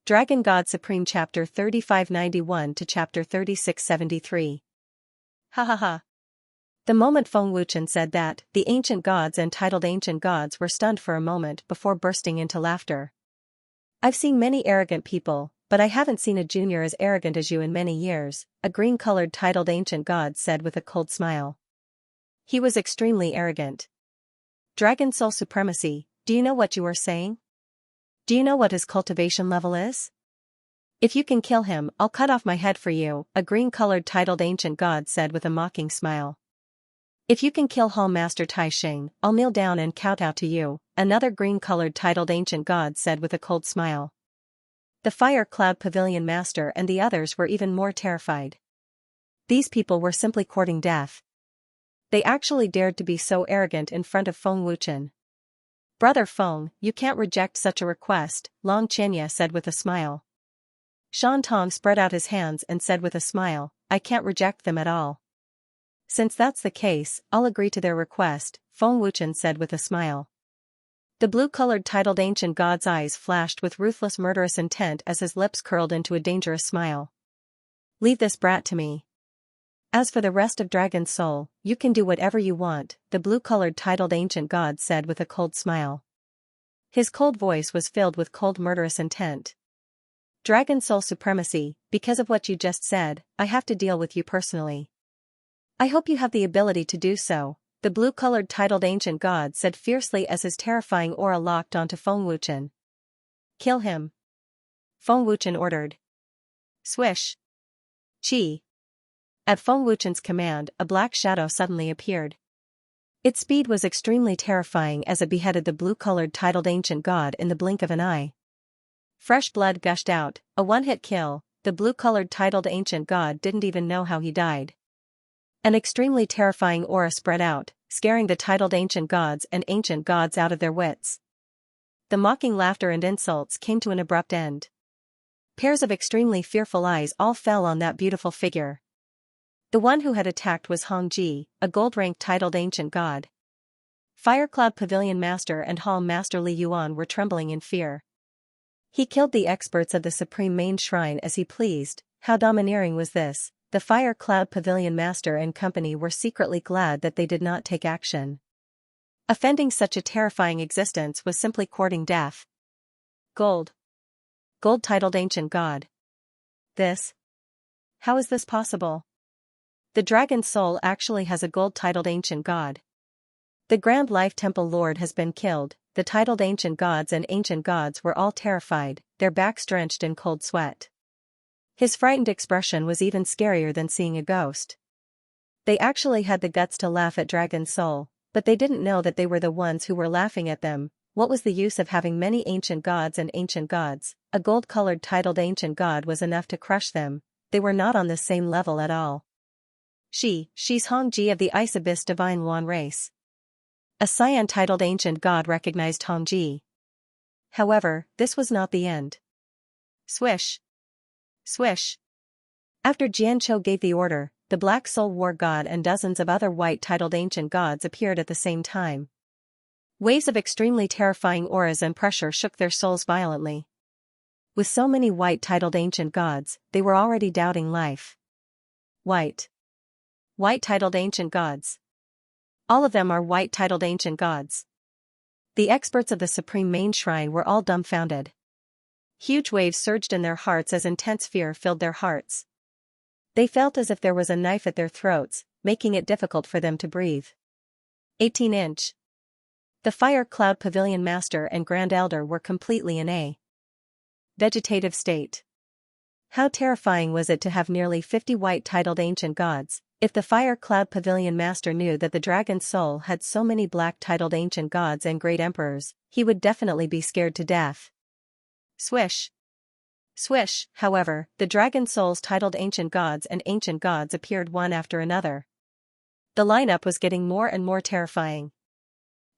Dragon God Supreme Chapter 3591 to Chapter 3673. Ha ha ha. The moment Feng Wuchen said that, the ancient gods and titled ancient gods were stunned for a moment before bursting into laughter. I've seen many arrogant people, but I haven't seen a junior as arrogant as you in many years, a green-colored titled ancient god said with a cold smile. He was extremely arrogant. Dragon Soul Supremacy, do you know what you are saying? Do you know what his cultivation level is? If you can kill him, I'll cut off my head for you, a green-colored titled ancient god said with a mocking smile. If you can kill Hall Master Tai Xing, I'll kneel down and kowtow to you, another green-colored titled ancient god said with a cold smile. The Fire Cloud Pavilion Master and the others were even more terrified. These people were simply courting death. They actually dared to be so arrogant in front of Feng Wuchen. Brother Feng, you can't reject such a request, Long Xianxia said with a smile. Shan Tong spread out his hands and said with a smile, I can't reject them at all. Since that's the case, I'll agree to their request, Feng Wuchen said with a smile. The blue-colored titled ancient god's eyes flashed with ruthless murderous intent as his lips curled into a dangerous smile. Leave this brat to me. As for the rest of Dragon Soul, you can do whatever you want, the blue-colored titled ancient god said with a cold smile. His cold voice was filled with cold murderous intent. Dragon Soul Supremacy, because of what you just said, I have to deal with you personally. I hope you have the ability to do so, the blue-colored titled ancient god said fiercely as his terrifying aura locked onto Feng Wuchen. Kill him. Feng Wuchen ordered. Swish. Chi. At Feng Wuchen's command, a black shadow suddenly appeared. Its speed was extremely terrifying as it beheaded the blue-colored titled ancient god in the blink of an eye. Fresh blood gushed out, a one-hit kill, the blue-colored titled ancient god didn't even know how he died. An extremely terrifying aura spread out, scaring the titled ancient gods and ancient gods out of their wits. The mocking laughter and insults came to an abrupt end. Pairs of extremely fearful eyes all fell on that beautiful figure. The one who had attacked was Hongji, a gold-ranked titled ancient god. Firecloud Pavilion Master and Hall Master Li Yuan were trembling in fear. He killed the experts of the Supreme Main Shrine as he pleased. How domineering was this? The Fire Cloud Pavilion Master and company were secretly glad that they did not take action. Offending such a terrifying existence was simply courting death. Gold. Gold titled ancient god. This? How is this possible? The Dragon Soul actually has a gold titled ancient god. The Grand Life Temple Lord has been killed. The titled ancient gods and ancient gods were all terrified, their backs drenched in cold sweat. His frightened expression was even scarier than seeing a ghost. They actually had the guts to laugh at Dragon Soul, but they didn't know that they were the ones who were laughing at them. What was the use of having many ancient gods and ancient gods? A gold-colored titled ancient god was enough to crush them. They were not on the same level at all. She's Hongji of the Ice Abyss Divine Yuan race. A Cyan titled ancient god recognized Hongji. However, this was not the end. Swish. Swish. After Jianqiu gave the order, the Black Soul War God and dozens of other white-titled ancient gods appeared at the same time. Waves of extremely terrifying auras and pressure shook their souls violently. With so many white-titled ancient gods, they were already doubting life. White-titled ancient gods. All of them are white-titled ancient gods. The experts of the Supreme Main Shrine were all dumbfounded. Huge waves surged in their hearts as intense fear filled their hearts. They felt as if there was a knife at their throats, making it difficult for them to breathe. 18-inch. The Fire Cloud Pavilion Master and Grand Elder were completely in a vegetative state. How terrifying was it to have nearly 50 white-titled ancient gods? If the Fire Cloud Pavilion Master knew that the Dragon Soul had so many black-titled ancient gods and great emperors, he would definitely be scared to death. Swish. Swish. However, the Dragon Soul's titled ancient gods and ancient gods appeared one after another. The lineup was getting more and more terrifying.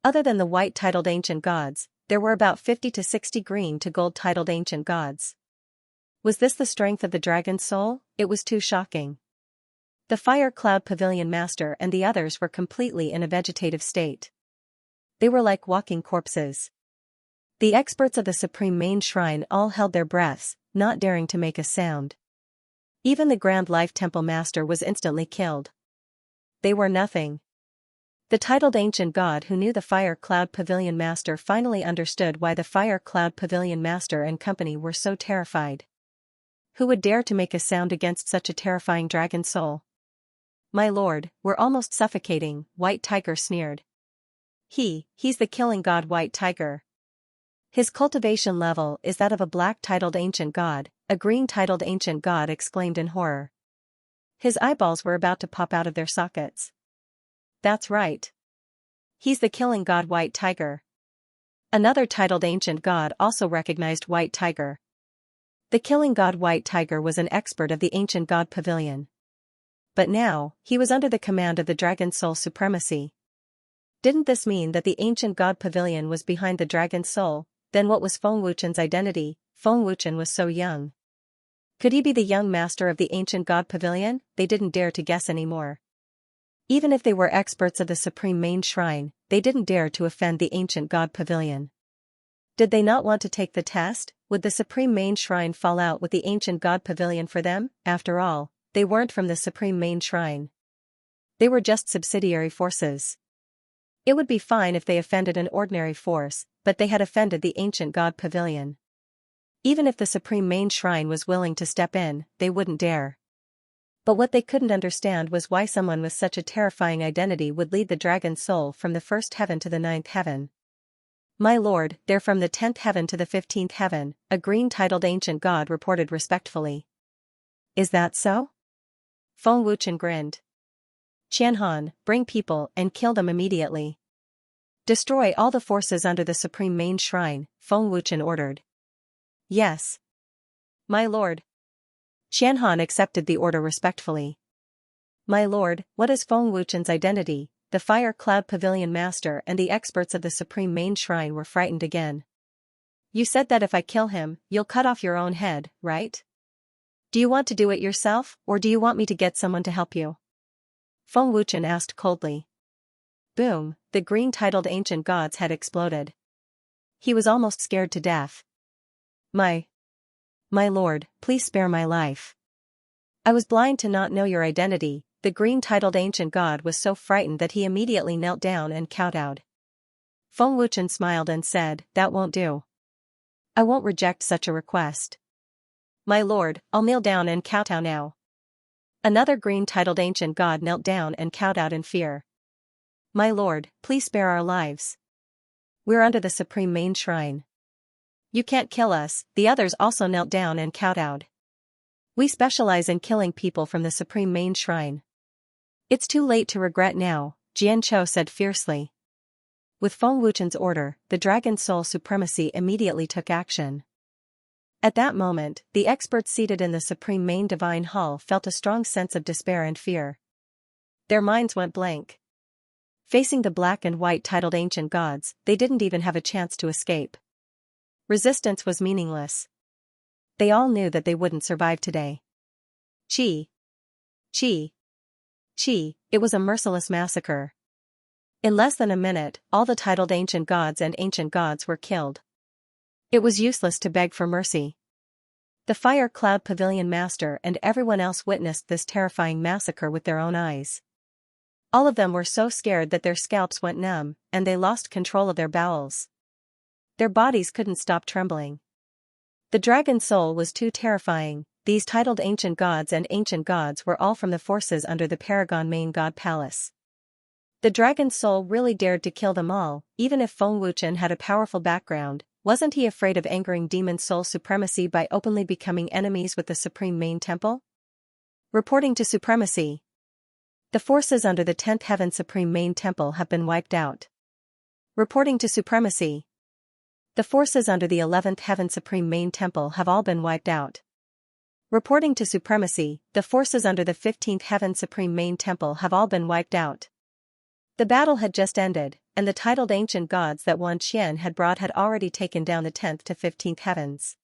Other than the white titled ancient gods, there were about 50 to 60 green to gold titled ancient gods. Was this the strength of the Dragon Soul? It was too shocking. The Fire Cloud Pavilion Master and the others were completely in a vegetative state. They were like walking corpses. The experts of the Supreme Main Shrine all held their breaths, not daring to make a sound. Even the Grand Life Temple Master was instantly killed. They were nothing. The titled ancient god who knew the Fire Cloud Pavilion Master finally understood why the Fire Cloud Pavilion Master and company were so terrified. Who would dare to make a sound against such a terrifying dragon soul? My lord, we're almost suffocating, White Tiger sneered. He's the killing god White Tiger. His cultivation level is that of a black titled ancient god, a green titled ancient god exclaimed in horror. His eyeballs were about to pop out of their sockets. That's right. He's the killing god White Tiger. Another titled ancient god also recognized White Tiger. The killing god White Tiger was an expert of the ancient god pavilion. But now, he was under the command of the Dragon Soul Supremacy. Didn't this mean that the ancient god pavilion was behind the Dragon Soul? Then what was Feng Wuchen's identity? Feng Wuchen was so young. Could he be the young master of the ancient god pavilion? They didn't dare to guess anymore. Even if they were experts of the Supreme Main Shrine, they didn't dare to offend the ancient god pavilion. Did they not want to take the test? Would the Supreme Main Shrine fall out with the ancient god pavilion for them? After all, they weren't from the Supreme Main Shrine. They were just subsidiary forces. It would be fine if they offended an ordinary force, but they had offended the ancient god pavilion. Even if the Supreme Main Shrine was willing to step in, they wouldn't dare. But what they couldn't understand was why someone with such a terrifying identity would lead the dragon soul from the 1st heaven to the 9th heaven. My lord, they're from the 10th heaven to the 15th heaven, a green titled ancient god reported respectfully. Is that so? Feng Wuchen grinned. Qianhan, bring people and kill them immediately. Destroy all the forces under the Supreme Main Shrine, Feng Wuchen ordered. Yes. My lord. Qianhan accepted the order respectfully. My lord, what is Feng Wuchen's identity? The Fire Cloud Pavilion Master and the experts of the Supreme Main Shrine were frightened again. You said that if I kill him, you'll cut off your own head, right? Do you want to do it yourself, or do you want me to get someone to help you? Feng Wuchen asked coldly. Boom, the green titled ancient god's head exploded. He was almost scared to death. My lord, please spare my life. I was blind to not know your identity. The green titled ancient god was so frightened that he immediately knelt down and kowtowed. Feng Wuchen smiled and said, that won't do. I won't reject such a request. My lord, I'll kneel down and kowtow now. Another green titled ancient god knelt down and kowtowed in fear. My lord, please spare our lives. We're under the Supreme Main Shrine. You can't kill us. The others also knelt down and kowtowed. We specialize in killing people from the Supreme Main Shrine. It's too late to regret now, Jian Chou said fiercely. With Feng Wuchen's order, the Dragon Soul Supremacy immediately took action. At that moment, the experts seated in the Supreme Main Divine Hall felt a strong sense of despair and fear. Their minds went blank. Facing the black and white titled ancient gods, they didn't even have a chance to escape. Resistance was meaningless. They all knew that they wouldn't survive today. Chi, it was a merciless massacre. In less than a minute, all the titled ancient gods and ancient gods were killed. It was useless to beg for mercy. The Fire Cloud Pavilion Master and everyone else witnessed this terrifying massacre with their own eyes. All of them were so scared that their scalps went numb, and they lost control of their bowels. Their bodies couldn't stop trembling. The dragon soul was too terrifying. These titled ancient gods and ancient gods were all from the forces under the Paragon Main God Palace. The dragon soul really dared to kill them all. Even if Feng Wuchen had a powerful background, wasn't he afraid of angering demon soul supremacy by openly becoming enemies with the Supreme Main Temple? Reporting to Supremacy. The forces under the 10th Heaven Supreme Main Temple have been wiped out. Reporting to Supremacy. The forces under the 11th Heaven Supreme Main Temple have all been wiped out. Reporting to Supremacy, the forces under the 15th Heaven Supreme Main Temple have all been wiped out. The battle had just ended, and the titled ancient gods that Wan Qian had brought had already taken down the 10th to 15th heavens.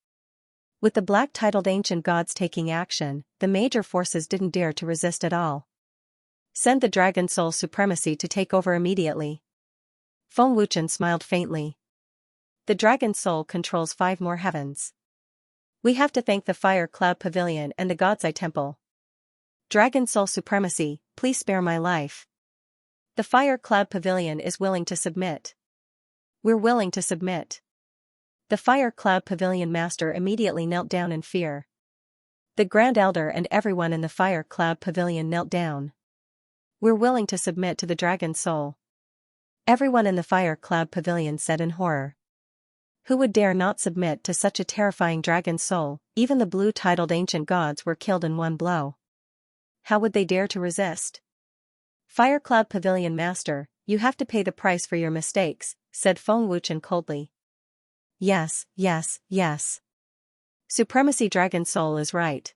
With the black titled ancient gods taking action, the major forces didn't dare to resist at all. Send the Dragon Soul Supremacy to take over immediately. Feng Wuchen smiled faintly. The dragon soul controls 5 more heavens. We have to thank the Fire Cloud Pavilion and the God's Eye Temple. Dragon soul supremacy, please spare my life. The Fire Cloud Pavilion is willing to submit. We're willing to submit. The Fire Cloud Pavilion master immediately knelt down in fear. The Grand Elder and everyone in the Fire Cloud Pavilion knelt down. We're willing to submit to the dragon soul. Everyone in the Fire Cloud Pavilion said in horror. Who would dare not submit to such a terrifying dragon soul? Even the blue-titled ancient gods were killed in one blow. How would they dare to resist? Fire Cloud Pavilion master, you have to pay the price for your mistakes, said Feng Wuchen coldly. Yes, yes, yes. Supremacy Dragon Soul is right.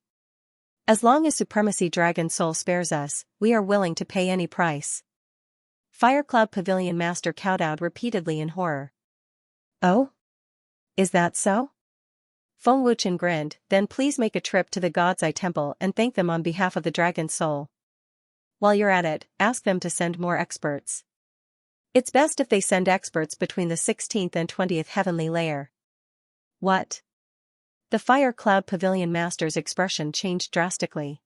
As long as Supremacy Dragon Soul spares us, we are willing to pay any price. Fire Cloud Pavilion master kowtowed repeatedly in horror. Oh? Is that so? Feng Wuchen grinned, then please make a trip to the God's Eye Temple and thank them on behalf of the dragon soul. While you're at it, ask them to send more experts. It's best if they send experts between the 16th and 20th heavenly layer. What? The Fire Cloud Pavilion master's expression changed drastically.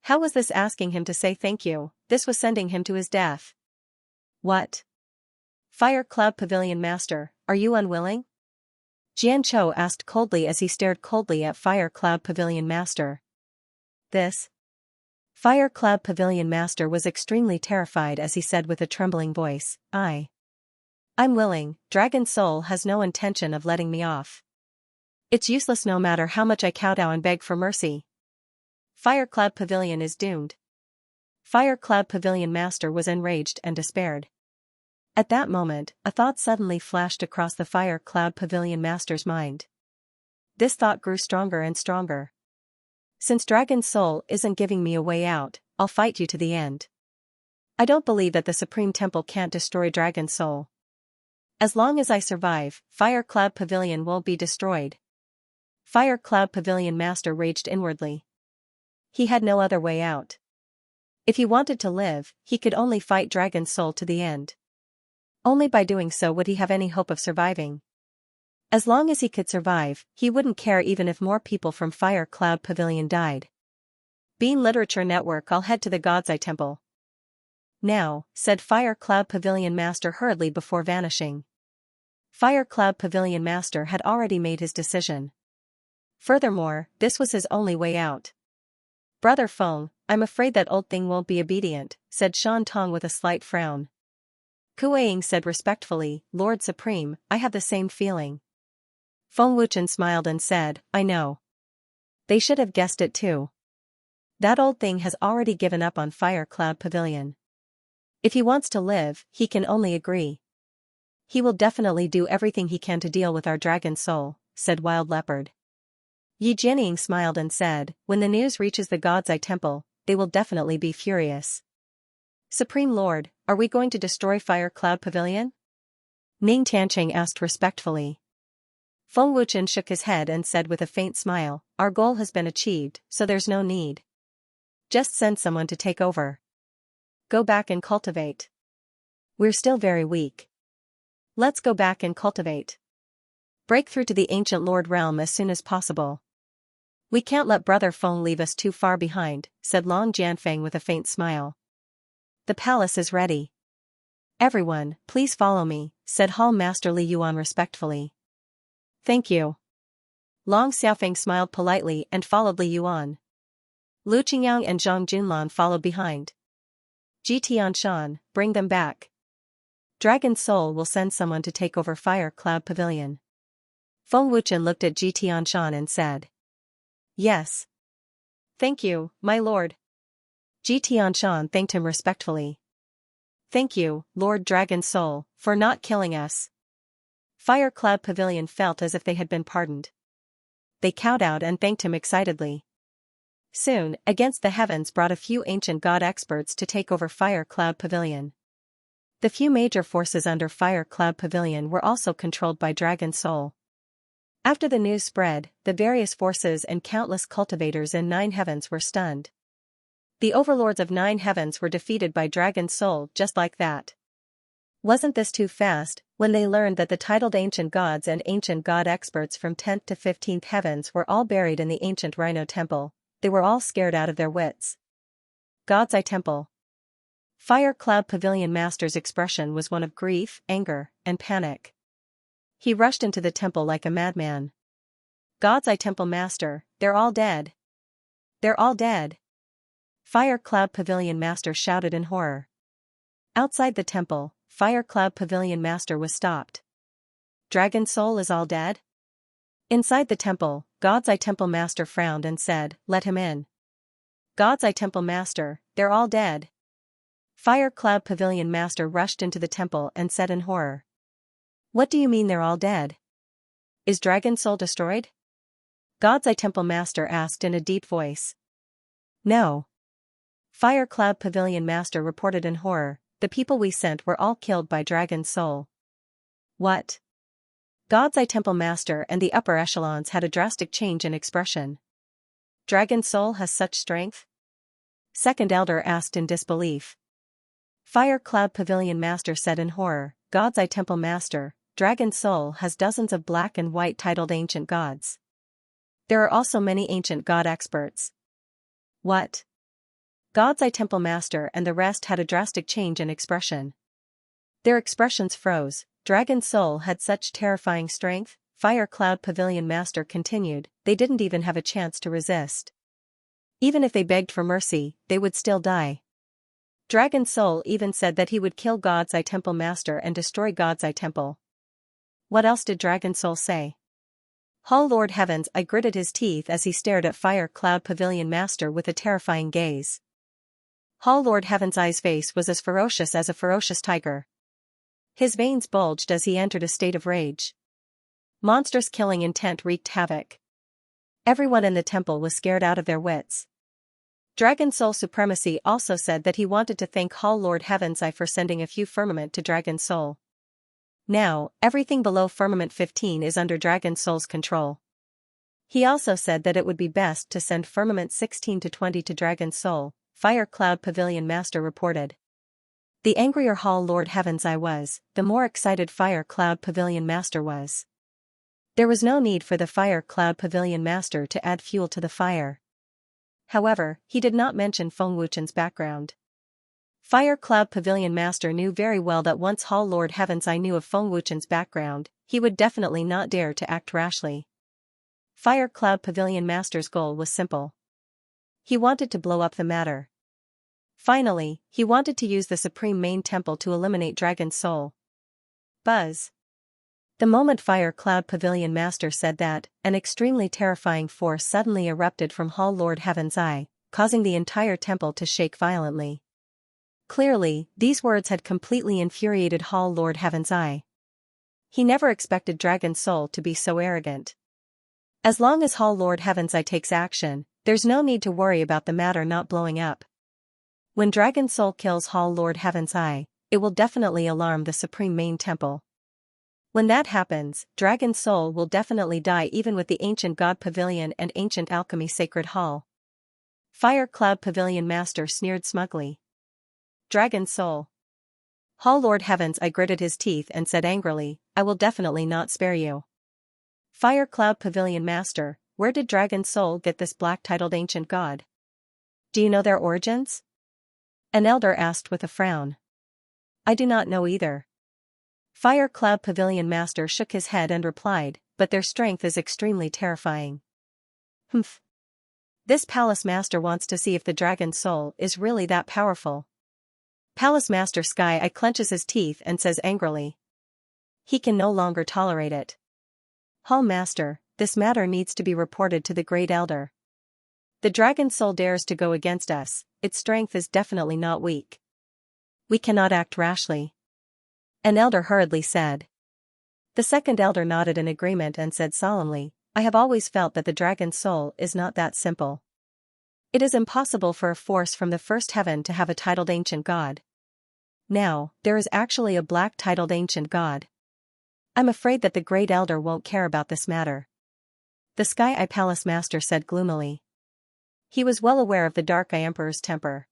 How was this asking him to say thank you? This was sending him to his death. What? Fire Cloud Pavilion master, are you unwilling? Jian Chou asked coldly as he stared coldly at Fire Cloud Pavilion master. This? Fire Cloud Pavilion master was extremely terrified as he said with a trembling voice, I'm willing. Dragon Soul has no intention of letting me off. It's useless no matter how much I kowtow and beg for mercy. Fire Cloud Pavilion is doomed. Fire Cloud Pavilion master was enraged and despaired. At that moment, a thought suddenly flashed across the Fire Cloud Pavilion master's mind. This thought grew stronger and stronger. Since Dragon Soul isn't giving me a way out, I'll fight you to the end. I don't believe that the Supreme Temple can't destroy Dragon Soul. As long as I survive, Fire Cloud Pavilion won't be destroyed. Fire Cloud Pavilion master raged inwardly. He had no other way out. If he wanted to live, he could only fight Dragon Soul to the end. Only by doing so would he have any hope of surviving. As long as he could survive, he wouldn't care even if more people from Fire Cloud Pavilion died. Bean Literature Network, I'll head to the God's Eye Temple. Now, said Fire Cloud Pavilion master hurriedly before vanishing. Fire Cloud Pavilion master had already made his decision. Furthermore, this was his only way out. Brother Feng, I'm afraid that old thing won't be obedient, said Shan Tong with a slight frown. Kuei-ing said respectfully, Lord Supreme, I have the same feeling. Feng Wuchen smiled and said, I know. They should have guessed it too. That old thing has already given up on Fire Cloud Pavilion. If he wants to live, he can only agree. He will definitely do everything he can to deal with our dragon soul, said Wild Leopard. Yi Jianying smiled and said, when the news reaches the God's Eye Temple, they will definitely be furious. Supreme Lord, are we going to destroy Fire Cloud Pavilion? Ning Tianqing asked respectfully. Feng Wuchen shook his head and said with a faint smile, our goal has been achieved, so there's no need. Just send someone to take over. Go back and cultivate. We're still very weak. Let's go back and cultivate. Break through to the ancient Lord realm as soon as possible. We can't let Brother Feng leave us too far behind, said Long Jianfeng with a faint smile. The palace is ready. Everyone, please follow me, said Hall Master Li Yuan respectfully. Thank you. Long Xiaofeng smiled politely and followed Li Yuan. Lu Qingyang and Zhang Junlan followed behind. Ji Tianshan, bring them back. Dragon Soul will send someone to take over Fire Cloud Pavilion. Feng Wuchen looked at Ji Tianshan and said. Yes. Thank you, my lord. Ji Tianshan thanked him respectfully. Thank you, Lord Dragon Soul, for not killing us. Fire Cloud Pavilion felt as if they had been pardoned. They kowtowed and thanked him excitedly. Soon, Against the Heavens brought a few ancient god experts to take over Fire Cloud Pavilion. The few major forces under Fire Cloud Pavilion were also controlled by Dragon Soul. After the news spread, the various forces and countless cultivators in 9 heavens were stunned. The overlords of 9 heavens were defeated by Dragon Soul just like that. Wasn't this too fast? When they learned that the titled ancient gods and ancient god experts from 10th to 15th heavens were all buried in the ancient Rhino temple, they were all scared out of their wits. God's Eye Temple. Fire Cloud Pavilion Master's expression was one of grief, anger, and panic. He rushed into the temple like a madman. God's Eye Temple Master, they're all dead. They're all dead. Fire Cloud Pavilion Master shouted in horror. Outside the temple, Fire Cloud Pavilion Master was stopped. Dragon Soul is all dead? Inside the temple, God's Eye Temple Master frowned and said, "Let him in." God's Eye Temple Master, they're all dead. Fire Cloud Pavilion Master rushed into the temple and said in horror. What do you mean they're all dead? Is Dragon Soul destroyed? God's Eye Temple Master asked in a deep voice. No. Fire Cloud Pavilion Master reported in horror, the people we sent were all killed by Dragon Soul. What? God's Eye Temple Master and the upper echelons had a drastic change in expression. Dragon Soul has such strength? Second Elder asked in disbelief. Fire Cloud Pavilion Master said in horror, God's Eye Temple Master, Dragon Soul has dozens of black and white titled ancient gods. There are also many ancient god experts. What? God's Eye Temple Master and the rest had a drastic change in expression. Their expressions froze. Dragon Soul had such terrifying strength, Fire Cloud Pavilion Master continued, they didn't even have a chance to resist. Even if they begged for mercy, they would still die. Dragon Soul even said that he would kill God's Eye Temple Master and destroy God's Eye Temple. What else did Dragon Soul say? Lord Heavens! I gritted his teeth as he stared at Fire Cloud Pavilion Master with a terrifying gaze. Lord Heaven's eye's face was as ferocious as a ferocious tiger. His veins bulged as he entered a state of rage. Monstrous killing intent wreaked havoc. Everyone in the temple was scared out of their wits. Dragon Soul Supremacy also said that he wanted to thank Lord Heaven's Eye for sending a few firmament to Dragon Soul. Now, everything below Firmament 15 is under Dragon Soul's control. He also said that it would be best to send Firmament 16 to 20 to Dragon Soul, Fire Cloud Pavilion Master reported. The angrier Lord Heaven's Eye was, the more excited Fire Cloud Pavilion Master was. There was no need for the Fire Cloud Pavilion Master to add fuel to the fire. However, he did not mention Feng Wuchen's background. Fire Cloud Pavilion Master knew very well that once Lord Heaven's Eye knew of Feng Wuchen's background, he would definitely not dare to act rashly. Fire Cloud Pavilion Master's goal was simple. He wanted to blow up the matter. Finally, he wanted to use the Supreme Main Temple to eliminate Dragon Soul. Buzz. The moment Fire Cloud Pavilion Master said that, an extremely terrifying force suddenly erupted from Lord Heaven's Eye, causing the entire temple to shake violently. Clearly, these words had completely infuriated Lord Heaven's Eye. He never expected Dragon Soul to be so arrogant. As long as Lord Heaven's Eye takes action, there's no need to worry about the matter not blowing up. When Dragon Soul kills Lord Heaven's Eye, it will definitely alarm the Supreme Main Temple. When that happens, Dragon Soul will definitely die even with the Ancient God Pavilion and Ancient Alchemy Sacred Hall. Fire Cloud Pavilion Master sneered smugly. Dragon Soul. Lord Heaven's Eye gritted his teeth and said angrily, I will definitely not spare you. Fire Cloud Pavilion Master, where did Dragon Soul get this black-titled ancient god? Do you know their origins? An elder asked with a frown. I do not know either. Fire Cloud Pavilion Master shook his head and replied, but their strength is extremely terrifying. Humph. This Palace Master wants to see if the Dragon Soul is really that powerful. Palace Master Sky Eye clenches his teeth and says angrily. He can no longer tolerate it. Hall Master, this matter needs to be reported to the Great Elder. The Dragon Soul dares to go against us, its strength is definitely not weak. We cannot act rashly. An elder hurriedly said. The second elder nodded in agreement and said solemnly, I have always felt that the Dragon Soul is not that simple. It is impossible for a force from the first heaven to have a titled ancient god. Now, there is actually a black titled ancient god. I'm afraid that the Great Elder won't care about this matter. The Sky Eye Palace Master said gloomily. He was well aware of the Dark Eye Emperor's temper.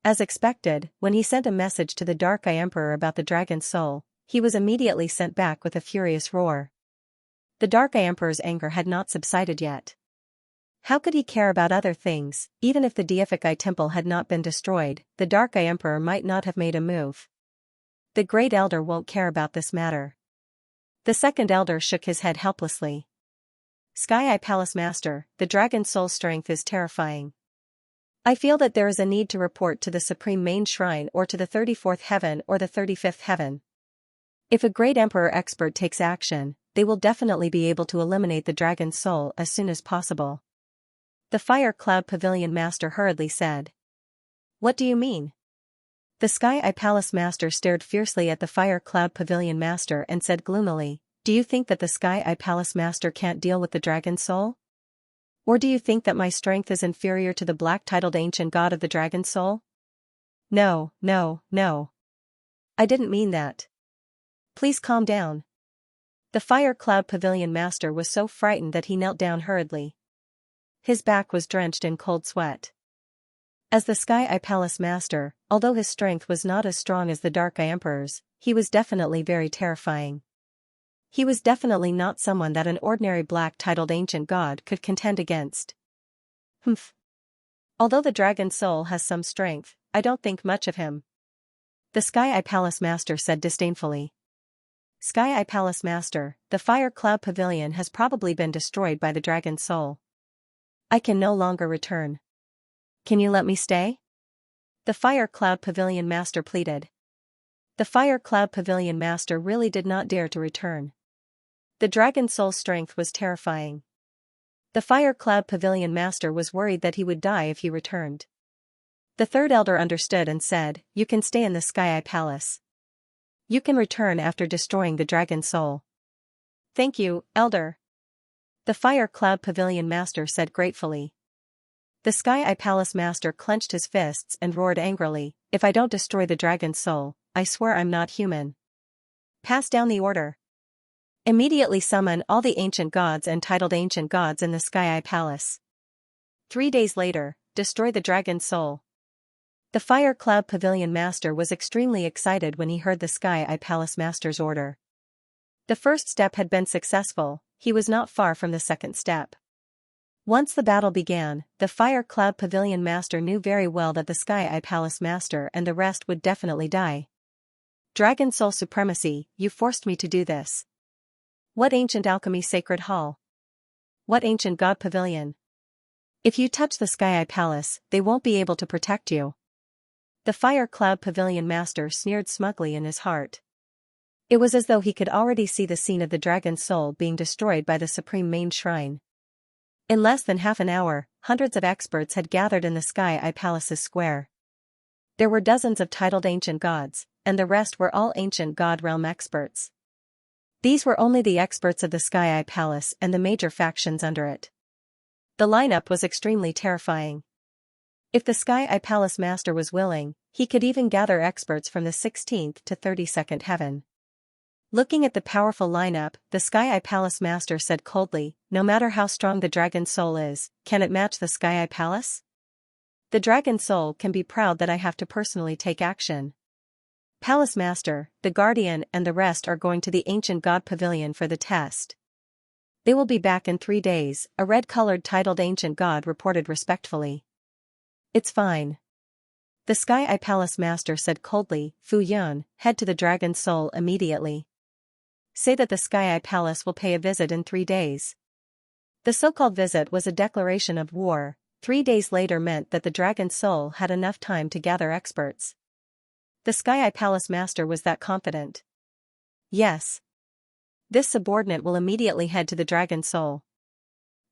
As expected, when he sent a message to the Dark Eye Emperor about the Dragon Soul, he was immediately sent back with a furious roar. The Dark Eye Emperor's anger had not subsided yet. How could he care about other things? Even if the deific Eye Temple had not been destroyed, the Dark Eye Emperor might not have made a move. The Great Elder won't care about this matter. The second elder shook his head helplessly. Sky Eye Palace Master, the dragon's soul strength is terrifying. I feel that there is a need to report to the Supreme Main Shrine or to the 34th Heaven or the 35th Heaven. If a Great Emperor expert takes action, they will definitely be able to eliminate the dragon's soul as soon as possible. The Fire Cloud Pavilion Master hurriedly said. What do you mean? The Sky Eye Palace Master stared fiercely at the Fire Cloud Pavilion Master and said gloomily, do you think that the Sky Eye Palace Master can't deal with the dragon's soul? Or do you think that my strength is inferior to the black-titled ancient god of the dragon's soul? No, no, no. I didn't mean that. Please calm down. The Fire Cloud Pavilion Master was so frightened that he knelt down hurriedly. His back was drenched in cold sweat. As the Sky Eye Palace Master, although his strength was not as strong as the Dark Eye Emperor's, he was definitely very terrifying. He was definitely not someone that an ordinary black-titled ancient god could contend against. Humph. Although the dragon's soul has some strength, I don't think much of him. The Sky Eye Palace Master said disdainfully. Sky Eye Palace Master, the Fire Cloud Pavilion has probably been destroyed by the dragon's soul. I can no longer return. Can you let me stay? The Fire Cloud Pavilion Master pleaded. The Fire Cloud Pavilion Master really did not dare to return. The dragon's soul's strength was terrifying. The Fire Cloud Pavilion Master was worried that he would die if he returned. The third elder understood and said, you can stay in the Sky Eye Palace. You can return after destroying the dragon's soul. Thank you, elder. The Fire Cloud Pavilion Master said gratefully. The Sky Eye Palace Master clenched his fists and roared angrily, if I don't destroy the dragon's soul, I swear I'm not human. Pass down the order. Immediately summon all the ancient gods and titled ancient gods in the Sky Eye Palace. 3 days later, destroy the dragon's soul. The Fire Cloud Pavilion Master was extremely excited when he heard the Sky Eye Palace Master's order. The first step had been successful, he was not far from the second step. Once the battle began, the Fire Cloud Pavilion Master knew very well that the Sky Eye Palace Master and the rest would definitely die. Dragon Soul Supremacy, you forced me to do this. What ancient alchemy sacred hall? What ancient god pavilion? If you touch the Sky Eye Palace, they won't be able to protect you. The Fire Cloud Pavilion Master sneered smugly in his heart. It was as though he could already see the scene of the dragon's soul being destroyed by the Supreme Main Shrine. In less than half an hour, hundreds of experts had gathered in the Sky Eye Palace's square. There were dozens of titled ancient gods, and the rest were all ancient god realm experts. These were only the experts of the Sky Eye Palace and the major factions under it. The lineup was extremely terrifying. If the Sky Eye Palace Master was willing, he could even gather experts from the 16th to 32nd Heaven. Looking at the powerful lineup, the Sky Eye Palace Master said coldly, no matter how strong the dragon's soul is, can it match the Sky Eye Palace? The dragon's soul can be proud that I have to personally take action. Palace Master, the Guardian and the rest are going to the Ancient God Pavilion for the test. They will be back in 3 days, a red-colored titled Ancient God reported respectfully. It's fine. The Sky Eye Palace Master said coldly, Fu Yun, head to the Dragon's Soul immediately. Say that the Sky Eye Palace will pay a visit in 3 days. The so-called visit was a declaration of war. 3 days later meant that the Dragon's Soul had enough time to gather experts. The Sky Eye Palace Master was that confident. Yes. This subordinate will immediately head to the Dragon's Soul.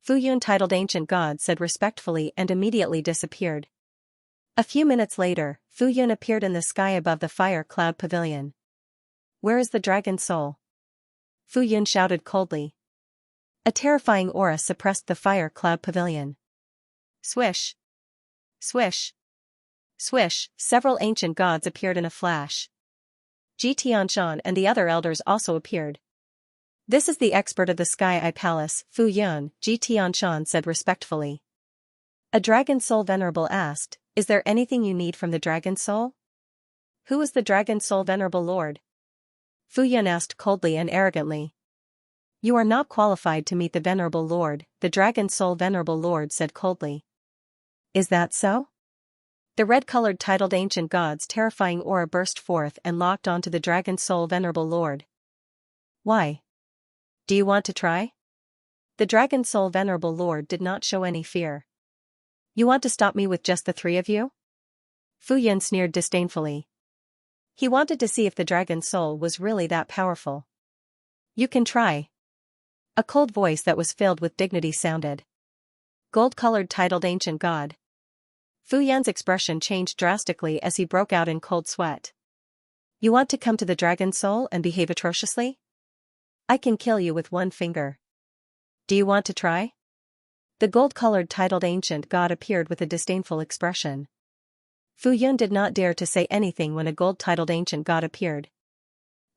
Fu Yun titled Ancient God said respectfully and immediately disappeared. A few minutes later, Fu Yun appeared in the sky above the Fire Cloud Pavilion. Where is the Dragon's Soul? Fu Yun shouted coldly. A terrifying aura suppressed the Fire Cloud Pavilion. Swish. Swish. Swish, several ancient gods appeared in a flash. Xianxia and the other elders also appeared. This is the expert of the Sky Eye Palace, Fu Yun, Xianxia said respectfully. A Dragon Soul Venerable asked, is there anything you need from the Dragon Soul? Who is the Dragon Soul Venerable Lord? Fu Yun asked coldly and arrogantly. You are not qualified to meet the Venerable Lord, the Dragon Soul Venerable Lord said coldly. Is that so? The red-colored titled ancient god's terrifying aura burst forth and locked onto the Dragon Soul Venerable Lord. Why? Do you want to try? The Dragon Soul Venerable Lord did not show any fear. You want to stop me with just the three of you? Fu Yun sneered disdainfully. He wanted to see if the Dragon Soul was really that powerful. You can try. A cold voice that was filled with dignity sounded. Gold-colored titled ancient god. Fu Yun's expression changed drastically as he broke out in cold sweat. You want to come to the Dragon Soul and behave atrociously? I can kill you with one finger. Do you want to try? The gold-colored titled ancient god appeared with a disdainful expression. Fu Yun did not dare to say anything when a gold-titled ancient god appeared.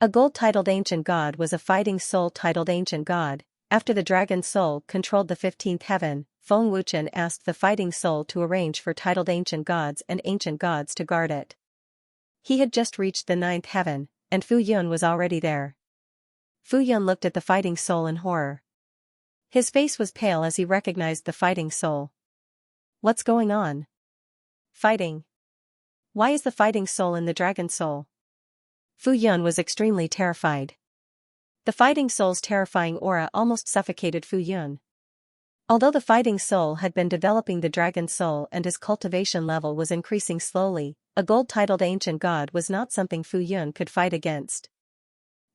A gold-titled ancient god was a fighting soul-titled ancient god. After the Dragon Soul controlled the 15th heaven, Feng Wuchen asked the fighting soul to arrange for titled ancient gods to guard it. He had just reached the 9th heaven, and Fu Yun was already there. Fu Yun looked at the fighting soul in horror. His face was pale as he recognized the fighting soul. What's going on? Fighting. Why is the fighting soul in the Dragon Soul? Fu Yun was extremely terrified. The fighting soul's terrifying aura almost suffocated Fu Yun. Although the fighting soul had been developing the Dragon Soul and his cultivation level was increasing slowly, a gold-titled ancient god was not something Fu Yun could fight against.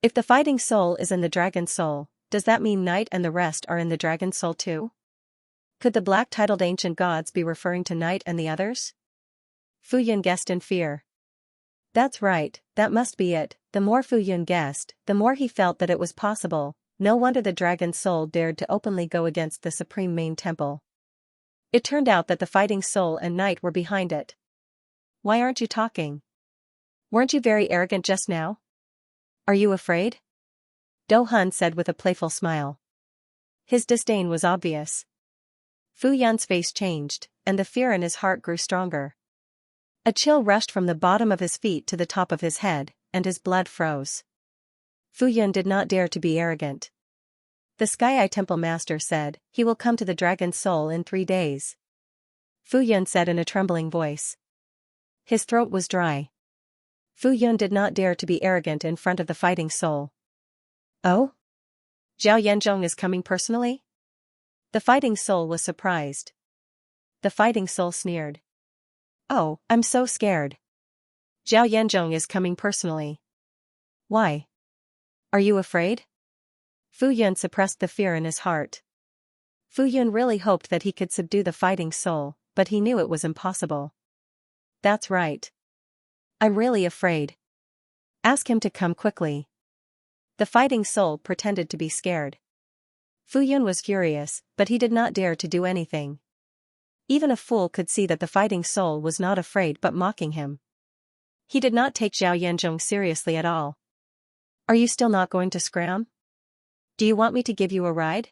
If the fighting soul is in the Dragon Soul, does that mean Night and the rest are in the Dragon Soul too? Could the black-titled ancient gods be referring to Night and the others? Fu Yun guessed in fear. That's right, that must be it. The more Fu Yun guessed, the more he felt that it was possible. No wonder the Dragon Soul dared to openly go against the Supreme Main Temple. It turned out that the fighting soul and Night were behind it. Why aren't you talking? Weren't you very arrogant just now? Are you afraid? Do Hun said with a playful smile. His disdain was obvious. Fu Yun's face changed, and the fear in his heart grew stronger. A chill rushed from the bottom of his feet to the top of his head, and his blood froze. Fu Yun did not dare to be arrogant. The Sky Eye Temple Master said, he will come to the Dragon Soul in 3 days. Fu Yun said in a trembling voice. His throat was dry. Fu Yun did not dare to be arrogant in front of the fighting soul. Oh? Zhao Yanzhong is coming personally? The fighting soul was surprised. The fighting soul sneered. Oh, I'm so scared. Zhao Yanzhong is coming personally. Why? Are you afraid? Fu Yun suppressed the fear in his heart. Fu Yun really hoped that he could subdue the fighting soul, but he knew it was impossible. That's right. I'm really afraid. Ask him to come quickly. The fighting soul pretended to be scared. Fu Yun was furious, but he did not dare to do anything. Even a fool could see that the fighting soul was not afraid but mocking him. He did not take Zhao Yanzhong seriously at all. Are you still not going to scram? Do you want me to give you a ride?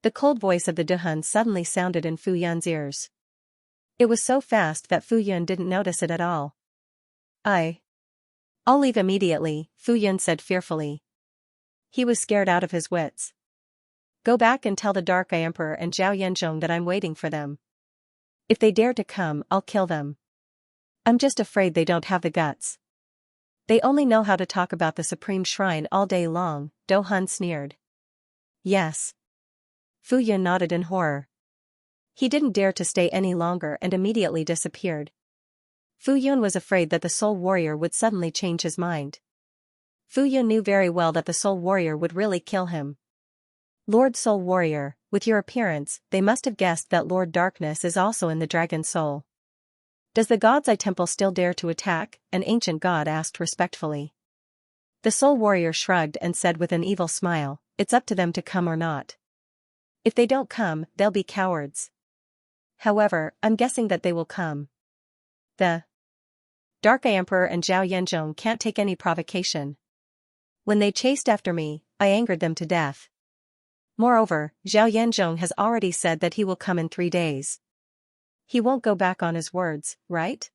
The cold voice of the Duhun suddenly sounded in Fu Yun's ears. It was so fast that Fu Yun didn't notice it at all. I'll leave immediately, Fu Yun said fearfully. He was scared out of his wits. Go back and tell the Dark Eye Emperor and Zhao Yanzhong that I'm waiting for them. If they dare to come, I'll kill them. I'm just afraid they don't have the guts. They only know how to talk about the Supreme Shrine all day long, Do Hun sneered. Yes. Fu Yun nodded in horror. He didn't dare to stay any longer and immediately disappeared. Fu Yun was afraid that the Soul Warrior would suddenly change his mind. Fu Yun knew very well that the Soul Warrior would really kill him. Lord Soul Warrior, with your appearance, they must have guessed that Lord Darkness is also in the Dragon Soul. Does the God's Eye Temple still dare to attack? An ancient god asked respectfully. The Soul Warrior shrugged and said with an evil smile, it's up to them to come or not. If they don't come, they'll be cowards. However, I'm guessing that they will come. The Dark Eye Emperor and Zhao Yanzhong can't take any provocation. When they chased after me, I angered them to death. Moreover, Zhao Yanzhong has already said that he will come in 3 days. He won't go back on his words, right?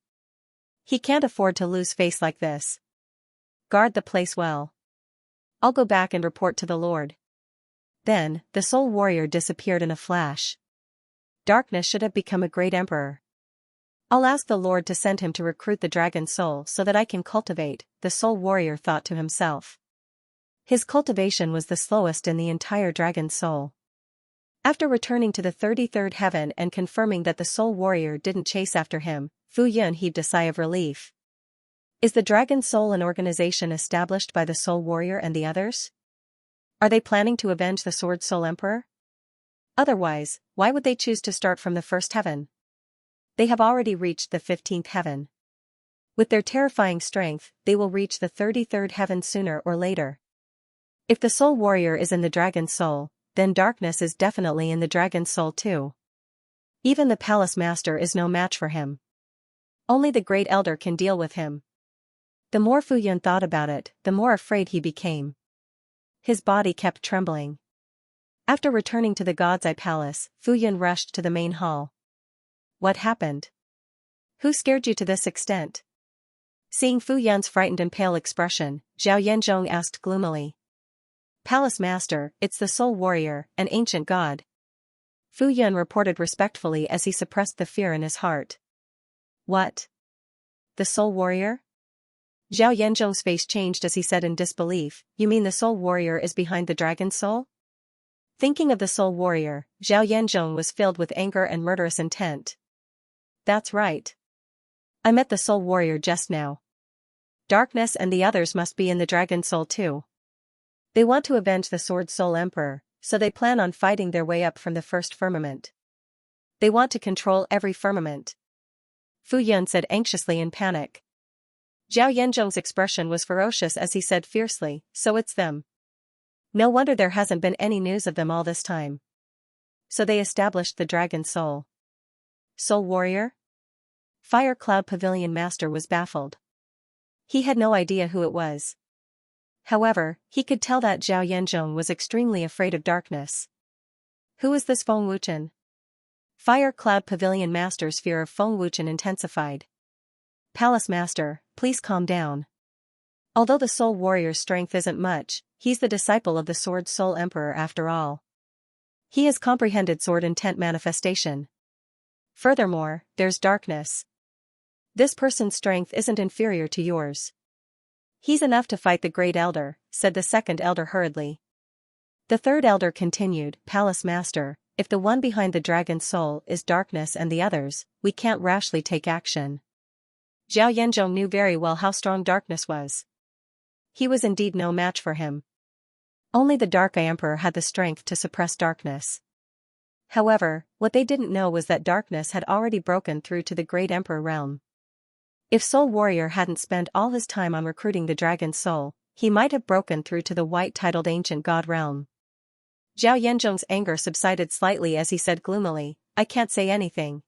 He can't afford to lose face like this. Guard the place well. I'll go back and report to the Lord. Then, the soul warrior disappeared in a flash. Darkness should have become a great emperor. I'll ask the Lord to send him to recruit the dragon soul so that I can cultivate, the soul warrior thought to himself. His cultivation was the slowest in the entire dragon soul. After returning to the 33rd heaven and confirming that the soul warrior didn't chase after him, Fu Yun heaved a sigh of relief. Is the dragon soul an organization established by the soul warrior and the others? Are they planning to avenge the Sword Soul Emperor? Otherwise, why would they choose to start from the first heaven? They have already reached the 15th heaven. With their terrifying strength, they will reach the 33rd heaven sooner or later. If the soul warrior is in the dragon soul, then darkness is definitely in the dragon soul too. Even the palace master is no match for him. Only the great elder can deal with him. The more Fu Yun thought about it, the more afraid he became. His body kept trembling. After returning to the God's Eye Palace, Fu Yun rushed to the main hall. What happened? Who scared you to this extent? Seeing Fu Yun's frightened and pale expression, Zhao Yanzhong asked gloomily. Palace Master, it's the Soul Warrior, an ancient god. Fu Yun reported respectfully as he suppressed the fear in his heart. What? The Soul Warrior? Zhao Yanzhong's face changed as he said in disbelief, you mean the Soul Warrior is behind the dragon soul? Thinking of the Soul Warrior, Zhao Yanzhong was filled with anger and murderous intent. That's right. I met the Soul Warrior just now. Darkness and the others must be in the dragon soul too. They want to avenge the Sword Soul Emperor, so they plan on fighting their way up from the first firmament. They want to control every firmament. Fu Yun said anxiously in panic. Zhao Yanzhong's expression was ferocious as he said fiercely, so it's them. No wonder there hasn't been any news of them all this time. So they established the dragon soul. Soul Warrior? Fire Cloud Pavilion Master was baffled. He had no idea who it was. However, he could tell that Zhao Yanzhong was extremely afraid of darkness. Who is this Feng Wuchen? Fire Cloud Pavilion Master's fear of Feng Wuchen intensified. Palace Master, please calm down. Although the Soul Warrior's strength isn't much, he's the disciple of the Sword Soul Emperor after all. He has comprehended sword intent manifestation. Furthermore, there's darkness. This person's strength isn't inferior to yours. He's enough to fight the Great Elder, said the second elder hurriedly. The third elder continued, Palace Master, if the one behind the dragon soul is darkness and the others, we can't rashly take action. Zhao Yanzhong knew very well how strong darkness was. He was indeed no match for him. Only the Dark Eye Emperor had the strength to suppress darkness. However, what they didn't know was that darkness had already broken through to the Great Emperor realm. If Soul Warrior hadn't spent all his time on recruiting the dragon soul, he might have broken through to the white-titled ancient god realm. Zhao Yanzhong's anger subsided slightly as he said gloomily, I can't say anything.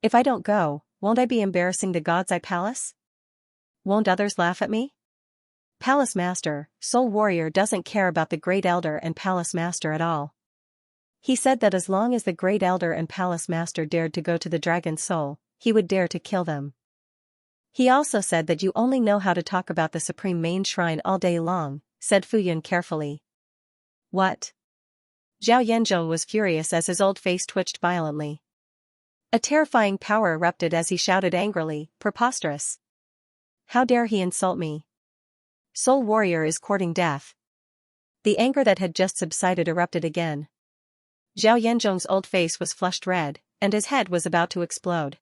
If I don't go, won't I be embarrassing the God's Eye Palace? Won't others laugh at me? Palace Master, Soul Warrior doesn't care about the Great Elder and Palace Master at all. He said that as long as the Great Elder and Palace Master dared to go to the Dragon Soul, he would dare to kill them. He also said that you only know how to talk about the Supreme Main Shrine all day long, said Fu Yun carefully. What? Zhao Yanzhong was furious as his old face twitched violently. A terrifying power erupted as he shouted angrily, preposterous. How dare he insult me? Soul Warrior is courting death. The anger that had just subsided erupted again. Zhao Yanzhong's old face was flushed red, and his head was about to explode.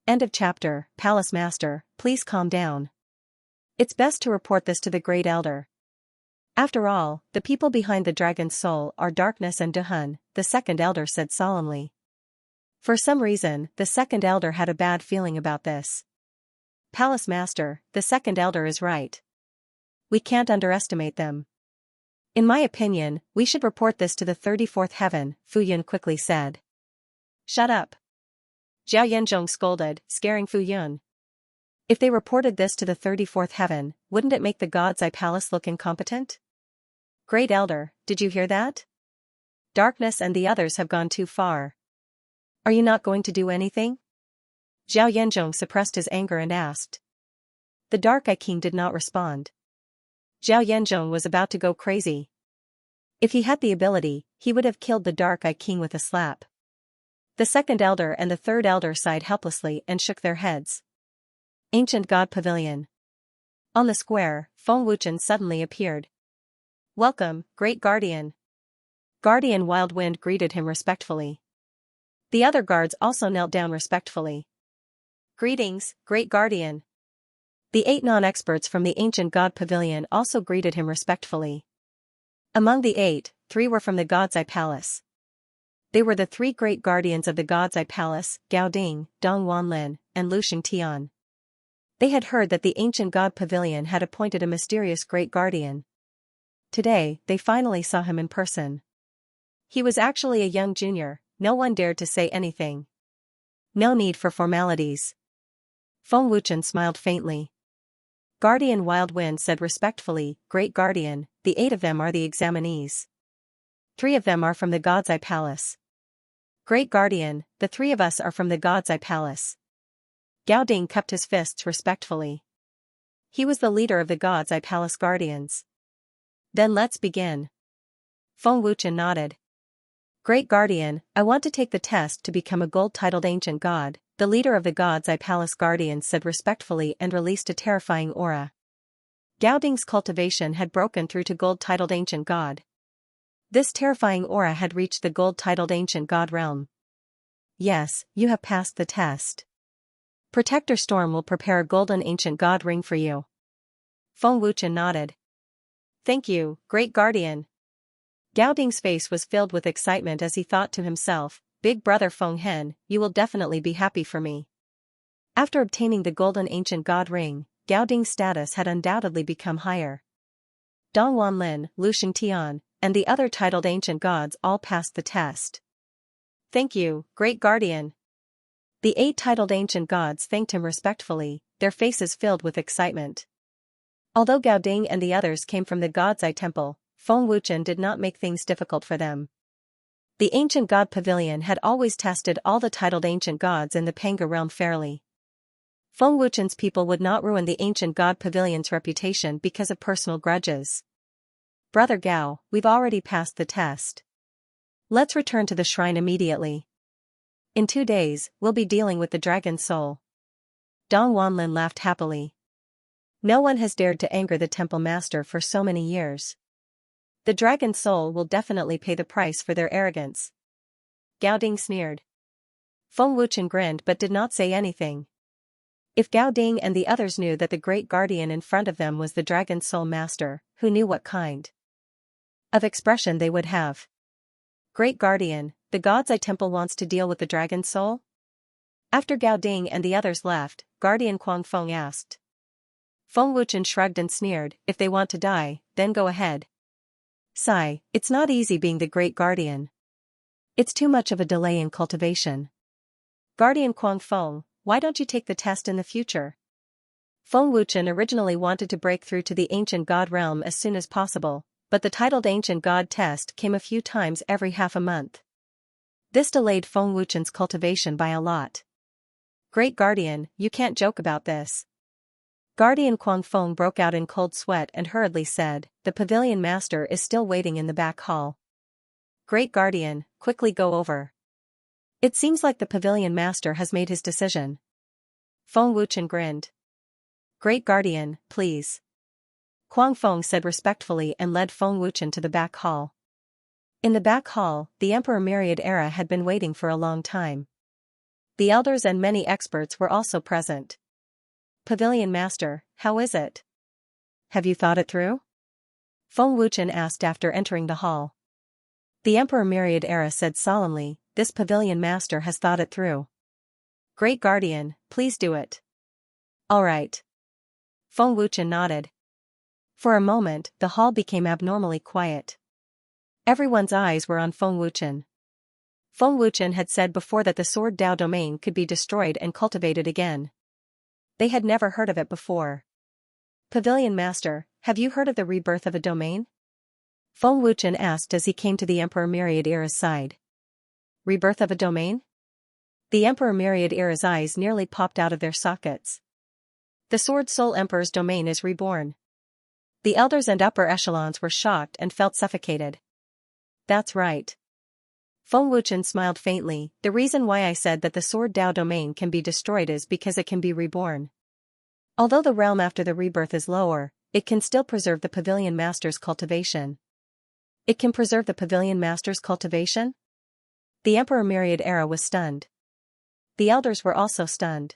End of chapter. Palace Master, please calm down. It's best to report this to the Great Elder. After all, the people behind the Dragon's Soul are Darkness and Duhun, the second elder said solemnly. For some reason, the second elder had a bad feeling about this. Palace Master, the second elder is right. We can't underestimate them. In my opinion, we should report this to the 34th heaven, Fu Yun quickly said. Shut up. Zhao Yanzhong scolded, scaring Fu Yun. If they reported this to the 34th heaven, wouldn't it make the God's Eye Palace look incompetent? Great Elder, did you hear that? Darkness and the others have gone too far. Are you not going to do anything? Zhao Yanzhong suppressed his anger and asked. The Dark Eye King did not respond. Zhao Yanzhong was about to go crazy. If he had the ability, he would have killed the Dark Eye King with a slap. The second elder and the third elder sighed helplessly and shook their heads. Ancient God Pavilion. On the square, Feng Wuchen suddenly appeared. Welcome, Great Guardian. Guardian Wild Wind greeted him respectfully. The other guards also knelt down respectfully. Greetings, Great Guardian. The 8 non-experts from the Ancient God Pavilion also greeted him respectfully. Among the 8, 3 were from the God's Eye Palace. They were the 3 great guardians of the God's Eye Palace, Gao Ding, Dong Wanlin, and Lu Xingtian. They had heard that the Ancient God Pavilion had appointed a mysterious great guardian. Today, they finally saw him in person. He was actually a young junior, no one dared to say anything. No need for formalities. Feng Wuchen smiled faintly. Guardian Wild Wind said respectfully, Great Guardian, the 8 of them are the examinees. 3 of them are from the God's Eye Palace. Great Guardian, the 3 of us are from the God's Eye Palace. Gao Ding cupped his fists respectfully. He was the leader of the God's Eye Palace Guardians. Then let's begin. Feng Wuchen nodded. Great Guardian, I want to take the test to become a gold-titled ancient god, the leader of the God's Eye Palace Guardians said respectfully and released a terrifying aura. Gao Ding's cultivation had broken through to gold-titled ancient god. This terrifying aura had reached the gold-titled ancient god realm. Yes, you have passed the test. Protector Storm will prepare a golden ancient god ring for you. Feng Wuchen nodded. Thank you, Great Guardian. Gao Ding's face was filled with excitement as he thought to himself, Big brother Feng Hen, you will definitely be happy for me. After obtaining the golden ancient god ring, Gao Ding's status had undoubtedly become higher. Dong Wanlin, Lu Xingtian, and the other titled ancient gods all passed the test. Thank you, Great Guardian. The 8 titled ancient gods thanked him respectfully, their faces filled with excitement. Although Gao Ding and the others came from the God's Eye Temple, Feng Wuchen did not make things difficult for them. The Ancient God Pavilion had always tested all the titled ancient gods in the Panga realm fairly. Feng Wuchen's people would not ruin the Ancient God Pavilion's reputation because of personal grudges. Brother Gao, we've already passed the test. Let's return to the shrine immediately. In 2 days, we'll be dealing with the Dragon Soul. Dong Wanlin laughed happily. No one has dared to anger the temple master for so many years. The Dragon Soul will definitely pay the price for their arrogance. Gao Ding sneered. Feng Wuchen grinned but did not say anything. If Gao Ding and the others knew that the great guardian in front of them was the Dragon Soul Master, who knew what kind of expression they would have. Great Guardian, the God's Eye Temple wants to deal with the Dragon Soul? After Gao Ding and the others left, Guardian Kuang Feng asked. Feng Wuchen shrugged and sneered, if they want to die, then go ahead. Sigh, it's not easy being the Great Guardian. It's too much of a delay in cultivation. Guardian Kuang Feng, why don't you take the test in the future? Feng Wuchen originally wanted to break through to the Ancient God realm as soon as possible, but the titled Ancient God test came a few times every half a month. This delayed Feng Wuchen's cultivation by a lot. Great Guardian, you can't joke about this. Guardian Kuang Feng broke out in cold sweat and hurriedly said, the Pavilion Master is still waiting in the back hall. Great Guardian, quickly go over. It seems like the Pavilion Master has made his decision. Feng Wuchen grinned. Great Guardian, please. Kuang Feng said respectfully and led Feng Wuchen to the back hall. In the back hall, the Emperor Myriad Era had been waiting for a long time. The elders and many experts were also present. Pavilion Master, how is it? Have you thought it through? Feng Wuchen asked after entering the hall. The Emperor Myriad Era said solemnly, this Pavilion Master has thought it through. Great Guardian, please do it. All right. Feng Wuchen nodded. For a moment, the hall became abnormally quiet. Everyone's eyes were on Feng Wuchen. Feng Wuchen had said before that the Sword Dao domain could be destroyed and cultivated again. They had never heard of it before. Pavilion Master, have you heard of the rebirth of a domain? Feng Wuchen asked as he came to the Emperor Myriad Era's side. Rebirth of a domain? The Emperor Myriad Era's eyes nearly popped out of their sockets. The Sword Soul Emperor's domain is reborn. The elders and upper echelons were shocked and felt suffocated. That's right. Feng Wuchen smiled faintly. The reason why I said that the Sword Dao domain can be destroyed is because it can be reborn. Although the realm after the rebirth is lower, it can still preserve the Pavilion Master's cultivation. It can preserve the Pavilion Master's cultivation? The Emperor Myriad Era was stunned. The elders were also stunned.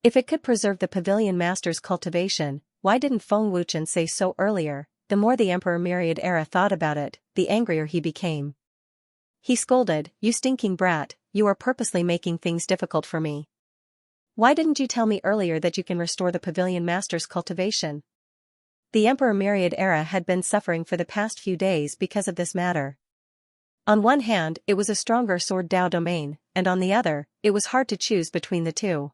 If it could preserve the Pavilion Master's cultivation, why didn't Feng Wuchen say so earlier? The more the Emperor Myriad Era thought about it, the angrier he became. He scolded, "You stinking brat, you are purposely making things difficult for me. Why didn't you tell me earlier that you can restore the Pavilion Master's cultivation?" The Emperor Myriad Era had been suffering for the past few days because of this matter. On one hand, it was a stronger Sword Dao domain, and on the other, it was hard to choose between the two.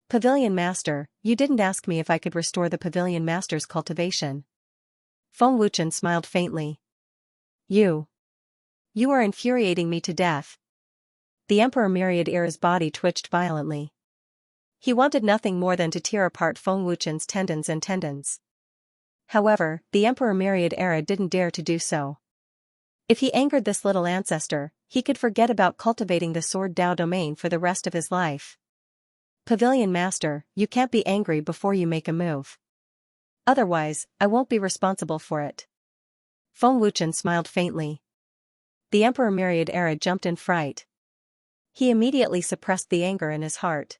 "Pavilion Master, you didn't ask me if I could restore the Pavilion Master's cultivation." Feng Wuchen smiled faintly. You are infuriating me to death." The Emperor Myriad Era's body twitched violently. He wanted nothing more than to tear apart Feng Wuchen's tendons. However, the Emperor Myriad Era didn't dare to do so. If he angered this little ancestor, he could forget about cultivating the Sword Dao domain for the rest of his life. "Pavilion Master, you can't be angry before you make a move. Otherwise, I won't be responsible for it." Feng Wuchen smiled faintly. The Emperor Myriad Era jumped in fright. He immediately suppressed the anger in his heart.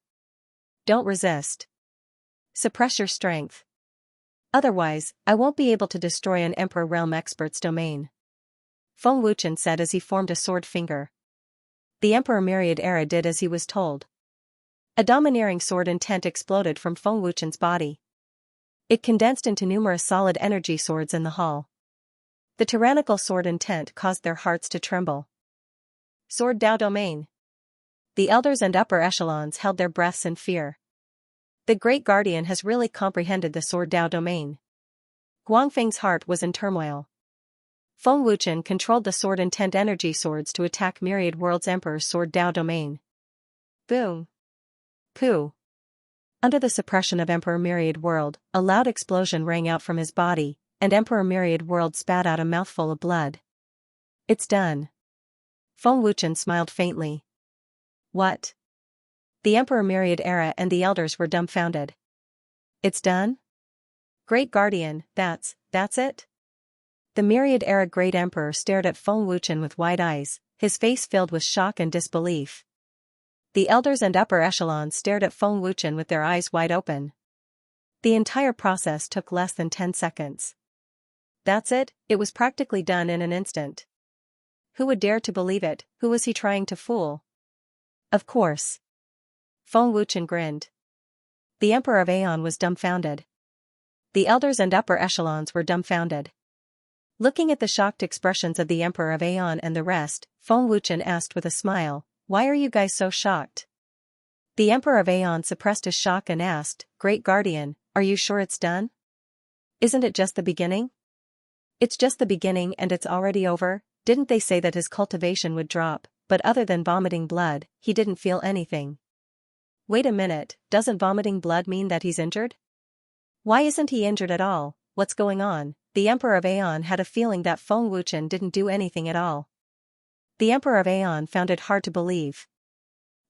"Don't resist. Suppress your strength. Otherwise, I won't be able to destroy an Emperor Realm expert's domain," Feng Wuchen said as he formed a sword finger. The Emperor Myriad Era did as he was told. A domineering sword intent exploded from Feng Wuchen's body. It condensed into numerous solid energy swords in the hall. The tyrannical sword intent caused their hearts to tremble. Sword Dao domain. The elders and upper echelons held their breaths in fear. The Great Guardian has really comprehended the Sword Dao domain. Guangfeng's heart was in turmoil. Feng Wuchen controlled the sword intent energy swords to attack Myriad World's Emperor's Sword Dao domain. Boom. Pooh. Under the suppression of Emperor Myriad World, a loud explosion rang out from his body, and Emperor Myriad World spat out a mouthful of blood. "It's done." Feng Wuchen smiled faintly. "What?" The Emperor Myriad Era and the elders were dumbfounded. "It's done? Great Guardian, that's it?" The Myriad Era Great Emperor stared at Feng Wuchen with wide eyes, his face filled with shock and disbelief. The elders and upper echelons stared at Feng Wuchen with their eyes wide open. The entire process took less than 10 seconds. That's it, it was practically done in an instant. Who would dare to believe it? Who was he trying to fool? Of course. Feng Wuchen grinned. The Emperor of Aeon was dumbfounded. The elders and upper echelons were dumbfounded. Looking at the shocked expressions of the Emperor of Aeon and the rest, Feng Wuchen asked with a smile, "Why are you guys so shocked?" The Emperor of Aeon suppressed his shock and asked, "Great Guardian, are you sure it's done? Isn't it just the beginning?" "It's just the beginning and it's already over." Didn't they say that his cultivation would drop, but other than vomiting blood, he didn't feel anything? Wait a minute, doesn't vomiting blood mean that he's injured? Why isn't he injured at all? What's going on? The Emperor of Aeon had a feeling that Feng Wuchen didn't do anything at all. The Emperor of Aeon found it hard to believe.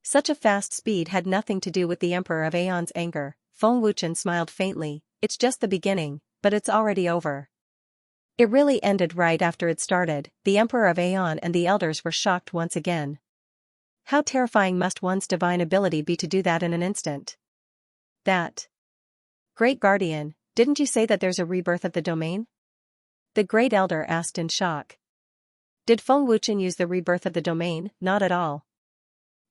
Such a fast speed had nothing to do with the Emperor of Aeon's anger. Feng Wuchen smiled faintly. "It's just the beginning, but it's already over." It really ended right after it started. The Emperor of Aeon and the elders were shocked once again. How terrifying must one's divine ability be to do that in an instant? That. Great Guardian, didn't you say that there's a rebirth of the domain? The Great Elder asked in shock. Did Feng Wuchen use the rebirth of the domain? Not at all.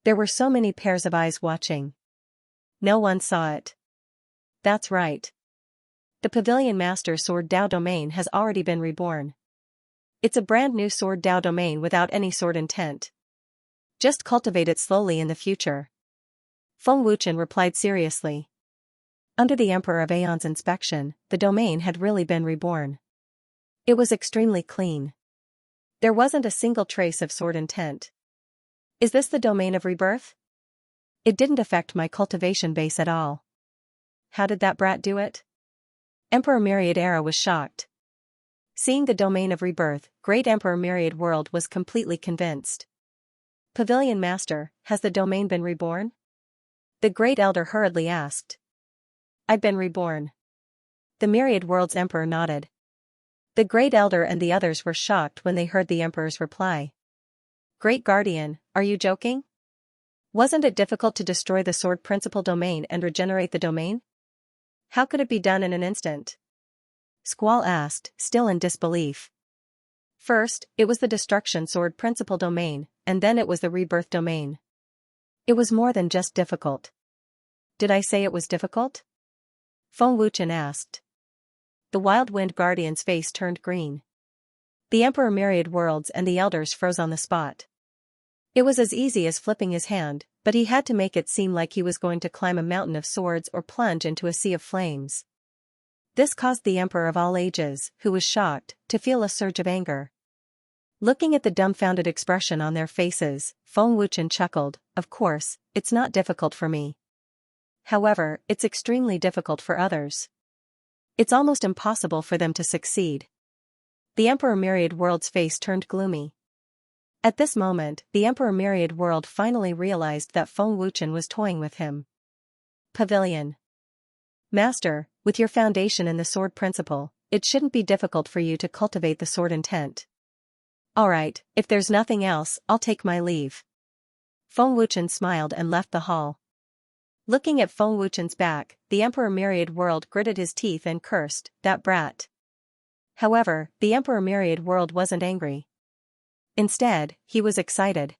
There were so many pairs of eyes watching. No one saw it. That's right. The Pavilion Master Sword Dao domain has already been reborn. It's a brand new Sword Dao domain without any sword intent. Just cultivate it slowly in the future. Feng Wuchen replied seriously. Under the Emperor of Aeon's inspection, the domain had really been reborn. It was extremely clean. There wasn't a single trace of sword intent. Is this the domain of rebirth? It didn't affect my cultivation base at all. How did that brat do it? Emperor Myriad Era was shocked. Seeing the domain of rebirth, Great Emperor Myriad World was completely convinced. Pavilion Master, has the domain been reborn? The Great Elder hurriedly asked. I've been reborn. The Myriad World's Emperor nodded. The Great Elder and the others were shocked when they heard the Emperor's reply. Great Guardian, are you joking? Wasn't it difficult to destroy the Sword Principal domain and regenerate the domain? How could it be done in an instant? Squall asked, still in disbelief. First, it was the Destruction Sword Principal domain, and then it was the Rebirth domain. It was more than just difficult. Did I say it was difficult? Feng Wuchen asked. The Wild Wind Guardian's face turned green. The Emperor Myriad Worlds and the Elders froze on the spot. It was as easy as flipping his hand, but he had to make it seem like he was going to climb a mountain of swords or plunge into a sea of flames. This caused the Emperor of all ages, who was shocked, to feel a surge of anger. Looking at the dumbfounded expression on their faces, Feng Wuchen chuckled, of course, it's not difficult for me. However, it's extremely difficult for others. It's almost impossible for them to succeed. The Emperor Myriad World's face turned gloomy. At this moment, the Emperor Myriad World finally realized that Feng Wuchen was toying with him. Pavilion Master, with your foundation in the Sword Principle, it shouldn't be difficult for you to cultivate the sword intent. Alright, if there's nothing else, I'll take my leave. Feng Wuchen smiled and left the hall. Looking at Feng Wuchen's back, the Emperor Myriad World gritted his teeth and cursed, that brat. However, the Emperor Myriad World wasn't angry. Instead, he was excited.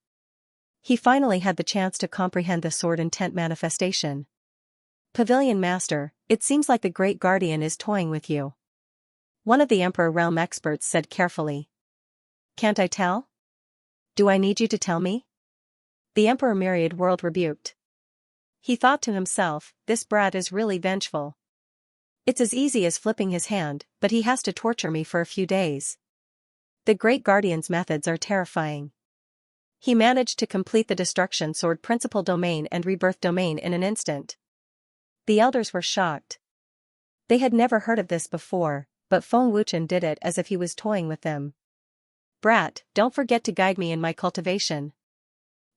He finally had the chance to comprehend the sword intent manifestation. Pavilion Master, it seems like the Great Guardian is toying with you. One of the Emperor Realm experts said carefully. Can't I tell? Do I need you to tell me? The Emperor Myriad World rebuked. He thought to himself, this brat is really vengeful. It's as easy as flipping his hand, but he has to torture me for a few days. The Great Guardian's methods are terrifying. He managed to complete the Destruction Sword Principal domain and Rebirth domain in an instant. The Elders were shocked. They had never heard of this before, but Feng Wuchen did it as if he was toying with them. Brat, don't forget to guide me in my cultivation.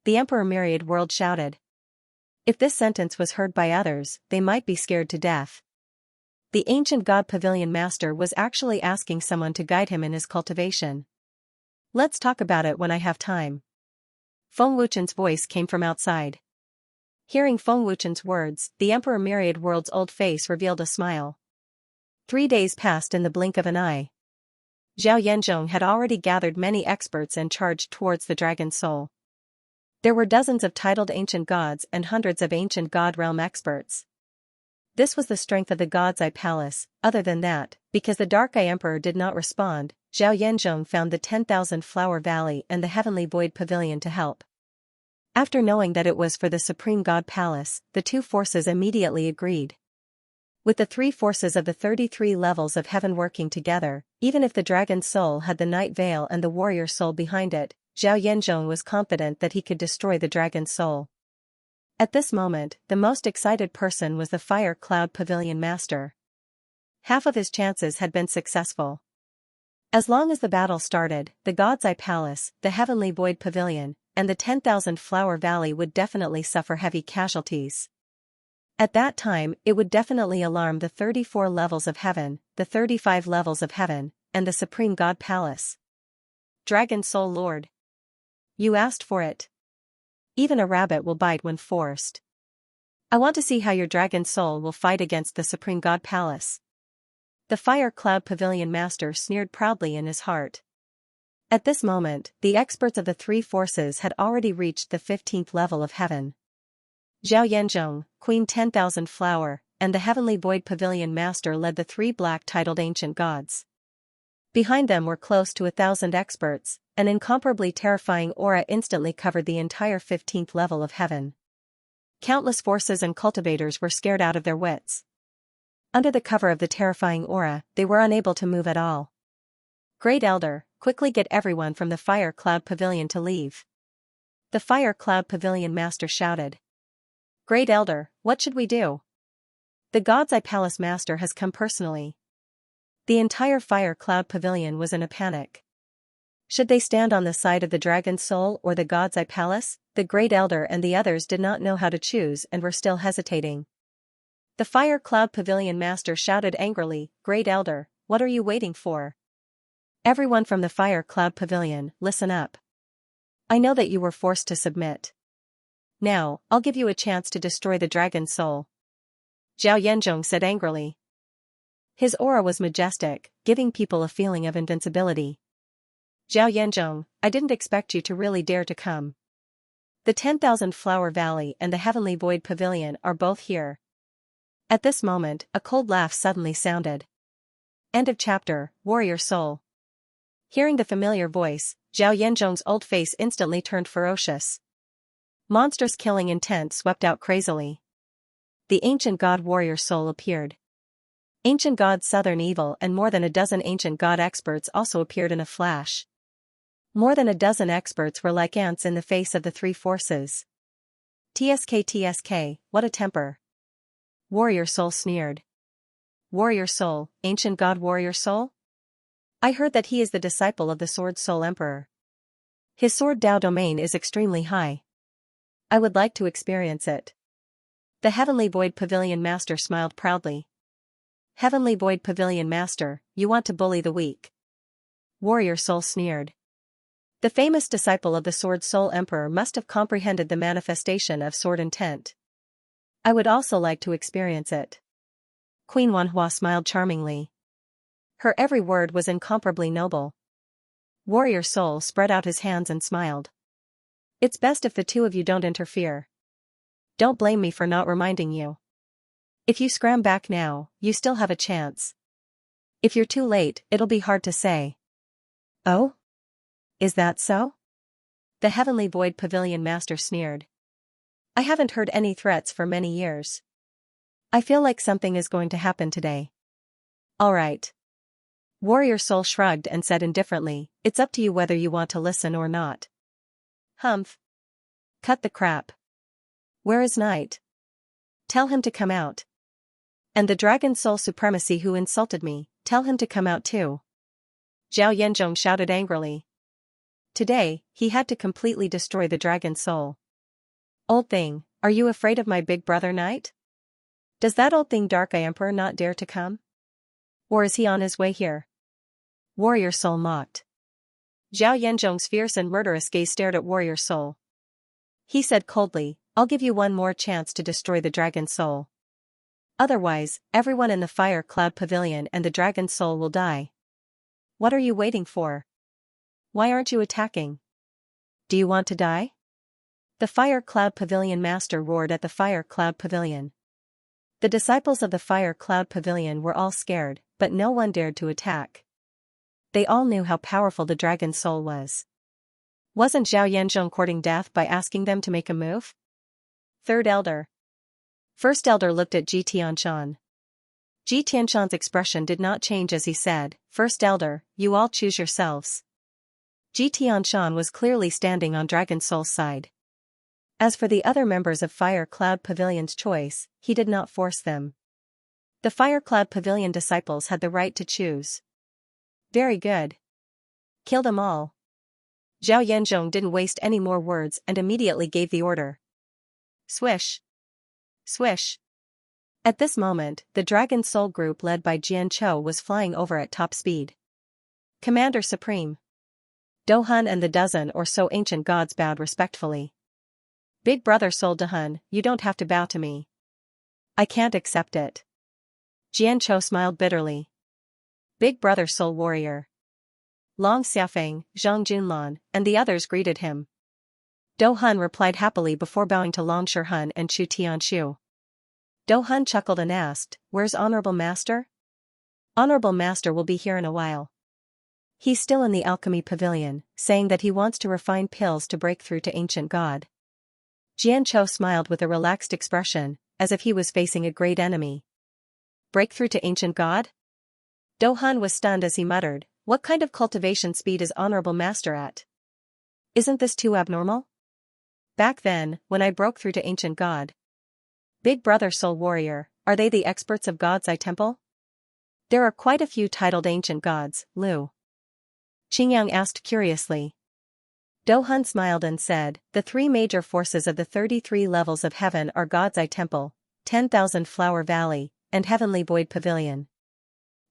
The Emperor Myriad World shouted. If this sentence was heard by others, they might be scared to death. The ancient god Pavilion Master was actually asking someone to guide him in his cultivation. Let's talk about it when I have time. Feng Wuchen's voice came from outside. Hearing Feng Wuchen's words, the Emperor Myriad World's old face revealed a smile. 3 days passed in the blink of an eye. Zhao Yanzhong had already gathered many experts and charged towards the Dragon Soul. There were dozens of titled ancient gods and hundreds of ancient god realm experts. This was the strength of the God's Eye Palace. Other than that, because the Dark Eye Emperor did not respond, Zhao Yanzhong found the 10,000 Flower Valley and the Heavenly Void Pavilion to help. After knowing that it was for the Supreme God Palace, the two forces immediately agreed. With the three forces of the 33 levels of heaven working together, even if the Dragon Soul had the Night Veil and the Warrior Soul behind it, Zhao Yanzhong was confident that he could destroy the Dragon Soul. At this moment, the most excited person was the Fire Cloud Pavilion Master. Half of his chances had been successful. As long as the battle started, the God's Eye Palace, the Heavenly Void Pavilion, and the 10,000 Flower Valley would definitely suffer heavy casualties. At that time, it would definitely alarm the 34 levels of heaven, the 35 levels of heaven, and the Supreme God Palace. Dragon Soul Lord. You asked for it. Even a rabbit will bite when forced. I want to see how your Dragon Soul will fight against the Supreme God Palace. The Fire Cloud Pavilion Master sneered proudly in his heart. At this moment, the experts of the three forces had already reached the 15th level of heaven. Zhao Yanzhong, Queen 10,000 Flower, and the Heavenly Void Pavilion Master led the three black titled ancient gods. Behind them were close to 1,000 experts. An incomparably terrifying aura instantly covered the entire 15th level of heaven. Countless forces and cultivators were scared out of their wits. Under the cover of the terrifying aura, they were unable to move at all. Great Elder, quickly get everyone from the Fire Cloud Pavilion to leave. The Fire Cloud Pavilion Master shouted. Great Elder, what should we do? The God's Eye Palace Master has come personally, The entire fire cloud pavilion was in a panic. Should they stand on the side of the dragon's soul or the god's eye palace? The great elder and the others did not know how to choose and were still hesitating. The fire cloud pavilion master shouted angrily, "Great elder, what are you waiting for? Everyone from the fire cloud pavilion, listen up. I know that you were forced to submit. Now, I'll give you a chance to destroy the dragon's soul." Zhao Yanzhong said angrily. His aura was majestic, giving people a feeling of invincibility. "Zhao Yanzhong, I didn't expect you to really dare to come. The 10,000 Flower Valley and the Heavenly Void Pavilion are both here." At this moment, a cold laugh suddenly sounded. End of chapter, Warrior Soul. Hearing the familiar voice, Zhao Yanzhong's old face instantly turned ferocious. Monstrous killing intent swept out crazily. The ancient god warrior soul appeared. Ancient god Southern Evil and more than a dozen ancient god experts also appeared in a flash. More than a dozen experts were like ants in the face of the three forces. TSK, what a temper. Warrior Soul sneered. Warrior Soul, ancient god Warrior Soul? I heard that he is the disciple of the Sword Soul Emperor. His sword Dao domain is extremely high. I would like to experience it. The Heavenly Void Pavilion Master smiled proudly. Heavenly Void Pavilion Master, you want to bully the weak. Warrior Soul sneered. The famous disciple of the Sword Soul Emperor must have comprehended the manifestation of sword intent. I would also like to experience it. Queen Wanhua smiled charmingly. Her every word was incomparably noble. Warrior Soul spread out his hands and smiled. It's best if the two of you don't interfere. Don't blame me for not reminding you. If you scram back now, you still have a chance. If you're too late, it'll be hard to say. Oh? Is that so? The Heavenly Void Pavilion Master sneered. I haven't heard any threats for many years. I feel like something is going to happen today. All right. Warrior Soul shrugged and said indifferently, it's up to you whether you want to listen or not. Humph. Cut the crap. Where is Knight? Tell him to come out. And the Dragon Soul Supremacy who insulted me, tell him to come out too. Zhao Yanzhong shouted angrily. Today, he had to completely destroy the Dragon Soul. Old thing, are you afraid of my big brother Knight? Does that old thing Dark Eye Emperor not dare to come? Or is he on his way here? Warrior Soul mocked. Zhao Yanzhong's fierce and murderous gaze stared at Warrior Soul. He said coldly, I'll give you one more chance to destroy the Dragon Soul. Otherwise, everyone in the Fire Cloud Pavilion and the Dragon Soul will die. What are you waiting for? Why aren't you attacking? Do you want to die? The Fire Cloud Pavilion Master roared at the Fire Cloud Pavilion. The disciples of the Fire Cloud Pavilion were all scared, but no one dared to attack. They all knew how powerful the Dragon Soul was. Wasn't Zhao Yanzhong courting death by asking them to make a move? Third Elder. First Elder looked at Ji Tianshan. Ji Tianshan's expression did not change as he said, First Elder, you all choose yourselves. Ji Tianshan was clearly standing on Dragon Soul's side. As for the other members of Fire Cloud Pavilion's choice, he did not force them. The Fire Cloud Pavilion disciples had the right to choose. Very good. Kill them all. Zhao Yanzhong didn't waste any more words and immediately gave the order. Swish. Swish. At this moment, the Dragon Soul group led by Jian Chou was flying over at top speed. Commander Supreme. Dohun and the dozen or so ancient gods bowed respectfully. Big Brother Soul Dohun, you don't have to bow to me. I can't accept it. Jian Chou smiled bitterly. Big Brother Soul Warrior. Long Xiaofeng, Zhang Junlan, and the others greeted him. Dohun replied happily before bowing to Long Shihun and Chu Tianshu. Dohun chuckled and asked, Where's Honorable Master? Honorable Master will be here in a while. He's still in the Alchemy Pavilion, saying that he wants to refine pills to break through to Ancient God. Jian Chou smiled with a relaxed expression, as if he was facing a great enemy. Breakthrough to Ancient God? Dohun was stunned as he muttered, What kind of cultivation speed is Honorable Master at? Isn't this too abnormal? Back then, when I broke through to Ancient God. Big Brother Soul Warrior, are they the experts of God's Eye Temple? There are quite a few titled ancient gods, Lu. Qingyang asked curiously. Dohun smiled and said, the three major forces of the 33 levels of heaven are God's Eye Temple, 10,000 Flower Valley, and Heavenly Void Pavilion.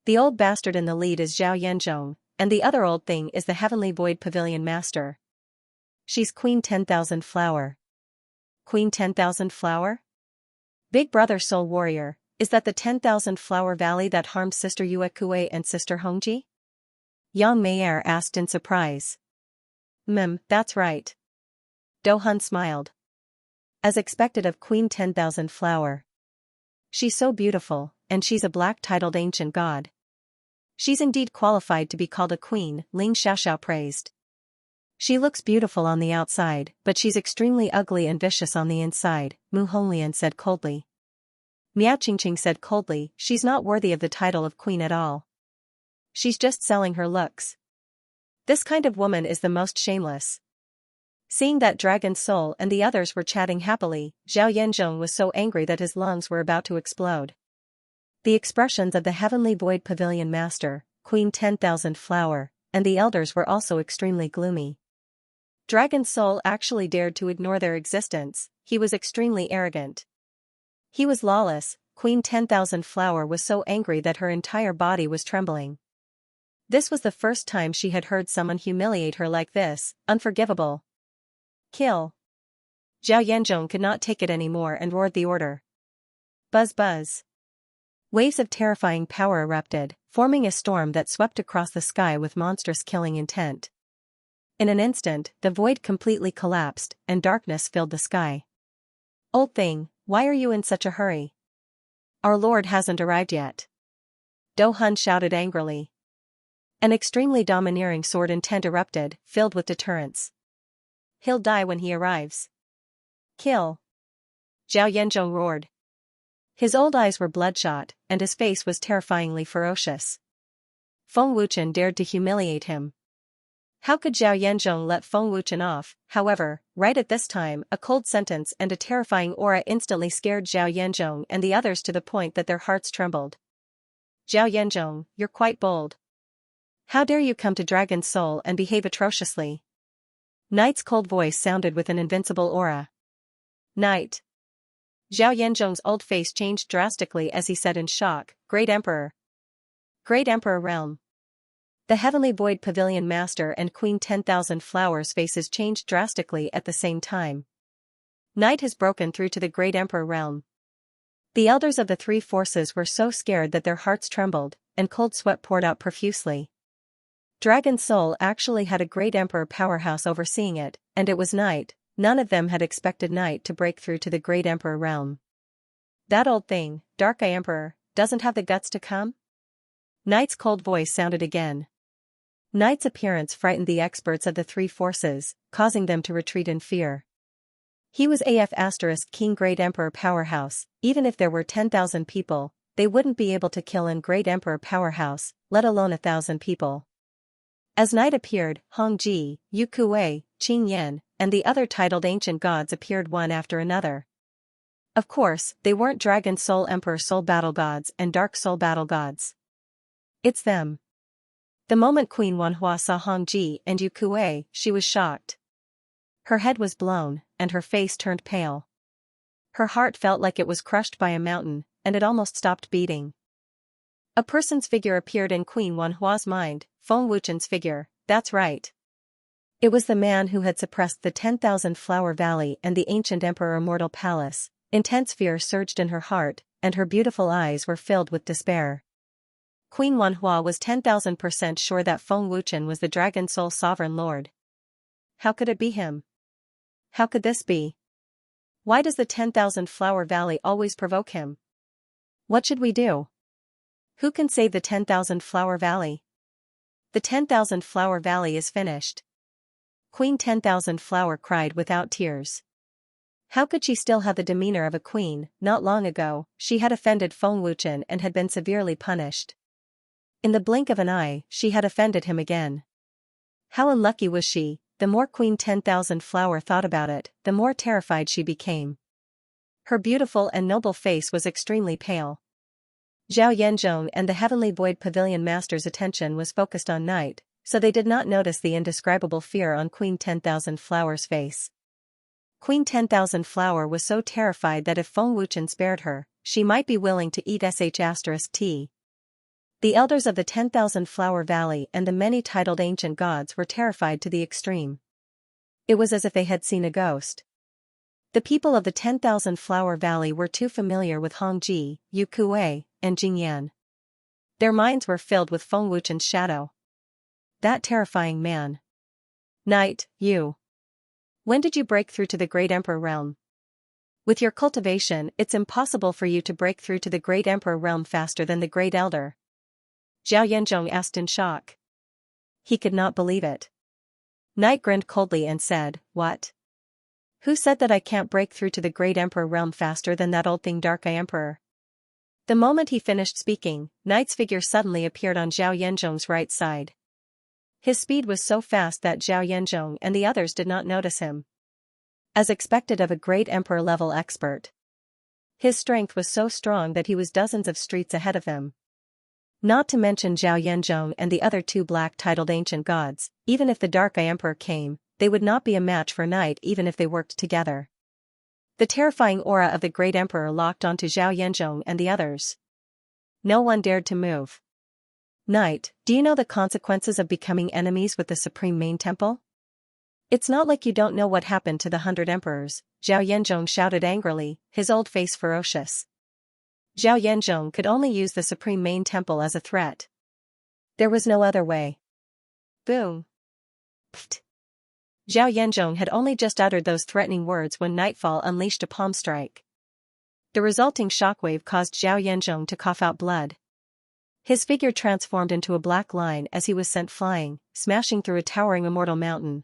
The old bastard in the lead is Zhao Yanzhong, and the other old thing is the Heavenly Void Pavilion Master. She's Queen 10,000 Flower. Queen 10,000 Flower? Big Brother Soul Warrior, is that the 10,000 Flower Valley that harmed Sister Yuekue and Sister Hongji? Yang Meier asked in surprise. That's right. Dohun smiled. As expected of Queen 10,000 Flower. She's so beautiful, and she's a black-titled ancient god. She's indeed qualified to be called a queen, Ling Xiaoxiao praised. She looks beautiful on the outside, but she's extremely ugly and vicious on the inside, Mu Honglian said coldly. Miao Qingqing said coldly, she's not worthy of the title of queen at all. She's just selling her looks. This kind of woman is the most shameless. Seeing that Dragon Soul and the others were chatting happily, Zhao Yanzhong was so angry that his lungs were about to explode. The expressions of the Heavenly Void Pavilion Master, Queen 10,000 Flower, and the elders were also extremely gloomy. Dragon Soul actually dared to ignore their existence, he was extremely arrogant. He was lawless, Queen 10,000 Flower was so angry that her entire body was trembling. This was the first time she had heard someone humiliate her like this, unforgivable. Kill. Zhao Yanzhong could not take it anymore and roared the order. Buzz buzz. Waves of terrifying power erupted, forming a storm that swept across the sky with monstrous killing intent. In an instant, the void completely collapsed, and darkness filled the sky. Old thing, why are you in such a hurry? Our lord hasn't arrived yet. Dohun shouted angrily. An extremely domineering sword intent erupted, filled with deterrence. He'll die when he arrives. Kill. Zhao Yanzhong roared. His old eyes were bloodshot, and his face was terrifyingly ferocious. Feng Wuchen dared to humiliate him. How could Zhao Yanzhong let Feng Wuchen off? However, right at this time, a cold sentence and a terrifying aura instantly scared Zhao Yanzhong and the others to the point that their hearts trembled. Zhao Yanzhong, you're quite bold. How dare you come to Dragon Soul and behave atrociously? Knight's cold voice sounded with an invincible aura. Knight. Zhao Yanzhong's old face changed drastically as he said in shock, Great Emperor. Great Emperor Realm. The Heavenly Void Pavilion Master and Queen 10,000 Flowers' faces changed drastically at the same time. Night has broken through to the Great Emperor Realm. The elders of the three forces were so scared that their hearts trembled, and cold sweat poured out profusely. Dragon Soul actually had a Great Emperor powerhouse overseeing it, and it was Night. None of them had expected Night to break through to the Great Emperor Realm. That old thing, Dark Eye Emperor, doesn't have the guts to come? Night's cold voice sounded again. Night's appearance frightened the experts of the three forces, causing them to retreat in fear. He was King Great Emperor Powerhouse. Even if there were 10,000 people, they wouldn't be able to kill in Great Emperor Powerhouse, let alone 1,000 people. As night appeared, Hongji, Yu Kuei, Qing Yan, and the other titled ancient gods appeared one after another. Of course, they weren't Dragon Soul Emperor Soul Battle Gods and Dark Soul Battle Gods. It's them. The moment Queen Wanhua saw Hongji and Yu Kuei, she was shocked. Her head was blown, and her face turned pale. Her heart felt like it was crushed by a mountain, and it almost stopped beating. A person's figure appeared in Queen Wanhua's mind, Feng Wuchen's figure, that's right. It was the man who had suppressed the 10,000 Flower Valley and the ancient Emperor Immortal Palace. Intense fear surged in her heart, and her beautiful eyes were filled with despair. Queen Wanhua was 10,000% sure that Feng Wuchen was the Dragon Soul Sovereign Lord. How could it be him? How could this be? Why does the 10,000 Flower Valley always provoke him? What should we do? Who can save the 10,000 Flower Valley? The 10,000 Flower Valley is finished. Queen 10,000 Flower cried without tears. How could she still have the demeanor of a queen? Not long ago, she had offended Feng Wuchen and had been severely punished. In the blink of an eye, she had offended him again. How unlucky was she? The more Queen 10,000 Flower thought about it, the more terrified she became. Her beautiful and noble face was extremely pale. Zhao Yanzhong and the Heavenly Void Pavilion Master's attention was focused on Night, so they did not notice the indescribable fear on Queen 10,000 Flower's face. Queen 10,000 Flower was so terrified that if Feng Wuchen spared her, she might be willing to eat sh*t. The elders of the 10,000 Flower Valley and the many titled ancient gods were terrified to the extreme. It was as if they had seen a ghost. The people of the 10,000 Flower Valley were too familiar with Hongji, Yu Kuei, and Jingyan. Their minds were filled with Feng Wuchen's shadow. That terrifying man. Night, you. When did you break through to the Great Emperor realm? With your cultivation, it's impossible for you to break through to the Great Emperor realm faster than the Great Elder. Zhao Yanzhong asked in shock. He could not believe it. Night grinned coldly and said, "What? Who said that I can't break through to the Great Emperor realm faster than that old thing Dark Eye Emperor?" The moment he finished speaking, Night's figure suddenly appeared on Zhao Yanzhong's right side. His speed was so fast that Zhao Yanzhong and the others did not notice him. As expected of a Great Emperor-level expert. His strength was so strong that he was dozens of streets ahead of them. Not to mention Zhao Yanzhong and the other two black-titled ancient gods, even if the Dark Eye Emperor came, they would not be a match for Night even if they worked together. The terrifying aura of the Great Emperor locked onto Zhao Yanzhong and the others. No one dared to move. Night, do you know the consequences of becoming enemies with the Supreme Main Temple? It's not like you don't know what happened to the 100 Emperors, Zhao Yanzhong shouted angrily, his old face ferocious. Zhao Yanzhong could only use the Supreme Main Temple as a threat. There was no other way. Boom. Pfft. Zhao Yanzhong had only just uttered those threatening words when Nightfall unleashed a palm strike. The resulting shockwave caused Zhao Yanzhong to cough out blood. His figure transformed into a black line as he was sent flying, smashing through a towering immortal mountain.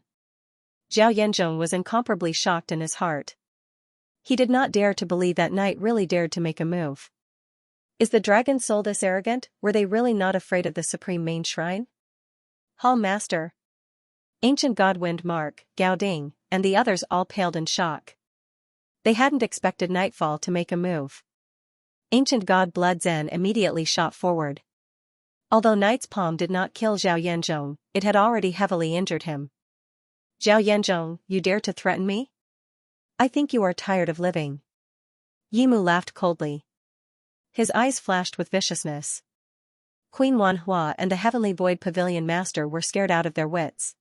Zhao Yanzhong was incomparably shocked in his heart. He did not dare to believe that Night really dared to make a move. Is the dragon soul this arrogant? Were they really not afraid of the Supreme Main Shrine? Hall Master. Ancient God Wind Mark, Gao Ding, and the others all paled in shock. They hadn't expected Nightfall to make a move. Ancient God Blood Zen immediately shot forward. Although Night's palm did not kill Zhao Yanzhong, it had already heavily injured him. Zhao Yanzhong, you dare to threaten me? I think you are tired of living. Yimu laughed coldly. His eyes flashed with viciousness. Queen Wanhua and the Heavenly Void Pavilion Master were scared out of their wits.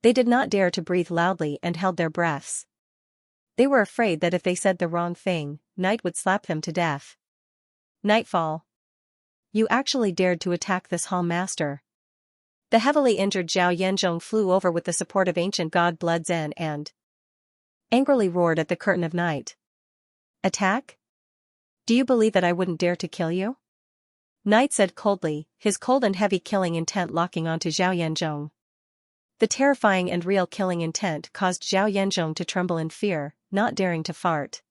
They did not dare to breathe loudly and held their breaths. They were afraid that if they said the wrong thing, Night would slap them to death. Nightfall. You actually dared to attack this Hall Master. The heavily injured Zhao Yanzhong flew over with the support of Ancient God Blood Zen and angrily roared at the curtain of night. Attack? Do you believe that I wouldn't dare to kill you? Night said coldly, his cold and heavy killing intent locking onto Zhao Yanzhong. The terrifying and real killing intent caused Zhao Yanzhong to tremble in fear, not daring to fart.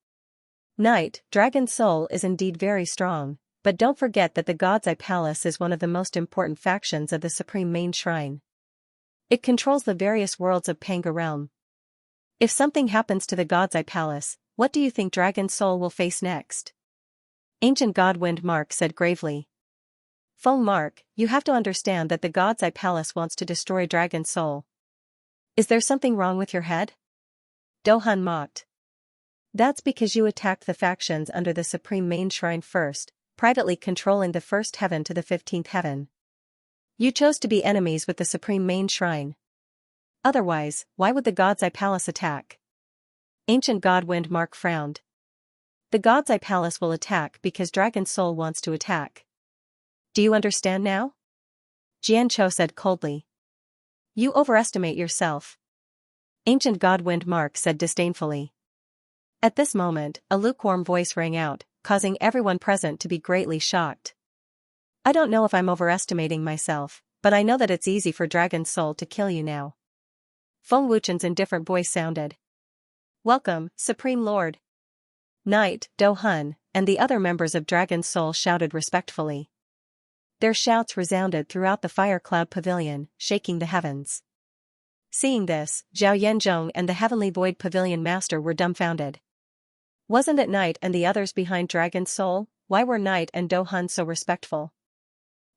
Night, Dragon Soul is indeed very strong, but don't forget that the God's Eye Palace is one of the most important factions of the Supreme Main Shrine. It controls the various worlds of Panga Realm. If something happens to the God's Eye Palace, what do you think Dragon Soul will face next? Ancient God Wind Mark said gravely. Feng Mark, you have to understand that the God's Eye Palace wants to destroy Dragon Soul. Is there something wrong with your head? Dohun mocked. That's because you attacked the factions under the Supreme Main Shrine first, privately controlling the first heaven to the 15th heaven. You chose to be enemies with the Supreme Main Shrine. Otherwise, why would the God's Eye Palace attack? Ancient God Wind Mark frowned. The God's Eye Palace will attack because Dragon Soul wants to attack. Do you understand now? Jian Cho said coldly. You overestimate yourself. Ancient God Wind Mark said disdainfully. At this moment, a lukewarm voice rang out, causing everyone present to be greatly shocked. I don't know if I'm overestimating myself, but I know that it's easy for Dragon Soul to kill you now. Feng Wuchen's indifferent voice sounded. Welcome, Supreme Lord. Night, Do Hun, and the other members of Dragon Soul shouted respectfully. Their shouts resounded throughout the Fire Cloud Pavilion, shaking the heavens. Seeing this, Zhao Yanzhong and the Heavenly Void Pavilion Master were dumbfounded. Wasn't it Night and the others behind Dragon Soul? why were Knight and Do Hun so respectful?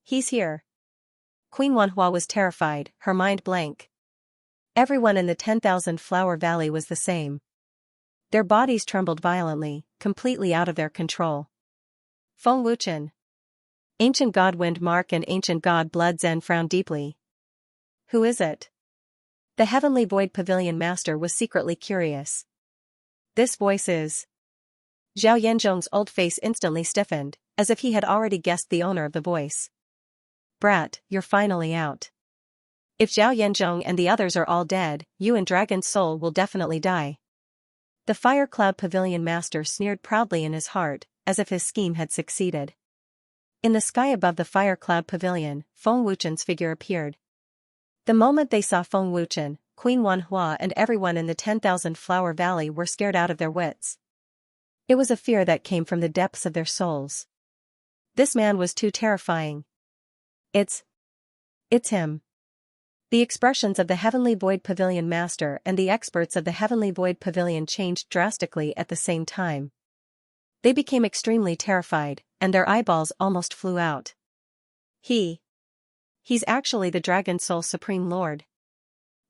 He's here. Queen Wanhua was terrified, her mind blank. Everyone in the 10,000 Flower Valley was the same. Their bodies trembled violently, completely out of their control. Feng Wuchen. Ancient God Wind Mark and Ancient God Blood Zen frowned deeply. Who is it? The Heavenly Void Pavilion Master was secretly curious. This voice is... Zhao Yanzhong's old face instantly stiffened, as if he had already guessed the owner of the voice. Brat, you're finally out. If Zhao Yanzhong and the others are all dead, you and Dragon's Soul will definitely die. The Fire Cloud Pavilion Master sneered proudly in his heart, as if his scheme had succeeded. In the sky above the Fire Cloud Pavilion, Feng Wuchen's figure appeared. The moment they saw Feng Wuchen, Queen Wanhua and everyone in the 10,000 Flower Valley were scared out of their wits. It was a fear that came from the depths of their souls. This man was too terrifying. It's him. The expressions of the Heavenly Void Pavilion Master and the experts of the Heavenly Void Pavilion changed drastically at the same time. They became extremely terrified, and their eyeballs almost flew out. He's actually the Dragon Soul Supreme Lord.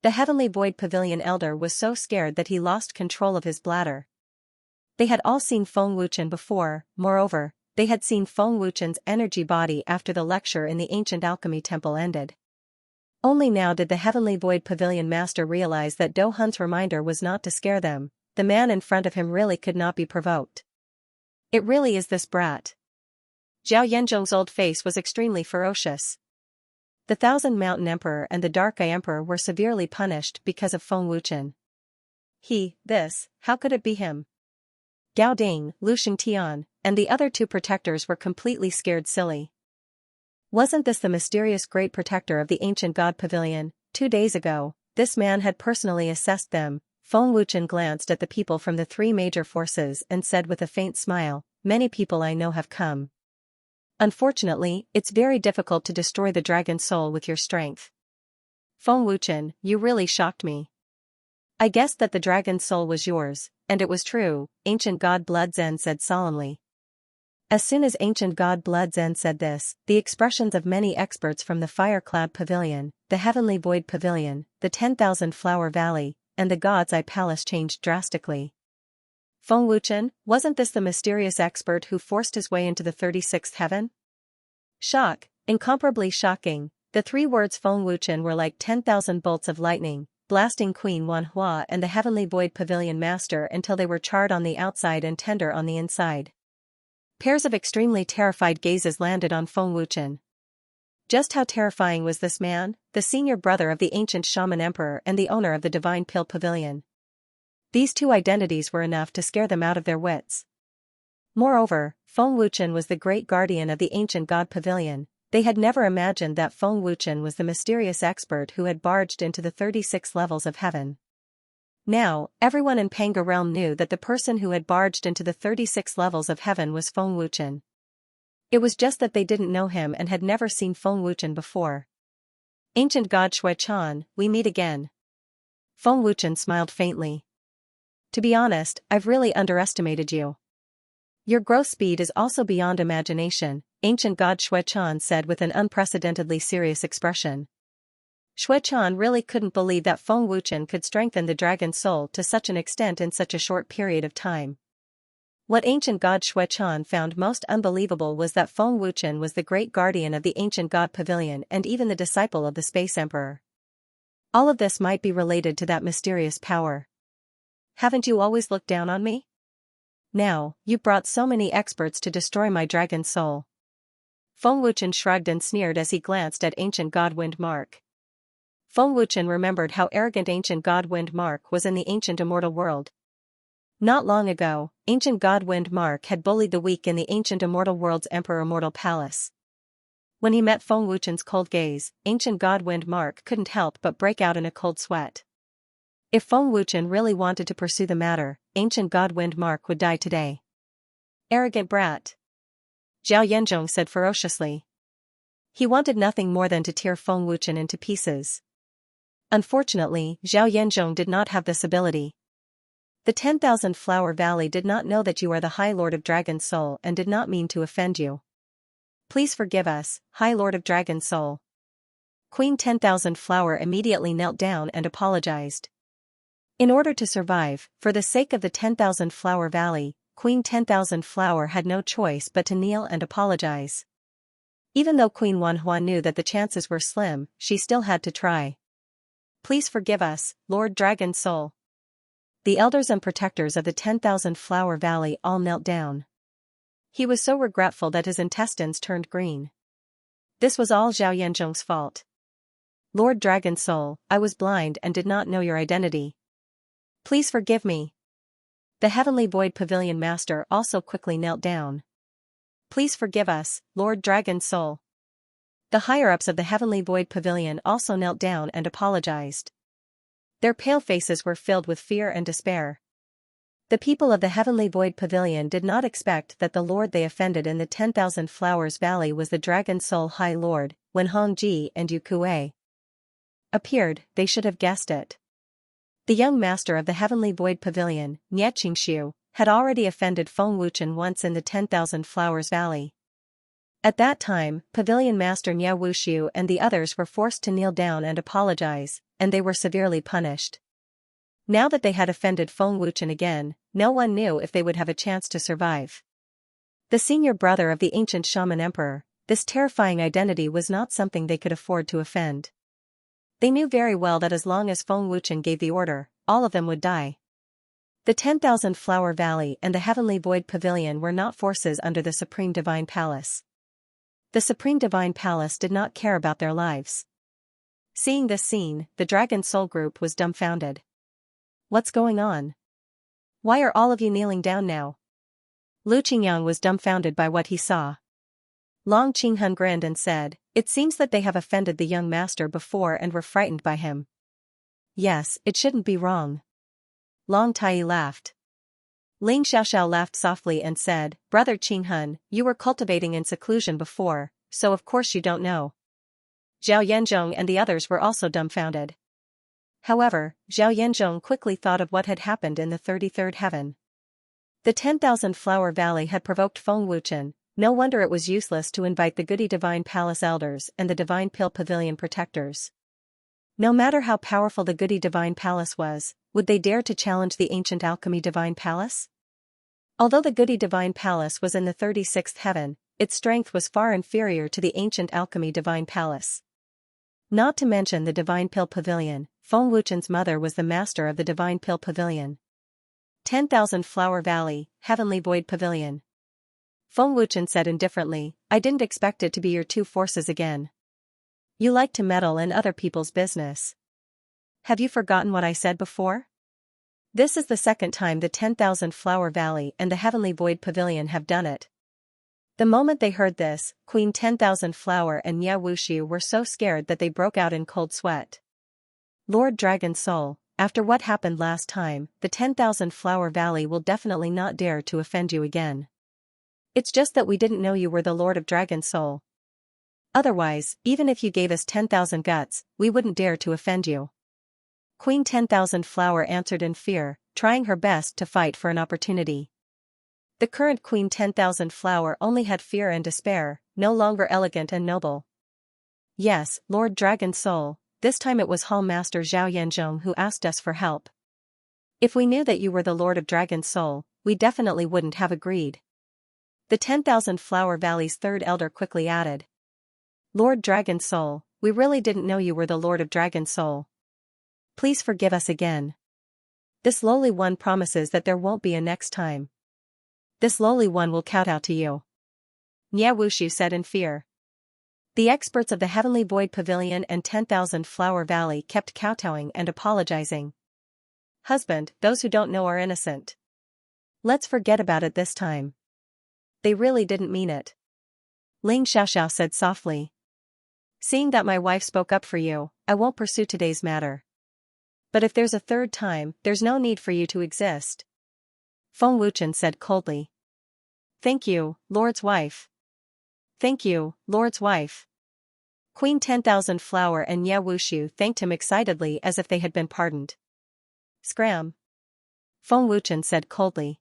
The Heavenly Void Pavilion Elder was so scared that he lost control of his bladder. They had all seen Feng Wuchen before, moreover, they had seen Feng Wuchen's energy body after the lecture in the ancient alchemy temple ended. Only now did the Heavenly Void Pavilion Master realize that Do Hun's reminder was not to scare them, the man in front of him really could not be provoked. It really is this brat. Zhao Yanzhong's old face was extremely ferocious. The Thousand Mountain Emperor and the Dark Eye Emperor were severely punished because of Feng Wuchen. How could it be him? Gao Ding, Lu Xingtian, and the other two protectors were completely scared silly. Wasn't this the mysterious great protector of the ancient God Pavilion? 2 days ago, this man had personally assessed them. Feng Wuchen glanced at the people from the 3 major forces and said with a faint smile, many people I know have come. Unfortunately, it's very difficult to destroy the Dragon Soul with your strength. Feng Wuchen, you really shocked me. I guessed that the Dragon Soul was yours, and it was true, Ancient God Blood Zen said solemnly. As soon as Ancient God Blood Zen said this, the expressions of many experts from the Fire Cloud Pavilion, the Heavenly Void Pavilion, the 10,000 Flower Valley, and the God's Eye Palace changed drastically. Feng Wuchen, wasn't this the mysterious expert who forced his way into the 36th heaven? Shock, incomparably shocking, the 3 words Feng Wuchen were like 10,000 bolts of lightning, blasting Queen Wanhua and the Heavenly Void Pavilion Master until they were charred on the outside and tender on the inside. Pairs of extremely terrified gazes landed on Feng Wuchen. Just how terrifying was this man, the senior brother of the ancient Shaman Emperor and the owner of the Divine Pill Pavilion? These 2 identities were enough to scare them out of their wits. Moreover, Feng Wuchen was the great guardian of the ancient God Pavilion. They had never imagined that Feng Wuchen was the mysterious expert who had barged into the 36 levels of heaven. Now, everyone in Panga Realm knew that the person who had barged into the 36 levels of heaven was Feng Wuchen. It was just that they didn't know him and had never seen Feng Wuchen before. Ancient God Xuechan, we meet again. Feng Wuchen smiled faintly. To be honest, I've really underestimated you. Your growth speed is also beyond imagination, Ancient God Xuechan said with an unprecedentedly serious expression. Xuechan really couldn't believe that Feng Wuchen could strengthen the Dragon Soul to such an extent in such a short period of time. What Ancient God Xuechan found most unbelievable was that Feng Wuchen was the great guardian of the Ancient God Pavilion and even the disciple of the Space Emperor. All of this might be related to that mysterious power. Haven't you always looked down on me? Now, you brought so many experts to destroy my Dragon Soul. Feng Wuchen shrugged and sneered as he glanced at Ancient God Wind Mark. Feng Wuchen remembered how arrogant Ancient God Wind Mark was in the ancient immortal world. Not long ago, Ancient God Wind Mark had bullied the weak in the ancient immortal world's Emperor Immortal Palace. When he met Feng Wuchen's cold gaze, Ancient God Wind Mark couldn't help but break out in a cold sweat. If Feng Wuchen really wanted to pursue the matter, Ancient God Wind Mark would die today. Arrogant brat. Zhao Yanzhong said ferociously. He wanted nothing more than to tear Feng Wuchen into pieces. Unfortunately, Zhao Yanzhong did not have this ability. The 10,000 Flower Valley did not know that you are the High Lord of Dragon Soul and did not mean to offend you. Please forgive us, High Lord of Dragon Soul. Queen 10,000 Flower immediately knelt down and apologized. In order to survive, for the sake of the 10,000 Flower Valley, Queen 10,000 Flower had no choice but to kneel and apologize. Even though Queen Wanhua knew that the chances were slim, she still had to try. Please forgive us, Lord Dragon Soul. The elders and protectors of the 10,000 Flower Valley all knelt down. He was so regretful that his intestines turned green. This was all Zhao Yanzhong's fault. Lord Dragon Soul, I was blind and did not know your identity. Please forgive me. The Heavenly Void Pavilion Master also quickly knelt down. Please forgive us, Lord Dragon Soul. The higher-ups of the Heavenly Void Pavilion also knelt down and apologized. Their pale faces were filled with fear and despair. The people of the Heavenly Void Pavilion did not expect that the Lord they offended in the 10,000 Flowers Valley was the Dragon Soul High Lord. When Hongji and Yu Kuei appeared, they should have guessed it. The young master of the Heavenly Void Pavilion, Nie Xianxia, had already offended Feng Wuchen once in the 10,000 Flowers Valley. At that time, Pavilion Master Nie Wuxiu and the others were forced to kneel down and apologize, and they were severely punished. Now that they had offended Feng Wuchen again, no one knew if they would have a chance to survive. The senior brother of the ancient shaman emperor, this terrifying identity was not something they could afford to offend. They knew very well that as long as Feng Wuchen gave the order, all of them would die. The 10,000 Flower Valley and the Heavenly Void Pavilion were not forces under the Supreme Divine Palace. The Supreme Divine Palace did not care about their lives. Seeing this scene, the Dragon Soul Group was dumbfounded. What's going on? Why are all of you kneeling down now? Lu Qingyang was dumbfounded by what he saw. Long Qinghun grinned and said, it seems that they have offended the young master before and were frightened by him. Yes, it shouldn't be wrong. Long Tai laughed. Ling Xiaoxiao laughed softly and said, Brother Qinghun, you were cultivating in seclusion before, so of course you don't know. Zhao Yanzhong and the others were also dumbfounded. However, Zhao Yanzhong quickly thought of what had happened in the 33rd heaven. The 10,000 Flower Valley had provoked Feng Wuchen, no wonder it was useless to invite the Goody Divine Palace elders and the Divine Pill Pavilion protectors. No matter how powerful the Goody Divine Palace was, would they dare to challenge the ancient Alchemy Divine Palace? Although the Goody Divine Palace was in the 36th heaven, its strength was far inferior to the ancient Alchemy Divine Palace. Not to mention the Divine Pill Pavilion, Feng Wuchen's mother was the master of the Divine Pill Pavilion. 10,000 Flower Valley, Heavenly Void Pavilion. Feng Wuchen said indifferently, I didn't expect it to be your two forces again. You like to meddle in other people's business. Have you forgotten what I said before? This is the second time the 10,000 Flower Valley and the Heavenly Void Pavilion have done it. The moment they heard this, Queen 10,000 Flower and Nie Wuxiu were so scared that they broke out in cold sweat. Lord Dragon Soul, after what happened last time, the 10,000 Flower Valley will definitely not dare to offend you again. It's just that we didn't know you were the Lord of Dragon Soul. Otherwise, even if you gave us 10,000 guts, we wouldn't dare to offend you. Queen 10,000 Flower answered in fear, trying her best to fight for an opportunity. The current Queen 10,000 Flower only had fear and despair, no longer elegant and noble. Yes, Lord Dragon Soul, this time it was Hall Master Zhao Yanzhong who asked us for help. If we knew that you were the Lord of Dragon Soul, we definitely wouldn't have agreed. The 10,000 Flower Valley's third elder quickly added. Lord Dragon Soul, we really didn't know you were the Lord of Dragon Soul. Please forgive us again. This lowly one promises that there won't be a next time. This lowly one will kowtow to you. Nie Wuxiu said in fear. The experts of the Heavenly Void Pavilion and 10,000 Flower Valley kept kowtowing and apologizing. Husband, those who don't know are innocent. Let's forget about it this time. They really didn't mean it. Ling Xiaoxiao said softly. Seeing that my wife spoke up for you, I won't pursue today's matter. But if there's a third time, there's no need for you to exist. Feng Wuchen said coldly. Thank you, Lord's wife. Thank you, Lord's wife. Queen 10,000 Flower and Nie Wuxiu thanked him excitedly as if they had been pardoned. Scram. Feng Wuchen said coldly.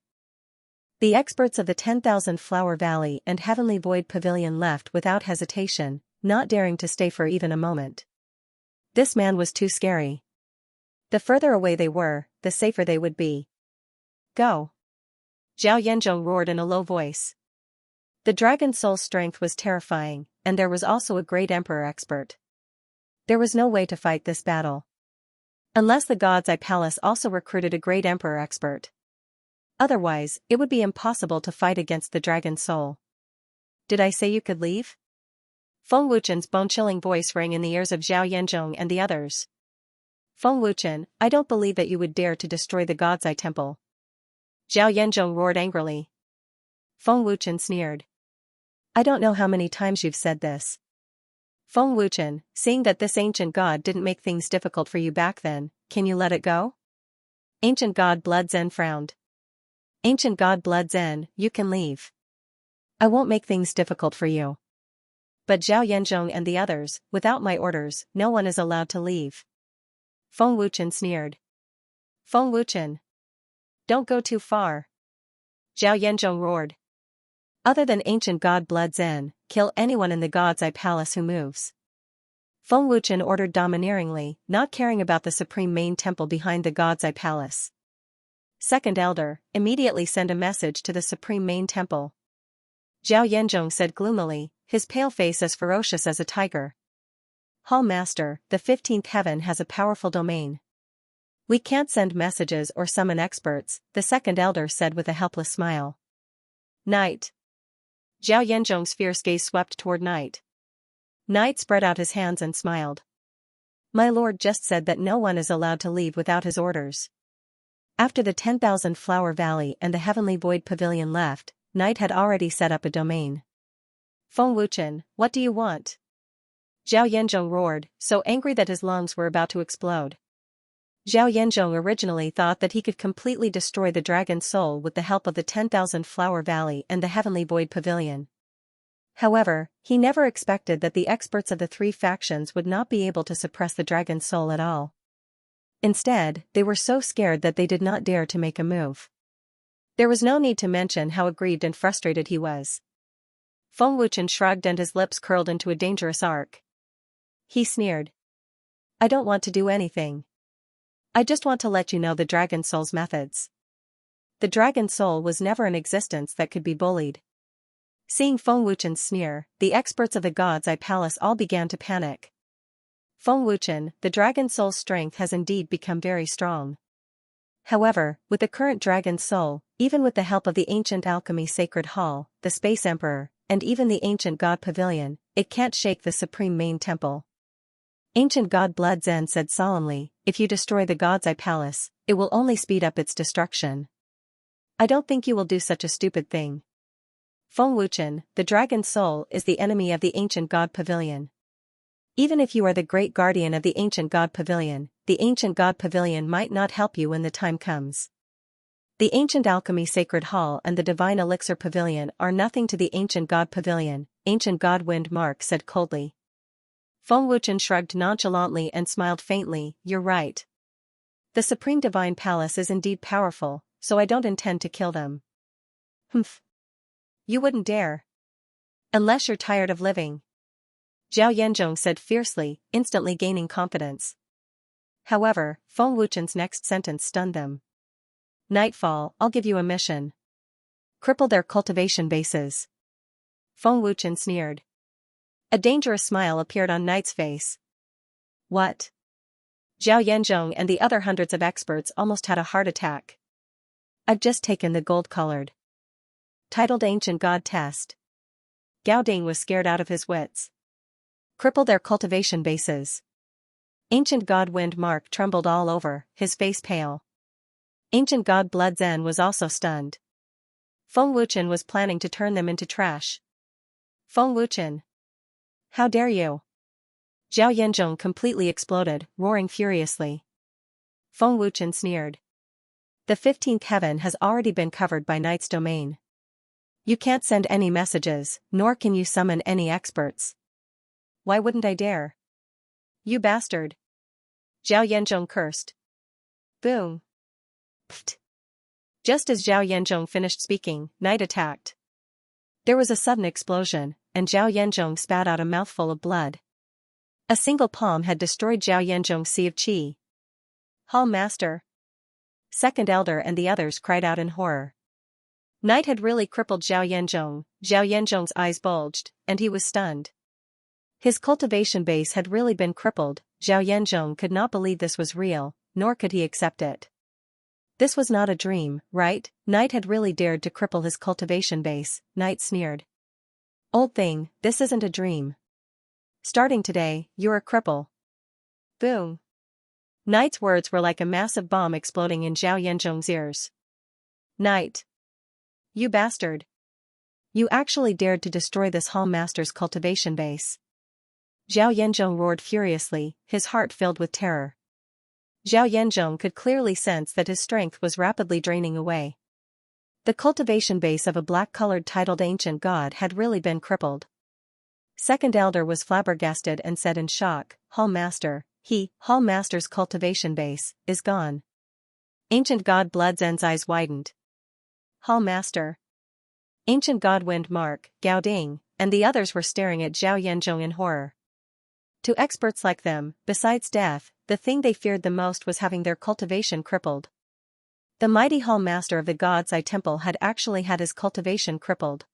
The experts of the 10,000 Flower Valley and Heavenly Void Pavilion left without hesitation, not daring to stay for even a moment. This man was too scary. The further away they were, the safer they would be. Go! Zhao Yanzhong roared in a low voice. The dragon soul's strength was terrifying, and there was also a great emperor expert. There was no way to fight this battle. Unless the God's Eye Palace also recruited a great emperor expert. Otherwise, it would be impossible to fight against the dragon soul. Did I say you could leave? Feng Wuchen's bone-chilling voice rang in the ears of Zhao Yanzhong and the others. Feng Wuchen, I don't believe that you would dare to destroy the God's Eye Temple. Zhao Yanzhong roared angrily. Feng Wuchen sneered. I don't know how many times you've said this. Feng Wuchen, seeing that this ancient god didn't make things difficult for you back then, can you let it go? Ancient God Blood Zen frowned. Ancient God Blood Zen, you can leave. I won't make things difficult for you. But Zhao Yanzhong and the others, without my orders, no one is allowed to leave. Feng Wuchen sneered. Feng Wuchen. Don't go too far. Zhao Yanzhong roared. Other than ancient God Blood Zen, kill anyone in the God's Eye Palace who moves. Feng Wuchen ordered domineeringly, not caring about the supreme main temple behind the God's Eye Palace. Second Elder, immediately send a message to the supreme main temple. Zhao Yanzhong said gloomily, his pale face as ferocious as a tiger. Hall Master, the 15th heaven has a powerful domain. We can't send messages or summon experts, the second elder said with a helpless smile. Night. Zhao Yanzhong's fierce gaze swept toward Night. Night spread out his hands and smiled. My lord just said that no one is allowed to leave without his orders. After the 10,000 Flower Valley and the Heavenly Void Pavilion left, Night had already set up a domain. Feng Wuchen, what do you want? Zhao Yanzhong roared, so angry that his lungs were about to explode. Zhao Yanzhong originally thought that he could completely destroy the dragon soul with the help of the 10,000 Flower Valley and the Heavenly Void Pavilion. However, he never expected that the experts of the three factions would not be able to suppress the dragon soul at all. Instead, they were so scared that they did not dare to make a move. There was no need to mention how aggrieved and frustrated he was. Feng Wuchen shrugged and his lips curled into a dangerous arc. He sneered. I don't want to do anything. I just want to let you know the dragon soul's methods. The dragon soul was never an existence that could be bullied. Seeing Feng Wuchen's sneer, the experts of the God's Eye Palace all began to panic. Feng Wuchen, the dragon soul's strength has indeed become very strong. However, with the current dragon soul, even with the help of the ancient alchemy sacred hall, the space emperor, and even the ancient god pavilion, it can't shake the supreme main temple. Ancient God Blood Zen said solemnly, if you destroy the God's Eye Palace, it will only speed up its destruction. I don't think you will do such a stupid thing. Feng Wuchen, the dragon soul is the enemy of the ancient god pavilion. Even if you are the great guardian of the ancient god pavilion might not help you when the time comes. The ancient alchemy sacred hall and the divine elixir pavilion are nothing to the ancient god pavilion, ancient god Wind Mark said coldly. Feng Wuchen shrugged nonchalantly and smiled faintly, you're right. The Supreme Divine Palace is indeed powerful, so I don't intend to kill them. Humph. You wouldn't dare. Unless you're tired of living. Zhao Yanzhong said fiercely, instantly gaining confidence. However, Feng Wuchen's next sentence stunned them. Nightfall, I'll give you a mission. Cripple their cultivation bases. Feng Wuchen sneered. A dangerous smile appeared on Night's face. What? Zhao Yanzhong and the other hundreds of experts almost had a heart attack. I've just taken the gold-colored. Titled Ancient God Test. Gao Ding was scared out of his wits. Cripple their cultivation bases. Ancient God Wind Mark trembled all over, his face pale. Ancient God Blood Zen was also stunned. Feng Wuchen was planning to turn them into trash. Feng Wuchen. How dare you? Zhao Yanzhong completely exploded, roaring furiously. Feng Wuchen sneered. The 15th heaven has already been covered by Night's domain. You can't send any messages, nor can you summon any experts. Why wouldn't I dare? You bastard. Zhao Yanzhong cursed. Boom. Pfft. Just as Zhao Yanzhong finished speaking, Night attacked. There was a sudden explosion, and Zhao Yanzhong spat out a mouthful of blood. A single palm had destroyed Zhao Yanzhong's sea of qi. Hall Master. Second Elder and the others cried out in horror. Night had really crippled Zhao Yanzhong. Zhao Yanzhong's eyes bulged, and he was stunned. His cultivation base had really been crippled. Zhao Yanzhong could not believe this was real, nor could he accept it. This was not a dream, right? Night had really dared to cripple his cultivation base. Night sneered. Old thing, this isn't a dream. Starting today, you're a cripple. Boom. Night's words were like a massive bomb exploding in Zhao Yanzhong's ears. Night. You bastard. You actually dared to destroy this Hall Master's cultivation base. Zhao Yanzhong roared furiously, his heart filled with terror. Zhao Yanzhong could clearly sense that his strength was rapidly draining away. The cultivation base of a black-colored titled ancient god had really been crippled. Second Elder was flabbergasted and said in shock, Hall Master, Hall Master's cultivation base, is gone. Ancient God Blood Zen's eyes widened. Hall Master. Ancient God Wind Mark, Gao Ding, and the others were staring at Zhao Yanzhong in horror. To experts like them, besides death, the thing they feared the most was having their cultivation crippled. The mighty Hall Master of the God's Eye Temple had actually had his cultivation crippled.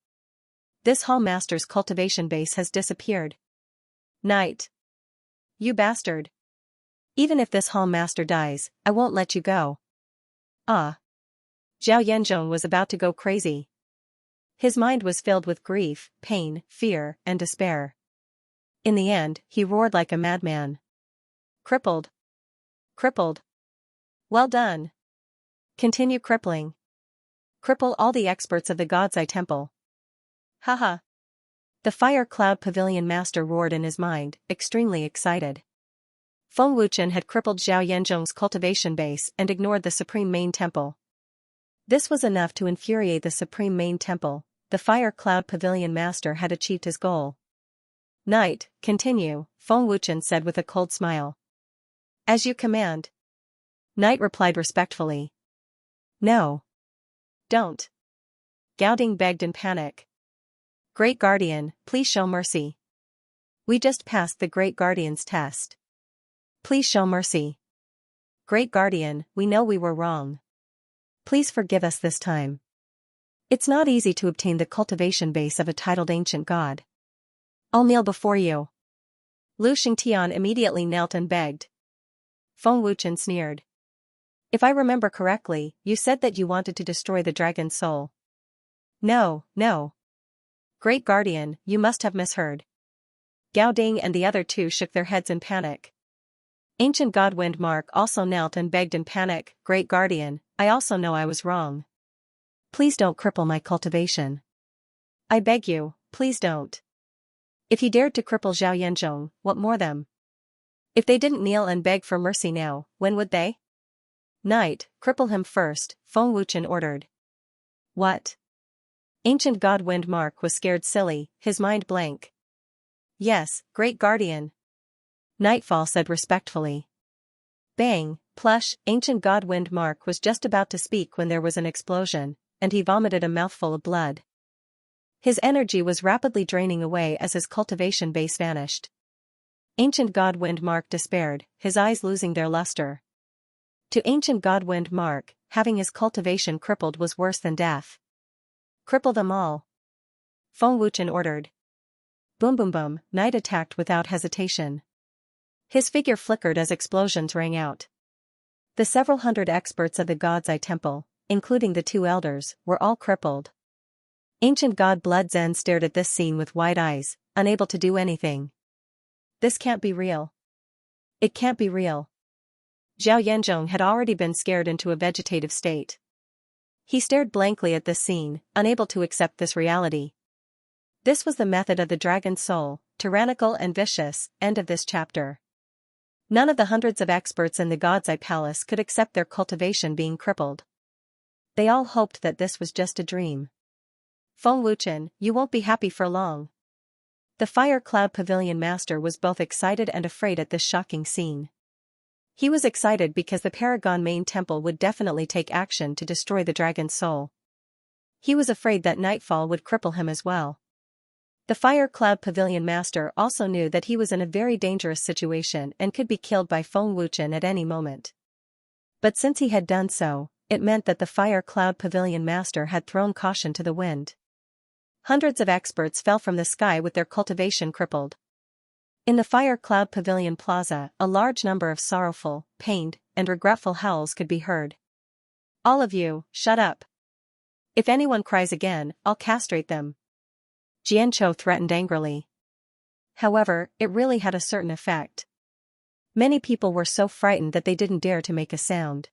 This Hall Master's cultivation base has disappeared. Night. You bastard. Even if this Hall Master dies, I won't let you go. Ah. Zhao Yanzhong was about to go crazy. His mind was filled with grief, pain, fear, and despair. In the end, he roared like a madman. Crippled. Crippled. Well done. Continue crippling. Cripple all the experts of the God's Eye Temple. Haha. The Fire Cloud Pavilion Master roared in his mind, extremely excited. Feng Wuchen had crippled Zhao Yanzhong's cultivation base and ignored the Supreme Main Temple. This was enough to infuriate the Supreme Main Temple. The Fire Cloud Pavilion Master had achieved his goal. Night, continue, Feng Wuchen said with a cold smile. As you command. Night replied respectfully. No. Don't. Gao Ding begged in panic. Great Guardian, please show mercy. We just passed the Great Guardian's test. Please show mercy. Great Guardian, we know we were wrong. Please forgive us this time. It's not easy to obtain the cultivation base of a titled ancient god. I'll kneel before you. Lu Xingtian immediately knelt and begged. Feng Wuchen sneered. If I remember correctly, you said that you wanted to destroy the dragon's soul. No. Great Guardian, you must have misheard. Gao Ding and the other two shook their heads in panic. Ancient God Wind Mark also knelt and begged in panic. Great Guardian, I also know I was wrong. Please don't cripple my cultivation. I beg you, please don't. If he dared to cripple Zhao Yanzhong, what more them? If they didn't kneel and beg for mercy now, when would they? Night, cripple him first, Feng Wuchen ordered. What? Ancient God Wind Mark was scared silly, his mind blank. Yes, Great Guardian. Nightfall said respectfully. Bang, plush, Ancient God Wind Mark was just about to speak when there was an explosion, and he vomited a mouthful of blood. His energy was rapidly draining away as his cultivation base vanished. Ancient God Wind Mark despaired, his eyes losing their luster. To Ancient God Wind Mark, having his cultivation crippled was worse than death. Cripple them all. Feng Wuchen ordered. Boom boom boom, Night attacked without hesitation. His figure flickered as explosions rang out. The several hundred experts of the God's Eye Temple, including the two elders, were all crippled. Ancient God Blood Zen stared at this scene with wide eyes, unable to do anything. This can't be real. It can't be real. Zhao Yanzhong had already been scared into a vegetative state. He stared blankly at this scene, unable to accept this reality. This was the method of the dragon's soul, tyrannical and vicious. End of this chapter. None of the hundreds of experts in the God's Eye Palace could accept their cultivation being crippled. They all hoped that this was just a dream. Feng Wuchen, you won't be happy for long. The Fire Cloud Pavilion Master was both excited and afraid at this shocking scene. He was excited because the Paragon Main Temple would definitely take action to destroy the dragon's soul. He was afraid that nightfall would cripple him as well. The Fire Cloud Pavilion Master also knew that he was in a very dangerous situation and could be killed by Feng Wuchen at any moment. But since he had done so, it meant that the Fire Cloud Pavilion Master had thrown caution to the wind. Hundreds of experts fell from the sky with their cultivation crippled. In the Fire Cloud Pavilion Plaza, a large number of sorrowful, pained, and regretful howls could be heard. "All of you, shut up. If anyone cries again, I'll castrate them," Xianxia threatened angrily. However, it really had a certain effect. Many people were so frightened that they didn't dare to make a sound.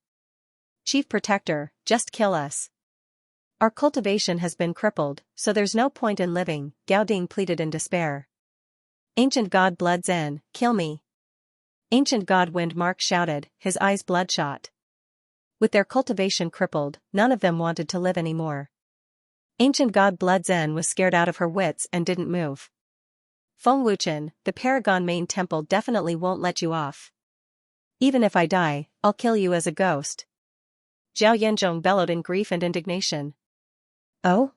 "Chief Protector, just kill us. Our cultivation has been crippled, so there's no point in living," Gao Ding pleaded in despair. "Ancient God Blood Zen, kill me." Ancient God Wind Mark shouted, his eyes bloodshot. With their cultivation crippled, none of them wanted to live anymore. Ancient God Blood Zen was scared out of her wits and didn't move. "Feng Wuchen, the Paragon Main Temple definitely won't let you off. Even if I die, I'll kill you as a ghost." Zhao Yanzhong bellowed in grief and indignation. "Oh?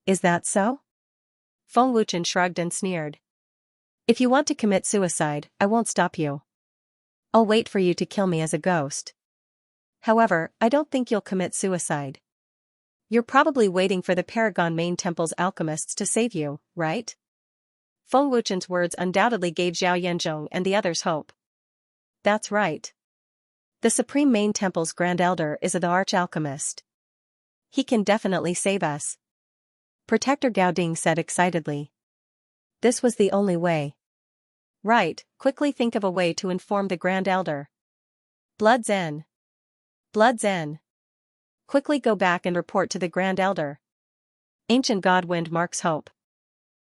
Is that so?" Feng Wuchen shrugged and sneered. "If you want to commit suicide, I won't stop you. I'll wait for you to kill me as a ghost. However, I don't think you'll commit suicide. You're probably waiting for the Paragon Main Temple's alchemists to save you, right?" Feng Wuchen's words undoubtedly gave Zhao Yanzhong and the others hope. "That's right. The Supreme Main Temple's Grand Elder is the Arch-Alchemist. He can definitely save us," Protector Gao Ding said excitedly. This was the only way. "Right, quickly think of a way to inform the Grand Elder. Blood Zen. Blood Zen. Quickly go back and report to the Grand Elder." Ancient God Wind Mark's hope.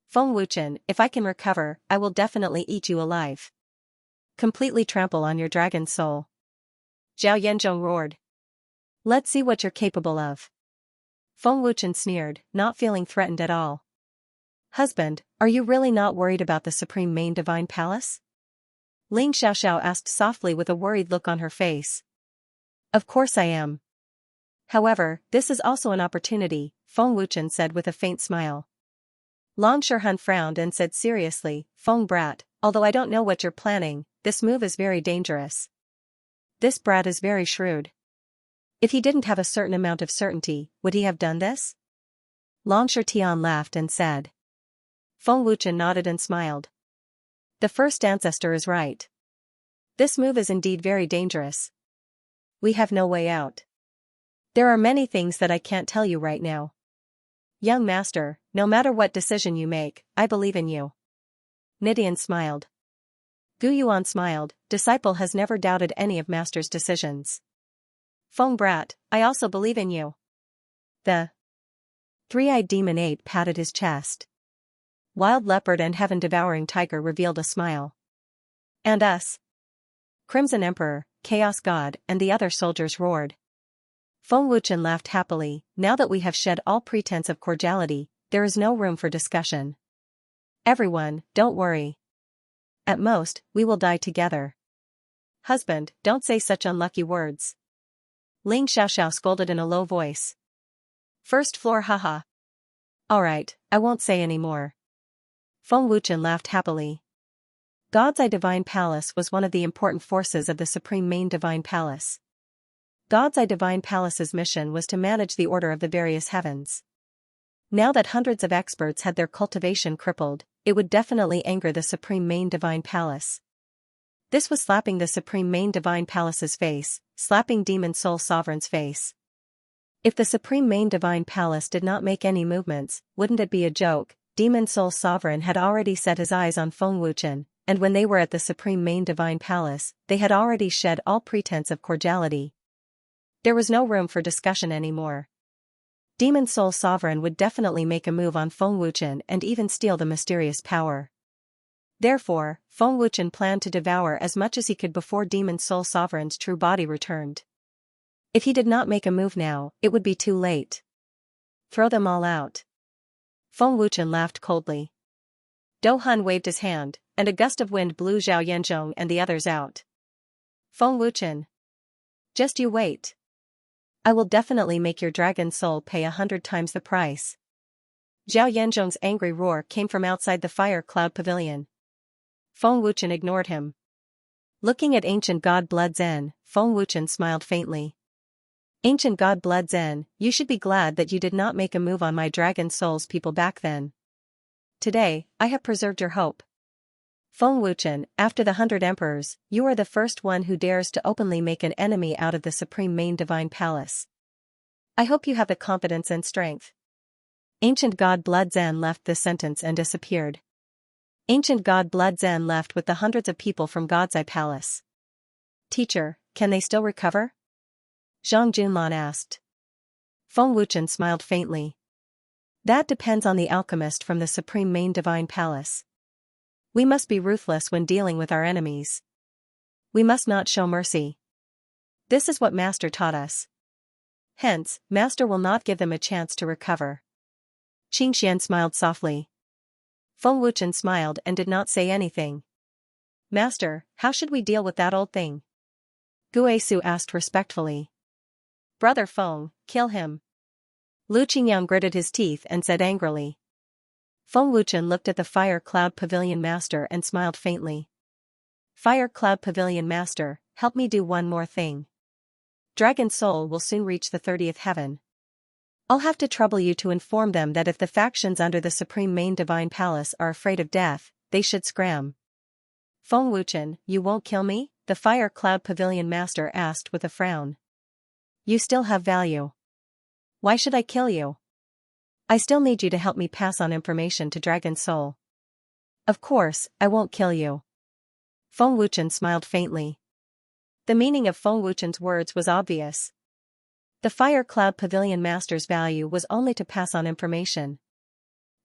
"Feng Wuchen, if I can recover, I will definitely eat you alive. Completely trample on your dragon's soul." Zhao Yanzhong roared. "Let's see what you're capable of." Feng Wuchen sneered, not feeling threatened at all. "Husband, are you really not worried about the Supreme Main Divine Palace?" Ling Xiaoxiao asked softly with a worried look on her face. "Of course I am. However, this is also an opportunity," Feng Wuchen said with a faint smile. Long Shirhan frowned and said seriously, "Feng brat, although I don't know what you're planning, this move is very dangerous. This brat is very shrewd. If he didn't have a certain amount of certainty, would he have done this?" Long Shirtian laughed and said. Feng Wuchen nodded and smiled. "The first ancestor is right. This move is indeed very dangerous. We have no way out. There are many things that I can't tell you right now. Young master, no matter what decision you make, I believe in you." Nidian smiled. Gu Yuan smiled, disciple has never doubted any of master's decisions. "Feng brat, I also believe in you." The three-eyed demon ape patted his chest. Wild leopard and heaven-devouring tiger revealed a smile. "And us?" Crimson Emperor, Chaos God, and the other soldiers roared. Feng Wuchen laughed happily. "Now that we have shed all pretense of cordiality, there is no room for discussion. Everyone, don't worry. At most, we will die together." "Husband, don't say such unlucky words." Ling Xiaoxiao scolded in a low voice. "First floor haha. Alright, I won't say any more." Feng Wuchen laughed happily. God's Eye Divine Palace was one of the important forces of the Supreme Main Divine Palace. God's Eye Divine Palace's mission was to manage the order of the various heavens. Now that hundreds of experts had their cultivation crippled, it would definitely anger the Supreme Main Divine Palace. This was slapping the Supreme Main Divine Palace's face, slapping Demon Soul Sovereign's face. If the Supreme Main Divine Palace did not make any movements, wouldn't it be a joke? Demon Soul Sovereign had already set his eyes on Feng Wuchen, and when they were at the Supreme Main Divine Palace, they had already shed all pretense of cordiality. There was no room for discussion anymore. Demon Soul Sovereign would definitely make a move on Feng Wuchen and even steal the mysterious power. Therefore, Feng Wuchen planned to devour as much as he could before Demon Soul Sovereign's true body returned. If he did not make a move now, it would be too late. "Throw them all out." Feng Wuchen laughed coldly. Do Hun waved his hand, and a gust of wind blew Zhao Yanzhong and the others out. Feng Wuchen. Just you wait. I will definitely make your dragon soul pay 100 times the price. Zhao Yanzhong's angry roar came from outside the fire cloud pavilion. Feng Wuchen ignored him. Looking at ancient god Blood Zen, Feng Wuchen smiled faintly. Ancient god Blood Zen, you should be glad that you did not make a move on my dragon soul's people back then. Today, I have preserved your hope. Feng Wuchen, after the 100 emperors, you are the first one who dares to openly make an enemy out of the supreme main divine palace. I hope you have the confidence and strength. Ancient god Blood Zen left this sentence and disappeared. Ancient god Blood Zen left with the hundreds of people from God's Eye Palace. Teacher, can they still recover? Zhang Junlan asked. Feng Wuchen smiled faintly. That depends on the alchemist from the supreme main divine palace. We must be ruthless when dealing with our enemies. We must not show mercy. This is what Master taught us. Hence, Master will not give them a chance to recover. Xianxia smiled softly. Feng Wuchen smiled and did not say anything. Master, how should we deal with that old thing? Gue Su asked respectfully. Brother Feng, kill him. Lu Qingyang gritted his teeth and said angrily. Feng Wuchen looked at the Fire Cloud Pavilion Master and smiled faintly. Fire Cloud Pavilion Master, help me do one more thing. Dragon Soul will soon reach the 30th heaven. I'll have to trouble you to inform them that if the factions under the Supreme Main Divine Palace are afraid of death, they should scram. Feng Wuchen, you won't kill me? The Fire Cloud Pavilion Master asked with a frown. You still have value. Why should I kill you? I still need you to help me pass on information to Dragon Soul. Of course, I won't kill you. Feng Wuchen smiled faintly. The meaning of Feng Wuchen's words was obvious. The Fire Cloud Pavilion Master's value was only to pass on information.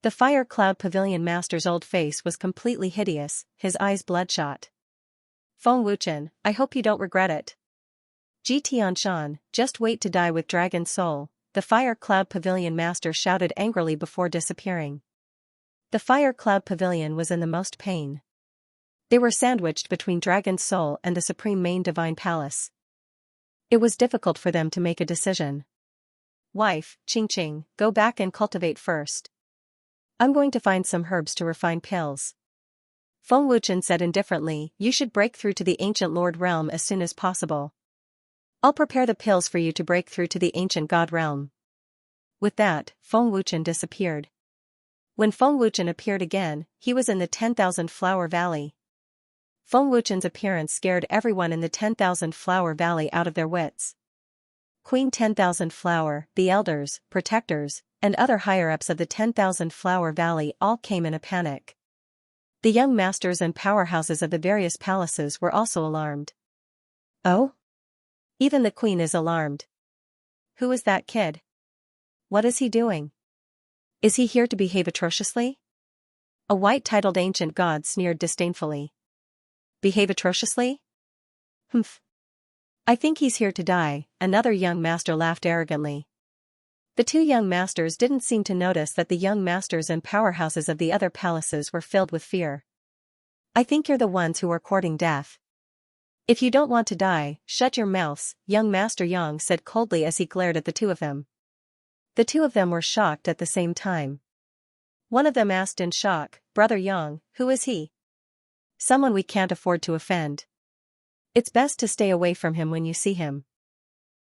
The Fire Cloud Pavilion Master's old face was completely hideous, his eyes bloodshot. Feng Wuchen, I hope you don't regret it. Ji Tianshan, just wait to die with Dragon Soul, the Fire Cloud Pavilion Master shouted angrily before disappearing. The Fire Cloud Pavilion was in the most pain. They were sandwiched between Dragon Soul and the Supreme Main Divine Palace. It was difficult for them to make a decision. Wife, Qingqing, go back and cultivate first. I'm going to find some herbs to refine pills. Feng Wuchen said indifferently, you should break through to the ancient Lord realm as soon as possible. I'll prepare the pills for you to break through to the ancient God realm. With that, Feng Wuchen disappeared. When Feng Wuchen appeared again, he was in the 10,000 Flower Valley. Feng Wuchen's appearance scared everyone in the 10,000 Flower Valley out of their wits. Queen 10,000 Flower, the elders, protectors, and other higher-ups of the 10,000 Flower Valley all came in a panic. The young masters and powerhouses of the various palaces were also alarmed. Oh? Even the queen is alarmed. Who is that kid? What is he doing? Is he here to behave atrociously? A white-titled ancient god sneered disdainfully. Behave atrociously? Humph. I think he's here to die, another young master laughed arrogantly. The two young masters didn't seem to notice that the young masters and powerhouses of the other palaces were filled with fear. I think you're the ones who are courting death. If you don't want to die, shut your mouths, young Master Yang said coldly as he glared at the two of them. The two of them were shocked at the same time. One of them asked in shock, Brother Yang, who is he? Someone we can't afford to offend. It's best to stay away from him when you see him.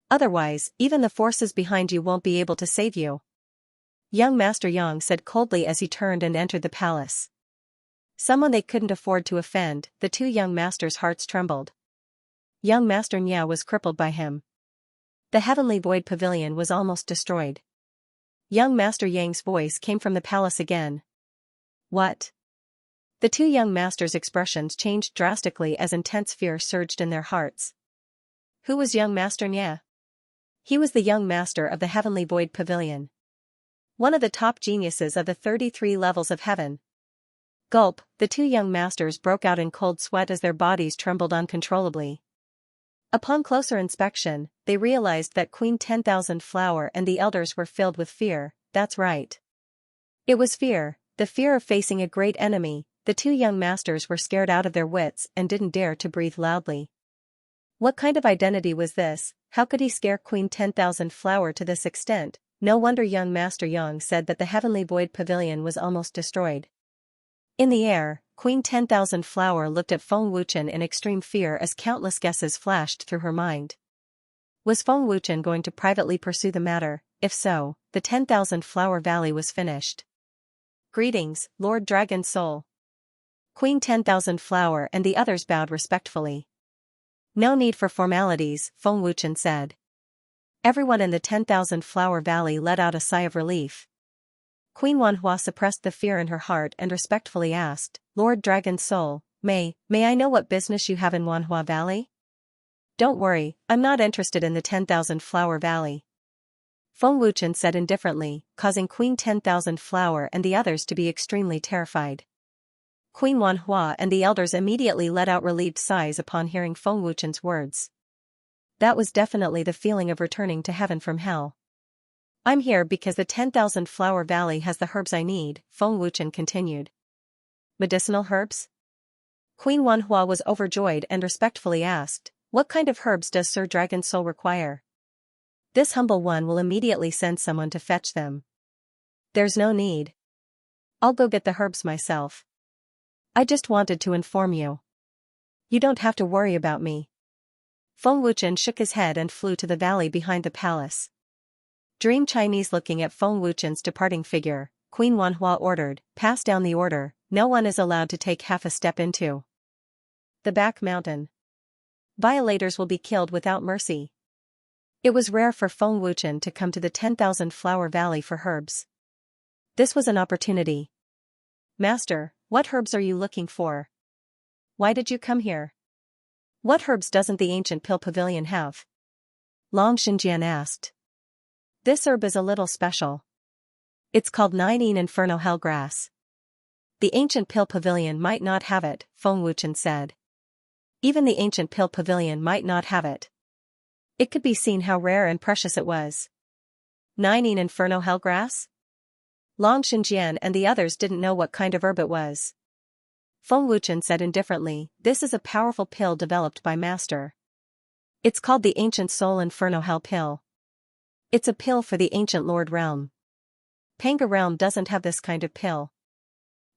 Otherwise, even the forces behind you won't be able to save you. Young Master Yang said coldly as he turned and entered the palace. Someone they couldn't afford to offend, the two young masters' hearts trembled. Young Master Nya was crippled by him. The Heavenly Void Pavilion was almost destroyed. Young Master Yang's voice came from the palace again. What? The two young masters' expressions changed drastically as intense fear surged in their hearts. Who was young Master Nya? He was the young master of the Heavenly Void Pavilion. One of the top geniuses of the 33 levels of heaven. Gulp, the two young masters broke out in cold sweat as their bodies trembled uncontrollably. Upon closer inspection, they realized that Queen 10,000 Flower and the elders were filled with fear, that's right. It was fear, the fear of facing a great enemy. The two young masters were scared out of their wits and didn't dare to breathe loudly. What kind of identity was this? How could he scare Queen 10,000 Flower to this extent? No wonder young Master Yang said that the heavenly void pavilion was almost destroyed. In the air, Queen 10,000 Flower looked at Feng Wuchen in extreme fear as countless guesses flashed through her mind. Was Feng Wuchen going to privately pursue the matter? If so, the 10,000 Flower Valley was finished. Greetings, Lord Dragon Soul. Queen 10,000 Flower and the others bowed respectfully. No need for formalities, Feng Wuchen said. Everyone in the 10,000 Flower Valley let out a sigh of relief. Queen Wanhua suppressed the fear in her heart and respectfully asked, Lord Dragon Soul, may I know what business you have in Wanhua Valley? Don't worry, I'm not interested in the 10,000 Flower Valley. Feng Wuchen said indifferently, causing Queen 10,000 Flower and the others to be extremely terrified. Queen Wanhua and the elders immediately let out relieved sighs upon hearing Feng Wuchen's words. That was definitely the feeling of returning to heaven from hell. I'm here because the 10,000 Flower Valley has the herbs I need, Feng Wuchen continued. Medicinal herbs? Queen Wanhua was overjoyed and respectfully asked, what kind of herbs does Sir Dragon Soul require? This humble one will immediately send someone to fetch them. There's no need. I'll go get the herbs myself. I just wanted to inform you. You don't have to worry about me. Feng Wuchen shook his head and flew to the valley behind the palace. Dream Chinese looking at Feng Wuchen's departing figure, Queen Wanhua ordered, pass down the order, no one is allowed to take half a step into the back mountain. Violators will be killed without mercy. It was rare for Feng Wuchen to come to the 10,000 Flower Valley for herbs. This was an opportunity. Master, what herbs are you looking for? Why did you come here? What herbs doesn't the ancient pill pavilion have? Long Xinjian asked. This herb is a little special. It's called 9 Inferno Hellgrass. The ancient pill pavilion might not have it, Feng Wuchen said. Even the ancient pill pavilion might not have it. It could be seen how rare and precious it was. 9 Inferno Hellgrass? Long Xinjian and the others didn't know what kind of herb it was. Feng Wuchen said indifferently, this is a powerful pill developed by Master. It's called the Ancient Soul Inferno Hell Pill. It's a pill for the ancient Lord Realm. Panga Realm doesn't have this kind of pill.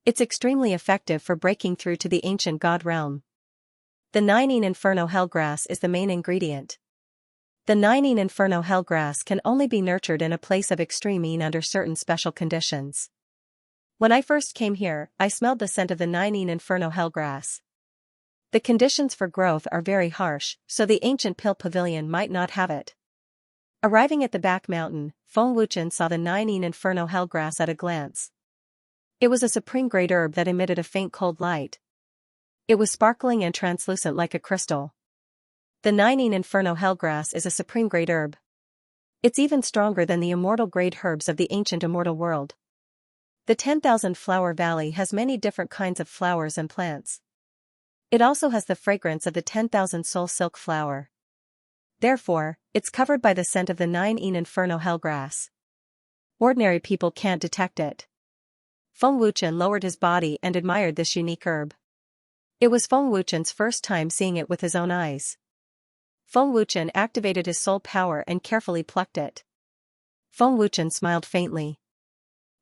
It's extremely effective for breaking through to the ancient God Realm. The 9 Inferno Hellgrass is the main ingredient. The 9 Inferno Hellgrass can only be nurtured in a place of extreme heat under certain special conditions. When I first came here, I smelled the scent of the 9 Inferno Hellgrass. The conditions for growth are very harsh, so the ancient pill pavilion might not have it. Arriving at the back mountain, Feng Wuchen saw the 9 Inferno Hellgrass at a glance. It was a supreme grade herb that emitted a faint cold light. It was sparkling and translucent like a crystal. The 9 Inferno Hellgrass is a supreme grade herb. It's even stronger than the immortal grade herbs of the ancient immortal world. The 10,000 Flower Valley has many different kinds of flowers and plants. It also has the fragrance of the 10,000 Soul Silk Flower. Therefore, it's covered by the scent of the 9 Inferno Hellgrass. Ordinary people can't detect it. Feng Wuchen lowered his body and admired this unique herb. It was Feng Wuchen's first time seeing it with his own eyes. Feng Wuchen activated his soul power and carefully plucked it. Feng Wuchen smiled faintly.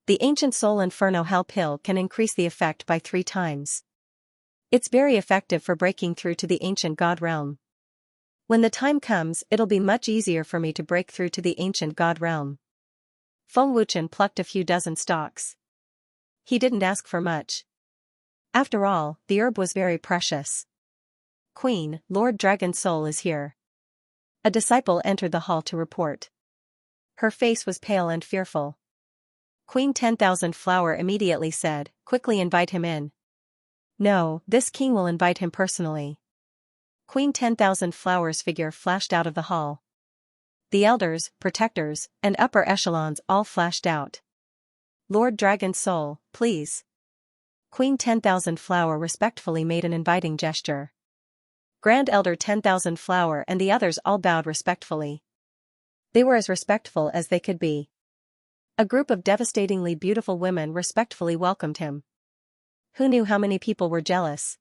The ancient Soul Inferno Hell Pill can increase the effect by 3 times. It's very effective for breaking through to the ancient God Realm. When the time comes, it'll be much easier for me to break through to the ancient God Realm. Feng Wuchen plucked a few dozen stalks. He didn't ask for much. After all, the herb was very precious. Queen, Lord Dragon Soul is here. A disciple entered the hall to report. Her face was pale and fearful. Queen 10,000 Flower immediately said, quickly invite him in. No, this king will invite him personally. Queen 10,000 Flower's figure flashed out of the hall. The elders, protectors, and upper echelons all flashed out. Lord Dragon Soul, please. Queen 10,000 Flower respectfully made an inviting gesture. Grand Elder 10,000 Flower and the others all bowed respectfully. They were as respectful as they could be. A group of devastatingly beautiful women respectfully welcomed him. Who knew how many people were jealous?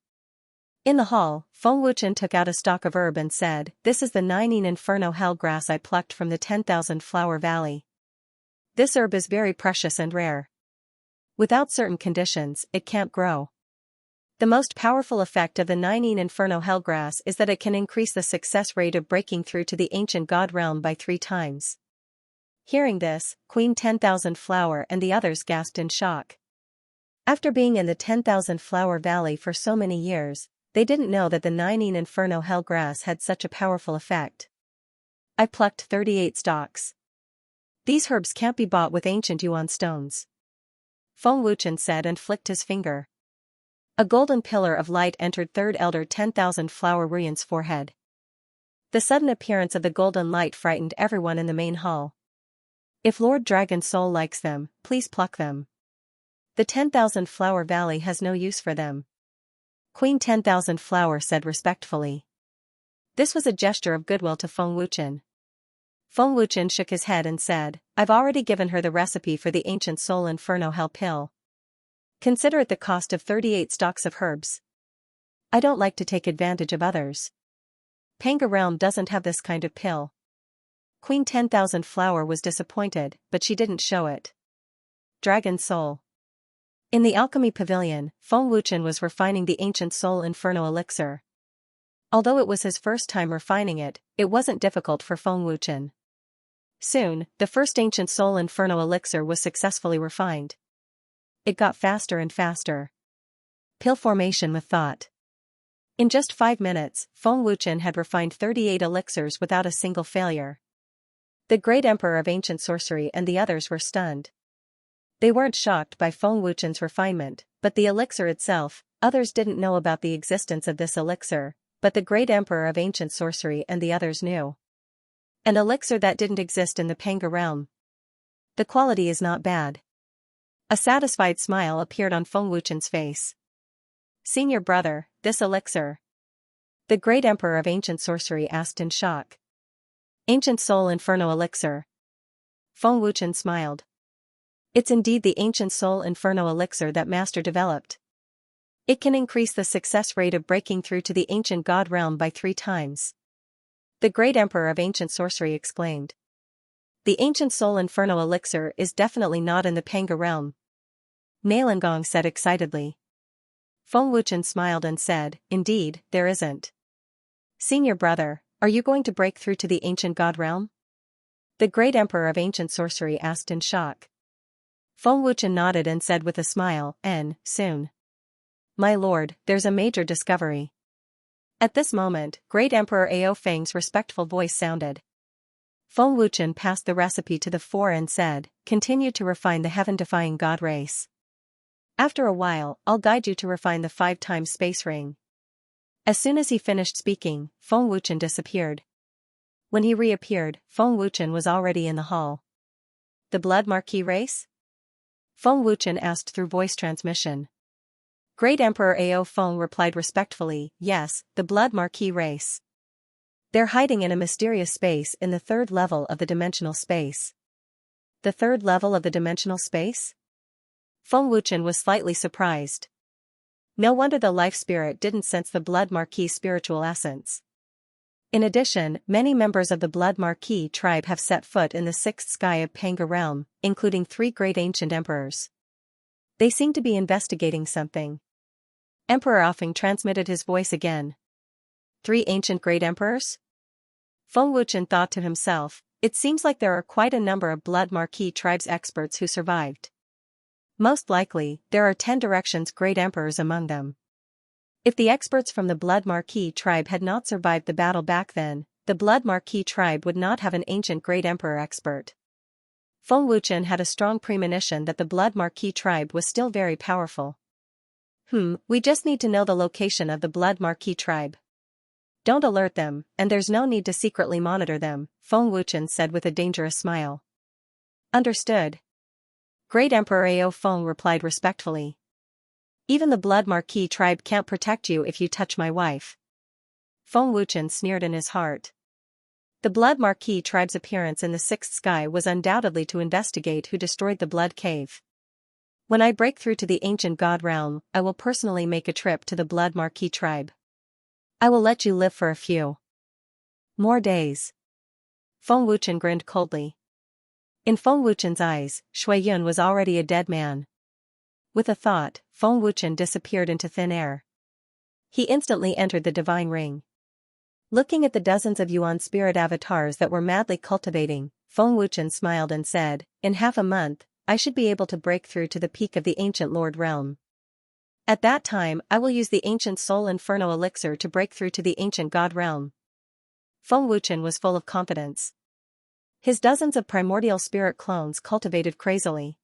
In the hall, Feng Wuchen took out a stalk of herb and said, "This is the 19 Inferno Hell grass I plucked from the 10,000 Flower Valley. This herb is very precious and rare. Without certain conditions, it can't grow. The most powerful effect of the 19 Inferno Hell grass is that it can increase the success rate of breaking through to the ancient god realm by 3 times. Hearing this, Queen 10,000 Flower and the others gasped in shock. After being in the 10,000 Flower Valley for so many years, they didn't know that the 19 Inferno Hell grass had such a powerful effect. I plucked 38 stalks. These herbs can't be bought with ancient yuan stones. Feng Wuchen said and flicked his finger. A golden pillar of light entered Third Elder 10,000 Flower Ruyan's forehead. The sudden appearance of the golden light frightened everyone in the main hall. If Lord Dragon Soul likes them, please pluck them. The 10,000 Flower Valley has no use for them. Queen 10,000 Flower said respectfully. This was a gesture of goodwill to Feng Wuchen. Feng Wuchen shook his head and said, "I've already given her the recipe for the ancient Soul Inferno Hell pill. Consider it the cost of 38 stalks of herbs. I don't like to take advantage of others. Panga Realm doesn't have this kind of pill." Queen 10,000 Flower was disappointed, but she didn't show it. Dragon Soul. In the alchemy pavilion, Feng Wuchen was refining the ancient Soul Inferno elixir. Although it was his first time refining it, it wasn't difficult for Feng Wuchen. Soon, the first ancient Soul Inferno elixir was successfully refined. It got faster and faster. Pill formation with thought. In just 5 minutes, Feng Wuchen had refined 38 elixirs without a single failure. The great emperor of ancient sorcery and the others were stunned. They weren't shocked by Feng Wuchen's refinement, but the elixir itself. Others didn't know about the existence of this elixir, but the great emperor of ancient sorcery and the others knew. An elixir that didn't exist in the Panga realm. The quality is not bad. A satisfied smile appeared on Feng Wuchen's face. "Senior brother, this elixir?" The great emperor of ancient sorcery asked in shock. "Ancient Soul Inferno elixir." Feng Wuchen smiled. "It's indeed the ancient Soul Inferno elixir that Master developed. It can increase the success rate of breaking through to the ancient god realm by 3 times. The great emperor of ancient sorcery exclaimed. "The ancient Soul Inferno elixir is definitely not in the Panga realm," Nailengong said excitedly. Feng Wuchen smiled and said, "Indeed, there isn't. Senior brother, are you going to break through to the ancient god realm?" The great emperor of ancient sorcery asked in shock. Feng Wuchen nodded and said with a smile, "Soon. My lord, there's a major discovery." At this moment, Great Emperor Ao Feng's respectful voice sounded. Feng Wuchen passed the recipe to the 4 and said, "Continue to refine the heaven-defying god race. After a while, I'll guide you to refine the 5 times space ring." As soon as he finished speaking, Feng Wuchen disappeared. When he reappeared, Feng Wuchen was already in the hall. "The Blood Marquis race?" Feng Wuchen asked through voice transmission. Great Emperor Ao Feng replied respectfully, "Yes, the Blood Marquis race. They're hiding in a mysterious space in the 3rd level of the dimensional space." The 3rd level of the dimensional space? Feng Wuchen was slightly surprised. No wonder the life spirit didn't sense the Blood Marquis spiritual essence. In addition, many members of the Blood Marquis tribe have set foot in the 6th sky of Panga realm, including 3 great ancient emperors. They seem to be investigating something. Emperor Afeng transmitted his voice again. 3 ancient great emperors? Feng Wuchen thought to himself, it seems like there are quite a number of Blood Marquis tribes experts who survived. Most likely, there are 10 directions great emperors among them. If the experts from the Blood Marquis tribe had not survived the battle back then, the Blood Marquis tribe would not have an ancient great emperor expert. Feng Wuchen had a strong premonition that the Blood Marquis tribe was still very powerful. We just need to know the location of the Blood Marquis tribe. Don't alert them, and there's no need to secretly monitor them, Feng Wuchen said with a dangerous smile. Understood. Great Emperor Ao Feng replied respectfully. Even the Blood Marquis tribe can't protect you if you touch my wife. Feng Wuchen sneered in his heart. The Blood Marquis tribe's appearance in the 6th sky was undoubtedly to investigate who destroyed the Blood Cave. When I break through to the ancient god realm, I will personally make a trip to the Blood Marquis tribe. I will let you live for a few more days. Feng Wuchen grinned coldly. In Feng Wuchen's eyes, Shui Yun was already a dead man. With a thought, Feng Wuchen disappeared into thin air. He instantly entered the divine ring. Looking at the dozens of Yuan spirit avatars that were madly cultivating, Feng Wuchen smiled and said, "In half a month, I should be able to break through to the peak of the ancient Lord Realm. At that time, I will use the ancient Soul Inferno elixir to break through to the ancient God Realm." Feng Wuchen was full of confidence. His dozens of primordial spirit clones cultivated crazily.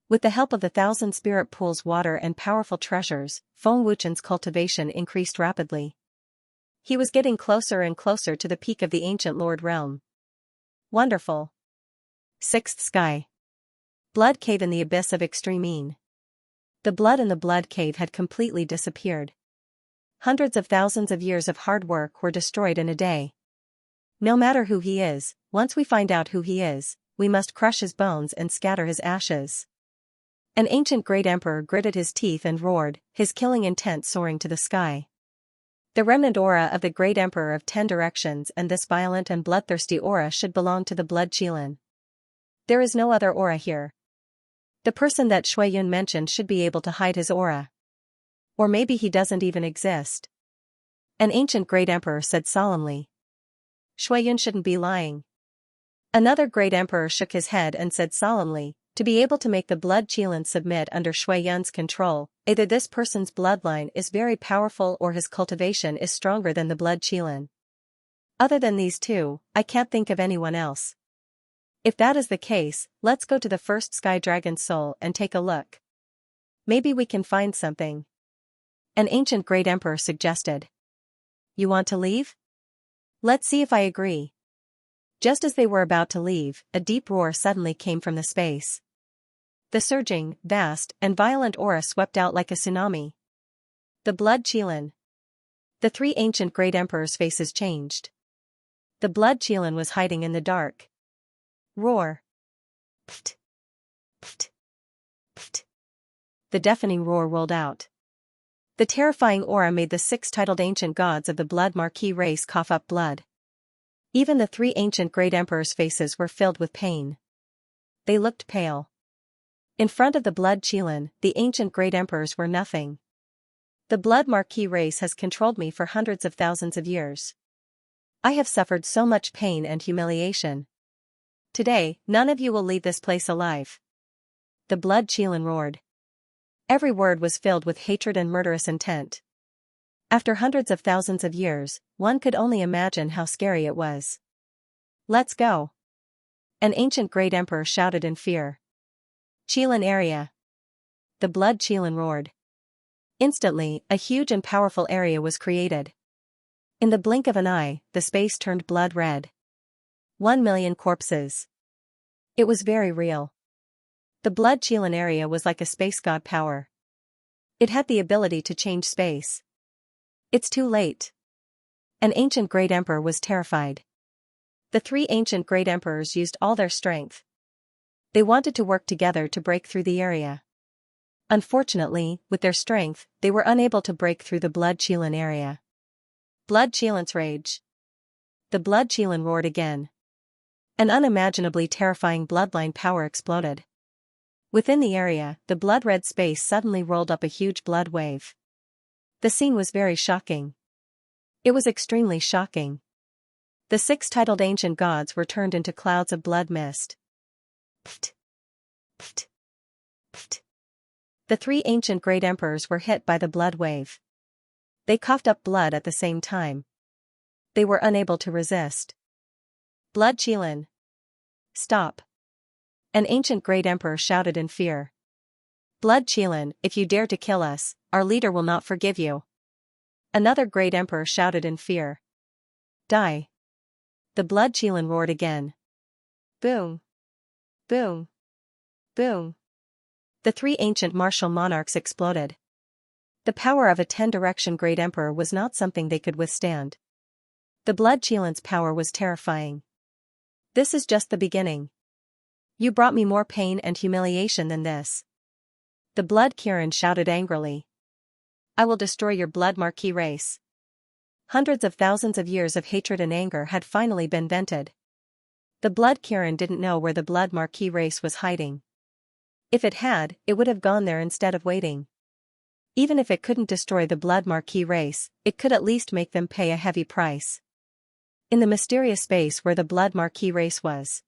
With the help of the 1,000 spirit pools, water and powerful treasures, Feng Wuchen's cultivation increased rapidly. He was getting closer and closer to the peak of the ancient Lord Realm. Wonderful. Sixth Sky. Blood Cave. In the abyss of extreme. The blood in the blood cave had completely disappeared. Hundreds of thousands of years of hard work were destroyed in a day. No matter who he is, once we find out who he is, we must crush his bones and scatter his ashes. An ancient great emperor gritted his teeth and roared, his killing intent soaring to the sky. The remnant aura of the great emperor of 10 directions, and this violent and bloodthirsty aura should belong to the blood Qilin. There is no other aura here. The person that Shui Yun mentioned should be able to hide his aura. Or maybe he doesn't even exist. An ancient great emperor said solemnly. Shui Yun shouldn't be lying. Another great emperor shook his head and said solemnly, to be able to make the blood Qilin submit under Shui Yun's control, either this person's bloodline is very powerful or his cultivation is stronger than the blood Qilin. Other than these two, I can't think of anyone else. If that is the case, let's go to the first Sky Dragon's soul and take a look. Maybe we can find something. An ancient great emperor suggested. You want to leave? Let's see if I agree. Just as they were about to leave, a deep roar suddenly came from the space. The surging, vast, and violent aura swept out like a tsunami. The blood Qilin. The 3 ancient great emperors' faces changed. The blood Qilin was hiding in the dark. Roar. Pft. Pft. Pft. The deafening roar rolled out. The terrifying aura made the 6 titled ancient gods of the blood Marquis race cough up blood. Even the 3 ancient great emperors' faces were filled with pain. They looked pale. In front of the blood Qilin, the ancient great emperors were nothing. The blood Marquis race has controlled me for hundreds of thousands of years. I have suffered so much pain and humiliation. Today, none of you will leave this place alive. The blood Qilin roared. Every word was filled with hatred and murderous intent. After hundreds of thousands of years, one could only imagine how scary it was. Let's go. An ancient great emperor shouted in fear. Qilin area. The blood Qilin roared. Instantly, a huge and powerful area was created. In the blink of an eye, the space turned blood red. 1 million corpses. It was very real. The blood Qilin area was like a space god power. It had the ability to change space. It's too late. An ancient great emperor was terrified. The 3 ancient great emperors used all their strength. They wanted to work together to break through the area. Unfortunately, with their strength, they were unable to break through the blood Qilin area. Blood Qilin's rage. The blood Qilin roared again. An unimaginably terrifying bloodline power exploded. Within the area, the blood-red space suddenly rolled up a huge blood wave. The scene was very shocking. It was extremely shocking. The 6 titled ancient gods were turned into clouds of blood mist. Pft. Pft. Pft. The 3 ancient great emperors were hit by the blood wave. They coughed up blood at the same time. They were unable to resist. Blood Qilin. Stop. An ancient great emperor shouted in fear. Blood Qilin, if you dare to kill us, our leader will not forgive you. Another great emperor shouted in fear. Die. The blood Qilin roared again. Boom. Boom. Boom. The 3 ancient martial monarchs exploded. The power of a 10-direction great emperor was not something they could withstand. The blood Qilin's power was terrifying. This is just the beginning. You brought me more pain and humiliation than this. The blood Kirin shouted angrily. I will destroy your blood Marquis race. Hundreds of thousands of years of hatred and anger had finally been vented. The Blood Kirin didn't know where the Blood Marquis race was hiding. If it had, it would have gone there instead of waiting. Even if it couldn't destroy the Blood Marquis race, it could at least make them pay a heavy price. In the mysterious space where the Blood Marquis race was.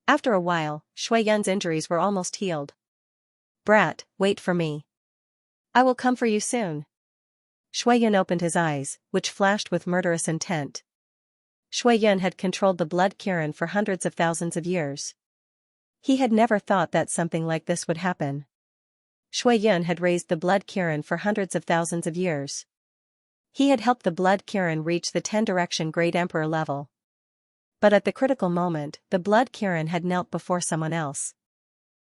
After a while, Shui Yun's injuries were almost healed. "Brat, wait for me. I will come for you soon." Shui Yun opened his eyes, which flashed with murderous intent. Shui Yun had controlled the Blood Kirin for hundreds of thousands of years. He had never thought that something like this would happen. Shui Yun had raised the Blood Kirin for hundreds of thousands of years. He had helped the Blood Kirin reach the 10-direction Great Emperor level. But at the critical moment, the Blood Kirin had knelt before someone else.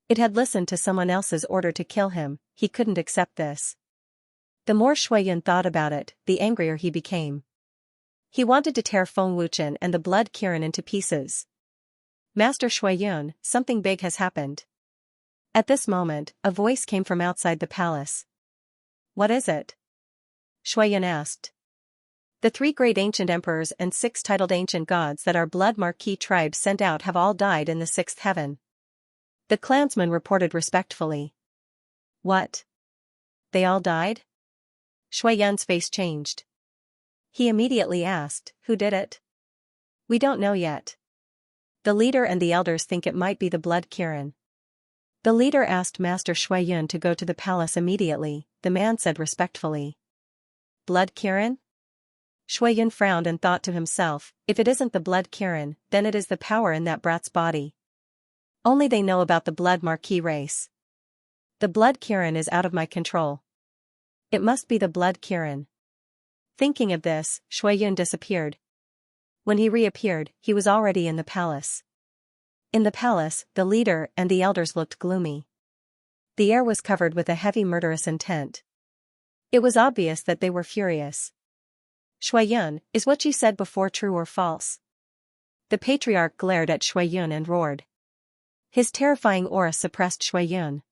It had listened to someone else's order to kill him. He couldn't accept this. The more Shui Yun thought about it, the angrier he became. He wanted to tear Feng Wuchen and the Blood Kirin into pieces. "Master Shui Yun, something big has happened." At this moment, a voice came from outside the palace. "What is it?" Shui Yun asked. "The 3 great ancient emperors and 6 titled ancient gods that our Blood Marquis tribe sent out have all died in the 6th heaven." The clansman reported respectfully. "What? They all died?" Shui Yun's face changed. He immediately asked, "Who did it?" "We don't know yet. The leader and the elders think it might be the Blood Kirin." The leader asked Master Shui Yun to go to the palace immediately. The man said respectfully. "Blood Kirin?" Shui Yun frowned and thought to himself, if it isn't the Blood Kirin, then it is the power in that brat's body. Only they know about the Blood Marquis race. The Blood Kirin is out of my control. It must be the Blood Kirin. Thinking of this, Shui Yun disappeared. When he reappeared, he was already in the palace. In the palace, the leader and the elders looked gloomy. The air was covered with a heavy murderous intent. It was obvious that they were furious. "Shui Yun, is what you said before true or false?" The patriarch glared at Shui Yun and roared. His terrifying aura suppressed Shui Yun.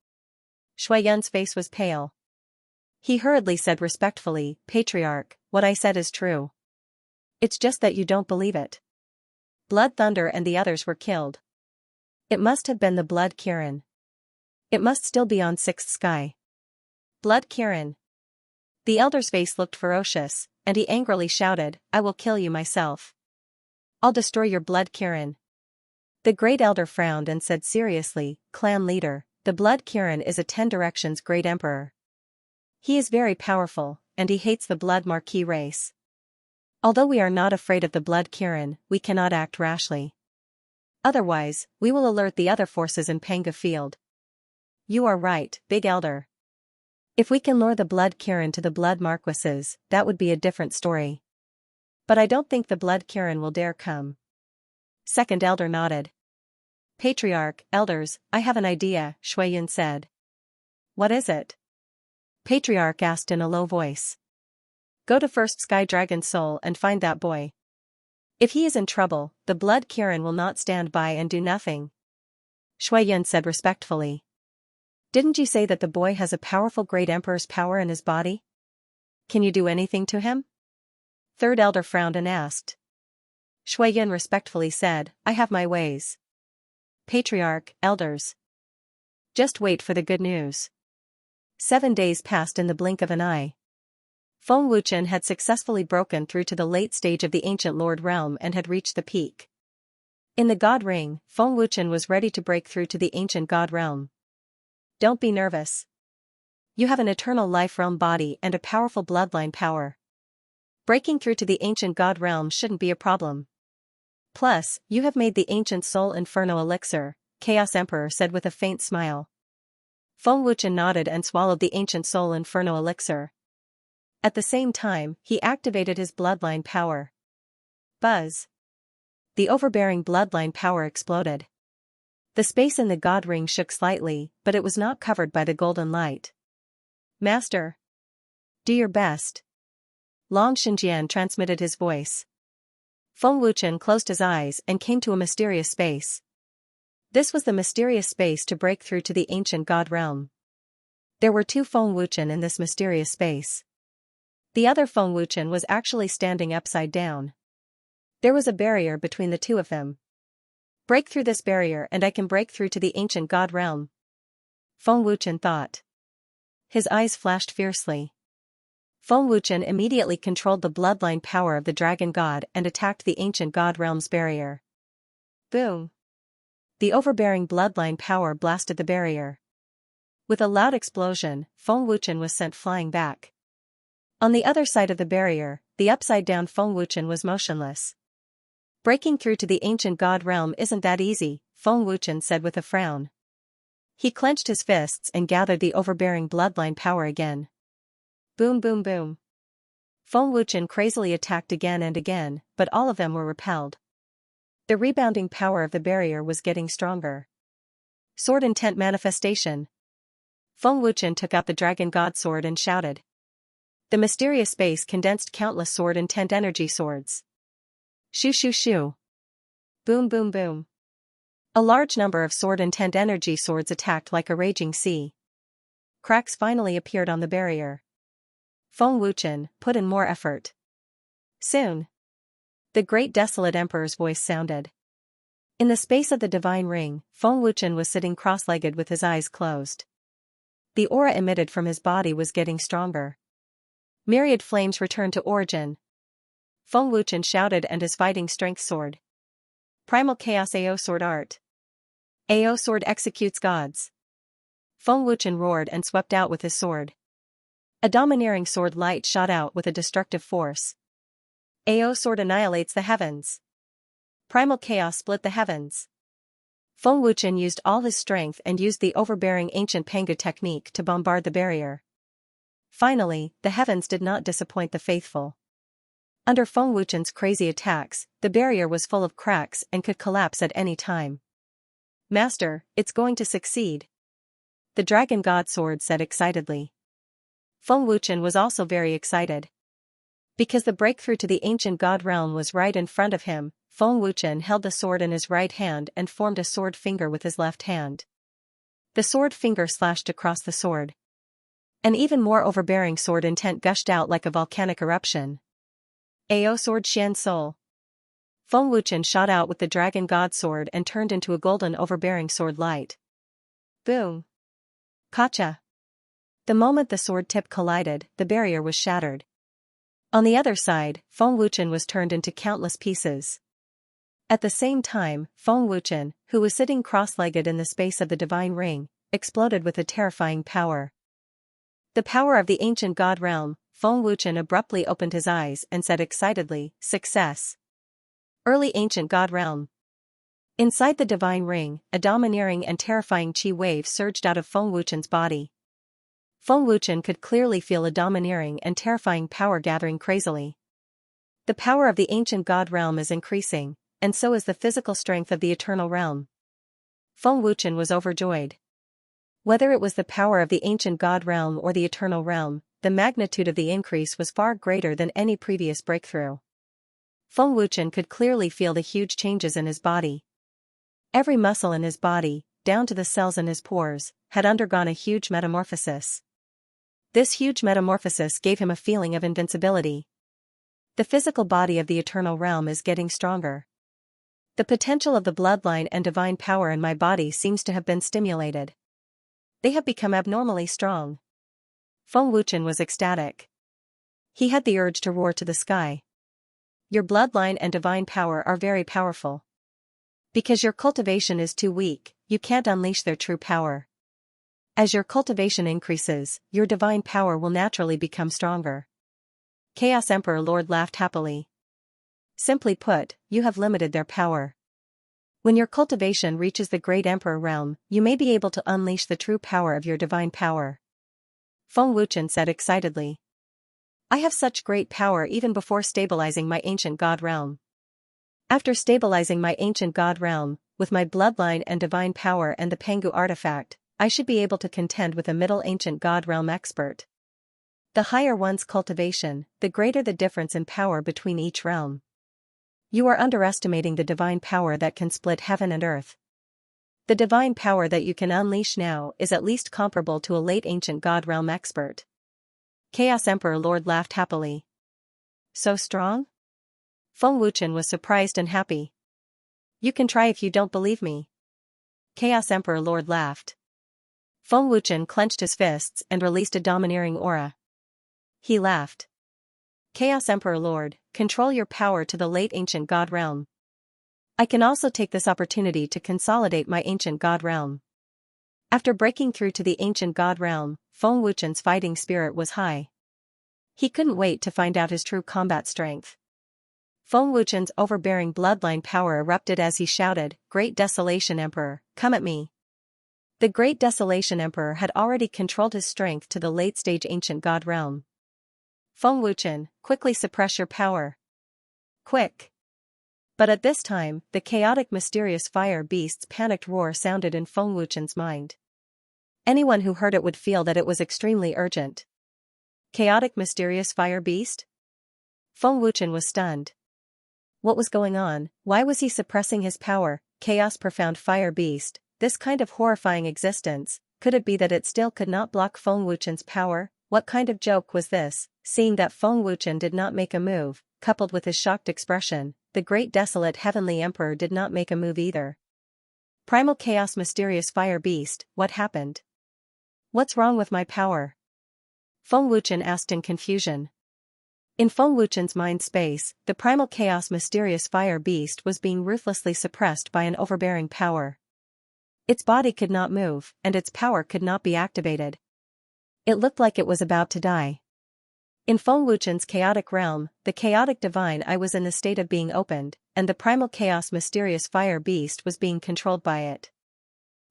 Shui Yun's face was pale. He hurriedly said respectfully, "Patriarch, what I said is true. It's just that you don't believe it. Blood Thunder and the others were killed. It must have been the Blood Kirin. It must still be on 6th sky. Blood Kirin." The elder's face looked ferocious, and he angrily shouted, "I will kill you myself. I'll destroy your Blood Kirin." The great elder frowned and said seriously, "Clan leader, the Blood Kirin is a 10 directions Great Emperor. He is very powerful, and he hates the Blood Marquis race. Although we are not afraid of the Blood Kirin, we cannot act rashly. Otherwise, we will alert the other forces in Panga Field." "You are right, Big Elder. If we can lure the Blood Kirin to the Blood Marquises, that would be a different story. But I don't think the Blood Kirin will dare come." Second Elder nodded. "Patriarch, elders, I have an idea," Shui Yun said. "What is it?" Patriarch asked in a low voice. "Go to First Sky Dragon Soul and find that boy. If he is in trouble, the Blood Kirin will not stand by and do nothing." Shui Yun said respectfully. "Didn't you say that the boy has a powerful Great Emperor's power in his body? Can you do anything to him?" Third Elder frowned and asked. Shui Yun respectfully said, "I have my ways." Patriarch, elders. Just wait for the good news. 7 days passed in the blink of an eye. Feng Wuchen had successfully broken through to the late stage of the Ancient Lord Realm and had reached the peak. In the God Ring, Feng Wuchen was ready to break through to the Ancient God Realm. "Don't be nervous. You have an eternal life realm body and a powerful bloodline power. Breaking through to the Ancient God Realm shouldn't be a problem. Plus, you have made the Ancient Soul Inferno Elixir," Chaos Emperor said with a faint smile. Feng Wuchen nodded and swallowed the Ancient Soul Inferno Elixir. At the same time, he activated his bloodline power. Buzz. The overbearing bloodline power exploded. The space in the God Ring shook slightly, but it was not covered by the golden light. "Master. Do your best." Long Xinjian transmitted his voice. Feng Wuchen closed his eyes and came to a mysterious space. This was the mysterious space to break through to the Ancient God Realm. There were 2 Feng Wuchen in this mysterious space. The other Feng Wuchen was actually standing upside down. There was a barrier between the two of them. Break through this barrier and I can break through to the ancient god realm. Feng Wuchen thought. His eyes flashed fiercely. Feng Wuchen immediately controlled the bloodline power of the dragon god and attacked the ancient god realm's barrier. Boom! The overbearing bloodline power blasted the barrier. With a loud explosion, Feng Wuchen was sent flying back. On the other side of the barrier, the upside-down Feng Wuchen was motionless. Breaking through to the ancient god realm isn't that easy, Feng Wuchen said with a frown. He clenched his fists and gathered the overbearing bloodline power again. Boom boom boom. Feng Wuchen crazily attacked again and again, but all of them were repelled. The rebounding power of the barrier was getting stronger. Sword intent manifestation. Feng Wuchen took out the dragon god sword and shouted. The mysterious space condensed countless sword intent energy swords. Shoo shoo shoo. Boom boom boom. A large number of sword intent energy swords attacked like a raging sea. Cracks finally appeared on the barrier. Feng Wuchen put in more effort. Soon. The great desolate emperor's voice sounded. In the space of the divine ring, Feng Wuchen was sitting cross-legged with his eyes closed. The aura emitted from his body was getting stronger. Myriad flames returned to origin. Feng Wuchen shouted and his fighting strength soared. Primal Chaos AO Sword Art. AO Sword executes gods. Feng Wuchen roared and swept out with his sword. A domineering sword light shot out with a destructive force. AO Sword annihilates the heavens. Primal Chaos split the heavens. Feng Wuchen used all his strength and used the overbearing ancient Pangu technique to bombard the barrier. Finally, the heavens did not disappoint the faithful. Under Feng Wuchen's crazy attacks, the barrier was full of cracks and could collapse at any time. Master, it's going to succeed. The dragon god sword said excitedly. Feng Wuchen was also very excited. Because the breakthrough to the ancient god realm was right in front of him, Feng Wuchen held the sword in his right hand and formed a sword finger with his left hand. The sword finger slashed across the sword. An even more overbearing sword intent gushed out like a volcanic eruption. AO Sword Xian Soul. Feng Wuchen shot out with the dragon god sword and turned into a golden overbearing sword light. Boom. Kacha. The moment the sword tip collided, the barrier was shattered. On the other side, Feng Wuchen was turned into countless pieces. At the same time, Feng Wuchen, who was sitting cross-legged in the space of the divine ring, exploded with a terrifying power. The power of the ancient god realm. Feng Wuchen abruptly opened his eyes and said excitedly, Success! Early ancient god realm. Inside the divine ring, a domineering and terrifying chi wave surged out of Feng Wuchen's body. Feng Wuchen could clearly feel a domineering and terrifying power gathering crazily. The power of the ancient god realm is increasing, and so is the physical strength of the eternal realm. Feng Wuchen was overjoyed. Whether it was the power of the ancient god realm or the eternal realm, the magnitude of the increase was far greater than any previous breakthrough. Feng Wuchen could clearly feel the huge changes in his body. Every muscle in his body, down to the cells in his pores, had undergone a huge metamorphosis. This huge metamorphosis gave him a feeling of invincibility. The physical body of the eternal realm is getting stronger. The potential of the bloodline and divine power in my body seems to have been stimulated. They have become abnormally strong. Feng Wuchen was ecstatic. He had the urge to roar to the sky. Your bloodline and divine power are very powerful. Because your cultivation is too weak, you can't unleash their true power. As your cultivation increases, your divine power will naturally become stronger. Chaos Emperor Lord laughed happily. Simply put, you have limited their power. When your cultivation reaches the Great Emperor realm, you may be able to unleash the true power of your divine power. Feng Wuchen said excitedly. I have such great power even before stabilizing my ancient god realm. After stabilizing my ancient god realm, with my bloodline and divine power and the Pangu artifact, I should be able to contend with a middle ancient god realm expert. The higher one's cultivation, the greater the difference in power between each realm. You are underestimating the divine power that can split heaven and earth. The divine power that you can unleash now is at least comparable to a late ancient god realm expert. Chaos Emperor Lord laughed happily. So strong? Feng Wuchen was surprised and happy. You can try if you don't believe me. Chaos Emperor Lord laughed. Feng Wuchen clenched his fists and released a domineering aura. He laughed. Chaos Emperor Lord, control your power to the late ancient god realm. I can also take this opportunity to consolidate my ancient god realm. After breaking through to the ancient god realm, Feng Wuchen's fighting spirit was high. He couldn't wait to find out his true combat strength. Feng Wuchen's overbearing bloodline power erupted as he shouted, "Great Desolation Emperor, come at me." The Great Desolation Emperor had already controlled his strength to the late-stage ancient god realm. Feng Wuchen, quickly suppress your power. Quick! But at this time, the chaotic mysterious fire beast's panicked roar sounded in Feng Wuchen's mind. Anyone who heard it would feel that it was extremely urgent. Chaotic mysterious fire beast? Feng Wuchen was stunned. What was going on? Why was he suppressing his power? Chaos profound fire beast, this kind of horrifying existence, could it be that it still could not block Feng Wuchen's power? What kind of joke was this? Seeing that Feng Wuchen did not make a move, coupled with his shocked expression, the great desolate heavenly emperor did not make a move either. Primal chaos mysterious fire beast, what happened? What's wrong with my power? Feng Wuchen asked in confusion. In Feng Wuchen's mind space, the primal chaos mysterious fire beast was being ruthlessly suppressed by an overbearing power. Its body could not move, and its power could not be activated. It looked like it was about to die. In Feng Wuchen's chaotic realm, the chaotic divine eye was in the state of being opened, and the primal chaos mysterious fire beast was being controlled by it.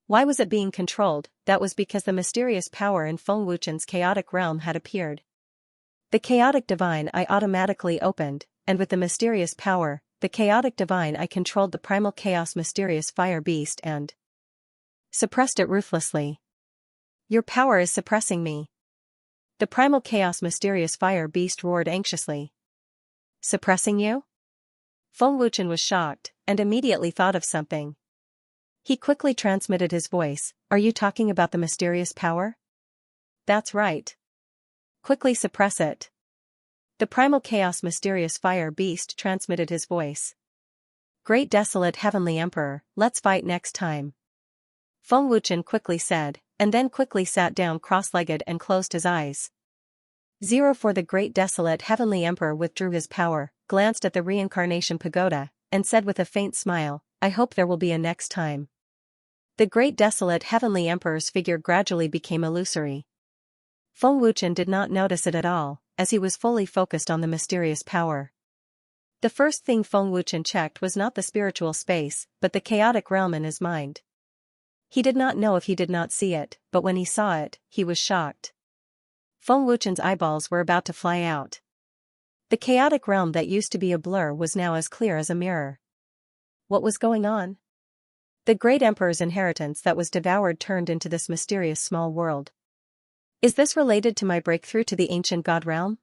Why was it being controlled? That was because the mysterious power in Feng Wuchen's chaotic realm had appeared. The chaotic divine eye automatically opened, and with the mysterious power, the chaotic divine eye controlled the primal chaos mysterious fire beast and suppressed it ruthlessly. Your power is suppressing me. The primal chaos mysterious fire beast roared anxiously. Suppressing you? Feng Wuchen was shocked, and immediately thought of something. He quickly transmitted his voice, "Are you talking about the mysterious power?" "That's right. Quickly suppress it." The primal chaos mysterious fire beast transmitted his voice. "Great desolate heavenly emperor, let's fight next time." Feng Wuchen quickly said, and then quickly sat down cross-legged and closed his eyes. 0 for the great desolate heavenly emperor withdrew his power, glanced at the reincarnation pagoda, and said with a faint smile, "I hope there will be a next time." The great desolate heavenly emperor's figure gradually became illusory. Feng Wuchen did not notice it at all, as he was fully focused on the mysterious power. The first thing Feng Wuchen checked was not the spiritual space, but the chaotic realm in his mind. He did not know if he did not see it, but when he saw it, he was shocked. Feng Wuchen's eyeballs were about to fly out. The chaotic realm that used to be a blur was now as clear as a mirror. What was going on? The great emperor's inheritance that was devoured turned into this mysterious small world. Is this related to my breakthrough to the ancient god realm?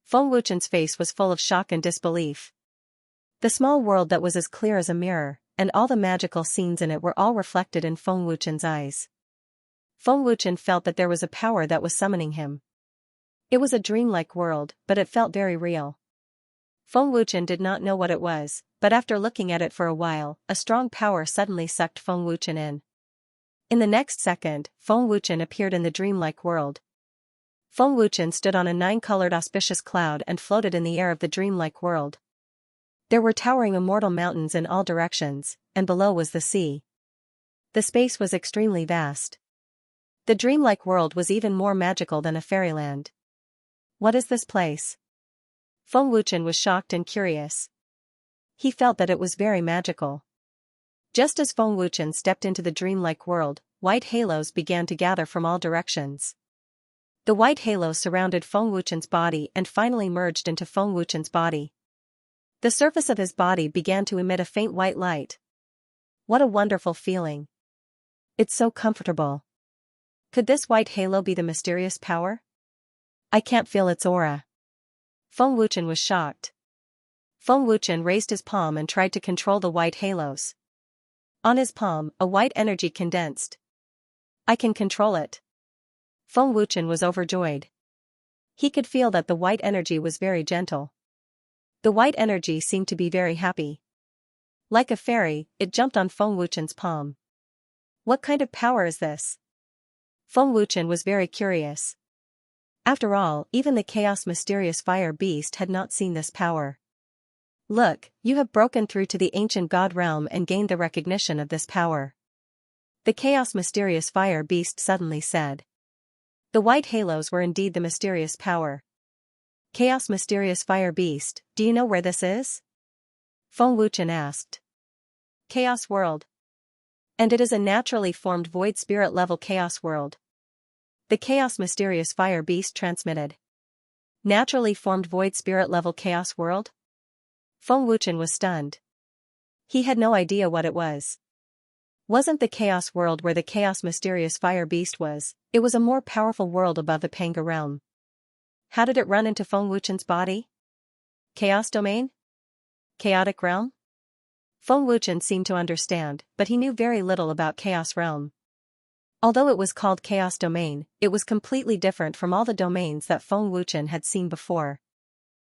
Feng Wuchen's face was full of shock and disbelief. The small world that was as clear as a mirror, and all the magical scenes in it were all reflected in Feng Wuchen's eyes. Feng Wuchen felt that there was a power that was summoning him. It was a dreamlike world, but it felt very real. Feng Wuchen did not know what it was, but after looking at it for a while, a strong power suddenly sucked Feng Wuchen in. In the next second, Feng Wuchen appeared in the dreamlike world. Feng Wuchen stood on a 9-colored auspicious cloud and floated in the air of the dreamlike world. There were towering immortal mountains in all directions, and below was the sea. The space was extremely vast. The dreamlike world was even more magical than a fairyland. What is this place? Feng Wuchen was shocked and curious. He felt that it was very magical. Just as Feng Wuchen stepped into the dreamlike world, white halos began to gather from all directions. The white halos surrounded Feng Wuchen's body and finally merged into Feng Wuchen's body. The surface of his body began to emit a faint white light. What a wonderful feeling. It's so comfortable. Could this white halo be the mysterious power? I can't feel its aura. Feng Wuchen was shocked. Feng Wuchen raised his palm and tried to control the white halos. On his palm, a white energy condensed. I can control it. Feng Wuchen was overjoyed. He could feel that the white energy was very gentle. The white energy seemed to be very happy. Like a fairy, it jumped on Feng Wuchen's palm. What kind of power is this? Feng Wuchen was very curious. After all, even the chaos mysterious fire beast had not seen this power. Look, you have broken through to the ancient god realm and gained the recognition of this power. The chaos mysterious fire beast suddenly said. The white halos were indeed the mysterious power. Chaos mysterious fire beast, do you know where this is? Feng Wuchen asked. Chaos world. And it is a naturally formed void spirit level chaos world. The chaos mysterious fire beast transmitted. Naturally formed void spirit level chaos world? Feng Wuchen was stunned. He had no idea what it was. Wasn't the chaos world where the chaos mysterious fire beast was, it was a more powerful world above the Panga realm. How did it run into Feng Wuchen's body? Chaos domain? Chaotic realm? Feng Wuchen seemed to understand, but he knew very little about chaos realm. Although it was called chaos domain, it was completely different from all the domains that Feng Wuchen had seen before.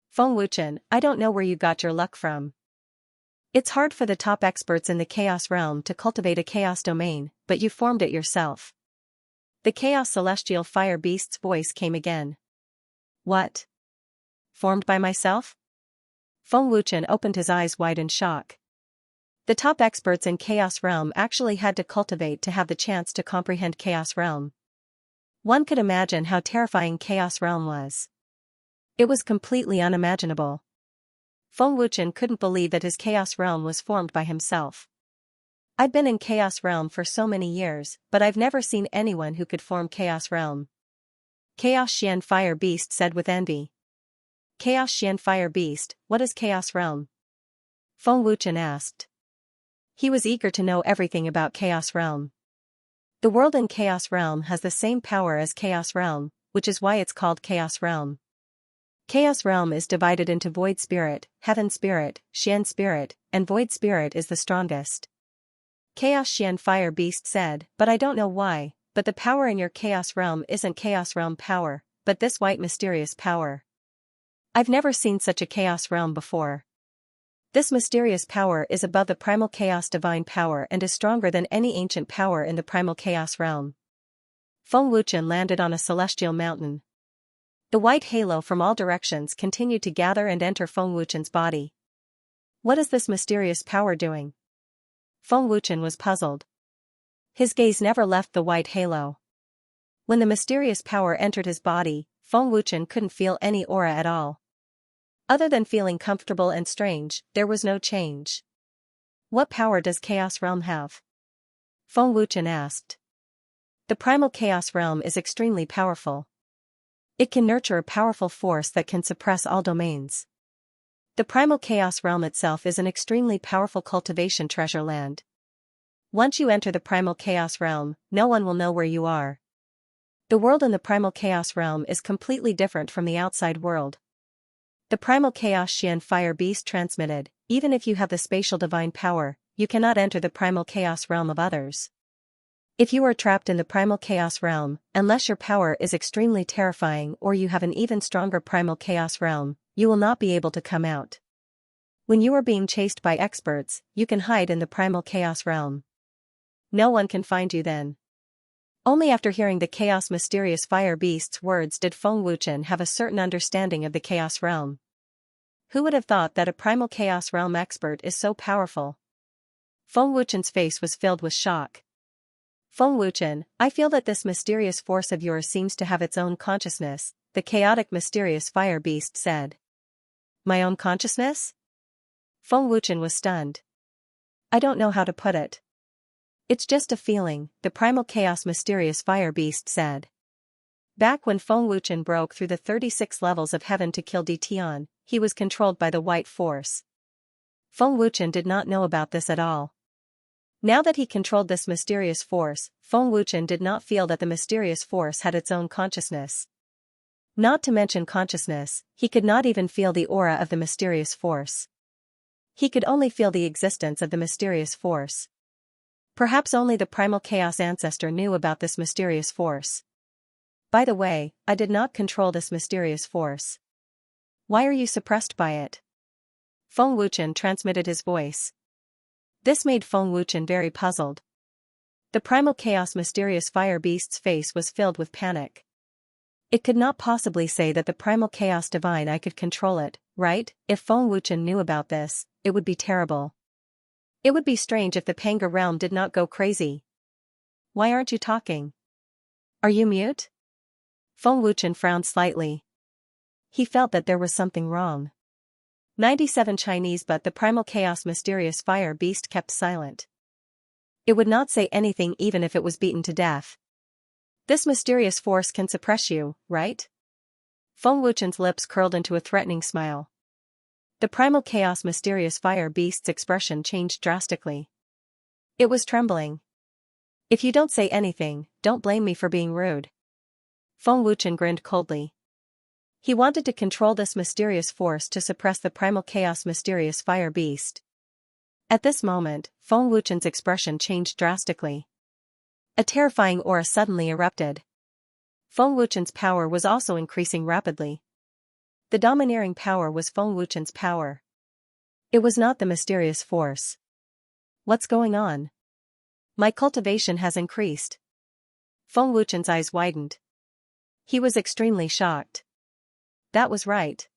Feng Wuchen, I don't know where you got your luck from. It's hard for the top experts in the chaos realm to cultivate a chaos domain, but you formed it yourself. The chaos celestial fire beast's voice came again. What? Formed by myself? Feng Wuchen opened his eyes wide in shock. The top experts in chaos realm actually had to cultivate to have the chance to comprehend chaos realm. One could imagine how terrifying chaos realm was. It was completely unimaginable. Feng Wuchen couldn't believe that his chaos realm was formed by himself. I've been in chaos realm for so many years, but I've never seen anyone who could form chaos realm. Chaos Xian Fire Beast said with envy. Chaos Xian Fire Beast, what is chaos realm? Feng Wuchen asked. He was eager to know everything about chaos realm. The world in chaos realm has the same power as chaos realm, which is why it's called chaos realm. Chaos realm is divided into void spirit, heaven spirit, Xian spirit, and void spirit is the strongest. Chaos Xian Fire Beast said, but I don't know why, but the power in your chaos realm isn't chaos realm power, but this white mysterious power. I've never seen such a chaos realm before. This mysterious power is above the primal chaos divine power and is stronger than any ancient power in the primal chaos realm. Feng Wuchen landed on a celestial mountain. The white halo from all directions continued to gather and enter Feng Wuchen's body. What is this mysterious power doing? Feng Wuchen was puzzled. His gaze never left the white halo. When the mysterious power entered his body, Feng Wuchen couldn't feel any aura at all. Other than feeling comfortable and strange, there was no change. What power does Chaos Realm have? Feng Wuchen asked. The primal Chaos Realm is extremely powerful. It can nurture a powerful force that can suppress all domains. The primal Chaos Realm itself is an extremely powerful cultivation treasure land. Once you enter the primal Chaos Realm, no one will know where you are. The world in the primal Chaos Realm is completely different from the outside world. The primal Chaos Xian Fire Beast transmitted, even if you have the spatial divine power, you cannot enter the primal Chaos Realm of others. If you are trapped in the primal Chaos Realm, unless your power is extremely terrifying or you have an even stronger primal Chaos Realm, you will not be able to come out. When you are being chased by experts, you can hide in the primal Chaos Realm. No one can find you then. Only after hearing the Chaos Mysterious Fire Beast's words did Feng Wuchen have a certain understanding of the Chaos Realm. Who would have thought that a primal Chaos Realm expert is so powerful? Feng Wuchen's face was filled with shock. Feng Wuchen, I feel that this mysterious force of yours seems to have its own consciousness, the chaotic mysterious fire beast said. My own consciousness? Feng Wuchen was stunned. I don't know how to put it. It's just a feeling, the primal chaos mysterious fire beast said. Back when Feng Wuchen broke through the 36 levels of heaven to kill Tian, he was controlled by the white force. Feng Wuchen did not know about this at all. Now that he controlled this mysterious force, Feng Wuchen did not feel that the mysterious force had its own consciousness. Not to mention consciousness, he could not even feel the aura of the mysterious force. He could only feel the existence of the mysterious force. Perhaps only the primal chaos ancestor knew about this mysterious force. By the way, I did not control this mysterious force. Why are you suppressed by it? Feng Wuchen transmitted his voice. This made Feng Wuchen very puzzled. The primal chaos mysterious fire beast's face was filled with panic. It could not possibly say that the primal chaos divine I could control it, right? If Feng Wuchen knew about this, it would be terrible. It would be strange if the Panga realm did not go crazy. Why aren't you talking? Are you mute? Feng Wuchen frowned slightly. He felt that there was something wrong. 97 Chinese but the primal chaos mysterious fire beast kept silent. It would not say anything even if it was beaten to death. This mysterious force can suppress you, right? Feng Wuchen's lips curled into a threatening smile. The primal chaos mysterious fire beast's expression changed drastically. It was trembling. If you don't say anything, don't blame me for being rude. Feng Wuchen grinned coldly. He wanted to control this mysterious force to suppress the primal chaos mysterious fire beast. At this moment, Feng Wuchen's expression changed drastically. A terrifying aura suddenly erupted. Feng Wuchen's power was also increasing rapidly. The domineering power was Feng Wuchen's power. It was not the mysterious force. What's going on? My cultivation has increased. Feng Wuchen's eyes widened. He was extremely shocked. That was right.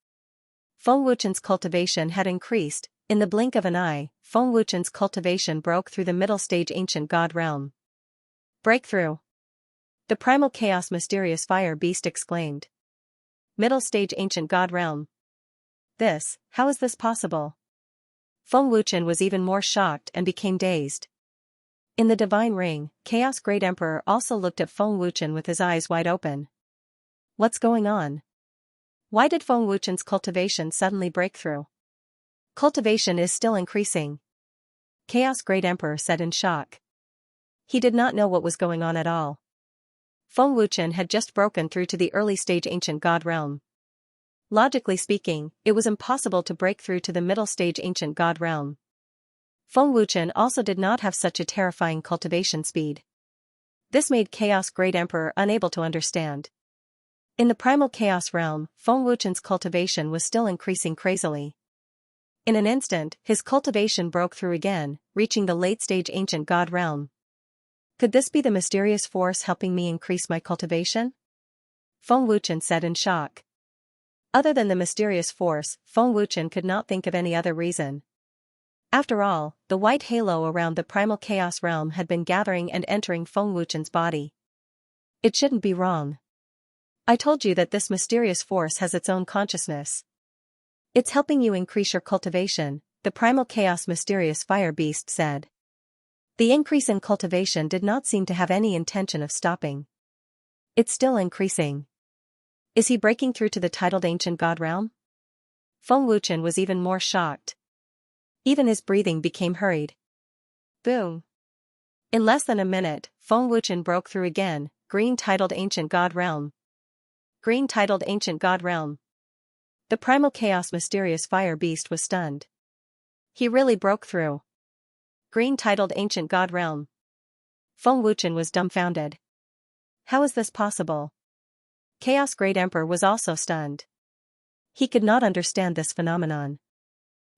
Feng Wuchen's cultivation had increased. In the blink of an eye, Feng Wuchen's cultivation broke through the middle stage ancient god realm. Breakthrough! The primal chaos mysterious fire beast exclaimed. Middle stage ancient god realm. How is this possible? Feng Wuchen was even more shocked and became dazed. In the divine ring, Chaos Great Emperor also looked at Feng Wuchen with his eyes wide open. What's going on? Why did Feng Wuchen's cultivation suddenly break through? Cultivation is still increasing. Chaos Great Emperor said in shock. He did not know what was going on at all. Feng Wuchen had just broken through to the early stage ancient god realm. Logically speaking, it was impossible to break through to the middle stage ancient god realm. Feng Wuchen also did not have such a terrifying cultivation speed. This made Chaos Great Emperor unable to understand. In the primal chaos realm, Feng Wuchen's cultivation was still increasing crazily. In an instant, his cultivation broke through again, reaching the late-stage ancient god realm. Could this be the mysterious force helping me increase my cultivation? Feng Wuchen said in shock. Other than the mysterious force, Feng Wuchen could not think of any other reason. After all, the white halo around the primal chaos realm had been gathering and entering Feng Wuchen's body. It shouldn't be wrong. I told you that this mysterious force has its own consciousness. It's helping you increase your cultivation, the primal chaos mysterious fire beast said. The increase in cultivation did not seem to have any intention of stopping. It's still increasing. Is he breaking through to the titled ancient god realm? Feng Wuchen was even more shocked. Even his breathing became hurried. Boom. In less than a minute, Feng Wuchen broke through again, green titled ancient god realm. Green titled ancient god realm. The primal chaos mysterious fire beast was stunned. He really broke through. Green titled ancient god realm. Feng Wuchen was dumbfounded. How is this possible? Chaos Great Emperor was also stunned. He could not understand this phenomenon.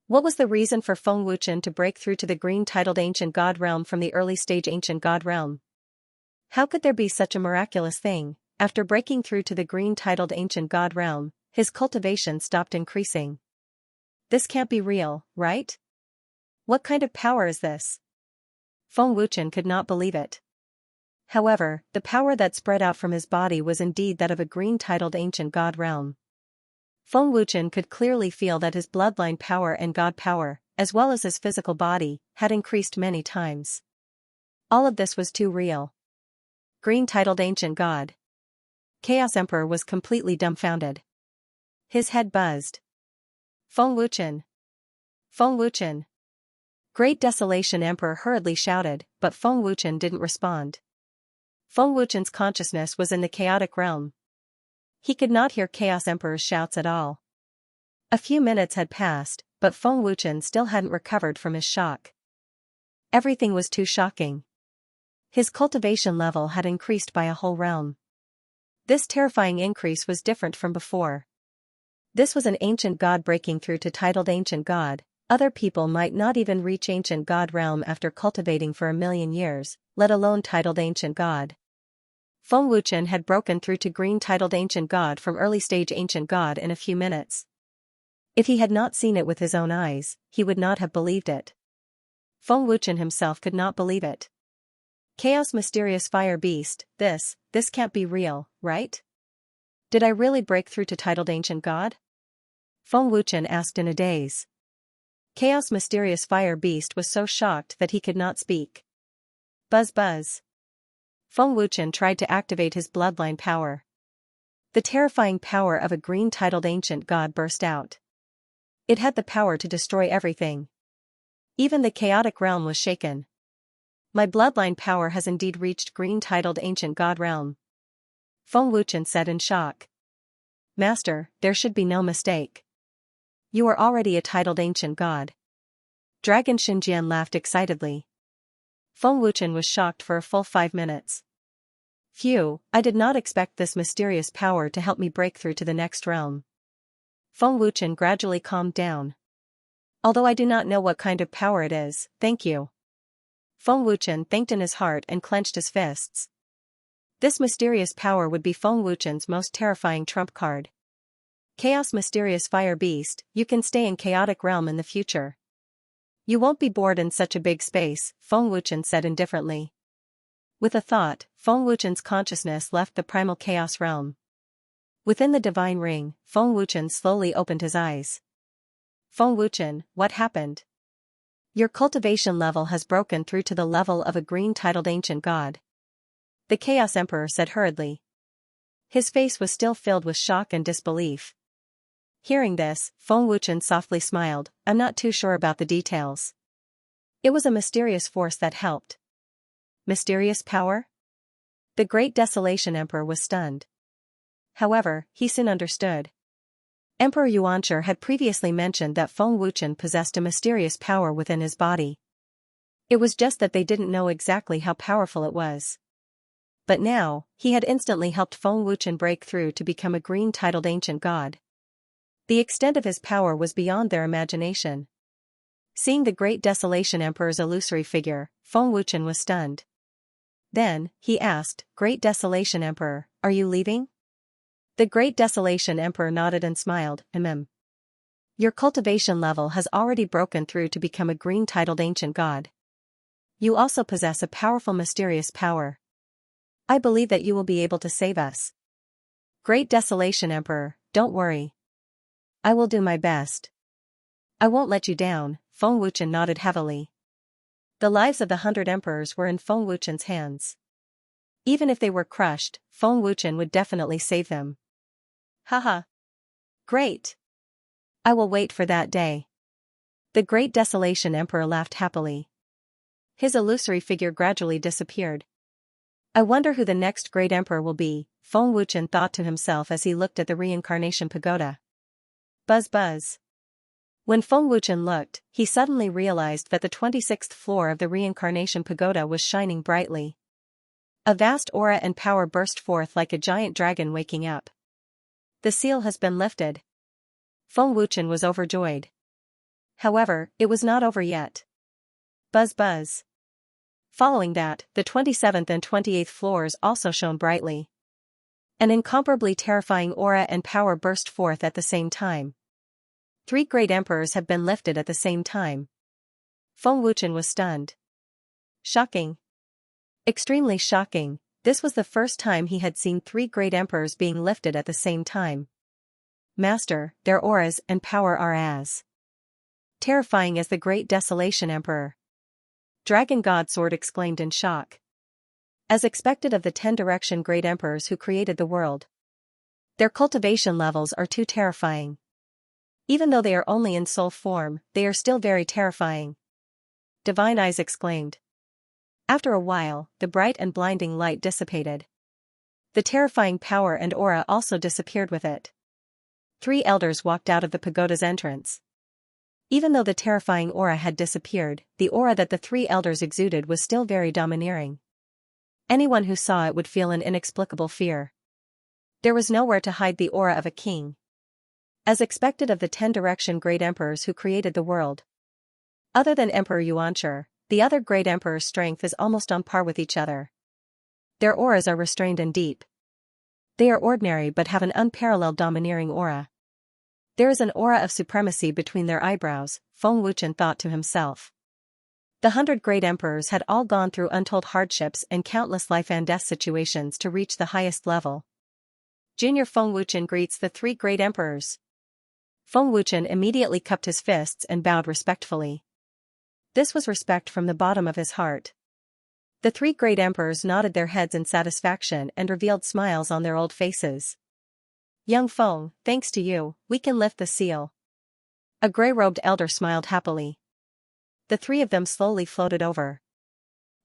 What was the reason for Feng Wuchen to break through to the green titled ancient god realm from the early stage ancient god realm? How could there be such a miraculous thing? After breaking through to the green titled ancient god realm, his cultivation stopped increasing. This can't be real, right? What kind of power is this? Feng Wuchen could not believe it. However, the power that spread out from his body was indeed that of a green titled ancient god realm. Feng Wuchen could clearly feel that his bloodline power and god power, as well as his physical body, had increased many times. All of this was too real. Green titled ancient god. Chaos Emperor was completely dumbfounded. His head buzzed. Feng Wuchen. Feng Wuchen. Great Desolation Emperor hurriedly shouted, but Feng Wuchen didn't respond. Feng Wuchen's consciousness was in the chaotic realm. He could not hear Chaos Emperor's shouts at all. A few minutes had passed, but Feng Wuchen still hadn't recovered from his shock. Everything was too shocking. His cultivation level had increased by a whole realm. This terrifying increase was different from before. This was an ancient god breaking through to titled ancient god. Other people might not even reach ancient god realm after cultivating for 1,000,000 years, let alone titled ancient god. Feng Wuchen had broken through to green titled ancient god from early stage ancient god in a few minutes. If he had not seen it with his own eyes, he would not have believed it. Feng Wuchen himself could not believe it. Chaos mysterious fire beast, this can't be real, right? Did I really break through to titled ancient god? Feng Wuchen asked in a daze. Chaos mysterious fire beast was so shocked that he could not speak. Buzz buzz. Feng Wuchen tried to activate his bloodline power. The terrifying power of a green titled ancient god burst out. It had the power to destroy everything. Even the chaotic realm was shaken. My bloodline power has indeed reached green titled ancient god realm. Feng Wuchen said in shock. Master, there should be no mistake. You are already a titled ancient god. Dragon Xinjian laughed excitedly. Feng Wuchen was shocked for a full 5 minutes. Phew, I did not expect this mysterious power to help me break through to the next realm. Feng Wuchen gradually calmed down. Although I do not know what kind of power it is, thank you. Feng Wuchen thanked in his heart and clenched his fists. This mysterious power would be Feng Wuchen's most terrifying trump card. Chaos mysterious fire beast, you can stay in chaotic realm in the future. You won't be bored in such a big space, Feng Wuchen said indifferently. With a thought, Feng Wuchen's consciousness left the primal chaos realm. Within the divine ring, Feng Wuchen slowly opened his eyes. Feng Wuchen, what happened? Your cultivation level has broken through to the level of a green titled ancient god. The Chaos Emperor said hurriedly. His face was still filled with shock and disbelief. Hearing this, Feng Wuchen softly smiled. I'm not too sure about the details. It was a mysterious force that helped. Mysterious power? The Great Desolation Emperor was stunned. However, he soon understood. Emperor Xianxia had previously mentioned that Feng Wuchen possessed a mysterious power within his body. It was just that they didn't know exactly how powerful it was. But now, he had instantly helped Feng Wuchen break through to become a green titled ancient god. The extent of his power was beyond their imagination. Seeing the Great Desolation Emperor's illusory figure, Feng Wuchen was stunned. Then, he asked, Great Desolation Emperor, are you leaving? The Great Desolation Emperor nodded and smiled, Your cultivation level has already broken through to become a green titled ancient god. You also possess a powerful mysterious power. I believe that you will be able to save us. Great Desolation Emperor, don't worry. I will do my best. I won't let you down, Feng Wuchen nodded heavily. The lives of the 100 emperors were in Feng Wuchen's hands. Even if they were crushed, Feng Wuchen would definitely save them. Haha. Great. I will wait for that day. The Great Desolation Emperor laughed happily. His illusory figure gradually disappeared. I wonder who the next great emperor will be, Feng Wuchen thought to himself as he looked at the reincarnation pagoda. Buzz buzz. When Feng Wuchen looked, he suddenly realized that the 26th floor of the reincarnation pagoda was shining brightly. A vast aura and power burst forth like a giant dragon waking up. The seal has been lifted. Feng Wuchen was overjoyed. However, it was not over yet. Buzz buzz. Following that, the 27th and 28th floors also shone brightly. An incomparably terrifying aura and power burst forth at the same time. 3 great emperors have been lifted at the same time. Feng Wuchen was stunned. Shocking. Extremely shocking, this was the first time he had seen 3 great emperors being lifted at the same time. Master, their auras and power are as terrifying as the Great Desolation Emperor. Dragon God Sword exclaimed in shock. As expected of the 10 direction great emperors who created the world. Their cultivation levels are too terrifying. Even though they are only in soul form, they are still very terrifying. Divine Eyes exclaimed. After a while, the bright and blinding light dissipated. The terrifying power and aura also disappeared with it. 3 elders walked out of the pagoda's entrance. Even though the terrifying aura had disappeared, the aura that the 3 elders exuded was still very domineering. Anyone who saw it would feel an inexplicable fear. There was nowhere to hide the aura of a king. As expected of the 10 Direction great emperors who created the world. Other than Emperor Xianxia, the other great emperor's strength is almost on par with each other. Their auras are restrained and deep. They are ordinary but have an unparalleled domineering aura. There is an aura of supremacy between their eyebrows, Feng Wuchen thought to himself. The 100 great emperors had all gone through untold hardships and countless life and death situations to reach the highest level. Junior Feng Wuchen greets the 3 great emperors. Feng Wuchen immediately cupped his fists and bowed respectfully. This was respect from the bottom of his heart. The 3 great emperors nodded their heads in satisfaction and revealed smiles on their old faces. Young Feng, thanks to you, we can lift the seal. A gray-robed elder smiled happily. The 3 of them slowly floated over.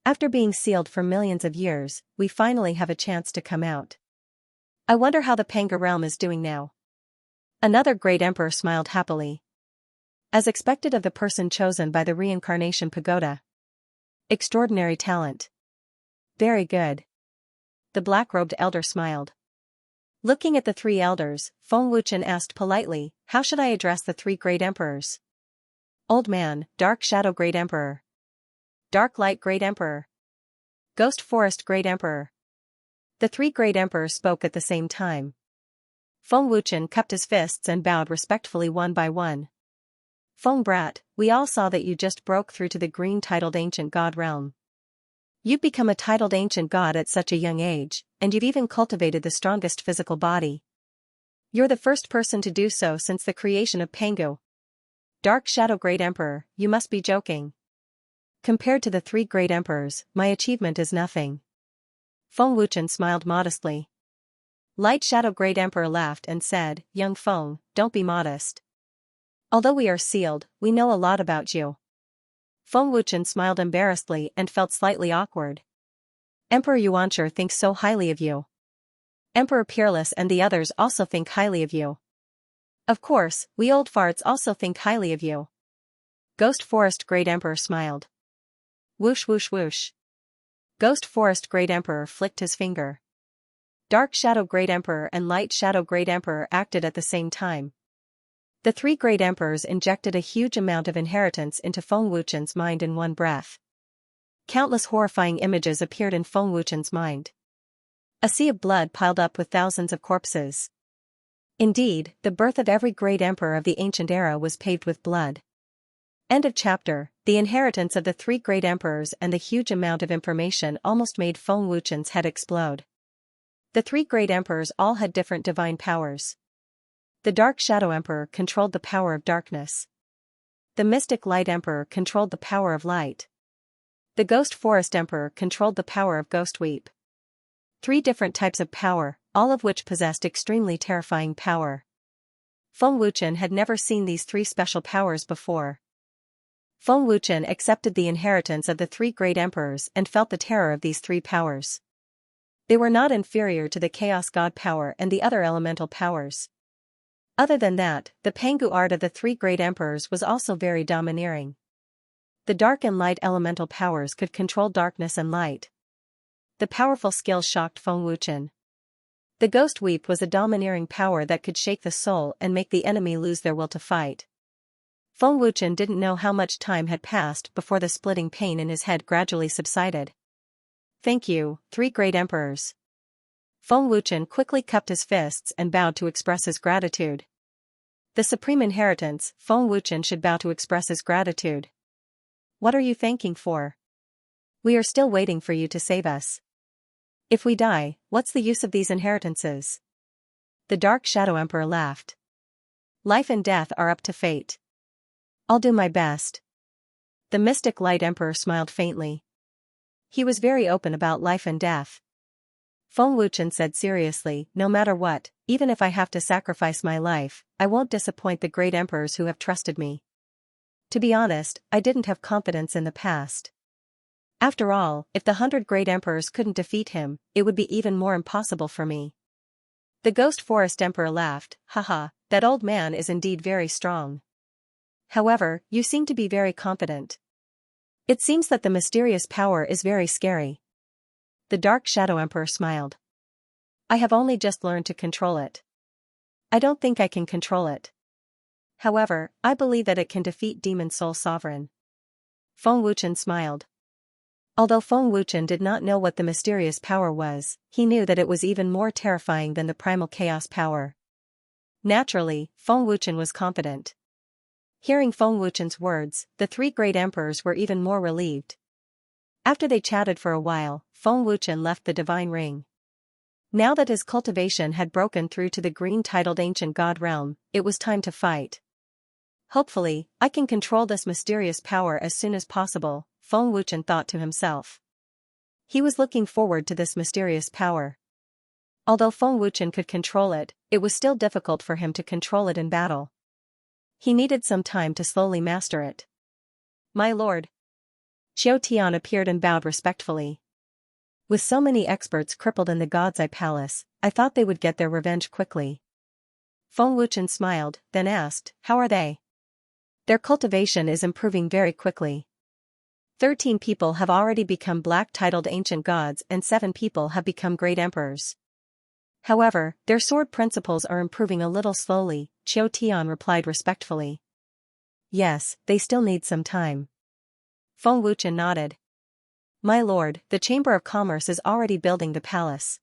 After being sealed for millions of years, we finally have a chance to come out. I wonder how the Panga realm is doing now. Another great emperor smiled happily. As expected of the person chosen by the reincarnation pagoda. Extraordinary talent. Very good. The black-robed elder smiled. Looking at the 3 elders, Feng Wuchen asked politely, how should I address the 3 great emperors? Old man, Dark Shadow Great Emperor. Dark Light Great Emperor. Ghost Forest Great Emperor. The 3 great emperors spoke at the same time. Feng Wuchen cupped his fists and bowed respectfully one by one. Feng Brat, we all saw that you just broke through to the green-titled ancient god realm. You've become a titled ancient god at such a young age, and you've even cultivated the strongest physical body. You're the first person to do so since the creation of Pangu. Dark Shadow Great Emperor, you must be joking. Compared to the 3 great emperors, my achievement is nothing. Feng Wuchen smiled modestly. Light Shadow Great Emperor laughed and said, Young Feng, don't be modest. Although we are sealed, we know a lot about you. Feng Wuchen smiled embarrassedly and felt slightly awkward. Emperor Yuancher thinks so highly of you. Emperor Peerless and the others also think highly of you. Of course, we old farts also think highly of you. Ghost Forest Great Emperor smiled. Whoosh whoosh whoosh. Ghost Forest Great Emperor flicked his finger. Dark Shadow Great Emperor and Light Shadow Great Emperor acted at the same time. The 3 great emperors injected a huge amount of inheritance into Feng Wuchen's mind in one breath. Countless horrifying images appeared in Feng Wuchen's mind. A sea of blood piled up with thousands of corpses. Indeed, the birth of every great emperor of the ancient era was paved with blood. End of chapter. The inheritance of the 3 great emperors and the huge amount of information almost made Feng Wuchen's head explode. The 3 great emperors all had different divine powers. The Dark Shadow Emperor controlled the power of darkness. The Mystic Light Emperor controlled the power of light. The Ghost Forest Emperor controlled the power of Ghost Weep. 3 different types of power, all of which possessed extremely terrifying power. Feng Wuchen had never seen these 3 special powers before. Feng Wuchen accepted the inheritance of the 3 great emperors and felt the terror of these 3 powers. They were not inferior to the Chaos God power and the other elemental powers. Other than that, the Pangu art of the 3 great emperors was also very domineering. The dark and light elemental powers could control darkness and light. The powerful skill shocked Feng Wuchen. The Ghost Weep was a domineering power that could shake the soul and make the enemy lose their will to fight. Feng Wuchen didn't know how much time had passed before the splitting pain in his head gradually subsided. Thank you, 3 great emperors. Feng Wuchen quickly cupped his fists and bowed to express his gratitude. The supreme inheritance, Feng Wuchen should bow to express his gratitude. What are you thanking for? We are still waiting for you to save us. If we die, what's the use of these inheritances? The Dark Shadow Emperor laughed. Life and death are up to fate. I'll do my best. The Mystic Light Emperor smiled faintly. He was very open about life and death. Feng Wuchen said seriously, no matter what, even if I have to sacrifice my life, I won't disappoint the great emperors who have trusted me. To be honest, I didn't have confidence in the past. After all, if the 100 great emperors couldn't defeat him, it would be even more impossible for me. The Ghost Forest Emperor laughed, haha, that old man is indeed very strong. However, you seem to be very confident. It seems that the mysterious power is very scary. The Dark Shadow Emperor smiled. I have only just learned to control it. I don't think I can control it. However, I believe that it can defeat Demon Soul Sovereign. Feng Wuchen smiled. Although Feng Wuchen did not know what the mysterious power was, he knew that it was even more terrifying than the primal chaos power. Naturally, Feng Wuchen was confident. Hearing Feng Wuchen's words, the three great emperors were even more relieved. After they chatted for a while, Feng Wuchen left the divine ring. Now that his cultivation had broken through to the green-titled ancient god realm, it was time to fight. Hopefully, I can control this mysterious power as soon as possible, Feng Wuchen thought to himself. He was looking forward to this mysterious power. Although Feng Wuchen could control it, it was still difficult for him to control it in battle. He needed some time to slowly master it. My lord. Xiao Tian appeared and bowed respectfully. With so many experts crippled in the God's Eye Palace, I thought they would get their revenge quickly. Feng Wuchen smiled, then asked, how are they? Their cultivation is improving very quickly. 13 people have already become black-titled ancient gods and 7 people have become great emperors. However, their sword principles are improving a little slowly, Xiao Tian replied respectfully. Yes, they still need some time. Feng Wuchen nodded. My lord, the Chamber of Commerce is already building the palace.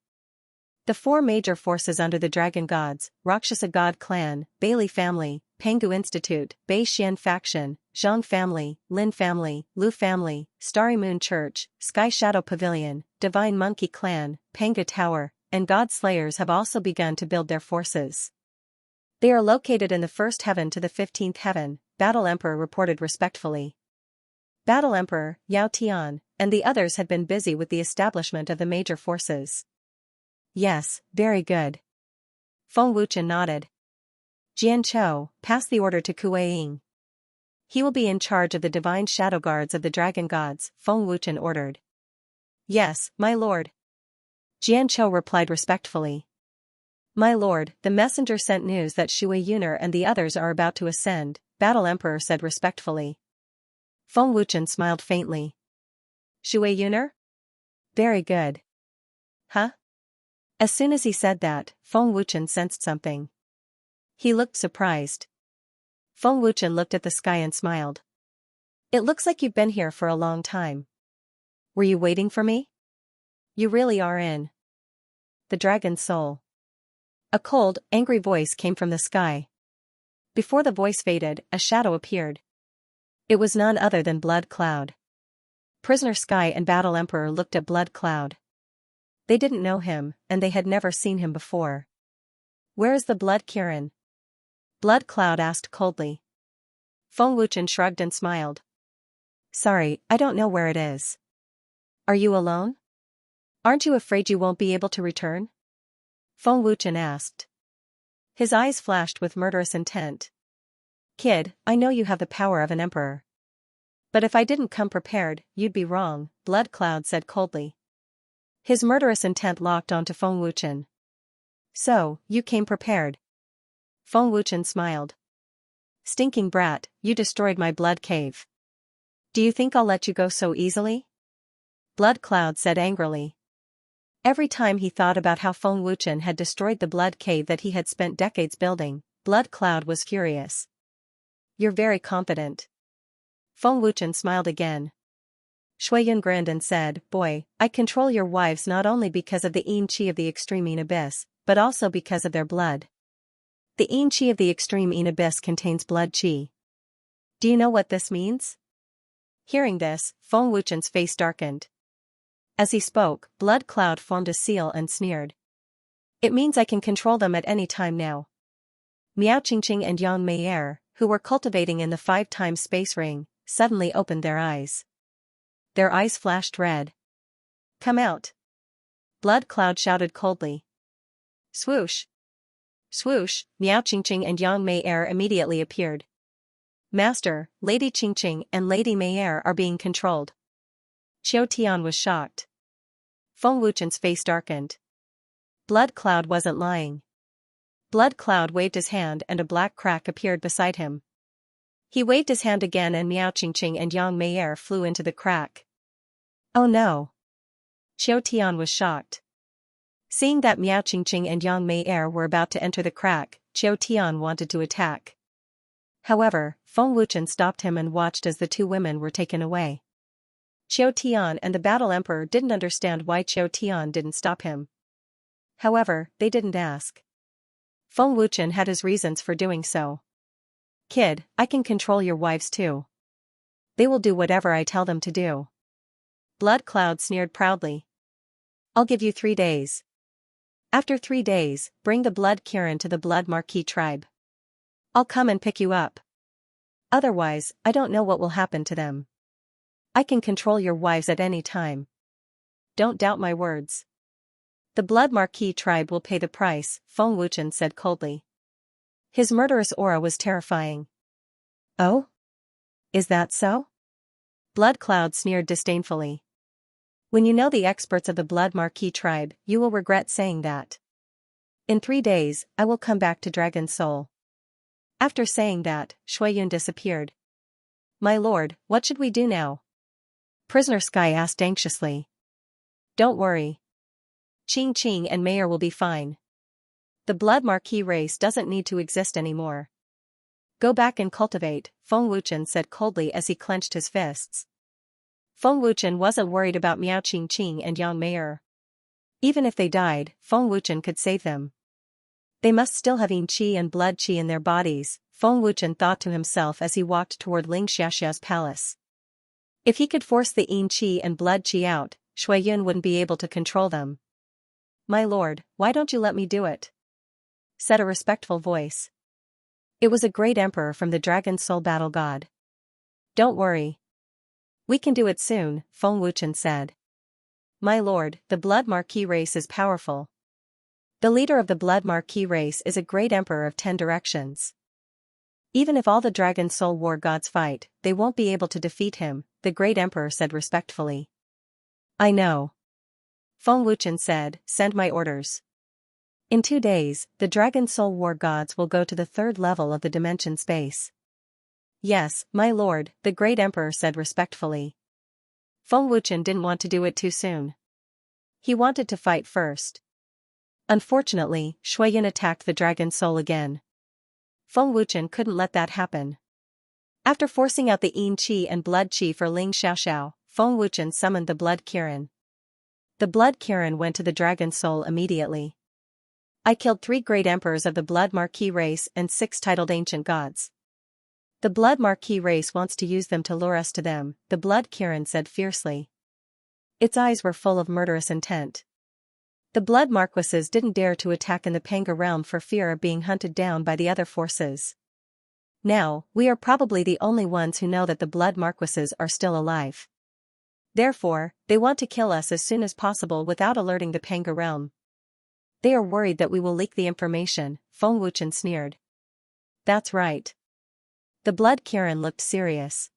The 4 major forces under the Dragon Gods, Rakshasa God Clan, Bailey Family, Pangu Institute, Bei Xian Faction, Zhang Family, Lin Family, Lu Family, Starry Moon Church, Sky Shadow Pavilion, Divine Monkey Clan, Panga Tower, and God Slayers have also begun to build their forces. They are located in the 1st heaven to the 15th heaven, Battle Emperor reported respectfully. Battle Emperor, Yao Tian, and the others had been busy with the establishment of the major forces. Yes, very good. Feng Wuchen nodded. Jian Chou, pass the order to Kuei Ying. He will be in charge of the divine shadow guards of the dragon gods, Feng Wuchen ordered. Yes, my lord. Jian Chou replied respectfully. My lord, the messenger sent news that Shui Yuner and the others are about to ascend, Battle Emperor said respectfully. Feng Wuchen smiled faintly. Shui Yuner? Very good. Huh? As soon as he said that, Feng Wuchen sensed something. He looked surprised. Feng Wuchen looked at the sky and smiled. It looks like you've been here for a long time. Were you waiting for me? You really are in the dragon's soul. A cold, angry voice came from the sky. Before the voice faded, a shadow appeared. It was none other than Blood Cloud. Prisoner Sky and Battle Emperor looked at Blood Cloud. They didn't know him, and they had never seen him before. Where is the Blood Kirin? Blood Cloud asked coldly. Feng Wuchen shrugged and smiled. Sorry, I don't know where it is. Are you alone? Aren't you afraid you won't be able to return? Feng Wuchen asked. His eyes flashed with murderous intent. Kid, I know you have the power of an emperor. But if I didn't come prepared, you'd be wrong, Blood Cloud said coldly. His murderous intent locked onto Feng Wuchen. So, you came prepared. Feng Wuchen smiled. Stinking brat, you destroyed my blood cave. Do you think I'll let you go so easily? Blood Cloud said angrily. Every time he thought about how Feng Wuchen had destroyed the blood cave that he had spent decades building, Blood Cloud was furious. You're very confident. Feng Wuchen smiled again. Shuiyun grinned and said, Boy, I control your wives not only because of the Yin Qi of the extreme Yin Abyss, but also because of their blood. The Yin Qi of the extreme Yin Abyss contains blood qi. Do you know what this means? Hearing this, Feng Wuchen's face darkened. As he spoke, Blood Cloud formed a seal and sneered. It means I can control them at any time now. Miao Qingqing and Yang Meier, who were cultivating in the 5 times space ring, suddenly opened their eyes. Their eyes flashed red. Come out. Blood Cloud shouted coldly. Swoosh. Swoosh, Miao Qingqing and Yang Meier immediately appeared. Master, Lady Qingqing and Lady Meier are being controlled. Xiao Tian was shocked. Feng Wuchen's face darkened. Blood Cloud wasn't lying. Blood Cloud waved his hand and a black crack appeared beside him. He waved his hand again and Miao Qingqing and Yang Meier flew into the crack. Oh no. Xiao Tian was shocked. Seeing that Miao Qingqing and Yang Mei were about to enter the crack, Qiu Tian wanted to attack. However, Feng Wuchen stopped him and watched as the two women were taken away. Qiu Tian and the Battle Emperor didn't understand why Qiu Tian didn't stop him. However, they didn't ask. Feng Wuchen had his reasons for doing so. Kid, I can control your wives too. They will do whatever I tell them to do. Blood Cloud sneered proudly. I'll give you 3 days. After 3 days, bring the Blood Kirin to the Blood Marquis tribe. I'll come and pick you up. Otherwise, I don't know what will happen to them. I can control your wives at any time. Don't doubt my words. The Blood Marquis tribe will pay the price, Feng Wuchen said coldly. His murderous aura was terrifying. Oh? Is that so? Blood Cloud sneered disdainfully. When you know the experts of the Blood Marquis tribe, you will regret saying that. In 3 days, I will come back to Dragon Soul. After saying that, Shuiyun disappeared. My lord, what should we do now? Prisoner Sky asked anxiously. Don't worry. Qing and Mayer will be fine. The Blood Marquis race doesn't need to exist anymore. Go back and cultivate, Feng Wuchen said coldly as he clenched his fists. Feng Wuchen wasn't worried about Miao Qingqing and Yang Meier. Even if they died, Feng Wuchen could save them. They must still have yin qi and blood qi in their bodies, Feng Wuchen thought to himself as he walked toward Ling Xiaxia's palace. If he could force the yin qi and blood qi out, Shuiyun wouldn't be able to control them. My lord, why don't you let me do it? Said a respectful voice. It was a great emperor from the Dragon Soul Battle God. Don't worry. We can do it soon, Feng Wuchen said. My lord, the Blood Marquis race is powerful. The leader of the Blood Marquis race is a great emperor of 10 directions. Even if all the Dragon Soul War gods fight, they won't be able to defeat him, the great emperor said respectfully. I know. Feng Wuchen said, send my orders. In 2 days, the Dragon Soul War gods will go to the 3rd level of the dimension space. Yes, my lord, the great emperor said respectfully. Feng Wuchen didn't want to do it too soon. He wanted to fight first. Unfortunately, Shuiyun attacked the Dragon Soul again. Feng Wuchen couldn't let that happen. After forcing out the yin qi and blood qi for Ling Xiaoxiao, Feng Wuchen summoned the Blood Kirin. The Blood Kirin went to the Dragon Soul immediately. I killed 3 great emperors of the Blood Marquis race and 6 titled ancient gods. The Blood Marquis race wants to use them to lure us to them, the Blood Kirin said fiercely. Its eyes were full of murderous intent. The Blood Marquises didn't dare to attack in the Panga realm for fear of being hunted down by the other forces. Now, we are probably the only ones who know that the Blood Marquises are still alive. Therefore, they want to kill us as soon as possible without alerting the Panga realm. They are worried that we will leak the information, Feng Wuchen sneered. That's right. The Blood Kirin looked serious.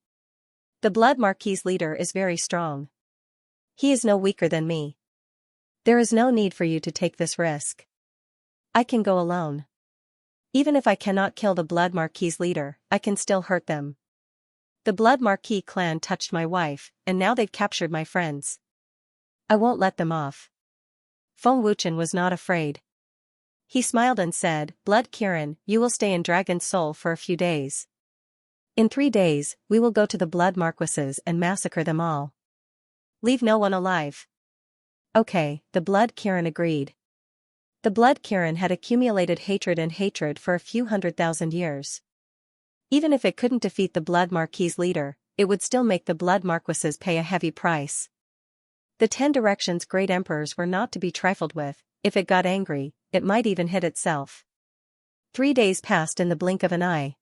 The Blood Marquis leader is very strong. He is no weaker than me. There is no need for you to take this risk. I can go alone. Even if I cannot kill the Blood Marquis leader, I can still hurt them. The Blood Marquis clan touched my wife, and now they've captured my friends. I won't let them off. Feng Wuchen was not afraid. He smiled and said, Blood Kirin, you will stay in Dragon Soul for a few days. In 3 days, we will go to the Blood Marquises and massacre them all. Leave no one alive. Okay, the Blood Kirin agreed. The Blood Kirin had accumulated hatred for a few 100,000 years. Even if it couldn't defeat the Blood Marquis leader, it would still make the Blood Marquises pay a heavy price. The 10 directions great emperors were not to be trifled with. If it got angry, it might even hit itself. 3 days passed in the blink of an eye.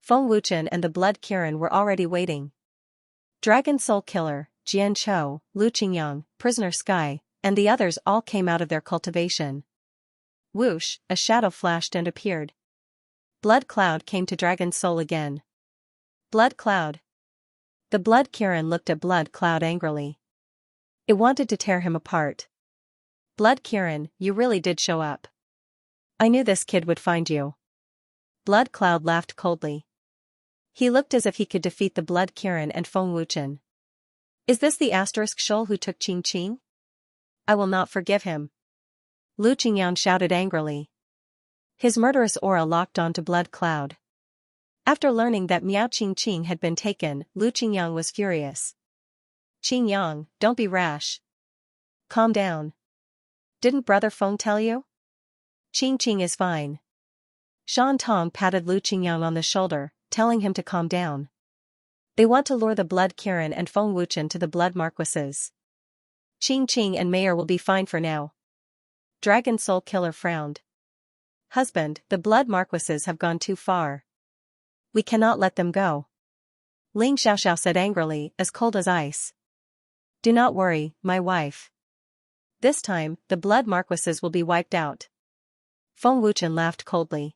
Feng Wuchen and the Blood Kirin were already waiting. Dragon Soul Killer, Jian Chou, Lu Qingyang, Prisoner Sky, and the others all came out of their cultivation. Whoosh, a shadow flashed and appeared. Blood Cloud came to Dragon Soul again. Blood Cloud. The Blood Kirin looked at Blood Cloud angrily. It wanted to tear him apart. Blood Kirin, you really did show up. I knew this kid would find you. Blood Cloud laughed coldly. He looked as if he could defeat the Blood Kirin and Feng Wuchen. Is this the asterisk Shoal who took Qing Qing? I will not forgive him. Lu Qingyang shouted angrily. His murderous aura locked onto Blood Cloud. After learning that Miao Qingqing had been taken, Lu Qingyang was furious. Qingyang, don't be rash. Calm down. Didn't Brother Feng tell you? Qingqing is fine. Shan Tong patted Lu Qingyang on the shoulder, telling him to calm down. They want to lure the Blood Kirin and Feng Wuchen to the Blood Marquises. Qingqing and Mayor will be fine for now. Dragon Soul Killer frowned. Husband, the Blood Marquises have gone too far. We cannot let them go. Ling Xiaoxiao said angrily, as cold as ice. Do not worry, my wife. This time, the Blood Marquises will be wiped out. Feng Wuchen laughed coldly.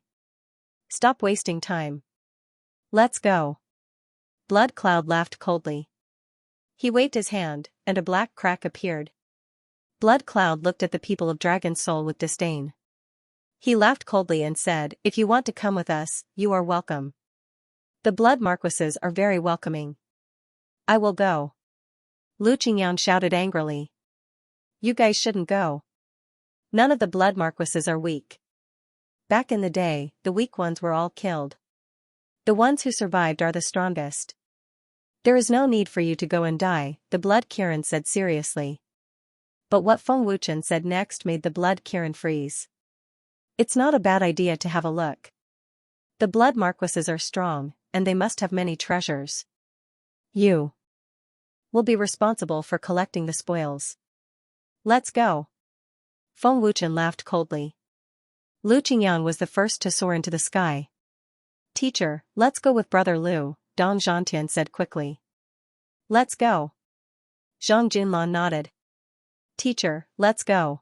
Stop wasting time. Let's go. Blood Cloud laughed coldly. He waved his hand, and a black crack appeared. Blood Cloud looked at the people of Dragon Soul with disdain. He laughed coldly and said, if you want to come with us, you are welcome. The Blood Marquises are very welcoming. I will go. Lu Qingyang shouted angrily. You guys shouldn't go. None of the Blood Marquises are weak. Back in the day, the weak ones were all killed. The ones who survived are the strongest. There is no need for you to go and die, the Blood Kirin said seriously. But what Feng Wuchen said next made the Blood Kirin freeze. It's not a bad idea to have a look. The Blood Marquises are strong, and they must have many treasures. You will be responsible for collecting the spoils. Let's go. Feng Wuchen laughed coldly. Lu Qingyang was the first to soar into the sky. Teacher, let's go with Brother Lu, Dong Zhantian said quickly. Let's go. Zhang Junlan nodded. Teacher, let's go.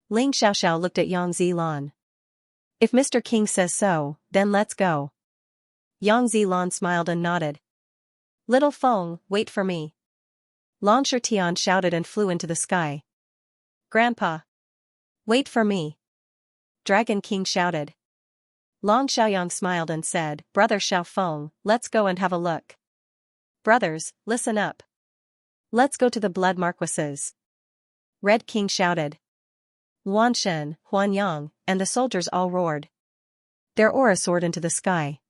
Ling Xiaoxiao looked at Yang Zilan. If Mr. King says so, then let's go. Yang Zilan smiled and nodded. Little Feng, wait for me. Long Shirtian shouted and flew into the sky. Grandpa. Wait for me. Dragon King shouted. Long Xiaoyang smiled and said, Brother Xiaofeng, let's go and have a look. Brothers, listen up. Let's go to the Blood Marquises. Red King shouted. Luan Shen, Huan Yang, and the soldiers all roared. Their aura soared into the sky.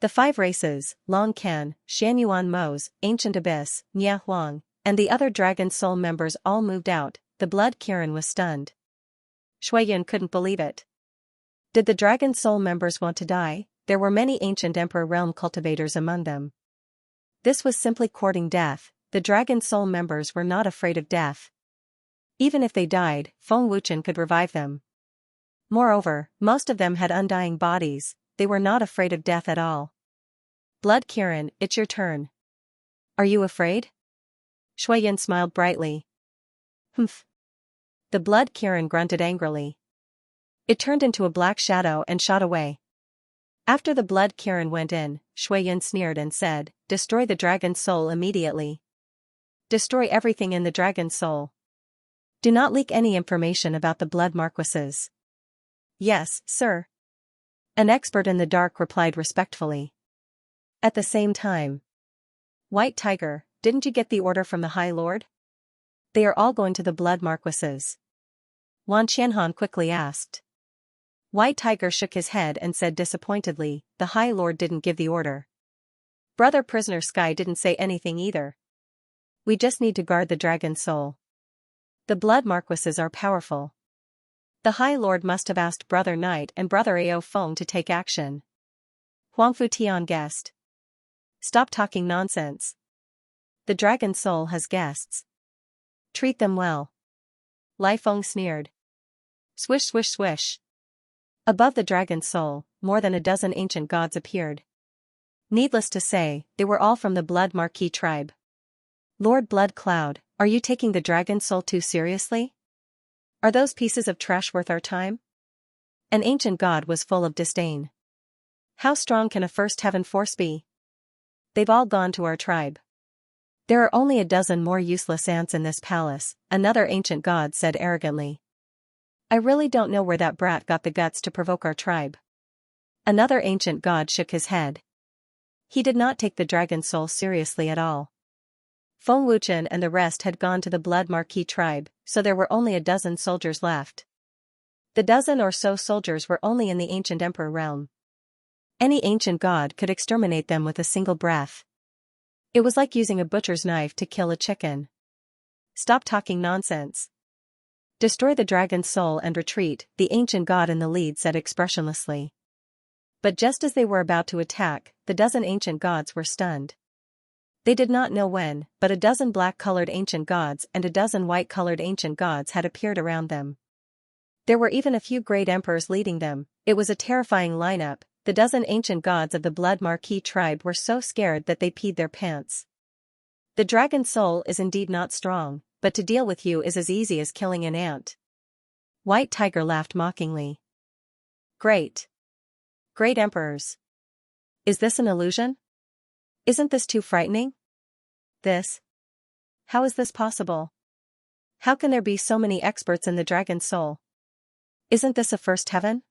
The 5 races, Long Ken, Shan Mo's, Ancient Abyss, Nye Huang, and the other Dragon Soul members all moved out. The Blood Kirin was stunned. Shuiyan couldn't believe it. Did the Dragon Soul members want to die? There were many ancient Emperor Realm cultivators among them. This was simply courting death. The Dragon Soul members were not afraid of death. Even if they died, Feng Wuchen could revive them. Moreover, most of them had undying bodies. They were not afraid of death at all. Blood Kirin, it's your turn. Are you afraid? Shuiyan smiled brightly. Humph. The Blood Kirin grunted angrily. It turned into a black shadow and shot away. After the Blood Kirin went in, Shuiyan sneered and said, Destroy the Dragon Soul immediately. Destroy everything in the Dragon Soul. Do not leak any information about the Blood Marquises. Yes, sir. An expert in the dark replied respectfully. At the same time. White Tiger, didn't you get the order from the High Lord? They are all going to the Blood Marquises. Wan Qianhan quickly asked. White Tiger shook his head and said disappointedly, the High Lord didn't give the order. Brother Prisoner Sky didn't say anything either. We just need to guard the Dragon Soul. The Blood Marquises are powerful. The High Lord must have asked Brother Knight and Brother Ao Feng to take action. Huangfu Tian guessed. Stop talking nonsense. The Dragon Soul has guests. Treat them well. Lai Feng sneered. Swish swish swish. Above the Dragon Soul, more than a dozen ancient gods appeared. Needless to say, they were all from the Blood Marquis tribe. Lord Blood Cloud, are you taking the Dragon Soul too seriously? Are those pieces of trash worth our time? An ancient god was full of disdain. How strong can a first heaven force be? They've all gone to our tribe. There are only a dozen more useless ants in this palace, another ancient god said arrogantly. I really don't know where that brat got the guts to provoke our tribe. Another ancient god shook his head. He did not take the Dragon Soul seriously at all. Feng Wuchen and the rest had gone to the Blood Marquis tribe, so there were only a dozen soldiers left. The dozen or so soldiers were only in the ancient emperor realm. Any ancient god could exterminate them with a single breath. It was like using a butcher's knife to kill a chicken. Stop talking nonsense. Destroy the dragon's soul and retreat, the ancient god in the lead said expressionlessly. But just as they were about to attack, the dozen ancient gods were stunned. They did not know when, but a dozen black-colored ancient gods and a dozen white-colored ancient gods had appeared around them. There were even a few great emperors leading them. It was a terrifying lineup. The dozen ancient gods of the Blood Marquis tribe were so scared that they peed their pants. The dragon's soul is indeed not strong, but to deal with you is as easy as killing an ant. White Tiger laughed mockingly. Great. Great emperors. Is this an illusion? Isn't this too frightening? This? How is this possible? How can there be so many experts in the dragon's soul? Isn't this a first heaven?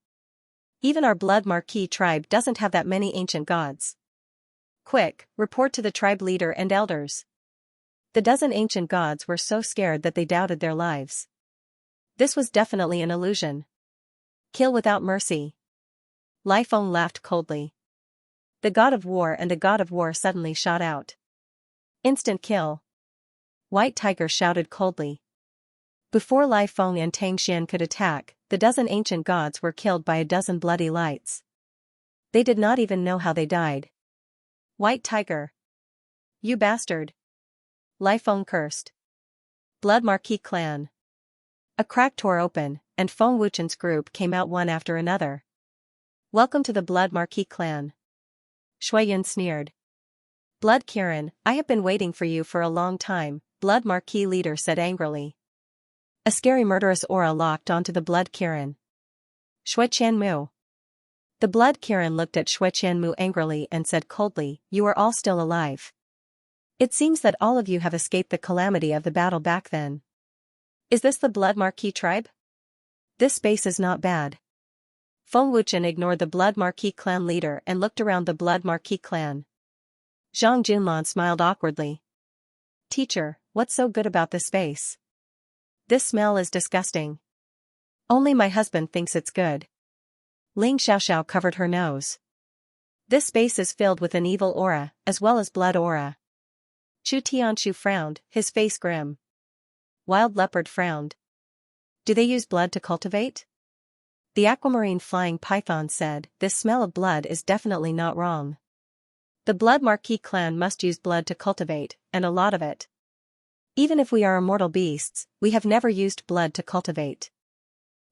Even our Blood Marquis tribe doesn't have that many ancient gods. Quick, report to the tribe leader and elders. The dozen ancient gods were so scared that they doubted their lives. This was definitely an illusion. Kill without mercy. Lai Feng laughed coldly. The god of war and the god of war suddenly shot out. Instant kill. White Tiger shouted coldly. Before Lai Feng and Tang Xian could attack, the dozen ancient gods were killed by a dozen bloody lights. They did not even know how they died. White Tiger. You bastard. Lai Feng cursed. Blood Marquis clan. A crack tore open, and Feng Wuchen's group came out one after another. Welcome to the Blood Marquis clan. Shui Yun sneered. Blood Kirin, I have been waiting for you for a long time, Blood Marquis leader said angrily. A scary murderous aura locked onto the Blood Kirin. Shui Qianmu. The Blood Kirin looked at Shui Qianmu angrily and said coldly, you are all still alive. It seems that all of you have escaped the calamity of the battle back then. Is this the Blood Marquis tribe? This space is not bad. Feng Wuchen ignored the Blood Marquis clan leader and looked around the Blood Marquis clan. Zhang Junlan smiled awkwardly. Teacher, what's so good about this space? This smell is disgusting. Only my husband thinks it's good. Ling Xiaoxiao covered her nose. This space is filled with an evil aura, as well as blood aura. Chu Tianshu frowned, his face grim. Wild Leopard frowned. Do they use blood to cultivate? The aquamarine flying python said, this smell of blood is definitely not wrong. The Blood Marquis clan must use blood to cultivate, and a lot of it. Even if we are immortal beasts, we have never used blood to cultivate.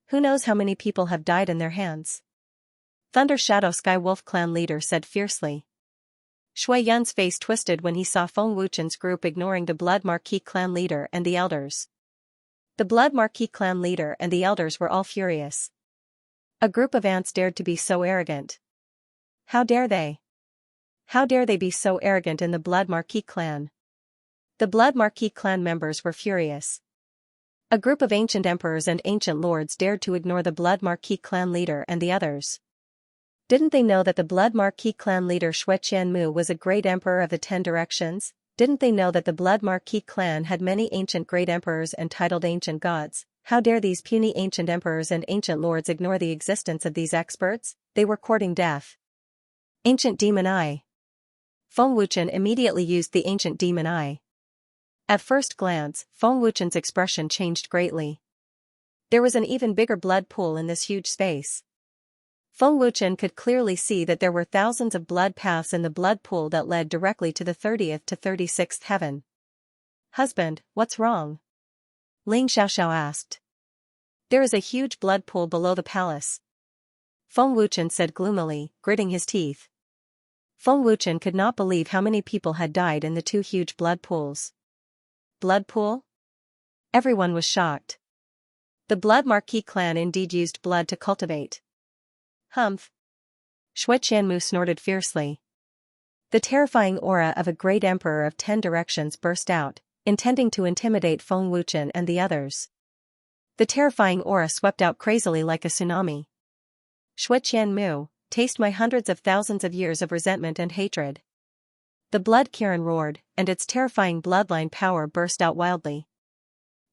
Who knows how many people have died in their hands? Thunder Shadow Sky Wolf clan leader said fiercely. Shui Yun's face twisted when he saw Feng Wuchen's group ignoring the Blood Marquis clan leader and the elders. The Blood Marquis clan leader and the elders were all furious. A group of ants dared to be so arrogant. How dare they? How dare they be so arrogant in the Blood Marquis clan? The Blood Marquis clan members were furious. A group of ancient emperors and ancient lords dared to ignore the Blood Marquis clan leader and the others. Didn't they know that the Blood Marquis clan leader Shui Qianmu was a great emperor of the 10 directions? Didn't they know that the Blood Marquis clan had many ancient great emperors and titled ancient gods? How dare these puny ancient emperors and ancient lords ignore the existence of these experts? They were courting death. Ancient Demon Eye. Feng Wuchen immediately used the Ancient Demon Eye. At first glance, Feng Wuchen's expression changed greatly. There was an even bigger blood pool in this huge space. Feng Wuchen could clearly see that there were thousands of blood paths in the blood pool that led directly to the 30th to 36th heaven. Husband, what's wrong? Ling Xiaoxiao asked. There is a huge blood pool below the palace. Feng Wuchen said gloomily, gritting his teeth. Feng Wuchen could not believe how many people had died in the 2 huge blood pools. Blood pool? Everyone was shocked. The Blood Marquis clan indeed used blood to cultivate. Humph. Shui Qianmu snorted fiercely. The terrifying aura of a great emperor of 10 directions burst out, intending to intimidate Feng Wuchen and the others. The terrifying aura swept out crazily like a tsunami. Shui Qianmu, taste my hundreds of thousands of years of resentment and hatred. The Blood Kirin roared, and its terrifying bloodline power burst out wildly.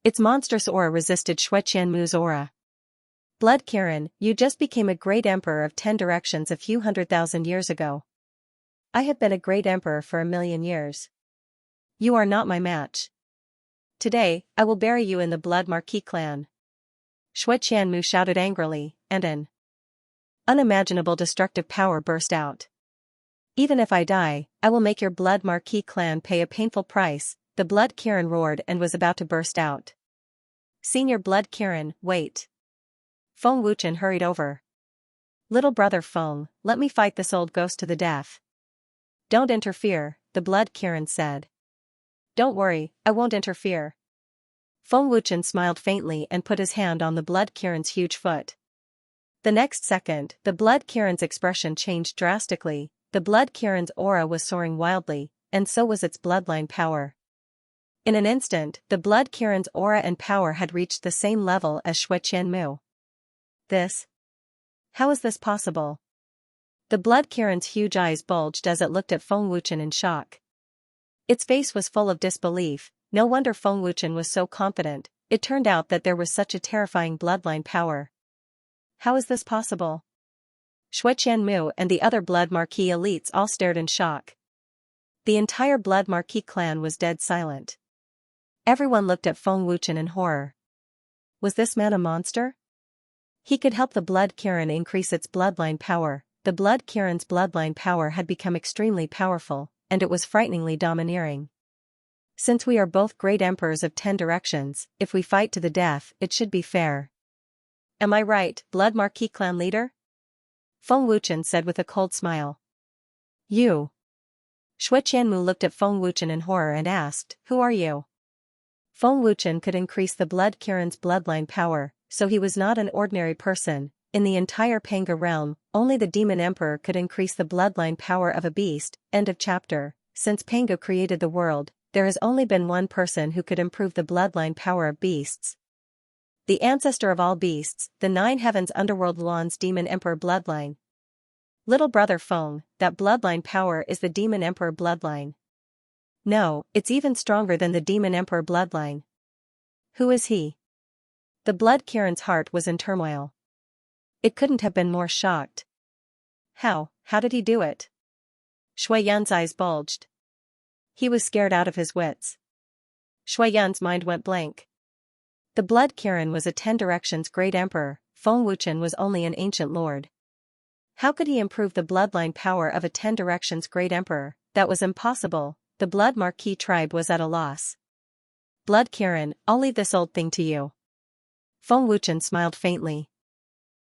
Its monstrous aura resisted Shui Qianmu's aura. Blood Kirin, you just became a great emperor of 10 directions a few 100,000 years ago. I have been a great emperor for 1,000,000 years. You are not my match. Today, I will bury you in the Blood Marquis clan. Shui Qianmu shouted angrily, and an unimaginable destructive power burst out. Even if I die, I will make your Blood Marquis clan pay a painful price. The Blood Kirin roared and was about to burst out. Senior Blood Kirin, wait. Feng Wuchen hurried over. Little brother Feng, let me fight this old ghost to the death. Don't interfere, the Blood Kirin said. Don't worry, I won't interfere. Feng Wuchen smiled faintly and put his hand on the Blood Kirin's huge foot. The next second, the Blood Kirin's expression changed drastically. The Blood Kirin's aura was soaring wildly, and so was its bloodline power. In an instant, the Blood Kirin's aura and power had reached the same level as Shui Qianmu. How is this possible? The Blood Kirin's huge eyes bulged as it looked at Feng Wuchen in shock. Its face was full of disbelief. No wonder Feng Wuchen was so confident. It turned out that there was such a terrifying bloodline power. How is this possible? Shui Qianmu and the other Blood Marquis elites all stared in shock. The entire Blood Marquis clan was dead silent. Everyone looked at Feng Wuchen in horror. Was this man a monster? He could help the Blood Kirin increase its bloodline power. The Blood Kirin's bloodline power had become extremely powerful, and it was frighteningly domineering. Since we are both great emperors of 10 directions, if we fight to the death, it should be fair. Am I right, Blood Marquis clan leader? Feng Wuchen said with a cold smile. You. Shui Qianmu looked at Feng Wuchen in horror and asked, who are you? Feng Wuchen could increase the Blood Kirin's bloodline power, so he was not an ordinary person. In the entire Panga realm, only the Demon Emperor could increase the bloodline power of a beast. End of chapter. Since Panga created the world, there has only been one person who could improve the bloodline power of beasts. The ancestor of all beasts, the 9 heavens underworld Luan's Demon Emperor bloodline. Little brother Feng, that bloodline power is the Demon Emperor bloodline. No, it's even stronger than the Demon Emperor bloodline. Who is he? The Blood Kirin's heart was in turmoil. It couldn't have been more shocked. How did he do it? Shui Yan's eyes bulged. He was scared out of his wits. Shui Yan's mind went blank. The Blood Kirin was a 10 directions great emperor. Feng Wuchen was only an ancient lord. How could he improve the bloodline power of a 10 directions great emperor? That was impossible. The Blood Marquis tribe was at a loss. Blood Kirin, I'll leave this old thing to you. Feng Wuchen smiled faintly.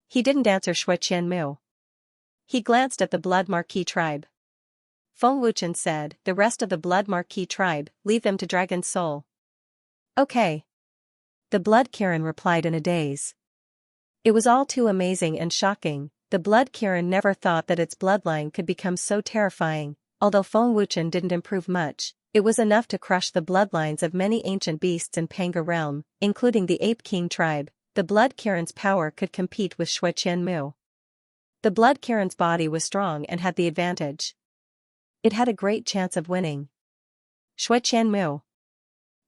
He didn't answer Shui Qianmu. He glanced at the Blood Marquis tribe. Feng Wuchen said, the rest of the Blood Marquis tribe, leave them to Dragon's Soul. Okay. The Blood Kirin replied in a daze. It was all too amazing and shocking. The Blood Kirin never thought that its bloodline could become so terrifying. Although Feng Wuchen didn't improve much, it was enough to crush the bloodlines of many ancient beasts in Panga realm, including the Ape King tribe. The Blood Kirin's power could compete with Shui Qianmu. The Blood Kirin's body was strong and had the advantage. It had a great chance of winning. Shui Qianmu.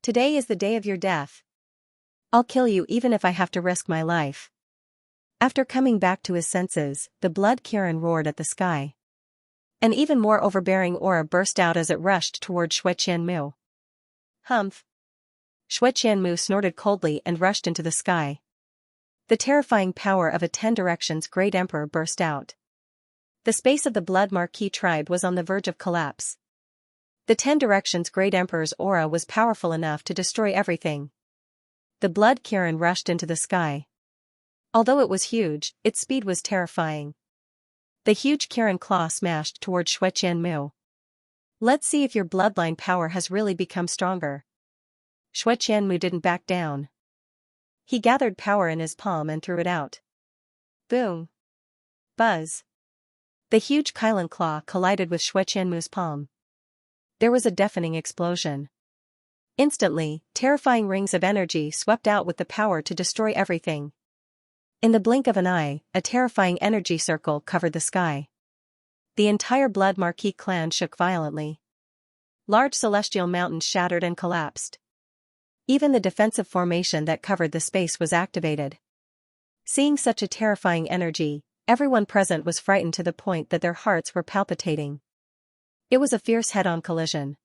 Today is the day of your death. I'll kill you even if I have to risk my life. After coming back to his senses, the Blood Kirin roared at the sky. An even more overbearing aura burst out as it rushed toward Shui Qianmu. Humph. Shui Qianmu snorted coldly and rushed into the sky. The terrifying power of a 10 directions great emperor burst out. The space of the Blood Marquis tribe was on the verge of collapse. The 10 directions great emperor's aura was powerful enough to destroy everything. The Blood Kirin rushed into the sky. Although it was huge, its speed was terrifying. The huge Kirin claw smashed toward Shui Qianmu. Let's see if your bloodline power has really become stronger. Shui Qianmu didn't back down. He gathered power in his palm and threw it out. Boom. Buzz. The huge Kylin claw collided with Shui Qianmu's palm. There was a deafening explosion. Instantly, terrifying rings of energy swept out with the power to destroy everything. In the blink of an eye, a terrifying energy circle covered the sky. The entire Blood Marquis clan shook violently. Large celestial mountains shattered and collapsed. Even the defensive formation that covered the space was activated. Seeing such a terrifying energy, everyone present was frightened to the point that their hearts were palpitating. It was a fierce head-on collision.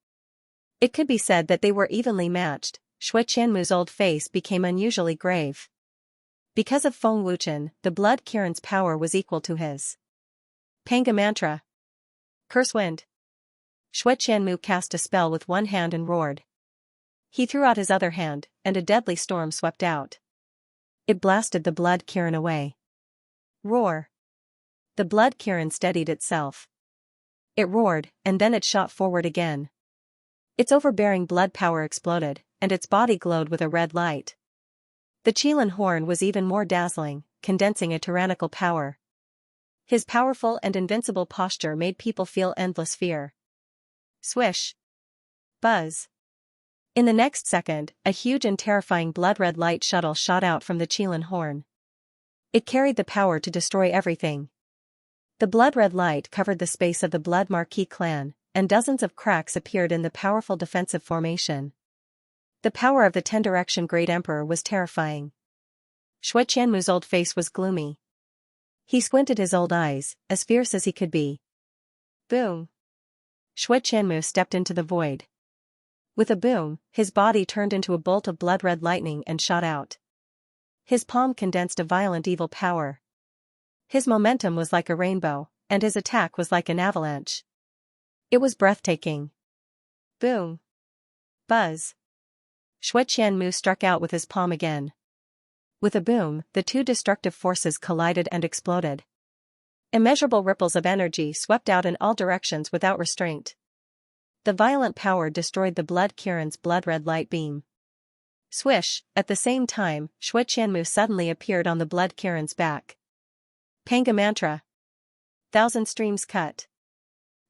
It could be said that they were evenly matched. Shui Qianmu's old face became unusually grave. Because of Feng Wuchen, the blood Kirin's power was equal to his. Panga mantra. Curse wind. Shui Qianmu cast a spell with one hand and roared. He threw out his other hand, and a deadly storm swept out. It blasted the blood Kirin away. Roar. The blood Kirin steadied itself. It roared, and then it shot forward again. Its overbearing blood power exploded, and its body glowed with a red light. The Qilin horn was even more dazzling, condensing a tyrannical power. His powerful and invincible posture made people feel endless fear. Swish. Buzz. In the next second, a huge and terrifying blood-red light shuttle shot out from the Qilin horn. It carried the power to destroy everything. The blood-red light covered the space of the Blood Marquis clan, and dozens of cracks appeared in the powerful defensive formation. The power of the 10-direction Great Emperor was terrifying. Shui Qianmu's old face was gloomy. He squinted his old eyes, as fierce as he could be. Boom. Shui Qianmu stepped into the void. With a boom, his body turned into a bolt of blood-red lightning and shot out. His palm condensed a violent evil power. His momentum was like a rainbow, and his attack was like an avalanche. It was breathtaking. Boom. Buzz. Shui Qianmu struck out with his palm again. With a boom, the two destructive forces collided and exploded. Immeasurable ripples of energy swept out in all directions without restraint. The violent power destroyed the blood Kirin's blood-red light beam. Swish, at the same time, Shui Qianmu suddenly appeared on the blood Kirin's back. Panga mantra. Thousand streams cut.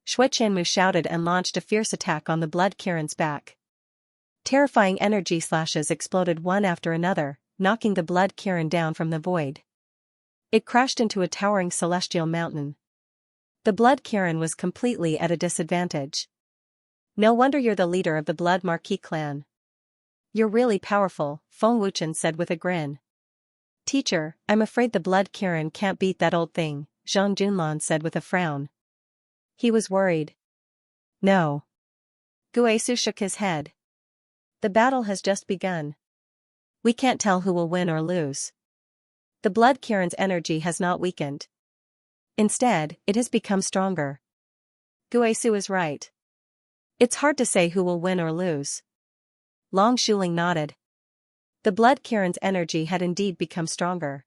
Shui Qianmu shouted and launched a fierce attack on the blood Kirin's back. Terrifying energy slashes exploded one after another, knocking the blood Kirin down from the void. It crashed into a towering celestial mountain. The blood Kirin was completely at a disadvantage. No wonder you're the leader of the Blood Marquis clan. You're really powerful, Feng Wuchen said with a grin. Teacher, I'm afraid the blood Kirin can't beat that old thing, Zhang Junlan said with a frown. He was worried. No. Guisu shook his head. The battle has just begun. We can't tell who will win or lose. The blood Kirin's energy has not weakened. Instead, it has become stronger. Guisu is right. It's hard to say who will win or lose. Long Shuling nodded. The blood Kirin's energy had indeed become stronger.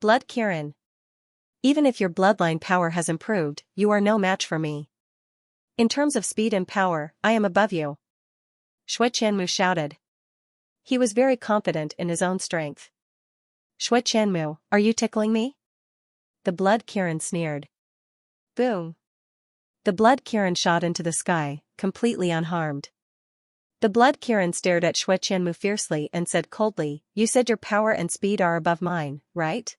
Blood Kirin. Even if your bloodline power has improved, you are no match for me. In terms of speed and power, I am above you. Shui Qianmu shouted. He was very confident in his own strength. Shui Qianmu, are you tickling me? The blood Kirin sneered. Boom. The blood Kirin shot into the sky, completely unharmed. The blood Kirin stared at Shui Qianmu fiercely and said coldly, You said your power and speed are above mine, right?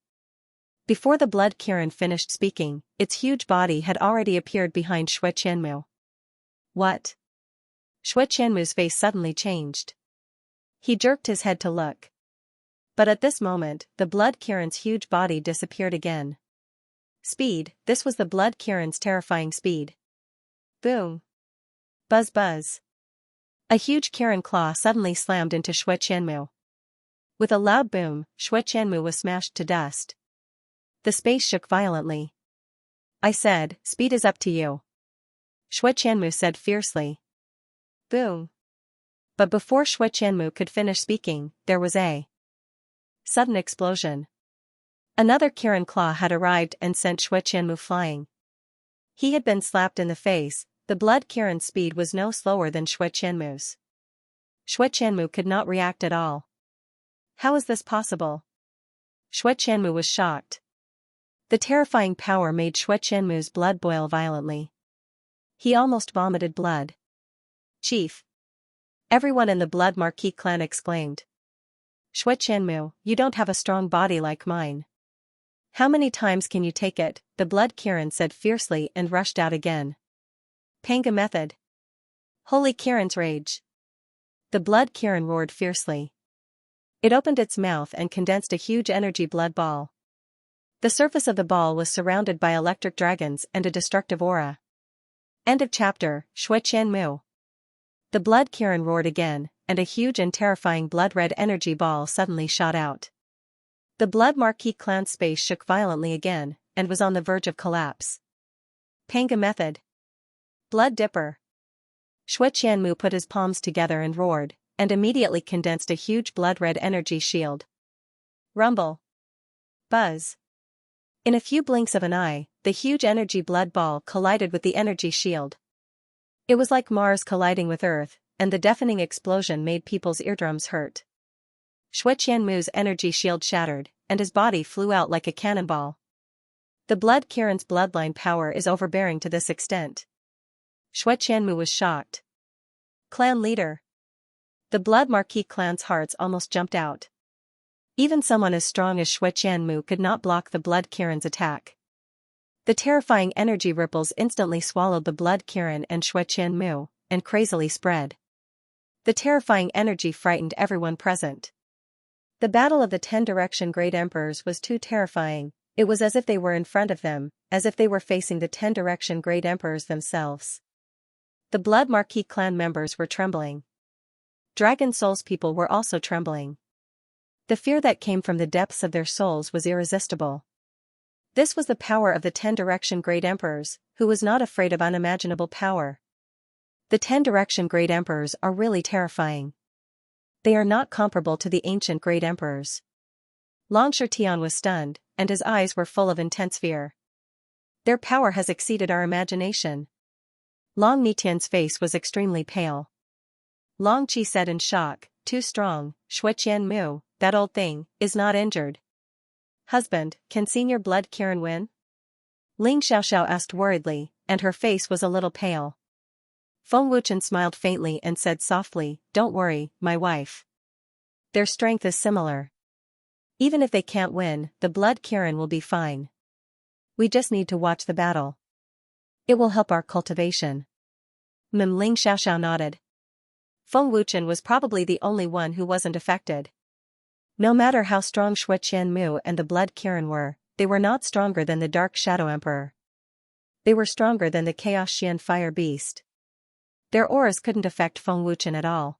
Before the blood Kirin finished speaking, its huge body had already appeared behind Shui Qianmu. What? Shui Qianmu's face suddenly changed. He jerked his head to look. But at this moment, the blood Kirin's huge body disappeared again. Speed, this was the blood Kirin's terrifying speed. Boom. Buzz buzz. A huge Kirin claw suddenly slammed into Shui Qianmu. With a loud boom, Shui Qianmu was smashed to dust. The space shook violently. I said, speed is up to you. Shui Qianmu said fiercely. Boom. But before Shui Qianmu could finish speaking, there was a sudden explosion. Another Kirin claw had arrived and sent Shui Qianmu flying. He had been slapped in the face. The blood Kirin's speed was no slower than Shui Qianmu's. Shui Qianmu could not react at all. How is this possible? Shui Qianmu was shocked. The terrifying power made Shui Qianmu's blood boil violently. He almost vomited blood. Chief. Everyone in the Blood Marquis clan exclaimed. Shui Qianmu, you don't have a strong body like mine. How many times can you take it? The blood Kirin said fiercely and rushed out again. Panga method. Holy Kirin's rage. The blood Kirin roared fiercely. It opened its mouth and condensed a huge energy blood ball. The surface of the ball was surrounded by electric dragons and a destructive aura. End of chapter. Shui Qianmu. The blood Kirin roared again, and a huge and terrifying blood-red energy ball suddenly shot out. The Blood Marquis clan's space shook violently again, and was on the verge of collapse. Panga method. Blood Dipper. Shui Qianmu put his palms together and roared, and immediately condensed a huge blood-red energy shield. Rumble. Buzz. In a few blinks of an eye, the huge energy blood ball collided with the energy shield. It was like Mars colliding with Earth, and the deafening explosion made people's eardrums hurt. Shui Qianmu's energy shield shattered, and his body flew out like a cannonball. The Blood Kirin's bloodline power is overbearing to this extent. Shui Qianmu was shocked. Clan leader. The Blood Marquis clan's hearts almost jumped out. Even someone as strong as Shui Qianmu could not block the Blood Kirin's attack. The terrifying energy ripples instantly swallowed the Blood Kirin and Shui Qianmu, and crazily spread. The terrifying energy frightened everyone present. The battle of the 10 Direction Great Emperors was too terrifying. It was as if they were in front of them, as if they were facing the 10 Direction Great Emperors themselves. The Blood Marquis clan members were trembling. Dragon Souls people were also trembling. The fear that came from the depths of their souls was irresistible. This was the power of the 10 Direction Great Emperors, who was not afraid of unimaginable power. The 10 Direction Great Emperors are really terrifying. They are not comparable to the ancient Great Emperors. Long Shirtian was stunned, and his eyes were full of intense fear. Their power has exceeded our imagination. Long Nitian's face was extremely pale. Long Qi said in shock, too strong, Shui Qianmu, that old thing, is not injured. Husband, can Senior Blood Kirin win? Ling Xiaoxiao asked worriedly, and her face was a little pale. Feng Wuchen smiled faintly and said softly, don't worry, my wife. Their strength is similar. Even if they can't win, the Blood Kirin will be fine. We just need to watch the battle. It will help our cultivation. Ling Xiaoxiao nodded. Feng Wuchen was probably the only one who wasn't affected. No matter how strong Shui Qianmu and the Blood Kirin were, they were not stronger than the Dark Shadow Emperor. They were stronger than the Chaos Xian Fire Beast. Their auras couldn't affect Feng Wuchen at all.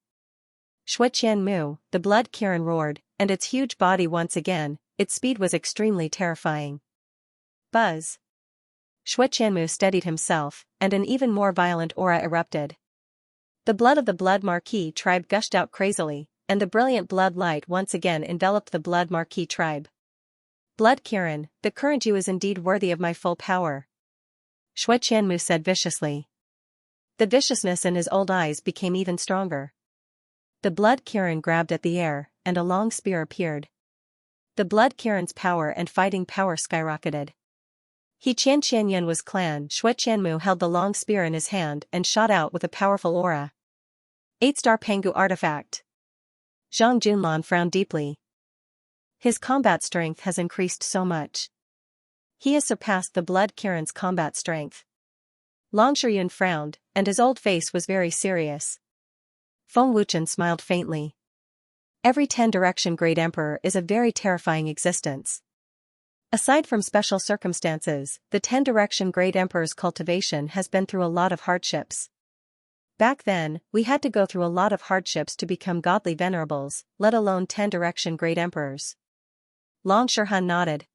Shui Qianmu, the Blood Kirin roared, and its huge body once again, its speed was extremely terrifying. Buzz. Shui Qianmu steadied himself, and an even more violent aura erupted. The blood of the Blood Marquis tribe gushed out crazily, and the brilliant blood light once again enveloped the Blood Marquis tribe. Blood Kirin, the current you is indeed worthy of my full power. Shui Qianmu said viciously. The viciousness in his old eyes became even stronger. The Blood Kirin grabbed at the air, and a long spear appeared. The Blood Kirin's power and fighting power skyrocketed. He Qianyan was clan. Shui Qianmu held the long spear in his hand and shot out with a powerful aura. 8-star Pangu artifact. Zhang Junlan frowned deeply. His combat strength has increased so much. He has surpassed the Blood Kirin's combat strength. Long Shiyun frowned, and his old face was very serious. Feng Wuchen smiled faintly. Every 10 Direction Great Emperor is a very terrifying existence. Aside from special circumstances, the 10 Direction Great Emperor's cultivation has been through a lot of hardships. Back then, we had to go through a lot of hardships to become godly venerables, let alone 10 Direction Great Emperors. Long Shirhan nodded.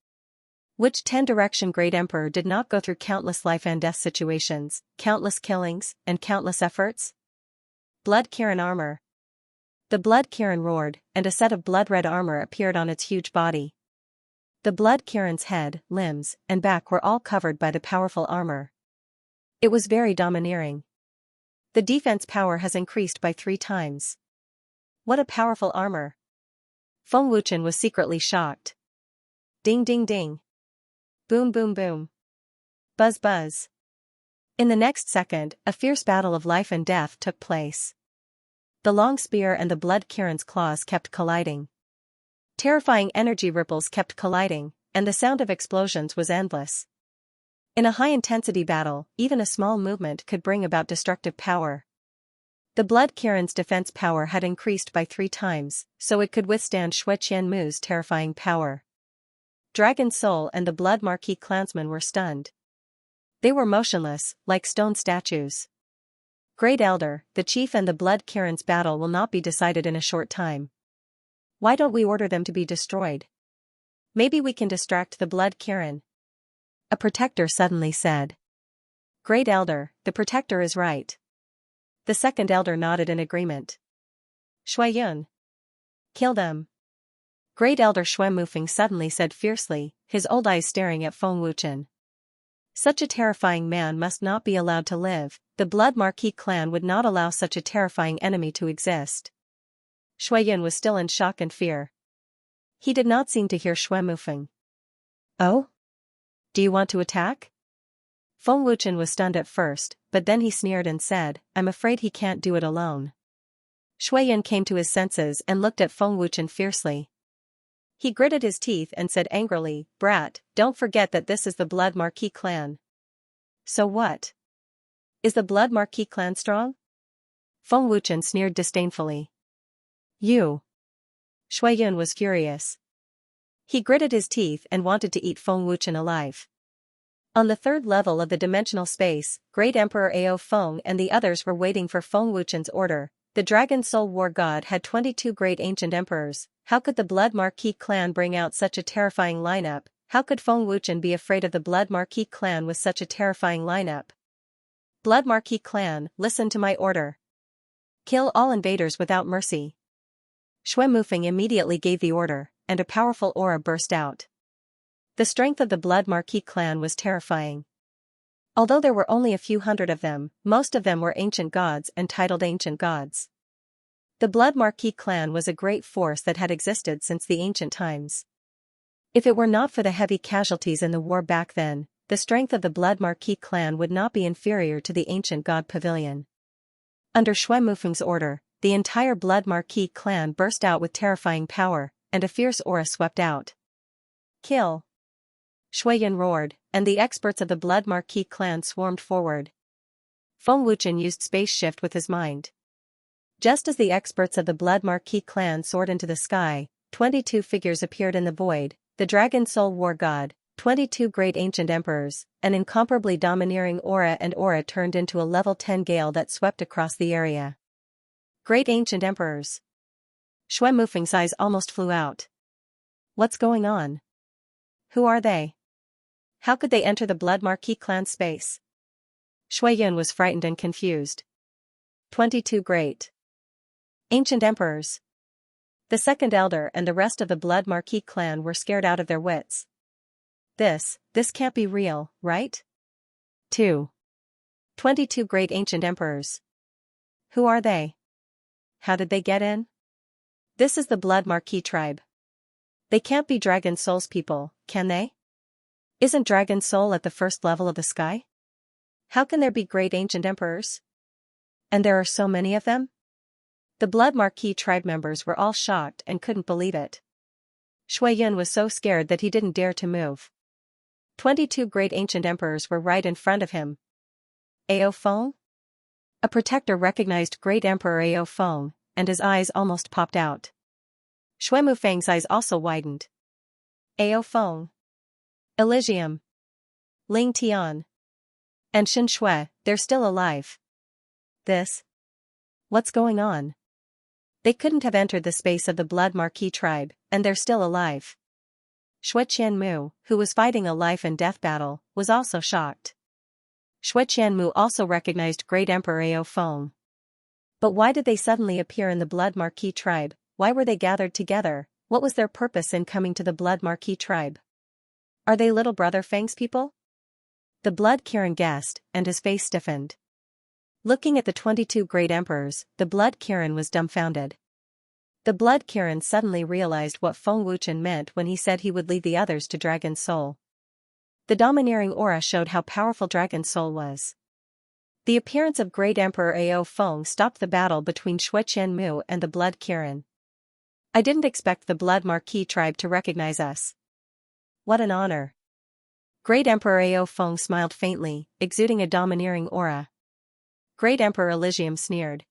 Which 10 Direction Great Emperor did not go through countless life and death situations, countless killings, and countless efforts? Blood Kirin armor. The Blood Kirin roared, and a set of blood-red armor appeared on its huge body. The Blood Kirin's head, limbs, and back were all covered by the powerful armor. It was very domineering. The defense power has increased by 3 times. What a powerful armor. Feng Wuchen was secretly shocked. Ding ding ding. Boom boom boom. Buzz buzz. In the next second, a fierce battle of life and death took place. The long spear and the Blood Kirin's claws kept colliding. Terrifying energy ripples kept colliding, and the sound of explosions was endless. In a high-intensity battle, even a small movement could bring about destructive power. The Blood Kirin's defense power had increased by 3 times, so it could withstand Xue Qianmu's terrifying power. Dragon Soul and the Blood Marquis clansmen were stunned. They were motionless, like stone statues. Great Elder, the chief and the Blood Kirin's battle will not be decided in a short time. Why don't we order them to be destroyed? Maybe we can distract the Blood Kirin. A protector suddenly said. Great Elder, the protector is right. The second elder nodded in agreement. Shuiyun. Kill them. Great Elder Xue Mufeng suddenly said fiercely, his old eyes staring at Feng Wuchen. Such a terrifying man must not be allowed to live. The Blood Marquis clan would not allow such a terrifying enemy to exist. Shuiyun was still in shock and fear. He did not seem to hear Xue Mufeng. Oh? Do you want to attack? Feng Wuchen was stunned at first, but then he sneered and said, I'm afraid he can't do it alone. Shuiyun came to his senses and looked at Feng Wuchen fiercely. He gritted his teeth and said angrily, Brat, don't forget that this is the Blood Marquis clan. So what? Is the Blood Marquis clan strong? Feng Wuchen sneered disdainfully. You. Shuiyun was furious. He gritted his teeth and wanted to eat Feng Wuchen alive. On the 3rd level of the dimensional space, Great Emperor Ao Feng and the others were waiting for Feng Wuchen's order. The Dragon Soul War God had 22 great ancient emperors. How could the Blood Marquis clan bring out such a terrifying lineup? How could Feng Wuchen be afraid of the Blood Marquis clan with such a terrifying lineup? Blood Marquis clan, listen to my order. Kill all invaders without mercy. Xue Mufeng immediately gave the order, and a powerful aura burst out. The strength of the Blood Marquis clan was terrifying. Although there were only a few hundred of them, most of them were ancient gods and titled ancient gods. The Blood Marquis clan was a great force that had existed since the ancient times. If it were not for the heavy casualties in the war back then, the strength of the Blood Marquis clan would not be inferior to the ancient god pavilion. Under Xue Mufeng's order, the entire Blood Marquis clan burst out with terrifying power, and a fierce aura swept out. Kill! Shuiyun roared, and the experts of the Blood Marquis clan swarmed forward. Feng Wuchen used space shift with his mind. Just as the experts of the Blood Marquis clan soared into the sky, 22 figures appeared in the void, the Dragon Soul War God, 22 great ancient emperors, an incomparably domineering aura, and aura turned into a level 10 gale that swept across the area. Great ancient emperors. Xue Mufeng's eyes almost flew out. What's going on? Who are they? How could they enter the Blood Marquis clan space? Shuiyun was frightened and confused. 22 great ancient emperors. The second elder and the rest of the Blood Marquis clan were scared out of their wits. This can't be real, right? 22 great ancient emperors. Who are they? How did they get in? This is the Blood Marquis tribe. They can't be Dragon Soul's people, can they? Isn't Dragon Soul at the 1st level of the sky? How can there be great ancient emperors? And there are so many of them? The Blood Marquis tribe members were all shocked and couldn't believe it. Shuiyun was so scared that he didn't dare to move. 22 great ancient emperors were right in front of him. Ao Feng? A protector recognized Great Emperor Ao Feng, and his eyes almost popped out. Xue Mufeng's eyes also widened. Ao Feng. Elysium. Ling Tian. And Xin Shui, they're still alive. What's going on? They couldn't have entered the space of the Blood Marquis tribe, and they're still alive. Xue Qianmu, who was fighting a life and death battle, was also shocked. Xue Qianmu also recognized Great Emperor Ao Feng. But why did they suddenly appear in the Blood Marquis tribe? Why were they gathered together? What was their purpose in coming to the Blood Marquis tribe? Are they little brother Feng's people? The Blood Kirin guessed, and his face stiffened. Looking at the 22 great emperors, the Blood Kirin was dumbfounded. The Blood Kirin suddenly realized what Feng Wuchen meant when he said he would lead the others to Dragon Soul. The domineering aura showed how powerful Dragon Soul was. The appearance of Great Emperor Ao Feng stopped the battle between Xue Qianmu and the Blood Kirin. I didn't expect the Blood Marquis tribe to recognize us. What an honor. Great Emperor Ao Feng smiled faintly, exuding a domineering aura. Great Emperor Elysium sneered.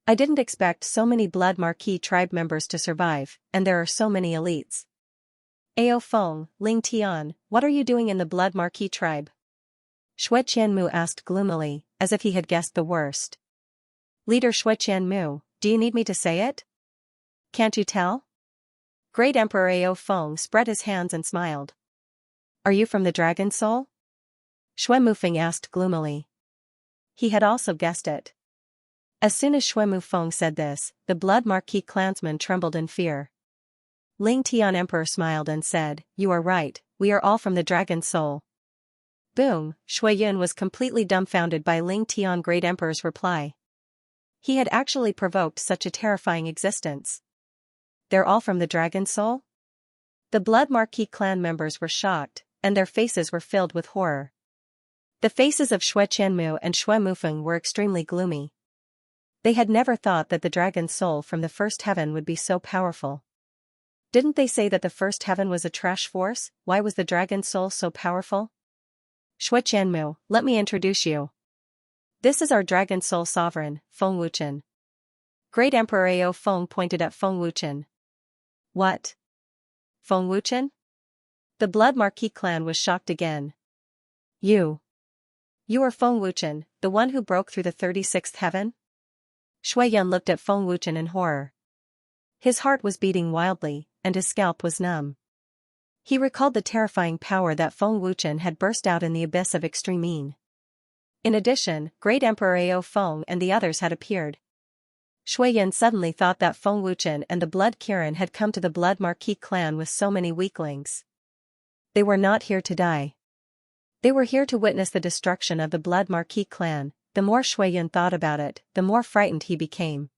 I didn't expect so many Blood Marquis tribe members to survive, and there are so many elites. Ao Feng, Ling Tian, what are you doing in the Blood Marquis tribe? Xue Qianmu asked gloomily, as if he had guessed the worst. Leader Xue Qianmu, do you need me to say it? Can't you tell? Great Emperor Ao Feng spread his hands and smiled. Are you from the Dragon Soul? Xue Mufeng asked gloomily. He had also guessed it. As soon as Xue Mufeng said this, the Blood Marquis clansmen trembled in fear. Ling Tian Emperor smiled and said, you are right, we are all from the Dragon Soul. Boom, Xue Yun was completely dumbfounded by Ling Tian Great Emperor's reply. He had actually provoked such a terrifying existence. They're all from the Dragon Soul? The Blood Marquis clan members were shocked, and their faces were filled with horror. The faces of Xue Qianmu and Xue Mufeng were extremely gloomy. They had never thought that the Dragon Soul from the first heaven would be so powerful. Didn't they say that the first heaven was a trash force? Why was the Dragon Soul so powerful? Xue Qianmu, let me introduce you. This is our Dragon Soul sovereign, Feng Wuchen. Great Emperor Ao Feng pointed at Feng Wuchen. What? Feng Wuchen? The Blood Marquis clan was shocked again. You are Feng Wuchen, the one who broke through the 36th heaven? Xue Yun looked at Feng Wuchen in horror. His heart was beating wildly, and his scalp was numb. He recalled the terrifying power that Feng Wuchen had burst out in the abyss of extreme Yin. In addition, Great Emperor Ao Feng and the others had appeared. Xue Yun suddenly thought that Feng Wuchen and the Blood Kirin had come to the Blood Marquis clan with so many weaklings. They were not here to die. They were here to witness the destruction of the Blood Marquis clan. The more Xue Yun thought about it, the more frightened he became.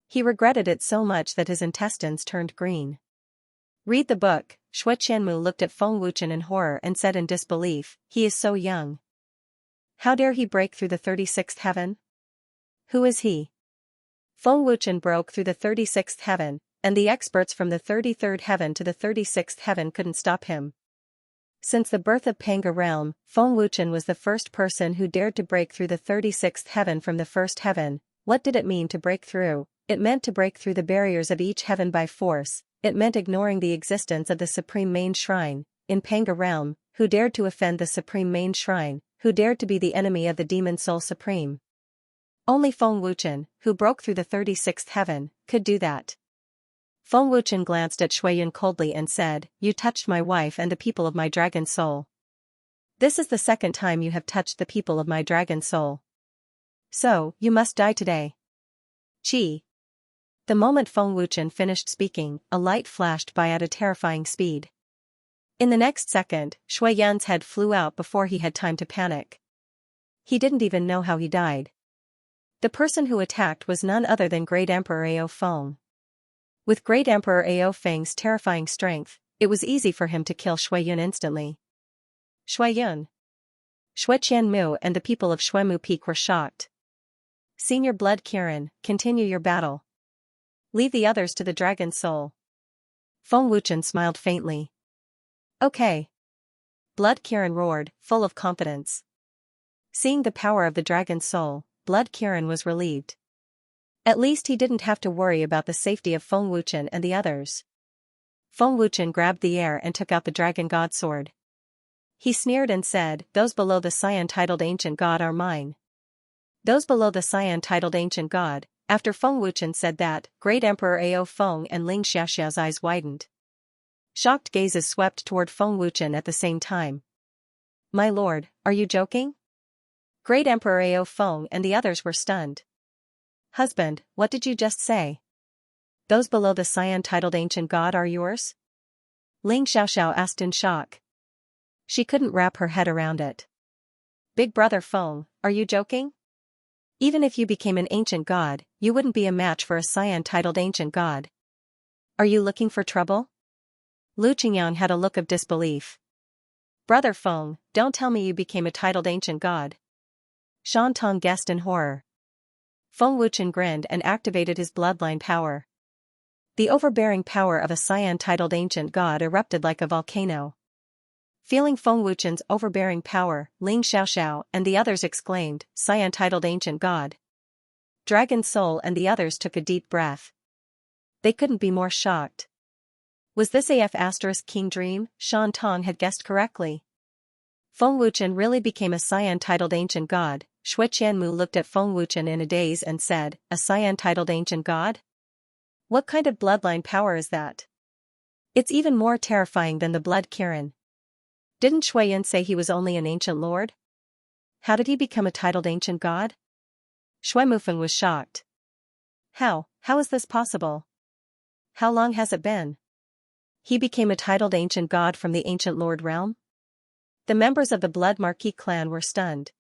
He regretted it so much that his intestines turned green. Read the book. Xue Qianmu looked at Feng Wuchen in horror and said in disbelief, he is so young. How dare he break through the 36th heaven? Who is he? Feng Wuchen broke through the 36th heaven, and the experts from the 33rd heaven to the 36th heaven couldn't stop him. Since the birth of Panga realm, Feng Wuchen was the first person who dared to break through the 36th heaven from the first heaven. What did it mean to break through? It meant to break through the barriers of each heaven by force. It meant ignoring the existence of the Supreme Main Shrine, in Panga realm, who dared to offend the Supreme Main Shrine, who dared to be the enemy of the Demon Soul Supreme. Only Feng Wuchen, who broke through the 36th heaven, could do that. Feng Wuchen glanced at Xue Yun coldly and said, you touched my wife and the people of my Dragon Soul. This is the second time you have touched the people of my Dragon Soul. So, you must die today. Chi. The moment Feng Wuchen finished speaking, a light flashed by at a terrifying speed. In the next second, Xue Yun's head flew out before he had time to panic. He didn't even know how he died. The person who attacked was none other than Great Emperor Ao Feng. With Great Emperor Ao Feng's terrifying strength, it was easy for him to kill Xue Yun instantly. Xue Yun. Xue Qianmu and the people of Xuemu Peak were shocked. Senior Blood Kirin, continue your battle. Leave the others to the Dragon Soul. Feng Wuchen smiled faintly. Okay. Blood Kirin roared, full of confidence. Seeing the power of the Dragon Soul, Blood Kirin was relieved. At least he didn't have to worry about the safety of Feng Wuchen and the others. Feng Wuchen grabbed the air and took out the Dragon God Sword. He sneered and said, those below the Xian-titled Ancient God are mine. Those below the Xian-titled Ancient God. After Feng Wuchen said that, Great Emperor Ao Feng and Ling Xiaoxiao's eyes widened. Shocked gazes swept toward Feng Wuchen at the same time. My lord, are you joking? Great Emperor Ao Feng and the others were stunned. Husband, what did you just say? Those below the Xian-titled Ancient God are yours? Ling Xiaoxiao asked in shock. She couldn't wrap her head around it. Big brother Feng, are you joking? Even if you became an ancient god, you wouldn't be a match for a Xian-titled ancient god. Are you looking for trouble? Lu Qingyang had a look of disbelief. Brother Feng, don't tell me you became a titled ancient god. Shan Tong guessed in horror. Feng Wuchen grinned and activated his bloodline power. The overbearing power of a Xian-titled ancient god erupted like a volcano. Feeling Feng Wuchen's overbearing power, Ling Xiaoxiao and the others exclaimed, Xian-titled ancient god. Dragon Soul and the others took a deep breath. They couldn't be more shocked. Was this AF** King Dream? Shan Tong had guessed correctly. Feng Wuchen really became a Xian-titled ancient god. Shui Qianmu looked at Feng Wuchen in a daze and said, a Xian-titled ancient god? What kind of bloodline power is that? It's even more terrifying than the blood Kirin. Didn't Shui Yan say he was only an ancient lord? How did he become a titled ancient god? Shui Mufeng was shocked. How is this possible? How long has it been? He became a titled ancient god from the ancient lord realm? The members of the Blood Marquis clan were stunned.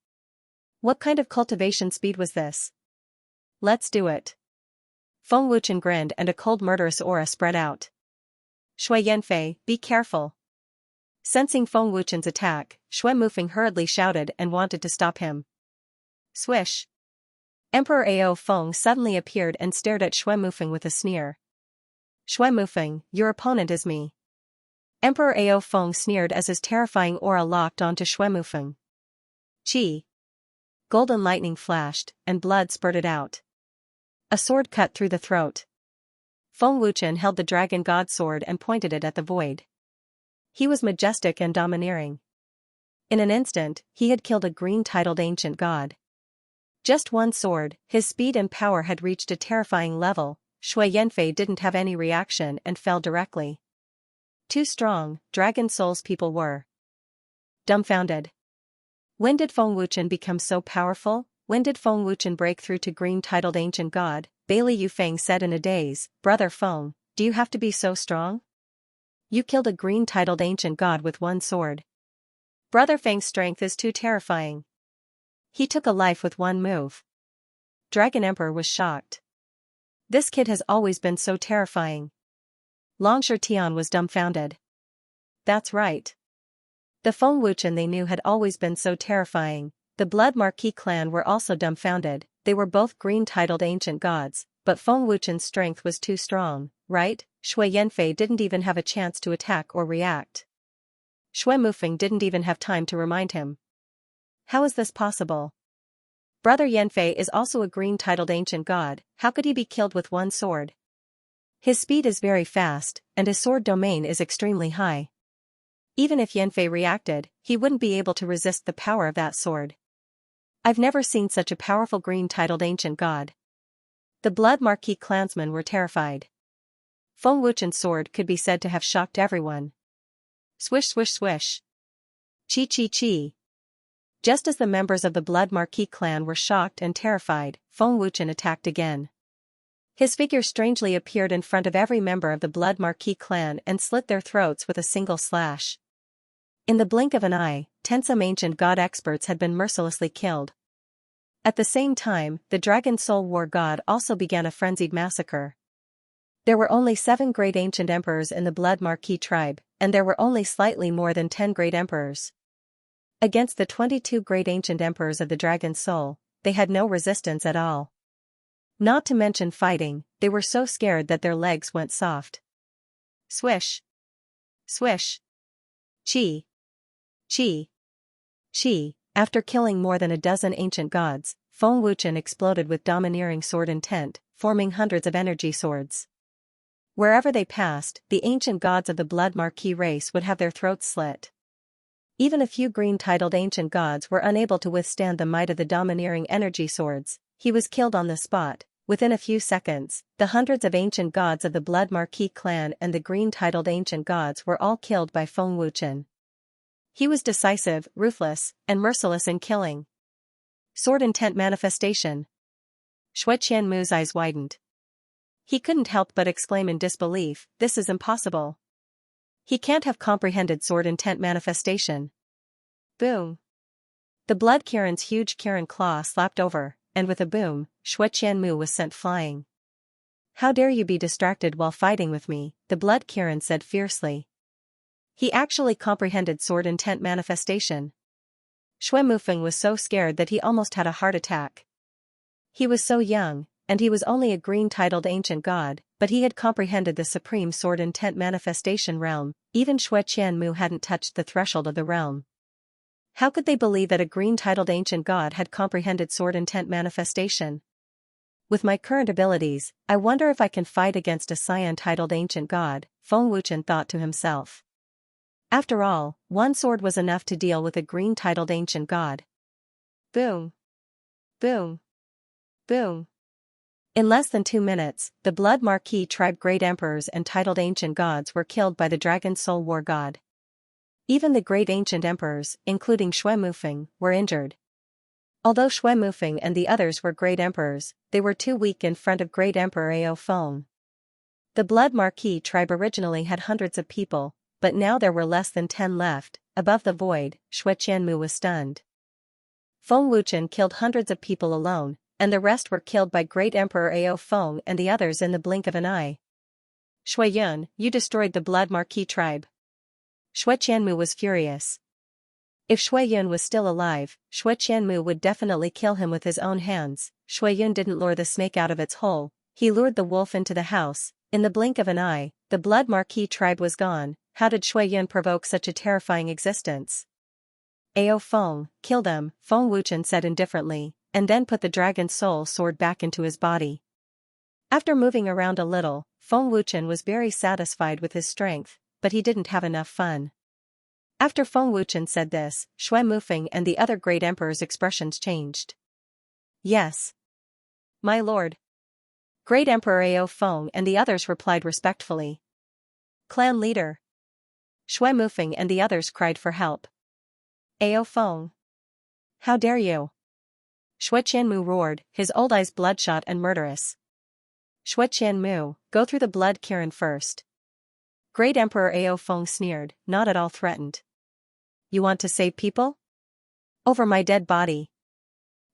What kind of cultivation speed was this? Let's do it. Feng Wuchen grinned and a cold murderous aura spread out. Shui Yanfei, be careful. Sensing Feng Wuchen's attack, Shui Mufeng hurriedly shouted and wanted to stop him. Swish. Emperor Ao Feng suddenly appeared and stared at Shui Mufeng with a sneer. Shui Mufeng, your opponent is me. Emperor Ao Feng sneered as his terrifying aura locked onto Shui Mufeng. Chi. Golden lightning flashed, and blood spurted out. A sword cut through the throat. Feng Wuchen held the dragon god sword and pointed it at the void. He was majestic and domineering. In an instant, he had killed a green-titled ancient god. Just one sword, his speed and power had reached a terrifying level. Shui Yanfei didn't have any reaction and fell directly. Too strong, Dragon Soul's people were dumbfounded. When did Feng Wuchen become so powerful? When did Feng Wuchen break through to green-titled ancient god? Bailey Yufeng said in a daze, Brother Feng, do you have to be so strong? You killed a green-titled ancient god with one sword. Brother Feng's strength is too terrifying. He took a life with one move. Dragon Emperor was shocked. This kid has always been so terrifying. Longsher Tian was dumbfounded. That's right. The Feng Wuchen they knew had always been so terrifying. The Blood Marquis clan were also dumbfounded. They were both green-titled ancient gods, but Feng Wuchen's strength was too strong, right? Shui Yanfei didn't even have a chance to attack or react. Shui Mufeng didn't even have time to remind him. How is this possible? Brother Yanfei is also a green-titled ancient god. How could he be killed with one sword? His speed is very fast, and his sword domain is extremely high. Even if Yanfei reacted, he wouldn't be able to resist the power of that sword. I've never seen such a powerful green-titled ancient god. The Blood Marquis clansmen were terrified. Feng Wuchen's sword could be said to have shocked everyone. Swish swish swish. Chi chi chi. Just as the members of the Blood Marquis clan were shocked and terrified, Feng Wuchen attacked again. His figure strangely appeared in front of every member of the Blood Marquis clan and slit their throats with a single slash. In the blink of an eye, 10 some ancient god experts had been mercilessly killed. At the same time, the Dragon Soul War god also began a frenzied massacre. There were only 7 great ancient emperors in the Blood Marquis tribe, and there were only slightly more than 10 great emperors. Against the 22 great ancient emperors of the Dragon Soul, they had no resistance at all. Not to mention fighting, they were so scared that their legs went soft. Swish. Swish. Chi. Chi. Chi. After killing more than a dozen ancient gods, Feng Wuchen exploded with domineering sword intent, forming hundreds of energy swords. Wherever they passed, the ancient gods of the Blood Marquis race would have their throats slit. Even a few green-titled ancient gods were unable to withstand the might of the domineering energy swords. He was killed on the spot. Within a few seconds, the hundreds of ancient gods of the Blood Marquis clan and the green-titled ancient gods were all killed by Feng Wuchen. He was decisive, ruthless, and merciless in killing. Sword intent manifestation. Shui Qianmu's eyes widened. He couldn't help but exclaim in disbelief, this is impossible. He can't have comprehended sword intent manifestation. Boom. The Blood Kirin's huge Kirin claw slapped over, and with a boom, Shui Qianmu was sent flying. How dare you be distracted while fighting with me, the Blood Kirin said fiercely. He actually comprehended sword intent manifestation. Shui Mufeng was so scared that he almost had a heart attack. He was so young, and he was only a green-titled ancient god, but he had comprehended the supreme sword intent manifestation realm. Even Shui Qianmu hadn't touched the threshold of the realm. How could they believe that a green-titled ancient god had comprehended sword intent manifestation? With my current abilities, I wonder if I can fight against a Xian-titled ancient god, Feng Wuchen thought to himself. After all, one sword was enough to deal with a green-titled ancient god. Boom. Boom. Boom. In less than 2 minutes, the Blood Marquis tribe great emperors and titled ancient gods were killed by the Dragon Soul War god. Even the great ancient emperors, including Shui Mufeng, were injured. Although Shui Mufeng and the others were great emperors, they were too weak in front of great emperor Ao Feng. The Blood Marquis tribe originally had hundreds of people, but now there were less than 10 left. Above the void, Shui Qianmu was stunned. Feng Wuchen killed hundreds of people alone, and the rest were killed by great emperor Ao Feng and the others in the blink of an eye. Shui Yun, you destroyed the Blood Marquis tribe. Shui Qianmu was furious. If Shui Yun was still alive, Shui Qianmu would definitely kill him with his own hands. Shui Yun didn't lure the snake out of its hole, he lured the wolf into the house. In the blink of an eye, the Blood Marquis tribe was gone. How did Shui Yun provoke such a terrifying existence? Ao Feng, kill them, Feng Wuchen said indifferently, and then put the dragon soul sword back into his body. After moving around a little, Feng Wuchen was very satisfied with his strength, but he didn't have enough fun. After Feng Wuchen said this, Shui Mufeng and the other great emperors' expressions changed. Yes. My lord. Great Emperor Ao Feng and the others replied respectfully. Clan leader. Shui Mufeng and the others cried for help. Ao Feng. How dare you? Shui Qianmu roared, his old eyes bloodshot and murderous. Shui Qianmu, go through the blood Kirin first. Great Emperor Ao Feng sneered, not at all threatened. You want to save people? Over my dead body.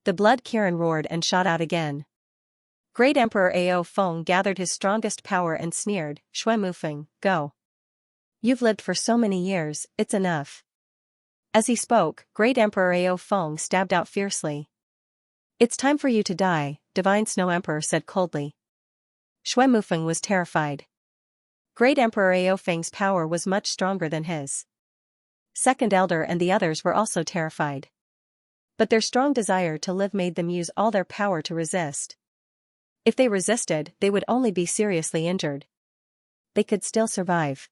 The blood Kirin roared and shot out again. Great Emperor Ao Feng gathered his strongest power and sneered, Shui Mufeng, go. You've lived for so many years, it's enough. As he spoke, Great Emperor Ao Feng stabbed out fiercely. It's time for you to die, Divine Snow Emperor said coldly. Shui Mufeng was terrified. Great Emperor Ao Feng's power was much stronger than his. Second Elder and the others were also terrified. But their strong desire to live made them use all their power to resist. If they resisted, they would only be seriously injured. They could still survive.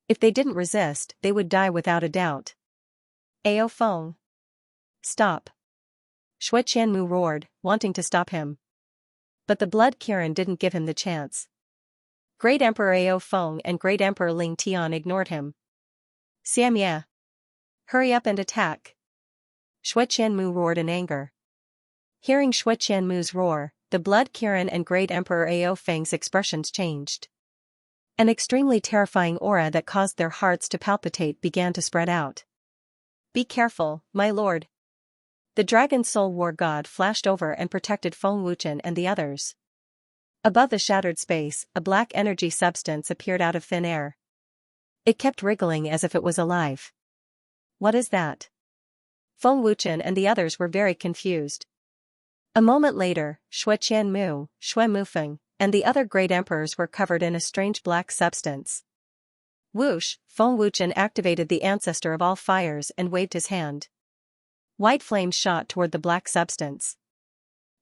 If they didn't resist, they would die without a doubt. Ao Feng. Stop. Shui Qianmu roared, wanting to stop him. But the blood Kirin didn't give him the chance. Great Emperor Ao Feng and Great Emperor Ling Tian ignored him. Xianxia. Hurry up and attack. Shui Qianmu roared in anger. Hearing Shui Qianmu's roar, the blood Kirin and Great Emperor Ao Feng's expressions changed. An extremely terrifying aura that caused their hearts to palpitate began to spread out. Be careful, my lord. The Dragon Soul War God flashed over and protected Feng Wuchen and the others. Above the shattered space, a black energy substance appeared out of thin air. It kept wriggling as if it was alive. What is that? Feng Wuchen and the others were very confused. A moment later, Shui Qianmu, Shui Mufeng, and the other great emperors were covered in a strange black substance. Whoosh, Feng Wuchen activated the ancestor of all fires and waved his hand. White flames shot toward the black substance.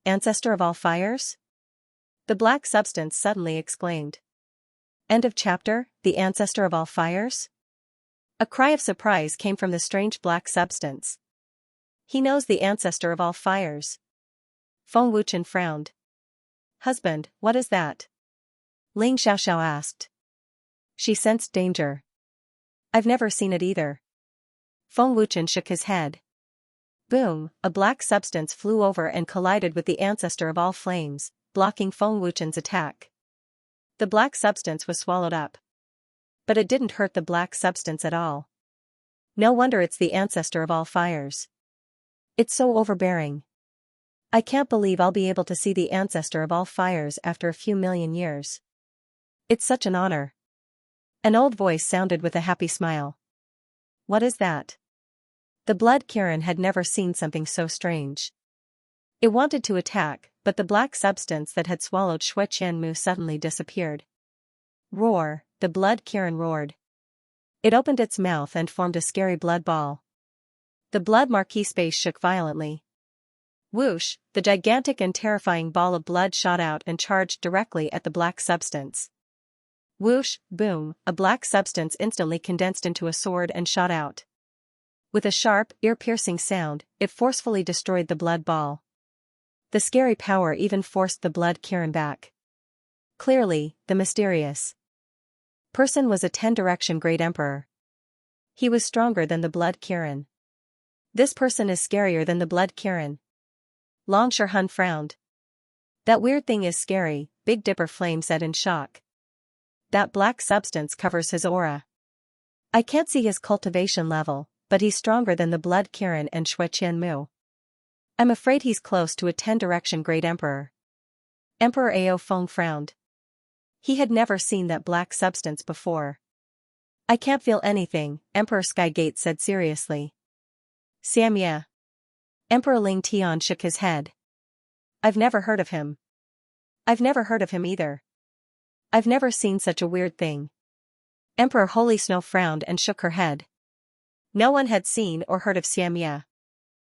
Ancestor of all fires? The black substance suddenly exclaimed. End of chapter, the ancestor of all fires? A cry of surprise came from the strange black substance. He knows the ancestor of all fires. Feng Wuchen frowned. Husband, what is that? Ling Xiaoxiao asked. She sensed danger. I've never seen it either. Feng Wuchen shook his head. Boom, a black substance flew over and collided with the ancestor of all flames, blocking Feng Wuchen's attack. The black substance was swallowed up. But it didn't hurt the black substance at all. No wonder it's the ancestor of all fires. It's so overbearing. I can't believe I'll be able to see the ancestor of all fires after a few million years. It's such an honor. An old voice sounded with a happy smile. What is that? The blood Kirin had never seen something so strange. It wanted to attack, but the black substance that had swallowed Shui Qianmu suddenly disappeared. Roar, the blood Kirin roared. It opened its mouth and formed a scary blood ball. The blood Marquis space shook violently. Whoosh, the gigantic and terrifying ball of blood shot out and charged directly at the black substance. Whoosh, boom, a black substance instantly condensed into a sword and shot out. With a sharp, ear-piercing sound, it forcefully destroyed the blood ball. The scary power even forced the blood Kirin back. Clearly, the mysterious person was a 10-direction Great Emperor. He was stronger than the blood Kirin. This person is scarier than the blood Kirin. Long Shirhun frowned. That weird thing is scary, Big Dipper Flame said in shock. That black substance covers his aura. I can't see his cultivation level, but he's stronger than the blood Kirin and Shui Qianmu. I'm afraid he's close to a 10-direction Great Emperor. Emperor Ao Feng frowned. He had never seen that black substance before. I can't feel anything, Emperor Skygate said seriously. Xianxia. Emperor Ling Tian shook his head. I've never heard of him. I've never heard of him either. I've never seen such a weird thing. Emperor Holy Snow frowned and shook her head. No one had seen or heard of Xianxia.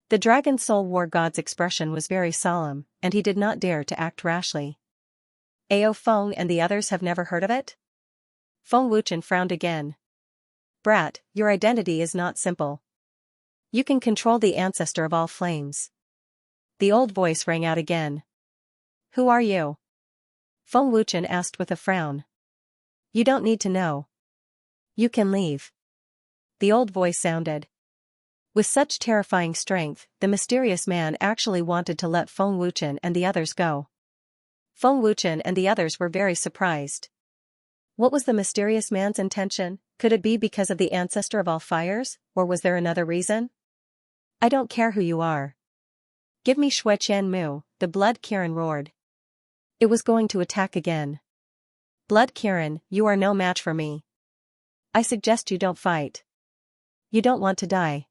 The Dragon Soul War God's expression was very solemn, and he did not dare to act rashly. Ao Feng and the others have never heard of it? Feng Wuchen frowned again. Brat, your identity is not simple. You can control the ancestor of all flames. The old voice rang out again. Who are you? Feng Wuchen asked with a frown. You don't need to know. You can leave. The old voice sounded. With such terrifying strength, the mysterious man actually wanted to let Feng Wuchen and the others go. Feng Wuchen and the others were very surprised. What was the mysterious man's intention? Could it be because of the ancestor of all fires, or was there another reason? I don't care who you are. Give me Shui Qianmu, the blood Kirin roared. It was going to attack again. Blood Kirin, you are no match for me. I suggest you don't fight. You don't want to die.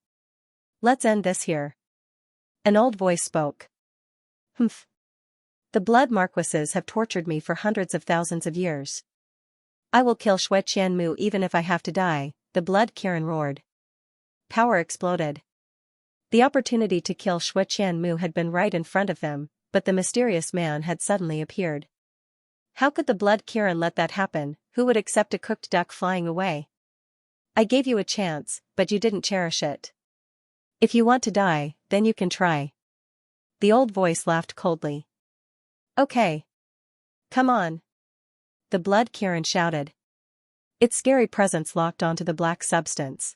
Let's end this here. An old voice spoke. Humph. The blood marquises have tortured me for hundreds of thousands of years. I will kill Shui Qianmu even if I have to die, the blood Kirin roared. Power exploded. The opportunity to kill Shui Qianmu had been right in front of them, but the mysterious man had suddenly appeared. How could the blood Kirin let that happen? Who would accept a cooked duck flying away? I gave you a chance, but you didn't cherish it. If you want to die, then you can try. The old voice laughed coldly. Okay. Come on. The blood Kirin shouted. Its scary presence locked onto the black substance.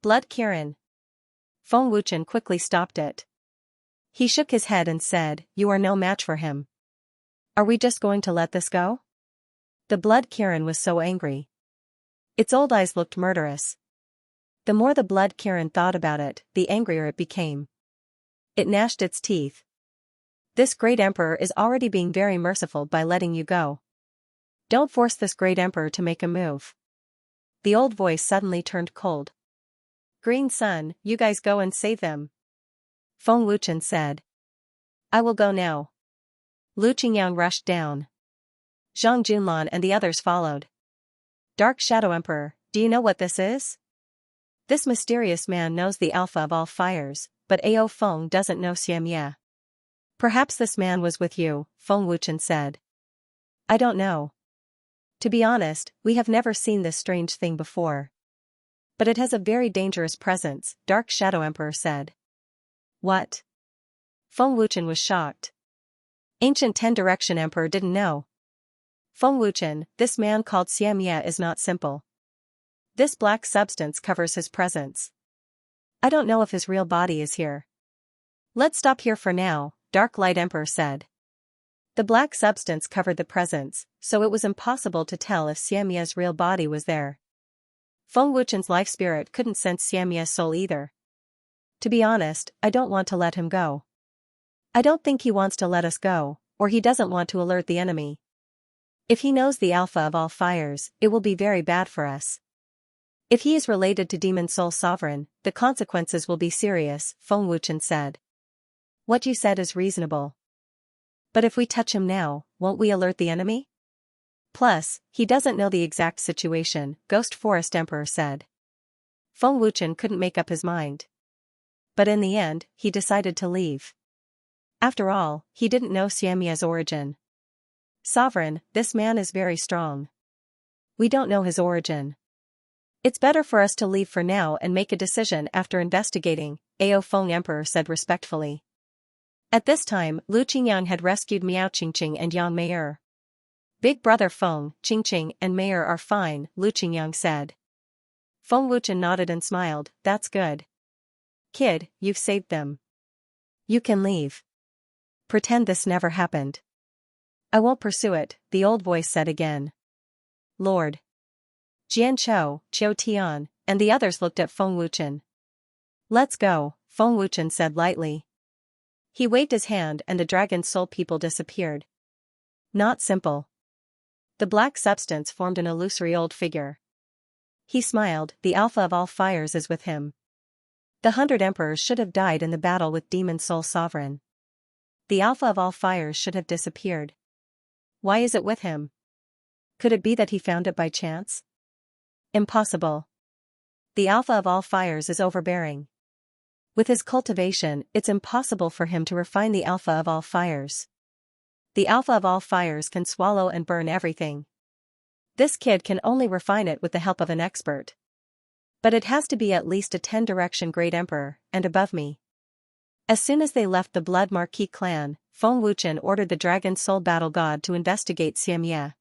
Blood Kirin. Feng Wuchen quickly stopped it. He shook his head and said, You are no match for him. Are we just going to let this go? The blood Kirin was so angry. Its old eyes looked murderous. The more the blood Kirin thought about it, the angrier it became. It gnashed its teeth. This great emperor is already being very merciful by letting you go. Don't force this great emperor to make a move. The old voice suddenly turned cold. Green Sun, you guys go and save them. Feng Wuchen said. I will go now. Lu Qingyang rushed down. Zhang Junlan and the others followed. Dark Shadow Emperor, do you know what this is? This mysterious man knows the alpha of all fires, but Ao Feng doesn't know Xianxia. Perhaps this man was with you, Feng Wuchen said. I don't know. To be honest, we have never seen this strange thing before. But it has a very dangerous presence, Dark Shadow Emperor said. What? Feng Wuchen was shocked. Ancient 10-Direction Emperor didn't know. Feng Wuchen, this man called Xianxia is not simple. This black substance covers his presence. I don't know if his real body is here. Let's stop here for now, Dark Light Emperor said. The black substance covered the presence, so it was impossible to tell if Xianxia's real body was there. Feng Wuchen's life spirit couldn't sense Xianxia's soul either. To be honest, I don't want to let him go. I don't think he wants to let us go, or he doesn't want to alert the enemy. If he knows the alpha of all fires, it will be very bad for us. If he is related to Demon Soul Sovereign, the consequences will be serious, Feng Wuchen said. What you said is reasonable. But if we touch him now, won't we alert the enemy? Plus, he doesn't know the exact situation, Ghost Forest Emperor said. Feng Wuchen couldn't make up his mind. But in the end, he decided to leave. After all, he didn't know Xianxia's origin. Sovereign, this man is very strong. We don't know his origin. It's better for us to leave for now and make a decision after investigating, Ao Feng Emperor said respectfully. At this time, Lu Qingyang had rescued Miao Qingqing and Yang Meier. Big brother Feng, Qingqing and Meier are fine, Lu Qingyang said. Feng Wuchen nodded and smiled, that's good. Kid, you've saved them. You can leave. Pretend this never happened. I won't pursue it, the old voice said again. Lord Jian Chou, Qiu Tian, and the others looked at Feng Wuchen. Let's go, Feng Wuchen said lightly. He waved his hand and the dragon soul people disappeared. Not simple. The black substance formed an illusory old figure. He smiled, the alpha of all fires is with him. The 100 emperors should have died in the battle with Demon Soul Sovereign. The alpha of all fires should have disappeared. Why is it with him? Could it be that he found it by chance? Impossible. The alpha of all fires is overbearing. With his cultivation, it's impossible for him to refine the alpha of all fires. The alpha of all fires can swallow and burn everything. This kid can only refine it with the help of an expert. But it has to be at least a 10-direction great emperor, and above me. As soon as they left the Blood Marquis clan, Feng Wuchen ordered the Dragon Soul Battle God to investigate Xianxia.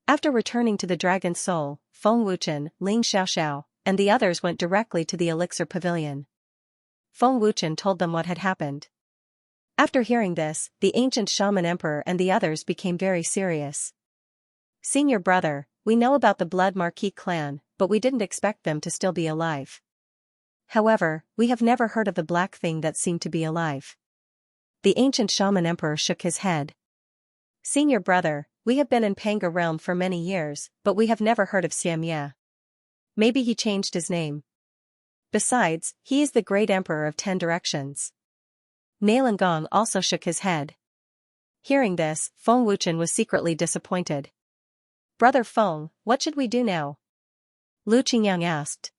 After returning to the Dragon Soul, Feng Wuchen, Ling Xiaoxiao, and the others went directly to the Elixir Pavilion. Feng Wuchen told them what had happened. After hearing this, the ancient shaman emperor and the others became very serious. Senior brother, we know about the Blood Marquis clan, but we didn't expect them to still be alive. However, we have never heard of the black thing that seemed to be alive. The ancient shaman emperor shook his head. Senior brother, we have been in Panga realm for many years, but we have never heard of Xianxia. Maybe he changed his name. Besides, he is the great emperor of 10 directions. Nailan Gong also shook his head. Hearing this, Feng Wuchen was secretly disappointed. Brother Feng, what should we do now? Lu Qingyang asked.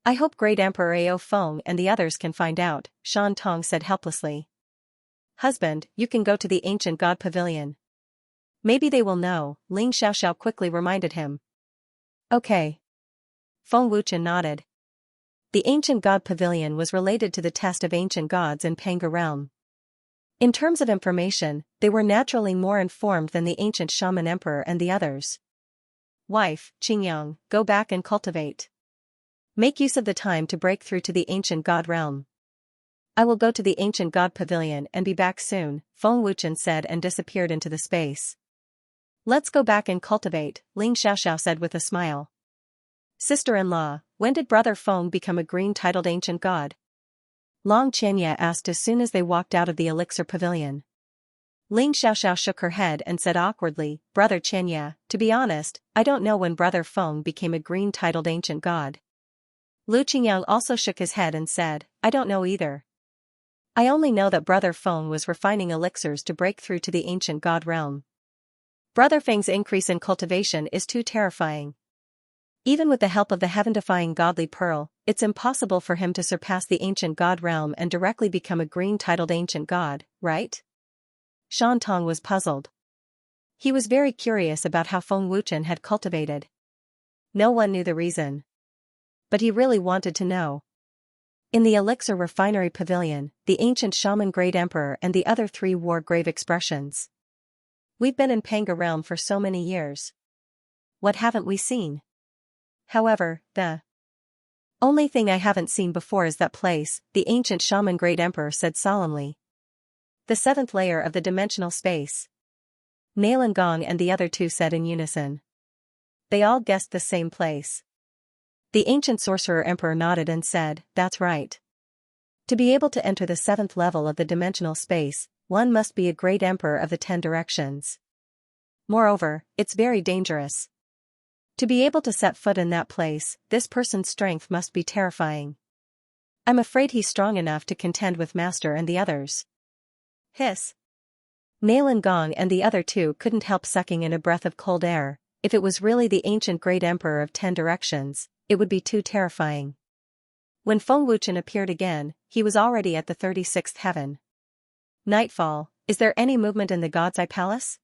I hope Great Emperor Ao Feng and the others can find out, Shan Tong said helplessly. Husband, you can go to the ancient god pavilion. Maybe they will know, Ling Xiaoxiao quickly reminded him. Okay. Feng Wuchen nodded. The ancient god pavilion was related to the test of ancient gods in Panga realm. In terms of information, they were naturally more informed than the ancient shaman emperor and the others. Wife, Qingyang, go back and cultivate. Make use of the time to break through to the ancient god realm. I will go to the ancient god pavilion and be back soon, Feng Wuchen said and disappeared into the space. Let's go back and cultivate, Ling Xiaoxiao said with a smile. Sister-in-law, when did Brother Feng become a green-titled ancient god? Long Qianxia asked as soon as they walked out of the Elixir Pavilion. Ling Xiaoxiao shook her head and said awkwardly, Brother Qianxia, to be honest, I don't know when Brother Feng became a green-titled ancient god. Lu Qingyang also shook his head and said, I don't know either. I only know that Brother Feng was refining elixirs to break through to the ancient god realm. Brother Feng's increase in cultivation is too terrifying. Even with the help of the heaven-defying godly pearl, it's impossible for him to surpass the ancient god realm and directly become a green-titled ancient god, right? Shan Tong was puzzled. He was very curious about how Feng Wuchen had cultivated. No one knew the reason. But he really wanted to know. In the Elixir Refinery Pavilion, the ancient shaman Great Emperor and the other three wore grave expressions. We've been in Panga realm for so many years. What haven't we seen? However, the only thing I haven't seen before is that place, the ancient shaman Great Emperor said solemnly. The 7th layer of the dimensional space. Nailan Gong and the other two said in unison. They all guessed the same place. The ancient sorcerer emperor nodded and said, that's right. To be able to enter the 7th level of the dimensional space, one must be a great emperor of the 10 directions. Moreover, it's very dangerous. To be able to set foot in that place, this person's strength must be terrifying. I'm afraid he's strong enough to contend with Master and the others. Hiss. Nailan Gong and the other two couldn't help sucking in a breath of cold air. If it was really the ancient great emperor of 10 directions, it would be too terrifying. When Feng Wuchen appeared again, he was already at the 36th heaven. Nightfall, is there any movement in the God's Eye Palace?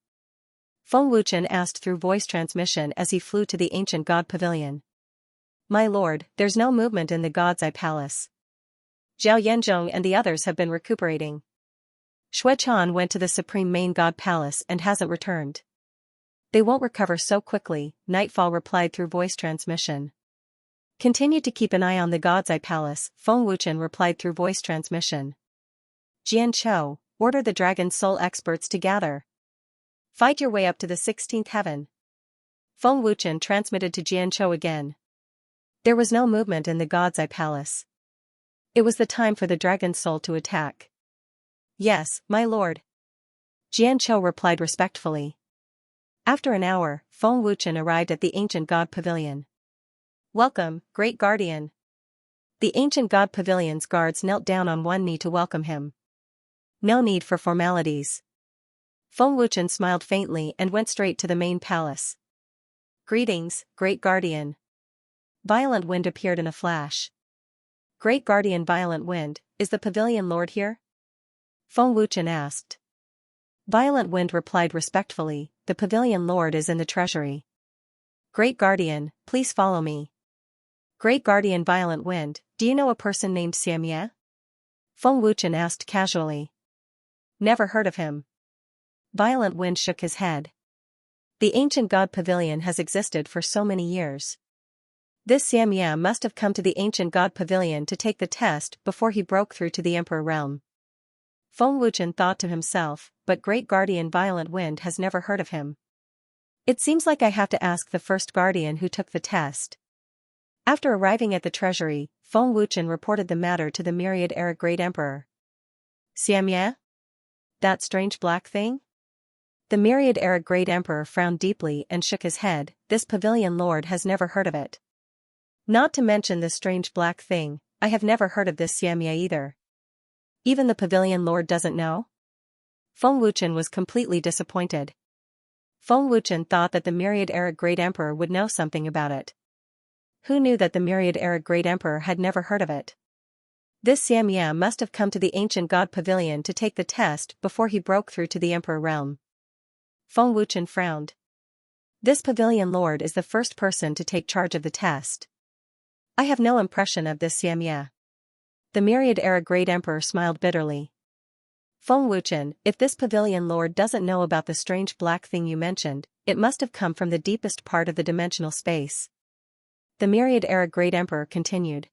Feng Wuchen asked through voice transmission as he flew to the ancient god pavilion. My lord, there's no movement in the God's Eye Palace. Zhao Yanzhong and the others have been recuperating. Xuechan went to the Supreme Main God Palace and hasn't returned. They won't recover so quickly, Nightfall replied through voice transmission. Continue to keep an eye on the God's Eye Palace, Feng Wuchen replied through voice transmission. Jianchou, order the Dragon Soul experts to gather. Fight your way up to the 16th heaven. Feng Wuchen transmitted to Jianchou again. There was no movement in the God's Eye Palace. It was the time for the Dragon Soul to attack. Yes, my lord. Jianchou replied respectfully. After an hour, Feng Wuchen arrived at the ancient god pavilion. Welcome, great guardian. The ancient god pavilion's guards knelt down on one knee to welcome him. No need for formalities. Feng Wuchen smiled faintly and went straight to the main palace. Greetings, great guardian. Violent Wind appeared in a flash. Great guardian Violent Wind, is the pavilion lord here? Feng Wuchen asked. Violent Wind replied respectfully, the pavilion lord is in the treasury. Great guardian, please follow me. Great guardian Violent Wind, do you know a person named Xianxia? Feng Wuchen asked casually. Never heard of him. Violent Wind shook his head. The ancient god pavilion has existed for so many years. This Xianxia must have come to the ancient god pavilion to take the test before he broke through to the emperor realm. Feng Wuchen thought to himself, but great guardian Violent Wind has never heard of him. It seems like I have to ask the first guardian who took the test. After arriving at the treasury, Feng Wuchen reported the matter to the myriad era great emperor. Xianxia? That strange black thing? The myriad era great emperor frowned deeply and shook his head, this pavilion lord has never heard of it. Not to mention this strange black thing, I have never heard of this Xianxia either. Even the pavilion lord doesn't know? Feng Wuchen was completely disappointed. Feng Wuchen thought that the myriad era great emperor would know something about it. Who knew that the myriad era great emperor had never heard of it? This Xianxia must have come to the ancient god pavilion to take the test before he broke through to the emperor realm. Feng Wuchen frowned. This pavilion lord is the first person to take charge of the test. I have no impression of this Xianxia. The myriad era great emperor smiled bitterly. Feng Wuchen, if this pavilion lord doesn't know about the strange black thing you mentioned, it must have come from the deepest part of the dimensional space. The myriad era great emperor continued.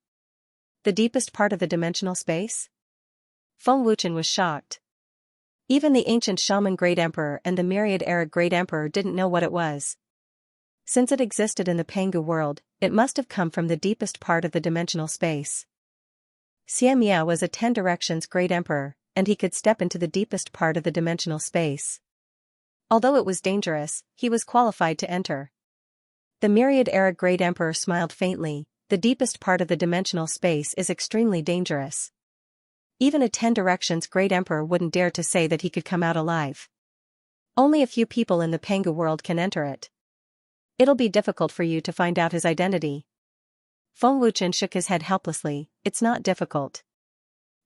The deepest part of the dimensional space? Feng Wuchen was shocked. Even the ancient shaman great emperor and the myriad era great emperor didn't know what it was. Since it existed in the Pangu world, it must have come from the deepest part of the dimensional space. Xianxia was a 10 directions great emperor, and he could step into the deepest part of the dimensional space. Although it was dangerous, he was qualified to enter. The myriad era great emperor smiled faintly. The deepest part of the dimensional space is extremely dangerous. Even a 10 directions great emperor wouldn't dare to say that he could come out alive. Only a few people in the Pangu world can enter it. It'll be difficult for you to find out his identity. Feng Wuchen shook his head helplessly. It's not difficult.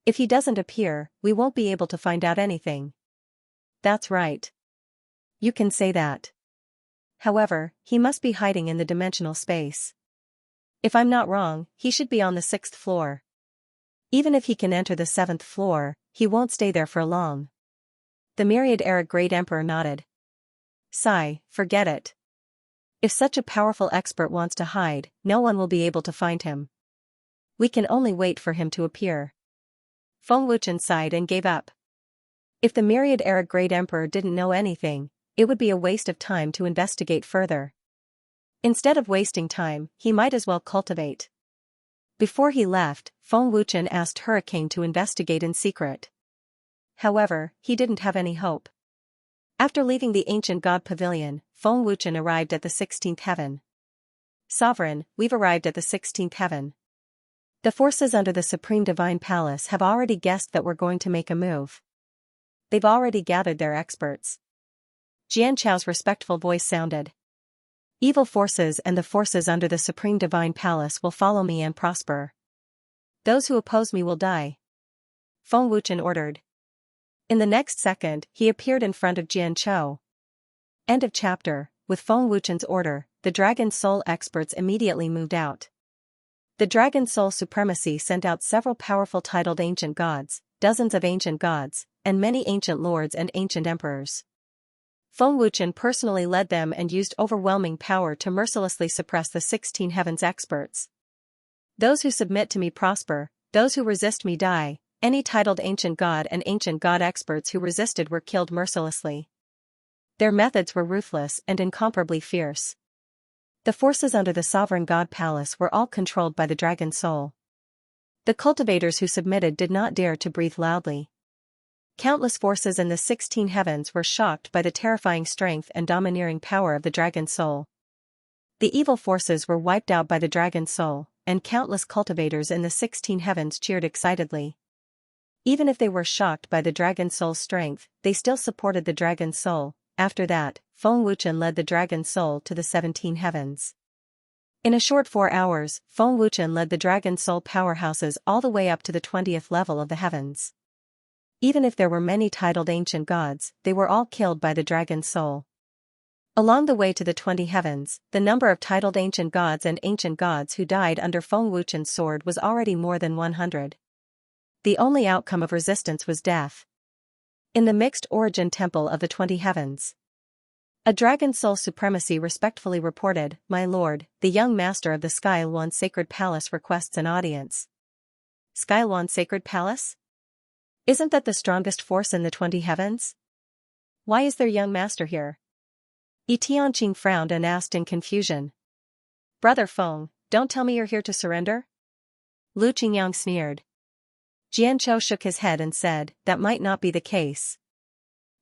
If he doesn't appear, we won't be able to find out anything. That's right. You can say that. However, he must be hiding in the dimensional space. If I'm not wrong, he should be on the 6th floor. Even if he can enter the 7th floor, he won't stay there for long. The myriad era great emperor nodded. Sigh, forget it. If such a powerful expert wants to hide, no one will be able to find him. We can only wait for him to appear. Feng Wuchen sighed and gave up. If the myriad era great emperor didn't know anything, it would be a waste of time to investigate further. Instead of wasting time, he might as well cultivate. Before he left, Feng Wuchen asked Hurricane to investigate in secret. However, he didn't have any hope. After leaving the ancient god pavilion, Feng Wuchen arrived at the 16th heaven. Sovereign, we've arrived at the 16th heaven. The forces under the Supreme Divine Palace have already guessed that we're going to make a move. They've already gathered their experts. Jianchao's respectful voice sounded. Evil forces and the forces under the Supreme Divine Palace will follow me and prosper. Those who oppose me will die. Feng Wuchen ordered. In the next second, he appeared in front of Xianxia. End of chapter. With Feng Wuchen's order, the Dragon Soul experts immediately moved out. The Dragon Soul Supremacy sent out several powerful titled ancient gods, dozens of ancient gods, and many ancient lords and ancient emperors. Feng Wuchen personally led them and used overwhelming power to mercilessly suppress the 16 heavens experts. Those who submit to me prosper, those who resist me die. Any titled ancient god and ancient god experts who resisted were killed mercilessly. Their methods were ruthless and incomparably fierce. The forces under the sovereign god palace were all controlled by the Dragon Soul. The cultivators who submitted did not dare to breathe loudly. Countless forces in the 16 heavens were shocked by the terrifying strength and domineering power of the Dragon Soul. The evil forces were wiped out by the Dragon Soul, and countless cultivators in the 16 heavens cheered excitedly. Even if they were shocked by the Dragon Soul's strength, they still supported the Dragon Soul. After that, Feng Wuchen led the Dragon Soul to the 17 heavens. In a short 4 hours, Feng Wuchen led the Dragon Soul powerhouses all the way up to the 20th level of the heavens. Even if there were many titled ancient gods, they were all killed by the Dragon Soul. Along the way to the 20 heavens, the number of titled ancient gods and ancient gods who died under Feng Wuchen's sword was already more than 100. The only outcome of resistance was death. In the mixed origin temple of the 20 heavens, a Dragon Soul Supremacy respectfully reported, "My lord, the young master of the Skyluan Sacred Palace requests an audience." Skyluan Sacred Palace? Isn't that the strongest force in the 20 heavens? Why is their young master here? Tianqing frowned and asked in confusion. "Brother Feng, don't tell me you're here to surrender?" Lu Qingyang sneered. Jianzhou shook his head and said, "That might not be the case.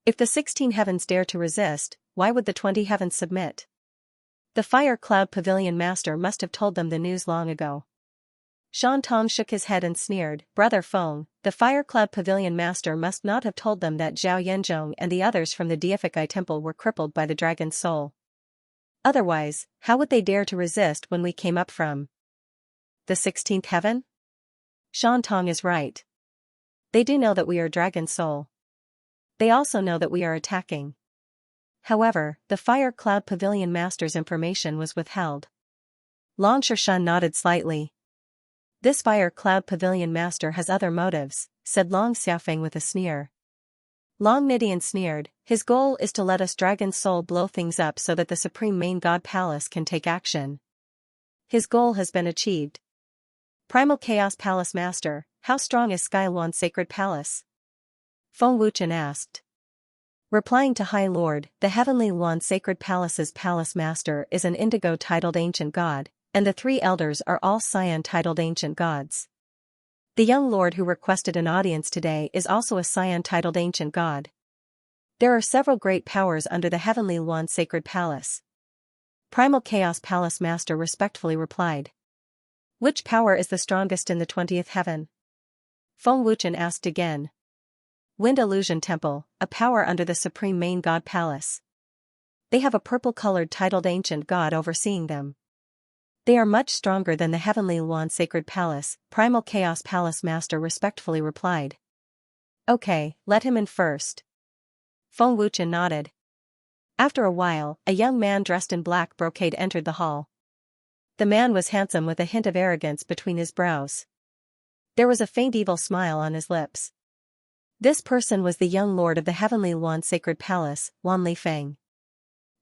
If the 16 heavens dare to resist, why would the 20 heavens submit? The Fire Cloud Pavilion Master must have told them the news long ago." Shan Tong shook his head and sneered, "Brother Feng, the Fire Cloud Pavilion Master must not have told them that Zhao Yanzhong and the others from the Deific Temple were crippled by the Dragon Soul. Otherwise, how would they dare to resist when we came up from the 16th heaven?" Shan Tong is right. They do know that we are Dragon Soul. They also know that we are attacking. However, the Fire Cloud Pavilion Master's information was withheld. Long Shushan nodded slightly. "This Fire Cloud Pavilion Master has other motives," said Long Xiaofeng with a sneer. Long Nidian sneered, "His goal is to let us Dragon Soul blow things up so that the Supreme Main God Palace can take action. His goal has been achieved." Primal Chaos Palace Master, how strong is Skyluan Sacred Palace? Feng Wuchen asked. Replying to High Lord, the Heavenly Luan Sacred Palace's Palace Master is an indigo titled ancient god, and the 3 elders are all cyan titled ancient gods. The young lord who requested an audience today is also a cyan titled ancient god. There are several great powers under the Heavenly Luan Sacred Palace. Primal Chaos Palace Master respectfully replied. Which power is the strongest in the 20th heaven? Feng Wuchen asked again. Wind Illusion Temple, a power under the Supreme Main God Palace. They have a purple-colored titled ancient god overseeing them. They are much stronger than the Heavenly Luan Sacred Palace, Primal Chaos Palace Master respectfully replied. Okay, let him in first. Feng Wuchen nodded. After a while, a young man dressed in black brocade entered the hall. The man was handsome with a hint of arrogance between his brows. There was a faint evil smile on his lips. This person was the young lord of the Heavenly Luan Sacred Palace, Wan Lifeng.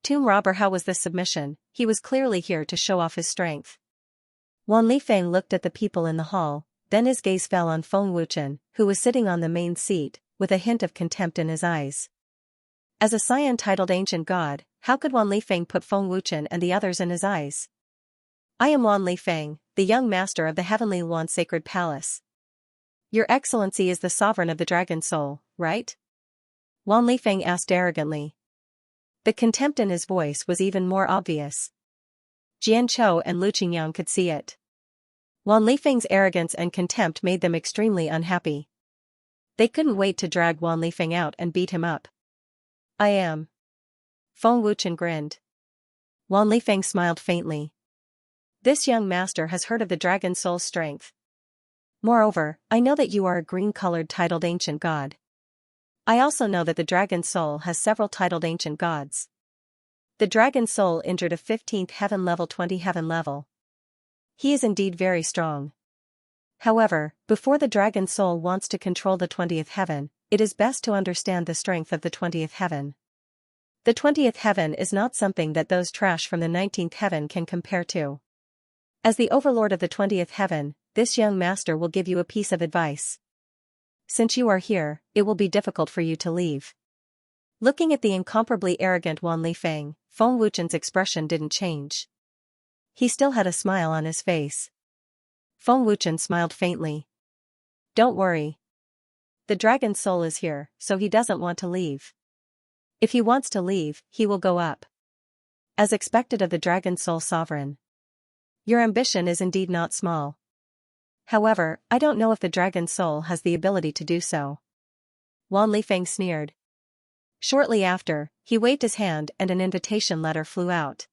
Tomb Robber, how was this submission? He was clearly here to show off his strength. Wan Lifeng looked at the people in the hall, then his gaze fell on Feng Wuchen, who was sitting on the main seat, with a hint of contempt in his eyes. As a cyan titled ancient god, how could Wan Lifeng put Feng Wuchen and the others in his eyes? I am Wan Lifeng, the young master of the Heavenly Luan Sacred Palace. Your Excellency is the sovereign of the Dragon Soul, right? Wan Lifeng asked arrogantly. The contempt in his voice was even more obvious. Jianzhou and Lu Qingyang could see it. Wan Lifeng's arrogance and contempt made them extremely unhappy. They couldn't wait to drag Wan Lifeng out and beat him up. I am. Feng Wuchen grinned. Wan Lifeng smiled faintly. This young master has heard of the Dragon Soul's strength. Moreover, I know that you are a green-colored titled ancient god. I also know that the dragon's soul has several titled ancient gods. The dragon's soul injured a 15th heaven level 20 heaven level. He is indeed very strong. However, before the dragon's soul wants to control the 20th heaven, it is best to understand the strength of the 20th heaven. The 20th heaven is not something that those trash from the 19th heaven can compare to. As the overlord of the 20th heaven, this young master will give you a piece of advice. Since you are here, it will be difficult for you to leave. Looking at the incomparably arrogant Wan Lifeng, Feng Wuchen's expression didn't change. He still had a smile on his face. Feng Wuchen smiled faintly. Don't worry. The dragon's soul is here, so he doesn't want to leave. If he wants to leave, he will go up. As expected of the dragon's soul sovereign. Your ambition is indeed not small. However, I don't know if the dragon's soul has the ability to do so. Wan Lifeng sneered. Shortly after, he waved his hand and an invitation letter flew out.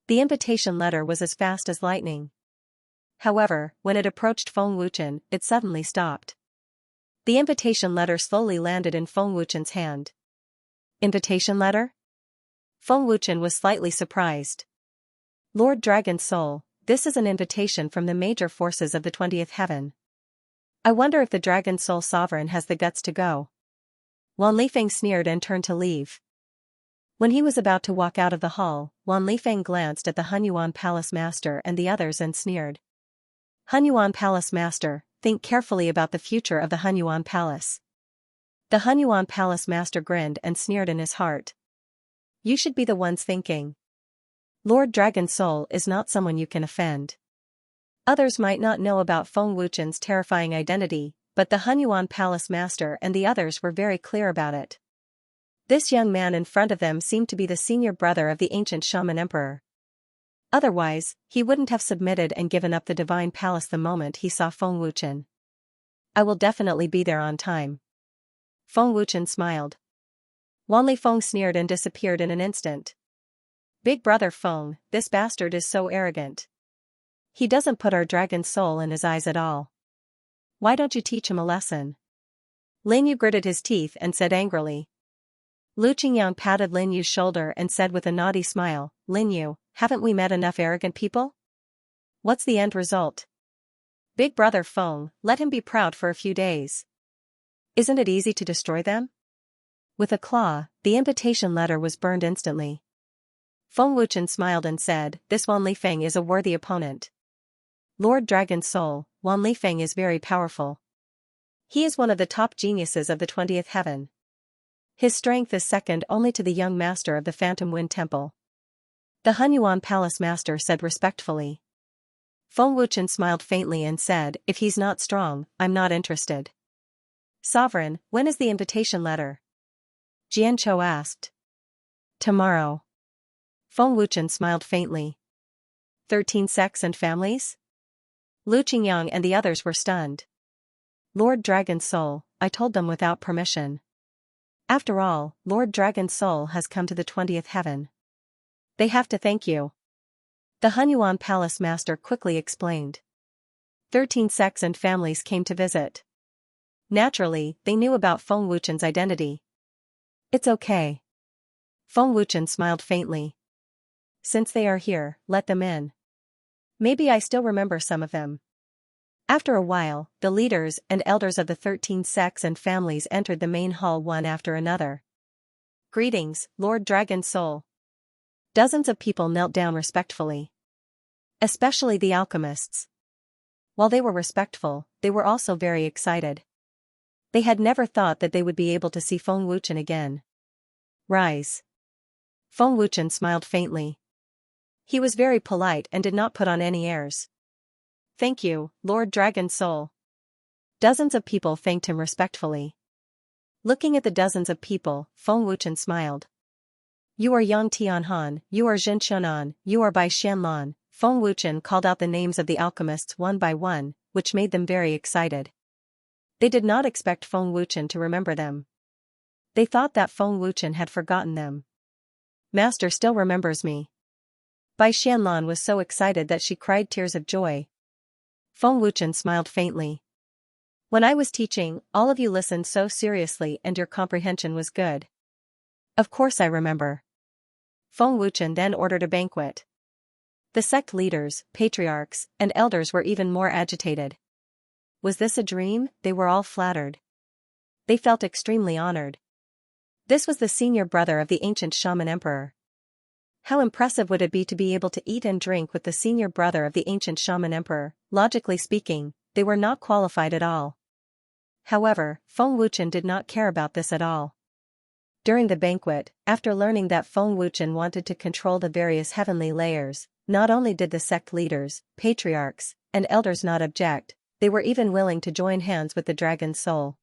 The invitation letter was as fast as lightning. However, when it approached Feng Wuchen, it suddenly stopped. The invitation letter slowly landed in Feng Wuchen's hand. Invitation letter? Feng Wuchen was slightly surprised. Lord Dragon's Soul, this is an invitation from the major forces of the 20th heaven. I wonder if the Dragon's Soul Sovereign has the guts to go. Wan Lifeng sneered and turned to leave. When he was about to walk out of the hall, Wan Lifeng glanced at the Hunyuan Palace Master and the others and sneered. Hunyuan Palace Master, think carefully about the future of the Hunyuan Palace. The Hunyuan Palace Master grinned and sneered in his heart. You should be the ones thinking. Lord Dragon's Soul is not someone you can offend. Others might not know about Feng Wuchen's terrifying identity, but the Hunyuan Palace Master and the others were very clear about it. This young man in front of them seemed to be the senior brother of the ancient shaman emperor. Otherwise, he wouldn't have submitted and given up the divine palace the moment he saw Feng Wuchen. I will definitely be there on time. Feng Wuchen smiled. Wan Lifeng sneered and disappeared in an instant. Big brother Feng, this bastard is so arrogant. He doesn't put our dragon's soul in his eyes at all. Why don't you teach him a lesson? Lin Yu gritted his teeth and said angrily. Lu Qingyang patted Lin Yu's shoulder and said with a naughty smile, Lin Yu, haven't we met enough arrogant people? What's the end result? Big brother Feng, let him be proud for a few days. Isn't it easy to destroy them? With a claw, the invitation letter was burned instantly. Feng Wuchen smiled and said, this Wan Lifeng is a worthy opponent. Lord Dragon's Soul, Wan Lifeng is very powerful. He is one of the top geniuses of the 20th heaven. His strength is second only to the young master of the Phantom Wind Temple. The Hunyuan Palace Master said respectfully. Feng Wuchen smiled faintly and said, if he's not strong, I'm not interested. Sovereign, when is the invitation letter? Jianzhou asked. Tomorrow. Feng Wuchen smiled faintly. 13 sects and families? Lu Qingyang and the others were stunned. Lord Dragon's Soul, I told them without permission. After all, Lord Dragon's Soul has come to the 20th heaven. They have to thank you. The Hunyuan Palace Master quickly explained. 13 sects and families came to visit. Naturally, they knew about Feng Wuchen's identity. It's okay. Feng Wuchen smiled faintly. Since they are here, let them in. Maybe I still remember some of them. After a while, the leaders and elders of the 13 sects and families entered the main hall one after another. Greetings, Lord Dragon's Soul. Dozens of people knelt down respectfully. Especially the alchemists. While they were respectful, they were also very excited. They had never thought that they would be able to see Feng Wuchen again. Rise. Feng Wuchen smiled faintly. He was very polite and did not put on any airs. Thank you, Lord Dragon's Soul. Dozens of people thanked him respectfully. Looking at the dozens of people, Feng Wuchen smiled. You are Yang Tianhan, you are Zhen Xiaonan, you are Bai Xianlan. Feng Wuchen called out the names of the alchemists one by one, which made them very excited. They did not expect Feng Wuchen to remember them. They thought that Feng Wuchen had forgotten them. Master still remembers me. Bai Xianlan was so excited that she cried tears of joy. Feng Wuchen smiled faintly. When I was teaching, all of you listened so seriously and your comprehension was good. Of course I remember. Feng Wuchen then ordered a banquet. The sect leaders, patriarchs, and elders were even more agitated. Was this a dream? They were all flattered. They felt extremely honored. This was the senior brother of the ancient shaman emperor. How impressive would it be to be able to eat and drink with the senior brother of the ancient shaman emperor? Logically speaking, they were not qualified at all. However, Feng Wuchen did not care about this at all. During the banquet, after learning that Feng Wuchen wanted to control the various heavenly layers, not only did the sect leaders, patriarchs, and elders not object, they were even willing to join hands with the dragon's soul.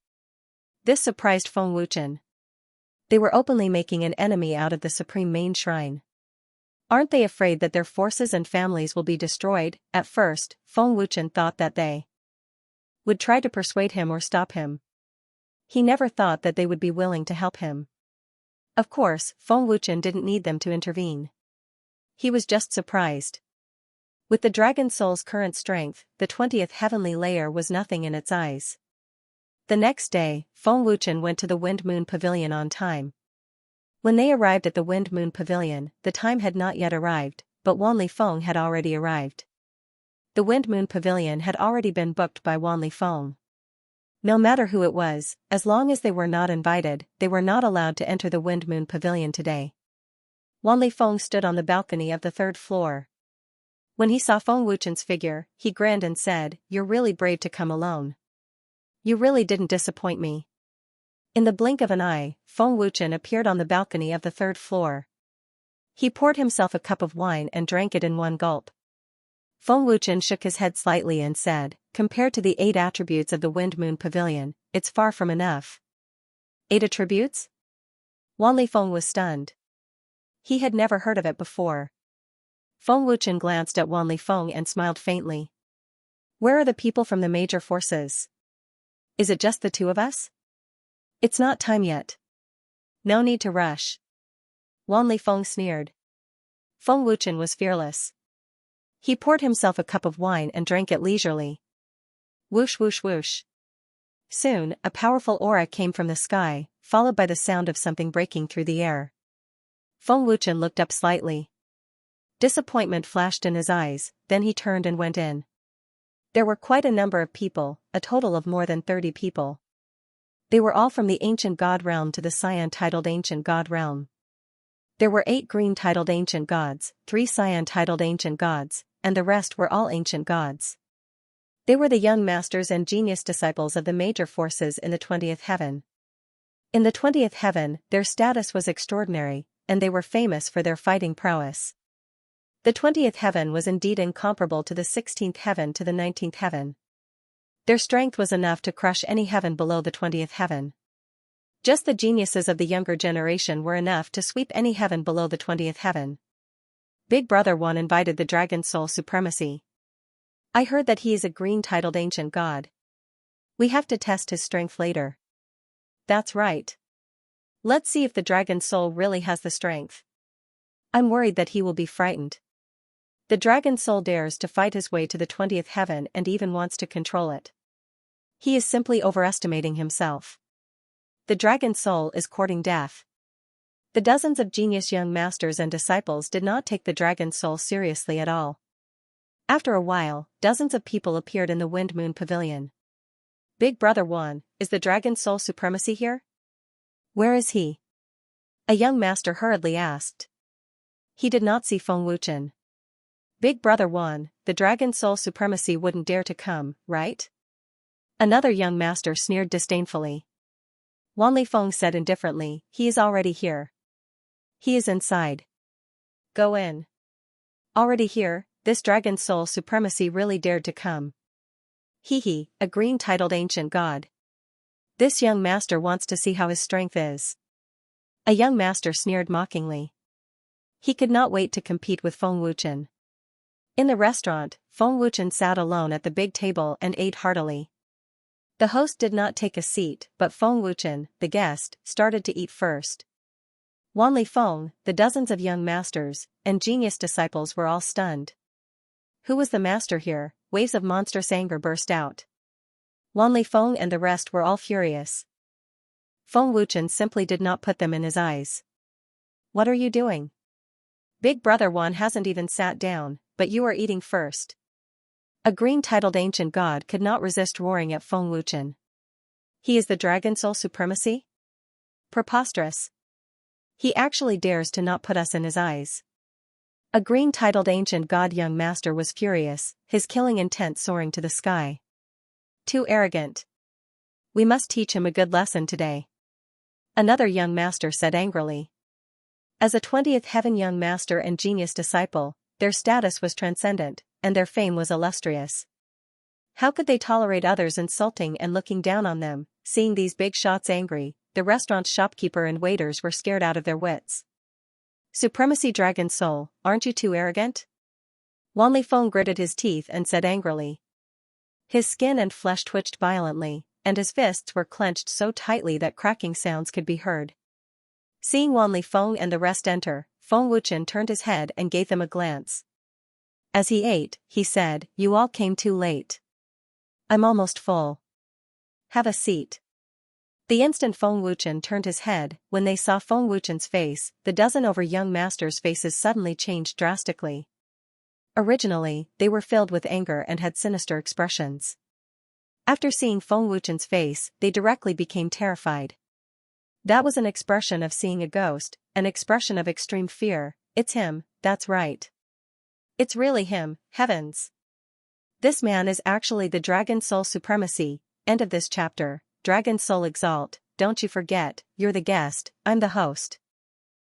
This surprised Feng Wuchen. They were openly making an enemy out of the supreme main shrine. Aren't they afraid that their forces and families will be destroyed? At first, Feng Wuchen thought that they would try to persuade him or stop him. He never thought that they would be willing to help him. Of course, Feng Wuchen didn't need them to intervene. He was just surprised. With the dragon soul's current strength, the 20th heavenly layer was nothing in its eyes. The next day, Feng Wuchen went to the Wind Moon Pavilion on time. When they arrived at the Wind Moon Pavilion, the time had not yet arrived, but Wanli Feng had already arrived. The Wind Moon Pavilion had already been booked by Wanli Feng. No matter who it was, as long as they were not invited, they were not allowed to enter the Wind Moon Pavilion today. Wanli Feng stood on the balcony of the 3rd floor. When he saw Feng Wuchen's figure, he grinned and said, "You're really brave to come alone. You really didn't disappoint me." In the blink of an eye, Feng Wuchen appeared on the balcony of the 3rd floor. He poured himself a cup of wine and drank it in one gulp. Feng Wuchen shook his head slightly and said, "Compared to the 8 attributes of the Wind Moon Pavilion, it's far from enough." 8 attributes? Wanli Feng was stunned. He had never heard of it before. Feng Wuchen glanced at Wanli Feng and smiled faintly. "Where are the people from the major forces? Is it just the 2 of us? It's not time yet. No need to rush." Wanli Feng sneered. Feng Wuchen was fearless. He poured himself a cup of wine and drank it leisurely. Whoosh whoosh whoosh. Soon, a powerful aura came from the sky, followed by the sound of something breaking through the air. Feng Wuchen looked up slightly. Disappointment flashed in his eyes, then he turned and went in. There were quite a number of people, a total of more than 30 people. They were all from the ancient god realm to the Xian-titled ancient god realm. There were 8 green-titled ancient gods, 3 Xian-titled ancient gods, and the rest were all ancient gods. They were the young masters and genius disciples of the major forces in the 20th heaven. In the 20th heaven, their status was extraordinary, and they were famous for their fighting prowess. The 20th heaven was indeed incomparable to the 16th heaven to the 19th heaven. Their strength was enough to crush any heaven below the 20th heaven. Just the geniuses of the younger generation were enough to sweep any heaven below the 20th heaven. Big Brother 1 invited the Dragon Soul Supremacy. "I heard that he is a green-titled ancient god. We have to test his strength later." "That's right. Let's see if the Dragon Soul really has the strength. I'm worried that he will be frightened. The Dragon Soul dares to fight his way to the 20th heaven and even wants to control it. He is simply overestimating himself. The Dragon Soul is courting death." The dozens of genius young masters and disciples did not take the Dragon Soul seriously at all. After a while, dozens of people appeared in the Wind Moon Pavilion. "Big Brother 1, is the Dragon Soul Supremacy here?" "Where is he?" a young master hurriedly asked. He did not see Feng Wuchen. "Big Brother 1, the Dragon Soul Supremacy wouldn't dare to come, right?" Another young master sneered disdainfully. Wanli Feng said indifferently, "He is already here. He is inside. Go in." "Already here, this Dragon Soul Supremacy really dared to come. He, a green-titled ancient god. This young master wants to see how his strength is." A young master sneered mockingly. He could not wait to compete with Feng Wuchen. In the restaurant, Feng Wuchen sat alone at the big table and ate heartily. The host did not take a seat, but Feng Wuchen, the guest, started to eat first. Wanli Feng, the dozens of young masters, and genius disciples were all stunned. Who was the master here? Waves of monstrous anger burst out. Wan Lifeng and the rest were all furious. Feng Wuchen simply did not put them in his eyes. What are you doing? Big brother Wan hasn't even sat down, but you are eating first. A green-titled ancient god could not resist roaring at Feng Wuchen. He is the Dragon Soul Supremacy? Preposterous. He actually dares to not put us in his eyes. A green-titled ancient god young master was furious, his killing intent soaring to the sky. Too arrogant. We must teach him a good lesson today. Another young master said angrily. As a 20th heaven young master and genius disciple, their status was transcendent, and their fame was illustrious. How could they tolerate others insulting and looking down on them? Seeing these big shots angry, the restaurant's shopkeeper and waiters were scared out of their wits. Supremacy Dragon Soul, aren't you too arrogant? Wan Lifeng gritted his teeth and said angrily. His skin and flesh twitched violently, and his fists were clenched so tightly that cracking sounds could be heard. Seeing Wan Lifeng and the rest enter, Feng Wuchen turned his head and gave them a glance. As he ate, he said, "You all came too late. I'm almost full. Have a seat." The instant Feng Wuchen turned his head, when they saw Feng Wuchen's face, the dozen over young masters' faces suddenly changed drastically. Originally, they were filled with anger and had sinister expressions. After seeing Feng Wuchen's face, they directly became terrified. That was an expression of seeing a ghost, an expression of extreme fear. It's him, that's right. It's really him, heavens. This man is actually the Dragon Soul Supremacy. End of this chapter. Dragon Soul Exalt, don't you forget, you're the guest, I'm the host.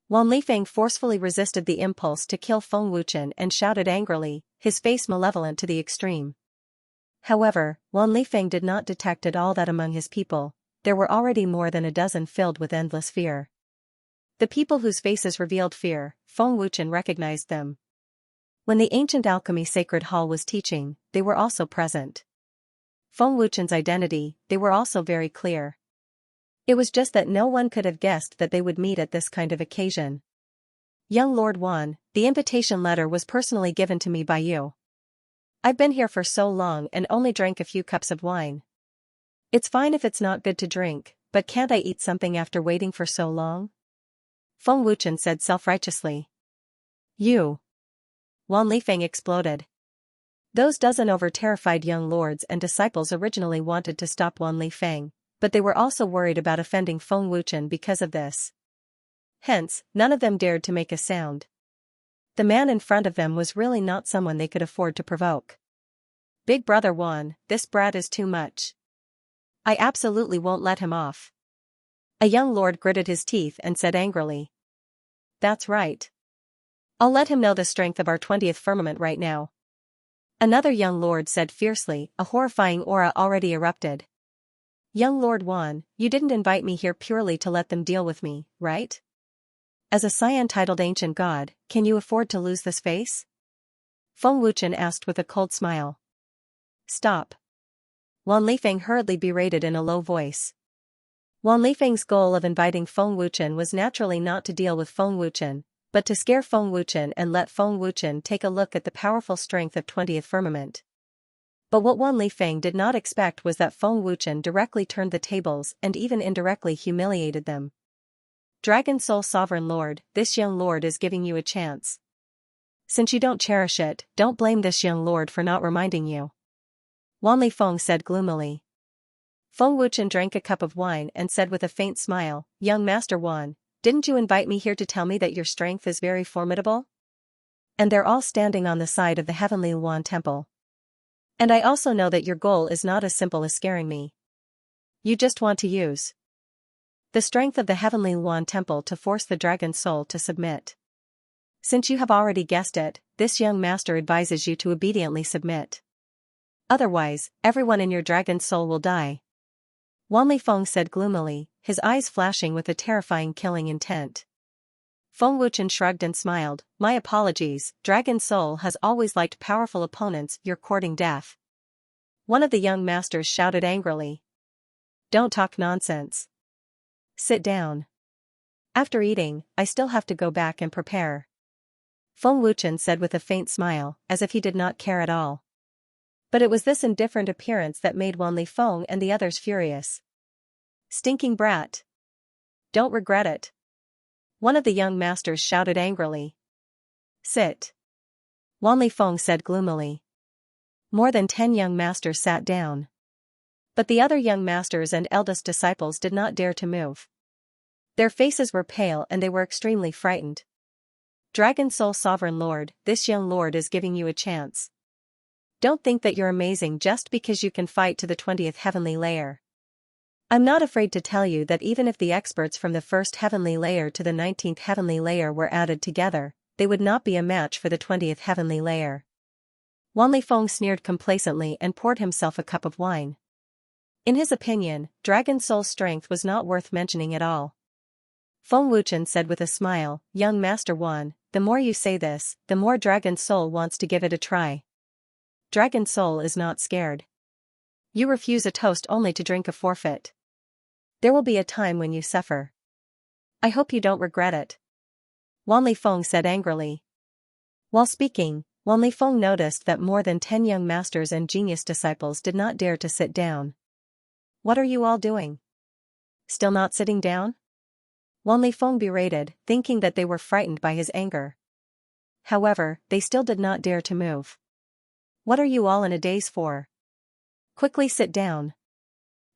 Wan Lifeng forcefully resisted the impulse to kill Feng Wuchen and shouted angrily, his face malevolent to the extreme. However, Wan Lifeng did not detect at all that among his people, there were already more than a dozen filled with endless fear. The people whose faces revealed fear, Feng Wuchen recognized them. When the ancient alchemy sacred hall was teaching, they were also present. Feng Wuchen's identity, they were also very clear. It was just that no one could have guessed that they would meet at this kind of occasion. Young Lord Wan, the invitation letter was personally given to me by you. I've been here for so long and only drank a few cups of wine. It's fine if it's not good to drink, but can't I eat something after waiting for so long? Feng Wuchen said self-righteously. You. Wan Lifeng exploded. Those dozen over terrified young lords and disciples originally wanted to stop Wan Lifeng, but they were also worried about offending Feng Wuchen because of this. Hence, none of them dared to make a sound. The man in front of them was really not someone they could afford to provoke. Big brother Wan, this brat is too much. I absolutely won't let him off. A young lord gritted his teeth and said angrily. That's right. I'll let him know the strength of our 20th firmament right now. Another young lord said fiercely, a horrifying aura already erupted. Young Lord Wan, you didn't invite me here purely to let them deal with me, right? As a Xian-titled ancient god, can you afford to lose this face? Feng Wuchen asked with a cold smile. Stop. Wan Lifeng hurriedly berated in a low voice. Wan Lifeng's goal of inviting Feng Wuchen was naturally not to deal with Feng Wuchen, but to scare Feng Wuchen and let Feng Wuchen take a look at the powerful strength of 20th firmament. But what Wan Lifeng did not expect was that Feng Wuchen directly turned the tables and even indirectly humiliated them. Dragon Soul Sovereign Lord, this young lord is giving you a chance. Since you don't cherish it, don't blame this young lord for not reminding you. Wan Lifeng said gloomily. Feng Wuchen drank a cup of wine and said with a faint smile, Young Master Wan, didn't you invite me here to tell me that your strength is very formidable? And they're all standing on the side of the heavenly Wan temple. And I also know that your goal is not as simple as scaring me. You just want to use the strength of the heavenly Wan temple to force the dragon soul to submit. Since you have already guessed it, this young master advises you to obediently submit. Otherwise, everyone in your dragon soul will die. Wan Lifeng said gloomily, his eyes flashing with a terrifying killing intent. Feng Wuchen shrugged and smiled, my apologies, Dragon Soul has always liked powerful opponents, you're courting death. One of the young masters shouted angrily. Don't talk nonsense. Sit down. After eating, I still have to go back and prepare. Feng Wuchen said with a faint smile, as if he did not care at all. But it was this indifferent appearance that made Wan Lifeng and the others furious. Stinking brat! Don't regret it. One of the young masters shouted angrily. Sit. Wan Lifeng said gloomily. More than 10 young masters sat down. But the other young masters and eldest disciples did not dare to move. Their faces were pale and they were extremely frightened. Dragon Soul Sovereign Lord, this young lord is giving you a chance. Don't think that you're amazing just because you can fight to the 20th heavenly layer. I'm not afraid to tell you that even if the experts from the 1st heavenly layer to the 19th heavenly layer were added together, they would not be a match for the 20th heavenly layer. Wan Lifeng sneered complacently and poured himself a cup of wine. In his opinion, Dragon Soul's strength was not worth mentioning at all. Feng Wuchen said with a smile, Young Master Wan, the more you say this, the more Dragon Soul wants to give it a try. Dragon Soul is not scared. You refuse a toast only to drink a forfeit. There will be a time when you suffer. I hope you don't regret it. Wan Lifeng said angrily. While speaking, Wan Lifeng noticed that more than 10 young masters and genius disciples did not dare to sit down. What are you all doing? Still not sitting down? Wan Lifeng berated, thinking that they were frightened by his anger. However, they still did not dare to move. What are you all in a daze for? Quickly sit down.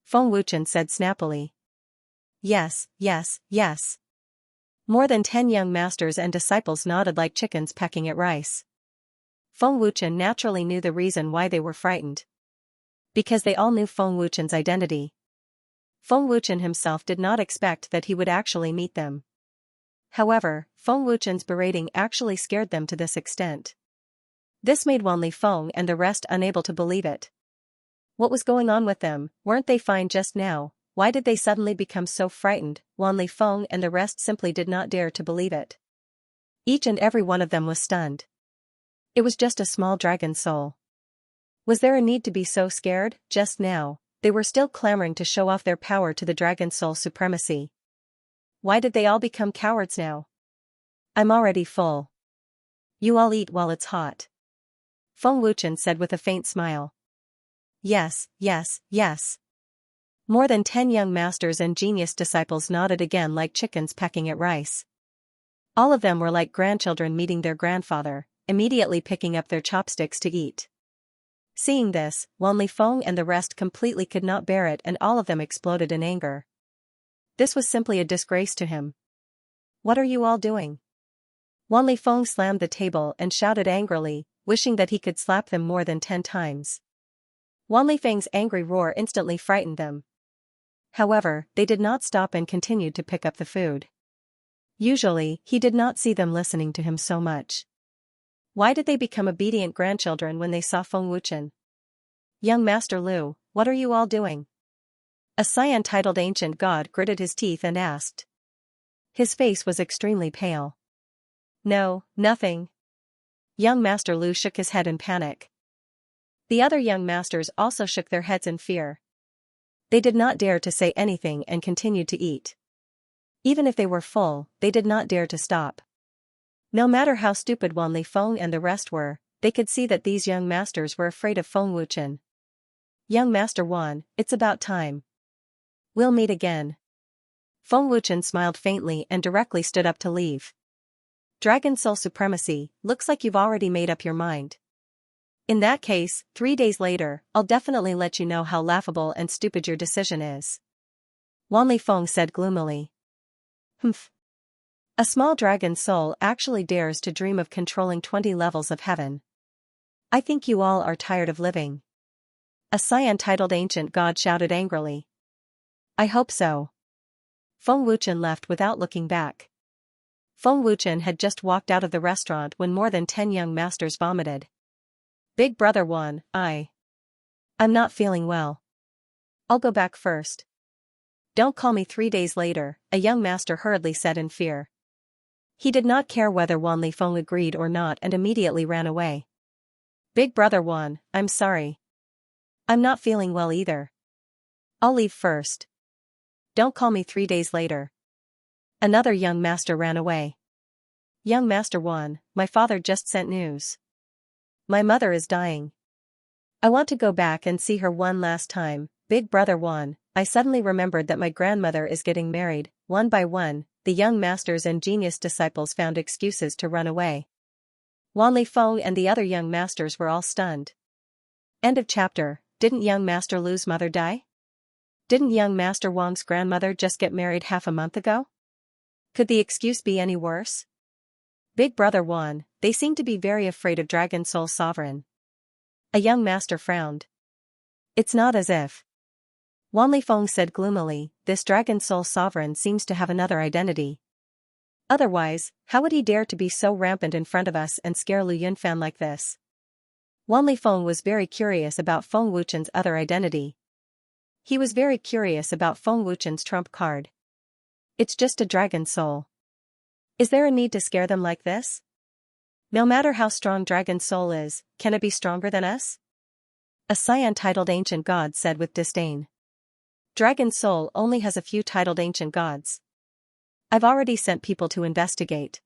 Feng Wuchen said snappily. Yes, yes, yes. More than 10 young masters and disciples nodded like chickens pecking at rice. Feng Wuchen naturally knew the reason why they were frightened. Because they all knew Feng Wuchen's identity. Feng Wuchen himself did not expect that he would actually meet them. However, Feng Wuchen's berating actually scared them to this extent. This made Wan Lifeng and the rest unable to believe it. What was going on with them? Weren't they fine just now? Why did they suddenly become so frightened? Wan Lifeng and the rest simply did not dare to believe it. Each and every one of them was stunned. It was just a small dragon soul. Was there a need to be so scared? Just now, they were still clamoring to show off their power to the dragon soul supremacy. Why did they all become cowards now? I'm already full. You all eat while it's hot. Feng Wuchen said with a faint smile. Yes, yes, yes. More than 10 young masters and genius disciples nodded again like chickens pecking at rice. All of them were like grandchildren meeting their grandfather, immediately picking up their chopsticks to eat. Seeing this, Wan Lifeng and the rest completely could not bear it and all of them exploded in anger. This was simply a disgrace to him. What are you all doing? Wan Lifeng slammed the table and shouted angrily, wishing that he could slap them more than 10 times. Wan Lifeng's angry roar instantly frightened them. However, they did not stop and continued to pick up the food. Usually, he did not see them listening to him so much. Why did they become obedient grandchildren when they saw Feng Wuchen? Young Master Lu, what are you all doing? A Xian-titled ancient god gritted his teeth and asked. His face was extremely pale. No, nothing. Young Master Lu shook his head in panic. The other young masters also shook their heads in fear. They did not dare to say anything and continued to eat. Even if they were full, they did not dare to stop. No matter how stupid Wan Lifeng and the rest were, they could see that these young masters were afraid of Feng Wuchen. Young Master Wan, it's about time. We'll meet again. Feng Wuchen smiled faintly and directly stood up to leave. Dragon Soul Supremacy, looks like you've already made up your mind. In that case, 3 days later, I'll definitely let you know how laughable and stupid your decision is. Wan Lifeng said gloomily. Humph. A small dragon soul actually dares to dream of controlling 20 levels of heaven. I think you all are tired of living. A Xian-titled ancient god shouted angrily. I hope so. Feng Wuchen left without looking back. Feng Wuchen had just walked out of the restaurant when more than 10 young masters vomited. Big brother Wan, I'm not feeling well. I'll go back first. Don't call me 3 days later, a young master hurriedly said in fear. He did not care whether Wan Lifeng agreed or not and immediately ran away. Big brother Wan, I'm sorry. I'm not feeling well either. I'll leave first. Don't call me 3 days later. Another young master ran away. Young Master Wan, my father just sent news. My mother is dying. I want to go back and see her one last time, Big Brother Wan. I suddenly remembered that my grandmother is getting married. One by one, the young masters and genius disciples found excuses to run away. Wan Lifeng and the other young masters were all stunned. End of chapter. Didn't young master Lu's mother die? Didn't young master Wang's grandmother just get married half a month ago? Could the excuse be any worse? Big Brother Wan, they seem to be very afraid of Dragon Soul Sovereign. A young master frowned. It's not as if. Wan Lifeng said gloomily, this Dragon Soul Sovereign seems to have another identity. Otherwise, how would he dare to be so rampant in front of us and scare Lu Yunfan like this? Wan Lifeng was very curious about Feng Wuchen's other identity. He was very curious about Feng Wuchen's trump card. It's just a dragon soul. Is there a need to scare them like this? No matter how strong Dragon Soul is, can it be stronger than us? A Xian titled ancient god said with disdain. Dragon Soul only has a few titled ancient gods. I've already sent people to investigate.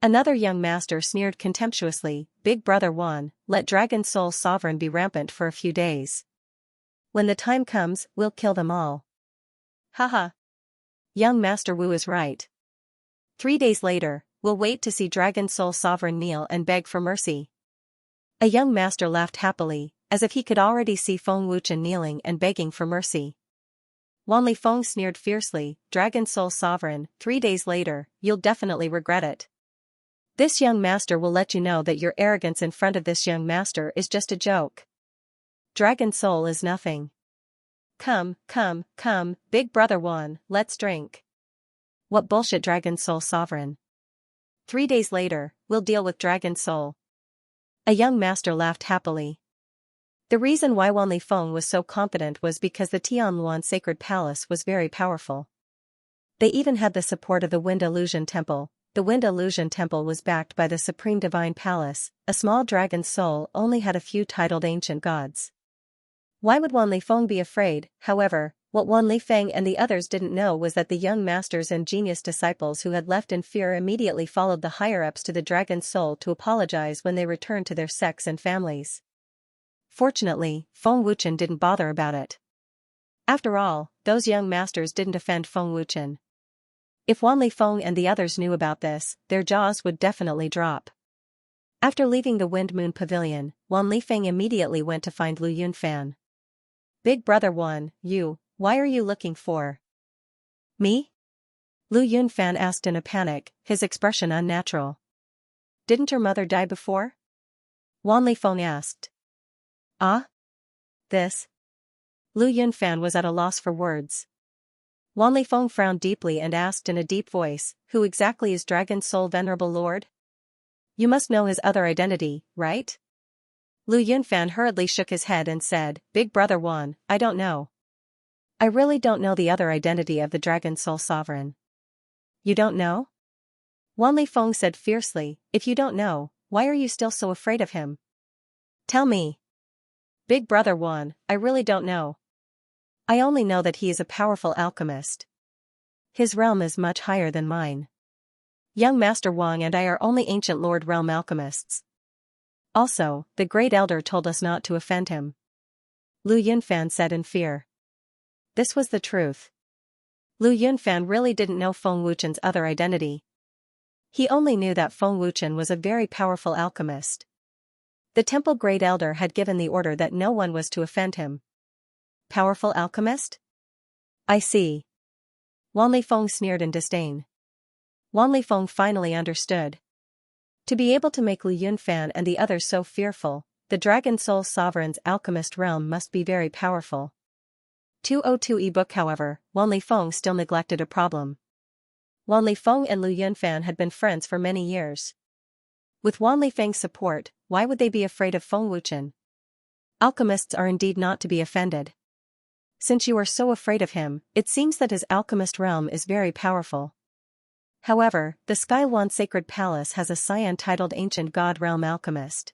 Another young master sneered contemptuously, Big Brother Wan, let Dragon Soul Sovereign be rampant for a few days. When the time comes, we'll kill them all. Haha. Young Master Wu is right. 3 days later, we'll wait to see Dragon Soul Sovereign kneel and beg for mercy. A young master laughed happily, as if he could already see Feng Wuchen kneeling and begging for mercy. Wan Lifeng sneered fiercely, Dragon Soul Sovereign, 3 days later, you'll definitely regret it. This young master will let you know that your arrogance in front of this young master is just a joke. Dragon Soul is nothing. Come, Big Brother Wan, let's drink. What bullshit Dragon Soul Sovereign. 3 days later, we'll deal with Dragon Soul. A young master laughed happily. The reason why Wan Lifeng was so confident was because the Tianluan Sacred Palace was very powerful. They even had the support of the Wind Illusion Temple. The Wind Illusion Temple was backed by the Supreme Divine Palace. A small dragon soul only had a few titled ancient gods. Why would Wan Lifeng be afraid? However, what Wan Lifeng and the others didn't know was that the young masters and genius disciples who had left in fear immediately followed the higher-ups to the Dragon Soul to apologize when they returned to their sects and families. Fortunately, Feng Wuchen didn't bother about it. After all, those young masters didn't offend Feng Wuchen. If Wan Lifeng and the others knew about this, their jaws would definitely drop. After leaving the Wind Moon Pavilion, Wan Lifeng immediately went to find Lu Yunfan. Big Brother Wan, why are you looking for me? Lu Yunfan asked in a panic, his expression unnatural. Didn't your mother die before? Wan Lifeng asked. Ah? This? Lu Yunfan was at a loss for words. Wan Lifeng frowned deeply and asked in a deep voice, who exactly is Dragon Soul Venerable Lord? You must know his other identity, right? Lu Yunfan hurriedly shook his head and said, Big Brother Wan, I don't know. I really don't know the other identity of the Dragon Soul Sovereign. You don't know? Wan Lifeng said fiercely, if you don't know, why are you still so afraid of him? Tell me. Big Brother Wan, I really don't know. I only know that he is a powerful alchemist. His realm is much higher than mine. Young Master Wang and I are only ancient Lord Realm alchemists. Also, the Great Elder told us not to offend him. Lu Yunfan said in fear. This was the truth. Lu Yunfan really didn't know Feng Wuchen's other identity. He only knew that Feng Wuchen was a very powerful alchemist. The Temple Great Elder had given the order that no one was to offend him. Powerful alchemist? I see. Wan Lifeng sneered in disdain. Wan Lifeng finally understood. To be able to make Lu Yunfan and the others so fearful, the Dragon Soul Sovereign's alchemist realm must be very powerful. 202 ebook. However, Wan Lifeng still neglected a problem. Wan Lifeng and Lu Yunfan had been friends for many years. With Wan Lifeng's support, why would they be afraid of Feng Wuchen? Alchemists are indeed not to be offended. Since you are so afraid of him, it seems that his alchemist realm is very powerful. However, the Skywan Sacred Palace has a Xian titled Ancient God Realm Alchemist.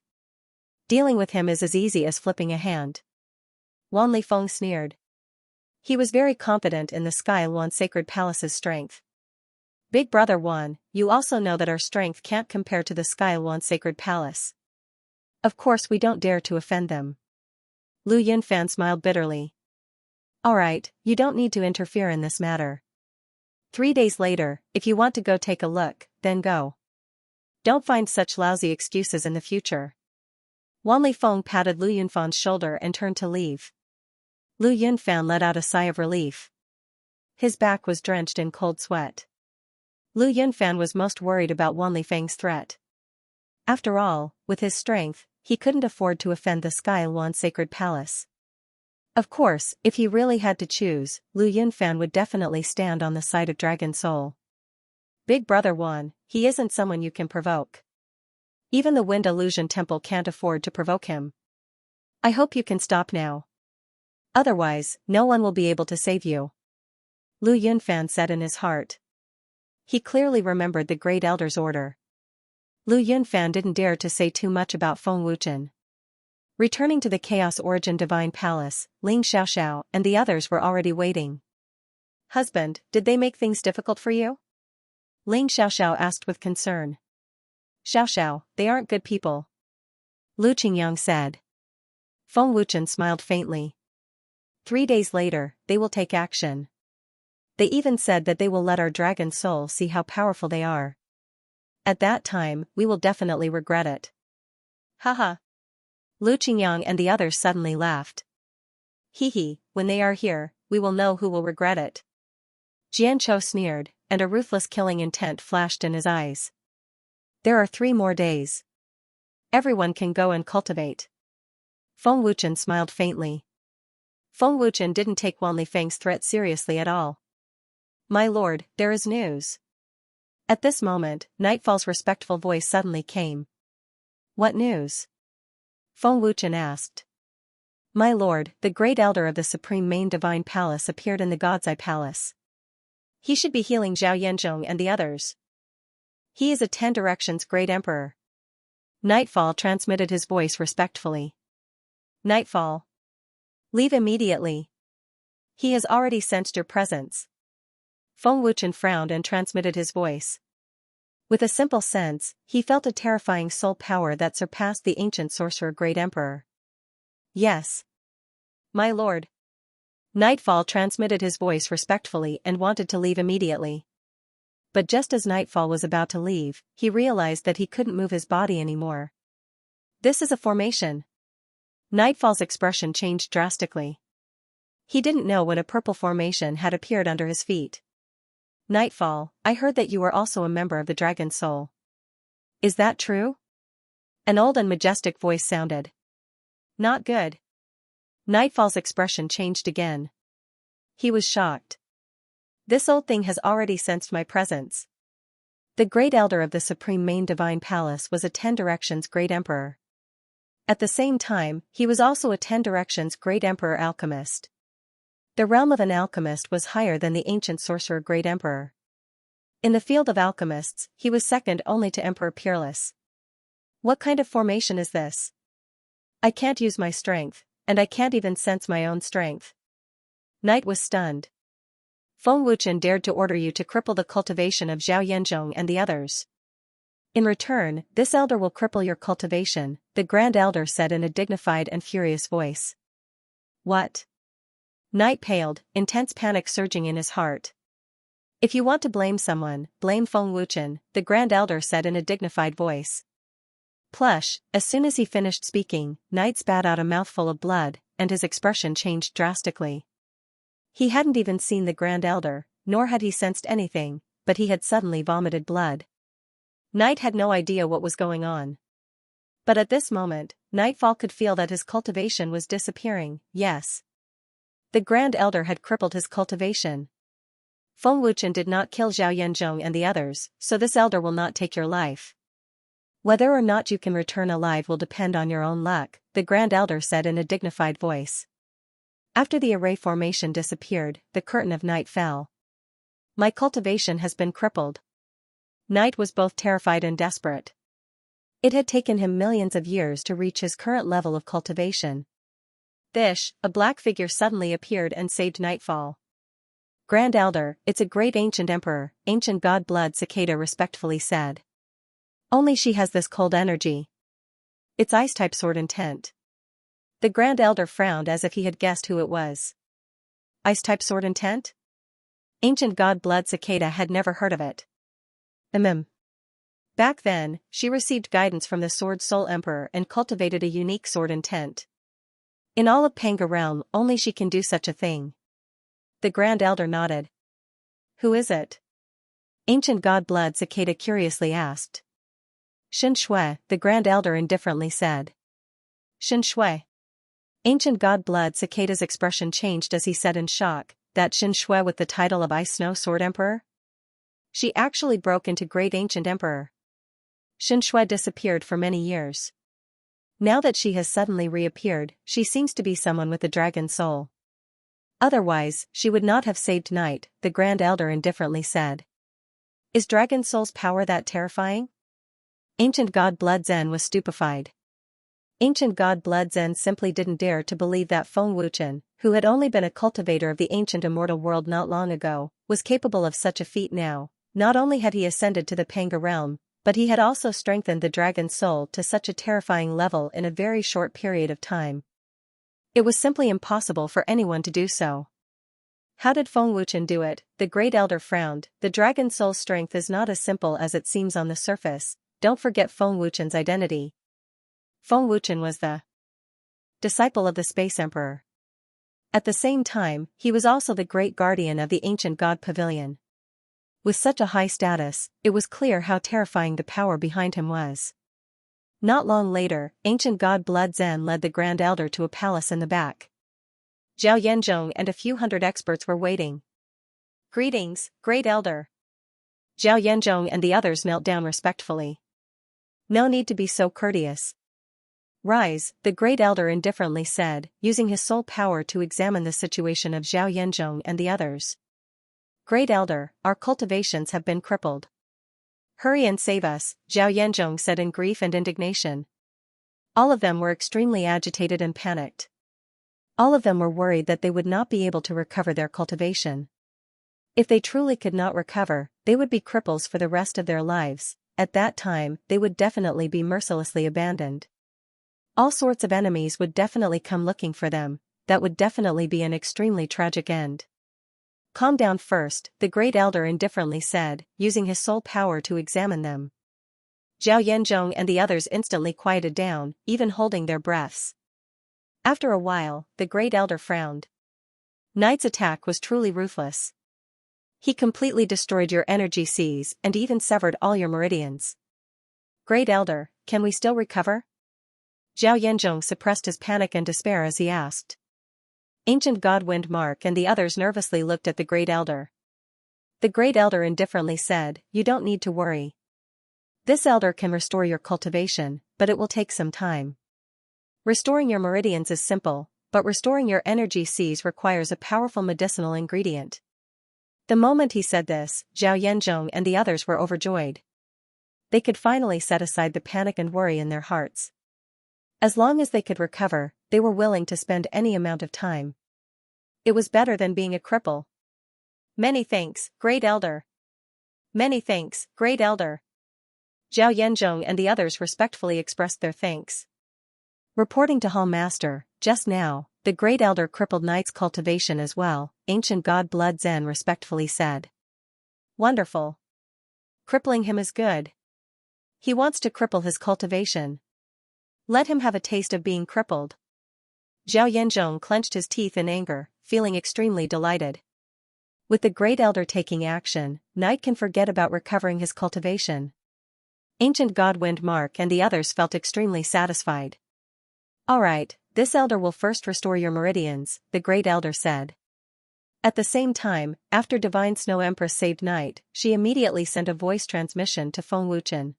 Dealing with him is as easy as flipping a hand. Wan Lifeng sneered. He was very confident in the Skywan Sacred Palace's strength. Big Brother Wan, you also know that our strength can't compare to the Skywan Sacred Palace. Of course we don't dare to offend them. Lu Yunfan smiled bitterly. Alright, you don't need to interfere in this matter. 3 days later, if you want to go take a look, then go. Don't find such lousy excuses in the future. Wanli Feng patted Lu Yunfan's shoulder and turned to leave. Lu Yunfan let out a sigh of relief. His back was drenched in cold sweat. Lu Yunfan was most worried about Wanli Feng's threat. After all, with his strength, he couldn't afford to offend the Sky Luan Sacred Palace. Of course, if he really had to choose, Lu Yunfan would definitely stand on the side of Dragon Soul. Big Brother Wan, he isn't someone you can provoke. Even the Wind Illusion Temple can't afford to provoke him. I hope you can stop now. Otherwise, no one will be able to save you. Lu Yunfan said in his heart. He clearly remembered the Great Elder's order. Lu Yunfan didn't dare to say too much about Feng Wuchen. Returning to the Chaos Origin Divine Palace, Ling Xiaoxiao and the others were already waiting. Husband, did they make things difficult for you? Ling Xiaoxiao asked with concern. Xiaoxiao, they aren't good people. Lu Qingyang said. Feng Wuchen smiled faintly. 3 days later, they will take action. They even said that they will let our dragon soul see how powerful they are. At that time, we will definitely regret it. Haha. Lu Qingyang and the others suddenly laughed. Hee, when they are here, we will know who will regret it. Jianchou sneered, and a ruthless killing intent flashed in his eyes. There are 3 more days. Everyone can go and cultivate. Feng Wuchen smiled faintly. Feng Wuchen didn't take Wanli Feng's threat seriously at all. My lord, there is news. At this moment, Nightfall's respectful voice suddenly came. What news? Feng Wuchen asked. My lord, the Great Elder of the Supreme Main Divine Palace appeared in the God's Eye Palace. He should be healing Zhao Yanzhong and the others. He is a 10 Directions Great Emperor. Nightfall transmitted his voice respectfully. Nightfall. Leave immediately. He has already sensed your presence. Feng Wuchen frowned and transmitted his voice. With a simple sense, he felt a terrifying soul power that surpassed the ancient sorcerer Great Emperor. Yes. My lord. Nightfall transmitted his voice respectfully and wanted to leave immediately. But just as Nightfall was about to leave, he realized that he couldn't move his body anymore. This is a formation. Nightfall's expression changed drastically. He didn't know when a purple formation had appeared under his feet. Nightfall, I heard that you are also a member of the Dragon Soul. Is that true? An old and majestic voice sounded. Not good. Nightfall's expression changed again. He was shocked. This old thing has already sensed my presence. The Great Elder of the Supreme Main Divine Palace was a 10 Directions Great Emperor. At the same time, he was also a 10 Directions Great Emperor Alchemist. The realm of an alchemist was higher than the ancient sorcerer Great Emperor. In the field of alchemists, he was second only to Emperor Peerless. What kind of formation is this? I can't use my strength, and I can't even sense my own strength. Knight was stunned. Feng Wuchen dared to order you to cripple the cultivation of Zhao Yanzhong and the others. In return, this elder will cripple your cultivation, the Grand Elder said in a dignified and furious voice. What? Knight paled, intense panic surging in his heart. If you want to blame someone, blame Feng Wuchen, the Grand Elder said in a dignified voice. Plush, as soon as he finished speaking, Knight spat out a mouthful of blood, and his expression changed drastically. He hadn't even seen the Grand Elder, nor had he sensed anything, but he had suddenly vomited blood. Knight had no idea what was going on. But at this moment, Nightfall could feel that his cultivation was disappearing, yes. The Grand Elder had crippled his cultivation. Feng Wuchen did not kill Zhao Yanzhong and the others, so this elder will not take your life. Whether or not you can return alive will depend on your own luck, the Grand Elder said in a dignified voice. After the array formation disappeared, the curtain of night fell. My cultivation has been crippled. Knight was both terrified and desperate. It had taken him millions of years to reach his current level of cultivation. Bish, a black figure suddenly appeared and saved Nightfall. Grand Elder, it's a great ancient emperor, ancient god blood cicada respectfully said. Only she has this cold energy. It's ice-type sword intent. The Grand Elder frowned as if he had guessed who it was. Ice-type sword intent? Ancient god-blood cicada had never heard of it. Back then, she received guidance from the Sword Soul Emperor and cultivated a unique sword intent. In all of Panga realm, only she can do such a thing. The Grand Elder nodded. Who is it? Ancient god-blood cicada curiously asked. Xianxia, the Grand Elder indifferently said. Xianxia. Ancient god-blood cicada's expression changed as he said in shock, that Xianxia with the title of Ice Snow Sword Emperor? She actually broke into Great Ancient Emperor. Xianxia disappeared for many years. Now that she has suddenly reappeared, she seems to be someone with a dragon soul. Otherwise, she would not have saved Night, the Grand Elder indifferently said. Is dragon soul's power that terrifying? Ancient god Blood Zen was stupefied. Ancient god Blood Zen simply didn't dare to believe that Feng Wuchen, who had only been a cultivator of the ancient immortal world not long ago, was capable of such a feat now. Not only had he ascended to the Panga realm, but he had also strengthened the dragon soul to such a terrifying level in a very short period of time. It was simply impossible for anyone to do so. How did Feng Wuchen do it? The Great Elder frowned. The dragon soul's strength is not as simple as it seems on the surface. Don't forget Feng Wuchen's identity. Feng Wuchen was the disciple of the Space Emperor. At the same time, he was also the great guardian of the ancient god pavilion. With such a high status, it was clear how terrifying the power behind him was. Not long later, ancient god Blood Zen led the Grand Elder to a palace in the back. Zhao Yanzhong and a few hundred experts were waiting. Greetings, Great Elder. Zhao Yanzhong and the others knelt down respectfully. No need to be so courteous. Rise, the Great Elder indifferently said, using his soul power to examine the situation of Zhao Yanzhong and the others. Great Elder, our cultivations have been crippled. Hurry and save us, Zhao Yanzhong said in grief and indignation. All of them were extremely agitated and panicked. All of them were worried that they would not be able to recover their cultivation. If they truly could not recover, they would be cripples for the rest of their lives. At that time, they would definitely be mercilessly abandoned. All sorts of enemies would definitely come looking for them. That would definitely be an extremely tragic end. Calm down first, the Great Elder indifferently said, using his soul power to examine them. Zhao Yanzhong and the others instantly quieted down, even holding their breaths. After a while, the Great Elder frowned. Night's attack was truly ruthless. He completely destroyed your energy seas and even severed all your meridians. Great Elder, can we still recover? Zhao Yanzhong suppressed his panic and despair as he asked. Ancient God Wind Mark and the others nervously looked at the Great Elder. The Great Elder indifferently said, you don't need to worry. This Elder can restore your cultivation, but it will take some time. Restoring your meridians is simple, but restoring your energy seas requires a powerful medicinal ingredient. The moment he said this, Zhao Yanzhong and the others were overjoyed. They could finally set aside the panic and worry in their hearts. As long as they could recover, they were willing to spend any amount of time. It was better than being a cripple. Many thanks, Great Elder. Many thanks, Great Elder. Zhao Yanzhong and the others respectfully expressed their thanks. Reporting to Hall Master, just now, the Great Elder crippled Knight's cultivation as well, Ancient God Blood Zen respectfully said. Wonderful. Crippling him is good. He wants to cripple his cultivation. Let him have a taste of being crippled. Zhao Yanzhong clenched his teeth in anger, feeling extremely delighted. With the Great Elder taking action, Knight can forget about recovering his cultivation. Ancient God Wind Mark and the others felt extremely satisfied. Alright, this Elder will first restore your meridians, the Great Elder said. At the same time, after Divine Snow Empress saved Knight, she immediately sent a voice transmission to Feng Wuchen.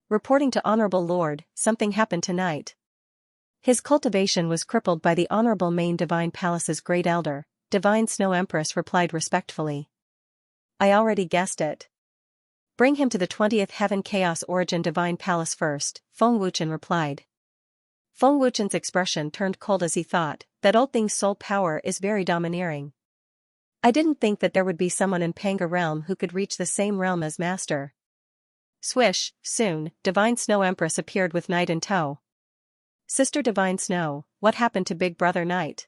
Reporting to Honorable Lord, something happened to Knight. His cultivation was crippled by the Honorable Main Divine Palace's Great Elder, Divine Snow Empress replied respectfully. I already guessed it. Bring him to the 20th Heaven Chaos Origin Divine Palace first, Feng Wuchen replied. Feng Wuchen's expression turned cold as he thought, that old thing's soul power is very domineering. I didn't think that there would be someone in Panga realm who could reach the same realm as Master. Swish, soon, Divine Snow Empress appeared with Knight in tow. Sister Divine Snow, what happened to Big Brother Night?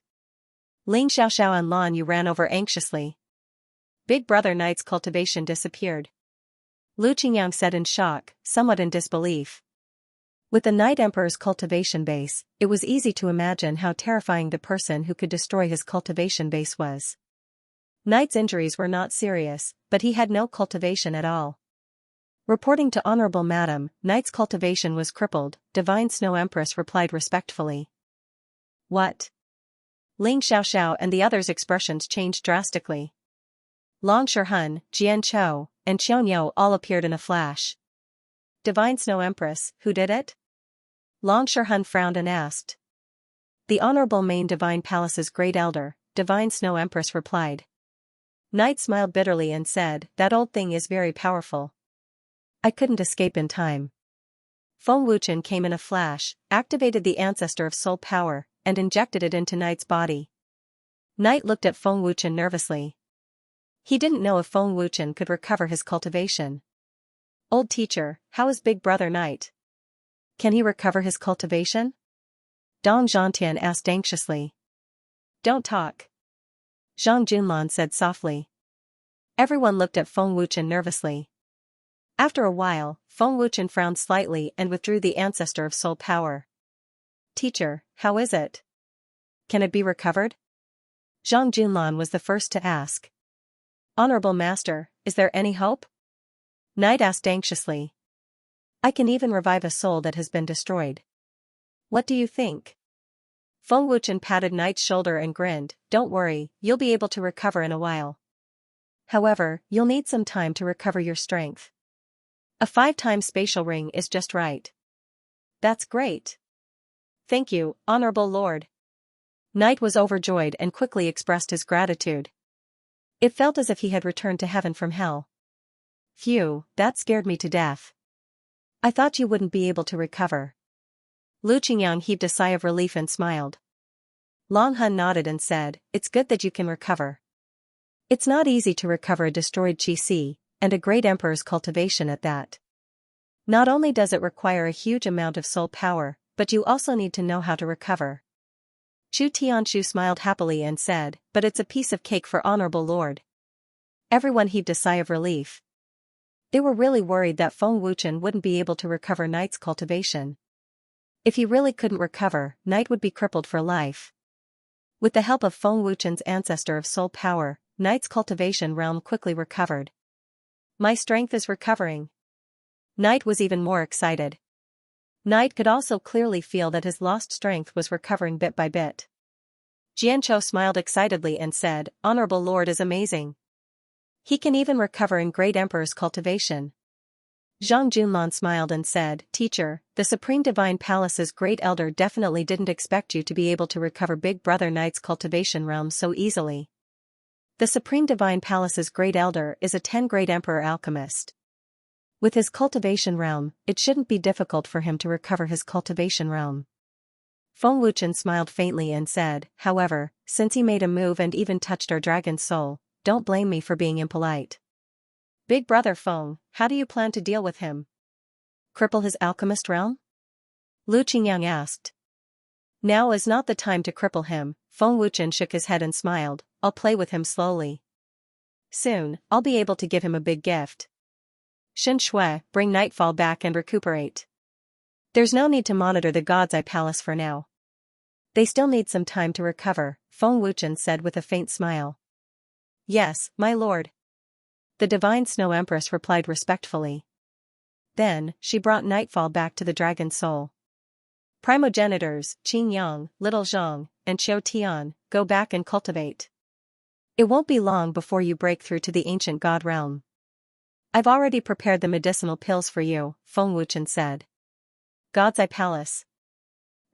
Ling Xiaoxiao and Lan Yu ran over anxiously. Big Brother Night's cultivation disappeared. Lu Qingyang said in shock, somewhat in disbelief. With the Night Emperor's cultivation base, it was easy to imagine how terrifying the person who could destroy his cultivation base was. Night's injuries were not serious, but he had no cultivation at all. Reporting to Honorable Madam, Night's cultivation was crippled, Divine Snow Empress replied respectfully. What? Ling Xiaoxiao and the others' expressions changed drastically. Long Shihun, Jian Chou, and Qianyu all appeared in a flash. Divine Snow Empress, who did it? Long Shihun frowned and asked. The Honorable Main Divine Palace's Great Elder, Divine Snow Empress replied. Night smiled bitterly and said, that old thing is very powerful. I couldn't escape in time. Feng Wuchen came in a flash, activated the ancestor of soul power, and injected it into Night's body. Night looked at Feng Wuchen nervously. He didn't know if Feng Wuchen could recover his cultivation. Old teacher, how is Big Brother Night? Can he recover his cultivation? Dong Zhantian asked anxiously. Don't talk. Zhang Junlan said softly. Everyone looked at Feng Wuchen nervously. After a while, Feng Wuchen frowned slightly and withdrew the ancestor of soul power. Teacher, how is it? Can it be recovered? Zhang Junlan was the first to ask. Honorable Master, is there any hope? Night asked anxiously. I can even revive a soul that has been destroyed. What do you think? Feng Wuchen patted Night's shoulder and grinned, don't worry, you'll be able to recover in a while. However, you'll need some time to recover your strength. A 5-time spatial ring is just right. That's great. Thank you, Honorable Lord. Night was overjoyed and quickly expressed his gratitude. It felt as if he had returned to heaven from hell. Phew, that scared me to death. I thought you wouldn't be able to recover. Lu Qingyang heaved a sigh of relief and smiled. Long Hun nodded and said, it's good that you can recover. It's not easy to recover a destroyed Qi, and a great emperor's cultivation at that. Not only does it require a huge amount of soul power, but you also need to know how to recover. Chu Tianshu smiled happily and said, but it's a piece of cake for Honorable Lord. Everyone heaved a sigh of relief. They were really worried that Feng Wuchen wouldn't be able to recover Night's cultivation. If he really couldn't recover, Night would be crippled for life. With the help of Feng Wuchen's ancestor of soul power, Night's cultivation realm quickly recovered. My strength is recovering. Night was even more excited. Night could also clearly feel that his lost strength was recovering bit by bit. Jianchou smiled excitedly and said, Honorable Lord is amazing. He can even recover in Great Emperor's cultivation. Zhang Junlan smiled and said, Teacher, the Supreme Divine Palace's Great Elder definitely didn't expect you to be able to recover Big Brother Night's cultivation realm so easily. The Supreme Divine Palace's Great Elder is a 10 Great Emperor alchemist. With his cultivation realm, it shouldn't be difficult for him to recover his cultivation realm. Feng Wuchen smiled faintly and said, however, since he made a move and even touched our dragon's soul, don't blame me for being impolite. Big Brother Feng, how do you plan to deal with him? Cripple his alchemist realm? Lu Qingyang asked. Now is not the time to cripple him, Feng Wuchen shook his head and smiled, I'll play with him slowly. Soon, I'll be able to give him a big gift. Shen Shui, bring Nightfall back and recuperate. There's no need to monitor the God's Eye Palace for now. They still need some time to recover, Feng Wuchen said with a faint smile. Yes, my lord. The Divine Snow Empress replied respectfully. Then, she brought Nightfall back to the Dragon's Soul. Primogenitors, Qin Yang, Little Zhang, and Qiu Tian, go back and cultivate. It won't be long before you break through to the ancient God realm. I've already prepared the medicinal pills for you, Feng Wuchen said. God's Eye Palace.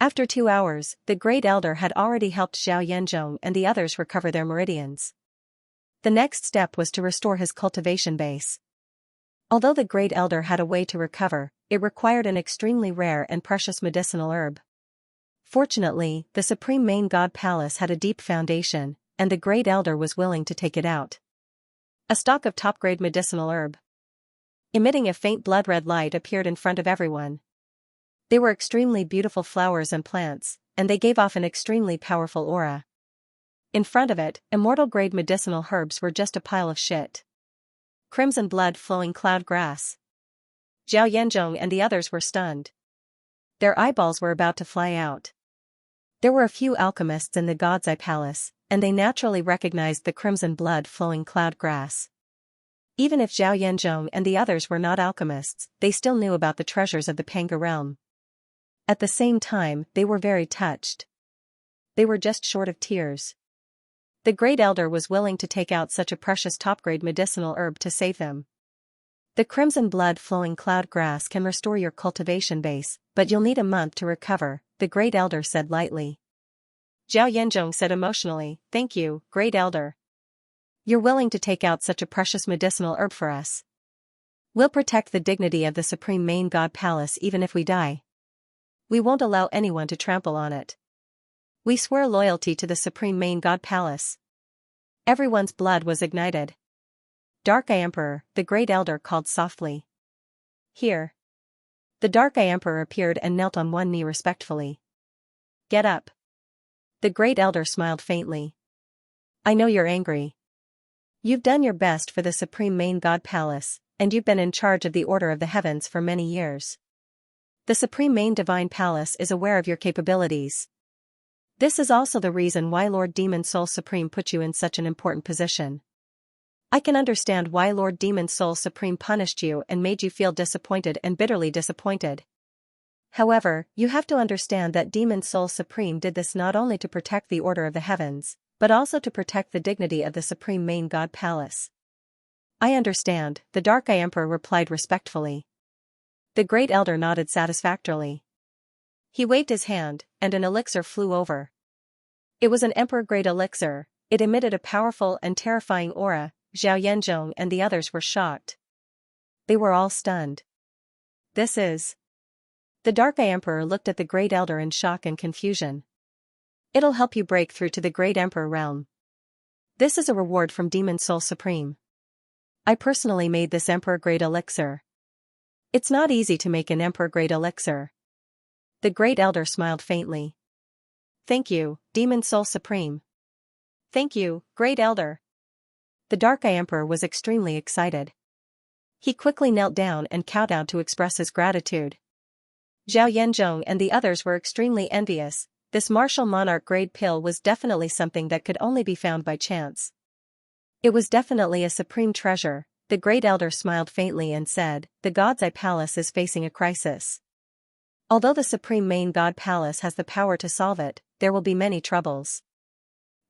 After 2 hours, the Great Elder had already helped Xiao Yanzhong and the others recover their meridians. The next step was to restore his cultivation base. Although the Great Elder had a way to recover, it required an extremely rare and precious medicinal herb. Fortunately, the Supreme Main God Palace had a deep foundation, and the Great Elder was willing to take it out. A stalk of top-grade medicinal herb. Emitting a faint blood-red light appeared in front of everyone. They were extremely beautiful flowers and plants, and they gave off an extremely powerful aura. In front of it, immortal-grade medicinal herbs were just a pile of shit. Crimson blood-flowing cloud grass. Zhao Yanzhong and the others were stunned. Their eyeballs were about to fly out. There were a few alchemists in the God's Eye Palace, and they naturally recognized the crimson blood-flowing cloud grass. Even if Zhao Yanzhong and the others were not alchemists, they still knew about the treasures of the Panga realm. At the same time, they were very touched. They were just short of tears. The Great Elder was willing to take out such a precious top-grade medicinal herb to save them. The crimson blood-flowing cloud grass can restore your cultivation base, but you'll need a month to recover, the Great Elder said lightly. Zhao Yanzhong said emotionally, "Thank you, Great Elder. You're willing to take out such a precious medicinal herb for us. We'll protect the dignity of the Supreme Main God Palace even if we die. We won't allow anyone to trample on it. We swear loyalty to the Supreme Main God Palace." Everyone's blood was ignited. Dark Eye Emperor, the Great Elder called softly. "Here." The Dark Eye Emperor appeared and knelt on one knee respectfully. "Get up." The Great Elder smiled faintly. "I know you're angry. You've done your best for the Supreme Main God Palace, and you've been in charge of the Order of the Heavens for many years. The Supreme Main Divine Palace is aware of your capabilities. This is also the reason why Lord Demon Soul Supreme put you in such an important position. I can understand why Lord Demon Soul Supreme punished you and made you feel disappointed and bitterly disappointed. However, you have to understand that Demon Soul Supreme did this not only to protect the Order of the Heavens, but also to protect the dignity of the Supreme Main God Palace." "I understand," the Dark Eye Emperor replied respectfully. The Great Elder nodded satisfactorily. He waved his hand, and an elixir flew over. It was an Emperor-grade elixir. It emitted a powerful and terrifying aura. Zhao Yanzhong and the others were shocked. They were all stunned. "This is..." The Dark Eye Emperor looked at the Great Elder in shock and confusion. "It'll help you break through to the Great Emperor realm. This is a reward from Demon Soul Supreme. I personally made this Emperor-grade elixir. It's not easy to make an Emperor-grade elixir." The Great Elder smiled faintly. "Thank you, Demon Soul Supreme." "Thank you, Great Elder." The Dark Eye Emperor was extremely excited. He quickly knelt down and kowtowed to express his gratitude. Zhao Yanzhong and the others were extremely envious. This martial monarch-grade pill was definitely something that could only be found by chance. It was definitely a supreme treasure. The Great Elder smiled faintly and said, "The God's Eye Palace is facing a crisis. Although the Supreme Main God Palace has the power to solve it, there will be many troubles.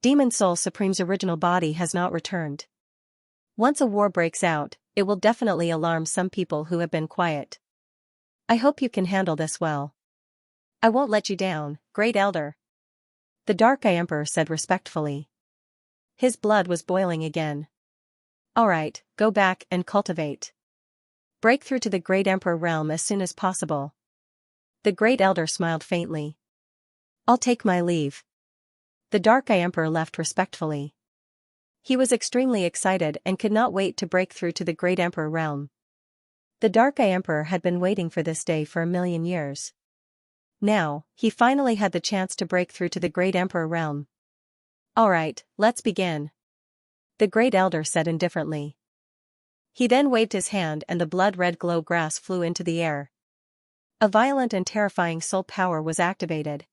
Demon Soul Supreme's original body has not returned. Once a war breaks out, it will definitely alarm some people who have been quiet. I hope you can handle this well. I won't let you down, Great Elder." The Dark Eye Emperor said respectfully. His blood was boiling again. "Alright, go back and cultivate. Break through to the Great Emperor realm as soon as possible." The Great Elder smiled faintly. "I'll take my leave." The Dark Eye Emperor left respectfully. He was extremely excited and could not wait to break through to the Great Emperor realm. The Dark Eye Emperor had been waiting for this day for 1,000,000 years. Now, he finally had the chance to break through to the Great Emperor realm. "Alright, let's begin," the Great Elder said indifferently. He then waved his hand and the blood-red glow grass flew into the air. A violent and terrifying soul power was activated.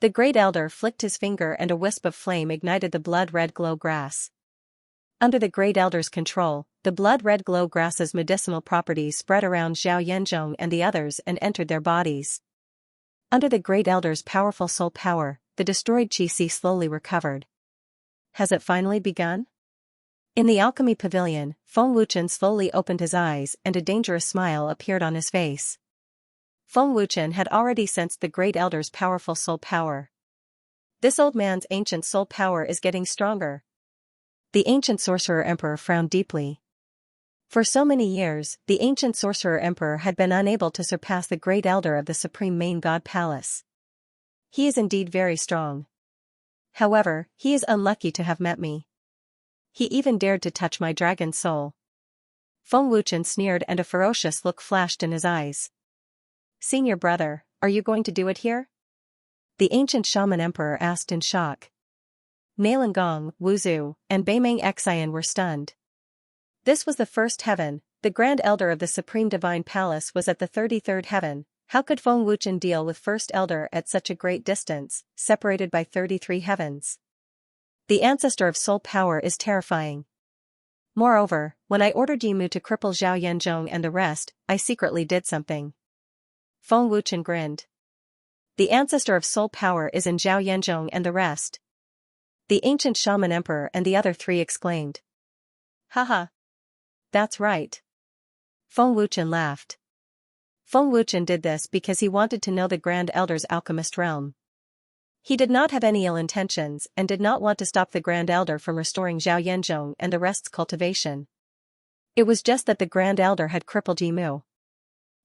The Great Elder flicked his finger and a wisp of flame ignited the blood-red glow grass. Under the Great Elder's control, the blood-red glow grass's medicinal properties spread around Zhao Yanzhong and the others and entered their bodies. Under the Great Elder's powerful soul power, the destroyed Qi slowly recovered. Has it finally begun? In the alchemy pavilion, Feng Wuchen slowly opened his eyes and a dangerous smile appeared on his face. Feng Wuchen had already sensed the Great Elder's powerful soul power. This old man's ancient soul power is getting stronger. The ancient Sorcerer Emperor frowned deeply. For so many years, the ancient Sorcerer Emperor had been unable to surpass the Great Elder of the Supreme Main God Palace. He is indeed very strong. However, he is unlucky to have met me. He even dared to touch my dragon soul. Feng Wuchen sneered and a ferocious look flashed in his eyes. Senior brother, are you going to do it here? The ancient shaman emperor asked in shock. Nailangong, Wuzhu, and Beimeng Xian were stunned. This was the first heaven, the Grand Elder of the Supreme Divine Palace was at the 33rd heaven. How could Feng Wuchen deal with First Elder at such a great distance, separated by 33 heavens? The ancestor of soul power is terrifying. Moreover, when I ordered Yimu to cripple Zhao Yanzhong and the rest, I secretly did something. Feng Wuchen grinned. The ancestor of soul power is in Zhao Yanzhong and the rest. The ancient shaman emperor and the other three exclaimed. Haha. That's right. Feng Wuchen laughed. Feng Wuchen did this because he wanted to know the Grand Elder's alchemist realm. He did not have any ill intentions and did not want to stop the Grand Elder from restoring Zhao Yanzhong and the rest's cultivation. It was just that the Grand Elder had crippled Yimu.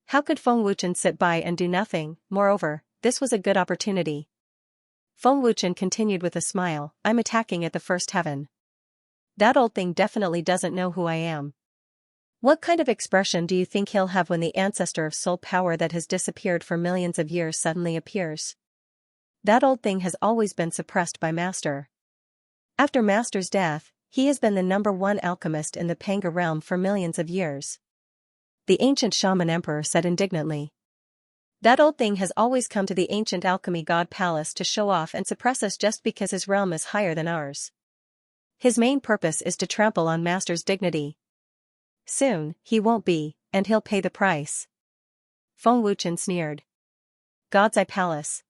How could Feng Wuchen sit by and do nothing? Moreover, this was a good opportunity. Feng Wuchen continued with a smile, I'm attacking at the first heaven. That old thing definitely doesn't know who I am. What kind of expression do you think he'll have when the ancestor of soul power that has disappeared for millions of years suddenly appears? That old thing has always been suppressed by Master. After Master's death, he has been the #1 alchemist in the Panga realm for millions of years. The ancient shaman emperor said indignantly. That old thing has always come to the ancient alchemy god palace to show off and suppress us just because his realm is higher than ours. His main purpose is to trample on Master's dignity. Soon, he won't be, and he'll pay the price. Feng Wuchen sneered. God's Eye Palace.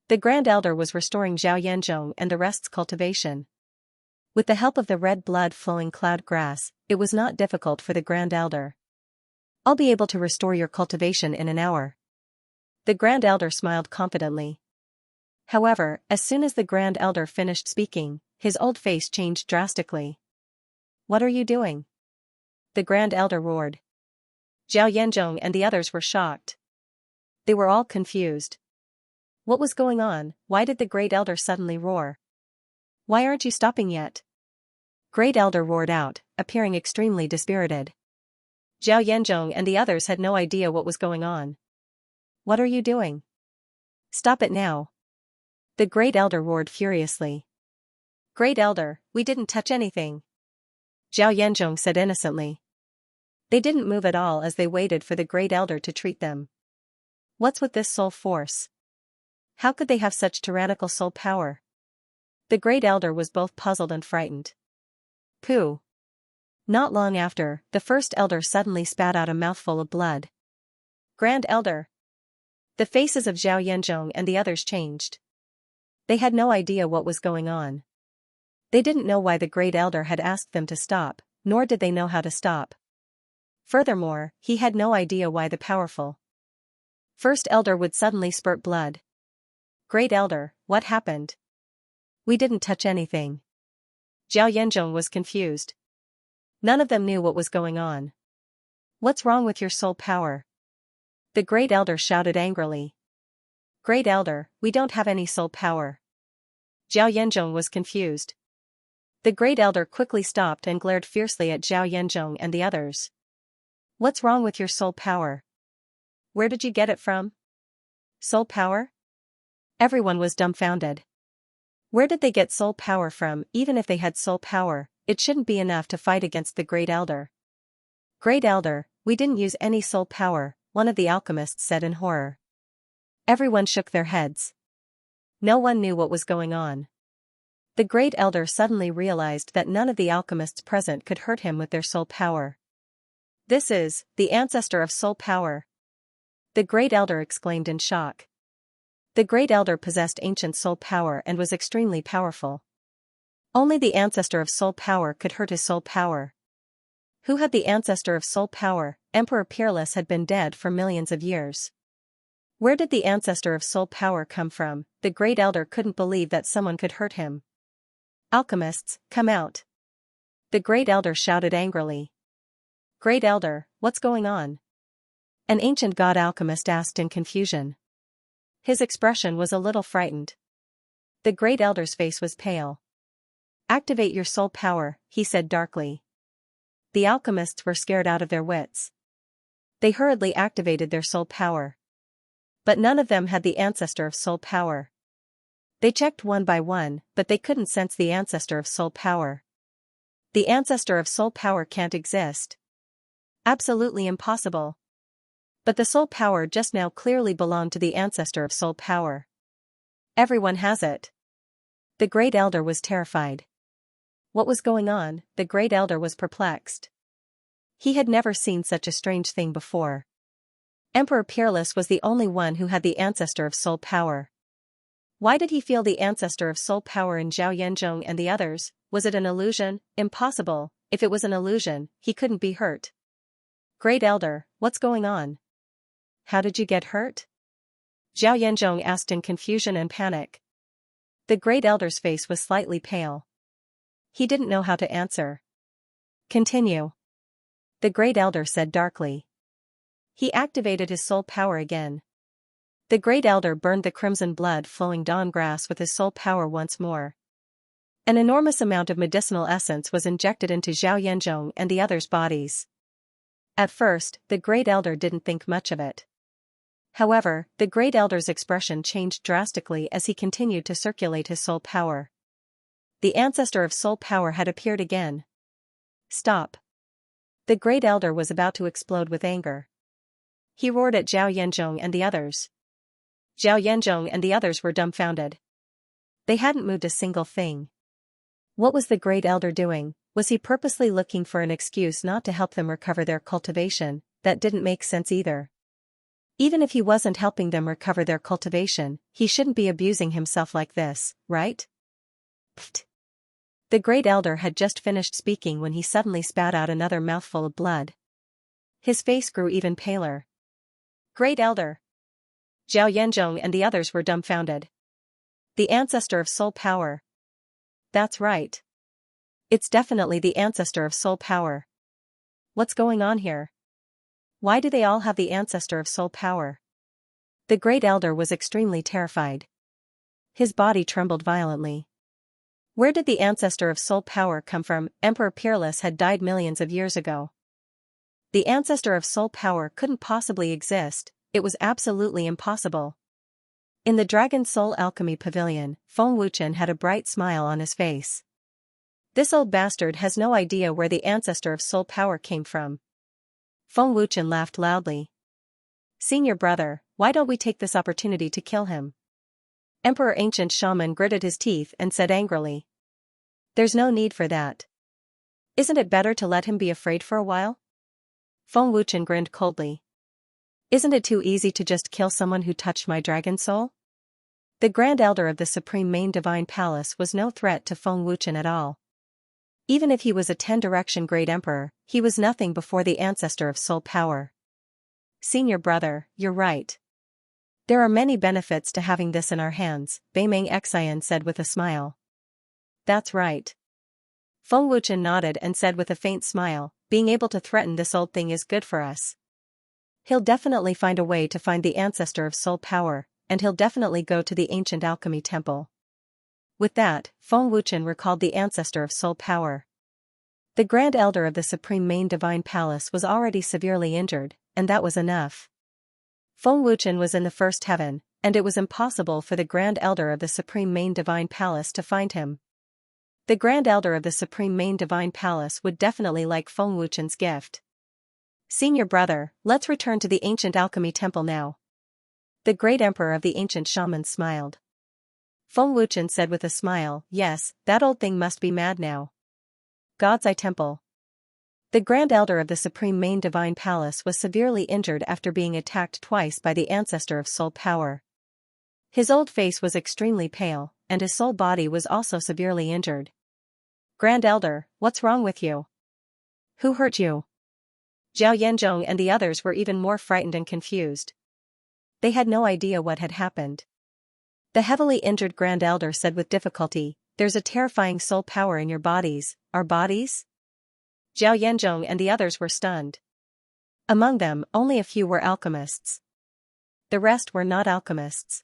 The Grand Elder was restoring Zhao Yanzhong and the rest's cultivation. With the help of the red blood-flowing cloud grass, it was not difficult for the Grand Elder. I'll be able to restore your cultivation in an hour. The Grand Elder smiled confidently. However, as soon as the Grand Elder finished speaking, his old face changed drastically. What are you doing? The Grand Elder roared. Zhao Yanzhong and the others were shocked. They were all confused. What was going on? Why did the Great Elder suddenly roar? Why aren't you stopping yet? Great Elder roared out, appearing extremely dispirited. Zhao Yanzhong and the others had no idea what was going on. What are you doing? Stop it now. The Great Elder roared furiously. Great Elder, we didn't touch anything. Zhao Yanzhong said innocently. They didn't move at all as they waited for the Great Elder to treat them. What's with this soul force? How could they have such tyrannical soul power? The Great Elder was both puzzled and frightened. Pooh. Not long after, the First Elder suddenly spat out a mouthful of blood. Grand Elder. The faces of Zhao Yanzhong and the others changed. They had no idea what was going on. They didn't know why the Great Elder had asked them to stop, nor did they know how to stop. Furthermore, he had no idea why the powerful First Elder would suddenly spurt blood. Great Elder, what happened? We didn't touch anything. Zhao Yanzhong was confused. None of them knew what was going on. What's wrong with your soul power? The Great Elder shouted angrily. Great Elder, we don't have any soul power. Zhao Yanzhong was confused. The Great Elder quickly stopped and glared fiercely at Zhao Yanzhong and the others. What's wrong with your soul power? Where did you get it from? Soul power? Everyone was dumbfounded. Where did they get soul power from? Even if they had soul power, it shouldn't be enough to fight against the Great Elder. Great Elder, we didn't use any soul power, one of the alchemists said in horror. Everyone shook their heads. No one knew what was going on. The Great Elder suddenly realized that none of the alchemists present could hurt him with their soul power. This is the ancestor of soul power. The Great Elder exclaimed in shock. The Great Elder possessed ancient soul power and was extremely powerful. Only the ancestor of soul power could hurt his soul power. Who had the ancestor of soul power? Emperor Peerless had been dead for millions of years. Where did the ancestor of soul power come from? The Great Elder couldn't believe that someone could hurt him. Alchemists, come out. The Great Elder shouted angrily. Great Elder, what's going on? An ancient god alchemist asked in confusion. His expression was a little frightened. The Great Elder's face was pale. Activate your soul power, he said darkly. The alchemists were scared out of their wits. They hurriedly activated their soul power. But none of them had the ancestor of soul power. They checked one by one, but they couldn't sense the ancestor of soul power. The ancestor of soul power can't exist. Absolutely impossible. But the soul power just now clearly belonged to the ancestor of soul power. Everyone has it. The Great Elder was terrified. What was going on? The Great Elder was perplexed. He had never seen such a strange thing before. Emperor Peerless was the only one who had the ancestor of soul power. Why did he feel the ancestor of soul power in Zhao Yanzhong and the others? Was it an illusion? Impossible. If it was an illusion, he couldn't be hurt. Great Elder, what's going on? How did you get hurt? Zhao Yanzhong asked in confusion and panic. The Great Elder's face was slightly pale. He didn't know how to answer. Continue. The Great Elder said darkly. He activated his soul power again. The Great Elder burned the crimson blood-flowing dawn grass with his soul power once more. An enormous amount of medicinal essence was injected into Zhao Yanzhong and the others' bodies. At first, the Great Elder didn't think much of it. However, the Great Elder's expression changed drastically as he continued to circulate his soul power. The ancestor of soul power had appeared again. Stop. The Great Elder was about to explode with anger. He roared at Zhao Yanzhong and the others. Zhao Yanzhong and the others were dumbfounded. They hadn't moved a single thing. What was the Great Elder doing? Was he purposely looking for an excuse not to help them recover their cultivation? That didn't make sense either. Even if he wasn't helping them recover their cultivation, he shouldn't be abusing himself like this, right? Pfft. The Great Elder had just finished speaking when he suddenly spat out another mouthful of blood. His face grew even paler. Great Elder! Zhao Yanzhong and the others were dumbfounded. The ancestor of soul power. That's right. It's definitely the ancestor of soul power. What's going on here? Why do they all have the ancestor of soul power? The Great Elder was extremely terrified. His body trembled violently. Where did the ancestor of soul power come from? Emperor Peerless had died millions of years ago. The ancestor of soul power couldn't possibly exist, it was absolutely impossible. In the Dragon Soul Alchemy Pavilion, Feng Wuchen had a bright smile on his face. This old bastard has no idea where the ancestor of soul power came from. Feng Wuchen laughed loudly. Senior brother, why don't we take this opportunity to kill him? Emperor Ancient Shaman gritted his teeth and said angrily. There's no need for that. Isn't it better to let him be afraid for a while? Feng Wuchen grinned coldly. Isn't it too easy to just kill someone who touched my dragon soul? The Grand Elder of the Supreme Main Divine Palace was no threat to Feng Wuchen at all. Even if he was a 10-direction Great Emperor, he was nothing before the ancestor of soul power. Senior brother, you're right. There are many benefits to having this in our hands, Beimeng Xian said with a smile. That's right. Feng Wuchen nodded and said with a faint smile, being able to threaten this old thing is good for us. He'll definitely find a way to find the ancestor of soul power, and he'll definitely go to the ancient alchemy temple. With that, Feng Wuchen recalled the ancestor of soul power. The Grand Elder of the Supreme Main Divine Palace was already severely injured, and that was enough. Feng Wuchen was in the first heaven, and it was impossible for the Grand Elder of the Supreme Main Divine Palace to find him. The Grand Elder of the Supreme Main Divine Palace would definitely like Feng Wuchen's gift. Senior brother, let's return to the ancient alchemy temple now. The Great Emperor of the Ancient Shamans smiled. Feng Wuchen said with a smile, yes, that old thing must be mad now. God's Eye Temple. The Grand Elder of the Supreme Main Divine Palace was severely injured after being attacked twice by the ancestor of soul power. His old face was extremely pale, and his soul body was also severely injured. Grand Elder, what's wrong with you? Who hurt you? Zhao Yanzhong and the others were even more frightened and confused. They had no idea what had happened. The heavily injured Grand Elder said with difficulty, there's a terrifying soul power in your bodies. Our bodies? Zhao Yanzhong and the others were stunned. Among them, only a few were alchemists. The rest were not alchemists.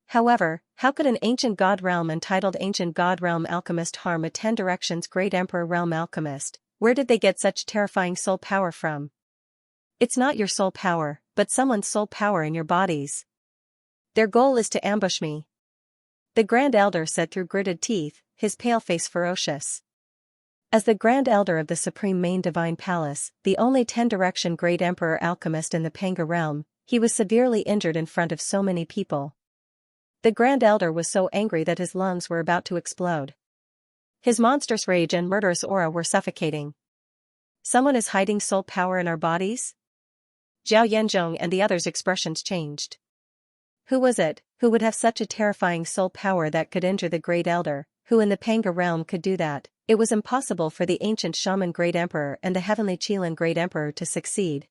However, how could an ancient god realm entitled Ancient God Realm Alchemist harm a 10 Directions Great Emperor Realm Alchemist? Where did they get such terrifying soul power from? It's not your soul power, but someone's soul power in your bodies, Their goal is to ambush me. The Grand Elder said through gritted teeth, his pale face ferocious. As the Grand Elder of the Supreme Main Divine Palace, the only 10-direction Great Emperor Alchemist in the Panga realm, he was severely injured in front of so many people. The Grand Elder was so angry that his lungs were about to explode. His monstrous rage and murderous aura were suffocating. Someone is hiding soul power in our bodies? Zhao Yanzhong and the others' expressions changed. Who was it, who would have such a terrifying soul power that could injure the Great Elder, who in the Panga realm could do that? It was impossible for the ancient Shaman Great Emperor and the heavenly Qilin Great Emperor to succeed.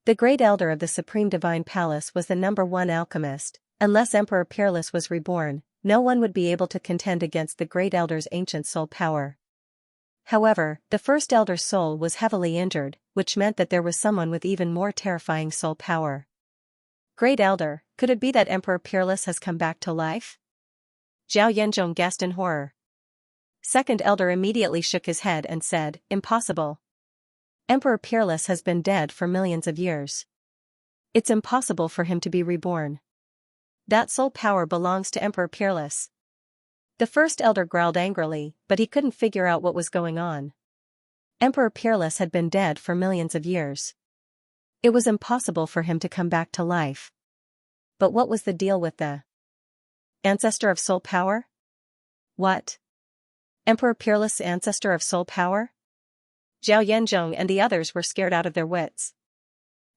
The Great Elder of the Supreme Divine Palace was the #1 alchemist. Unless Emperor Peerless was reborn, no one would be able to contend against the Great Elder's ancient soul power. However, the First Elder's soul was heavily injured, which meant that there was someone with even more terrifying soul power. Great Elder, could it be that Emperor Peerless has come back to life? Zhao Yanzhong guessed in horror. Second Elder immediately shook his head and said, impossible. Emperor Peerless has been dead for millions of years. It's impossible for him to be reborn. That soul power belongs to Emperor Peerless. The First Elder growled angrily, but he couldn't figure out what was going on. Emperor Peerless had been dead for millions of years. It was impossible for him to come back to life. But what was the deal with the ancestor of soul power? What? Emperor Peerless' ancestor of soul power? Zhao Yanzhong and the others were scared out of their wits.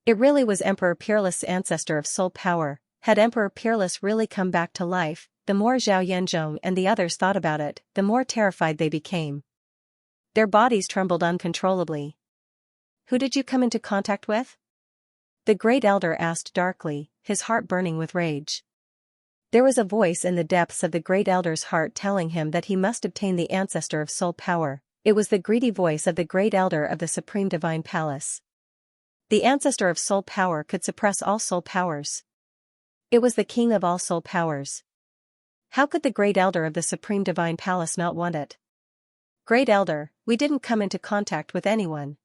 It really was Emperor Peerless' ancestor of soul power. Had Emperor Peerless really come back to life? The more Zhao Yanzhong and the others thought about it, the more terrified they became. Their bodies trembled uncontrollably. Who did you come into contact with? The Great Elder asked darkly, his heart burning with rage. There was a voice in the depths of the Great Elder's heart telling him that he must obtain the ancestor of soul power. It was the greedy voice of the Great Elder of the Supreme Divine Palace. The ancestor of soul power could suppress all soul powers. It was the king of all soul powers. How could the Great Elder of the Supreme Divine Palace not want it? Great Elder, we didn't come into contact with anyone.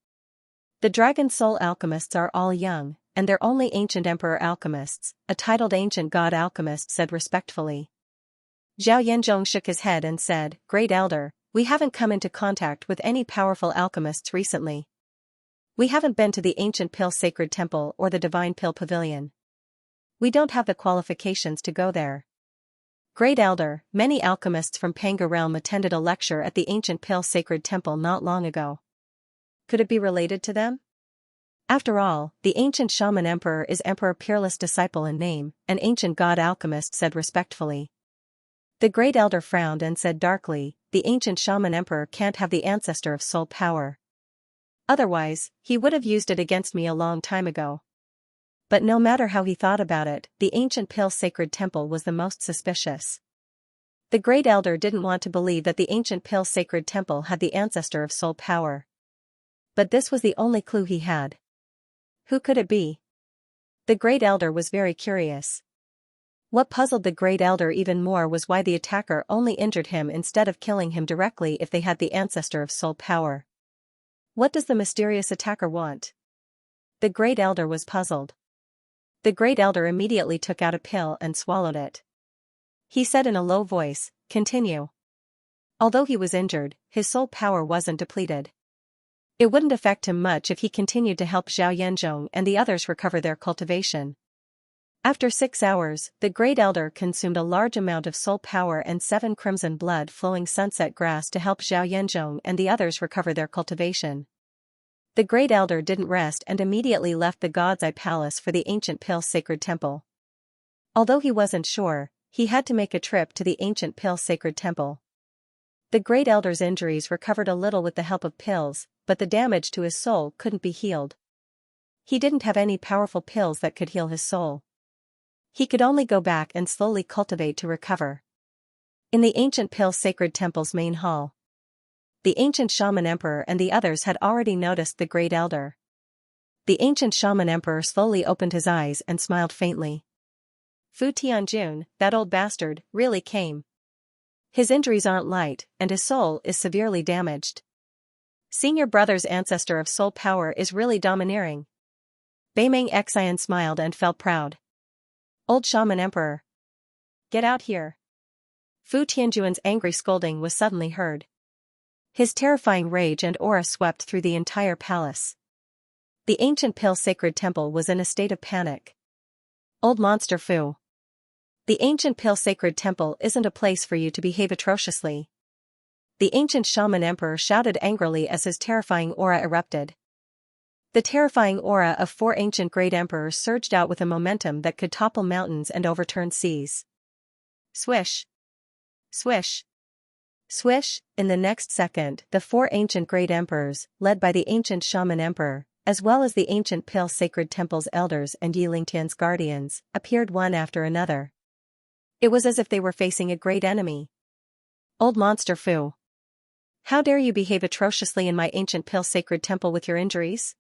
The Dragon Soul Alchemists are all young, and they're only ancient Emperor Alchemists, a titled Ancient God Alchemist said respectfully. Zhao Yanzhong shook his head and said, Great Elder, we haven't come into contact with any powerful alchemists recently. We haven't been to the Ancient Pill Sacred Temple or the Divine Pill Pavilion. We don't have the qualifications to go there. Great Elder, many alchemists from Panga Realm attended a lecture at the Ancient Pill Sacred Temple not long ago. Could it be related to them? After all, the ancient Shaman Emperor is Emperor Peerless' disciple in name, an ancient god alchemist said respectfully. The Great Elder frowned and said darkly, the ancient Shaman Emperor can't have the ancestor of soul power. Otherwise, he would have used it against me a long time ago. But no matter how he thought about it, the Ancient Pill Sacred Temple was the most suspicious. The Great Elder didn't want to believe that the Ancient Pill Sacred Temple had the ancestor of soul power. But this was the only clue he had. Who could it be? The Great Elder was very curious. What puzzled the Great Elder even more was why the attacker only injured him instead of killing him directly if they had the ancestor of soul power. What does the mysterious attacker want? The Great Elder was puzzled. The Great Elder immediately took out a pill and swallowed it. He said in a low voice, continue. Although he was injured, his soul power wasn't depleted. It wouldn't affect him much if he continued to help Zhao Yanzhong and the others recover their cultivation. After 6 hours, the Great Elder consumed a large amount of soul power and 7 crimson blood-flowing sunset grass to help Zhao Yanzhong and the others recover their cultivation. The Great Elder didn't rest and immediately left the God's Eye Palace for the Ancient Pill Sacred Temple. Although he wasn't sure, he had to make a trip to the Ancient Pill Sacred Temple. The Great Elder's injuries recovered a little with the help of pills, but the damage to his soul couldn't be healed. He didn't have any powerful pills that could heal his soul. He could only go back and slowly cultivate to recover. In the Ancient Pill Sacred Temple's main hall, the ancient Shaman Emperor and the others had already noticed the Great Elder. The ancient Shaman Emperor slowly opened his eyes and smiled faintly. Fu Tianjun, that old bastard, really came. His injuries aren't light, and his soul is severely damaged. Seeing your brother's ancestor of soul power is really domineering. Beimeng Xian smiled and felt proud. Old Shaman Emperor. Get out here. Fu Tianjuan's angry scolding was suddenly heard. His terrifying rage and aura swept through the entire palace. The ancient Pale Sacred Temple was in a state of panic. Old monster Fu. The ancient Pale Sacred Temple isn't a place for you to behave atrociously. The ancient Shaman Emperor shouted angrily as his terrifying aura erupted. The terrifying aura of 4 ancient great emperors surged out with a momentum that could topple mountains and overturn seas. Swish. Swish. Swish. In the next second, the 4 ancient great emperors, led by the ancient Shaman Emperor, as well as the ancient Pale Sacred Temple's elders and Yi Lingtian's guardians, appeared one after another. It was as if they were facing a great enemy. Old monster Fu. How dare you behave atrociously in my ancient Pale Sacred Temple with your injuries?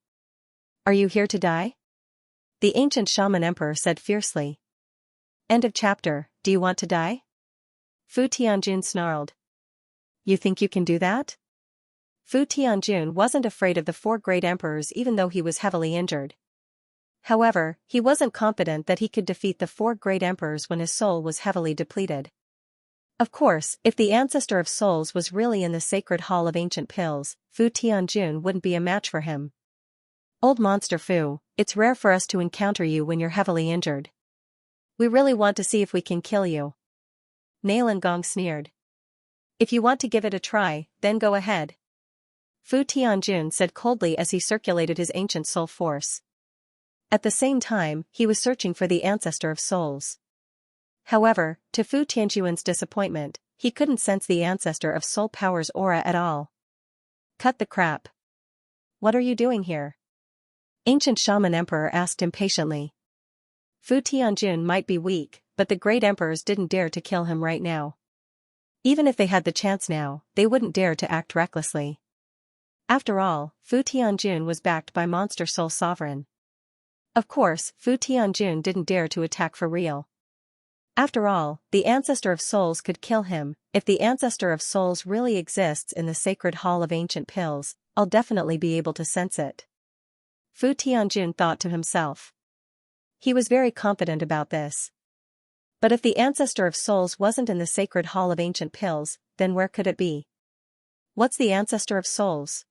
Are you here to die? The ancient Shaman Emperor said fiercely. End of chapter. Do you want to die? Fu Tianjun snarled. You think you can do that? Fu Tianjun wasn't afraid of the 4 great emperors even though he was heavily injured. However, he wasn't confident that he could defeat the 4 great emperors when his soul was heavily depleted. Of course, if the Ancestor of Souls was really in the Sacred Hall of Ancient Pills, Fu Tianjun wouldn't be a match for him. Old monster Fu, it's rare for us to encounter you when you're heavily injured. We really want to see if we can kill you. Nalan Gong sneered. If you want to give it a try, then go ahead. Fu Tianjun said coldly as he circulated his ancient soul force. At the same time, he was searching for the Ancestor of Souls. However, to Fu Tianjuan's disappointment, he couldn't sense the Ancestor of Soul Power's aura at all. Cut the crap. What are you doing here? Ancient Shaman Emperor asked impatiently. Fu Tianjun might be weak, but the great emperors didn't dare to kill him right now. Even if they had the chance now, they wouldn't dare to act recklessly. After all, Fu Tianjun was backed by Monster Soul Sovereign. Of course, Fu Tianjun didn't dare to attack for real. After all, the Ancestor of Souls could kill him. If the Ancestor of Souls really exists in the Sacred Hall of Ancient Pills, I'll definitely be able to sense it. Fu Tianjun thought to himself. He was very confident about this. But if the Ancestor of Souls wasn't in the Sacred Hall of Ancient Pills, then where could it be? What's the Ancestor of Souls?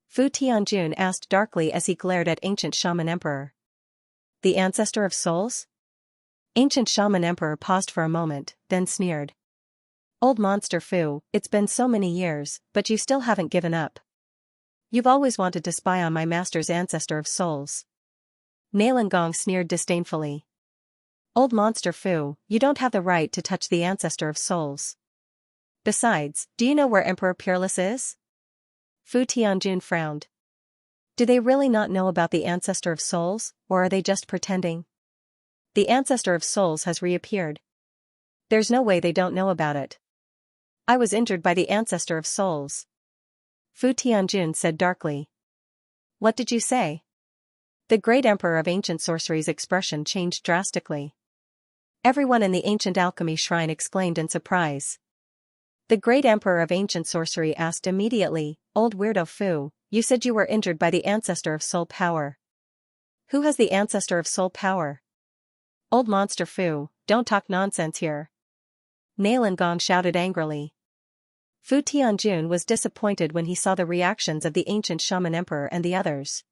Fu Tianjun asked darkly as he glared at Ancient Shaman Emperor. The Ancestor of Souls? Ancient Shaman Emperor paused for a moment, then sneered. Old monster Fu, it's been so many years, but you still haven't given up. You've always wanted to spy on my master's Ancestor of Souls. Nalan Gong sneered disdainfully. Old monster Fu, you don't have the right to touch the Ancestor of Souls. Besides, do you know where Emperor Peerless is? Fu Tianjun frowned. Do they really not know about the Ancestor of Souls, or are they just pretending? The Ancestor of Souls has reappeared. There's no way they don't know about it. I was injured by the Ancestor of Souls. Fu Tianjun said darkly. What did you say? The great Emperor of Ancient Sorcery's expression changed drastically. Everyone in the Ancient Alchemy Shrine exclaimed in surprise. The great Emperor of Ancient Sorcery asked immediately, Old Weirdo Fu, you said you were injured by the Ancestor of Soul Power. Who has the Ancestor of Soul Power? Old monster Fu, don't talk nonsense here. Nalan Gong shouted angrily. Fu Tianjun was disappointed when he saw the reactions of the ancient Shaman Emperor and the others.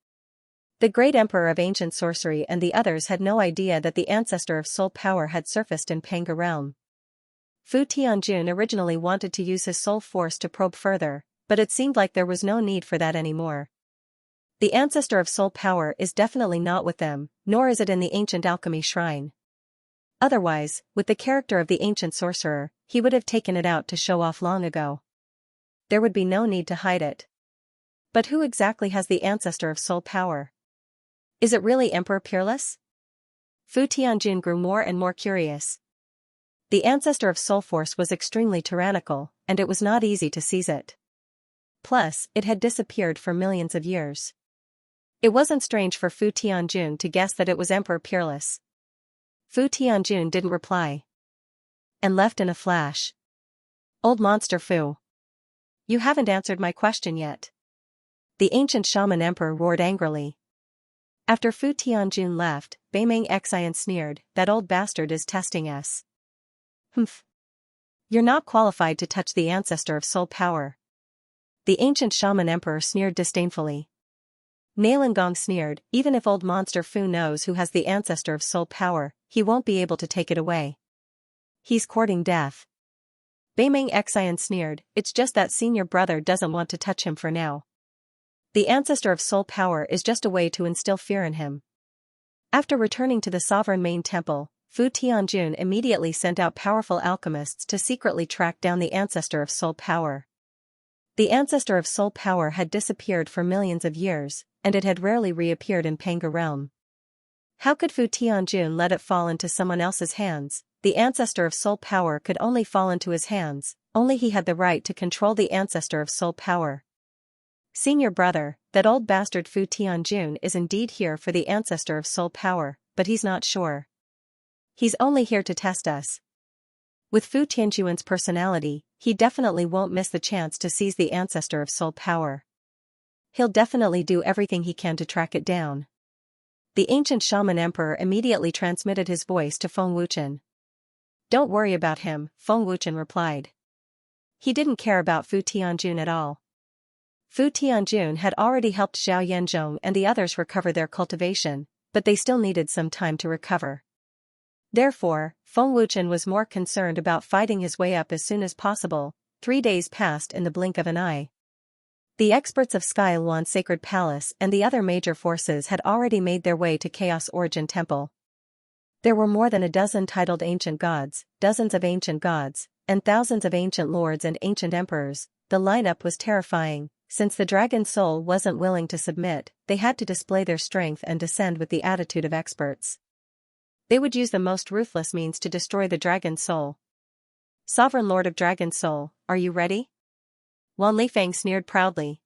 The great Emperor of Ancient Sorcery and the others had no idea that the Ancestor of Soul Power had surfaced in Panga Realm. Fu Tianjun originally wanted to use his soul force to probe further, but it seemed like there was no need for that anymore. The Ancestor of Soul Power is definitely not with them, nor is it in the Ancient Alchemy Shrine. Otherwise, with the character of the Ancient Sorcerer, he would have taken it out to show off long ago. There would be no need to hide it. But who exactly has the Ancestor of Soul Power? Is it really Emperor Peerless? Fu Tianjun grew more and more curious. The Ancestor of Soul Force was extremely tyrannical, and it was not easy to seize it. Plus, it had disappeared for millions of years. It wasn't strange for Fu Tianjun to guess that it was Emperor Peerless. Fu Tianjun didn't reply. And left in a flash. Old monster Fu. You haven't answered my question yet. The ancient Shaman Emperor roared angrily. After Fu Tianjun left, Beimeng Xian sneered, "That old bastard is testing us." "Humph. You're not qualified to touch the ancestor of soul power." The ancient shaman emperor sneered disdainfully. Nailingong sneered, "Even if old monster Fu knows who has the ancestor of soul power, he won't be able to take it away. He's courting death." Beimeng Xian sneered, "It's just that senior brother doesn't want to touch him for now. The ancestor of soul power is just a way to instill fear in him." After returning to the sovereign main temple, Fu Tianjun immediately sent out powerful alchemists to secretly track down the ancestor of soul power. The ancestor of soul power had disappeared for millions of years, and it had rarely reappeared in Panga realm. How could Fu Tianjun let it fall into someone else's hands? The ancestor of soul power could only fall into his hands, only he had the right to control the ancestor of soul power. "Senior brother, that old bastard Fu Tianjun is indeed here for the ancestor of soul power, but he's not sure. He's only here to test us. With Fu Tianjun's personality, he definitely won't miss the chance to seize the ancestor of soul power. He'll definitely do everything he can to track it down." The ancient shaman emperor immediately transmitted his voice to Feng Wuchen. "Don't worry about him," Feng Wuchen replied. He didn't care about Fu Tianjun at all. Fu Tianjun had already helped Xiao Yanzhong and the others recover their cultivation, but they still needed some time to recover. Therefore, Feng Wuchen was more concerned about fighting his way up as soon as possible. 3 days passed in the blink of an eye. The experts of Sky Luan Sacred Palace and the other major forces had already made their way to Chaos Origin Temple. There were more than a dozen titled ancient gods, dozens of ancient gods, and thousands of ancient lords and ancient emperors. The lineup was terrifying. Since the dragon soul wasn't willing to submit, they had to display their strength and descend with the attitude of experts. They would use the most ruthless means to destroy the dragon soul. "Sovereign Lord of Dragon Soul, are you ready?" Wan Lifeng sneered proudly.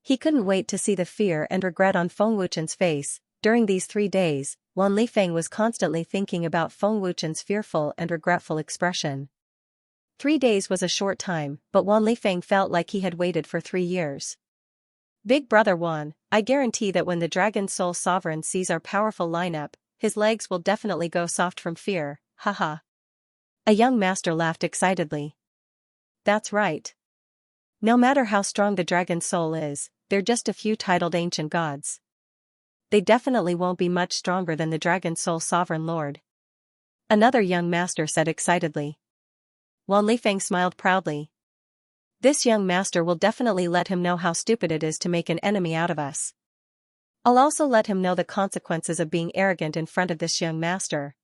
He couldn't wait to see the fear and regret on Feng Wuchen's face. During these 3 days, Wan Lifeng was constantly thinking about Feng Wuchen's fearful and regretful expression. 3 days was a short time, but Wan Lifeng felt like he had waited for 3 years. "Big brother Wan, I guarantee that when the Dragon Soul Sovereign sees our powerful lineup, his legs will definitely go soft from fear, haha." A young master laughed excitedly. "That's right. No matter how strong the Dragon Soul is, they're just a few titled ancient gods. They definitely won't be much stronger than the Dragon Soul Sovereign Lord." Another young master said excitedly. Wan Lifeng smiled proudly. "This young master will definitely let him know how stupid it is to make an enemy out of us. I'll also let him know the consequences of being arrogant in front of this young master."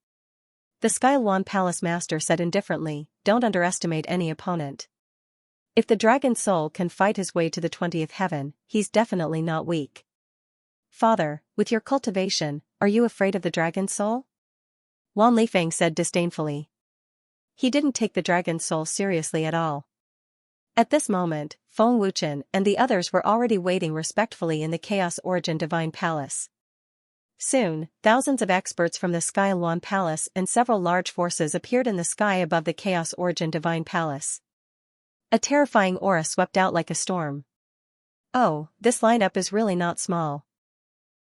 The Sky Luan Palace master said indifferently, "Don't underestimate any opponent. If the Dragon Soul can fight his way to the 20th heaven, he's definitely not weak. Father, with your cultivation, are you afraid of the Dragon Soul?" Wan Lifeng said disdainfully. He didn't take the Dragon Soul seriously at all. At this moment, Feng Wuchen and the others were already waiting respectfully in the Chaos Origin Divine Palace. Soon, thousands of experts from the Sky Luan Palace and several large forces appeared in the sky above the Chaos Origin Divine Palace. A terrifying aura swept out like a storm. "Oh, this lineup is really not small."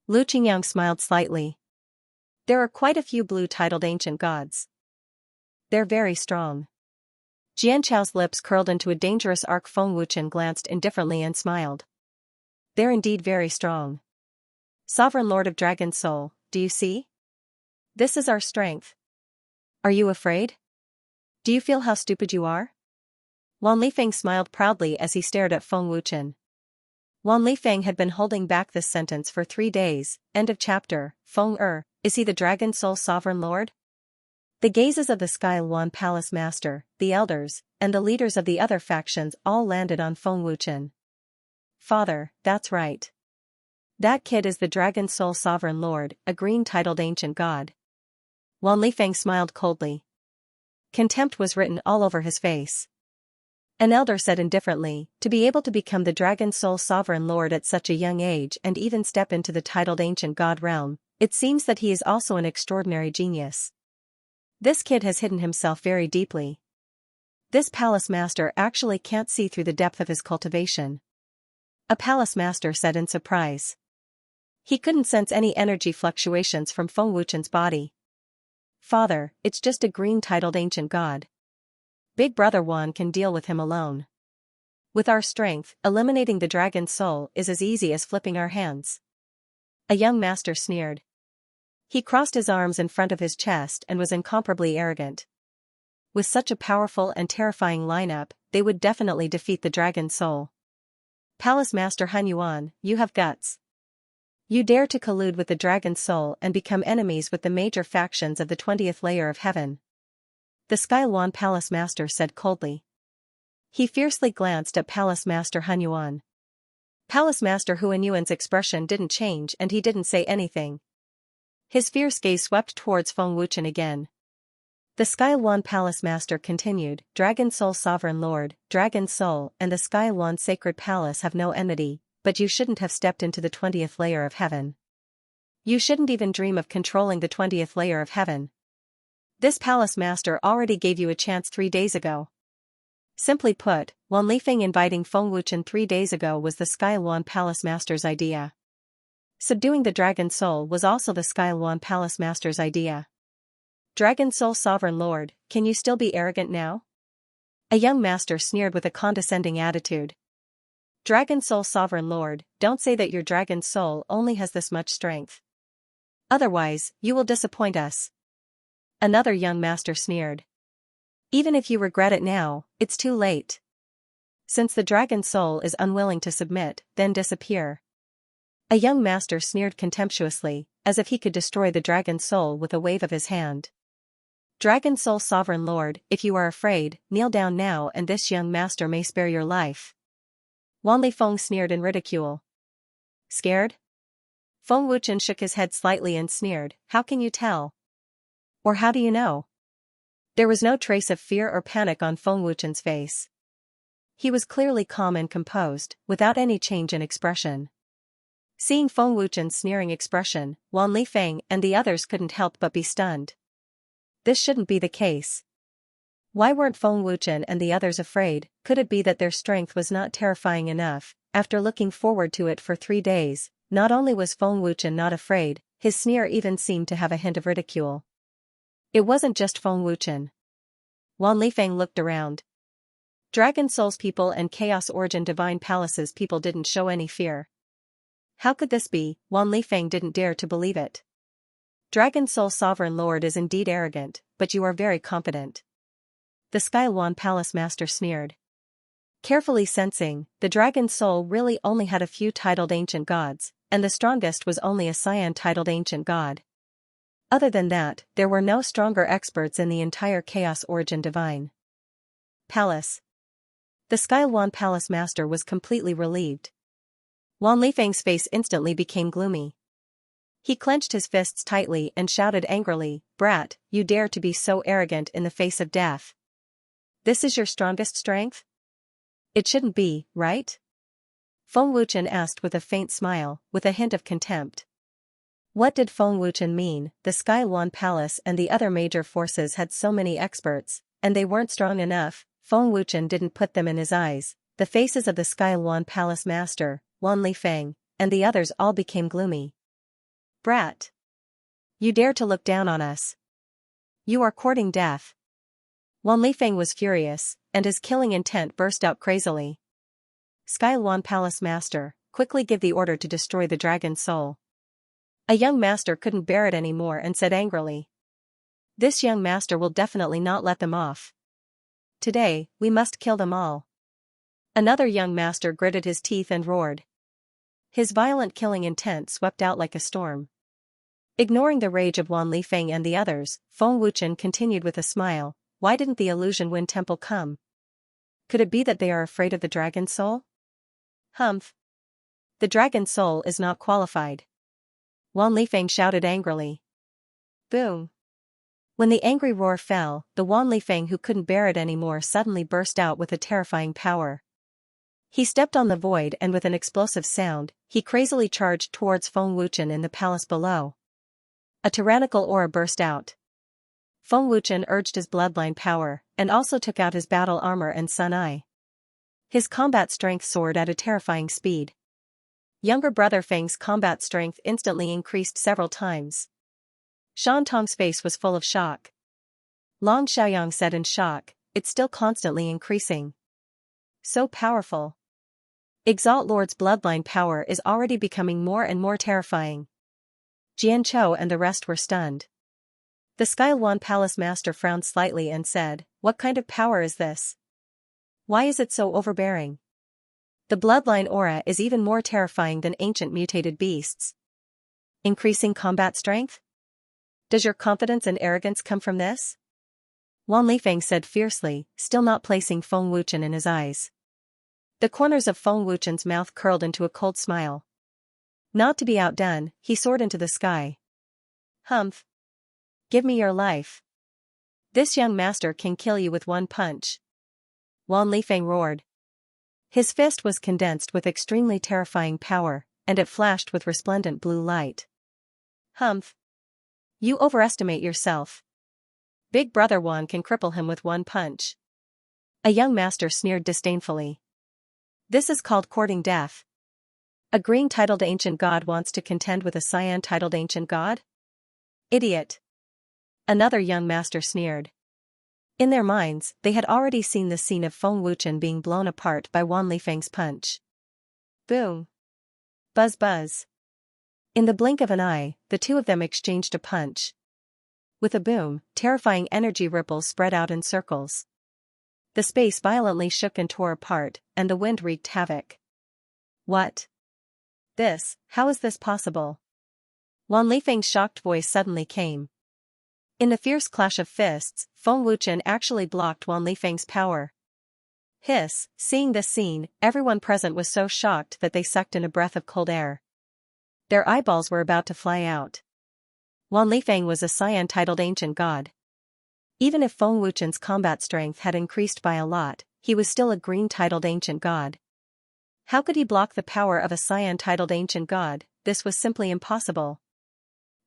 Lu Qingyang smiled slightly. "There are quite a few blue-titled ancient gods. They're very strong." Jianchao's lips curled into a dangerous arc. Feng Wuchen glanced indifferently and smiled. "They're indeed very strong. Sovereign Lord of Dragon Soul, do you see? This is our strength. Are you afraid? Do you feel how stupid you are?" Wan Lifeng smiled proudly as he stared at Feng Wuchen. Wan Lifeng had been holding back this sentence for 3 days. End of chapter. Feng is he the Dragon Soul Sovereign Lord? The gazes of the Sky Luan Palace Master, the elders, and the leaders of the other factions all landed on Feng Wuchen. "Father, that's right. That kid is the Dragon Soul Sovereign Lord, a green-titled ancient god." Wan Lifeng smiled coldly. Contempt was written all over his face. An elder said indifferently, "To be able to become the Dragon Soul Sovereign Lord at such a young age and even step into the titled ancient god realm, it seems that he is also an extraordinary genius. This kid has hidden himself very deeply. This palace master actually can't see through the depth of his cultivation." A palace master said in surprise. He couldn't sense any energy fluctuations from Feng Wuchen's body. Father, it's just a green-titled ancient god. Big Brother Wan can deal with him alone. With our strength, eliminating the dragon's soul is as easy as flipping our hands. A young master sneered. He crossed his arms in front of his chest and was incomparably arrogant. With such a powerful and terrifying lineup, they would definitely defeat the dragon's soul. Palace Master Han Yuan, you have guts. You dare to collude with the dragon's soul and become enemies with the major factions of the 20th layer of heaven. The Sky Luan Palace Master said coldly. He fiercely glanced at Palace Master Han Yuan. Palace Master Huan Yuan's expression didn't change and he didn't say anything. His fierce gaze swept towards Feng Wuchen again. The Sky Luan Palace Master continued, Dragon Soul Sovereign Lord, Dragon Soul and the Sky Luan Sacred Palace have no enmity, but you shouldn't have stepped into the 20th layer of heaven. You shouldn't even dream of controlling the 20th layer of heaven. This Palace Master already gave you a chance 3 days ago. Simply put, Wan Lifeng inviting Feng Wuchen 3 days ago was the Sky Luan Palace Master's idea. Subduing the Dragon Soul was also the Sky Luan Palace Master's idea. Dragon Soul Sovereign Lord, can you still be arrogant now? A young master sneered with a condescending attitude. Dragon Soul Sovereign Lord, don't say that your Dragon Soul only has this much strength. Otherwise, you will disappoint us. Another young master sneered. Even if you regret it now, it's too late. Since the Dragon Soul is unwilling to submit, then disappear. A young master sneered contemptuously, as if he could destroy the Dragon Soul with a wave of his hand. Dragon Soul Sovereign Lord, if you are afraid, kneel down now and this young master may spare your life. Wan Lifeng sneered in ridicule. Scared? Feng Wuchen shook his head slightly and sneered, how can you tell? Or how do you know? There was no trace of fear or panic on Feng Wuchen's face. He was clearly calm and composed, without any change in expression. Seeing Feng Wuchen's sneering expression, Wan Lifeng and the others couldn't help but be stunned. This shouldn't be the case. Why weren't Feng Wuchen and the others afraid? Could it be that their strength was not terrifying enough? After looking forward to it for 3 days, not only was Feng Wuchen not afraid, his sneer even seemed to have a hint of ridicule. It wasn't just Feng Wuchen. Wan Lifeng looked around. Dragon Soul's people and Chaos Origin Divine Palace's people didn't show any fear. How could this be? Wan Lifeng didn't dare to believe it. Dragon Soul Sovereign Lord is indeed arrogant, but you are very confident. The Sky Luan Palace Master sneered. Carefully sensing, the Dragon Soul really only had a few titled ancient gods, and the strongest was only a Cyan titled ancient god. Other than that, there were no stronger experts in the entire Chaos Origin Divine Palace. The Sky Luan Palace Master was completely relieved. Wan Lifeng's face instantly became gloomy. He clenched his fists tightly and shouted angrily, Brat, you dare to be so arrogant in the face of death. This is your strongest strength? It shouldn't be, right? Feng Wuchen asked with a faint smile, with a hint of contempt. What did Feng Wuchen mean? The Sky Luan Palace and the other major forces had so many experts, and they weren't strong enough. Feng Wuchen didn't put them in his eyes. The faces of the Sky Luan Palace Master, Wan Lifeng, and the others all became gloomy. Brat! You dare to look down on us. You are courting death. Wan Lifeng was furious, and his killing intent burst out crazily. Sky Luan Palace Master, quickly give the order to destroy the Dragon Soul. A young master couldn't bear it anymore and said angrily. This young master will definitely not let them off. Today, we must kill them all. Another young master gritted his teeth and roared. His violent killing intent swept out like a storm. Ignoring the rage of Wan Lifeng and the others, Feng Wuchen continued with a smile, why didn't the Illusion Wind Temple come? Could it be that they are afraid of the Dragon Soul? Humph. The Dragon Soul is not qualified. Wan Lifeng shouted angrily. Boom. When the angry roar fell, the Wan Lifeng who couldn't bear it anymore suddenly burst out with a terrifying power. He stepped on the void and with an explosive sound, he crazily charged towards Feng Wuchen in the palace below. A tyrannical aura burst out. Feng Wuchen urged his bloodline power, and also took out his battle armor and Sun Eye. His combat strength soared at a terrifying speed. Younger brother Feng's combat strength instantly increased several times. Shan Tong's face was full of shock. Long Xiaoyang said in shock, "It's still constantly increasing. So powerful. Exalt Lord's bloodline power is already becoming more and more terrifying." Jian Chou and the rest were stunned. The Skyluan Palace Master frowned slightly and said, "What kind of power is this? Why is it so overbearing? The bloodline aura is even more terrifying than ancient mutated beasts. Increasing combat strength? Does your confidence and arrogance come from this?" Wan Lifeng said fiercely, still not placing Feng Wuchen in his eyes. The corners of Feng Wuchen's mouth curled into a cold smile. Not to be outdone, he soared into the sky. "Humph. Give me your life. This young master can kill you with one punch." Wan Lifeng roared. His fist was condensed with extremely terrifying power, and it flashed with resplendent blue light. "Humph. You overestimate yourself. Big brother Wan can cripple him with one punch." A young master sneered disdainfully. "This is called courting death. A green-titled ancient god wants to contend with a cyan-titled ancient god? Idiot." Another young master sneered. In their minds, they had already seen the scene of Feng Wuchen being blown apart by Wan Lifeng's punch. Boom. Buzz buzz. In the blink of an eye, the two of them exchanged a punch. With a boom, terrifying energy ripples spread out in circles. The space violently shook and tore apart, and the wind wreaked havoc. "What? How is this possible?" Wan Lifeng's shocked voice suddenly came. In the fierce clash of fists, Feng Wuchen actually blocked Wan Lifeng's power. Hiss, seeing this scene, everyone present was so shocked that they sucked in a breath of cold air. Their eyeballs were about to fly out. Wan Lifeng was a cyan-titled ancient god. Even if Feng Wuchen's combat strength had increased by a lot, he was still a green-titled ancient god. How could he block the power of a cyan-titled ancient god? This was simply impossible.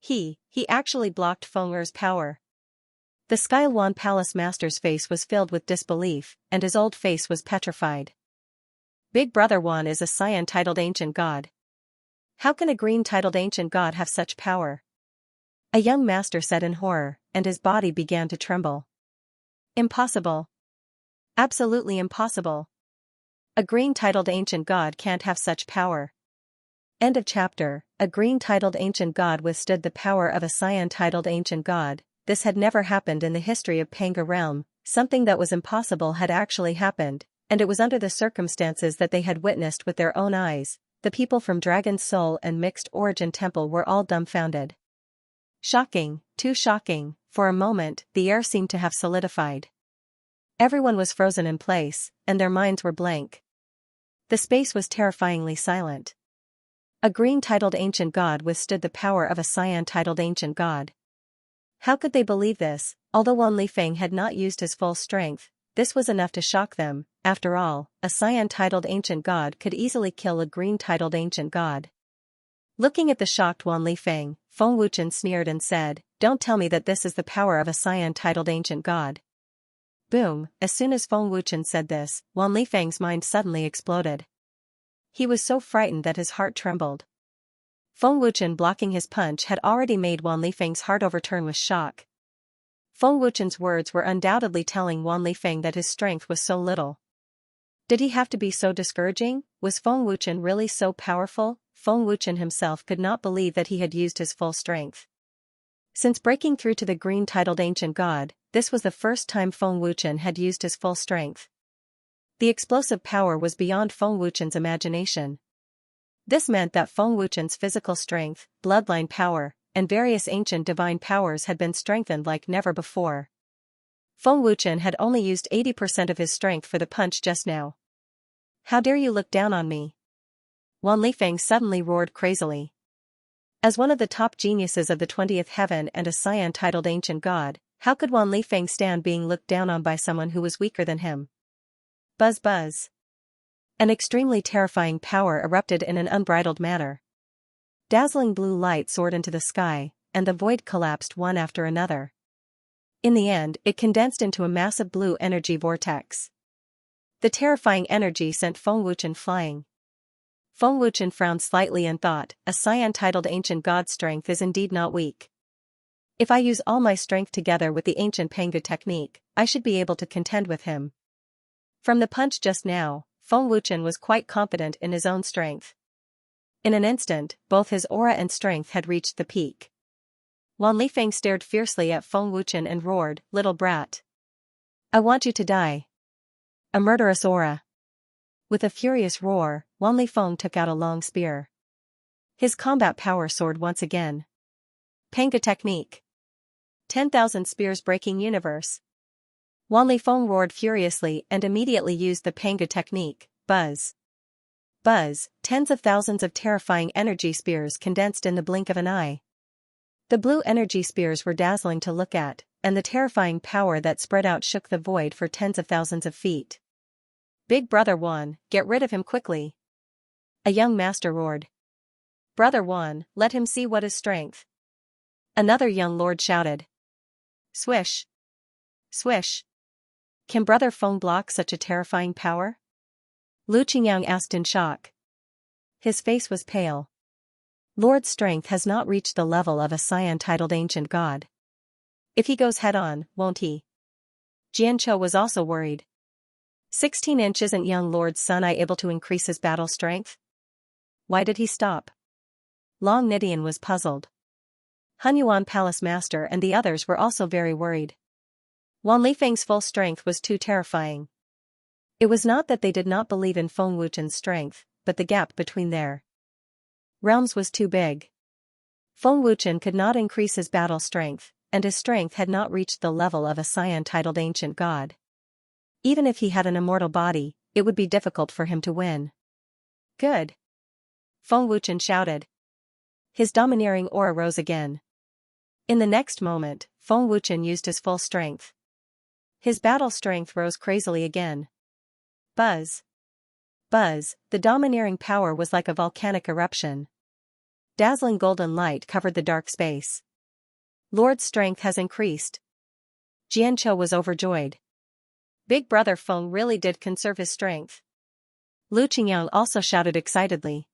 He actually blocked Feng Er's power. The Skyluan Palace Master's face was filled with disbelief, and his old face was petrified. Big brother Wan is a cyan-titled ancient god. How can a green-titled ancient god have such power? A young master said in horror, and his body began to tremble. Impossible. Absolutely impossible. A green-titled ancient god can't have such power. End of chapter. A green-titled ancient god withstood the power of a cyan-titled ancient god. This had never happened in the history of Panga Realm. Something that was impossible had actually happened, and it was under the circumstances that they had witnessed with their own eyes. The people from Dragon's Soul and Mixed Origin Temple were all dumbfounded. Shocking, too shocking. For a moment, the air seemed to have solidified. Everyone was frozen in place, and their minds were blank. The space was terrifyingly silent. A green-titled ancient god withstood the power of a cyan-titled ancient god. How could they believe this? Although Wan Lifeng had not used his full strength, this was enough to shock them. After all, a cyan-titled ancient god could easily kill a green-titled ancient god. Looking at the shocked Wan Lifeng, Feng Wuchen sneered and said, "Don't tell me that this is the power of a cyan-titled ancient god." Boom! As soon as Feng Wuchen said this, Wan Lifeng's mind suddenly exploded. He was so frightened that his heart trembled. Feng Wuchen blocking his punch had already made Wan Lifeng's heart overturn with shock. Feng Wuchen's words were undoubtedly telling Wan Lifeng that his strength was so little. Did he have to be so discouraging? Was Feng Wuchen really so powerful? Feng Wuchen himself could not believe that he had used his full strength. Since breaking through to the green-titled ancient god, this was the first time Feng Wuchen had used his full strength. The explosive power was beyond Feng Wuchen's imagination. This meant that Feng Wuchen's physical strength, bloodline power, and various ancient divine powers had been strengthened like never before. Feng Wuchen had only used 80% of his strength for the punch just now. "How dare you look down on me?" Wan Lifeng suddenly roared crazily. As one of the top geniuses of the 20th heaven and a cyan-titled ancient god, how could Wan Lifeng stand being looked down on by someone who was weaker than him? Buzz buzz. An extremely terrifying power erupted in an unbridled manner. Dazzling blue light soared into the sky, and the void collapsed one after another. In the end, it condensed into a massive blue energy vortex. The terrifying energy sent Feng Wuchen flying. Feng Wuchen frowned slightly and thought, a Xian-titled ancient god's strength is indeed not weak. If I use all my strength together with the ancient Pangu technique, I should be able to contend with him. From the punch just now, Feng Wuchen was quite confident in his own strength. In an instant, both his aura and strength had reached the peak. Wan Lifeng stared fiercely at Feng Wuchen and roared, "Little brat! I want you to die. A murderous aura." With a furious roar, Wan Lifeng took out a long spear. His combat power soared once again. Panga technique. 10,000 spears breaking universe. Wan Lifeng roared furiously and immediately used the Panga technique, buzz. Buzz, tens of thousands of terrifying energy spears condensed in the blink of an eye. The blue energy spears were dazzling to look at, and the terrifying power that spread out shook the void for tens of thousands of feet. "Big Brother Wan, get rid of him quickly!" a young master roared. "Brother Wan, let him see what is strength!" another young lord shouted. Swish! Swish! Can Brother Feng block such a terrifying power? Lu Qingyang asked in shock. His face was pale. Lord's strength has not reached the level of a Xian-titled ancient god. If he goes head-on, won't he? Jiancho was also worried. 16-inch isn't young Lord's Sun I able to increase his battle strength? Why did he stop? Long Nidian was puzzled. Hunyuan Palace Master and the others were also very worried. Wan Lifeng's full strength was too terrifying. It was not that they did not believe in Feng Wuchen's strength, but the gap between their realms was too big. Feng Wuchen could not increase his battle strength, and his strength had not reached the level of a Xian-titled ancient god. Even if he had an immortal body, it would be difficult for him to win. Good! Feng Wuchen shouted. His domineering aura rose again. In the next moment, Feng Wuchen used his full strength. His battle strength rose crazily again. Buzz! Buzz! The domineering power was like a volcanic eruption. Dazzling golden light covered the dark space. Lord's strength has increased. Jiancho was overjoyed. Big Brother Feng really did conserve his strength. Lu Qingyang also shouted excitedly.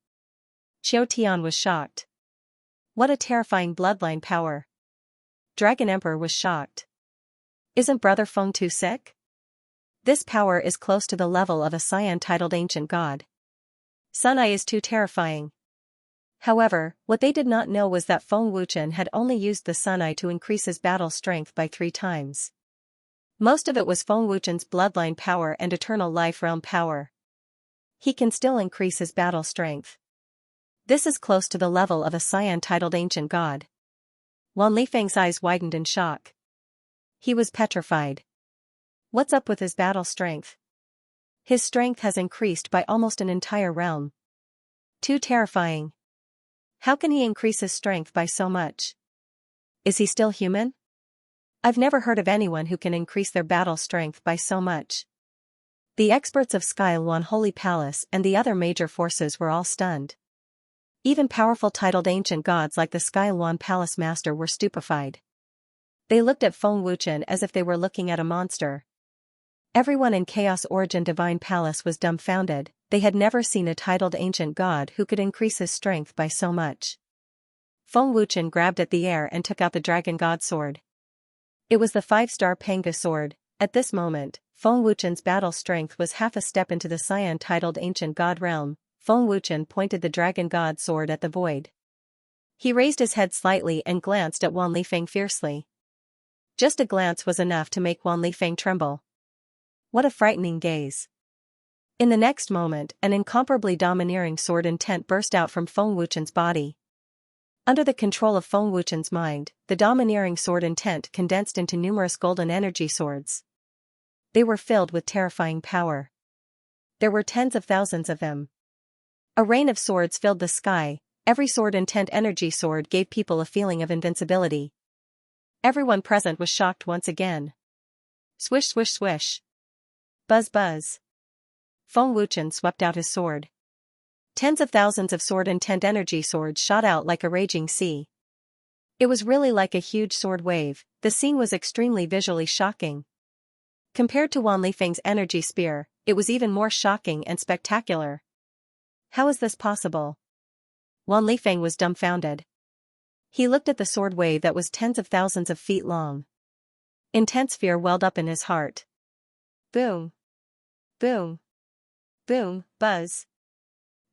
Qiu Tian was shocked. What a terrifying bloodline power. Dragon Emperor was shocked. Isn't Brother Feng too sick? This power is close to the level of a Xian-titled ancient god. Sun Eye is too terrifying. However, what they did not know was that Feng Wuchen had only used the Sun Eye to increase his battle strength by 3 times. Most of it was Feng Wuchen's bloodline power and eternal life realm power. He can still increase his battle strength. This is close to the level of a Xian-titled ancient god. Wan Lifeng's eyes widened in shock. He was petrified. What's up with his battle strength? His strength has increased by almost an entire realm. Too terrifying. How can he increase his strength by so much? Is he still human? I've never heard of anyone who can increase their battle strength by so much. The experts of Skyluan Holy Palace and the other major forces were all stunned. Even powerful titled ancient gods like the Skyluan Palace Master were stupefied. They looked at Feng Wuchen as if they were looking at a monster. Everyone in Chaos Origin Divine Palace was dumbfounded. They had never seen a titled ancient god who could increase his strength by so much. Feng Wuchen grabbed at the air and took out the Dragon God Sword. It was the 5-star Panga sword. At this moment, Feng Wuchen's battle strength was half a step into the Xian-titled ancient god realm. Feng Wuchen pointed the Dragon God Sword at the void. He raised his head slightly and glanced at Wan Lifeng fiercely. Just a glance was enough to make Wan Lifeng tremble. What a frightening gaze. In the next moment, an incomparably domineering sword intent burst out from Feng Wuchen's body. Under the control of Feng Wuchen's mind, the domineering sword intent condensed into numerous golden energy swords. They were filled with terrifying power. There were tens of thousands of them. A rain of swords filled the sky. Every sword intent energy sword gave people a feeling of invincibility. Everyone present was shocked once again. Swish swish swish. Buzz buzz. Feng Wuchen swept out his sword. Tens of thousands of sword intent energy swords shot out like a raging sea. It was really like a huge sword wave. The scene was extremely visually shocking. Compared to Wan Lifeng's energy spear, it was even more shocking and spectacular. How is this possible? Wan Lifeng was dumbfounded. He looked at the sword wave that was tens of thousands of feet long. Intense fear welled up in his heart. Boom. Boom. Boom, buzz.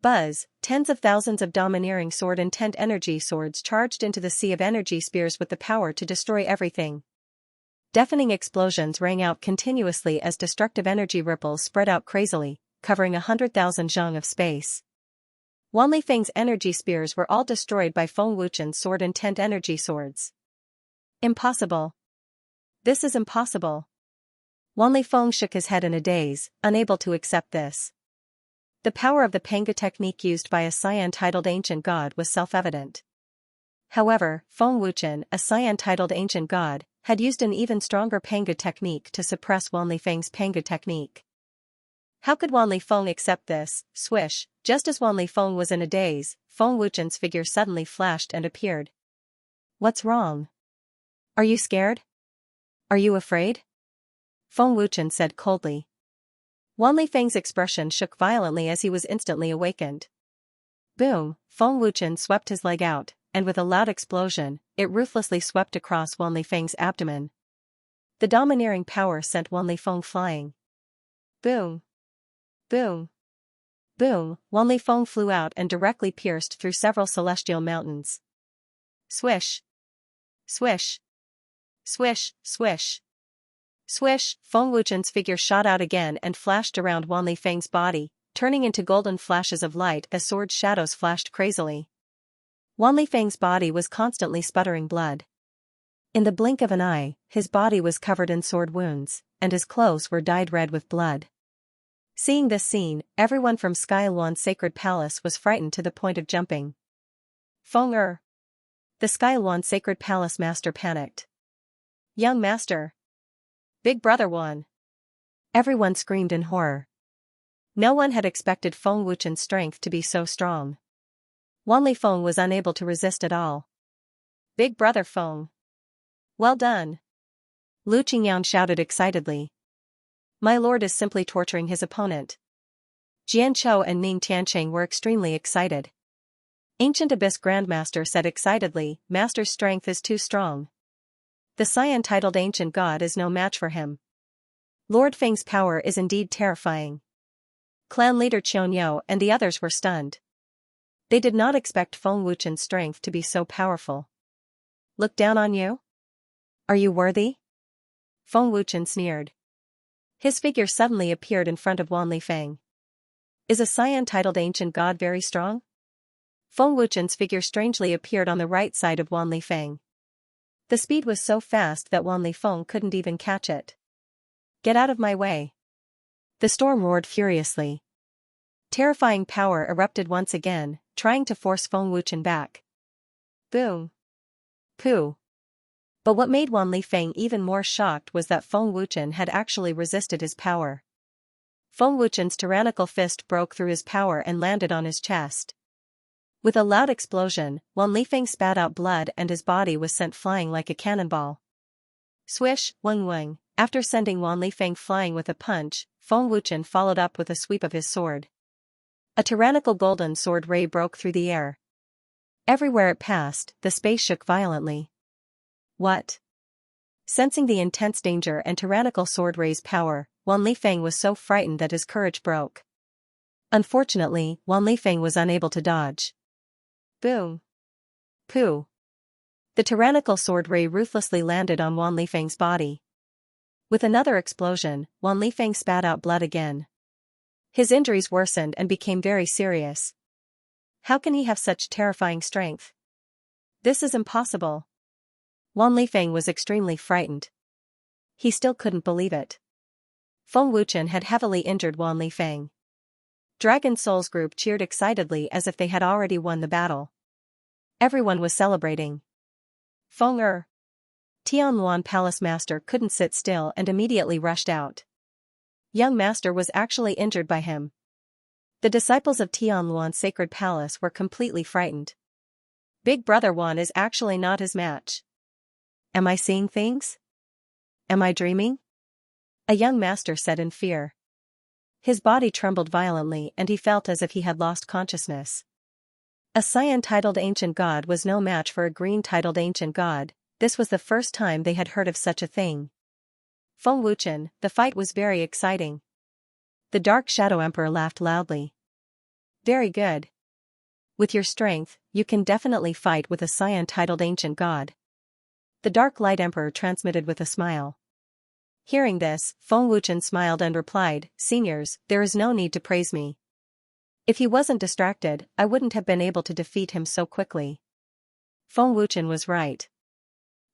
Buzz, tens of thousands of domineering sword intent energy swords charged into the sea of energy spears with the power to destroy everything. Deafening explosions rang out continuously as destructive energy ripples spread out crazily, covering 100,000 zhang of space. Wan Lifeng's energy spears were all destroyed by Feng Wuchen's sword intent energy swords. Impossible. This is impossible. Wan Lifeng shook his head in a daze, unable to accept this. The power of the Panga technique used by a Xian-titled ancient god was self-evident. However, Feng Wuchen, a Xian-titled ancient god, had used an even stronger Panga technique to suppress Wan Lifeng's Panga technique. How could Wan Lifeng accept this? Swish, just as Wan Lifeng was in a daze, Feng Wuchen's figure suddenly flashed and appeared. What's wrong? Are you scared? Are you afraid? Feng Wuchen said coldly. Wan Lifeng's expression shook violently as he was instantly awakened. Boom, Feng Wuchen swept his leg out, and with a loud explosion, it ruthlessly swept across Wan Lifeng's abdomen. The domineering power sent Wan Lifeng flying. Boom. Boom. Boom, Wan Lifeng flew out and directly pierced through several celestial mountains. Swish. Swish. Swish, swish. Swish, Feng Wuchen's figure shot out again and flashed around Wan Lifeng's body, turning into golden flashes of light as sword shadows flashed crazily. Wan Lifeng's body was constantly sputtering blood. In the blink of an eye, his body was covered in sword wounds, and his clothes were dyed red with blood. Seeing this scene, everyone from Skyluan's sacred palace was frightened to the point of jumping. Feng Er. The Skyluan sacred palace master panicked. Young master. Big brother Wan. Everyone screamed in horror. No one had expected Feng Wuchen's strength to be so strong. Wan Lifeng was unable to resist at all. Big brother Feng. Well done. Lu Qingyan shouted excitedly. My lord is simply torturing his opponent. Jian Chou and Ning Tiancheng were extremely excited. Ancient Abyss Grandmaster said excitedly, Master's strength is too strong. The Xian-titled ancient god is no match for him. Lord Feng's power is indeed terrifying. Clan leader Qianyo and the others were stunned. They did not expect Feng Wuchen's strength to be so powerful. Look down on you? Are you worthy? Feng Wuchen sneered. His figure suddenly appeared in front of Wan Lifeng. Is a Xian-titled ancient god very strong? Feng Wuchen's figure strangely appeared on the right side of Wan Lifeng. The speed was so fast that Wan Lifeng couldn't even catch it. Get out of my way. The storm roared furiously. Terrifying power erupted once again, trying to force Feng Wuchen back. Boom. Pooh. But what made Wan Lifeng even more shocked was that Feng Wuchen had actually resisted his power. Feng Wuchen's tyrannical fist broke through his power and landed on his chest. With a loud explosion, Wan Lifeng spat out blood and his body was sent flying like a cannonball. Swish, weng weng, after sending Wan Lifeng flying with a punch, Feng Wuchen followed up with a sweep of his sword. A tyrannical golden sword ray broke through the air. Everywhere it passed, the space shook violently. What? Sensing the intense danger and tyrannical sword ray's power, Wan Lifeng was so frightened that his courage broke. Unfortunately, Wan Lifeng was unable to dodge. Boom. Pooh. The tyrannical sword ray ruthlessly landed on Wan Lifeng's body. With another explosion, Wan Lifeng spat out blood again. His injuries worsened and became very serious. How can he have such terrifying strength? This is impossible. Wan Lifeng was extremely frightened. He still couldn't believe it. Feng Wuchen had heavily injured Wan Lifeng. Dragon Souls group cheered excitedly as if they had already won the battle. Everyone was celebrating. Feng Er. Tianluan Palace Master couldn't sit still and immediately rushed out. Young Master was actually injured by him. The disciples of Tianluan's sacred palace were completely frightened. Big brother Wan is actually not his match. Am I seeing things? Am I dreaming? A young master said in fear. His body trembled violently and he felt as if he had lost consciousness. A cyan-titled ancient god was no match for a green-titled ancient god. This was the first time they had heard of such a thing. Feng Wuchen, the fight was very exciting. The Dark Shadow Emperor laughed loudly. Very good. With your strength, you can definitely fight with a cyan-titled ancient god. The Dark Light Emperor transmitted with a smile. Hearing this, Feng Wuchen smiled and replied, "Seniors, there is no need to praise me. If he wasn't distracted, I wouldn't have been able to defeat him so quickly." Feng Wuchen was right.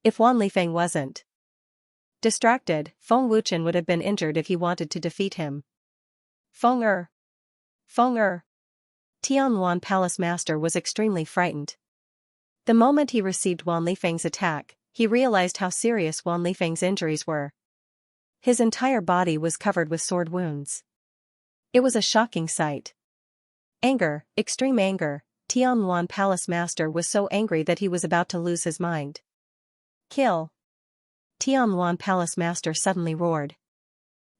If Wan Lifeng wasn't distracted, Feng Wuchen would have been injured if he wanted to defeat him. Feng Er! Feng Er! Tianluan Palace Master was extremely frightened. The moment he received Wan Lifeng's attack, he realized how serious Wan Lifeng's injuries were. His entire body was covered with sword wounds. It was a shocking sight. Anger, extreme anger. Tianluan Palace Master was so angry that he was about to lose his mind. Kill! Tianluan Palace Master suddenly roared.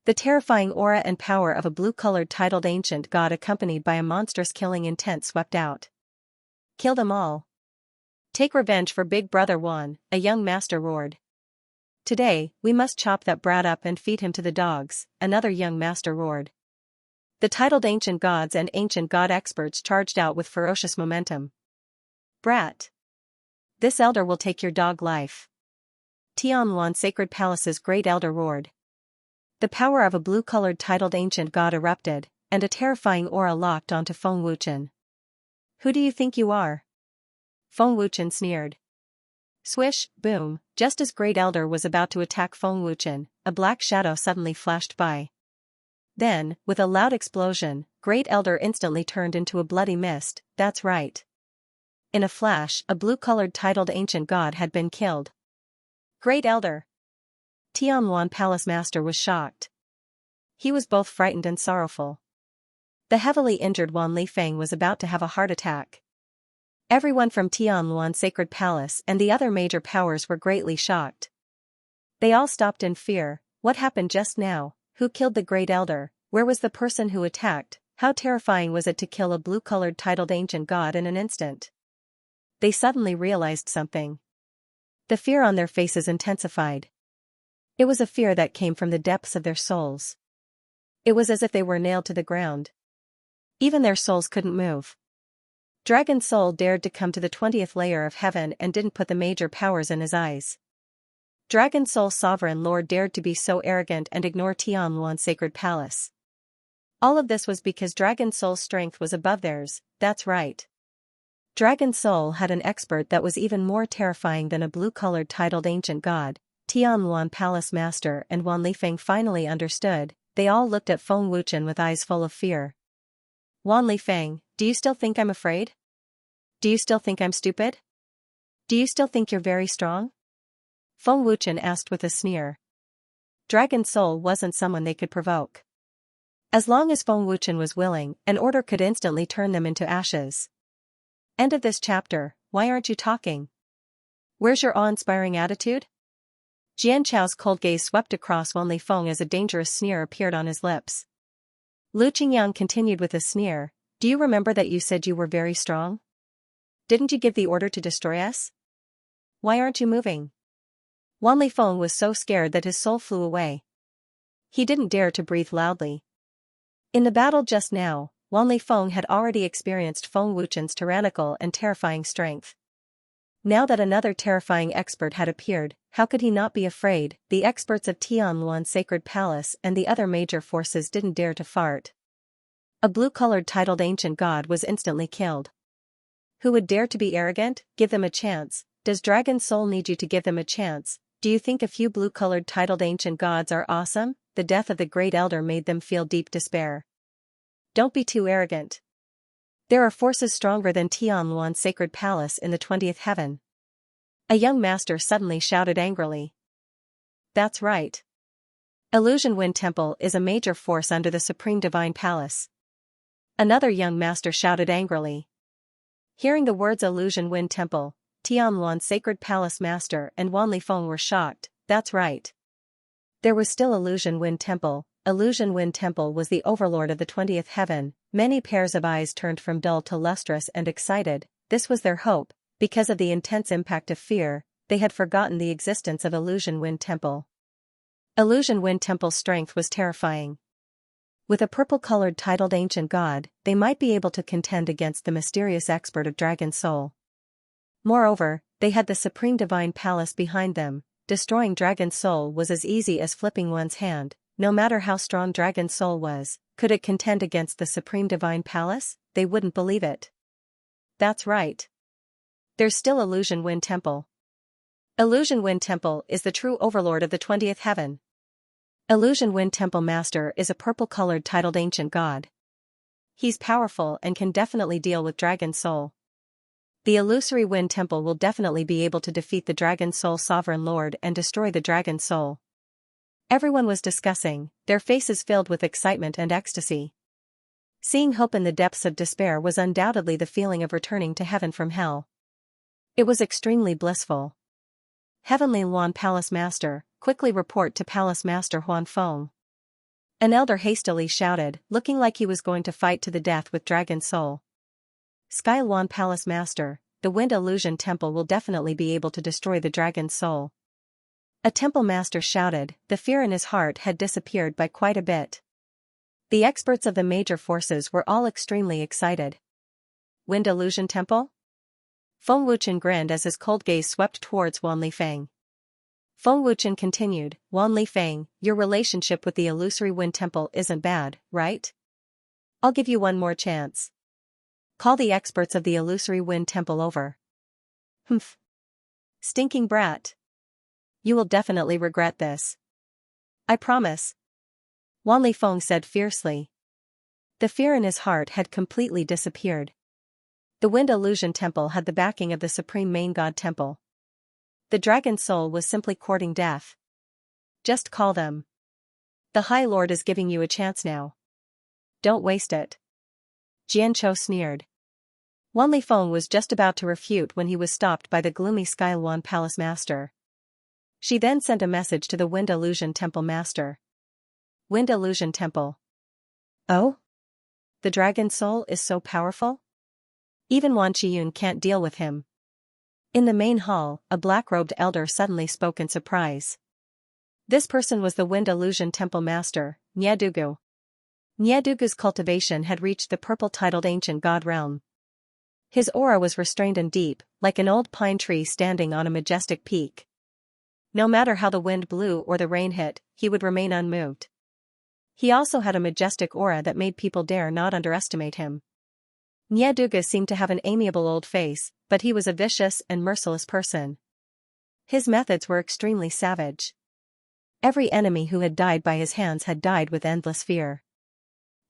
The terrifying aura and power of a blue-colored titled ancient god accompanied by a monstrous killing intent swept out. Kill them all. Take revenge for Big Brother Wan, a young master roared. Today, we must chop that brat up and feed him to the dogs, another young master roared. The titled ancient gods and ancient god experts charged out with ferocious momentum. Brat! This elder will take your dog life. Tianluan Sacred Palace's great elder roared. The power of a blue-colored titled ancient god erupted, and a terrifying aura locked onto Feng Wuchen. Who do you think you are? Feng Wuchen sneered. Swish, boom, just as Great Elder was about to attack Feng Wuchen, a black shadow suddenly flashed by. Then, with a loud explosion, Great Elder instantly turned into a bloody mist. That's right. In a flash, a blue-colored titled ancient god had been killed. Great Elder! Tianluan Palace Master was shocked. He was both frightened and sorrowful. The heavily injured Wan Lifeng was about to have a heart attack. Everyone from Tianluan Sacred Palace and the other major powers were greatly shocked. They all stopped in fear. What happened just now? Who killed the Great Elder? Where was the person who attacked? How terrifying was it to kill a blue-colored titled ancient god in an instant? They suddenly realized something. The fear on their faces intensified. It was a fear that came from the depths of their souls. It was as if they were nailed to the ground. Even their souls couldn't move. Dragon Soul dared to come to the 20th layer of heaven and didn't put the major powers in his eyes. Dragon Soul Sovereign Lord dared to be so arrogant and ignore Tianluan Sacred Palace. All of this was because Dragon Soul's strength was above theirs. That's right. Dragon Soul had an expert that was even more terrifying than a blue-colored titled ancient god. Tianluan Palace Master and Wan Lifeng finally understood. They all looked at Feng Wuchen with eyes full of fear. Wan Lifeng, do you still think I'm afraid? Do you still think I'm stupid? Do you still think you're very strong? Feng Wuchen asked with a sneer. Dragon Soul wasn't someone they could provoke. As long as Feng Wuchen was willing, an order could instantly turn them into ashes. End of this chapter. Why aren't you talking? Where's your awe-inspiring attitude? Jianchao's cold gaze swept across Wan Lifeng as a dangerous sneer appeared on his lips. Lu Qingyang continued with a sneer. Do you remember that you said you were very strong? Didn't you give the order to destroy us? Why aren't you moving? Wan Lifeng was so scared that his soul flew away. He didn't dare to breathe loudly. In the battle just now, Wan Lifeng had already experienced Feng Wuchen's tyrannical and terrifying strength. Now that another terrifying expert had appeared, how could he not be afraid? The experts of Tianluan Sacred Palace and the other major forces didn't dare to fart. A blue-colored titled ancient god was instantly killed. Who would dare to be arrogant? Give them a chance. Does Dragon Soul need you to give them a chance? Do you think a few blue-colored titled ancient gods are awesome? The death of the Great Elder made them feel deep despair. Don't be too arrogant. There are forces stronger than Tianluan Sacred Palace in the 20th heaven. A young master suddenly shouted angrily. That's right. Illusion Wind Temple is a major force under the Supreme Divine Palace. Another young master shouted angrily. Hearing the words Illusion Wind Temple, Tianluan Sacred Palace Master and Wan Lifeng were shocked. That's right. There was still Illusion Wind Temple, Illusion Wind Temple was the overlord of the 20th heaven. Many pairs of eyes turned from dull to lustrous and excited. This was their hope. Because of the intense impact of fear, they had forgotten the existence of Illusion Wind Temple. Illusion Wind Temple's strength was terrifying. With a purple-colored titled Ancient God, they might be able to contend against the mysterious expert of Dragon Soul. Moreover, they had the Supreme Divine Palace behind them. Destroying Dragon Soul was as easy as flipping one's hand. No matter how strong Dragon Soul was, could it contend against the Supreme Divine Palace? They wouldn't believe it. That's right. There's still Illusion Wind Temple. Illusion Wind Temple is the true overlord of the 20th heaven. Illusion Wind Temple Master is a purple-colored titled Ancient God. He's powerful and can definitely deal with Dragon Soul. The Illusory Wind Temple will definitely be able to defeat the Dragon Soul Sovereign Lord and destroy the Dragon Soul. Everyone was discussing, their faces filled with excitement and ecstasy. Seeing hope in the depths of despair was undoubtedly the feeling of returning to heaven from hell. It was extremely blissful. Heavenly Yuan Palace Master, quickly report to Palace Master Huan Feng. An elder hastily shouted, looking like he was going to fight to the death with Dragon Soul. Sky Yuan Palace Master, the Wind Illusion Temple will definitely be able to destroy the Dragon Soul. A temple master shouted. The fear in his heart had disappeared by quite a bit. The experts of the major forces were all extremely excited. Wind Illusion Temple? Feng Wuchen grinned as his cold gaze swept towards Wan Lifeng. Feng Wuchen continued, Wan Lifeng, your relationship with the Illusory Wind Temple isn't bad, right? I'll give you one more chance. Call the experts of the Illusory Wind Temple over. Humph. Stinking brat. You will definitely regret this. I promise. Wan Lifeng said fiercely. The fear in his heart had completely disappeared. The Wind Illusion Temple had the backing of the Supreme Main God Temple. The Dragon Soul was simply courting death. Just call them. The High Lord is giving you a chance now. Don't waste it. Jianzhou sneered. Wan Lifeng was just about to refute when he was stopped by the gloomy Sky Yuan Palace Master. She then sent a message to the Wind Illusion Temple Master. Wind Illusion Temple. Oh? The Dragon Soul is so powerful? Even Wan Qiyun can't deal with him. In the main hall, a black-robed elder suddenly spoke in surprise. This person was the Wind Illusion Temple Master, Nyadugu. Nyadugu's cultivation had reached the purple-titled Ancient God realm. His aura was restrained and deep, like an old pine tree standing on a majestic peak. No matter how the wind blew or the rain hit, he would remain unmoved. He also had a majestic aura that made people dare not underestimate him. Nyaduga seemed to have an amiable old face, but he was a vicious and merciless person. His methods were extremely savage. Every enemy who had died by his hands had died with endless fear.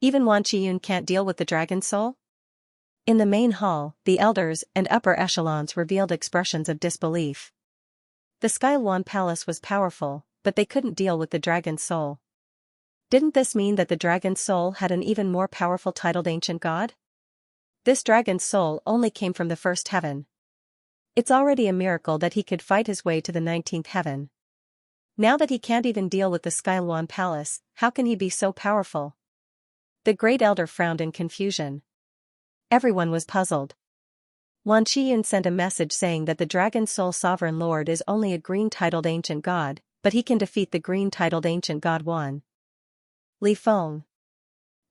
Even Wan Qiyun can't deal with the Dragon Soul? In the main hall, the elders and upper echelons revealed expressions of disbelief. The Sky Yuan Palace was powerful, but they couldn't deal with the Dragon Soul. Didn't this mean that the Dragon Soul had an even more powerful titled Ancient God? This Dragon Soul only came from the first heaven. It's already a miracle that he could fight his way to the 19th heaven. Now that he can't even deal with the Sky Yuan Palace, how can he be so powerful? The Great Elder frowned in confusion. Everyone was puzzled. Wan Qiyun sent a message saying that the Dragon Soul Sovereign Lord is only a green-titled Ancient God, but he can defeat the green-titled Ancient God Wan Lifeng.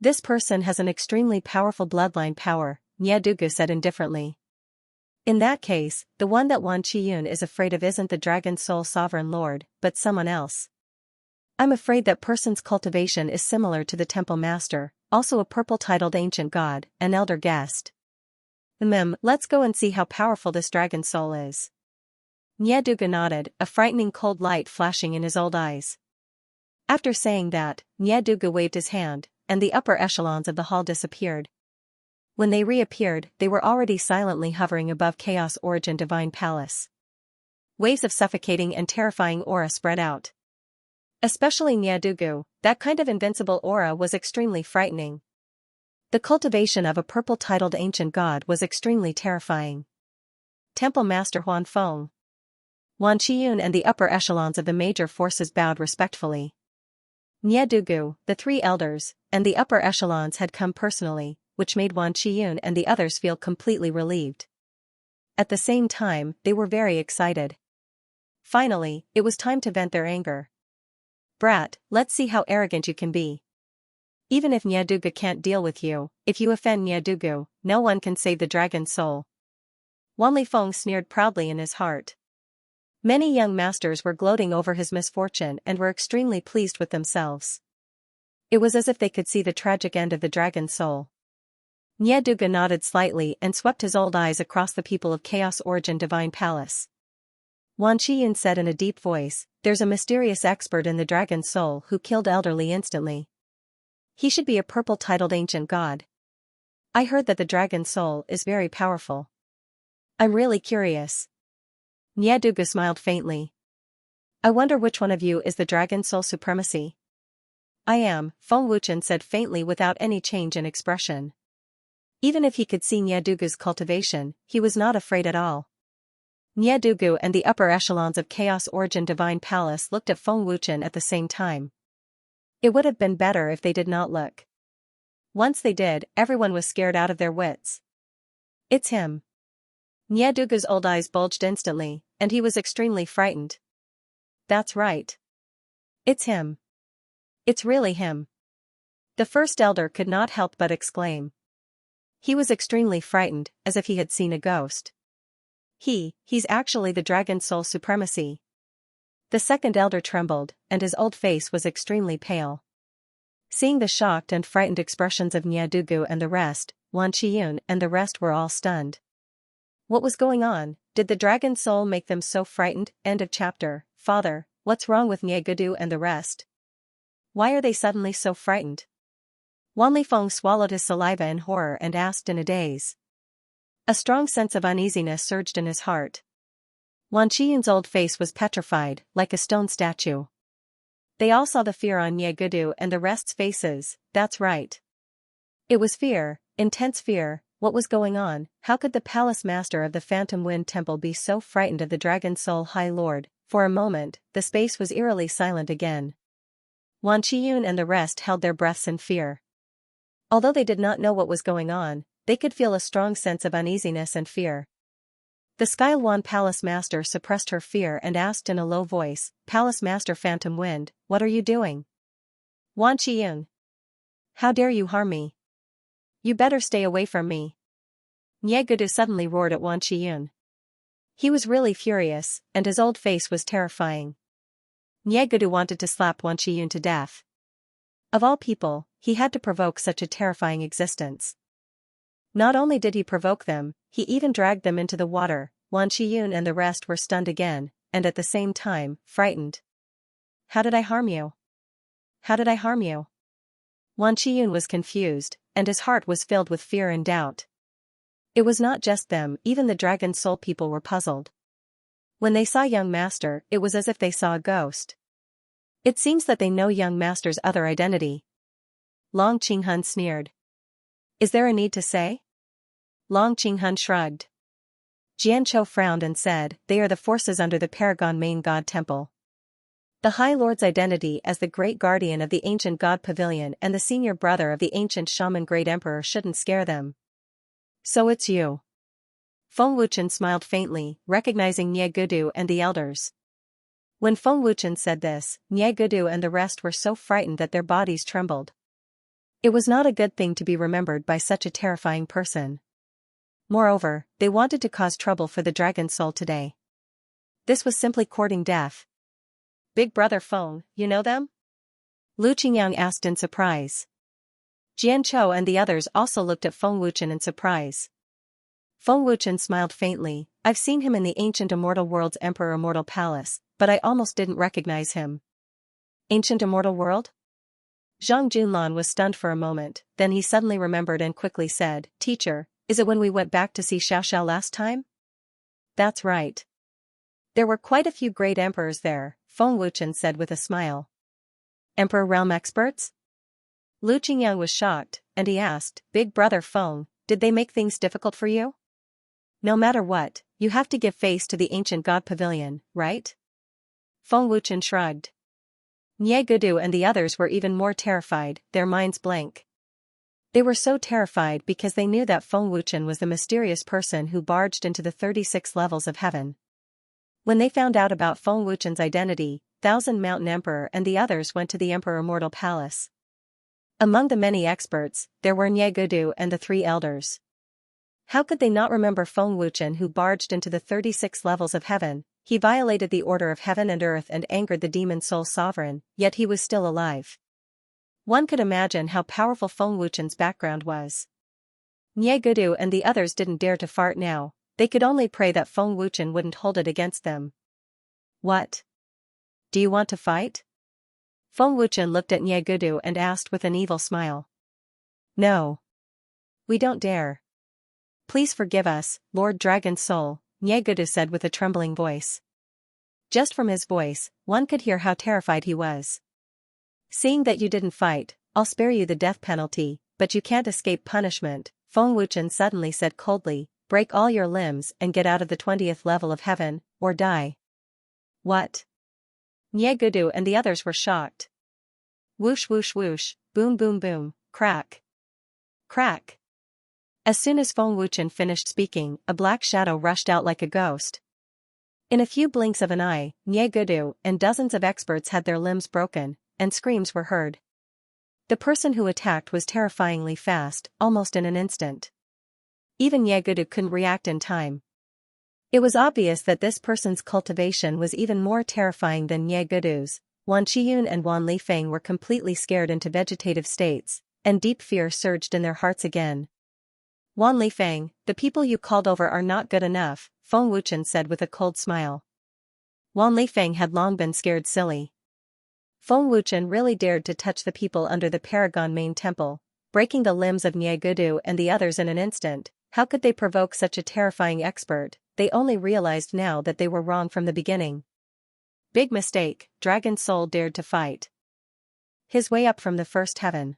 This person has an extremely powerful bloodline power, Nyadugu said indifferently. In that case, the one that Wan Qiyun is afraid of isn't the Dragon Soul Sovereign Lord, but someone else. I'm afraid that person's cultivation is similar to the Temple Master, also a purple-titled Ancient God, an elder guessed. Let's go and see how powerful this Dragon Soul is. Nyaduga nodded, a frightening cold light flashing in his old eyes. After saying that, Nyaduga waved his hand, and the upper echelons of the hall disappeared. When they reappeared, they were already silently hovering above Chaos Origin Divine Palace. Waves of suffocating and terrifying aura spread out. Especially Nyadugu, that kind of invincible aura was extremely frightening. The cultivation of a purple-titled Ancient God was extremely terrifying. Temple Master Huan Feng, Wan Qiyun and the upper echelons of the major forces bowed respectfully. Niedugu, the three elders, and the upper echelons had come personally, which made Wan Qiyun and the others feel completely relieved. At the same time, they were very excited. Finally, it was time to vent their anger. Brat, let's see how arrogant you can be. Even if Niedugu can't deal with you, if you offend Niedugu, no one can save the dragon's soul. Wan Lifeng sneered proudly in his heart. Many young masters were gloating over his misfortune and were extremely pleased with themselves. It was as if they could see the tragic end of the dragon's soul. Niedugu nodded slightly and swept his old eyes across the people of Chaos Origin Divine Palace. Wan Qiyun said in a deep voice, "There's a mysterious expert in the dragon's soul who killed elderly instantly. He should be a purple-titled ancient god. I heard that the dragon's soul is very powerful. I'm really curious." Niedugu smiled faintly. "I wonder which one of you is the dragon's soul supremacy?" "I am," Feng Wuchen said faintly without any change in expression. Even if he could see Niedugu's cultivation, he was not afraid at all. Niedugu and the upper echelons of Chaos Origin Divine Palace looked at Feng Wuchen at the same time. It would have been better if they did not look. Once they did, everyone was scared out of their wits. "It's him." Niedugu's old eyes bulged instantly, and he was extremely frightened. "That's right. It's him. It's really him." The first elder could not help but exclaim. He was extremely frightened, as if he had seen a ghost. He's actually the dragon's soul supremacy." The second elder trembled, and his old face was extremely pale. Seeing the shocked and frightened expressions of Niedugu and the rest, Wan Qiyun and the rest were all stunned. What was going on? Did the dragon's soul make them so frightened? End of chapter. Father, what's wrong with Niedugu and the rest? Why are they suddenly so frightened? Wan Lifeng swallowed his saliva in horror and asked in a daze. A strong sense of uneasiness surged in his heart. Wan Qiyun's old face was petrified, like a stone statue. They all saw the fear on Niedugu and the rest's faces. That's right. It was fear, intense fear. What was going on? How could the palace master of the Phantom Wind Temple be so frightened of the Dragon's Soul High Lord? For a moment, the space was eerily silent again. Wan Qiyun and the rest held their breaths in fear. Although they did not know what was going on, they could feel a strong sense of uneasiness and fear. The Sky Wan Palace Master suppressed her fear and asked in a low voice, "Palace Master Phantom Wind, what are you doing?" "Wan Qiyun. How dare you harm me? You better stay away from me." Niedugu suddenly roared at Wan Qiyun. He was really furious, and his old face was terrifying. Niedugu wanted to slap Wan Qiyun to death. Of all people, he had to provoke such a terrifying existence. Not only did he provoke them, he even dragged them into the water. Wan Qiyun and the rest were stunned again, and at the same time, frightened. "How did I harm you? How did I harm you?" Wan Qiyun was confused, and his heart was filled with fear and doubt. It was not just them, even the Dragon Soul people were puzzled. When they saw Young Master, it was as if they saw a ghost. It seems that they know Young Master's other identity. Long Qinghun sneered. "Is there a need to say?" Long Qinghun shrugged. Jianzhou frowned and said, "They are the forces under the Paragon Main God Temple. The High Lord's identity as the Great Guardian of the Ancient God Pavilion and the senior brother of the Ancient Shaman Great Emperor shouldn't scare them." "So it's you." Feng Wuchen smiled faintly, recognizing Niedugu and the elders. When Feng Wuchen said this, Niedugu and the rest were so frightened that their bodies trembled. It was not a good thing to be remembered by such a terrifying person. Moreover, they wanted to cause trouble for the Dragon Soul today. This was simply courting death. "Big Brother Feng, you know them?" Lu Qingyang asked in surprise. Jianzhou and the others also looked at Feng Wuchen in surprise. Feng Wuchen smiled faintly. "I've seen him in the ancient Immortal World's Emperor Immortal Palace, but I almost didn't recognize him." "Ancient Immortal World?" Zhang Junlan was stunned for a moment, then he suddenly remembered and quickly said, "Teacher, is it when we went back to see Xiaoxiao last time?" "That's right. There were quite a few great emperors there," Feng Wuchen said with a smile. "Emperor realm experts?" Lu Qingyang was shocked, and he asked, "Big Brother Feng, did they make things difficult for you? No matter what, you have to give face to the Ancient God Pavilion, right?" Feng Wuchen shrugged. Gudu and the others were even more terrified, their minds blank. They were so terrified because they knew that Feng Wuchen was the mysterious person who barged into the 36 levels of heaven. When they found out about Feng Wuchen's identity, Thousand Mountain Emperor and the others went to the Emperor Immortal Palace. Among the many experts, there were Gudu and the 3 elders. How could they not remember Feng Wuchen, who barged into the 36 levels of heaven? He violated the order of heaven and earth and angered the demon soul sovereign, yet he was still alive. One could imagine how powerful Feng Wuchen's background was. Gudu and the others didn't dare to fart now. They could only pray that Feng Wuchen wouldn't hold it against them. What? Do you want to fight? Feng Wuchen looked at Gudu and asked with an evil smile. No. We don't dare. Please forgive us, Lord Dragon Soul, Gudu said with a trembling voice. Just from his voice, one could hear how terrified he was. Seeing that you didn't fight, I'll spare you the death penalty, but you can't escape punishment, Feng Wuchen suddenly said coldly. Break all your limbs and get out of the 20th level of heaven, or die. What? Gudu and the others were shocked. Whoosh whoosh whoosh, boom boom boom, crack. Crack. As soon as Feng Wuchen finished speaking, a black shadow rushed out like a ghost. In a few blinks of an eye, Gudu and dozens of experts had their limbs broken, and screams were heard. The person who attacked was terrifyingly fast, almost in an instant. Even Gudu couldn't react in time. It was obvious that this person's cultivation was even more terrifying than Gudu's. Wan Qiyun and Wan Lifeng were completely scared into vegetative states, and deep fear surged in their hearts again. Wan Lifeng, the people you called over are not good enough, Feng Wuchen said with a cold smile. Wan Lifeng had long been scared silly. Feng Wuchen really dared to touch the people under the Paragon main temple, breaking the limbs of Gudu and the others in an instant. How could they provoke such a terrifying expert? They only realized now that they were wrong from the beginning. Big mistake, Dragon Soul dared to fight his way up from the first heaven.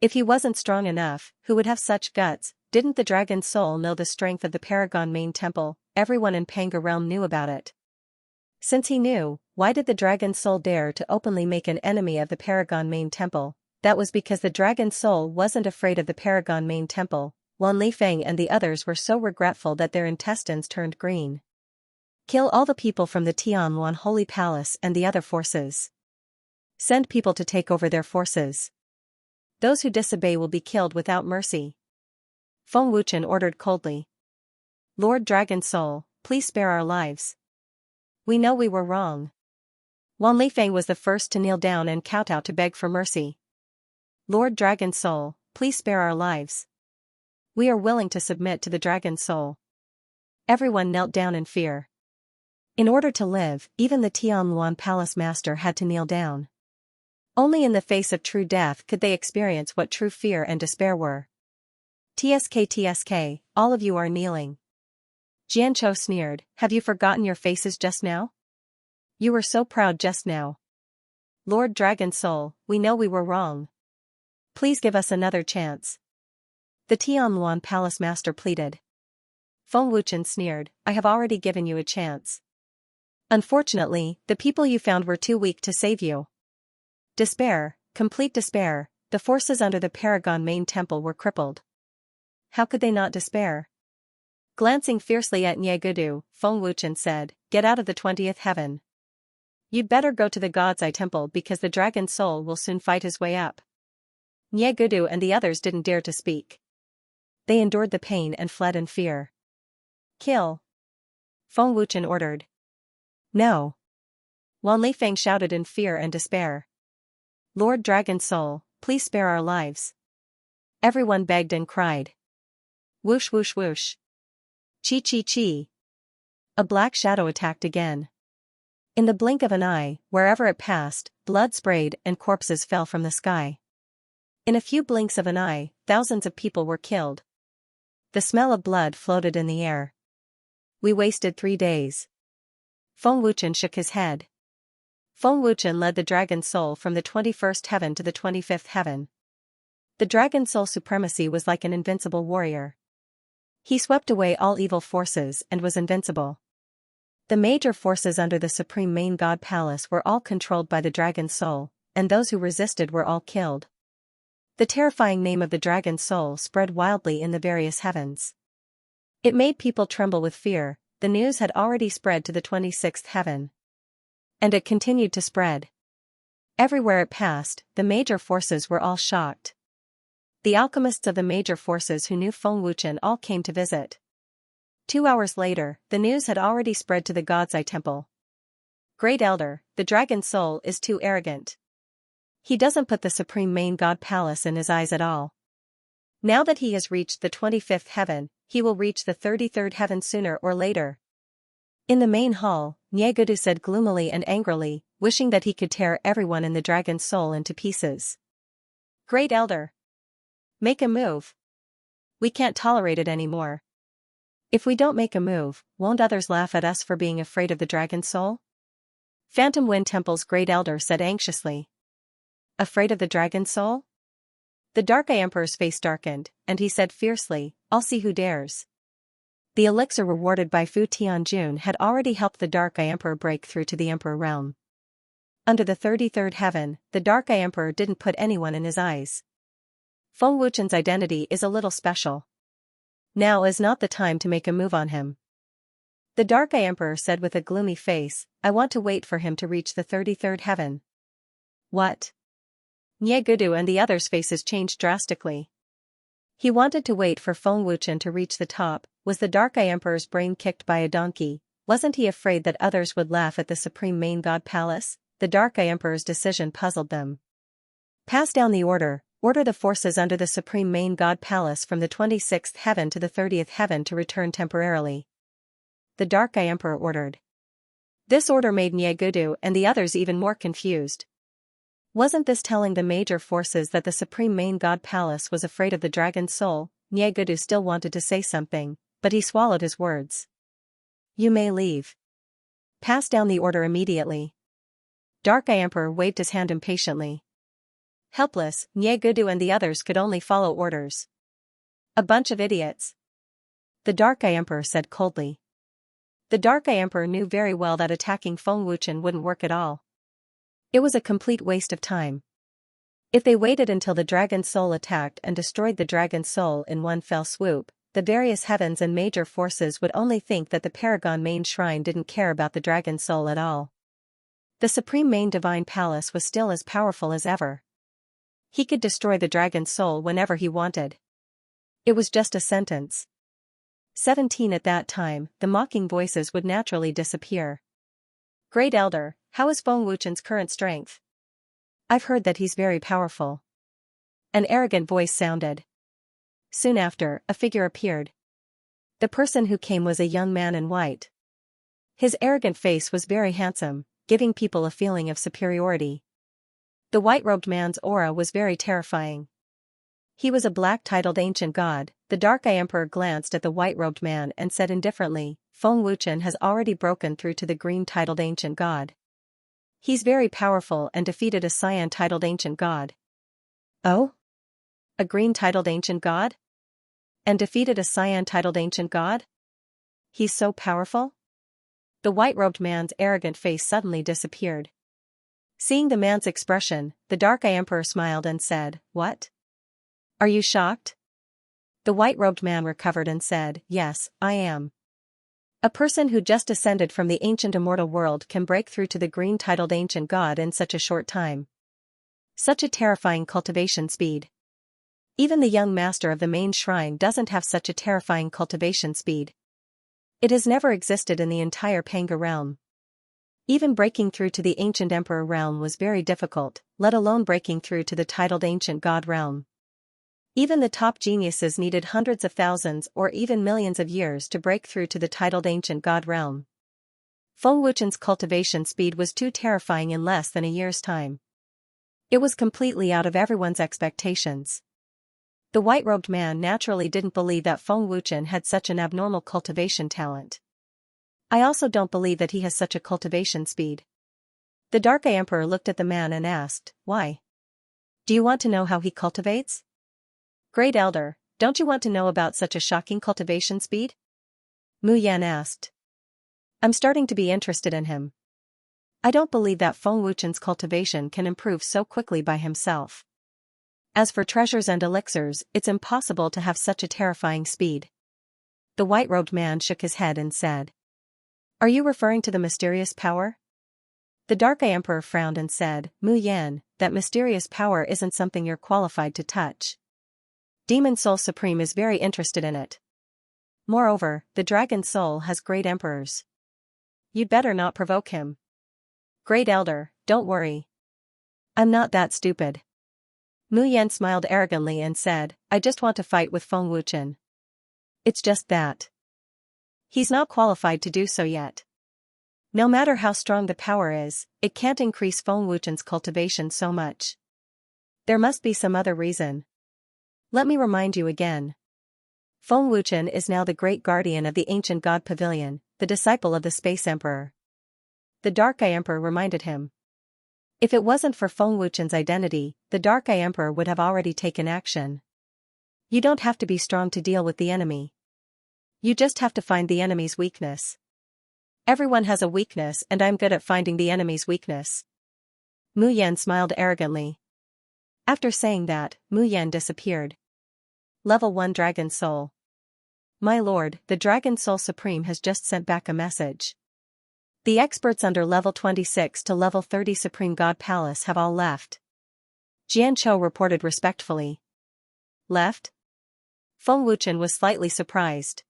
If he wasn't strong enough, who would have such guts? Didn't the Dragon Soul know the strength of the Paragon main temple? Everyone in Panga Realm knew about it. Since he knew, why did the Dragon Soul dare to openly make an enemy of the Paragon main temple? That was because the Dragon Soul wasn't afraid of the Paragon main temple. Wan Lifeng and the others were so regretful that their intestines turned green. Kill all the people from the Tianluan Holy Palace and the other forces. Send people to take over their forces. Those who disobey will be killed without mercy. Feng Wuchen ordered coldly. Lord Dragon Soul, please spare our lives. We know we were wrong. Wan Lifeng was the first to kneel down and kowtow to beg for mercy. Lord Dragon Soul, please spare our lives. We are willing to submit to the Dragon Soul. Everyone knelt down in fear. In order to live, even the Tianluan Palace Master had to kneel down. Only in the face of true death could they experience what true fear and despair were. TSK, all of you are kneeling. Jianzhou sneered, have you forgotten your faces just now? You were so proud just now. Lord Dragon Soul, we know we were wrong. Please give us another chance. The Tianluan Palace Master pleaded. Feng Wuchen sneered, I have already given you a chance. Unfortunately, the people you found were too weak to save you. Despair, complete despair, the forces under the Paragon main temple were crippled. How could they not despair? Glancing fiercely at Gudu, Feng Wuchen said, get out of the 20th heaven. You'd better go to the God's Eye Temple because the Dragon Soul will soon fight his way up. Gudu and the others didn't dare to speak. They endured the pain and fled in fear. Kill. Feng Wuchen ordered. No. Wan Lifeng shouted in fear and despair. Lord Dragon Soul, please spare our lives. Everyone begged and cried. Whoosh whoosh whoosh. Chi chi chi. A black shadow attacked again. In the blink of an eye, wherever it passed, blood sprayed and corpses fell from the sky. In a few blinks of an eye, thousands of people were killed. The smell of blood floated in the air. We wasted 3 days. Feng Wuchen shook his head. Feng Wuchen led the Dragon Soul from the 21st heaven to the 25th heaven. The Dragon Soul supremacy was like an invincible warrior. He swept away all evil forces and was invincible. The major forces under the Supreme Main God Palace were all controlled by the dragon's soul, and those who resisted were all killed. The terrifying name of the dragon's soul spread wildly in the various heavens. It made people tremble with fear. The news had already spread to the 26th heaven. And it continued to spread. Everywhere it passed, the major forces were all shocked. The alchemists of the major forces who knew Feng Wuchen all came to visit. 2 hours later, the news had already spread to the God's Eye Temple. Great Elder, the dragon's soul is too arrogant. He doesn't put the Supreme Main God Palace in his eyes at all. Now that he has reached the 25th heaven, he will reach the 33rd heaven sooner or later. In the main hall, Niegudu said gloomily and angrily, wishing that he could tear everyone in the dragon's soul into pieces. Great Elder! Make a move. We can't tolerate it anymore. If we don't make a move, won't others laugh at us for being afraid of the dragon's soul? Phantom Wind Temple's Great Elder said anxiously. Afraid of the dragon's soul? The Dark Eye Emperor's face darkened, and he said fiercely, I'll see who dares. The elixir rewarded by Fu Tianjun had already helped the Dark Eye Emperor break through to the Emperor realm. Under the 33rd heaven, the Dark Eye Emperor didn't put anyone in his eyes. Feng Wuchen's identity is a little special. Now is not the time to make a move on him. The Dark Eye Emperor said with a gloomy face, I want to wait for him to reach the 33rd heaven. What? Niegudu and the others' faces changed drastically. He wanted to wait for Feng Wuchen to reach the top. Was the Dark Eye Emperor's brain kicked by a donkey? Wasn't he afraid that others would laugh at the Supreme Main God Palace? The Dark Eye Emperor's decision puzzled them. Pass down the order. Order the forces under the Supreme Main God Palace from the 26th heaven to the 30th heaven to return temporarily. The Dark Eye Emperor ordered. This order made Niegudu and the others even more confused. Wasn't this telling the major forces that the Supreme Main God Palace was afraid of the dragon's soul? Niegudu still wanted to say something, but he swallowed his words. You may leave. Pass down the order immediately. Dark Eye Emperor waved his hand impatiently. Helpless, Niegudu and the others could only follow orders. A bunch of idiots. The Dark Eye Emperor said coldly. The Dark Eye Emperor knew very well that attacking Feng Wuchen wouldn't work at all. It was a complete waste of time. If they waited until the dragon's soul attacked and destroyed the dragon's soul in one fell swoop, the various heavens and major forces would only think that the Paragon Main Shrine didn't care about the dragon's soul at all. The Supreme Main Divine Palace was still as powerful as ever. He could destroy the dragon's soul whenever he wanted. It was just a sentence. 17 At that time, the mocking voices would naturally disappear. Great Elder, how is Feng Wuchen's current strength? I've heard that he's very powerful. An arrogant voice sounded. Soon after, a figure appeared. The person who came was a young man in white. His arrogant face was very handsome, giving people a feeling of superiority. The white-robed man's aura was very terrifying. He was a black-titled ancient god. The Dark Eye Emperor glanced at the white-robed man and said indifferently, Feng Wuchen has already broken through to the green-titled ancient god. He's very powerful and defeated a cyan-titled ancient god. Oh? A green-titled ancient god? And defeated a cyan-titled ancient god? He's so powerful? The white-robed man's arrogant face suddenly disappeared. Seeing the man's expression, the Dark Eye Emperor smiled and said, What? Are you shocked? The white-robed man recovered and said, Yes, I am. A person who just ascended from the ancient immortal world can break through to the green-titled ancient god in such a short time. Such a terrifying cultivation speed. Even the young master of the main shrine doesn't have such a terrifying cultivation speed. It has never existed in the entire Panga realm. Even breaking through to the ancient emperor realm was very difficult, let alone breaking through to the titled ancient god realm. Even the top geniuses needed hundreds of thousands or even millions of years to break through to the titled ancient god realm. Feng Wuchen's cultivation speed was too terrifying in less than a year's time. It was completely out of everyone's expectations. The white-robed man naturally didn't believe that Feng Wuchen had such an abnormal cultivation talent. I also don't believe that he has such a cultivation speed. The Dark Eye Emperor looked at the man and asked, Why? Do you want to know how he cultivates? Great Elder, don't you want to know about such a shocking cultivation speed? Mu Yan asked. I'm starting to be interested in him. I don't believe that Feng Wuchen's cultivation can improve so quickly by himself. As for treasures and elixirs, it's impossible to have such a terrifying speed. The white-robed man shook his head and said, "Are you referring to the mysterious power?" The Dark Eye Emperor frowned and said, "Mu Yan, that mysterious power isn't something you're qualified to touch. Demon Soul Supreme is very interested in it. Moreover, the Dragon Soul has great emperors. You'd better not provoke him." "Great Elder, don't worry. I'm not that stupid." Mu Yan smiled arrogantly and said, "I just want to fight with Feng Wuchen. It's just that. He's not qualified to do so yet. No matter how strong the power is, it can't increase Feng Wuchen's cultivation so much. There must be some other reason. Let me remind you again. Feng Wuchen is now the great guardian of the ancient god pavilion, the disciple of the Space Emperor." The Dark Eye Emperor reminded him. If it wasn't for Feng Wuchen's identity, the Dark Eye Emperor would have already taken action. You don't have to be strong to deal with the enemy. You just have to find the enemy's weakness. Everyone has a weakness and I'm good at finding the enemy's weakness. Mu Yan smiled arrogantly. After saying that, Mu Yan disappeared. Level 1 Dragon Soul. "My lord, the Dragon Soul Supreme has just sent back a message. The experts under level 26 to level 30 Supreme God Palace have all left." Xianxia reported respectfully. "Left?" Feng Wuchen was slightly surprised.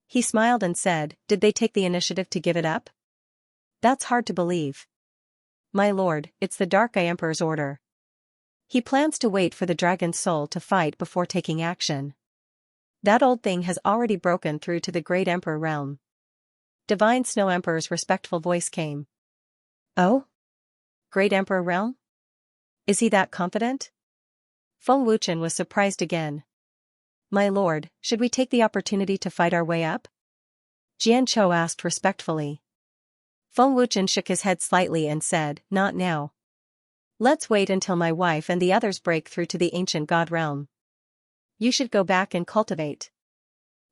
He smiled and said, "Did they take the initiative to give it up?" "That's hard to believe. My lord, it's the Dark Eye Emperor's order. He plans to wait for the Dragon Soul to fight before taking action. That old thing has already broken through to the Great Emperor realm." Divine Snow Emperor's respectful voice came. "Oh? Great Emperor realm? Is he that confident?" Feng Wuchen was surprised again. "My lord, should we take the opportunity to fight our way up?" Xianxia asked respectfully. Feng Wuchen shook his head slightly and said, "Not now. Let's wait until my wife and the others break through to the ancient god realm. You should go back and cultivate.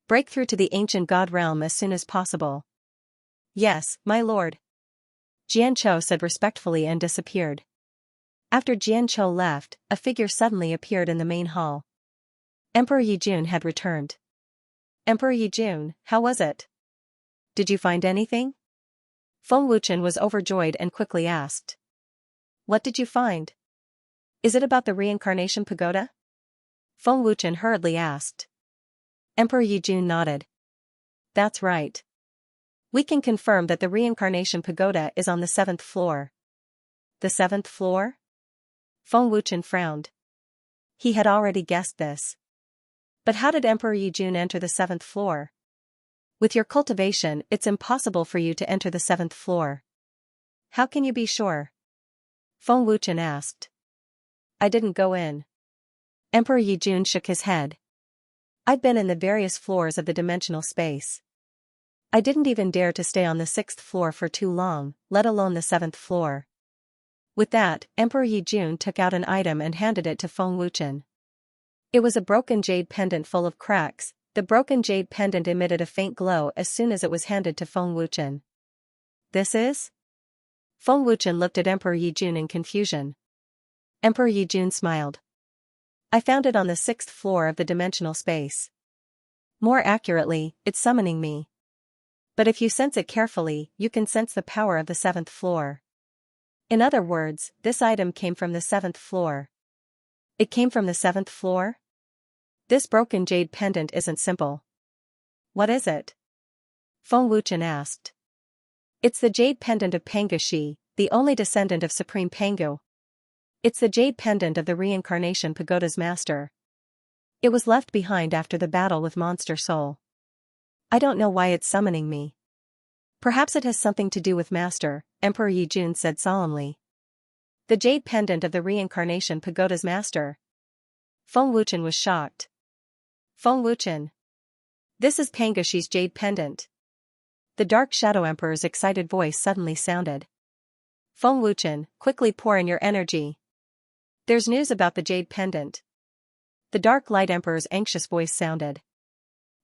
Break through to the ancient god realm as soon as possible." "Yes, my lord." Xianxia said respectfully and disappeared. After Xianxia left, a figure suddenly appeared in the main hall. Emperor Yijun had returned. "Emperor Yijun, how was it? Did you find anything?" Feng Wuchen was overjoyed and quickly asked. "What did you find? Is it about the reincarnation pagoda?" Feng Wuchen hurriedly asked. Emperor Yijun nodded. "That's right. We can confirm that the reincarnation pagoda is on the 7th floor." "The 7th floor?" Feng Wuchen frowned. He had already guessed this. But how did Emperor Yijun enter the 7th floor? With your cultivation, it's impossible for you to enter the 7th floor. How can you be sure? Feng Wuchen asked. "I didn't go in." Emperor Yijun shook his head. "I've been in the various floors of the dimensional space. I didn't even dare to stay on the 6th floor for too long, let alone the 7th floor." With that, Emperor Yijun took out an item and handed it to Feng Wuchen. It was a broken jade pendant full of cracks. The broken jade pendant emitted a faint glow as soon as it was handed to Feng Wuchen. "This is?" Feng Wuchen looked at Emperor Yijun in confusion. Emperor Yijun smiled. "I found it on the 6th floor of the dimensional space. More accurately, it's summoning me. But if you sense it carefully, you can sense the power of the 7th floor. In other words, this item came from the 7th floor." "It came from the 7th floor?" "This broken jade pendant isn't simple." "What is it?" Feng Wuchen asked. "It's the jade pendant of Pangu Shi, the only descendant of Supreme Pangu. It's the jade pendant of the reincarnation pagoda's master. It was left behind after the battle with Monster Soul. I don't know why it's summoning me." "Perhaps it has something to do with Master," Emperor Yijun said solemnly. "The jade pendant of the reincarnation pagoda's master." Feng Wuchen was shocked. "Feng Wuchen. This is Pangu Shi's jade pendant." The Dark Shadow Emperor's excited voice suddenly sounded. "Feng Wuchen, quickly pour in your energy. There's news about the jade pendant." The Dark Light Emperor's anxious voice sounded.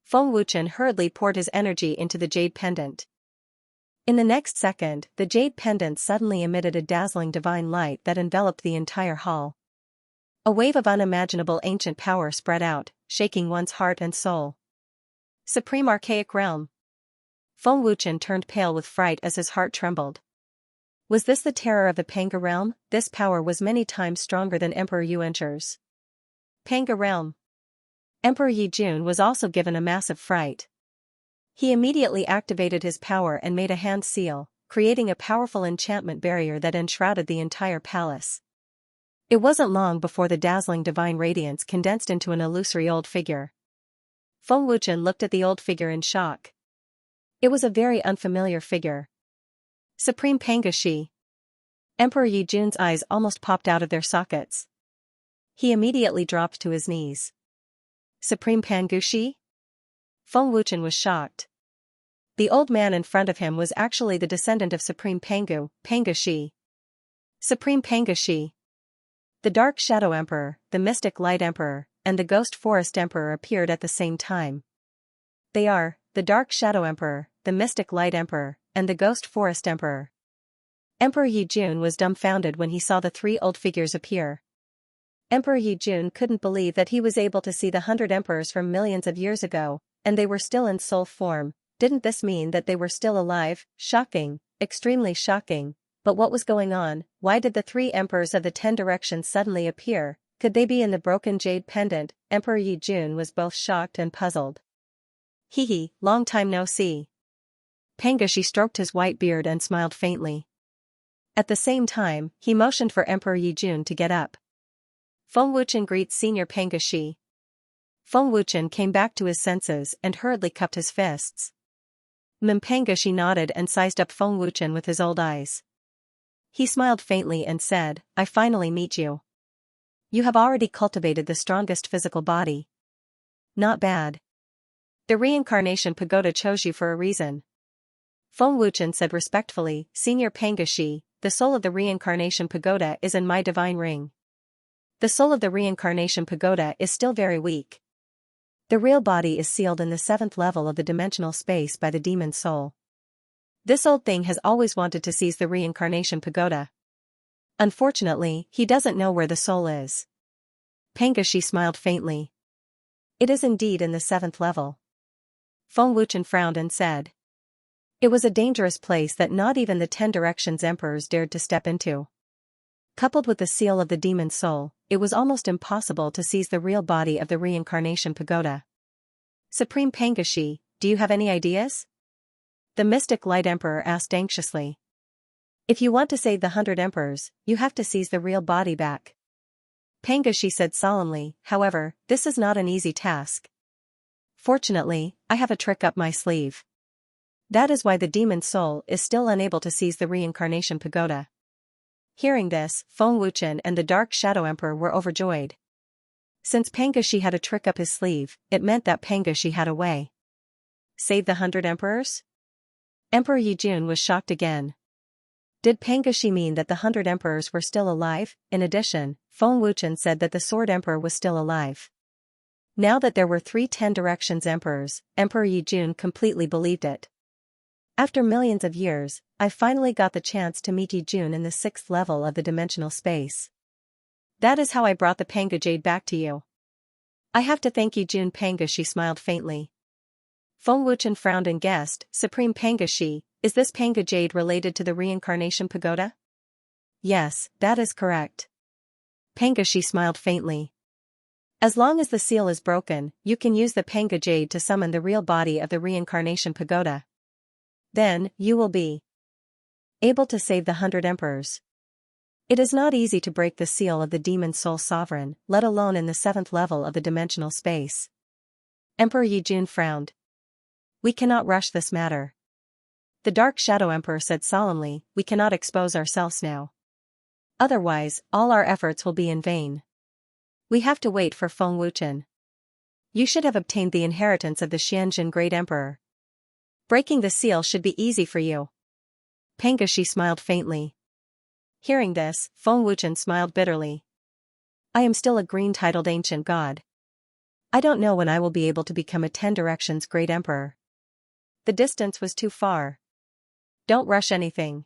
Feng Wuchen hurriedly poured his energy into the jade pendant. In the next second, the jade pendant suddenly emitted a dazzling divine light that enveloped the entire hall. A wave of unimaginable ancient power spread out, shaking one's heart and soul. Supreme Archaic Realm. Feng Wuchen turned pale with fright as his heart trembled. Was this the terror of the Panga realm? This power was many times stronger than Emperor Yuanzhi's. Panga realm. Emperor Yi Jun was also given a massive fright. He immediately activated his power and made a hand seal, creating a powerful enchantment barrier that enshrouded the entire palace. It wasn't long before the dazzling divine radiance condensed into an illusory old figure. Feng Wuchen looked at the old figure in shock. It was a very unfamiliar figure. Supreme Panga Shi. Emperor Yi Jun's eyes almost popped out of their sockets. He immediately dropped to his knees. Supreme Pangu Shi? Feng Wuchen was shocked. The old man in front of him was actually the descendant of Supreme Pangu, Panga Shi. Supreme Panga Shi. The Dark Shadow Emperor, the Mystic Light Emperor, and the Ghost Forest Emperor appeared at the same time. They are, the Dark Shadow Emperor, the Mystic Light Emperor, and the Ghost Forest Emperor. Emperor Yi Jun was dumbfounded when he saw the three old figures appear. Emperor Yi Jun couldn't believe that he was able to see the 100 emperors from millions of years ago, and they were still in soul form. Didn't this mean that they were still alive? Shocking, extremely shocking. But what was going on? Why did the three emperors of the 10 directions suddenly appear? Could they be in the broken jade pendant? Emperor Yi Jun was both shocked and puzzled. Hee, long time no see. Panga Shi stroked his white beard and smiled faintly. At the same time, he motioned for Emperor Yi Jun to get up. Feng Wuchen greets Senior Panga Shi. Feng Wuchen came back to his senses and hurriedly cupped his fists. Panga Shi nodded and sized up Feng Wuchen with his old eyes. He smiled faintly and said, I finally meet you. You have already cultivated the strongest physical body. Not bad. The reincarnation pagoda chose you for a reason. Feng Wuchen said respectfully, Senior Panga Shi, the soul of the reincarnation pagoda is in my divine ring. The soul of the reincarnation pagoda is still very weak. The real body is sealed in the 7th level of the dimensional space by the demon soul. This old thing has always wanted to seize the reincarnation pagoda. Unfortunately, he doesn't know where the soul is. Panga Shi smiled faintly. It is indeed in the 7th level. Feng Wuchen frowned and said. It was a dangerous place that not even the 10 directions emperors dared to step into. Coupled with the seal of the demon soul, it was almost impossible to seize the real body of the reincarnation pagoda. Supreme Panga Shi, do you have any ideas? The Mystic Light Emperor asked anxiously. If you want to save the 100 emperors, you have to seize the real body back. Panga Shi said solemnly, however, this is not an easy task. Fortunately, I have a trick up my sleeve. That is why the demon soul is still unable to seize the reincarnation pagoda. Hearing this, Feng Wuchen and the Dark Shadow Emperor were overjoyed. Since Panga Shi had a trick up his sleeve, it meant that Panga Shi had a way. Save the 100 emperors? Emperor Yi Jun was shocked again. Did Panga Shi mean that the 100 emperors were still alive? In addition, Feng Wuchen said that the Sword Emperor was still alive. Now that there were 3 10 directions emperors, Emperor Yi Jun completely believed it. After millions of years, I finally got the chance to meet Yi Jun in the 6th level of the dimensional space. That is how I brought the Panga Jade back to you. I have to thank Yi Jun. Panga Shi smiled faintly. Feng Wuchen frowned and guessed, Supreme Panga Shi, is this Panga Jade related to the reincarnation pagoda? Yes, that is correct. Panga Shi smiled faintly. As long as the seal is broken, you can use the Panga Jade to summon the real body of the reincarnation pagoda. Then, you will be able to save the 100 emperors. It is not easy to break the seal of the demon soul sovereign, let alone in the 7th level of the dimensional space. Emperor Yi Jun frowned. We cannot rush this matter. The Dark Shadow Emperor said solemnly, we cannot expose ourselves now. Otherwise, all our efforts will be in vain. We have to wait for Feng Wuchen. You should have obtained the inheritance of the Xianxia Great Emperor. Breaking the seal should be easy for you. Panga Shi smiled faintly. Hearing this, Feng Wuchen smiled bitterly. I am still a green-titled ancient god. I don't know when I will be able to become a 10 directions Great Emperor. The distance was too far. Don't rush anything.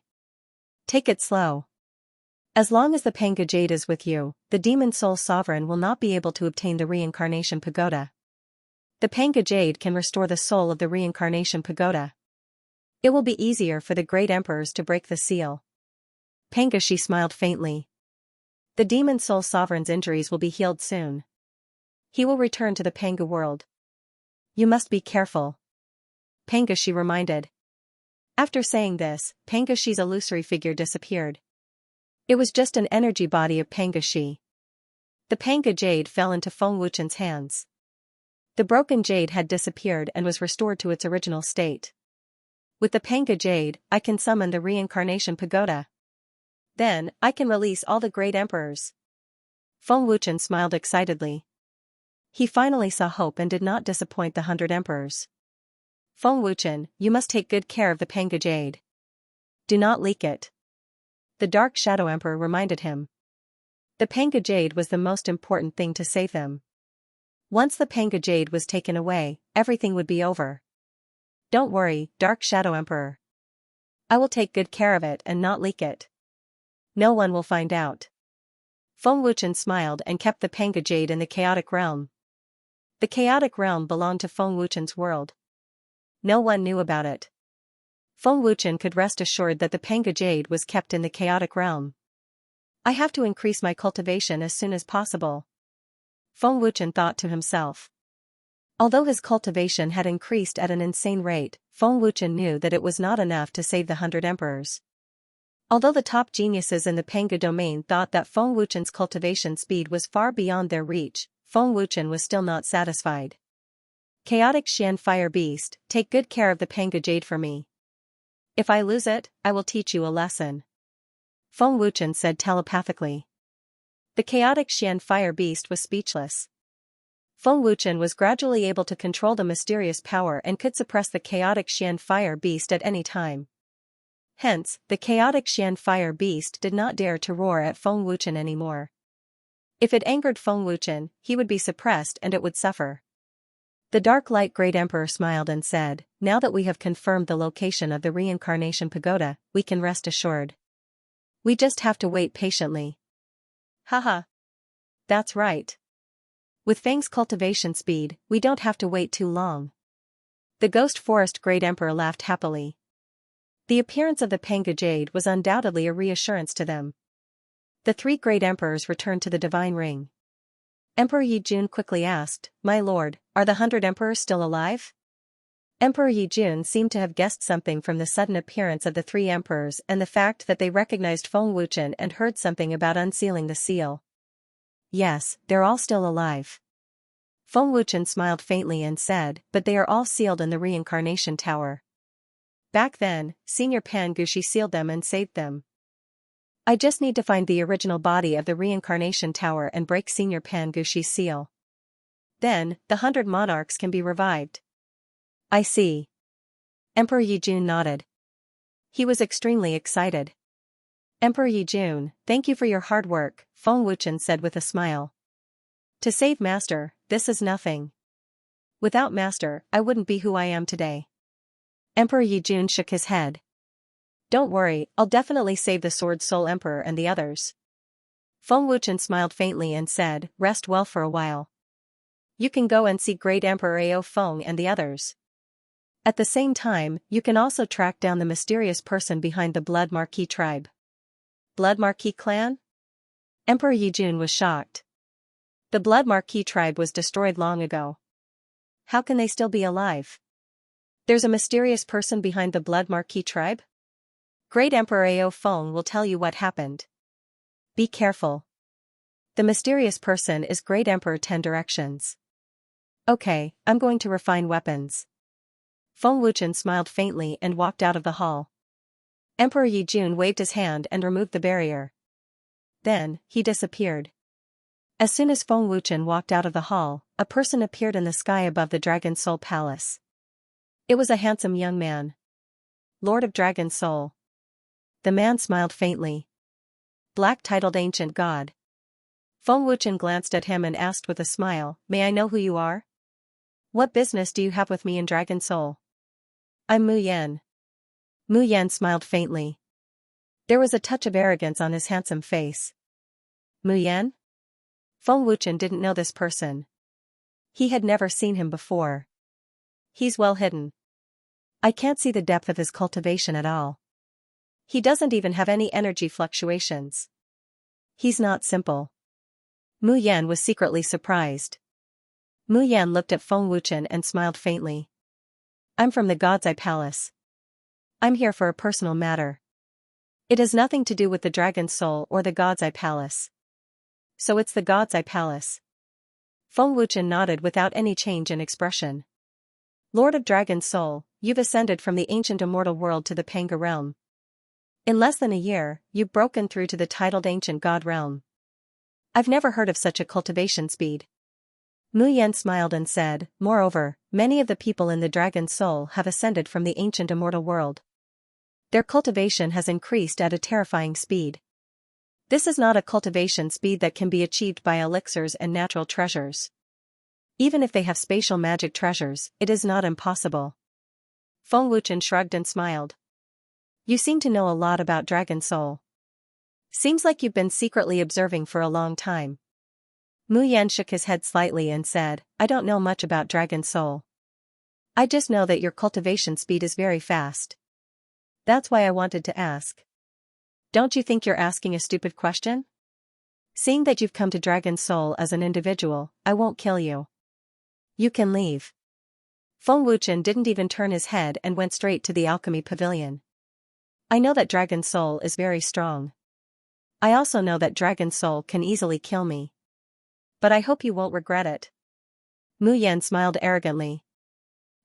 Take it slow. As long as the Panga Jade is with you, the Demon Soul Sovereign will not be able to obtain the Reincarnation Pagoda. The Panga Jade can restore the soul of the Reincarnation Pagoda. It will be easier for the great emperors to break the seal. Pangashi smiled faintly. The Demon Soul Sovereign's injuries will be healed soon. He will return to the Panga world. You must be careful. Pangashi reminded. After saying this, Pangashi's illusory figure disappeared. It was just an energy body of Pangashi. The Panga Jade fell into Feng Wuchen's hands. The broken jade had disappeared and was restored to its original state. With the Panga Jade, I can summon the Reincarnation Pagoda. Then, I can release all the great emperors. Feng Wuchen smiled excitedly. He finally saw hope and did not disappoint the 100 emperors. Feng Wuchen, you must take good care of the Panga Jade. Do not leak it. The Dark Shadow Emperor reminded him. The Panga Jade was the most important thing to save them. Once the Panga Jade was taken away, everything would be over. Don't worry, Dark Shadow Emperor. I will take good care of it and not leak it. No one will find out. Feng Wuchen smiled and kept the Panga Jade in the chaotic realm. The chaotic realm belonged to Feng Wuchen's world. No one knew about it. Feng Wuchen could rest assured that the Panga Jade was kept in the chaotic realm. I have to increase my cultivation as soon as possible. Feng Wuchen thought to himself. Although his cultivation had increased at an insane rate, Feng Wuchen knew that it was not enough to save the 100 emperors. Although the top geniuses in the Panga domain thought that Feng Wuchen's cultivation speed was far beyond their reach, Feng Wuchen was still not satisfied. Chaotic Xian Fire Beast, take good care of the Panga Jade for me. If I lose it, I will teach you a lesson. Feng Wuchen said telepathically. The chaotic Xian Fire Beast was speechless. Feng Wuchen was gradually able to control the mysterious power and could suppress the chaotic Xian Fire Beast at any time. Hence, the chaotic Xian Fire Beast did not dare to roar at Feng Wuchen anymore. If it angered Feng Wuchen, he would be suppressed and it would suffer. The Dark Light Great Emperor smiled and said, now that we have confirmed the location of the Reincarnation Pagoda, we can rest assured. We just have to wait patiently. Haha. That's right. With Fang's cultivation speed, we don't have to wait too long. The Ghost Forest Great Emperor laughed happily. The appearance of the Panga Jade was undoubtedly a reassurance to them. The 3 great emperors returned to the Divine Ring. Emperor Yijun quickly asked, My lord, are the 100 emperors still alive? Emperor Yijun seemed to have guessed something from the sudden appearance of the 3 emperors and the fact that they recognized Feng Wuchen and heard something about unsealing the seal. Yes, they're all still alive. Feng Wuchen smiled faintly and said, but they are all sealed in the Reincarnation Tower. Back then, Senior Pan Gushi sealed them and saved them. I just need to find the original body of the Reincarnation Tower and break Senior Pan Gushi's seal. Then, the 100 monarchs can be revived. I see. Emperor Yijun nodded. He was extremely excited. Emperor Yijun, thank you for your hard work, Feng Wuchen said with a smile. To save Master, this is nothing. Without Master, I wouldn't be who I am today. Emperor Yijun shook his head. Don't worry, I'll definitely save the Sword Soul Emperor and the others. Feng Wuchen smiled faintly and said, rest well for a while. You can go and see Great Emperor Ao Feng and the others. At the same time, you can also track down the mysterious person behind the Blood Marquis tribe. Blood Marquis clan? Emperor Yijun was shocked. The Blood Marquis tribe was destroyed long ago. How can they still be alive? There's a mysterious person behind the Blood Marquis tribe? Great Emperor Ao Feng will tell you what happened. Be careful. The mysterious person is Great Emperor 10 Directions. Okay, I'm going to refine weapons. Feng Wuchen smiled faintly and walked out of the hall. Emperor Yijun waved his hand and removed the barrier. Then, he disappeared. As soon as Feng Wuchen walked out of the hall, a person appeared in the sky above the Dragon Soul Palace. It was a handsome young man. Lord of Dragon Soul. The man smiled faintly. Black-titled Ancient God. Feng Wuchen glanced at him and asked with a smile, May I know who you are? What business do you have with me in Dragon Soul? I'm Mu Yan. Mu Yan smiled faintly. There was a touch of arrogance on his handsome face. Mu Yan? Feng Wuchen didn't know this person. He had never seen him before. He's well hidden. I can't see the depth of his cultivation at all. He doesn't even have any energy fluctuations. He's not simple. Mu Yan was secretly surprised. Mu Yan looked at Feng Wuchen and smiled faintly. I'm from the God's Eye Palace. I'm here for a personal matter. It has nothing to do with the Dragon's Soul or the God's Eye Palace. So it's the God's Eye Palace. Feng Wuchen nodded without any change in expression. Lord of Dragon's Soul, you've ascended from the ancient immortal world to the Panga realm. In less than a year, you've broken through to the titled ancient god realm. I've never heard of such a cultivation speed. Mu Yan smiled and said, moreover, many of the people in the Dragon's Soul have ascended from the ancient immortal world. Their cultivation has increased at a terrifying speed. This is not a cultivation speed that can be achieved by elixirs and natural treasures. Even if they have spatial magic treasures, it is not impossible. Feng Wuchen shrugged and smiled. You seem to know a lot about Dragon Soul. Seems like you've been secretly observing for a long time. Mu Yan shook his head slightly and said, I don't know much about Dragon Soul. I just know that your cultivation speed is very fast. That's why I wanted to ask. Don't you think you're asking a stupid question? Seeing that you've come to Dragon Soul as an individual, I won't kill you. You can leave. Feng Wuchen didn't even turn his head and went straight to the alchemy pavilion. I know that Dragon Soul is very strong. I also know that Dragon Soul can easily kill me. But I hope you won't regret it. Mu Yan smiled arrogantly.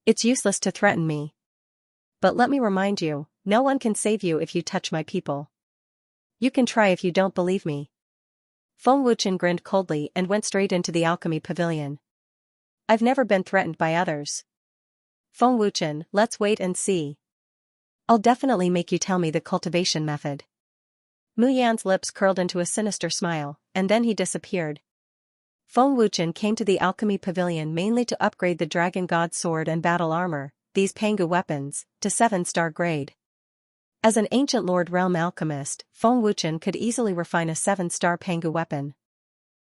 It's useless to threaten me. But let me remind you, no one can save you if you touch my people. You can try if you don't believe me. Feng Wuchen grinned coldly and went straight into the alchemy pavilion. I've never been threatened by others. Feng Wuchen, let's wait and see. I'll definitely make you tell me the cultivation method. Mu Yan's lips curled into a sinister smile, and then he disappeared. Feng Wuchen came to the alchemy pavilion mainly to upgrade the Dragon God sword and battle armor, these Pangu weapons, to 7-star grade. As an ancient Lord Realm alchemist, Feng Wuchen could easily refine a 7-star Pangu weapon.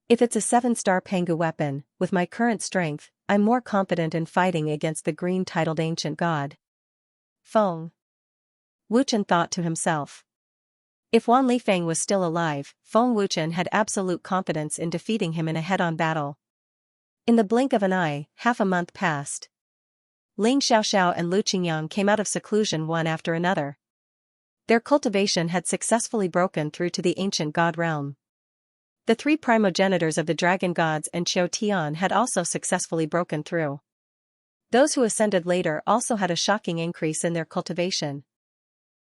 If it's a 7-star Pangu weapon, with my current strength, I'm more confident in fighting against the green-titled ancient god. Feng Wuchen thought to himself. If Wan Lifeng was still alive, Feng Wuchen had absolute confidence in defeating him in a head-on battle. In the blink of an eye, half a month passed. Ling Xiaoxiao and Lu Qingyang came out of seclusion one after another. Their cultivation had successfully broken through to the ancient god realm. The 3 primogenitors of the dragon gods and Qiu Tian had also successfully broken through. Those who ascended later also had a shocking increase in their cultivation.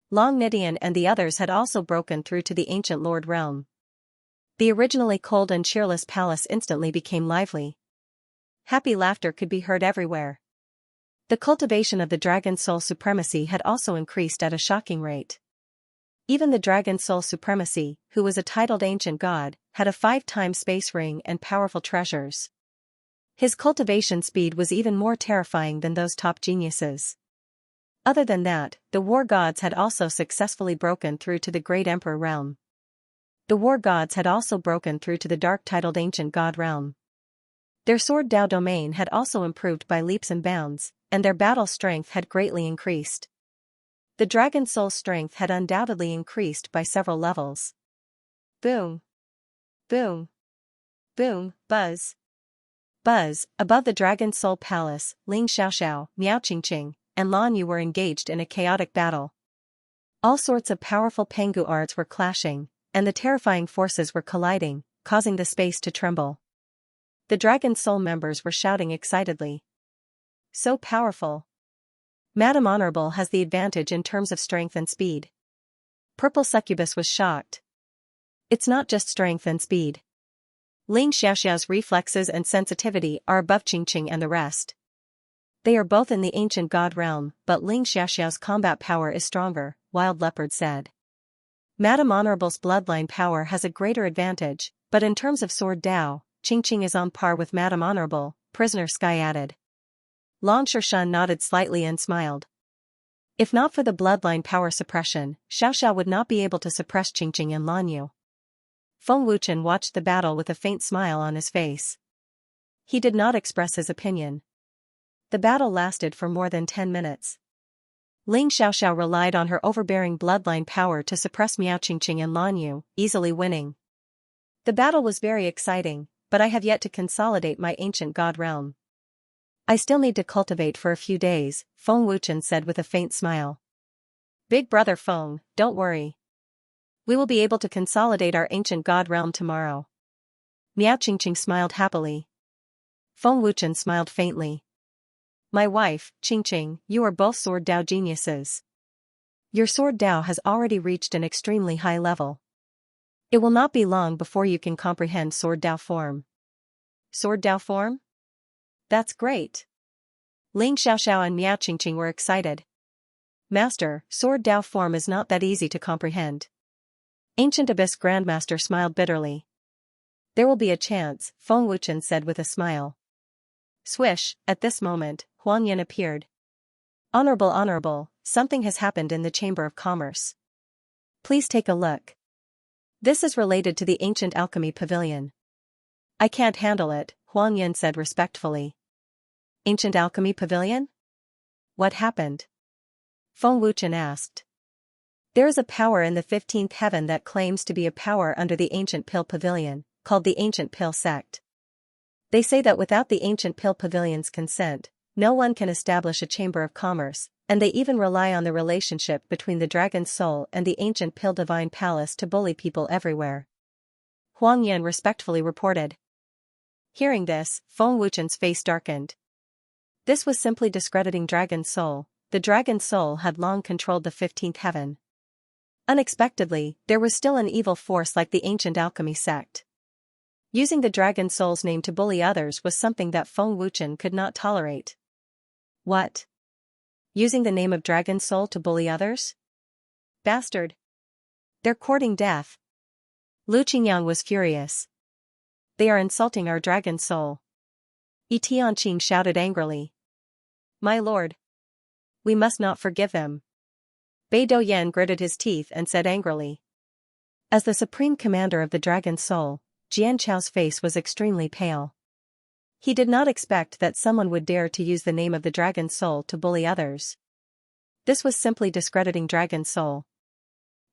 Long Nidian and the others had also broken through to the ancient lord realm. The originally cold and cheerless palace instantly became lively. Happy laughter could be heard everywhere. The cultivation of the Dragon Soul Supremacy had also increased at a shocking rate. Even the Dragon Soul Supremacy, who was a titled ancient god, had a 5-time space ring and powerful treasures. His cultivation speed was even more terrifying than those top geniuses. Other than that, the war gods had also successfully broken through to the Great Emperor realm. The war gods had also broken through to the dark-titled ancient god realm. Their sword Dao domain had also improved by leaps and bounds, and their battle strength had greatly increased. The Dragon Soul strength had undoubtedly increased by several levels. Boom. Boom. Boom, buzz. Buzz, above the Dragon Soul Palace, Ling Xiaoxiao, Miao Qingqing, and Lan Yu were engaged in a chaotic battle. All sorts of powerful Pangu arts were clashing, and the terrifying forces were colliding, causing the space to tremble. The Dragon Soul members were shouting excitedly. So powerful. Madame Honorable has the advantage in terms of strength and speed. Purple Succubus was shocked. It's not just strength and speed. Ling Xiaoxiao's reflexes and sensitivity are above Qingqing and the rest. They are both in the ancient god realm, but Ling Xiaoxiao's combat power is stronger, Wild Leopard said. Madame Honorable's bloodline power has a greater advantage, but in terms of sword Dao, Qingqing is on par with Madame Honorable, Prisoner Sky added. Long Shirshan nodded slightly and smiled. If not for the bloodline power suppression, Xiaoxiao would not be able to suppress Qingqing and Lanyu. Feng Wuchen watched the battle with a faint smile on his face. He did not express his opinion. The battle lasted for more than 10 minutes. Ling Xiaoxiao relied on her overbearing bloodline power to suppress Miao Qingqing and Lanyu, easily winning. The battle was very exciting, but I have yet to consolidate my ancient god realm. I still need to cultivate for a few days, Feng Wuchen said with a faint smile. Big brother Feng, don't worry. We will be able to consolidate our ancient god realm tomorrow. Miao Qingqing smiled happily. Feng Wuchen smiled faintly. My wife, Qingqing, you are both sword Dao geniuses. Your sword Dao has already reached an extremely high level. It will not be long before you can comprehend sword Dao form. Sword Dao form? That's great. Ling Xiaoxiao and Miao Qingqing were excited. Master, sword Dao form is not that easy to comprehend. Ancient Abyss Grandmaster smiled bitterly. There will be a chance, Feng Wuchen said with a smile. Swish, at this moment, Huang Yan appeared. Honorable, something has happened in the Chamber of Commerce. Please take a look. This is related to the ancient alchemy pavilion. I can't handle it, Huang Yan said respectfully. Ancient alchemy pavilion? What happened? Feng Wuchen asked. There is a power in the 15th heaven that claims to be a power under the ancient pill pavilion, called the ancient pill sect. They say that without the ancient pill pavilion's consent, no one can establish a chamber of commerce, and they even rely on the relationship between the dragon's soul and the ancient pill divine palace to bully people everywhere. Huang Yan respectfully reported. Hearing this, Feng Wuchen's face darkened. This was simply discrediting Dragon's soul. The Dragon's soul had long controlled the 15th heaven. Unexpectedly, there was still an evil force like the ancient alchemy sect. Using the Dragon's soul's name to bully others was something that Feng Wuchen could not tolerate. What? Using the name of Dragon's soul to bully others? Bastard! They're courting death. Lu Qingyang was furious. They are insulting our Dragon's soul. Yi Tianqing shouted angrily. My lord! We must not forgive them. Bei Douyan gritted his teeth and said angrily. As the supreme commander of the Dragon's soul, Jian Chao's face was extremely pale. He did not expect that someone would dare to use the name of the Dragon's soul to bully others. This was simply discrediting Dragon's soul.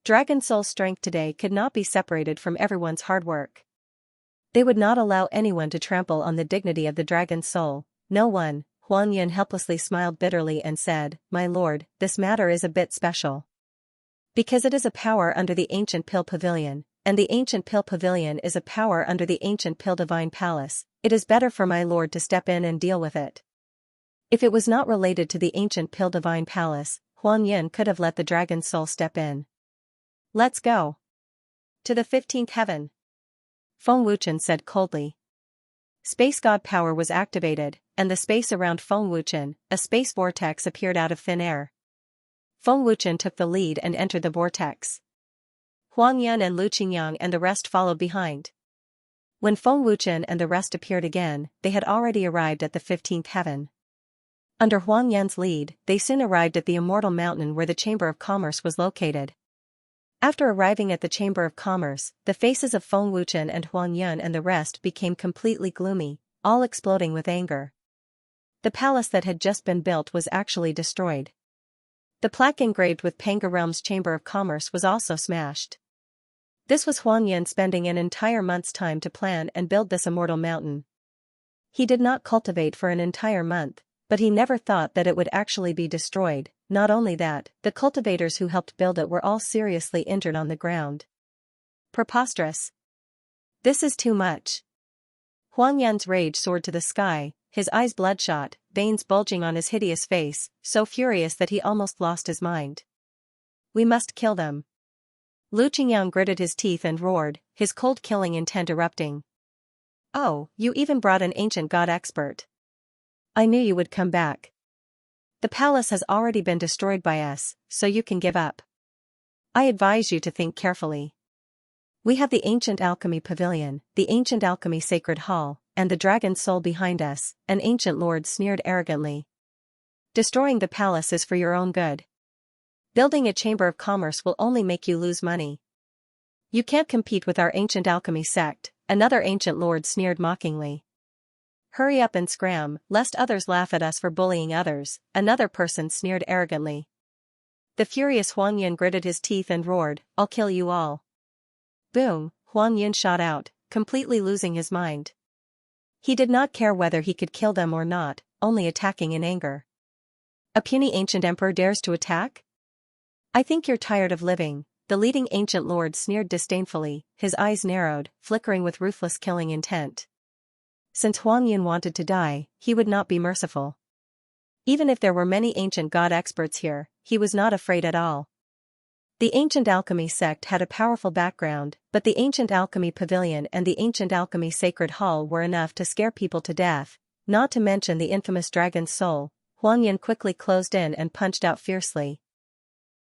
Dragon's soul's strength today could not be separated from everyone's hard work. They would not allow anyone to trample on the dignity of the Dragon's soul, no one. Huang Yan helplessly smiled bitterly and said, My lord, this matter is a bit special. Because it is a power under the ancient pill pavilion, and the ancient pill pavilion is a power under the ancient pill divine palace, it is better for my lord to step in and deal with it. If it was not related to the ancient pill divine palace, Huang Yan could have let the Dragon's soul step in. Let's go. To the 15th heaven. Feng Wuchen said coldly. Space god power was activated, and the space around Feng Wuchen, a space vortex appeared out of thin air. Feng Wuchen took the lead and entered the vortex. Huang Yan and Lu Qingyang and the rest followed behind. When Feng Wuchen and the rest appeared again, they had already arrived at the 15th heaven. Under Huang Yan's lead, they soon arrived at the Immortal Mountain where the Chamber of Commerce was located. After arriving at the Chamber of Commerce, the faces of Feng Wuchen and Huang Yan and the rest became completely gloomy, all exploding with anger. The palace that had just been built was actually destroyed. The plaque engraved with Panga Realm's Chamber of Commerce was also smashed. This was Huang Yan spending an entire month's time to plan and build this immortal mountain. He did not cultivate for an entire month, but he never thought that it would actually be destroyed. Not only that, the cultivators who helped build it were all seriously injured on the ground. Preposterous. This is too much. Huang Yan's rage soared to the sky, his eyes bloodshot, veins bulging on his hideous face, so furious that he almost lost his mind. We must kill them. Lu Qingyang gritted his teeth and roared, his cold killing intent erupting. Oh, you even brought an ancient god expert. I knew you would come back. The palace has already been destroyed by us, so you can give up. I advise you to think carefully. We have the ancient alchemy pavilion, the ancient alchemy sacred hall, and the dragon's soul behind us, an ancient lord sneered arrogantly. Destroying the palace is for your own good. Building a chamber of commerce will only make you lose money. You can't compete with our ancient alchemy sect, another ancient lord sneered mockingly. Hurry up and scram, lest others laugh at us for bullying others, another person sneered arrogantly. The furious Huang Yun gritted his teeth and roared, I'll kill you all. Boom, Huang Yun shot out, completely losing his mind. He did not care whether he could kill them or not, only attacking in anger. A puny ancient emperor dares to attack? I think you're tired of living, the leading ancient lord sneered disdainfully, his eyes narrowed, flickering with ruthless killing intent. Since Huang Yun wanted to die, he would not be merciful. Even if there were many ancient god experts here, he was not afraid at all. The ancient alchemy sect had a powerful background, but the ancient alchemy pavilion and the ancient alchemy sacred hall were enough to scare people to death, not to mention the infamous dragon's soul. Huang Yun quickly closed in and punched out fiercely.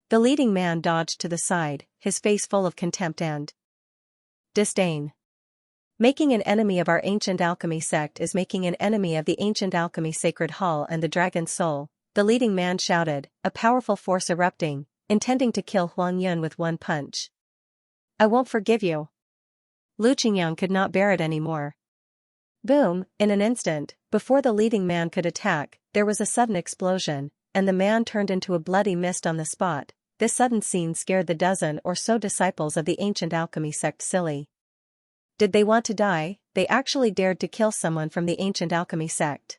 The leading man dodged to the side, his face full of contempt and disdain. Making an enemy of our ancient alchemy sect is making an enemy of the ancient alchemy sacred hall and the dragon's soul, the leading man shouted, a powerful force erupting, intending to kill Huang Yun with one punch. I won't forgive you. Lu Qingyang could not bear it anymore. Boom, in an instant, before the leading man could attack, there was a sudden explosion, and the man turned into a bloody mist on the spot. This sudden scene scared the dozen or so disciples of the ancient alchemy sect silly. Did they want to die? They actually dared to kill someone from the ancient alchemy sect.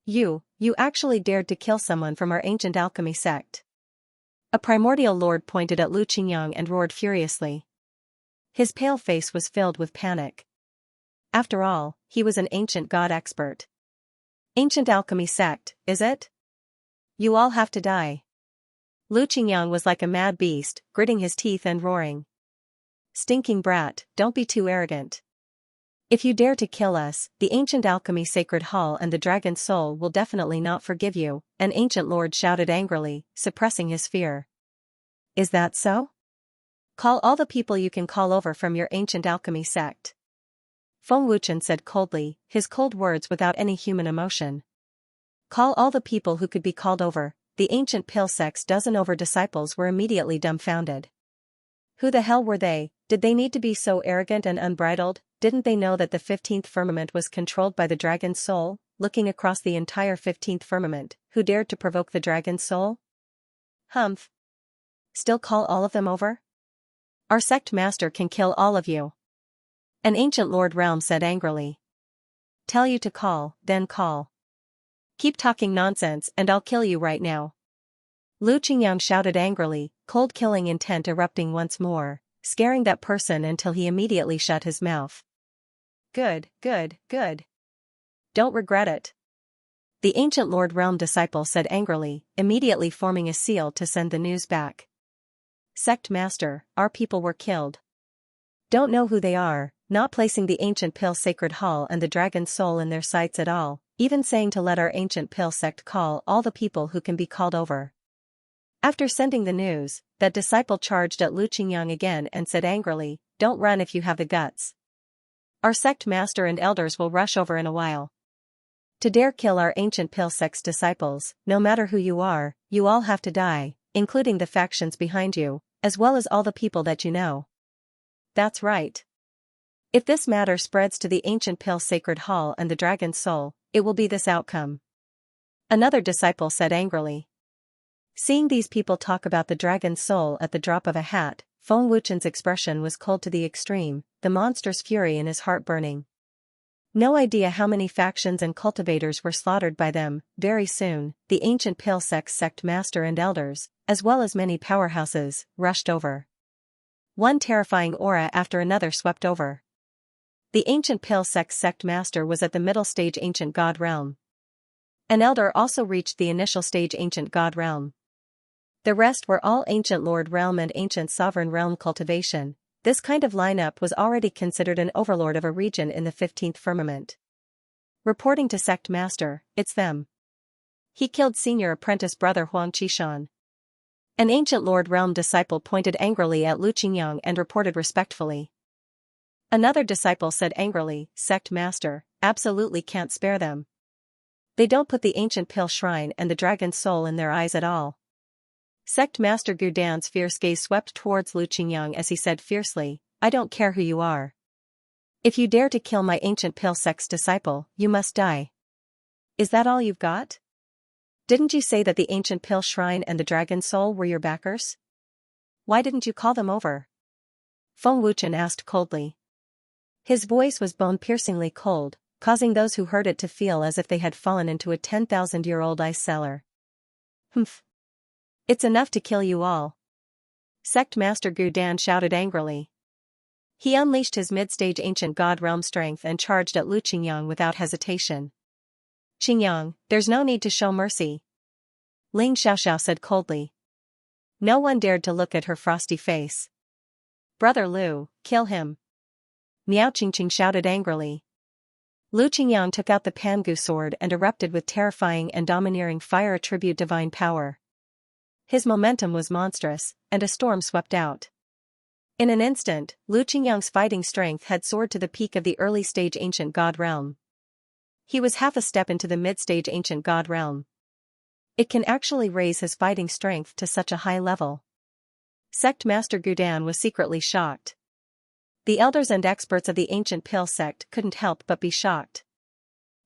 You actually dared to kill someone from our ancient alchemy sect. A primordial lord pointed at Lu Qingyang and roared furiously. His pale face was filled with panic. After all, he was an ancient god expert. Ancient alchemy sect, is it? You all have to die. Lu Qingyang was like a mad beast, gritting his teeth and roaring. Stinking brat, don't be too arrogant. If you dare to kill us, the ancient alchemy sacred hall and the dragon's soul will definitely not forgive you, an ancient lord shouted angrily, suppressing his fear. Is that so? Call all the people you can call over from your ancient alchemy sect. Feng Wuchen said coldly, his cold words without any human emotion. Call all the people who could be called over. The ancient pill sect's dozen over disciples were immediately dumbfounded. Who the hell were they? Did they need to be so arrogant and unbridled? Didn't they know that the 15th firmament was controlled by the dragon's soul? Looking across the entire 15th firmament, who dared to provoke the dragon's soul? Humph. Still call all of them over? Our sect master can kill all of you. An ancient Lord Realm said angrily. Tell you to call, then call. Keep talking nonsense and I'll kill you right now. Lu Qingyang shouted angrily, cold killing intent erupting once more, scaring that person until he immediately shut his mouth. Good. Don't regret it. The ancient Lord Realm disciple said angrily, immediately forming a seal to send the news back. Sect master, our people were killed. Don't know who they are, not placing the ancient pill sacred hall and the dragon's soul in their sights at all, even saying to let our ancient pill sect call all the people who can be called over. After sending the news, that disciple charged at Lu Qingyang again and said angrily, don't run if you have the guts. Our sect master and elders will rush over in a while. To dare kill our ancient pill sect's disciples, no matter who you are, you all have to die, including the factions behind you, as well as all the people that you know. That's right. If this matter spreads to the ancient pill sacred hall and the dragon's soul, it will be this outcome. Another disciple said angrily. Seeing these people talk about the dragon's soul at the drop of a hat, Feng Wuchen's expression was cold to the extreme, the monstrous fury in his heart burning. No idea how many factions and cultivators were slaughtered by them. Very soon, the ancient pill sect's sect master and elders, as well as many powerhouses, rushed over. One terrifying aura after another swept over. The ancient pill sect's sect master was at the middle stage ancient god realm. An elder also reached the initial stage ancient god realm. The rest were all ancient lord realm and ancient sovereign realm cultivation. This kind of lineup was already considered an overlord of a region in the 15th firmament. Reporting to sect master, it's them. He killed senior apprentice brother Huang Qishan. An ancient lord realm disciple pointed angrily at Lu Qingyang and reported respectfully. Another disciple said angrily, sect master, absolutely can't spare them. They don't put the ancient pill shrine and the dragon's soul in their eyes at all. Sect Master Gudan's fierce gaze swept towards Lu Qingyang as he said fiercely, I don't care who you are. If you dare to kill my ancient Pale Sect's disciple, you must die. Is that all you've got? Didn't you say that the ancient Pale Shrine and the Dragon Soul were your backers? Why didn't you call them over? Feng Wuchen asked coldly. His voice was bone-piercingly cold, causing those who heard it to feel as if they had fallen into a 10,000-year-old ice cellar. Humph. It's enough to kill you all. Sect Master Gudan shouted angrily. He unleashed his mid-stage ancient god realm strength and charged at Lu Qingyang without hesitation. Qingyang, there's no need to show mercy. Ling Xiaoxiao said coldly. No one dared to look at her frosty face. Brother Lu, kill him. Miao Qingqing shouted angrily. Lu Qingyang took out the Pangu sword and erupted with terrifying and domineering fire attribute divine power. His momentum was monstrous, and a storm swept out. In an instant, Lu Qingyang's fighting strength had soared to the peak of the early-stage ancient god realm. He was half a step into the mid-stage ancient god realm. It can actually raise his fighting strength to such a high level. Sect Master Gudan was secretly shocked. The elders and experts of the ancient Pale Sect couldn't help but be shocked.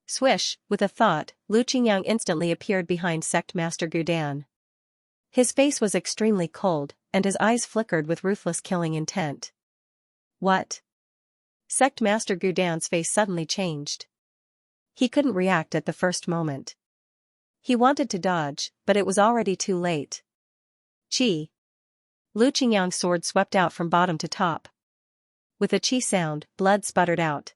Swish, with a thought, Lu Qingyang instantly appeared behind Sect Master Gudan. His face was extremely cold, and his eyes flickered with ruthless killing intent. What? Sect Master Gudan's face suddenly changed. He couldn't react at the first moment. He wanted to dodge, but it was already too late. Chi. Lu Qingyang's sword swept out from bottom to top. With a chi sound, blood sputtered out.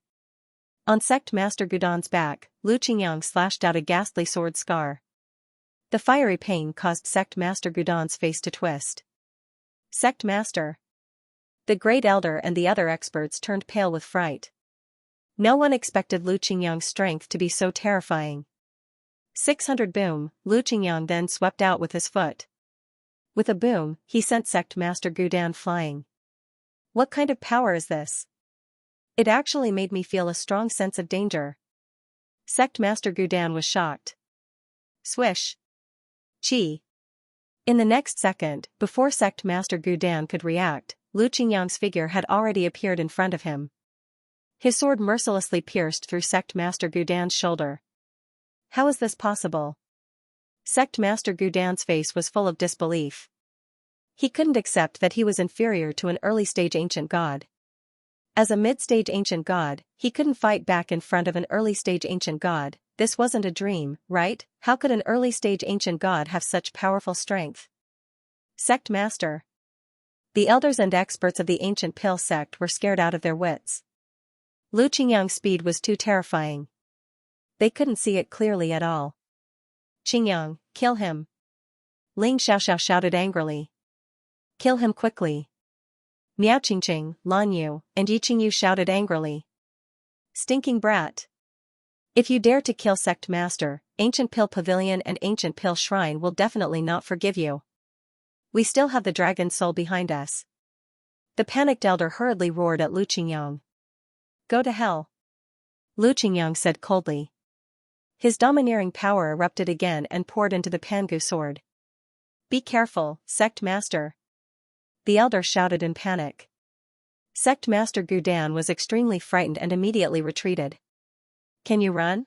On Sect Master Gudan's back, Lu Qingyang slashed out a ghastly sword scar. The fiery pain caused Sect Master Gudan's face to twist. Sect Master. The Great Elder and the other experts turned pale with fright. No one expected Lu Qingyang's strength to be so terrifying. 600 boom, Lu Qingyang then swept out with his foot. With a boom, he sent Sect Master Gudan flying. What kind of power is this? It actually made me feel a strong sense of danger. Sect Master Gudan was shocked. Swish. Chi. In the next second, before Sect Master Gudan could react, Lu Qingyang's figure had already appeared in front of him. His sword mercilessly pierced through Sect Master Gudan's shoulder. How is this possible? Sect Master Gudan's face was full of disbelief. He couldn't accept that he was inferior to an early-stage ancient god. As a mid-stage ancient god, he couldn't fight back in front of an early-stage ancient god. This wasn't a dream, right? How could an early-stage ancient god have such powerful strength? Sect Master. The elders and experts of the ancient Pale Sect were scared out of their wits. Lu Qingyang's speed was too terrifying. They couldn't see it clearly at all. Qingyang, kill him. Ling Xiaoxiao shouted angrily. Kill him quickly. Miao Qingqing, Lan Yu, and Yi Qingyu shouted angrily. Stinking brat. If you dare to kill Sect Master, Ancient Pale Pavilion and Ancient Pale Shrine will definitely not forgive you. We still have the Dragon Soul behind us. The panicked elder hurriedly roared at Lu Qingyang. Go to hell. Lu Qingyang said coldly. His domineering power erupted again and poured into the Pangu sword. Be careful, Sect Master. The elder shouted in panic. Sect Master Gudan was extremely frightened and immediately retreated. Can you run?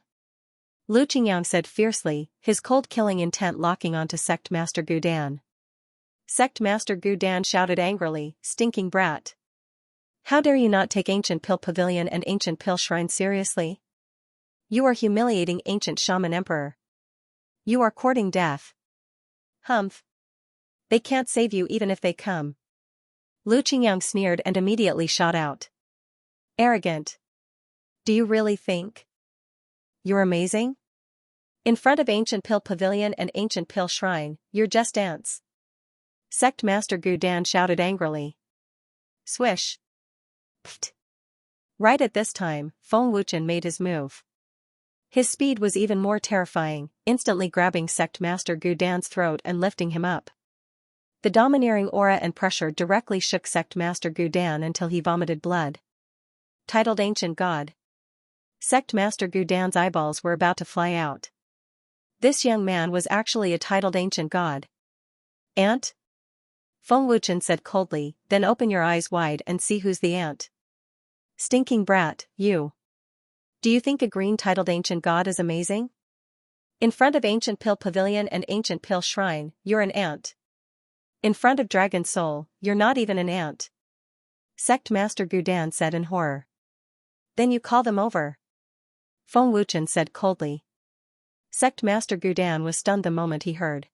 Lu Qingyang said fiercely, his cold killing intent locking onto Sect Master Gudan. Sect Master Gudan shouted angrily, stinking brat. How dare you not take Ancient Pale Pavilion and Ancient Pale Shrine seriously? You are humiliating Ancient Shaman Emperor. You are courting death. Humph. They can't save you even if they come. Lu Qingyang sneered and immediately shot out. Arrogant. Do you really think you're amazing? In front of Ancient Pale Pavilion and Ancient Pale Shrine, you're just ants. Sect Master Gudan shouted angrily. Swish. Pfft. Right at this time, Feng Wuchen made his move. His speed was even more terrifying, instantly grabbing Sect Master Gudan's throat and lifting him up. The domineering aura and pressure directly shook Sect Master Gudan until he vomited blood. Titled Ancient God. Sect Master Gudan's eyeballs were about to fly out. This young man was actually a titled ancient god. Ant? Feng Wuchen said coldly, then open your eyes wide and see who's the ant. Stinking brat, you. Do you think a green-titled ancient god is amazing? In front of Ancient Pill Pavilion and Ancient Pill Shrine, you're an ant. In front of Dragon Soul, you're not even an ant. Sect Master Gudan said in horror. Then you call them over? Feng Wuchen said coldly. Sect Master Gudan was stunned the moment he heard.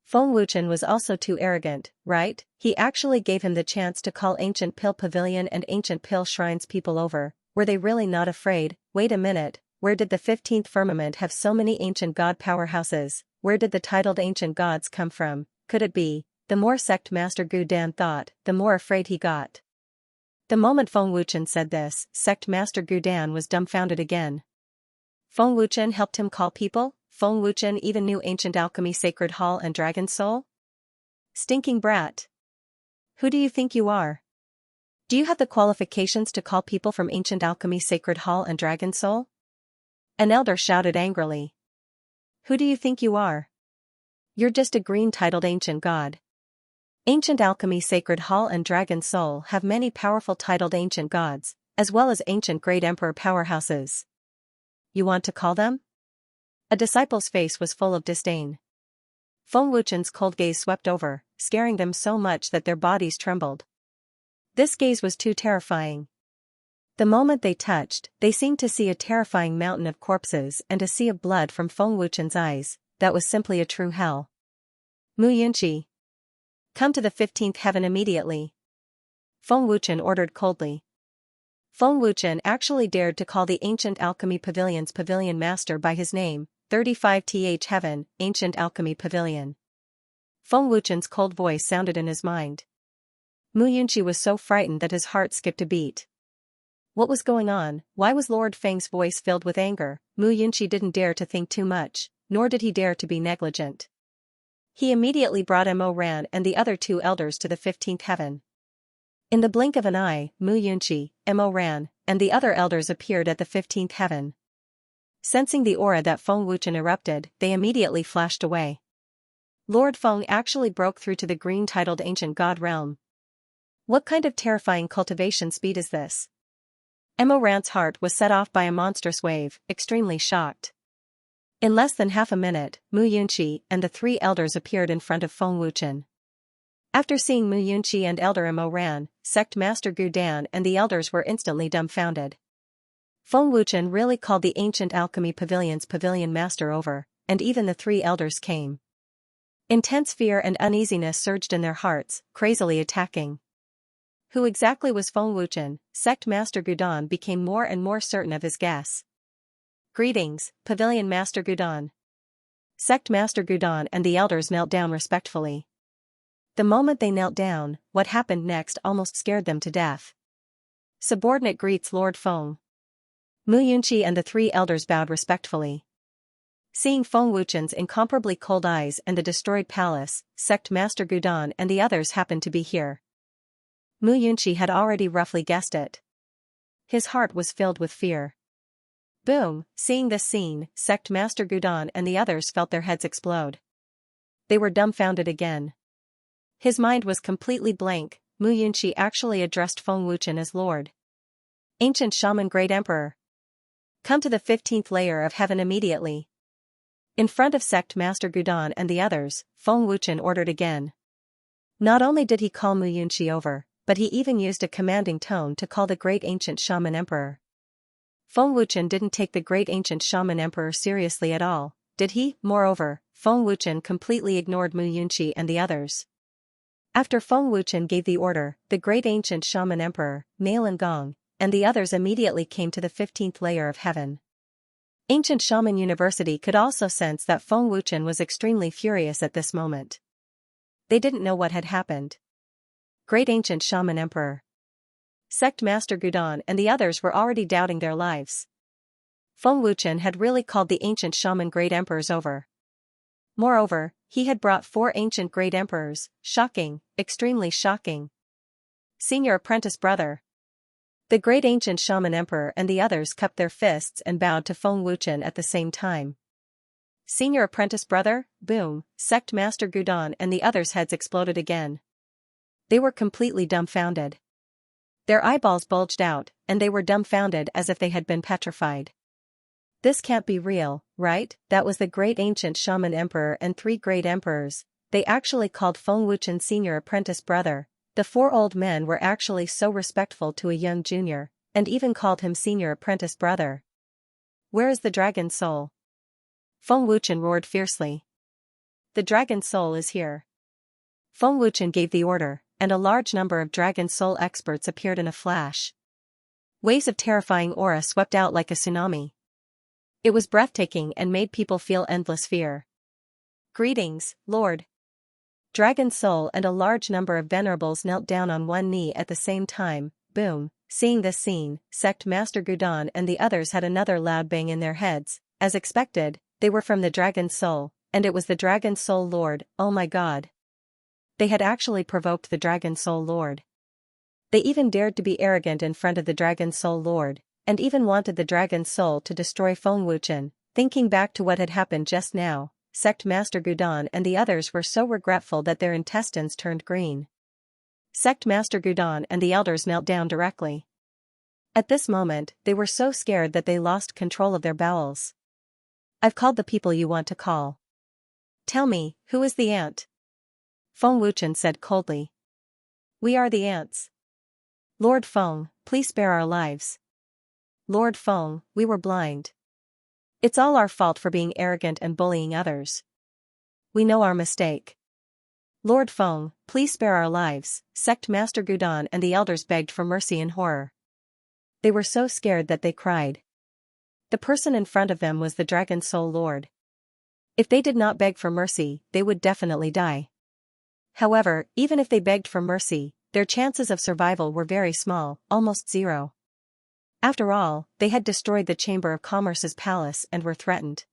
Feng Wuchen was also too arrogant, right? He actually gave him the chance to call Ancient Pill Pavilion and Ancient Pill Shrine's people over. Were they really not afraid? Wait a minute, where did the 15th firmament have so many ancient god powerhouses? Where did the titled ancient gods come from? Could it be? The more Sect Master Gudan thought, the more afraid he got. The moment Feng Wuchen said this, Sect Master Gudan was dumbfounded again. Feng Wuchen helped him call people? Feng Wuchen even knew Ancient Alchemy Sacred Hall and Dragon Soul? Stinking brat. Who do you think you are? Do you have the qualifications to call people from Ancient Alchemy Sacred Hall and Dragon Soul? An elder shouted angrily. Who do you think you are? You're just a green-titled ancient god. Ancient Alchemy Sacred Hall and Dragon Soul have many powerful titled ancient gods, as well as ancient great emperor powerhouses. You want to call them? A disciple's face was full of disdain. Feng Wuchen's cold gaze swept over, scaring them so much that their bodies trembled. This gaze was too terrifying. The moment they touched, they seemed to see a terrifying mountain of corpses and a sea of blood from Feng Wuchen's eyes. That was simply a true hell. Mu Yunqi. Come to the 15th heaven immediately. Feng Wuchen ordered coldly. Feng Wuchen actually dared to call the Ancient Alchemy Pavilion's pavilion master by his name, 35th Heaven, Ancient Alchemy Pavilion. Feng Wuchen's cold voice sounded in his mind. Mu Yunqi was so frightened that his heart skipped a beat. What was going on? Why was Lord Feng's voice filled with anger? Mu Yunqi didn't dare to think too much, nor did he dare to be negligent. He immediately brought Mo Ran and the other two elders to the 15th heaven. In the blink of an eye, Mu Yunqi, Mo Ran, and the other elders appeared at the 15th heaven. Sensing the aura that Feng Wuchen erupted, they immediately flashed away. Lord Feng actually broke through to the green-titled ancient god realm. What kind of terrifying cultivation speed is this? Mo Ran's heart was set off by a monstrous wave, extremely shocked. In less than half a minute, Mu Yunqi and the three elders appeared in front of Feng Wuchen. After seeing Mu Yunqi and Elder Mo Ran, Sect Master Gudan and the elders were instantly dumbfounded. Feng Wuchen really called the Ancient Alchemy Pavilion's pavilion master over, and even the three elders came. Intense fear and uneasiness surged in their hearts, crazily attacking. Who exactly was Feng Wuchen? Sect Master Gudan became more and more certain of his guess. Greetings, Pavilion Master Gudan. Sect Master Gudan and the elders knelt down respectfully. The moment they knelt down, what happened next almost scared them to death. Subordinate greets Lord Feng. Mu Yunqi and the three elders bowed respectfully. Seeing Feng Wuchen's incomparably cold eyes and the destroyed palace, Sect Master Gudan and the others happened to be here. Mu Yunqi had already roughly guessed it. His heart was filled with fear. Boom! Seeing this scene, Sect Master Gudan and the others felt their heads explode. They were dumbfounded again. His mind was completely blank. Mu Yunqi actually addressed Feng Wuchen as Lord. Ancient Shaman Great Emperor. Come to the 15th layer of heaven immediately. In front of Sect Master Gudan and the others, Feng Wuchen ordered again. Not only did he call Mu Yunqi over, but he even used a commanding tone to call the great ancient shaman emperor. Feng Wuchen didn't take the great ancient shaman emperor seriously at all, did he? Moreover, Feng Wuchen completely ignored Mu Yunqi and the others. After Feng Wuchen gave the order, the great ancient shaman emperor, Nail and Gong, and the others immediately came to the 15th layer of heaven. Ancient Shaman University could also sense that Feng Wuchen was extremely furious at this moment. They didn't know what had happened. Great ancient shaman emperor. Sect Master Gudan and the others were already doubting their lives. Feng Wuchen had really called the ancient shaman great emperors over. Moreover, he had brought 4 ancient great emperors. Shocking, extremely shocking. Senior apprentice brother. The great ancient shaman emperor and the others cupped their fists and bowed to Feng Wuchen at the same time. Senior apprentice brother, boom, sect master Gudon and the others' heads exploded again. They were completely dumbfounded. Their eyeballs bulged out, and they were dumbfounded as if they had been petrified. This can't be real, right? That was the great ancient shaman emperor and 3 great emperors. They actually called Feng Wuchen senior apprentice brother. The 4 old men were actually so respectful to a young junior, and even called him senior apprentice brother. Where is the dragon soul? Feng Wuchen roared fiercely. The dragon soul is here. Feng Wuchen gave the order, and a large number of dragon soul experts appeared in a flash. Waves of terrifying aura swept out like a tsunami. It was breathtaking and made people feel endless fear. Greetings, Lord. Dragon soul and a large number of venerables knelt down on one knee at the same time. Boom. Seeing this scene, sect master Gudon and the others had another loud bang in their heads. As expected, they were from the dragon soul, and it was the dragon soul lord. Oh my god. They had actually provoked the dragon soul lord. They even dared to be arrogant in front of the dragon soul lord, and even wanted the dragon soul to destroy Feng Wuchen. Thinking back to what had happened just now, sect master Gudon and the others were so regretful that their intestines turned green. Sect master Gudon and the elders knelt down directly. At this moment, they were so scared that they lost control of their bowels. I've called the people you want to call. Tell me, who is the ant? Feng Wuchen said coldly. We are the ants. Lord Feng, please spare our lives. Lord Feng, we were blind. It's all our fault for being arrogant and bullying others. We know our mistake. Lord Feng, please spare our lives. Sect Master Gudon and the elders begged for mercy in horror. They were so scared that they cried. The person in front of them was the Dragon Soul Lord. If they did not beg for mercy, they would definitely die. However, even if they begged for mercy, their chances of survival were very small, almost zero. After all, they had destroyed the Chamber of Commerce's palace and were threatened.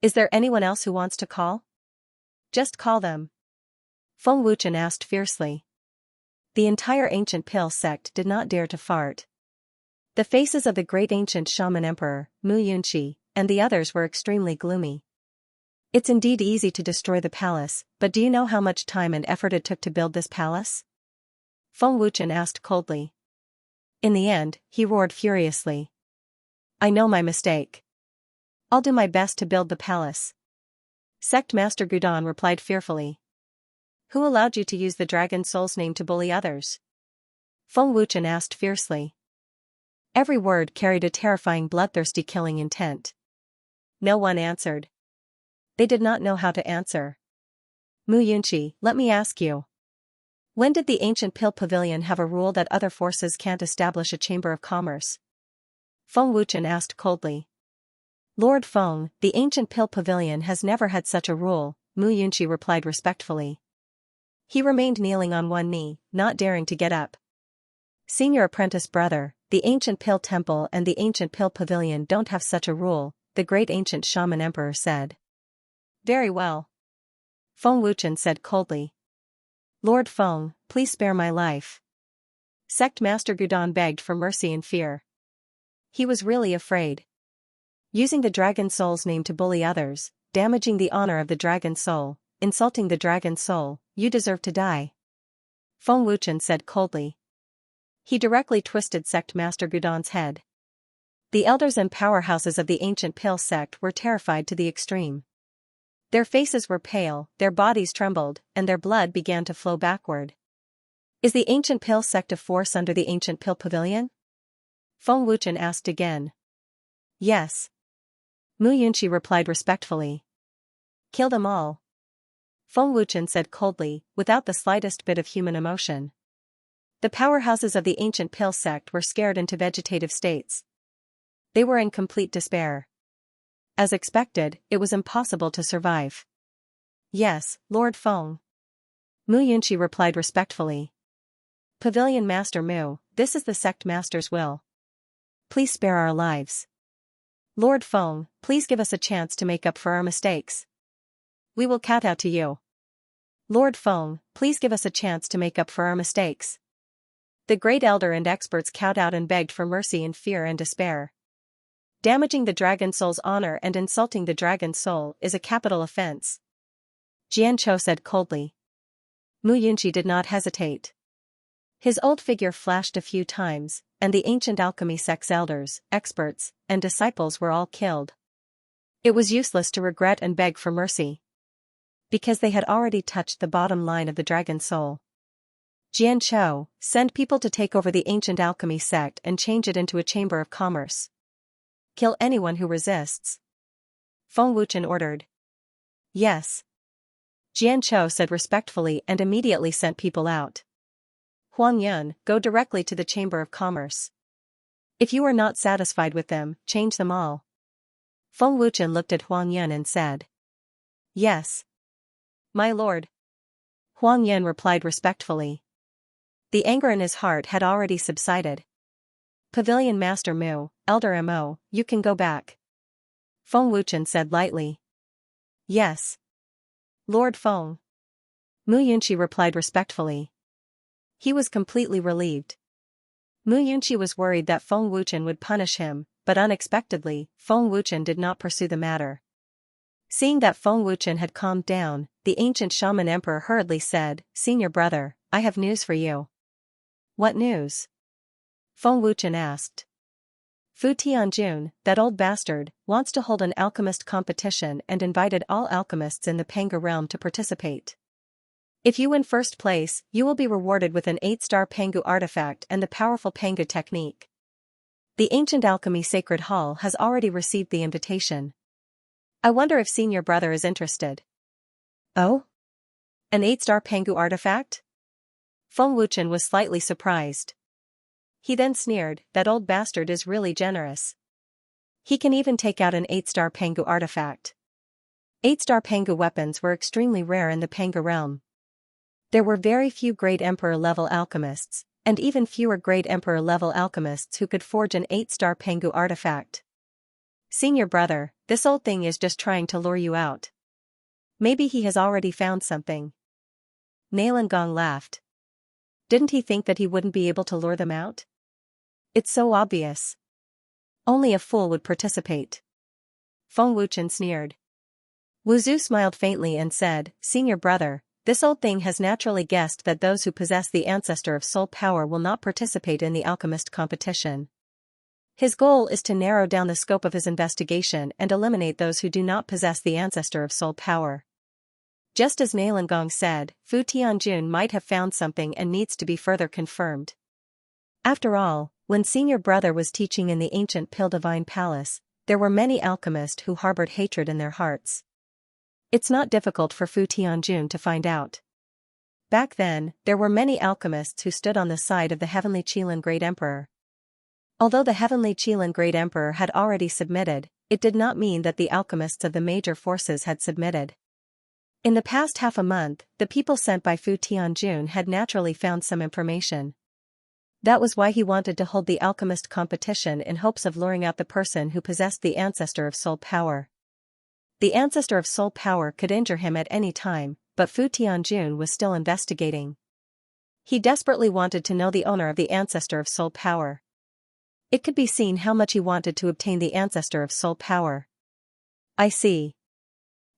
Is there anyone else who wants to call? Just call them. Feng Wuchen asked fiercely. The entire ancient Pale sect did not dare to fart. The faces of the great ancient shaman emperor, Mu Yunqi, and the others were extremely gloomy. It's indeed easy to destroy the palace, but do you know how much time and effort it took to build this palace? Feng Wuchen asked coldly. In the end, he roared furiously. I know my mistake. I'll do my best to build the palace. Sect Master Gudon replied fearfully. Who allowed you to use the Dragon Soul's name to bully others? Feng Wuchen asked fiercely. Every word carried a terrifying bloodthirsty killing intent. No one answered. They did not know how to answer. Mu Yunqi, let me ask you. When did the ancient Pill Pavilion have a rule that other forces can't establish a chamber of commerce? Feng Wuchen asked coldly. Lord Feng, the ancient Pill Pavilion has never had such a rule, Mu Yunqi replied respectfully. He remained kneeling on one knee, not daring to get up. Senior apprentice brother, the ancient Pill Temple and the ancient Pill Pavilion don't have such a rule, the great ancient shaman emperor said. Very well. Feng Wuchen said coldly. Lord Feng, please spare my life. Sect Master Gudon begged for mercy in fear. He was really afraid. Using the Dragon Soul's name to bully others, damaging the honor of the Dragon Soul, insulting the Dragon Soul, you deserve to die. Feng Wuchen said coldly. He directly twisted Sect Master Gudon's head. The elders and powerhouses of the ancient Pale sect were terrified to the extreme. Their faces were pale, their bodies trembled, and their blood began to flow backward. Is the ancient Pale sect a force under the ancient Pill Pavilion? Feng Wuchen asked again. Yes. Mu Yunqi replied respectfully. Kill them all. Feng Wuchen said coldly, without the slightest bit of human emotion. The powerhouses of the ancient Pale sect were scared into vegetative states. They were in complete despair. As expected, it was impossible to survive. Yes, Lord Feng. Mu Yunqi replied respectfully. Pavilion Master Mu, this is the sect master's will. Please spare our lives. Lord Feng, please give us a chance to make up for our mistakes. We will kowtow to you. Lord Feng, please give us a chance to make up for our mistakes. The great elder and experts kowtowed and begged for mercy in fear and despair. Damaging the dragon soul's honor and insulting the dragon soul is a capital offense. Xianxia said coldly. Mu Yunqi did not hesitate. His old figure flashed a few times, and the ancient alchemy sect's elders, experts, and disciples were all killed. It was useless to regret and beg for mercy, because they had already touched the bottom line of the dragon soul. Xianxia, send people to take over the ancient alchemy sect and change it into a chamber of commerce. Kill anyone who resists. Feng Wuchen ordered. Yes. Xianxia said respectfully and immediately sent people out. Huang Yun, go directly to the Chamber of Commerce. If you are not satisfied with them, change them all. Feng Wuchen looked at Huang Yun and said. Yes. My lord. Huang Yun replied respectfully. The anger in his heart had already subsided. Pavilion Master Mu, Elder Mo, you can go back. Feng Wuchen said lightly. Yes. Lord Feng. Mu Yunqi replied respectfully. He was completely relieved. Mu Yunqi was worried that Feng Wuchen would punish him, but unexpectedly, Feng Wuchen did not pursue the matter. Seeing that Feng Wuchen had calmed down, the ancient shaman emperor hurriedly said, Senior brother, I have news for you. What news? Feng Wuchen asked. Fu Tianjun, that old bastard, wants to hold an alchemist competition and invited all alchemists in the Panga realm to participate. If you win first place, you will be rewarded with an 8-star Pangu artifact and the powerful Pangu technique. The ancient alchemy sacred hall has already received the invitation. I wonder if senior brother is interested. Oh? An 8-star Pangu artifact? Feng Wuchen was slightly surprised. He then sneered, that old bastard is really generous. He can even take out an 8-star Pangu artifact. 8-star Pangu weapons were extremely rare in the Panga realm. There were very few great emperor-level alchemists, and even fewer great emperor-level alchemists who could forge an 8-star Pangu artifact. Senior brother, this old thing is just trying to lure you out. Maybe he has already found something. Nailengong laughed. Didn't he think that he wouldn't be able to lure them out? It's so obvious. Only a fool would participate. Feng Wuchen sneered. Wu Zhu smiled faintly and said, Senior brother, this old thing has naturally guessed that those who possess the ancestor of soul power will not participate in the alchemist competition. His goal is to narrow down the scope of his investigation and eliminate those who do not possess the ancestor of soul power. Just as Nailengong said, Fu Tianjun might have found something and needs to be further confirmed. After all, when senior brother was teaching in the ancient Pill Divine Palace, there were many alchemists who harbored hatred in their hearts. It's not difficult for Fu Tianjun to find out. Back then, there were many alchemists who stood on the side of the Heavenly Qilin Great Emperor. Although the Heavenly Qilin Great Emperor had already submitted, it did not mean that the alchemists of the major forces had submitted. In the past half a month, the people sent by Fu Tianjun had naturally found some information. That was why he wanted to hold the alchemist competition in hopes of luring out the person who possessed the ancestor of soul power. The ancestor of soul power could injure him at any time, but Fu Tianjun was still investigating. He desperately wanted to know the owner of the ancestor of soul power. It could be seen how much he wanted to obtain the ancestor of soul power. I see.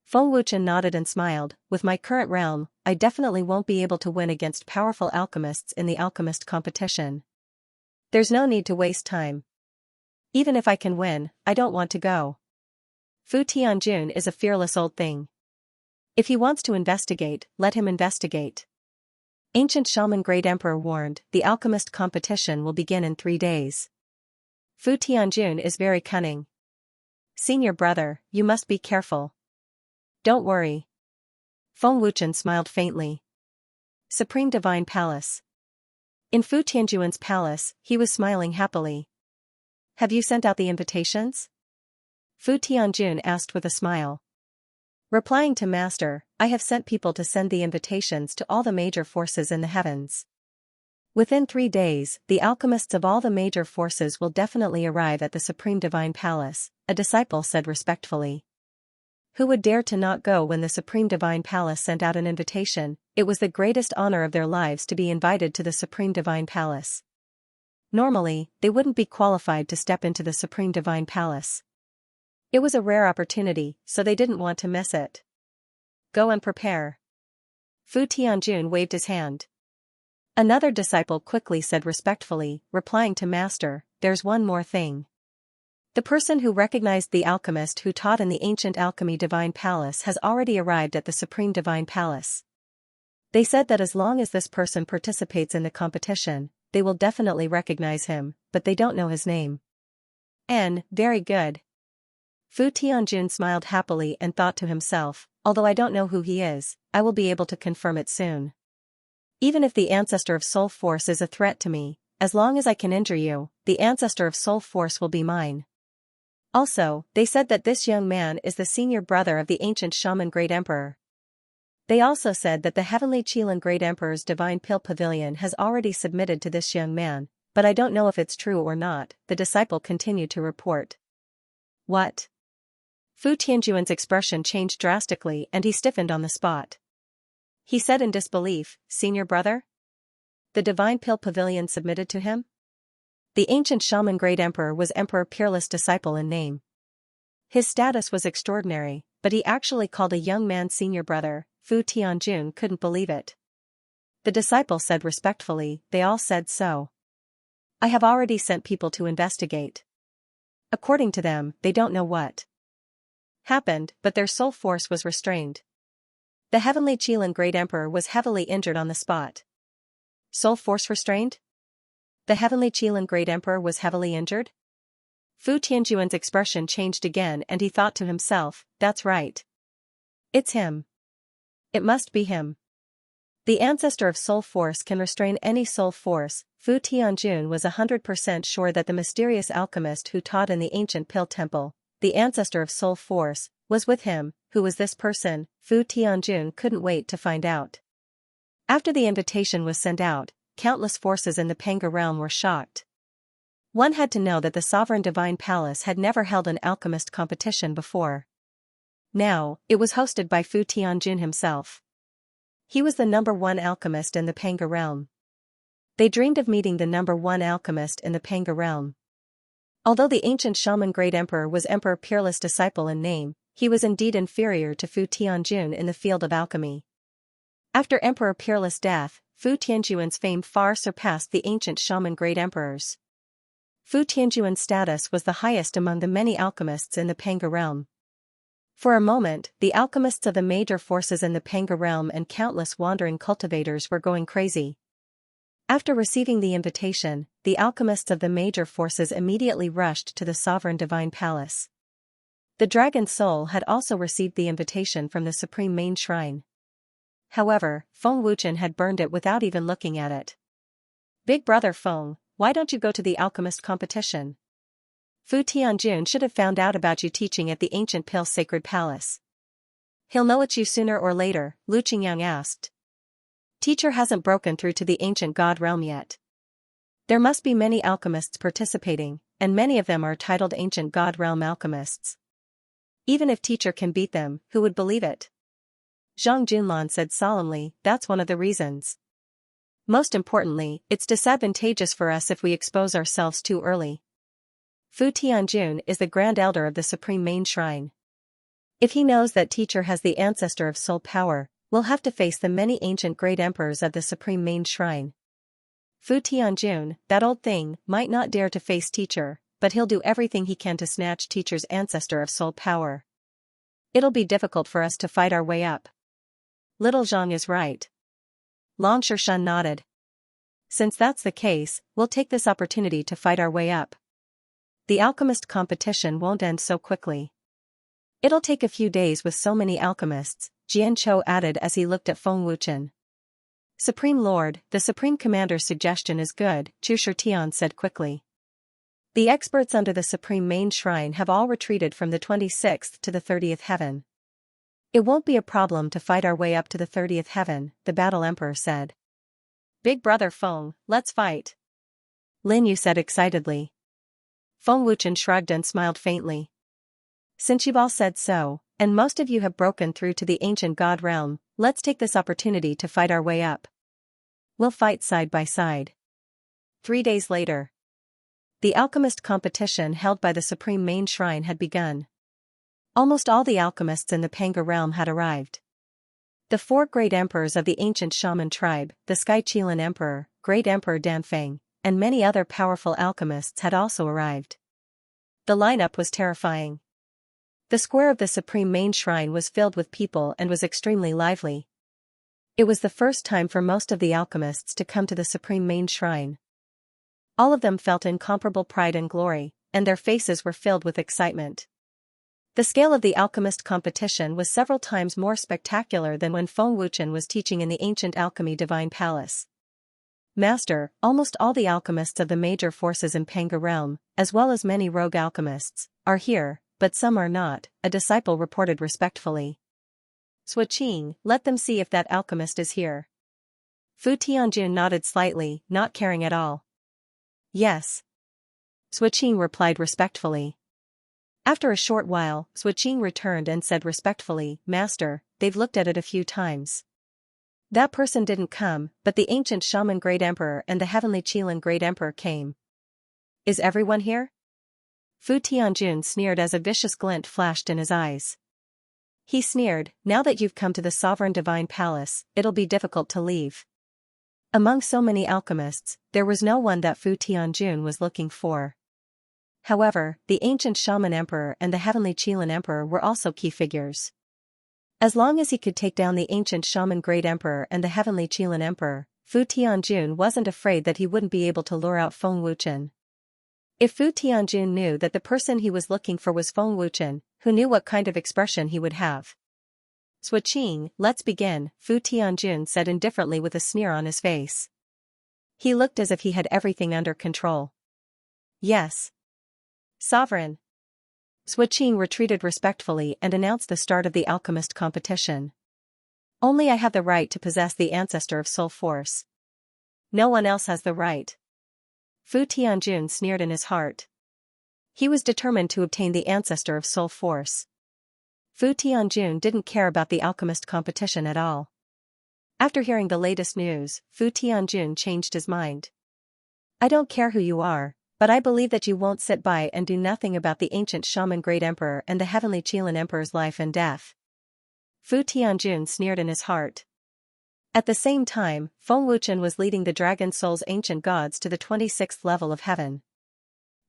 Feng Wuchen nodded and smiled, with my current realm, I definitely won't be able to win against powerful alchemists in the alchemist competition. There's no need to waste time. Even if I can win, I don't want to go. Fu Tianjun is a fearless old thing. If he wants to investigate, let him investigate. Ancient Shaman Great Emperor warned, the alchemist competition will begin in 3 days. Fu Tianjun is very cunning. Senior brother, you must be careful. Don't worry. Feng Wuchen smiled faintly. Supreme Divine Palace. In Fu Tianjun's palace, he was smiling happily. Have you sent out the invitations? Fu Tianjun asked with a smile. Replying to Master, I have sent people to send the invitations to all the major forces in the heavens. Within 3 days, the alchemists of all the major forces will definitely arrive at the Supreme Divine Palace, a disciple said respectfully. Who would dare to not go when the Supreme Divine Palace sent out an invitation? It was the greatest honor of their lives to be invited to the Supreme Divine Palace. Normally, they wouldn't be qualified to step into the Supreme Divine Palace. It was a rare opportunity, so they didn't want to miss it. Go and prepare. Fu Tianjun waved his hand. Another disciple quickly said respectfully, replying to Master, there's one more thing. The person who recognized the alchemist who taught in the ancient alchemy divine palace has already arrived at the Supreme Divine Palace. They said that as long as this person participates in the competition, they will definitely recognize him, but they don't know his name. Very good. Fu Tianjun smiled happily and thought to himself, although I don't know who he is, I will be able to confirm it soon. Even if the ancestor of soul force is a threat to me, as long as I can injure you, the ancestor of soul force will be mine. Also, they said that this young man is the senior brother of the ancient shaman Great Emperor. They also said that the heavenly Qilin Great Emperor's divine pill pavilion has already submitted to this young man, but I don't know if it's true or not, the disciple continued to report. What? Fu Tianjuan's expression changed drastically and he stiffened on the spot. He said in disbelief, senior brother? The divine pill pavilion submitted to him? The ancient shaman Great Emperor was Emperor Peerless disciple in name. His status was extraordinary, but he actually called a young man senior brother. Fu Tianjun couldn't believe it. The disciple said respectfully, they all said so. I have already sent people to investigate. According to them, they don't know what happened, but their soul force was restrained. The heavenly Qilin Great Emperor was heavily injured on the spot. Soul force restrained? The heavenly Qilin Great Emperor was heavily injured? Fu Tianjuan's expression changed again and he thought to himself, that's right. It's him. It must be him. The ancestor of soul force can restrain any soul force. Fu Tianjun was 100% sure that the mysterious alchemist who taught in the ancient pill temple, the ancestor of soul force, was with him. Who was this person? Fu Tianjun couldn't wait to find out. After the invitation was sent out, countless forces in the Panga realm were shocked. One had to know that the sovereign divine palace had never held an alchemist competition before. Now, it was hosted by Fu Tianjun himself. He was the #1 alchemist in the Panga realm. They dreamed of meeting the #1 alchemist in the Panga realm. Although the ancient shaman Great Emperor was Emperor Peerless disciple in name, he was indeed inferior to Fu Tianjun in the field of alchemy. After Emperor Peerless' death, Fu Tianjuan's fame far surpassed the ancient shaman Great Emperor's. Fu Tianjuan's status was the highest among the many alchemists in the Panga realm. For a moment, the alchemists of the major forces in the Panga realm and countless wandering cultivators were going crazy. After receiving the invitation, the alchemists of the major forces immediately rushed to the sovereign divine palace. The dragon soul had also received the invitation from the supreme main shrine. However, Feng Wuchen had burned it without even looking at it. Big brother Feng, why don't you go to the alchemist competition? Fu Tianjun should have found out about you teaching at the ancient Pill Sacred Palace. He'll know it's you sooner or later, Lu Qingyang asked. Teacher hasn't broken through to the ancient god realm yet. There must be many alchemists participating, and many of them are titled ancient god realm alchemists. Even if teacher can beat them, who would believe it? Zhang Junlan said solemnly, that's one of the reasons. Most importantly, it's disadvantageous for us if we expose ourselves too early. Fu Tianjun is the Grand Elder of the Supreme Main Shrine. If he knows that teacher has the ancestor of soul power, we'll have to face the many ancient great emperors of the Supreme Main Shrine. Fu Tianjun, that old thing, might not dare to face teacher, but he'll do everything he can to snatch teacher's ancestor of soul power. It'll be difficult for us to fight our way up. Little Zhang is right. Long Shushan nodded. Since that's the case, we'll take this opportunity to fight our way up. The alchemist competition won't end so quickly. It'll take a few days with so many alchemists, Jian Chou added as he looked at Feng Wuchen. Supreme Lord, the Supreme Commander's suggestion is good, Chu Shitian said quickly. The experts under the Supreme Main Shrine have all retreated from the 26th to the 30th heaven. It won't be a problem to fight our way up to the 30th heaven, the Battle Emperor said. Big brother Feng, let's fight. Lin Yu said excitedly. Feng Wuchen shrugged and smiled faintly. Since you've all said so, and most of you have broken through to the ancient god realm, let's take this opportunity to fight our way up. We'll fight side by side. 3 days later. The alchemist competition held by the Supreme Main Shrine had begun. Almost all the alchemists in the Panga realm had arrived. The 4 great emperors of the ancient shaman tribe, the Sky Qilan Emperor, Great Emperor Danfeng, and many other powerful alchemists had also arrived. The lineup was terrifying. The square of the Supreme Main Shrine was filled with people and was extremely lively. It was the first time for most of the alchemists to come to the Supreme Main Shrine. All of them felt incomparable pride and glory, and their faces were filled with excitement. The scale of the alchemist competition was several times more spectacular than when Feng Wuchen was teaching in the ancient alchemy divine palace. Master, almost all the alchemists of the major forces in Panga realm, as well as many rogue alchemists, are here, but some are not, a disciple reported respectfully. Suoqing, let them see if that alchemist is here. Fu Tianjun nodded slightly, not caring at all. Yes. Suoqing replied respectfully. After a short while, Suoqing returned and said respectfully, Master, they've looked at it a few times. That person didn't come, but the ancient shaman Great Emperor and the heavenly Qilan Great Emperor came. Is everyone here? Fu Tianjun sneered as a vicious glint flashed in his eyes. He sneered, now that you've come to the sovereign divine palace, it'll be difficult to leave. Among so many alchemists, there was no one that Fu Tianjun was looking for. However, the ancient shaman emperor and the heavenly Qilan emperor were also key figures. As long as he could take down the ancient shaman great emperor and the heavenly Qilan emperor, Fu Tianjun wasn't afraid that he wouldn't be able to lure out Feng Wuchen. If Fu Tianjun knew that the person he was looking for was Feng Wuchen, who knew what kind of expression he would have? Suoqing, let's begin, Fu Tianjun said indifferently with a sneer on his face. He looked as if he had everything under control. Yes. Sovereign. Suoqing retreated respectfully and announced the start of the alchemist competition. Only I have the right to possess the ancestor of soul force. No one else has the right. Fu Tianjun sneered in his heart. He was determined to obtain the ancestor of soul force. Fu Tianjun didn't care about the alchemist competition at all. After hearing the latest news, Fu Tianjun changed his mind. I don't care who you are, but I believe that you won't sit by and do nothing about the ancient shaman great emperor and the heavenly Qilan emperor's life and death. Fu Tianjun sneered in his heart. At the same time, Feng Wuchen was leading the Dragon Soul's ancient gods to the 26th level of heaven.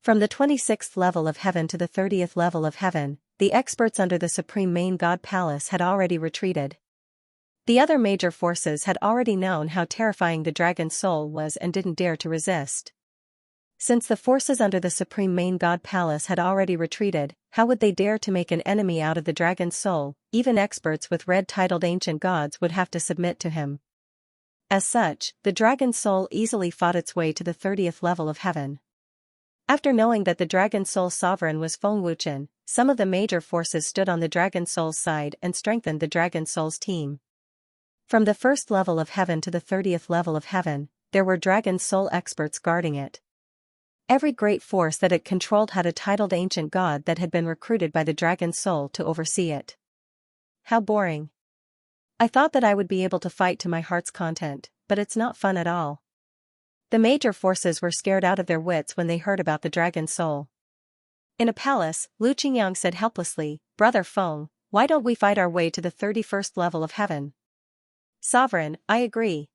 From the 26th level of heaven to the 30th level of heaven, the experts under the Supreme Main God Palace had already retreated. The other major forces had already known how terrifying the Dragon Soul was and didn't dare to resist. Since the forces under the Supreme Main God Palace had already retreated, how would they dare to make an enemy out of the Dragon Soul? Even experts with red-titled ancient gods would have to submit to him. As such, the Dragon Soul easily fought its way to the 30th level of heaven. After knowing that the Dragon Soul sovereign was Feng Wuchen, some of the major forces stood on the Dragon Soul's side and strengthened the Dragon Soul's team. From the first level of heaven to the 30th level of heaven, there were Dragon Soul experts guarding it. Every great force that it controlled had a titled ancient god that had been recruited by the Dragon Soul to oversee it. How boring. I thought that I would be able to fight to my heart's content, but it's not fun at all. The major forces were scared out of their wits when they heard about the Dragon Soul. In a palace, Lu Qingyang said helplessly, Brother Feng, why don't we fight our way to the 31st level of heaven? Sovereign, I agree.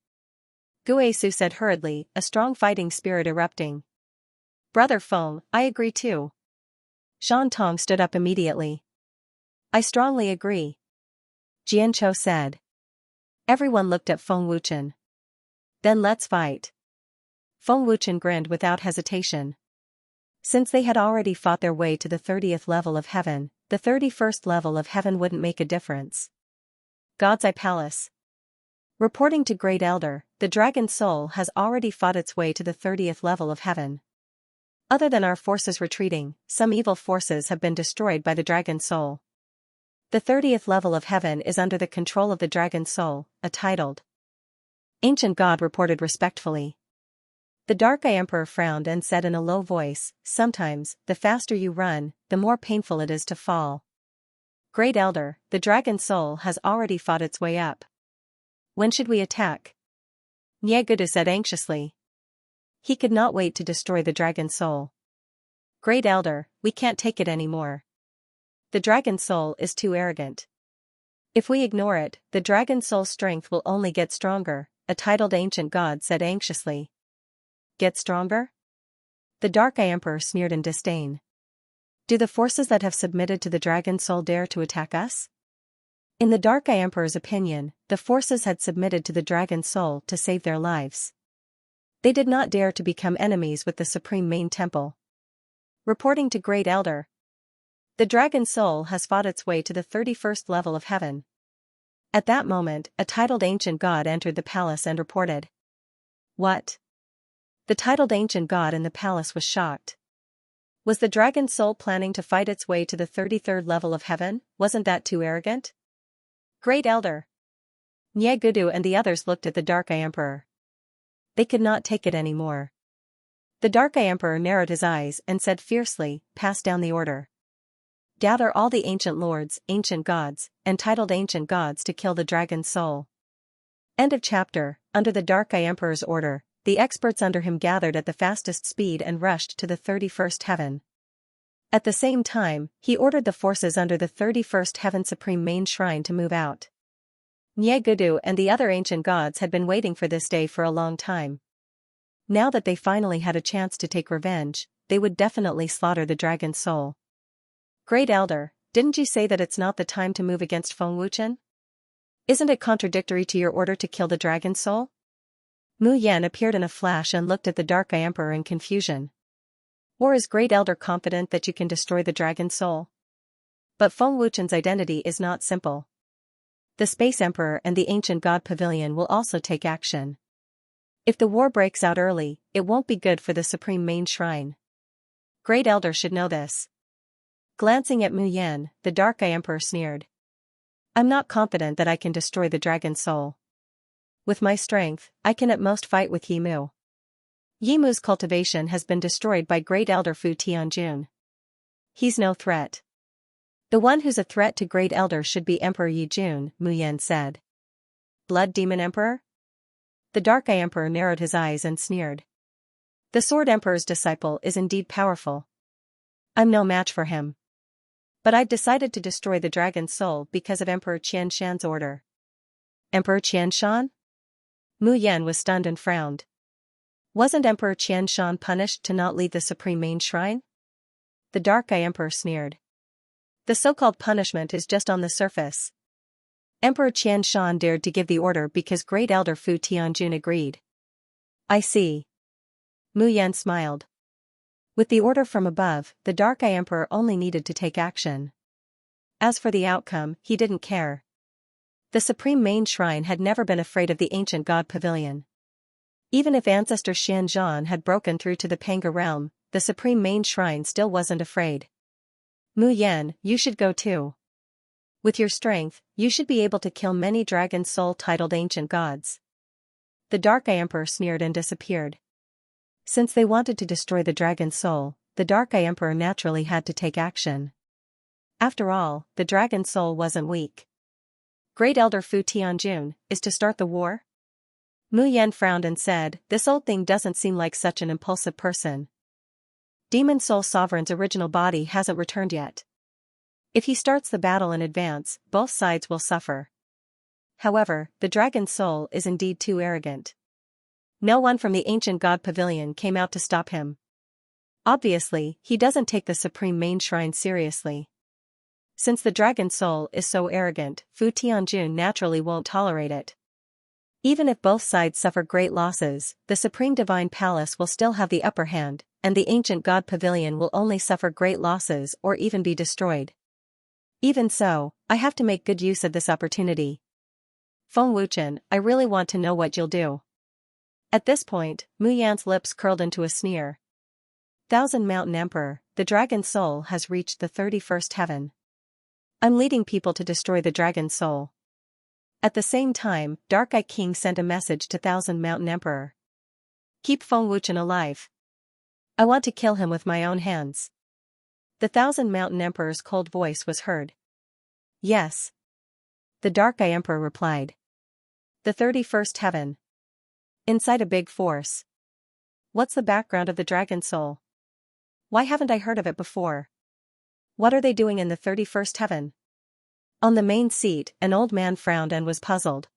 Guesu said hurriedly, a strong fighting spirit erupting. Brother Feng, I agree too. Shan Tong stood up immediately. I strongly agree. Jianqiu said. Everyone looked at Feng Wuchen. Then let's fight. Feng Wuchen grinned without hesitation. Since they had already fought their way to the 30th level of heaven, the 31st level of heaven wouldn't make a difference. God's Eye Palace. Reporting to Great Elder, the Dragon Soul has already fought its way to the 30th level of heaven. Other than our forces retreating, some evil forces have been destroyed by the Dragon Soul. The 30th level of heaven is under the control of the Dragon Soul, a titled ancient god reported respectfully. The Dark Eye Emperor frowned and said in a low voice, sometimes, the faster you run, the more painful it is to fall. Great Elder, the Dragon Soul has already fought its way up. When should we attack? Niegudu said anxiously. He could not wait to destroy the Dragon Soul. Great Elder, we can't take it anymore. The dragon soul is too arrogant. If we ignore it, the dragon soul's strength will only get stronger, a titled ancient god said anxiously. Get stronger? The Dark Eye Emperor sneered in disdain. Do the forces that have submitted to the dragon soul dare to attack us? In the Dark Eye Emperor's opinion, the forces had submitted to the dragon soul to save their lives. They did not dare to become enemies with the supreme main temple. Reporting to Great Elder. The dragon soul has fought its way to the 31st level of heaven. At that moment, a titled ancient god entered the palace and reported. What? The titled ancient god in the palace was shocked. Was the dragon soul planning to fight its way to the 33rd level of heaven? Wasn't that too arrogant? Great Elder. Nyegudu and the others looked at the Dark Eye Emperor. They could not take it anymore. The Dark Eye Emperor narrowed his eyes and said fiercely, pass down the order. Gather all the ancient lords, ancient gods, and titled ancient gods to kill the dragon's soul. End of chapter. Under the Dark Eye Emperor's order, the experts under him gathered at the fastest speed and rushed to the 31st heaven. At the same time, he ordered the forces under the 31st heaven supreme main shrine to move out. Nyegudu and the other ancient gods had been waiting for this day for a long time. Now that they finally had a chance to take revenge, they would definitely slaughter the dragon's soul. Great Elder, didn't you say that it's not the time to move against Feng Wuchen? Isn't it contradictory to your order to kill the dragon's soul? Mu Yan appeared in a flash and looked at the Dark Eye Emperor in confusion. Or is Great Elder confident that you can destroy the dragon's soul? But Feng Wuchen's identity is not simple. The Space Emperor and the Ancient God Pavilion will also take action. If the war breaks out early, it won't be good for the Supreme Main Shrine. Great Elder should know this. Glancing at Mu Yan, the Dark Eye Emperor sneered. I'm not confident that I can destroy the dragon's soul. With my strength, I can at most fight with Yimu. Yimu's cultivation has been destroyed by Great Elder Fu Tianjun. He's no threat. The one who's a threat to Great Elder should be Emperor Yi Jun, Mu Yan said. Blood Demon Emperor? The Dark Eye Emperor narrowed his eyes and sneered. The Sword Emperor's disciple is indeed powerful. I'm no match for him. But I've decided to destroy the dragon's soul because of Emperor Qianshan's order. Emperor Qianshan? Mu Yan was stunned and frowned. Wasn't Emperor Qianshan punished to not lead the Supreme Main Shrine? The Dark Eye Emperor sneered. The so-called punishment is just on the surface. Emperor Qianshan dared to give the order because Great Elder Fu Tianjun agreed. I see. Mu Yan smiled. With the order from above, the Dark Eye Emperor only needed to take action. As for the outcome, he didn't care. The Supreme Main Shrine had never been afraid of the Ancient God Pavilion. Even if Ancestor Xianxia had broken through to the Panga realm, the Supreme Main Shrine still wasn't afraid. Mu Yan, you should go too. With your strength, you should be able to kill many dragon soul-titled ancient gods. The Dark Eye Emperor sneered and disappeared. Since they wanted to destroy the dragon soul, the Dark Eye Emperor naturally had to take action. After all, the dragon soul wasn't weak. Great Elder Fu Tianjun, is to start the war? Mu Yan frowned and said, this old thing doesn't seem like such an impulsive person. Demon Soul Sovereign's original body hasn't returned yet. If he starts the battle in advance, both sides will suffer. However, the dragon soul is indeed too arrogant. No one from the Ancient God Pavilion came out to stop him. Obviously, he doesn't take the Supreme Main Shrine seriously. Since the dragon soul is so arrogant, Fu Tianjun naturally won't tolerate it. Even if both sides suffer great losses, the Supreme Divine Palace will still have the upper hand, and the Ancient God Pavilion will only suffer great losses or even be destroyed. Even so, I have to make good use of this opportunity. Feng Wuchen, I really want to know what you'll do. At this point, Mu Yan's lips curled into a sneer. Thousand Mountain Emperor, the dragon soul has reached the 31st heaven. I'm leading people to destroy the dragon soul. At the same time, Dark Eye King sent a message to Thousand Mountain Emperor. Keep Feng Wuchen alive. I want to kill him with my own hands. The Thousand Mountain Emperor's cold voice was heard. Yes. The Dark Eye Emperor replied. The 31st heaven. Inside a big force. What's the background of the dragon soul? Why haven't I heard of it before? What are they doing in the 31st heaven? On the main seat, an old man frowned and was puzzled.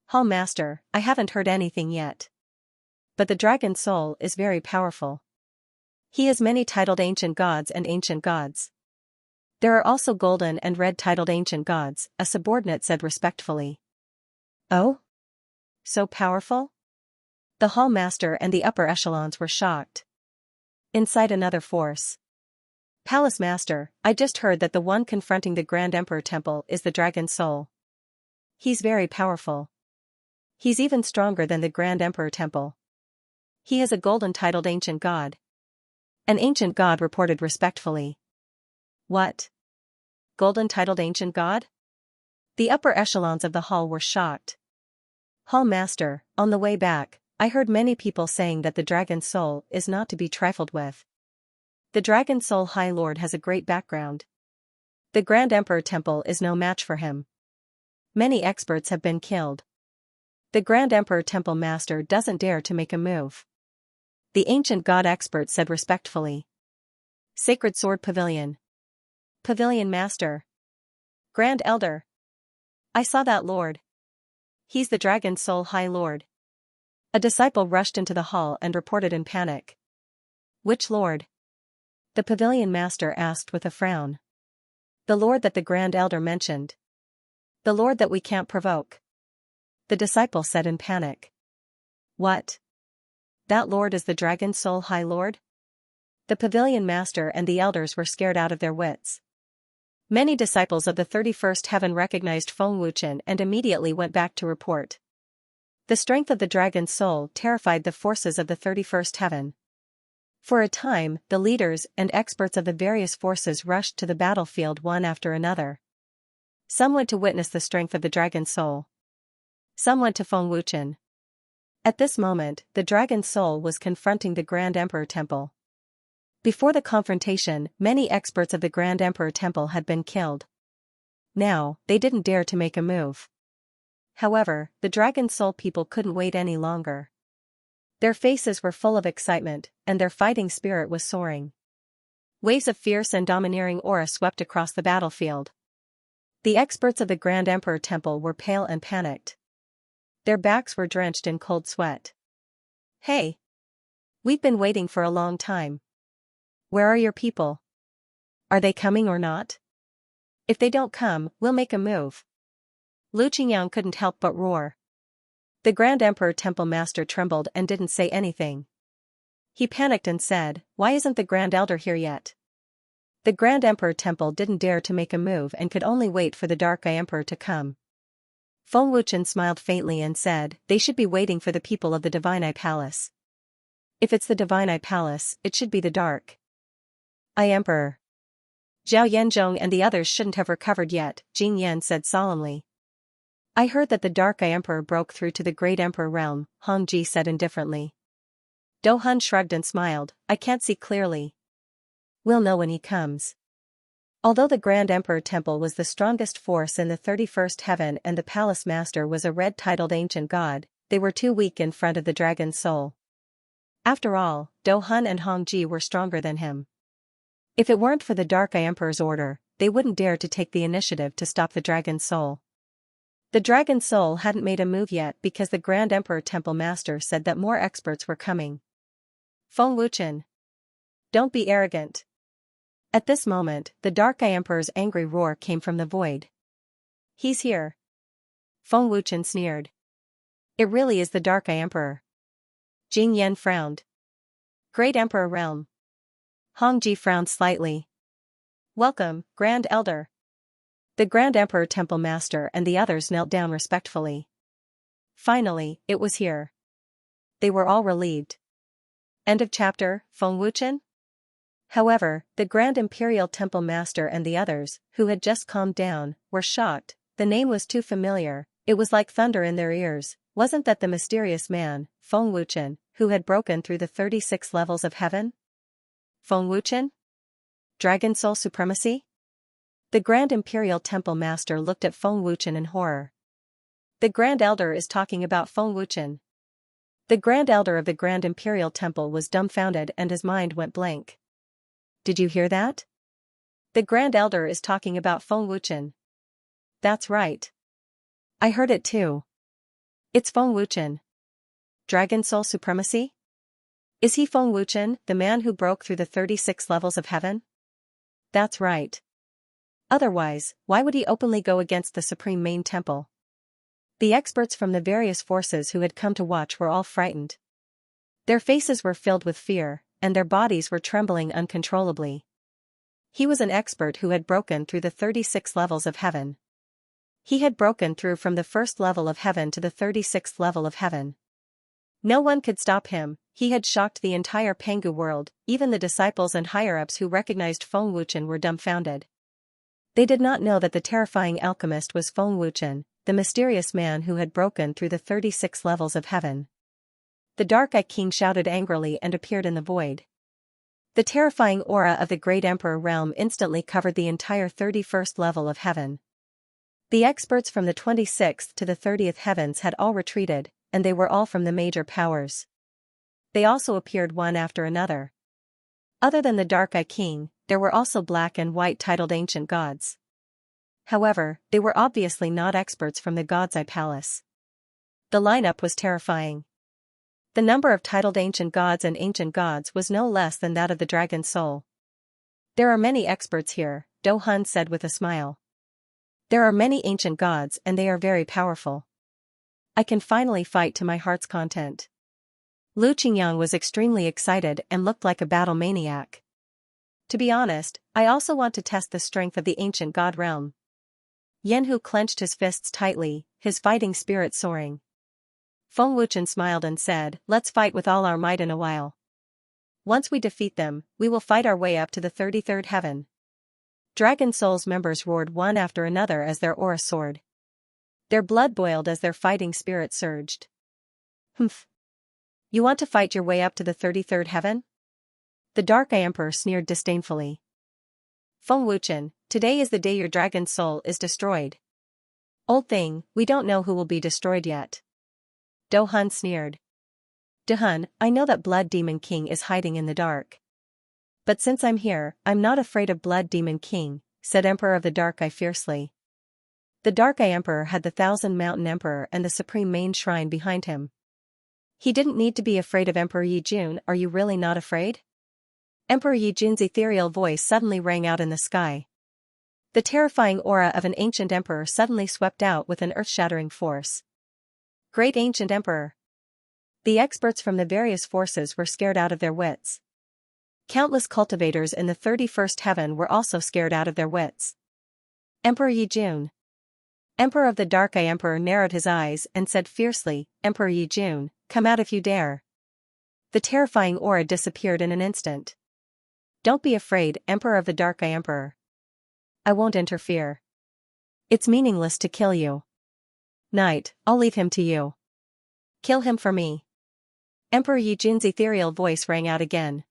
Hall Master, I haven't heard anything yet. But the dragon soul is very powerful. He has many titled ancient gods and ancient gods. There are also golden and red titled ancient gods, a subordinate said respectfully. Oh? So powerful? The hall master and the upper echelons were shocked. Inside another force. Palace Master, I just heard that the one confronting the Grand Emperor Temple is the dragon soul. He's very powerful. He's even stronger than the Grand Emperor Temple. He is a golden titled ancient god. An ancient god reported respectfully. What? Golden titled ancient god? The upper echelons of the hall were shocked. Hall Master, on the way back, I heard many people saying that the dragon soul is not to be trifled with. The dragon soul High Lord has a great background. The Grand Emperor Temple is no match for him. Many experts have been killed. The Grand Emperor Temple Master doesn't dare to make a move. The ancient god expert said respectfully. Sacred Sword Pavilion. Pavilion Master. Grand Elder. I saw that lord. He's the Dragon Soul High Lord. A disciple rushed into the hall and reported in panic. Which lord? The Pavilion Master asked with a frown. The lord that the Grand Elder mentioned. The lord that we can't provoke. The disciple said in panic. What? That lord is the Dragon Soul High Lord? The Pavilion Master and the elders were scared out of their wits. Many disciples of the 31st heaven recognized Feng Wuchen and immediately went back to report. The strength of the dragon soul terrified the forces of the 31st heaven. For a time, the leaders and experts of the various forces rushed to the battlefield one after another. Some went to witness the strength of the dragon soul. Some went to Feng Wuchen. At this moment, the dragon soul was confronting the Grand Emperor Temple. Before the confrontation, many experts of the Grand Emperor Temple had been killed. Now, they didn't dare to make a move. However, the dragon soul people couldn't wait any longer. Their faces were full of excitement, and their fighting spirit was soaring. Waves of fierce and domineering aura swept across the battlefield. The experts of the Grand Emperor Temple were pale and panicked. Their backs were drenched in cold sweat. Hey! We've been waiting for a long time. Where are your people? Are they coming or not? If they don't come, we'll make a move. Lu Qingyang couldn't help but roar. The Grand Emperor Temple Master trembled and didn't say anything. He panicked and said, Why isn't the Grand Elder here yet? The Grand Emperor Temple didn't dare to make a move and could only wait for the Dark Eye Emperor to come. Feng Wuchen smiled faintly and said, They should be waiting for the people of the Divine Eye Palace. If it's the Divine Eye Palace, it should be the Dark Eye Emperor. Zhao Yanzhong and the others shouldn't have recovered yet, Jing Yan said solemnly. I heard that the Dark Eye Emperor broke through to the Great Emperor realm, Hong Ji said indifferently. Do Hun shrugged and smiled, I can't see clearly. We'll know when he comes. Although the Grand Emperor Temple was the strongest force in the 31st heaven and the Palace Master was a red-titled ancient god, they were too weak in front of the Dragon Soul. After all, Do Hun and Hong Ji were stronger than him. If it weren't for the Dark Eye Emperor's order, they wouldn't dare to take the initiative to stop the Dragon Soul. The Dragon Soul hadn't made a move yet because the Grand Emperor Temple Master said that more experts were coming. Feng Wuchen. Don't be arrogant. At this moment, the Dark Eye Emperor's angry roar came from the void. He's here. Feng Wuchen sneered. It really is the Dark Eye Emperor. Jing Yan frowned. Great Emperor Realm. Hong Ji frowned slightly. Welcome, Grand Elder. The Grand Emperor Temple Master and the others knelt down respectfully. Finally, it was here. They were all relieved. End of chapter, Feng Wuchen? However, the Grand Imperial Temple Master and the others, who had just calmed down, were shocked. The name was too familiar, it was like thunder in their ears. Wasn't that the mysterious man, Feng Wuchen, who had broken through the 36 levels of heaven? Feng Wuchen? Dragon Soul Supremacy? The Grand Imperial Temple Master looked at Feng Wuchen in horror. The Grand Elder is talking about Feng Wuchen. The Grand Elder of the Grand Imperial Temple was dumbfounded and his mind went blank. did you hear that? The Grand Elder is talking about Feng Wuchen. That's right. I heard it too. It's Feng Wuchen. Dragon Soul Supremacy? Is he Feng Wuchen, the man who broke through the 36 levels of heaven? That's right. Otherwise, why would he openly go against the Supreme Main Temple? The experts from the various forces who had come to watch were all frightened. Their faces were filled with fear, and their bodies were trembling uncontrollably. He was an expert who had broken through the 36 levels of heaven. He had broken through from the first level of heaven to the 36th level of heaven. No one could stop him. He had shocked the entire Pangu world. Even the disciples and higher-ups who recognized Feng Wuchen were dumbfounded. They did not know that the terrifying alchemist was Feng Wuchen, the mysterious man who had broken through the 36 levels of heaven. The Dark Eye King shouted angrily and appeared in the void. The terrifying aura of the Great Emperor realm instantly covered the entire 31st level of heaven. The experts from the 26th to the 30th heavens had all retreated, and they were all from the major powers. They also appeared one after another. Other than the Dark Eye King, there were also black and white titled ancient gods. However, they were obviously not experts from the God's Eye Palace. The lineup was terrifying. The number of titled ancient gods and ancient gods was no less than that of the Dragon Soul. There are many experts here, Do Hun said with a smile. There are many ancient gods and they are very powerful. I can finally fight to my heart's content. Lu Qingyang was extremely excited and looked like a battle maniac. To be honest, I also want to test the strength of the ancient god realm. Yanhu clenched his fists tightly, his fighting spirit soaring. Feng Wuchen smiled and said, let's fight with all our might in a while. Once we defeat them, we will fight our way up to the 33rd heaven. Dragon Soul's members roared one after another as their aura soared. Their blood boiled as their fighting spirit surged. Humph. You want to fight your way up to the 33rd heaven? The Dark Eye Emperor sneered disdainfully. Feng Wuchen, today is the day your dragon soul is destroyed. Old thing, we don't know who will be destroyed yet. Do Hun sneered. Do Hun, I know that Blood Demon King is hiding in the dark. But since I'm here, I'm not afraid of Blood Demon King, said Emperor of the Dark Eye fiercely. The Dark Eye Emperor had the Thousand Mountain Emperor and the Supreme Main Shrine behind him. He didn't need to be afraid of Emperor Yi Jun. Are you really not afraid? Emperor Yi Jun's ethereal voice suddenly rang out in the sky. The terrifying aura of an ancient emperor suddenly swept out with an earth-shattering force. Great Ancient Emperor. The experts from the various forces were scared out of their wits. Countless cultivators in the 31st heaven were also scared out of their wits. Emperor Yi Jun. Emperor of the Dark Eye Emperor narrowed his eyes and said fiercely, Emperor Yi Jun, come out if you dare. The terrifying aura disappeared in an instant. Don't be afraid, Emperor of the Dark Eye Emperor. I won't interfere. It's meaningless to kill you. Knight, I'll leave him to you. Kill him for me. Emperor Yi Jun's ethereal voice rang out again.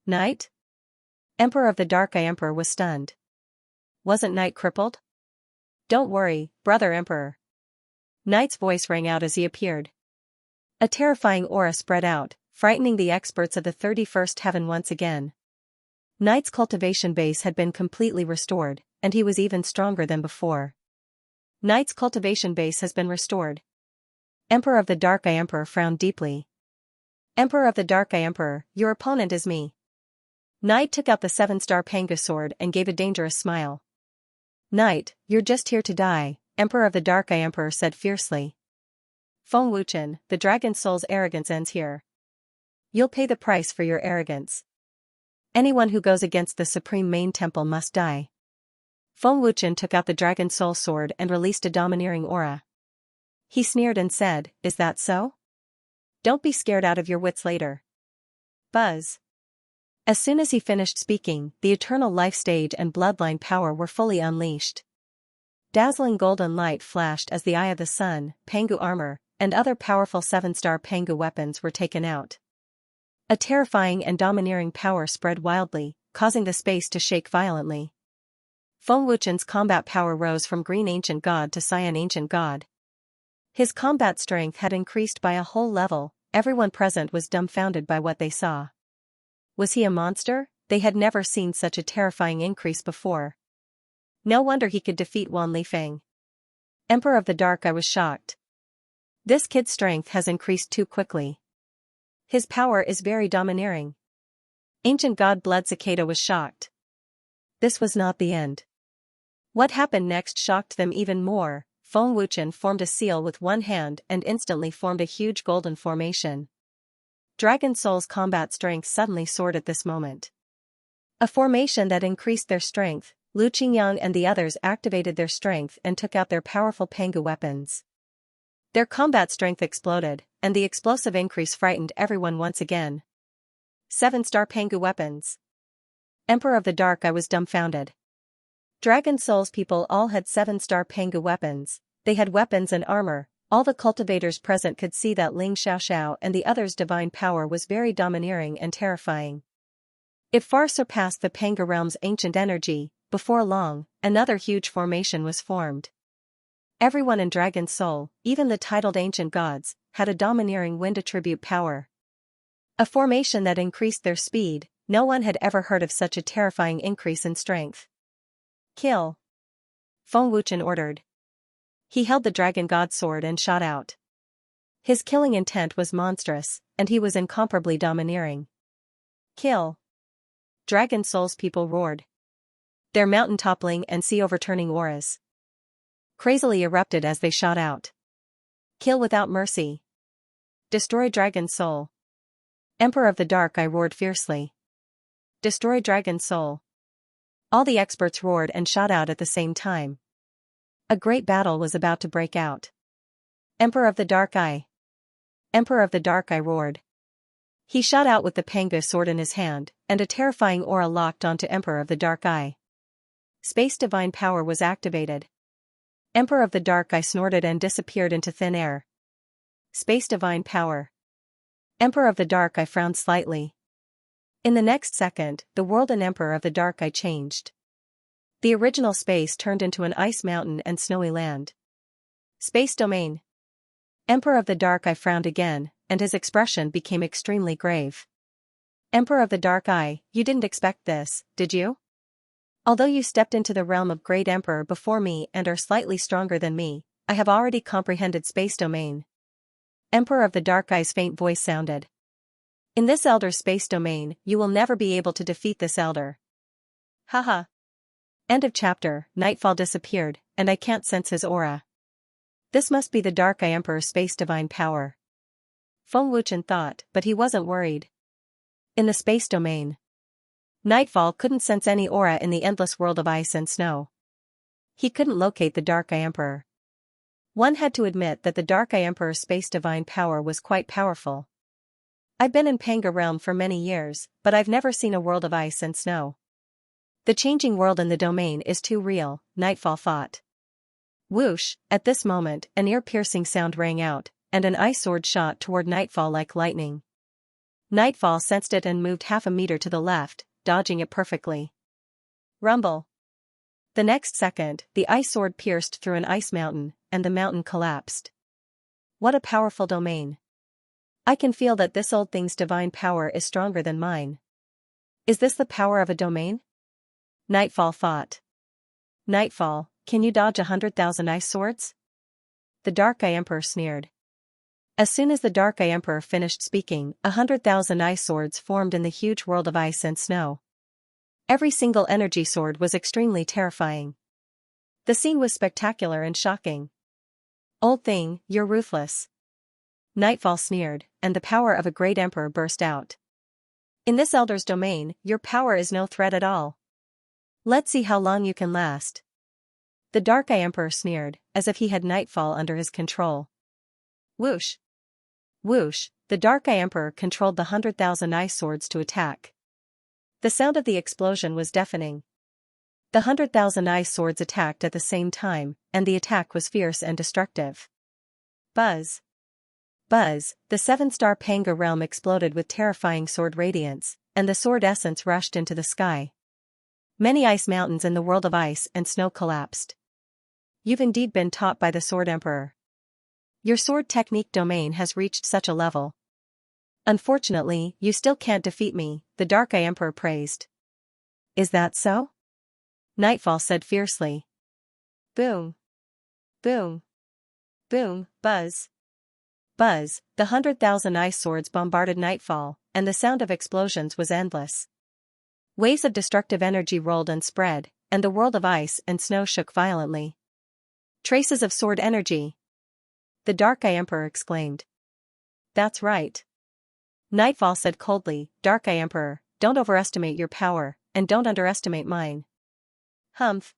Knight? Emperor of the Dark Eye Emperor was stunned. Wasn't Knight crippled? Don't worry, brother Emperor. Knight's voice rang out as he appeared. A terrifying aura spread out, frightening the experts of the 31st heaven once again. Knight's cultivation base had been completely restored, and he was even stronger than before. Knight's cultivation base has been restored. Emperor of the Dark Eye Emperor frowned deeply. Emperor of the Dark Eye Emperor, your opponent is me. Knight took out the 7-star Panga sword and gave a dangerous smile. Knight, you're just here to die, Emperor of the Dark Eye Emperor said fiercely. Feng Wuchen, the Dragon Soul's arrogance ends here. You'll pay the price for your arrogance. Anyone who goes against the Supreme Main Temple must die. Feng Wuchen took out the Dragon Soul sword and released a domineering aura. He sneered and said, is that so? Don't be scared out of your wits later. Buzz. As soon as he finished speaking, the eternal life stage and bloodline power were fully unleashed. Dazzling golden light flashed as the Eye of the Sun, Pangu armor, and other powerful 7-star Pangu weapons were taken out. A terrifying and domineering power spread wildly, causing the space to shake violently. Feng Wuchen's combat power rose from Green Ancient God to Cyan Ancient God. His combat strength had increased by a whole level. Everyone present was dumbfounded by what they saw. Was he a monster? they had never seen such a terrifying increase before. No wonder he could defeat Wan Lifeng. Emperor of the Dark Eye was shocked. This kid's strength has increased too quickly. His power is very domineering. Ancient God Blood Cicada was shocked. This was not the end. What happened next shocked them even more. Feng Wuchen formed a seal with one hand and instantly formed a huge golden formation. Dragon Soul's combat strength suddenly soared at this moment. A formation that increased their strength. Lu Qingyang and the others activated their strength and took out their powerful Pangu weapons. Their combat strength exploded, and the explosive increase frightened everyone once again. 7-star Pangu weapons. Emperor of the Dark Eye was dumbfounded. Dragon Soul's people all had 7-star Pangu weapons. They had weapons and armor. All the cultivators present could see that Ling Xiaoxiao and the others' divine power was very domineering and terrifying. It far surpassed the Pangu realm's ancient energy. Before long, another huge formation was formed. Everyone in Dragon Soul, even the titled ancient gods, had a domineering wind attribute power. A formation that increased their speed. No one had ever heard of such a terrifying increase in strength. Kill! Feng Wuchen ordered. He held the dragon god sword and shot out. His killing intent was monstrous, and he was incomparably domineering. Kill! Dragon Soul's people roared. Their mountain-toppling and sea-overturning auras crazily erupted as they shot out. Kill without mercy. Destroy Dragon Soul. Emperor of the Dark Eye roared fiercely. Destroy Dragon Soul. All the experts roared and shot out at the same time. A great battle was about to break out. Emperor of the Dark Eye. Emperor of the Dark Eye roared. He shot out with the Pangu sword in his hand, and a terrifying aura locked onto Emperor of the Dark Eye. Space Divine Power was activated. Emperor of the Dark Eye snorted and disappeared into thin air. Space Divine Power. Emperor of the Dark Eye frowned slightly. In the next second, the world and Emperor of the Dark Eye changed. The original space turned into an ice mountain and snowy land. Space Domain. Emperor of the Dark Eye frowned again, and his expression became extremely grave. Emperor of the Dark Eye, you didn't expect this, did you? Although you stepped into the realm of Great Emperor before me and are slightly stronger than me, I have already comprehended Space Domain. Emperor of the Dark Eye's faint voice sounded. In this Elder's space domain, you will never be able to defeat this Elder. Haha. End of chapter. Nightfall disappeared, and I can't sense his aura. This must be the Dark Eye Emperor's space divine power. Feng Wuchen thought, but he wasn't worried. In the space domain, Nightfall couldn't sense any aura in the endless world of ice and snow. He couldn't locate the Dark Eye Emperor. One had to admit that the Dark Eye Emperor's space divine power was quite powerful. I've been in Pangu realm for many years, but I've never seen a world of ice and snow. The changing world in the domain is too real, Nightfall thought. Whoosh! At this moment, an ear-piercing sound rang out, and an ice sword shot toward Nightfall like lightning. Nightfall sensed it and moved half a meter to the left, dodging it perfectly. Rumble! The next second, the ice sword pierced through an ice mountain, and the mountain collapsed. What a powerful domain! I can feel that this old thing's divine power is stronger than mine. Is this the power of a domain? Nightfall thought. Nightfall, can you dodge 100,000 ice swords? The Dark Eye Emperor sneered. As soon as the Dark Eye Emperor finished speaking, 100,000 ice swords formed in the huge world of ice and snow. Every single energy sword was extremely terrifying. The scene was spectacular and shocking. Old thing, you're ruthless. Nightfall sneered, and the power of a great emperor burst out. In this elder's domain, your power is no threat at all. Let's see how long you can last. The Dark Eye Emperor sneered, as if he had Nightfall under his control. Whoosh! Whoosh! The Dark Eye Emperor controlled the 100,000 ice swords to attack. The sound of the explosion was deafening. The 100,000 ice swords attacked at the same time, and the attack was fierce and destructive. Buzz! Buzz! The 7-star Pangu realm exploded with terrifying sword radiance, and the sword essence rushed into the sky. Many ice mountains in the world of ice and snow collapsed. You've indeed been taught by the Sword Emperor. Your sword technique domain has reached such a level. Unfortunately, you still can't defeat me, the Dark Eye Emperor praised. Is that so? Nightfall said fiercely. Boom. Boom. Boom, buzz. Buzz, the 100,000 ice swords bombarded Nightfall, and the sound of explosions was endless. Waves of destructive energy rolled and spread, and the world of ice and snow shook violently. Traces of sword energy. The Dark Eye Emperor exclaimed. That's right. Nightfall said coldly, Dark Eye Emperor, don't overestimate your power, and don't underestimate mine. Humph.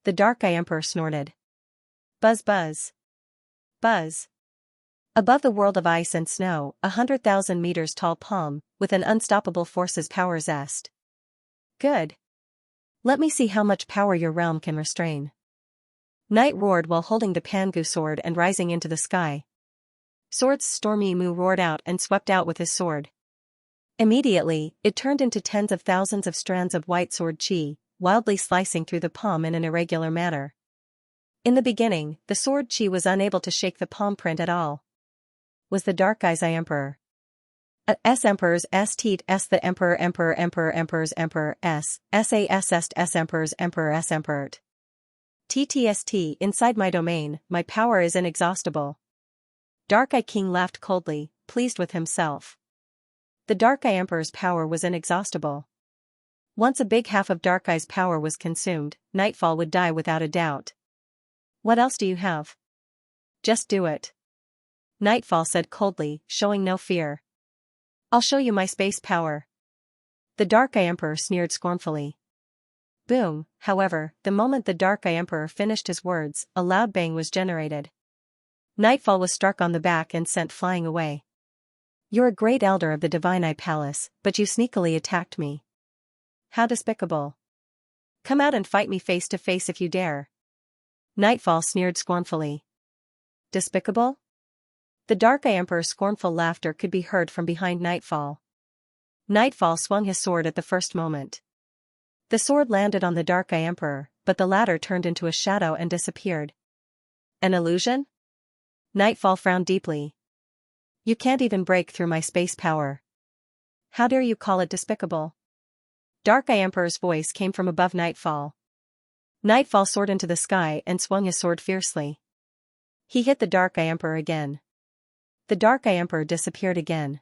The Dark Eye Emperor snorted. Buzz buzz. Buzz. Above the world of ice and snow, 100,000 meters tall palm, with an unstoppable force's power zest. Good. Let me see how much power your realm can restrain. Night roared while holding the Pangu sword and rising into the sky. Sword's Stormy Mu roared out and swept out with his sword. Immediately, it turned into tens of thousands of strands of white sword chi, wildly slicing through the palm in an irregular manner. In the beginning, the sword chi was unable to shake the palm print at all. Was the Dark Eye Emperor. S Emperors St S the Emperor Emperor Emperor Emperors Emperor S Sass S Emperors Emperor S Emperor TTST inside my domain, my power is inexhaustible. Dark Eye King laughed coldly, pleased with himself. The Dark Eye Emperor's power was inexhaustible. Once a big half of Dark Eye's power was consumed, Nightfall would die without a doubt. What else do you have? Just do it. Nightfall said coldly, showing no fear. I'll show you my space power. The Dark Eye Emperor sneered scornfully. Boom, however, the moment the Dark Eye Emperor finished his words, a loud bang was generated. Nightfall was struck on the back and sent flying away. You're a great elder of the Divine Eye Palace, but you sneakily attacked me. How despicable. Come out and fight me face to face if you dare. Nightfall sneered scornfully. Despicable? The Dark Eye Emperor's scornful laughter could be heard from behind Nightfall. Nightfall swung his sword at the first moment. The sword landed on the Dark Eye Emperor, but the latter turned into a shadow and disappeared. An illusion? Nightfall frowned deeply. You can't even break through my space power. How dare you call it despicable? Dark Eye Emperor's voice came from above Nightfall. Nightfall soared into the sky and swung his sword fiercely. He hit the Dark Eye Emperor again. The Dark Eye Emperor disappeared again.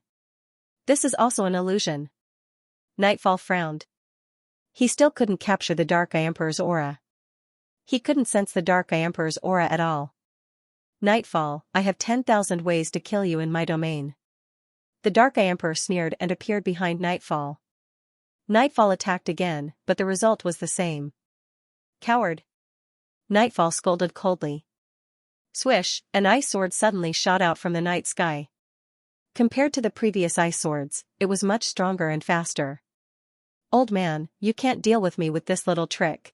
This is also an illusion. Nightfall frowned. He still couldn't capture the Dark Eye Emperor's aura. He couldn't sense the Dark Eye Emperor's aura at all. Nightfall, I have 10,000 ways to kill you in my domain. The Dark Eye Emperor sneered and appeared behind Nightfall. Nightfall attacked again, but the result was the same. Coward. Nightfall scolded coldly. Swish, an ice sword suddenly shot out from the night sky. Compared to the previous ice swords, it was much stronger and faster. Old man, you can't deal with me with this little trick.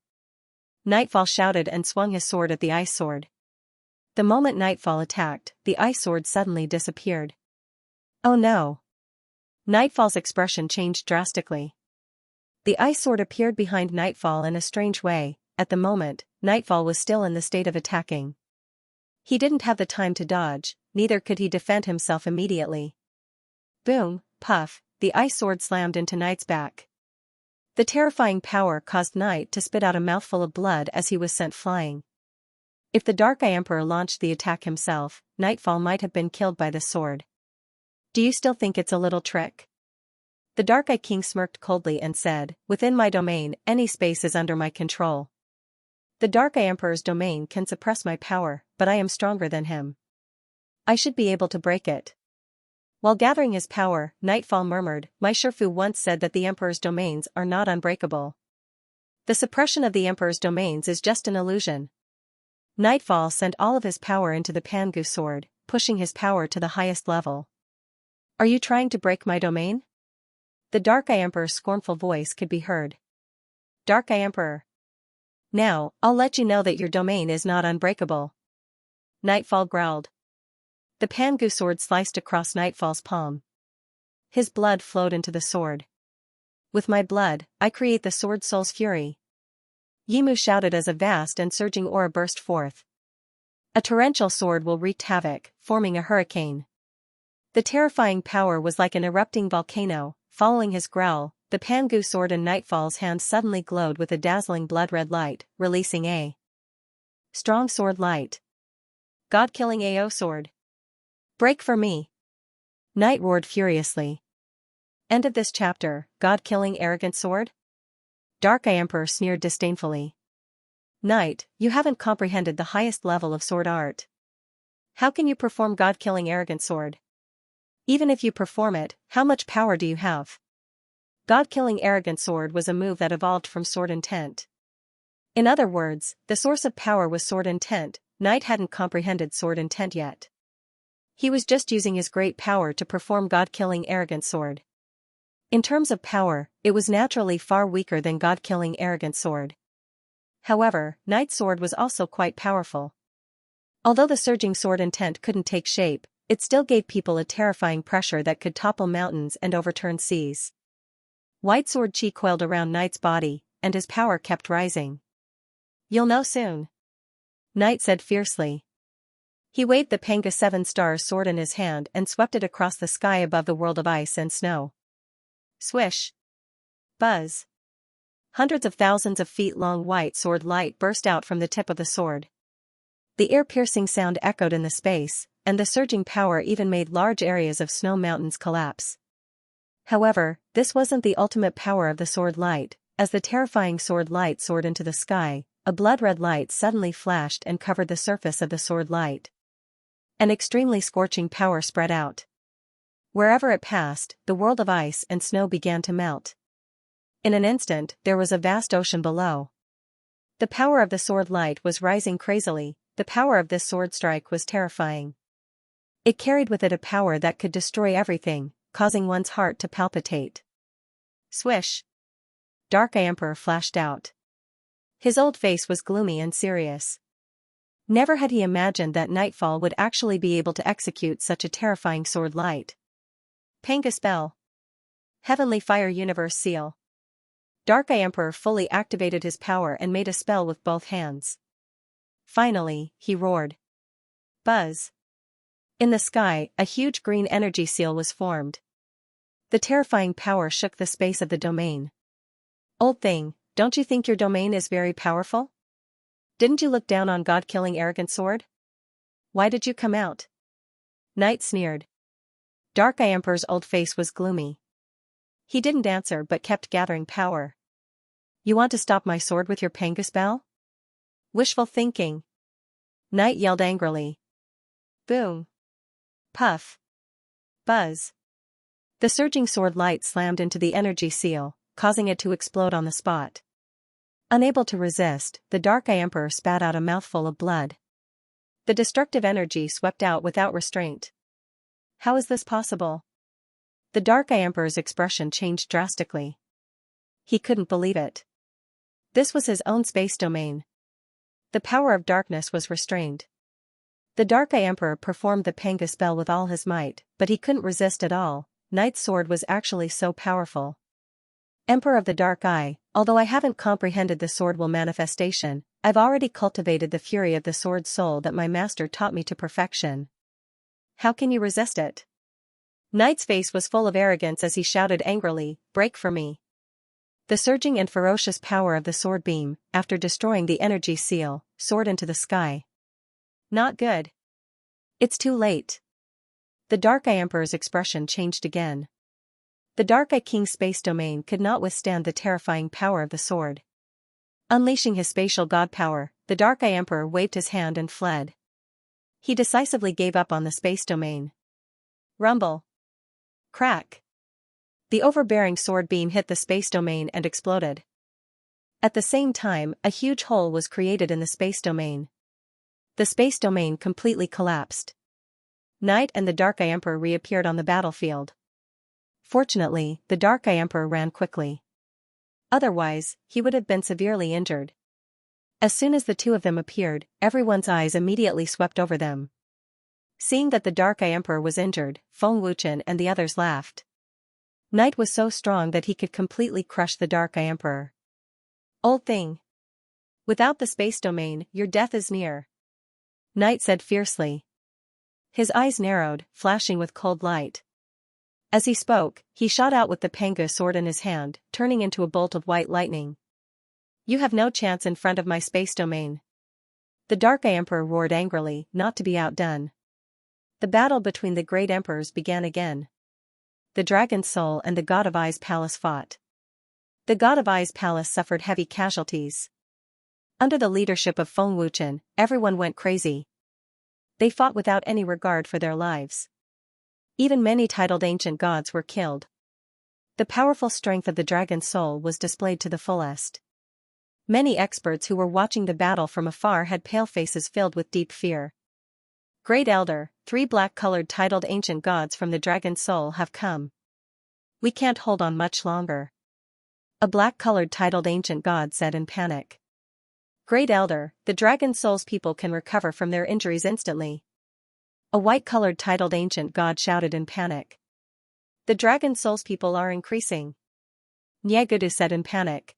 Nightfall shouted and swung his sword at the ice sword. The moment Nightfall attacked, the ice sword suddenly disappeared. Oh no! Nightfall's expression changed drastically. The ice sword appeared behind Nightfall in a strange way. At the moment, Nightfall was still in the state of attacking. He didn't have the time to dodge, neither could he defend himself immediately. Boom, puff, the ice sword slammed into Night's back. The terrifying power caused Night to spit out a mouthful of blood as he was sent flying. If the Dark Eye Emperor launched the attack himself, Nightfall might have been killed by the sword. Do you still think it's a little trick? The Dark Eye King smirked coldly and said, within my domain, any space is under my control. The Dark Eye Emperor's domain can suppress my power, but I am stronger than him. I should be able to break it. While gathering his power, Nightfall murmured, my Shifu once said that the Emperor's domains are not unbreakable. The suppression of the Emperor's domains is just an illusion. Nightfall sent all of his power into the Pangu sword, pushing his power to the highest level. Are you trying to break my domain? The Dark Eye Emperor's scornful voice could be heard. Dark Eye Emperor. Now, I'll let you know that your domain is not unbreakable. Nightfall growled. The Pangu sword sliced across Nightfall's palm. His blood flowed into the sword. With my blood, I create the sword soul's fury. Yimu shouted as a vast and surging aura burst forth. A torrential sword will wreak havoc, forming a hurricane. The terrifying power was like an erupting volcano. Following his growl, the Pangu sword in Nightfall's hand suddenly glowed with a dazzling blood-red light, releasing a strong sword light. God-killing AO sword. Break for me! Night roared furiously. End of this chapter. God-killing arrogant sword? Dark Eye Emperor sneered disdainfully. Night, you haven't comprehended the highest level of sword art. How can you perform God-killing arrogant sword? Even if you perform it, how much power do you have? God-killing arrogant sword was a move that evolved from sword intent. In other words, the source of power was sword intent. Night hadn't comprehended sword intent yet. He was just using his great power to perform God-killing arrogant sword. In terms of power, it was naturally far weaker than God-killing arrogant sword. However, Night's sword was also quite powerful. Although the surging sword intent couldn't take shape, it still gave people a terrifying pressure that could topple mountains and overturn seas. White sword chi coiled around Night's body, and his power kept rising. You'll know soon. Night said fiercely. He waved the Panga 7 Stars sword in his hand and swept it across the sky above the world of ice and snow. Swish. Buzz. Hundreds of thousands of feet long white sword light burst out from the tip of the sword. The ear-piercing sound echoed in the space, and the surging power even made large areas of snow mountains collapse. However, this wasn't the ultimate power of the sword light. As the terrifying sword light soared into the sky, a blood-red light suddenly flashed and covered the surface of the sword light. An extremely scorching power spread out. Wherever it passed, the world of ice and snow began to melt. In an instant, there was a vast ocean below. The power of the sword light was rising crazily. The power of this sword strike was terrifying. It carried with it a power that could destroy everything, causing one's heart to palpitate. Swish! Dark Eye Emperor flashed out. His old face was gloomy and serious. Never had he imagined that Nightfall would actually be able to execute such a terrifying sword light. Panga spell. Heavenly Fire Universe Seal. Dark Eye Emperor fully activated his power and made a spell with both hands. Finally, he roared. Buzz. In the sky, a huge green energy seal was formed. The terrifying power shook the space of the domain. Old thing, don't you think your domain is very powerful? Didn't you look down on God-killing arrogant sword? Why did you come out? Night sneered. Dark Eye Emperor's old face was gloomy. He didn't answer but kept gathering power. You want to stop my sword with your Panga spell? Wishful thinking. Night yelled angrily. Boom. Puff. Buzz. The surging sword light slammed into the energy seal, causing it to explode on the spot. Unable to resist, the Dark Eye Emperor spat out a mouthful of blood. The destructive energy swept out without restraint. How is this possible? The Dark Eye Emperor's expression changed drastically. He couldn't believe it. This was his own space domain. The power of darkness was restrained. The Dark Eye Emperor performed the Panga spell with all his might, but he couldn't resist at all. Night's sword was actually so powerful. Emperor of the Dark Eye, although I haven't comprehended the sword will manifestation, I've already cultivated the fury of the sword soul that my master taught me to perfection. How can you resist it? Night's face was full of arrogance as he shouted angrily, break for me. The surging and ferocious power of the sword beam, after destroying the energy seal, soared into the sky. Not good. It's too late. The Dark Eye Emperor's expression changed again. The Dark Eye King's space domain could not withstand the terrifying power of the sword. Unleashing his spatial god power, the Dark Eye Emperor waved his hand and fled. He decisively gave up on the space domain. Rumble. Crack. The overbearing sword beam hit the space domain and exploded. At the same time, a huge hole was created in the space domain. The space domain completely collapsed. Night and the Dark Eye Emperor reappeared on the battlefield. Fortunately, the Dark Eye Emperor ran quickly. Otherwise, he would have been severely injured. As soon as the two of them appeared, everyone's eyes immediately swept over them. Seeing that the Dark Eye Emperor was injured, Feng Wuchen and the others laughed. Night was so strong that he could completely crush the Dark Eye Emperor. Old thing. Without the space domain, your death is near. Night said fiercely. His eyes narrowed, flashing with cold light. As he spoke, he shot out with the Pangu sword in his hand, turning into a bolt of white lightning. You have no chance in front of my space domain. The Dark Emperor roared angrily, not to be outdone. The battle between the great emperors began again. The Dragon Soul and the God of Ice Palace fought. The God of Ice Palace suffered heavy casualties. Under the leadership of Feng Wuchen, everyone went crazy. They fought without any regard for their lives. Even many titled ancient gods were killed. The powerful strength of the Dragon Soul was displayed to the fullest. Many experts who were watching the battle from afar had pale faces filled with deep fear. Great Elder, 3 black-colored titled ancient gods from the Dragon Soul have come. We can't hold on much longer. A black-colored titled ancient god said in panic. Great Elder, the Dragon Soul's people can recover from their injuries instantly. A white-colored titled ancient god shouted in panic. The Dragon Soul's people are increasing. Nyegudu said in panic.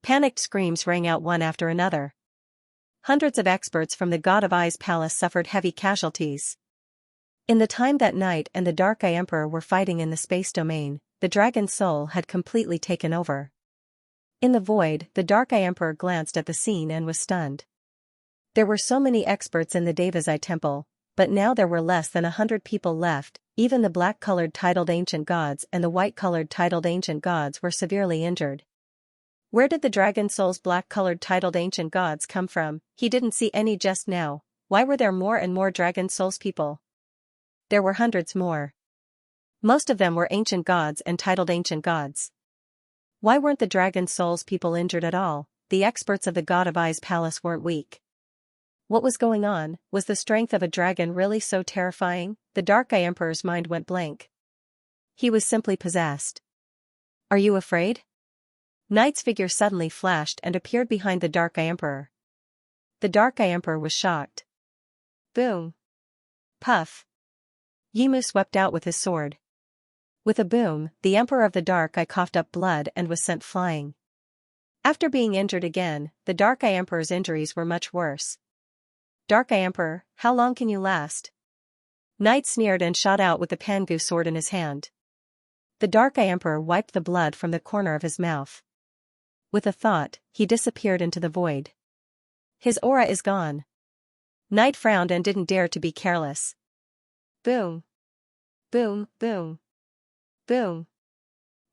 Panicked screams rang out one after another. Hundreds of experts from the God of Ice Palace suffered heavy casualties. In the time that Night and the Dark Eye Emperor were fighting in the space domain, the Dragon Soul had completely taken over. In the void, the Dark Eye Emperor glanced at the scene and was stunned. There were so many experts in the Devasai temple, but now there were less than 100 people left. Even the black-colored titled ancient gods and the white-colored titled ancient gods were severely injured. Where did the Dragon Soul's black-colored titled ancient gods come from? He didn't see any just now. Why were there more and more Dragon Soul's people? There were hundreds more. Most of them were ancient gods and titled ancient gods. Why weren't the Dragon Soul's people injured at all? The experts of the God of Ice Palace weren't weak. What was going on? Was the strength of a dragon really so terrifying? The Dark Eye Emperor's mind went blank. He was simply possessed. Are you afraid? Night's figure suddenly flashed and appeared behind the Dark Eye Emperor. The Dark Eye Emperor was shocked. Boom. Puff. Yimu swept out with his sword. With a boom, the Emperor of the Dark Eye coughed up blood and was sent flying. After being injured again, the Dark Eye Emperor's injuries were much worse. Dark Eye Emperor, how long can you last? Night sneered and shot out with the Pangu sword in his hand. The Dark Eye Emperor wiped the blood from the corner of his mouth. With a thought, he disappeared into the void. His aura is gone. Night frowned and didn't dare to be careless. Boom. Boom, boom. Boom.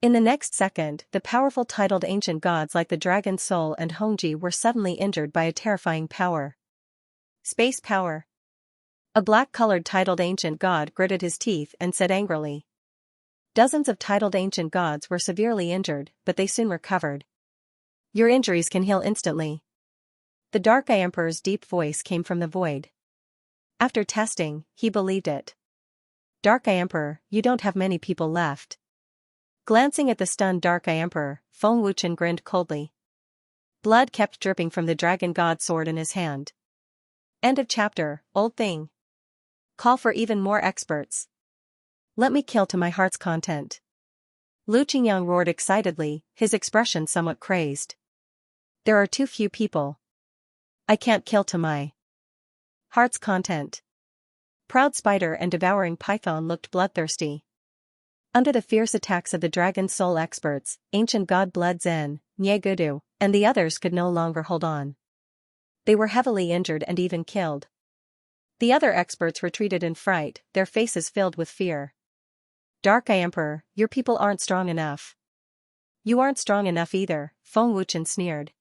In the next second, the powerful titled ancient gods like the Dragon Soul and Hongji were suddenly injured by a terrifying power. Space power. A black-colored titled ancient god gritted his teeth and said angrily. Dozens of titled ancient gods were severely injured, but they soon recovered. Your injuries can heal instantly. The Dark Eye Emperor's deep voice came from the void. After testing, he believed it. Dark Eye Emperor, you don't have many people left. Glancing at the stunned Dark Eye Emperor, Feng Wuchen grinned coldly. Blood kept dripping from the dragon god sword in his hand. End of chapter, old thing. Call for even more experts. Let me kill to my heart's content. Lu Qingyang roared excitedly, his expression somewhat crazed. There are too few people. I can't kill to my heart's content. Proud Spider and Devouring Python looked bloodthirsty. Under the fierce attacks of the Dragon Soul experts, Ancient God Blood Zen, Nyegudu, and the others could no longer hold on. They were heavily injured and even killed. The other experts retreated in fright, their faces filled with fear. Dark Eye Emperor, your people aren't strong enough. You aren't strong enough either, Feng Wuchen sneered.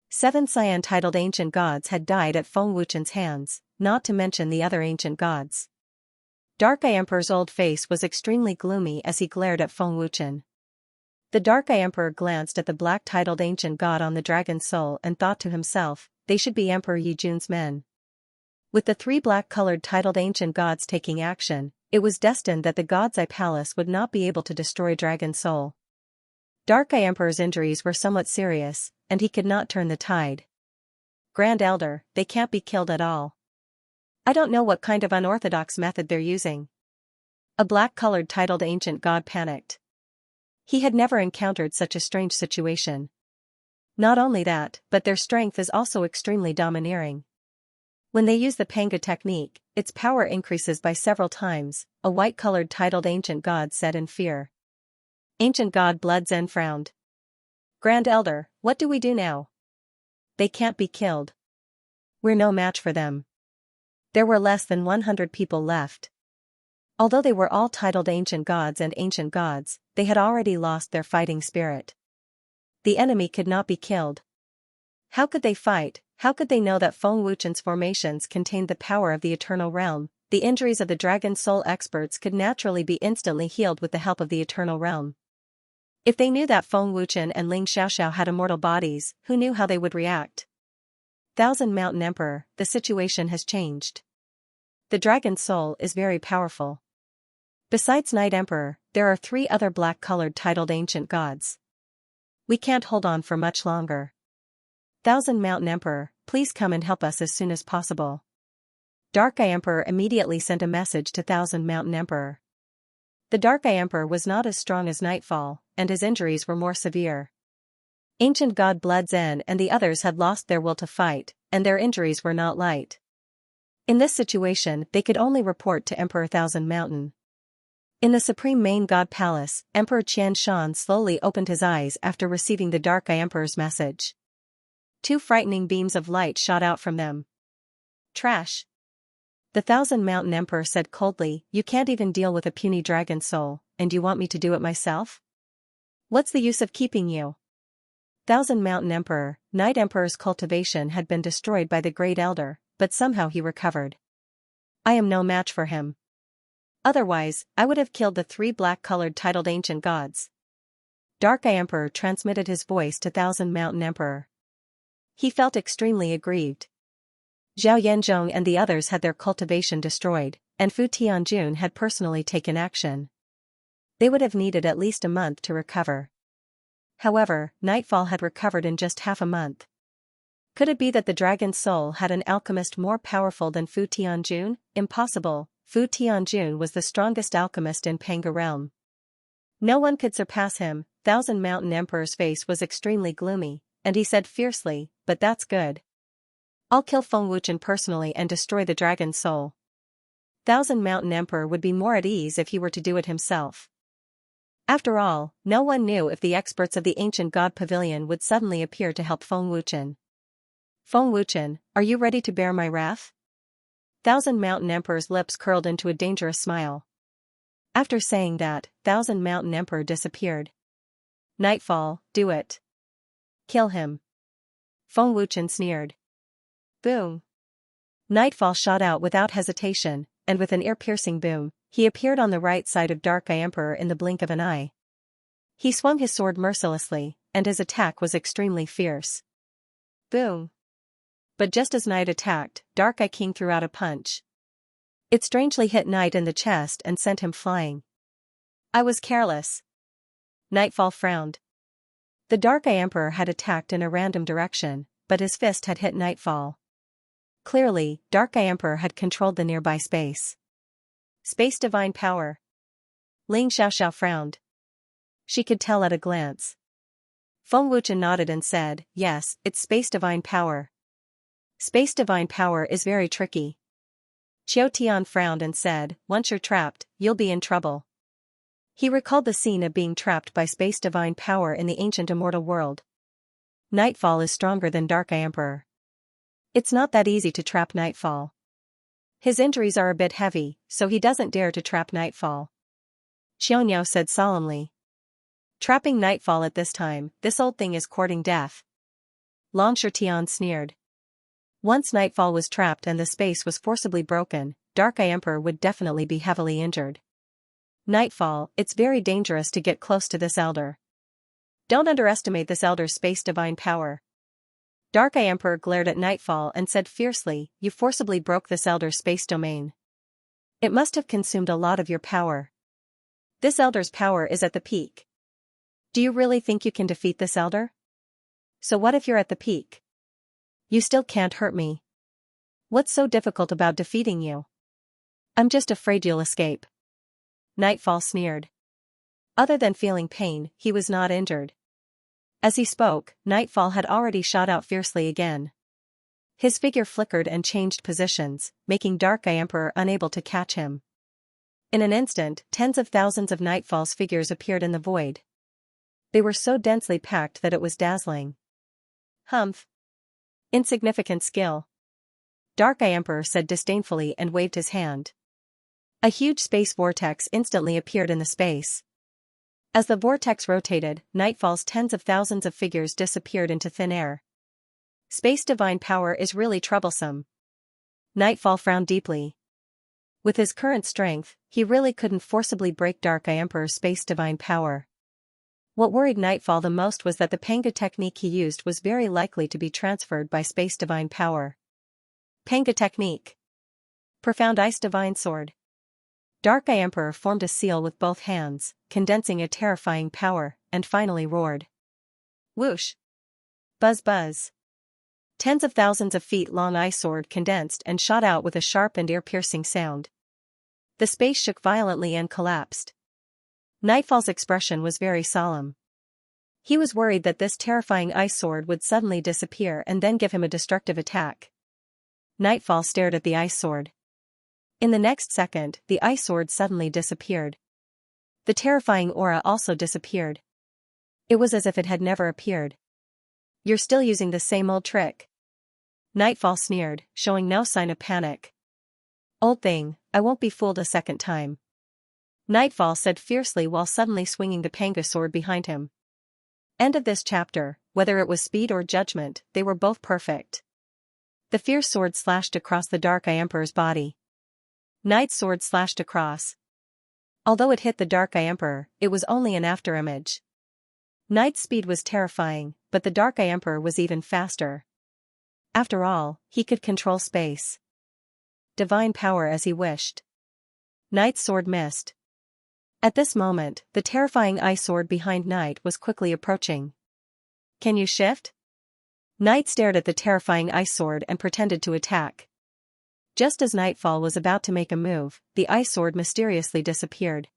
7 Cyan titled ancient gods had died at Feng Wuchen's hands, not to mention the other ancient gods. Dark Eye Emperor's old face was extremely gloomy as he glared at Feng Wuchen. The Dark Eye Emperor glanced at the black titled ancient god on the Dragon Soul and thought to himself, they should be Emperor Yi Jun's men. With the 3 black-colored titled ancient gods taking action, it was destined that the God's Eye Palace would not be able to destroy Dragon Soul. Dark Eye Emperor's injuries were somewhat serious, and he could not turn the tide. Grand Elder, they can't be killed at all. I don't know what kind of unorthodox method they're using. A black-colored titled ancient god panicked. He had never encountered such a strange situation. Not only that, but their strength is also extremely domineering. When they use the Panga technique, its power increases by several times, a white-colored titled ancient god said in fear. Ancient god Blood Zen frowned. Grand Elder, what do we do now? They can't be killed. We're no match for them. There were less than 100 people left. Although they were all titled ancient gods, they had already lost their fighting spirit. The enemy could not be killed. How could they fight? How could they know that Feng Wuchen's formations contained the power of the eternal realm? The injuries of the dragon soul experts could naturally be instantly healed with the help of the eternal realm. If they knew that Feng Wuchen and Ling Xiaoxiao had immortal bodies, who knew how they would react? Thousand Mountain Emperor, the situation has changed. The dragon soul is very powerful. Besides Night Emperor, there are 3 other black-colored titled ancient gods. We can't hold on for much longer. Thousand Mountain Emperor, please come and help us as soon as possible. Dark Eye Emperor immediately sent a message to Thousand Mountain Emperor. The Dark Eye Emperor was not as strong as Nightfall, and his injuries were more severe. Ancient God Blood Zen and the others had lost their will to fight, and their injuries were not light. In this situation, they could only report to Emperor Thousand Mountain. In the Supreme Main God Palace, Emperor Qian Shan slowly opened his eyes after receiving the Dark Eye Emperor's message. 2 frightening beams of light shot out from them. Trash. The Thousand Mountain Emperor said coldly, you can't even deal with a puny dragon soul, and you want me to do it myself? What's the use of keeping you? Thousand Mountain Emperor, Night Emperor's cultivation had been destroyed by the Great Elder, but somehow he recovered. I am no match for him. Otherwise, I would have killed the 3 black-colored titled ancient gods. Dark Eye Emperor transmitted his voice to Thousand Mountain Emperor. He felt extremely aggrieved. Zhao Yanzhong and the others had their cultivation destroyed, and Fu Tianjun had personally taken action. They would have needed at least a month to recover. However, Nightfall had recovered in just half a month. Could it be that the dragon's soul had an alchemist more powerful than Fu Tianjun? Impossible. Fu Tianjun was the strongest alchemist in Panga realm. No one could surpass him. Thousand Mountain Emperor's face was extremely gloomy, and he said fiercely, but that's good. I'll kill Feng Wuchen personally and destroy the dragon's soul. Thousand Mountain Emperor would be more at ease if he were to do it himself. After all, no one knew if the experts of the ancient god pavilion would suddenly appear to help Feng Wuchen. Feng Wuchen, are you ready to bear my wrath? Thousand Mountain Emperor's lips curled into a dangerous smile. After saying that, Thousand Mountain Emperor disappeared. Nightfall, do it. Kill him. Feng Wuchen sneered. Boom. Nightfall shot out without hesitation, and with an ear-piercing boom, he appeared on the right side of Dark Eye Emperor in the blink of an eye. He swung his sword mercilessly, and his attack was extremely fierce. Boom. But just as Night attacked, Dark Eye King threw out a punch. It strangely hit Night in the chest and sent him flying. I was careless. Nightfall frowned. The Dark Eye Emperor had attacked in a random direction, but his fist had hit Nightfall. Clearly, Dark Eye Emperor had controlled the nearby space. Space divine power. Ling Xiaoxiao frowned. She could tell at a glance. Feng Wuchen nodded and said, yes, it's space divine power. Space divine power is very tricky. Qiu Tian frowned and said, once you're trapped, you'll be in trouble. He recalled the scene of being trapped by space divine power in the ancient immortal world. Nightfall is stronger than Dark Eye Emperor. It's not that easy to trap Nightfall. His injuries are a bit heavy, so he doesn't dare to trap Nightfall. Xiaoniao said solemnly. Trapping Nightfall at this time, this old thing is courting death. Long Shutian sneered. Once Nightfall was trapped and the space was forcibly broken, Dark Eye Emperor would definitely be heavily injured. Nightfall, it's very dangerous to get close to this elder. Don't underestimate this elder's space divine power. Dark Eye Emperor glared at Nightfall and said fiercely, you forcibly broke this elder's space domain. It must have consumed a lot of your power. This elder's power is at the peak. Do you really think you can defeat this elder? So what if you're at the peak? You still can't hurt me. What's so difficult about defeating you? I'm just afraid you'll escape. Nightfall sneered. Other than feeling pain, he was not injured. As he spoke, Nightfall had already shot out fiercely again. His figure flickered and changed positions, making Dark Eye Emperor unable to catch him. In an instant, tens of thousands of Nightfall's figures appeared in the void. They were so densely packed that it was dazzling. Humph. Insignificant skill. Dark Eye Emperor said disdainfully and waved his hand. A huge space vortex instantly appeared in the space. As the vortex rotated, Nightfall's tens of thousands of figures disappeared into thin air. Space divine power is really troublesome. Nightfall frowned deeply. With his current strength, he really couldn't forcibly break Dark Eye Emperor's space divine power. What worried Nightfall the most was that the Panga technique he used was very likely to be transferred by space divine power. Panga technique. Profound Ice Divine Sword. Dark Eye Emperor formed a seal with both hands, condensing a terrifying power, and finally roared. Whoosh! Buzz buzz. Tens of thousands of feet long ice sword condensed and shot out with a sharp and ear-piercing sound. The space shook violently and collapsed. Nightfall's expression was very solemn. He was worried that this terrifying ice sword would suddenly disappear and then give him a destructive attack. Nightfall stared at the ice sword. In the next second, the ice sword suddenly disappeared. The terrifying aura also disappeared. It was as if it had never appeared. You're still using the same old trick. Nightfall sneered, showing no sign of panic. Old thing, I won't be fooled a second time. Nightfall said fiercely while suddenly swinging the Panga sword behind him. End of this chapter. Whether it was speed or judgment, they were both perfect. The fierce sword slashed across the Dark Eye Emperor's body. Night's sword slashed across. Although it hit the Dark Eye Emperor, it was only an afterimage. Night's speed was terrifying, but the Dark Eye Emperor was even faster. After all, he could control space. Divine power as he wished. Night's sword missed. At this moment, the terrifying ice sword behind Night was quickly approaching. Can you shift? Night stared at the terrifying ice sword and pretended to attack. Just as Nightfall was about to make a move, the ice sword mysteriously disappeared.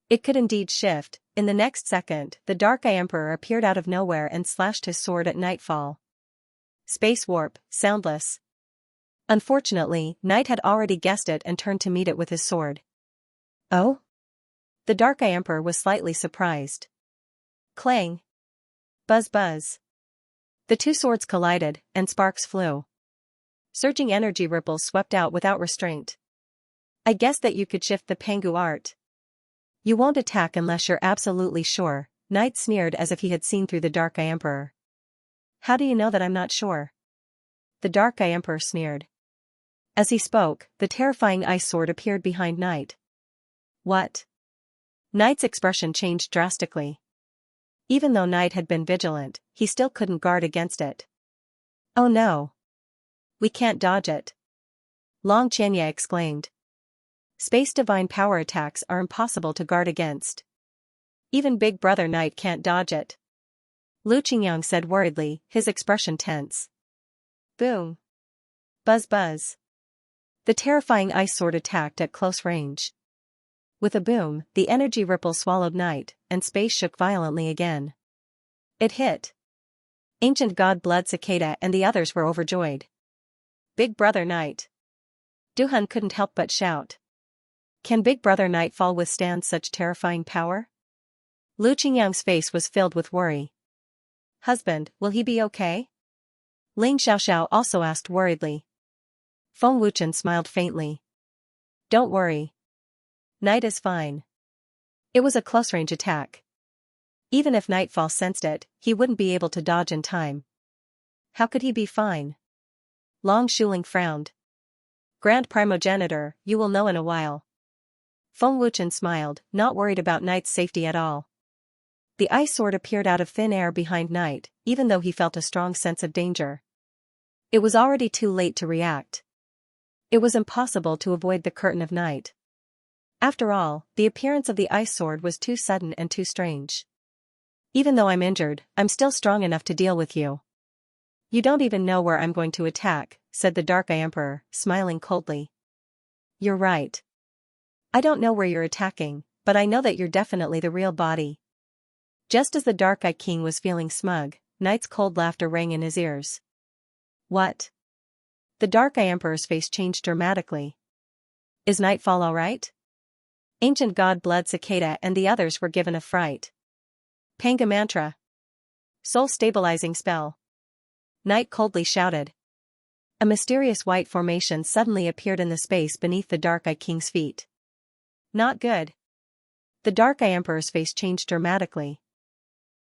It could indeed shift. In the next second, the Dark Eye Emperor appeared out of nowhere and slashed his sword at Nightfall. Space warp, soundless. Unfortunately, Night had already guessed it and turned to meet it with his sword. Oh? The Dark Eye Emperor was slightly surprised. Clang. Buzz buzz. The two swords collided, and sparks flew. Surging energy ripples swept out without restraint. I guessed that you could shift the Pangu art. You won't attack unless you're absolutely sure, Night sneered as if he had seen through the Dark Eye Emperor. How do you know that I'm not sure? The Dark Eye Emperor sneered. As he spoke, the terrifying ice sword appeared behind Night. What? Night's expression changed drastically. Even though Night had been vigilant, he still couldn't guard against it. Oh no! We can't dodge it. Xianxia exclaimed. Space divine power attacks are impossible to guard against. Even Big Brother Night can't dodge it. Xianxia said worriedly, his expression tense. Boom. Buzz buzz. The terrifying ice sword attacked at close range. With a boom, the energy ripple swallowed Night, and space shook violently again. It hit. Ancient God Blood Cicada and the others were overjoyed. Big Brother Night. Duhan couldn't help but shout. Can Big Brother Nightfall withstand such terrifying power? Xianxia's face was filled with worry. Husband, will he be okay? Ling Xiaoxiao also asked worriedly. Feng Wuchen smiled faintly. Don't worry. Night is fine. It was a close-range attack. Even if Nightfall sensed it, he wouldn't be able to dodge in time. How could he be fine? Long Shuling frowned. Grand Primogenitor, you will know in a while. Feng Wuchen smiled, not worried about Night's safety at all. The ice sword appeared out of thin air behind Night, even though he felt a strong sense of danger. It was already too late to react. It was impossible to avoid the curtain of night. After all, the appearance of the ice sword was too sudden and too strange. Even though I'm injured, I'm still strong enough to deal with you. You don't even know where I'm going to attack, said the Dark Eye Emperor, smiling coldly. You're right. I don't know where you're attacking, but I know that you're definitely the real body. Just as the Dark Eye King was feeling smug, Night's cold laughter rang in his ears. What? The Dark Eye Emperor's face changed dramatically. Is Nightfall alright? Ancient God Blood Cicada and the others were given a fright. Panga Mantra. Soul stabilizing spell. Night coldly shouted. A mysterious white formation suddenly appeared in the space beneath the Dark Eye King's feet. Not good. The Dark Eye Emperor's face changed dramatically.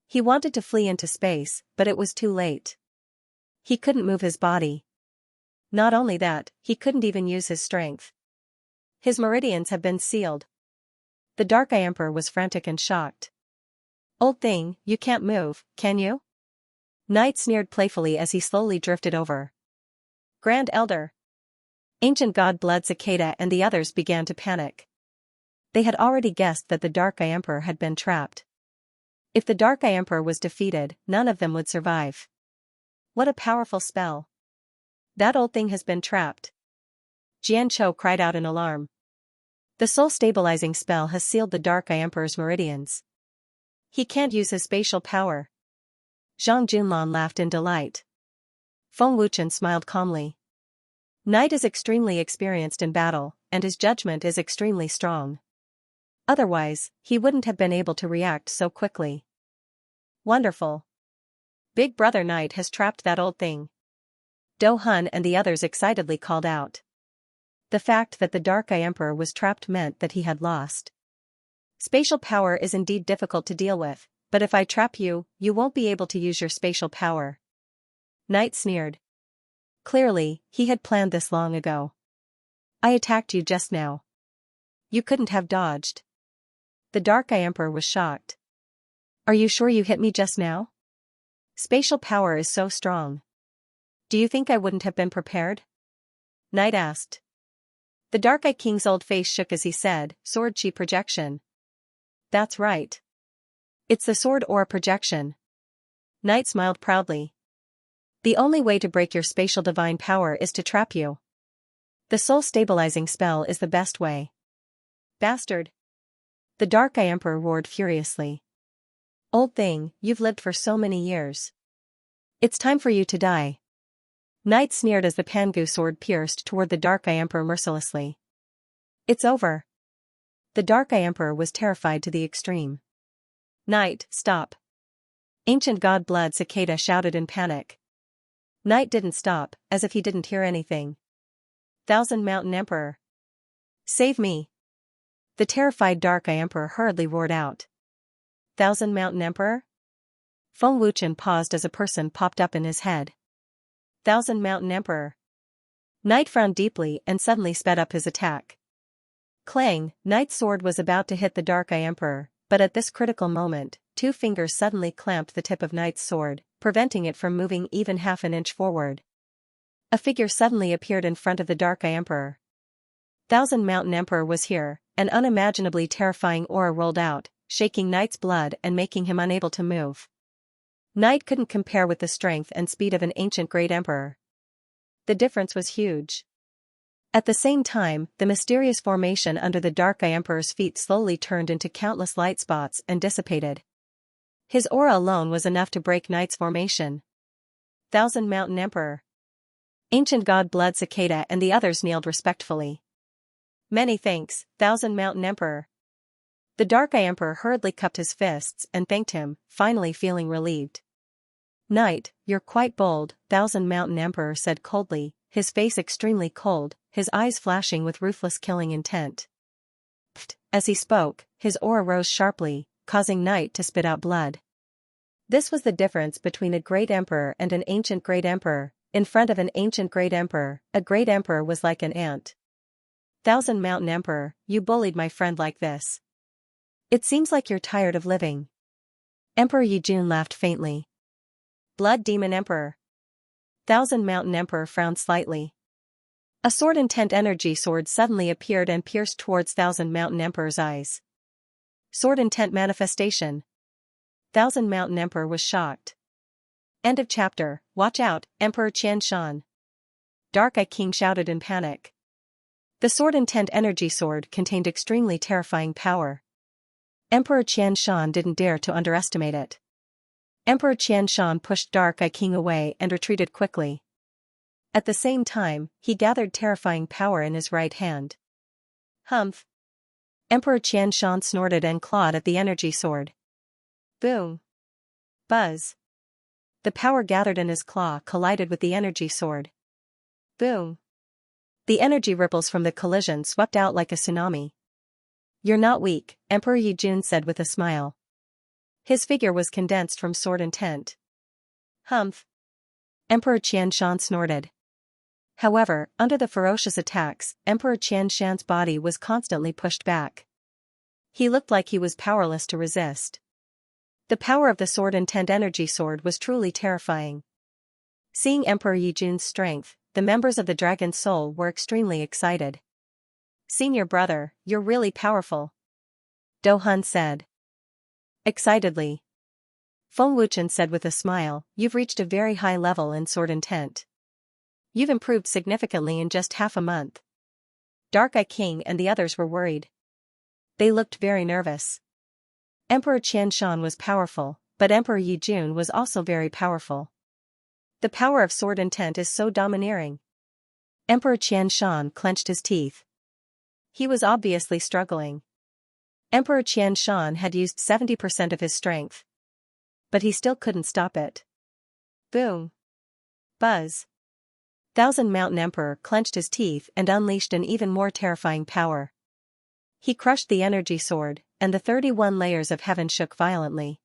He wanted to flee into space, but it was too late. He couldn't move his body. Not only that, he couldn't even use his strength. His meridians have been sealed. The Dark Eye Emperor was frantic and shocked. Old thing, you can't move, can you? Night sneered playfully as he slowly drifted over. Grand Elder. Ancient God Blood Cicada and the others began to panic. They had already guessed that the Dark Eye Emperor had been trapped. If the Dark Eye Emperor was defeated, none of them would survive. What a powerful spell. That old thing has been trapped. Xianxia cried out in alarm. The soul-stabilizing spell has sealed the Dark Eye Emperor's meridians. He can't use his spatial power. Zhang Junlan laughed in delight. Feng Wuchen smiled calmly. Night is extremely experienced in battle, and his judgment is extremely strong. Otherwise, he wouldn't have been able to react so quickly. Wonderful. Big Brother Night has trapped that old thing. Do Hun and the others excitedly called out. The fact that the Dark Eye Emperor was trapped meant that he had lost. Spatial power is indeed difficult to deal with, but if I trap you, you won't be able to use your spatial power. Night sneered. Clearly, he had planned this long ago. I attacked you just now. You couldn't have dodged. The Dark Eye Emperor was shocked. Are you sure you hit me just now? Spatial power is so strong. Do you think I wouldn't have been prepared? Night asked. The Dark Eye King's old face shook as he said, Sword Chi projection. That's right. It's the sword aura projection. Night smiled proudly. The only way to break your spatial divine power is to trap you. The soul stabilizing spell is the best way. Bastard. The Dark Eye Emperor roared furiously. Old thing, you've lived for so many years. It's time for you to die. Night sneered as the Pangu sword pierced toward the Dark Eye Emperor mercilessly. It's over. The Dark Eye Emperor was terrified to the extreme. Night, stop. Ancient God Blood Cicada shouted in panic. Night didn't stop, as if he didn't hear anything. Thousand Mountain Emperor. Save me. The terrified Dark Eye Emperor hurriedly roared out. Thousand Mountain Emperor? Feng Wuchen paused as a person popped up in his head. Thousand Mountain Emperor. Night frowned deeply and suddenly sped up his attack. Clang, Night's sword was about to hit the Dark Eye Emperor, but at this critical moment, two fingers suddenly clamped the tip of Night's sword, preventing it from moving even half an inch forward. A figure suddenly appeared in front of the Dark Eye Emperor. Thousand Mountain Emperor was here. An unimaginably terrifying aura rolled out, shaking Night's blood and making him unable to move. Night couldn't compare with the strength and speed of an ancient great emperor. The difference was huge. At the same time, the mysterious formation under the Dark Eye Emperor's feet slowly turned into countless light spots and dissipated. His aura alone was enough to break Night's formation. Thousand Mountain Emperor. Ancient God Blood Cicada and the others kneeled respectfully. Many thanks, Thousand Mountain Emperor. The Dark Eye Emperor hurriedly cupped his fists and thanked him, finally feeling relieved. Night, you're quite bold, Thousand Mountain Emperor said coldly, his face extremely cold, his eyes flashing with ruthless killing intent. Pfft, as he spoke, his aura rose sharply, causing Night to spit out blood. This was the difference between a great emperor and an ancient great emperor. In front of an ancient great emperor, a great emperor was like an ant. Thousand Mountain Emperor, you bullied my friend like this. It seems like you're tired of living. Emperor Yijun laughed faintly. Blood Demon Emperor. Thousand Mountain Emperor frowned slightly. A sword intent energy sword suddenly appeared and pierced towards Thousand Mountain Emperor's eyes. Sword intent manifestation. Thousand Mountain Emperor was shocked. End of chapter. Watch out, Emperor Qianshan. Dark Eye King shouted in panic. The sword intent energy sword contained extremely terrifying power. Emperor Qianshan didn't dare to underestimate it. Emperor Qianshan pushed Dark Eye King away and retreated quickly. At the same time, he gathered terrifying power in his right hand. Humph! Emperor Xianxia snorted and clawed at the energy sword. Boom! Buzz! The power gathered in his claw collided with the energy sword. Boom! The energy ripples from the collision swept out like a tsunami. You're not weak, Emperor Yijun said with a smile. His figure was condensed from sword intent. Humph! Emperor Qianshan snorted. However, under the ferocious attacks, Emperor Qianshan's body was constantly pushed back. He looked like he was powerless to resist. The power of the sword intent energy sword was truly terrifying. Seeing Emperor Yijun's strength, the members of the Dragon Soul were extremely excited. Senior brother, you're really powerful, Do-hun said. Excitedly. Feng Wuchen said with a smile, you've reached a very high level in sword intent. You've improved significantly in just half a month. Dark Eye King and the others were worried. They looked very nervous. Emperor Qianshan was powerful, but Emperor Yijun was also very powerful. The power of sword intent is so domineering. Emperor Qianshan clenched his teeth. He was obviously struggling. Emperor Qianshan had used 70% of his strength. But he still couldn't stop it. Boom! Buzz! Thousand Mountain Emperor clenched his teeth and unleashed an even more terrifying power. He crushed the energy sword, and the 31 layers of heaven shook violently.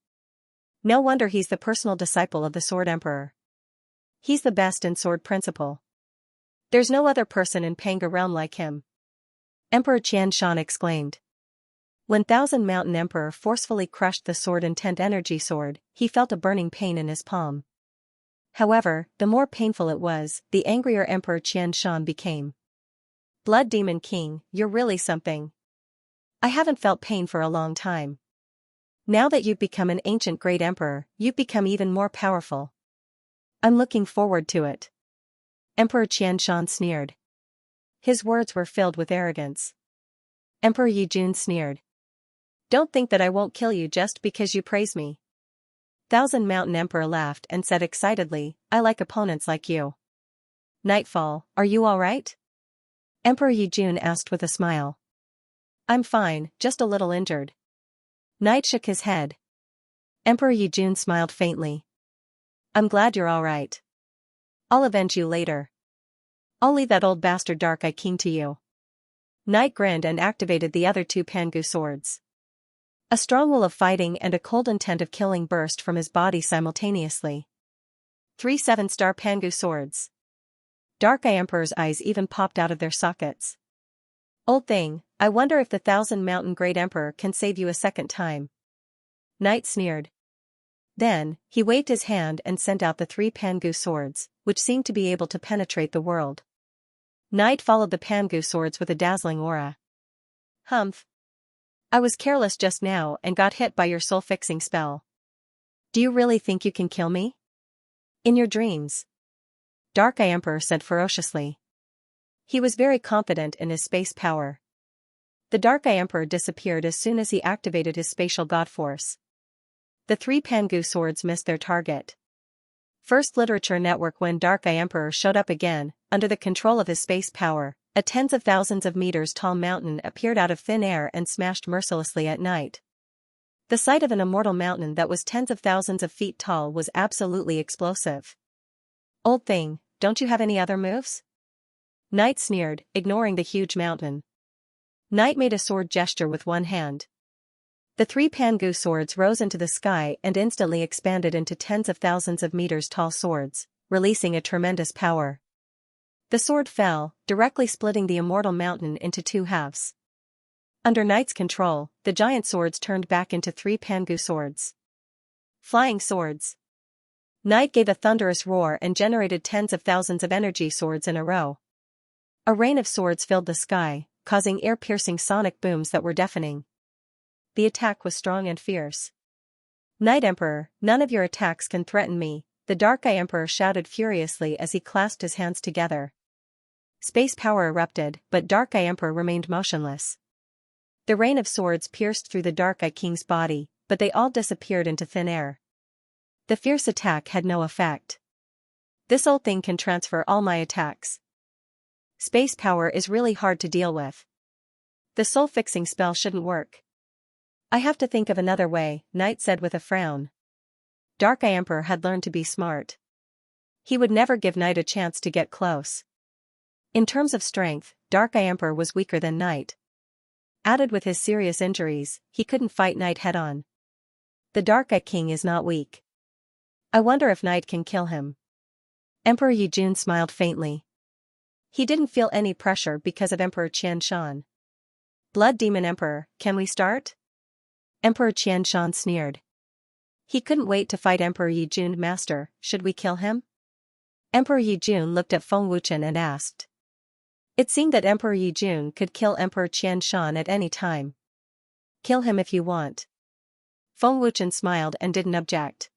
No wonder he's the personal disciple of the Sword Emperor. He's the best in sword principle. There's no other person in Panga realm like him. Emperor Qianshan exclaimed. When Thousand Mountain Emperor forcefully crushed the sword intent energy sword, he felt a burning pain in his palm. However, the more painful it was, the angrier Emperor Qianshan became. Blood Demon King, you're really something. I haven't felt pain for a long time. Now that you've become an ancient great emperor, you've become even more powerful. I'm looking forward to it. Emperor Qianshan sneered. His words were filled with arrogance. Emperor Yijun sneered. Don't think that I won't kill you just because you praise me. Thousand Mountain Emperor laughed and said excitedly, I like opponents like you. Nightfall, are you alright? Emperor Yijun asked with a smile. I'm fine, just a little injured. Night shook his head. Emperor Yijun smiled faintly. I'm glad you're alright. I'll avenge you later. I'll leave that old bastard Dark Eye King to you. Night grinned and activated the other two Pangu swords. A strong will of fighting and a cold intent of killing burst from his body simultaneously. 3 7-star Pangu swords. Dark Eye Emperor's eyes even popped out of their sockets. Old thing, I wonder if the Thousand Mountain Great Emperor can save you a second time. Night sneered. Then, he waved his hand and sent out the 3 Pangu swords, which seemed to be able to penetrate the world. Night followed the Pangu swords with a dazzling aura. Humph. I was careless just now and got hit by your soul-fixing spell. Do you really think you can kill me? In your dreams. Dark Eye Emperor said ferociously. He was very confident in his space power. The Dark Eye Emperor disappeared as soon as he activated his spatial god force. The 3 Pangu swords missed their target. First Literature Network. When Dark Eye Emperor showed up again, under the control of his space power, a tens of thousands of meters tall mountain appeared out of thin air and smashed mercilessly at Night. The sight of an immortal mountain that was tens of thousands of feet tall was absolutely explosive. Old thing, don't you have any other moves? Night sneered, ignoring the huge mountain. Night made a sword gesture with one hand. The 3 Pangu swords rose into the sky and instantly expanded into tens of thousands of meters tall swords, releasing a tremendous power. The sword fell, directly splitting the immortal mountain into 2 halves. Under Night's control, the giant swords turned back into 3 Pangu swords. Flying swords. Night gave a thunderous roar and generated tens of thousands of energy swords in a row. A rain of swords filled the sky, causing ear-piercing sonic booms that were deafening. The attack was strong and fierce. Night Emperor, none of your attacks can threaten me, the Dark Eye Emperor shouted furiously as he clasped his hands together. Space power erupted, but Dark Eye Emperor remained motionless. The rain of swords pierced through the Dark Eye King's body, but they all disappeared into thin air. The fierce attack had no effect. This old thing can transfer all my attacks. Space power is really hard to deal with. The soul-fixing spell shouldn't work. I have to think of another way, Knight said with a frown. Dark Eye Emperor had learned to be smart. He would never give Knight a chance to get close. In terms of strength, Dark Eye Emperor was weaker than Knight. Added with his serious injuries, he couldn't fight Knight head-on. The Dark Eye King is not weak. I wonder if Knight can kill him. Emperor Yijun smiled faintly. He didn't feel any pressure because of Emperor Qianshan. Blood Demon Emperor, can we start? Emperor Qianshan sneered. He couldn't wait to fight Emperor Yijun. Master, should we kill him? Emperor Yijun looked at Feng Wuchen and asked. It seemed that Emperor Yijun could kill Emperor Qianshan at any time. Kill him if you want. Feng Wuchen smiled and didn't object.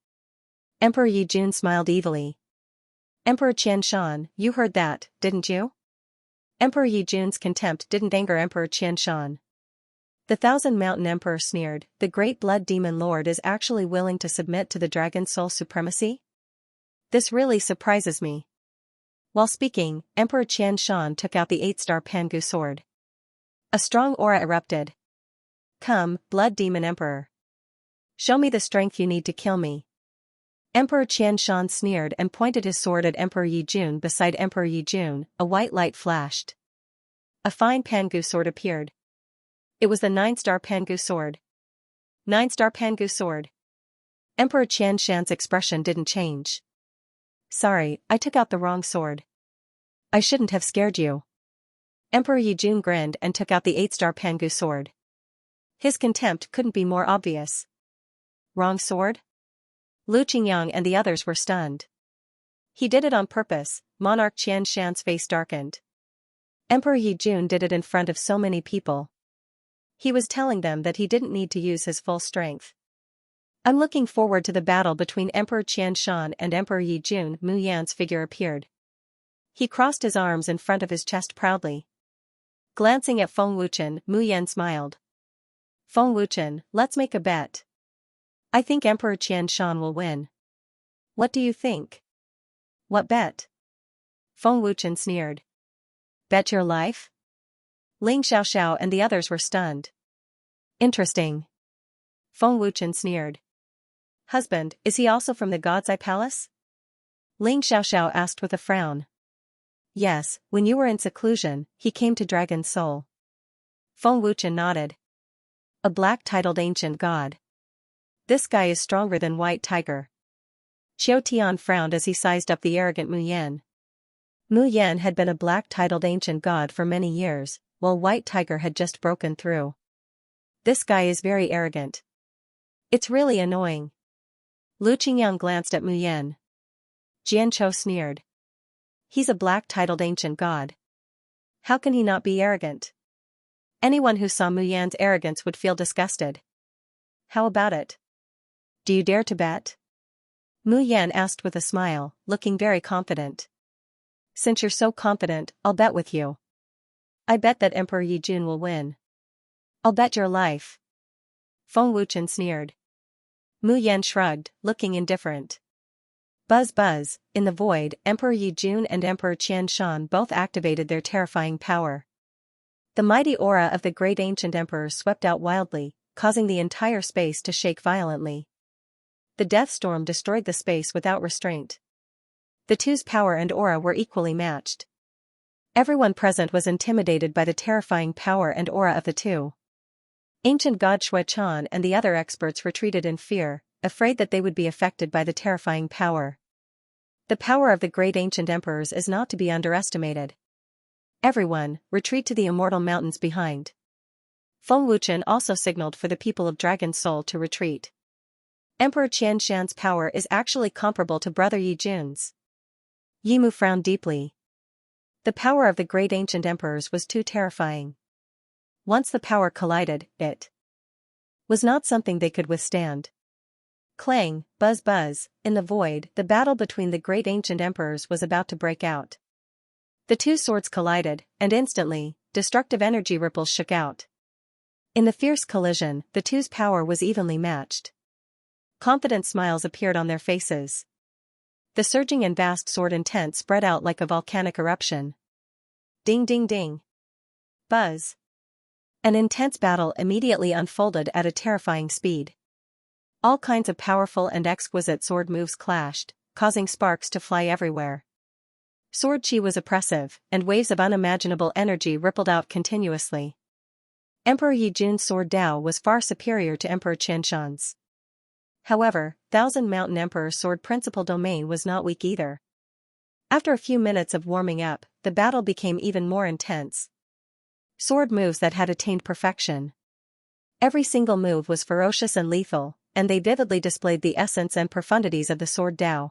Emperor Yijun smiled evilly. Emperor Qianshan, you heard that, didn't you? Emperor Yijun's contempt didn't anger Emperor Qianshan. The Thousand Mountain Emperor sneered, the great blood demon lord is actually willing to submit to the dragon soul supremacy? This really surprises me. While speaking, Emperor Qianshan took out the 8-star Pangu sword. A strong aura erupted. Come, blood demon emperor. Show me the strength you need to kill me. Emperor Qianshan sneered and pointed his sword at Emperor Yijun. Beside Emperor Yijun, a white light flashed. A fine Pangu sword appeared. It was the 9-star Pangu sword. 9-star Pangu sword. Emperor Qianshan's expression didn't change. Sorry, I took out the wrong sword. I shouldn't have scared you. Emperor Yijun grinned and took out the 8-star Pangu sword. His contempt couldn't be more obvious. Wrong sword? Lu Qingyang and the others were stunned. He did it on purpose, Monarch Qianshan's face darkened. Emperor Yijun did it in front of so many people. He was telling them that he didn't need to use his full strength. I'm looking forward to the battle between Emperor Qianshan and Emperor Yijun. Mu Yan's figure appeared. He crossed his arms in front of his chest proudly. Glancing at Feng Wuchen, Mu Yan smiled. Feng Wuchen, let's make a bet. I think Emperor Qianshan will win. What do you think? What bet? Feng Wuchen sneered. Bet your life? Ling Xiaoxiao and the others were stunned. Interesting. Feng Wuchen sneered. Husband, is he also from the God's Eye Palace? Ling Xiaoxiao asked with a frown. Yes, when you were in seclusion, he came to Dragon Soul. Feng Wuchen nodded. A black-titled ancient god. This guy is stronger than White Tiger. Qiu Tian frowned as he sized up the arrogant Mu Yan. Mu Yan had been a black-titled ancient god for many years, while White Tiger had just broken through. This guy is very arrogant. It's really annoying. Lu Qingyang glanced at Mu Yan. Jian Chou sneered. He's a black-titled ancient god. How can he not be arrogant? Anyone who saw Mu Yan's arrogance would feel disgusted. How about it? Do you dare to bet? Mu Yan asked with a smile, looking very confident. Since you're so confident, I'll bet with you. I bet that Emperor Yijun will win. I'll bet your life. Feng Wuchen sneered. Mu Yan shrugged, looking indifferent. Buzz buzz, in the void, Emperor Yijun and Emperor Qianshan both activated their terrifying power. The mighty aura of the great ancient emperor swept out wildly, causing the entire space to shake violently. The death storm destroyed the space without restraint. The two's power and aura were equally matched. Everyone present was intimidated by the terrifying power and aura of the two. Ancient God Shui Chan and the other experts retreated in fear, afraid that they would be affected by the terrifying power. The power of the great ancient emperors is not to be underestimated. Everyone, retreat to the immortal mountains behind. Feng Wuchen also signaled for the people of Dragon Soul to retreat. Emperor Qianshan's power is actually comparable to Brother Yijun's. Yimu frowned deeply. The power of the great ancient emperors was too terrifying. Once the power collided, it was not something they could withstand. Clang, buzz buzz, in the void, the battle between the great ancient emperors was about to break out. The two swords collided, and instantly, destructive energy ripples shook out. In the fierce collision, the two's power was evenly matched. Confident smiles appeared on their faces. The surging and vast sword intent spread out like a volcanic eruption. Ding ding ding. Buzz. An intense battle immediately unfolded at a terrifying speed. All kinds of powerful and exquisite sword moves clashed, causing sparks to fly everywhere. Sword chi was oppressive, and waves of unimaginable energy rippled out continuously. Emperor Yi Jun's sword Dao was far superior to Emperor Qianshan's. However, Thousand Mountain Emperor's sword principal domain was not weak either. After a few minutes of warming up, the battle became even more intense. Sword moves that had attained perfection. Every single move was ferocious and lethal, and they vividly displayed the essence and profundities of the sword Dao.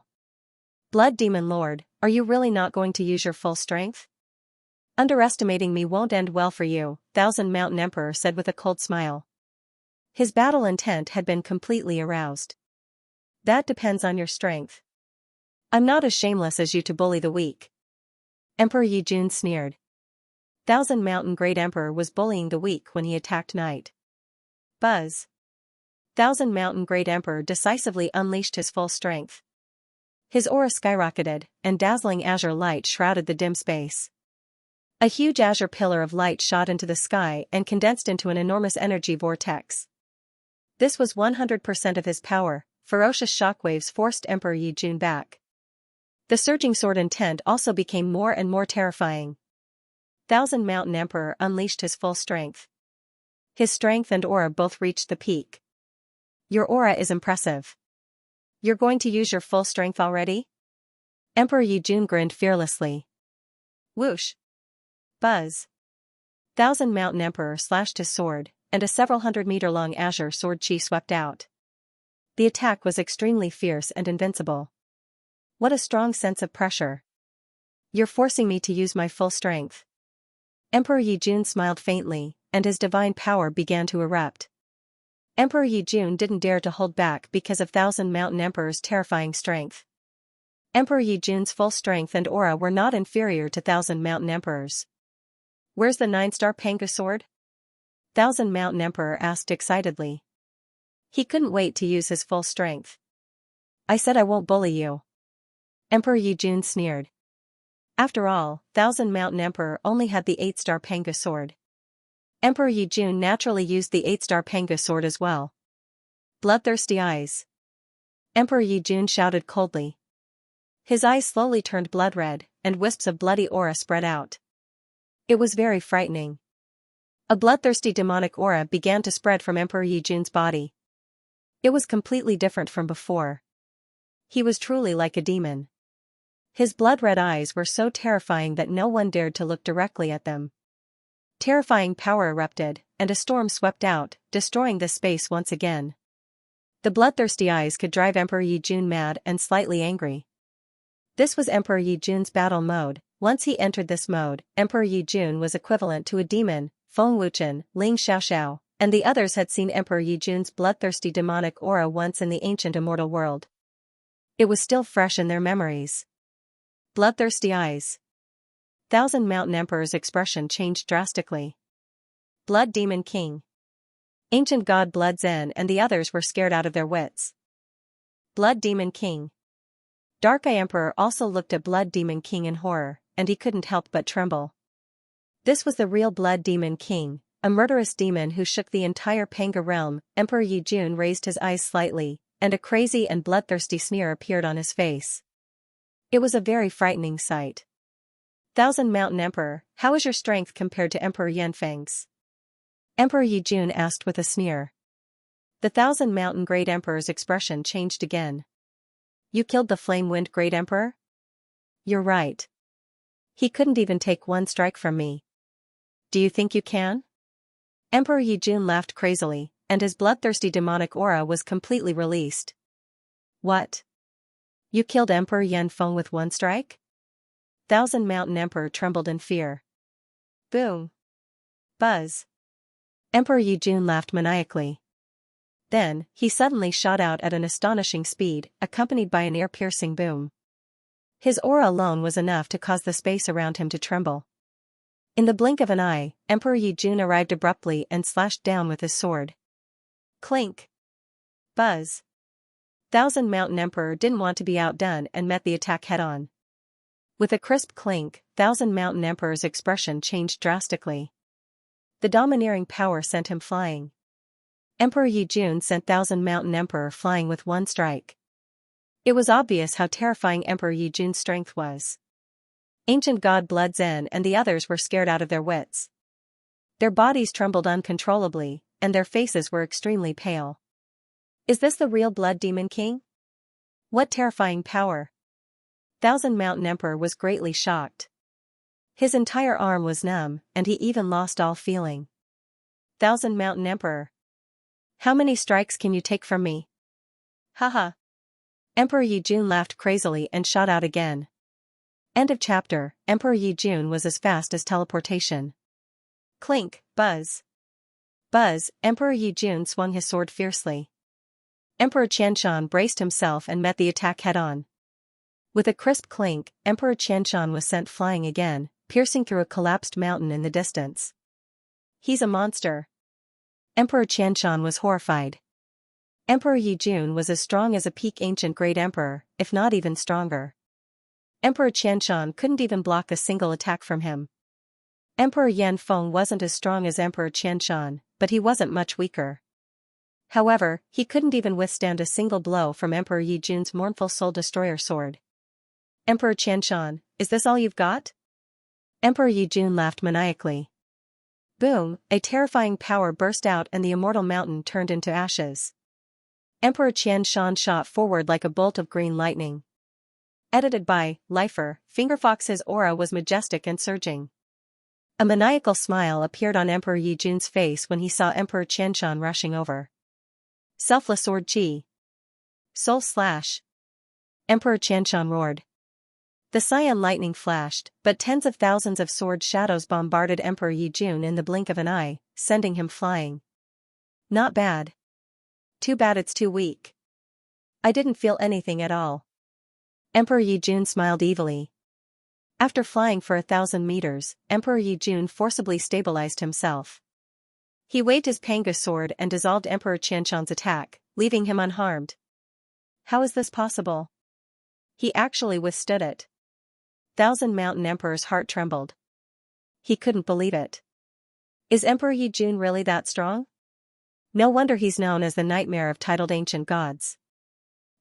Blood Demon Lord, are you really not going to use your full strength? Underestimating me won't end well for you, Thousand Mountain Emperor said with a cold smile. His battle intent had been completely aroused. That depends on your strength. I'm not as shameless as you to bully the weak. Emperor Yi Jun sneered. Thousand Mountain Great Emperor was bullying the weak when he attacked Night. Buzz. Thousand Mountain Great Emperor decisively unleashed his full strength. His aura skyrocketed, and dazzling azure light shrouded the dim space. A huge azure pillar of light shot into the sky and condensed into an enormous energy vortex. This was 100% of his power. Ferocious shockwaves forced Emperor Yi Jun back. The surging sword intent also became more and more terrifying. Thousand Mountain Emperor unleashed his full strength. His strength and aura both reached the peak. Your aura is impressive. You're going to use your full strength already? Emperor Yi Jun grinned fearlessly. Whoosh. Buzz. Thousand Mountain Emperor slashed his sword, and a several hundred-meter-long azure sword chi swept out. The attack was extremely fierce and invincible. What a strong sense of pressure. You're forcing me to use my full strength. Emperor Yi Jun smiled faintly, and his divine power began to erupt. Emperor Yi Jun didn't dare to hold back because of Thousand Mountain Emperor's terrifying strength. Emperor Yi Jun's full strength and aura were not inferior to Thousand Mountain Emperor's. Where's the 9-star Panga sword? Thousand Mountain Emperor asked excitedly. He couldn't wait to use his full strength. I said I won't bully you. Emperor Yi Jun sneered. After all, Thousand Mountain Emperor only had the 8-star Panga sword. Emperor Yi Jun naturally used the 8-star Panga sword as well. Bloodthirsty eyes. Emperor Yi Jun shouted coldly. His eyes slowly turned blood red, and wisps of bloody aura spread out. It was very frightening. A bloodthirsty demonic aura began to spread from Emperor Yi Jun's body. It was completely different from before. He was truly like a demon. His blood-red eyes were so terrifying that no one dared to look directly at them. Terrifying power erupted, and a storm swept out, destroying the space once again. The bloodthirsty eyes could drive Emperor Yi Jun mad and slightly angry. This was Emperor Yi Jun's battle mode. Once he entered this mode, Emperor Yi Jun was equivalent to a demon. Feng Wuchen, Ling Xiaoxiao, and the others had seen Emperor Yi Jun's bloodthirsty demonic aura once in the ancient immortal world. It was still fresh in their memories. Bloodthirsty eyes. Thousand Mountain Emperor's expression changed drastically. Blood Demon King. Ancient God Blood Zen and the others were scared out of their wits. Blood Demon King. Dark Eye Emperor also looked at Blood Demon King in horror, and he couldn't help but tremble. This was the real Blood Demon King, a murderous demon who shook the entire Panga realm. Emperor Yi Jun raised his eyes slightly, and a crazy and bloodthirsty sneer appeared on his face. It was a very frightening sight. Thousand Mountain Emperor, how is your strength compared to Emperor Yanfeng's? Emperor Yi Jun asked with a sneer. The Thousand Mountain Great Emperor's expression changed again. You killed the Flame Wind Great Emperor? You're right. He couldn't even take one strike from me. Do you think you can? Emperor Yi Jun laughed crazily, and his bloodthirsty demonic aura was completely released. What? You killed Emperor Yanfeng with one strike? Thousand Mountain Emperor trembled in fear. Boom. Buzz. Emperor Yi Jun laughed maniacally. Then, he suddenly shot out at an astonishing speed, accompanied by an ear-piercing boom. His aura alone was enough to cause the space around him to tremble. In the blink of an eye, Emperor Yi Jun arrived abruptly and slashed down with his sword. Clink. Buzz. Thousand Mountain Emperor didn't want to be outdone and met the attack head-on. With a crisp clink, Thousand Mountain Emperor's expression changed drastically. The domineering power sent him flying. Emperor Yi Jun sent Thousand Mountain Emperor flying with one strike. It was obvious how terrifying Emperor Yi Jun's strength was. Ancient God Blood Zen and the others were scared out of their wits. Their bodies trembled uncontrollably, and their faces were extremely pale. Is this the real Blood Demon King? What terrifying power! Thousand Mountain Emperor was greatly shocked. His entire arm was numb, and he even lost all feeling. Thousand Mountain Emperor. How many strikes can you take from me? Haha. Emperor Yi Jun laughed crazily and shot out again. End of chapter. Emperor Yi Jun was as fast as teleportation. Clink, buzz. Buzz, Emperor Yi Jun swung his sword fiercely. Emperor Qianshan braced himself and met the attack head-on. With a crisp clink, Emperor Qianshan was sent flying again, piercing through a collapsed mountain in the distance. He's a monster. Emperor Qianshan was horrified. Emperor Yi Jun was as strong as a peak ancient great emperor, if not even stronger. Emperor Qianshan couldn't even block a single attack from him. Emperor Yan Feng wasn't as strong as Emperor Qianshan, but he wasn't much weaker. However, he couldn't even withstand a single blow from Emperor Yi Jun's mournful soul destroyer sword. Emperor Qianshan, is this all you've got? Emperor Yi Jun laughed maniacally. Boom, a terrifying power burst out and the immortal mountain turned into ashes. Emperor Qianshan shot forward like a bolt of green lightning. Edited by Lifer, Fingerfox's aura was majestic and surging. A maniacal smile appeared on Emperor Yi Jun's face when he saw Emperor Qianshan rushing over. Selfless sword chi. Soul slash. Emperor Qianshan roared. The cyan lightning flashed, but tens of thousands of sword shadows bombarded Emperor Yi Jun in the blink of an eye, sending him flying. Not bad. Too bad it's too weak. I didn't feel anything at all. Emperor Yi Jun smiled evilly. After flying for 1,000 meters, Emperor Yi Jun forcibly stabilized himself. He waved his Panga sword and dissolved Emperor Qianshan's attack, leaving him unharmed. How is this possible? He actually withstood it. Thousand Mountain Emperor's heart trembled. He couldn't believe it. Is Emperor Yi Jun really that strong? No wonder he's known as the nightmare of titled ancient gods.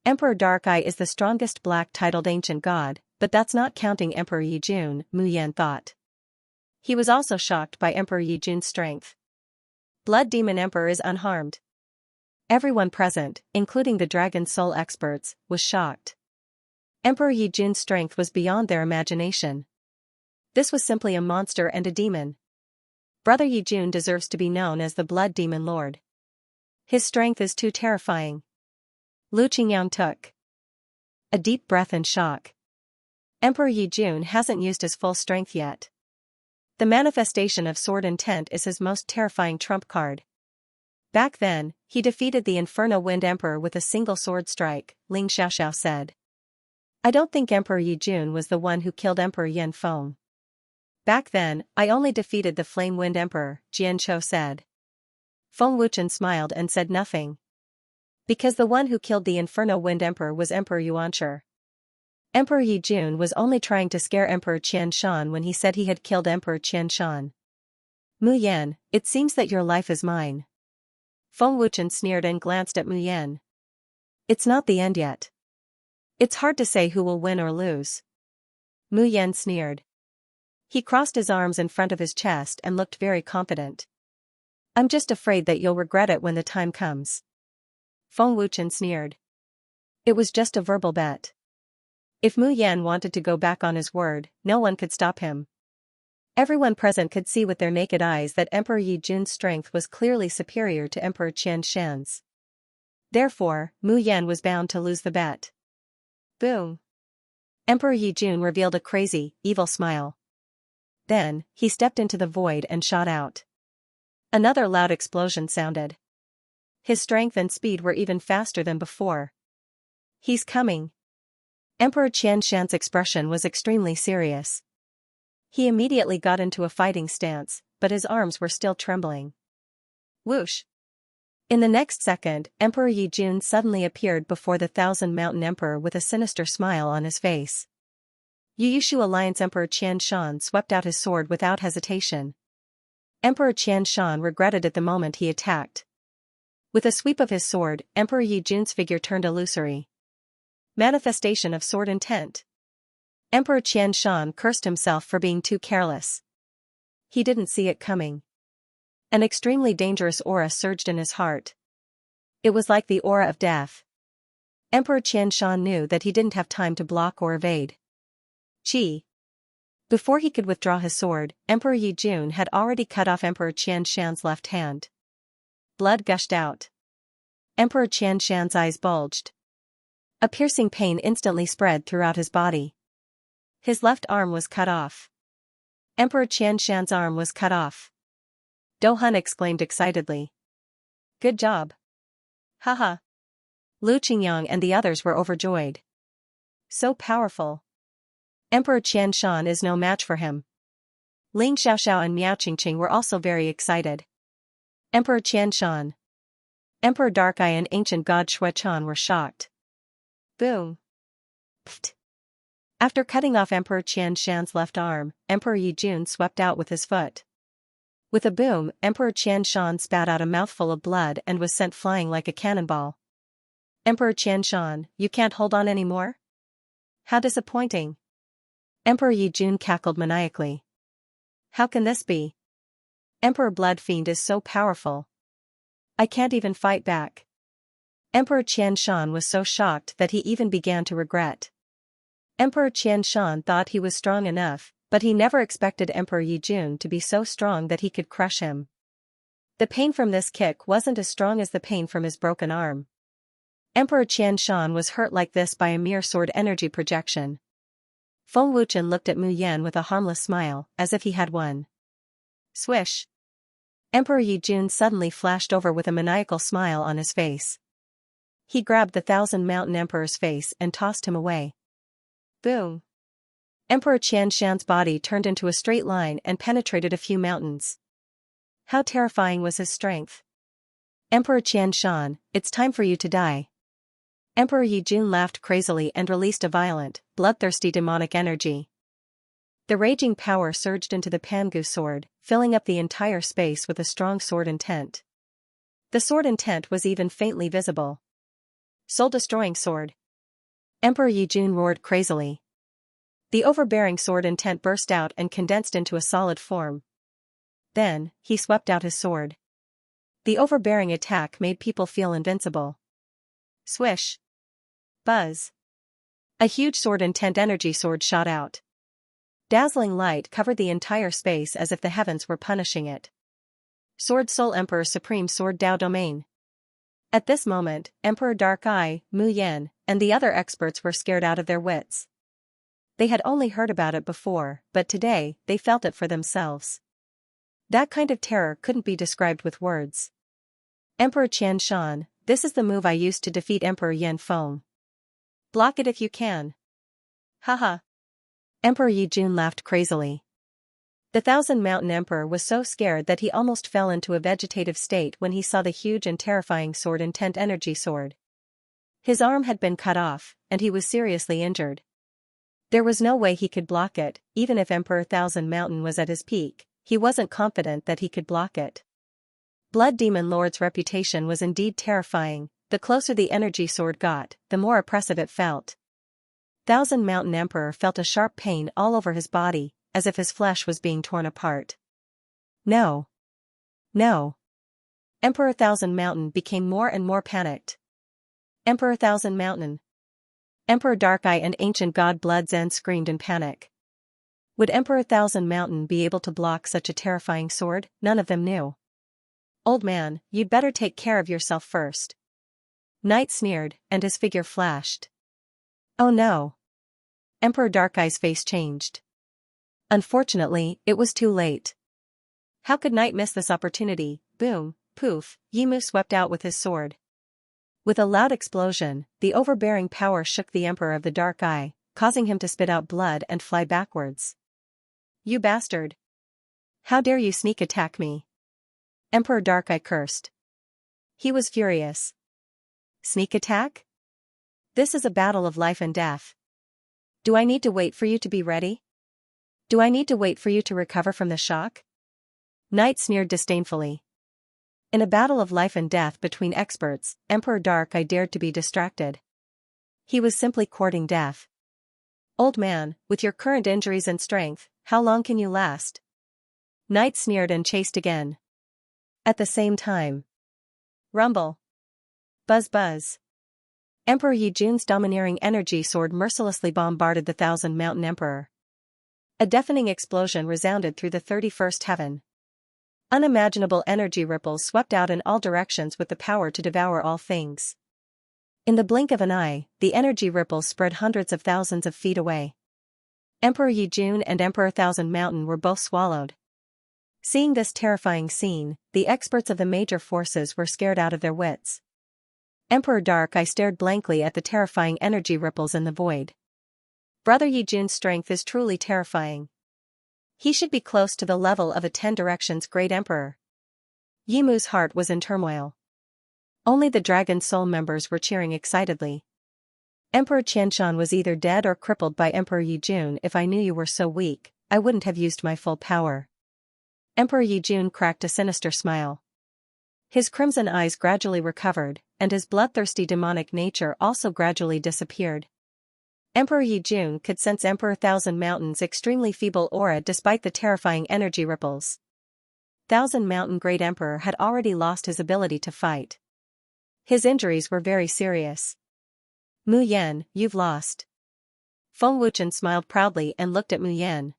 Emperor Darkeye is the strongest black titled ancient god, but that's not counting Emperor Yi Jun, Mu Yan thought. He was also shocked by Emperor Yi Jun's strength. Blood Demon Emperor is unharmed. Everyone present, including the Dragon Soul experts, was shocked. Emperor Yi Jun's strength was beyond their imagination. This was simply a monster and a demon. Brother Yi Jun deserves to be known as the Blood Demon Lord. His strength is too terrifying. Lu Qingyang took a deep breath in shock. Emperor Yi Jun hasn't used his full strength yet. The manifestation of sword intent is his most terrifying trump card. Back then, he defeated the Inferno Wind Emperor with a single sword strike, Ling Xiaoxiao said. I don't think Emperor Yi Jun was the one who killed Emperor Yan Feng. Back then, I only defeated the Flame Wind Emperor, Jian Chou said. Feng Wuchen smiled and said nothing. Because the one who killed the Inferno Wind Emperor was Emperor Yuanshi. Emperor Yi Jun was only trying to scare Emperor Qianshan when he said he had killed Emperor Qianshan. Mu Yan, it seems that your life is mine. Feng Wuchen sneered and glanced at Mu Yan. It's not the end yet. It's hard to say who will win or lose. Mu Yan sneered. He crossed his arms in front of his chest and looked very confident. I'm just afraid that you'll regret it when the time comes. Feng Wuchen sneered. It was just a verbal bet. If Mu Yan wanted to go back on his word, no one could stop him. Everyone present could see with their naked eyes that Emperor Yi Jun's strength was clearly superior to Emperor Qianshan's. Therefore, Mu Yan was bound to lose the bet. Boom. Emperor Yi Jun revealed a crazy, evil smile. Then, he stepped into the void and shot out. Another loud explosion sounded. His strength and speed were even faster than before. He's coming. Emperor Qianshan's expression was extremely serious. He immediately got into a fighting stance, but his arms were still trembling. Whoosh! In the next second, Emperor Yi Jun suddenly appeared before the Thousand Mountain Emperor with a sinister smile on his face. Yushu Alliance Emperor Qian Shan swept out his sword without hesitation. Emperor Qian Shan regretted it the moment he attacked. With a sweep of his sword, Emperor Yi Jun's figure turned illusory. Manifestation of sword intent. Emperor Qian Shan cursed himself for being too careless. He didn't see it coming. An extremely dangerous aura surged in his heart. It was like the aura of death. Emperor Qian Shan knew that he didn't have time to block or evade. Qi. Before he could withdraw his sword, Emperor Yi Jun had already cut off Emperor Qian Shan's left hand. Blood gushed out. Emperor Qian Shan's eyes bulged. A piercing pain instantly spread throughout his body. His left arm was cut off. Emperor Qian Shan's arm was cut off. Dohun exclaimed excitedly. Good job. Haha. Lu Qingyang and the others were overjoyed. So powerful. Emperor Qian Shan is no match for him. Ling Xiaoxiao and Miao Qingqing were also very excited. Emperor Qian Shan. Emperor Dark Eye and ancient god Xuechan were shocked. Boom. Pfft. After cutting off Emperor Qian Shan's left arm, Emperor Yi Jun swept out with his foot. With a boom, Emperor Qian Shan spat out a mouthful of blood and was sent flying like a cannonball. Emperor Qian Shan, you can't hold on anymore? How disappointing. Emperor Yi Jun cackled maniacally. How can this be? Emperor Blood Fiend is so powerful. I can't even fight back. Emperor Qian Shan was so shocked that he even began to regret. Emperor Qian Shan thought he was strong enough, but he never expected Emperor Yi Jun to be so strong that he could crush him. The pain from this kick wasn't as strong as the pain from his broken arm. Emperor Qian Shan was hurt like this by a mere sword energy projection. Feng Wuchen looked at Mu Yan with a harmless smile, as if he had won. Swish. Emperor Yi Jun suddenly flashed over with a maniacal smile on his face. He grabbed the Thousand Mountain Emperor's face and tossed him away. Boom. Emperor Qian Shan's body turned into a straight line and penetrated a few mountains. How terrifying was his strength. Emperor Qian Shan, it's time for you to die. Emperor Yi Jun laughed crazily and released a violent, bloodthirsty demonic energy. The raging power surged into the Pangu sword, filling up the entire space with a strong sword intent. The sword intent was even faintly visible. Soul-destroying sword. Emperor Yi Jun roared crazily. The overbearing sword intent burst out and condensed into a solid form. Then, he swept out his sword. The overbearing attack made people feel invincible. Swish. Buzz. A huge sword intent energy sword shot out. Dazzling light covered the entire space as if the heavens were punishing it. Sword Soul Emperor Supreme Sword Dao Domain. At this moment, Emperor Dark Eye, Mu Yan, and the other experts were scared out of their wits. They had only heard about it before, but today, they felt it for themselves. That kind of terror couldn't be described with words. Emperor Qian Shan, this is the move I used to defeat Emperor Yan Feng. Block it if you can. Haha. Emperor Yi Jun laughed crazily. The Thousand Mountain Emperor was so scared that he almost fell into a vegetative state when he saw the huge and terrifying sword intent energy sword. His arm had been cut off, and he was seriously injured. There was no way he could block it, even if Emperor Thousand Mountain was at his peak, he wasn't confident that he could block it. Blood Demon Lord's reputation was indeed terrifying. The closer the energy sword got, the more oppressive it felt. Thousand Mountain Emperor felt a sharp pain all over his body, as if his flesh was being torn apart. No. No. Emperor Thousand Mountain became more and more panicked. Emperor Thousand Mountain. Emperor Dark Eye and Ancient God Blood Zen screamed in panic. Would Emperor Thousand Mountain be able to block such a terrifying sword? None of them knew. Old man, you'd better take care of yourself first. Knight sneered, and his figure flashed. Oh no. Emperor Dark Eye's face changed. Unfortunately, it was too late. How could Knight miss this opportunity? Boom, poof, Yimu swept out with his sword. With a loud explosion, the overbearing power shook the Emperor of the Dark Eye, causing him to spit out blood and fly backwards. You bastard! How dare you sneak attack me? Emperor Dark Eye cursed. He was furious. Sneak attack? This is a battle of life and death. Do I need to wait for you to be ready? Do I need to wait for you to recover from the shock? Knight sneered disdainfully. In a battle of life and death between experts, Emperor Dark-Eye dared to be distracted. He was simply courting death. Old man, with your current injuries and strength, how long can you last? Knight sneered and chased again. At the same time. Rumble. Buzz buzz. Emperor Yi Jun's domineering energy sword mercilessly bombarded the Thousand Mountain Emperor. A deafening explosion resounded through the 31st heaven. Unimaginable energy ripples swept out in all directions with the power to devour all things. In the blink of an eye, the energy ripples spread hundreds of thousands of feet away. Emperor Yi Jun and Emperor Thousand Mountain were both swallowed. Seeing this terrifying scene, the experts of the major forces were scared out of their wits. Emperor Dark-Eye stared blankly at the terrifying energy ripples in the void. Brother Yi Jun's strength is truly terrifying. He should be close to the level of a 10 Directions Great Emperor. Yi Mu's heart was in turmoil. Only the Dragon Soul members were cheering excitedly. Emperor Qianshan was either dead or crippled by Emperor Yi Jun. If I knew you were so weak, I wouldn't have used my full power. Emperor Yi Jun cracked a sinister smile. His crimson eyes gradually recovered, and his bloodthirsty demonic nature also gradually disappeared. Emperor Yi Jun could sense Emperor Thousand Mountain's extremely feeble aura despite the terrifying energy ripples. Thousand Mountain Great Emperor had already lost his ability to fight. His injuries were very serious. Mu Yan, you've lost. Feng Wuchen smiled proudly and looked at Mu Yan.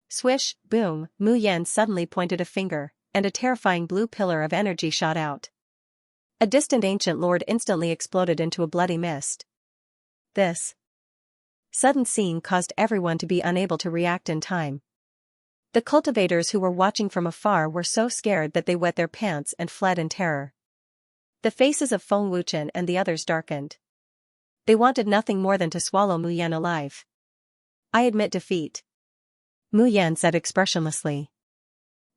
Swish, boom, Mu Yan suddenly pointed a finger, and a terrifying blue pillar of energy shot out. A distant ancient lord instantly exploded into a bloody mist. This sudden scene caused everyone to be unable to react in time. The cultivators who were watching from afar were so scared that they wet their pants and fled in terror. The faces of Feng Wuchen and the others darkened. They wanted nothing more than to swallow Mu Yan alive. I admit defeat. Mu Yan said expressionlessly.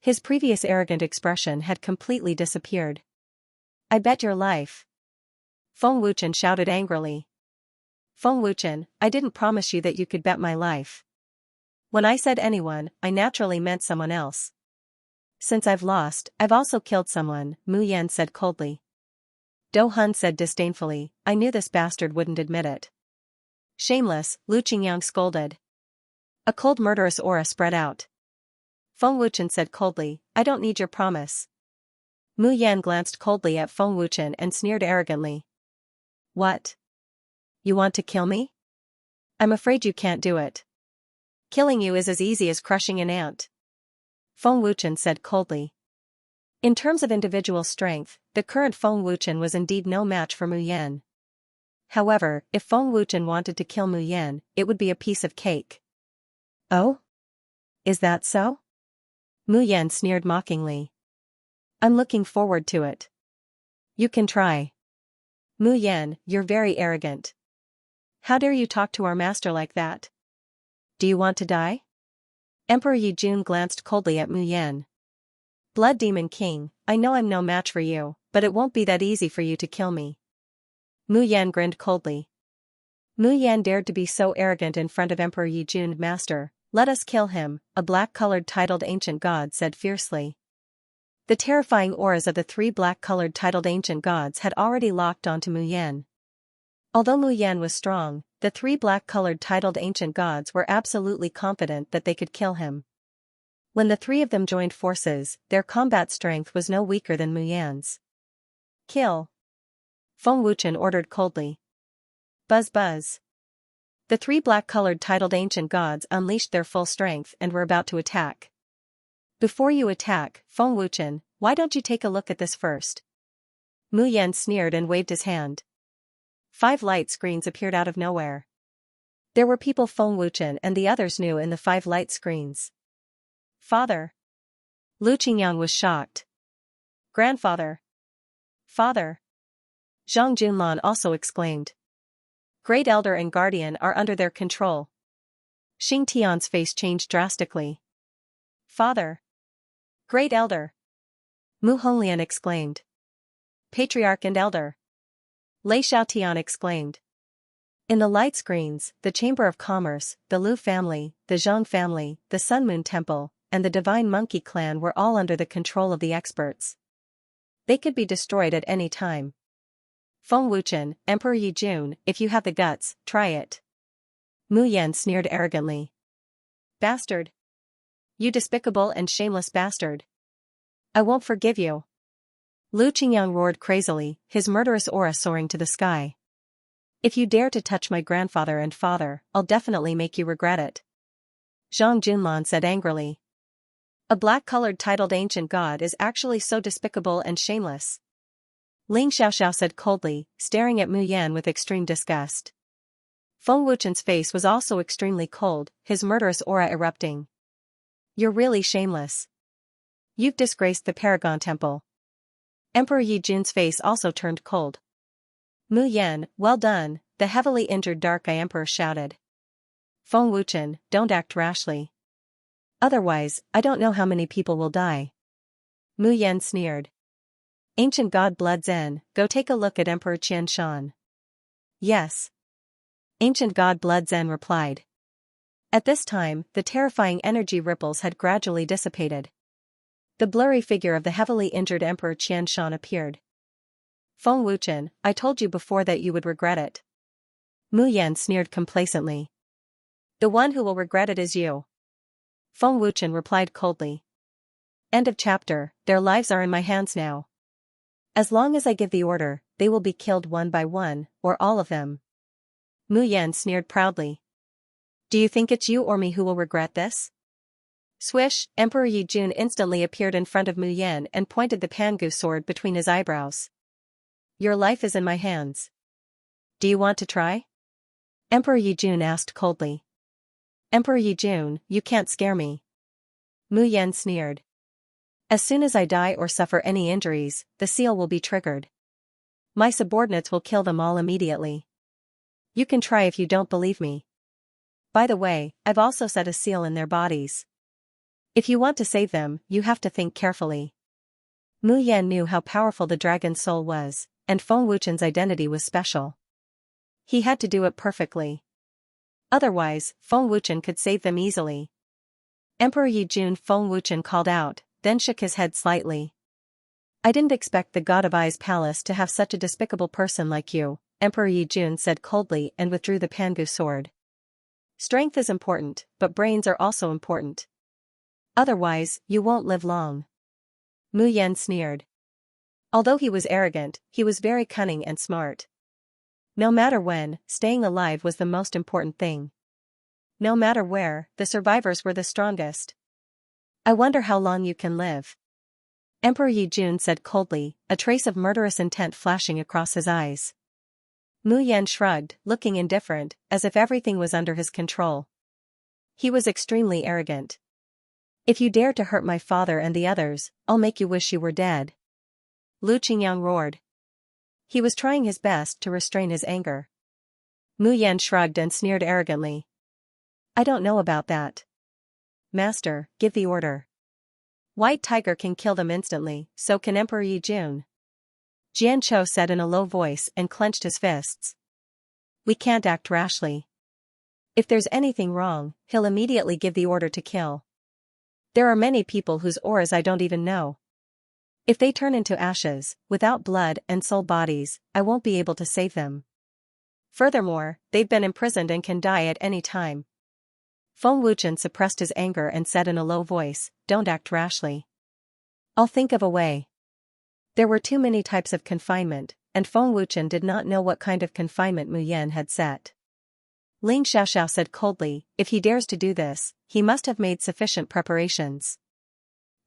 His previous arrogant expression had completely disappeared. I bet your life. Feng Wuchen shouted angrily. Feng Wuchen, I didn't promise you that you could bet my life. When I said anyone, I naturally meant someone else. Since I've lost, I've also killed someone, Mu Yan said coldly. Do Hun said disdainfully, I knew this bastard wouldn't admit it. Shameless, Lu Qingyang scolded. A cold murderous aura spread out. Feng Wuchen said coldly, I don't need your promise. Mu Yan glanced coldly at Feng Wuchen and sneered arrogantly. What? You want to kill me? I'm afraid you can't do it. Killing you is as easy as crushing an ant. Feng Wuchen said coldly. In terms of individual strength, the current Feng Wuchen was indeed no match for Mu Yan. However, if Feng Wuchen wanted to kill Mu Yan, it would be a piece of cake. Oh? Is that so? Mu Yan sneered mockingly. I'm looking forward to it. You can try. Mu Yan, you're very arrogant. How dare you talk to our master like that? Do you want to die? Emperor Yi Jun glanced coldly at Mu Yan. Blood Demon King, I know I'm no match for you, but it won't be that easy for you to kill me. Mu Yan grinned coldly. Mu Yan dared to be so arrogant in front of Emperor Yi Jun. Master, let us kill him, a black-colored titled ancient god said fiercely. The terrifying auras of the 3 black-colored titled ancient gods had already locked onto Mu Yan. Although Mu Yan was strong, the 3 black-colored titled ancient gods were absolutely confident that they could kill him. When the 3 of them joined forces, their combat strength was no weaker than Mu Yan's. Kill. Feng Wuchen ordered coldly. Buzz buzz. The 3 black-colored titled ancient gods unleashed their full strength and were about to attack. Before you attack, Feng Wuchen, why don't you take a look at this first? Mu Yan sneered and waved his hand. 5 light screens appeared out of nowhere. There were people Feng Wuchen and the others knew in the 5 light screens. Father. Lu Qingyang was shocked. Grandfather. Father. Zhang Junlan also exclaimed. Great Elder and Guardian are under their control. Xing Tian's face changed drastically. Father. Great Elder. Mu Honglian exclaimed. Patriarch and Elder. Lei Xiaotian exclaimed. In the light screens, the Chamber of Commerce, the Lu family, the Zhang family, the Sun Moon Temple, and the Divine Monkey Clan were all under the control of the experts. They could be destroyed at any time. Feng Wuchen, Emperor Yi Jun, if you have the guts, try it. Mu Yan sneered arrogantly. Bastard. You despicable and shameless bastard. I won't forgive you. Lu Qingyang roared crazily, his murderous aura soaring to the sky. If you dare to touch my grandfather and father, I'll definitely make you regret it. Zhang Junlan said angrily. A black-colored titled ancient god is actually so despicable and shameless. Ling Xiaoxiao said coldly, staring at Mu Yan with extreme disgust. Feng Wuchen's face was also extremely cold, his murderous aura erupting. You're really shameless. You've disgraced the Paragon Temple. Emperor Yi Jun's face also turned cold. Mu Yan, well done, the heavily injured Dark Eye Emperor shouted. Feng Wuchen, don't act rashly. Otherwise, I don't know how many people will die. Mu Yan sneered. Ancient God Blood Zen, go take a look at Emperor Qian Shan. Yes. Ancient God Blood Zen replied. At this time, the terrifying energy ripples had gradually dissipated. The blurry figure of the heavily injured Emperor Qian Shan appeared. Feng Wuchen, I told you before that you would regret it. Mu Yan sneered complacently. The one who will regret it is you. Feng Wuchen replied coldly. End of chapter, their lives are in my hands now. As long as I give the order, they will be killed one by one, or all of them. Mu Yan sneered proudly. Do you think it's you or me who will regret this? Swish, Emperor Yi Jun instantly appeared in front of Mu Yan and pointed the Pangu sword between his eyebrows. Your life is in my hands. Do you want to try? Emperor Yi Jun asked coldly. Emperor Yi Jun, you can't scare me. Mu Yan sneered. As soon as I die or suffer any injuries, the seal will be triggered. My subordinates will kill them all immediately. You can try if you don't believe me. By the way, I've also set a seal in their bodies. If you want to save them, you have to think carefully. Mu Yan knew how powerful the dragon's soul was, and Feng Wuchen's identity was special. He had to do it perfectly. Otherwise, Feng Wuchen could save them easily. Emperor Yi Jun Feng Wuchen called out, then shook his head slightly. I didn't expect the God of Eyes Palace to have such a despicable person like you, Emperor Yi Jun said coldly and withdrew the Pangu sword. Strength is important, but brains are also important. Otherwise, you won't live long. Mu Yan sneered. Although he was arrogant, he was very cunning and smart. No matter when, staying alive was the most important thing. No matter where, the survivors were the strongest. I wonder how long you can live. Emperor Yi Jun said coldly, a trace of murderous intent flashing across his eyes. Mu Yan shrugged, looking indifferent, as if everything was under his control. He was extremely arrogant. If you dare to hurt my father and the others, I'll make you wish you were dead. Lu Qingyang roared. He was trying his best to restrain his anger. Mu Yan shrugged and sneered arrogantly. I don't know about that. Master, give the order. White Tiger can kill them instantly, so can Emperor Yi Jun. Jian Chou said in a low voice and clenched his fists. We can't act rashly. If there's anything wrong, he'll immediately give the order to kill. There are many people whose auras I don't even know. If they turn into ashes, without blood and soul bodies, I won't be able to save them. Furthermore, they've been imprisoned and can die at any time. Feng Wuchen suppressed his anger and said in a low voice, don't act rashly. I'll think of a way. There were too many types of confinement, and Feng Wuchen did not know what kind of confinement Mu Yan had set. Ling Xiaoxiao said coldly, if he dares to do this, he must have made sufficient preparations.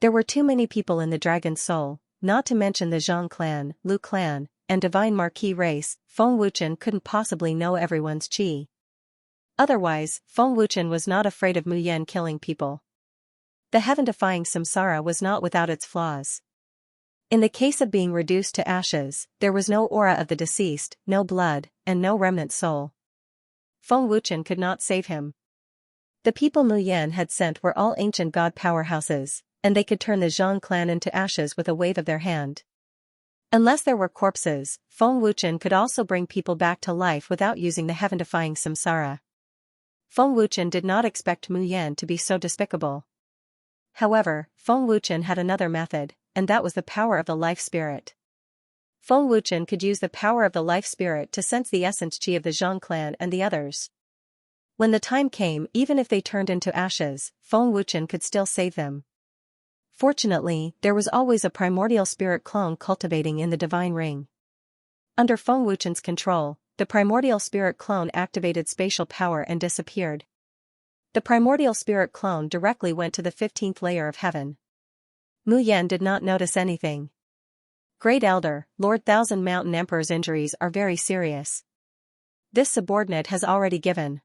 There were too many people in the Dragon Soul, not to mention the Zhang clan, Lu clan, and Divine Marquis race. Feng Wuchen couldn't possibly know everyone's qi. Otherwise, Feng Wuchen was not afraid of Mu Yan killing people. The heaven-defying samsara was not without its flaws. In the case of being reduced to ashes, there was no aura of the deceased, no blood, and no remnant soul. Feng Wuchen could not save him. The people Mu Yan had sent were all ancient god powerhouses, and they could turn the Zhang clan into ashes with a wave of their hand. Unless there were corpses, Feng Wuchen could also bring people back to life without using the heaven-defying samsara. Feng Wuchen did not expect Mu Yan to be so despicable. However, Feng Wuchen had another method, and that was the power of the life spirit. Feng Wuchen could use the power of the life spirit to sense the essence chi of the Zhang clan and the others. When the time came, even if they turned into ashes, Feng Wuchen could still save them. Fortunately, there was always a primordial spirit clone cultivating in the divine ring. Under Feng Wuchen's control, the primordial spirit clone activated spatial power and disappeared. The primordial spirit clone directly went to the 15th layer of heaven. Mu Yan did not notice anything. Great Elder, Lord Thousand Mountain Emperor's injuries are very serious. This subordinate has already given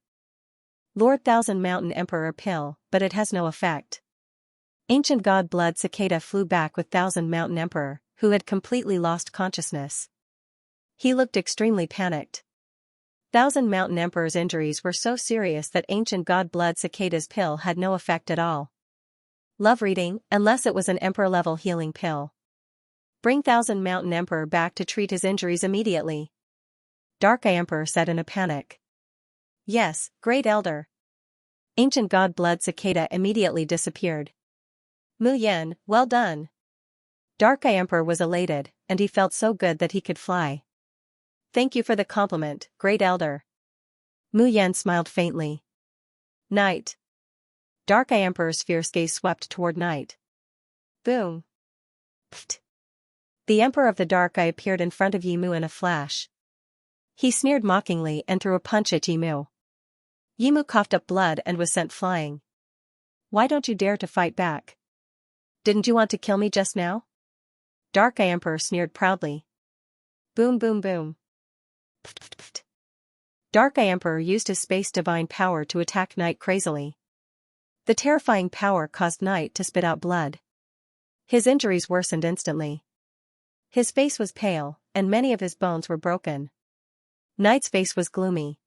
Lord Thousand Mountain Emperor a pill, but it has no effect. Ancient God Blood Cicada flew back with Thousand Mountain Emperor, who had completely lost consciousness. He looked extremely panicked. Thousand Mountain Emperor's injuries were so serious that Ancient God Blood Cicada's pill had no effect at all. Love reading, unless it was an Emperor-level healing pill. Bring Thousand Mountain Emperor back to treat his injuries immediately. Dark Eye Emperor said in a panic. Yes, Great Elder. Ancient God Blood Cicada immediately disappeared. Mu Yan, well done. Dark Eye Emperor was elated, and he felt so good that he could fly. Thank you for the compliment, Great Elder. Mu Yan smiled faintly. Night. Dark Eye Emperor's fierce gaze swept toward night. Boom. Pfft. The Emperor of the Dark Eye appeared in front of Yimu in a flash. He sneered mockingly and threw a punch at Yimu. Yimu coughed up blood and was sent flying. Why don't you dare to fight back? Didn't you want to kill me just now? Dark Eye Emperor sneered proudly. Boom boom boom. Pfft, pfft, pfft. Dark Eye Emperor used his space divine power to attack Night crazily. The terrifying power caused Night to spit out blood. His injuries worsened instantly. His face was pale, and many of his bones were broken. Night's face was gloomy.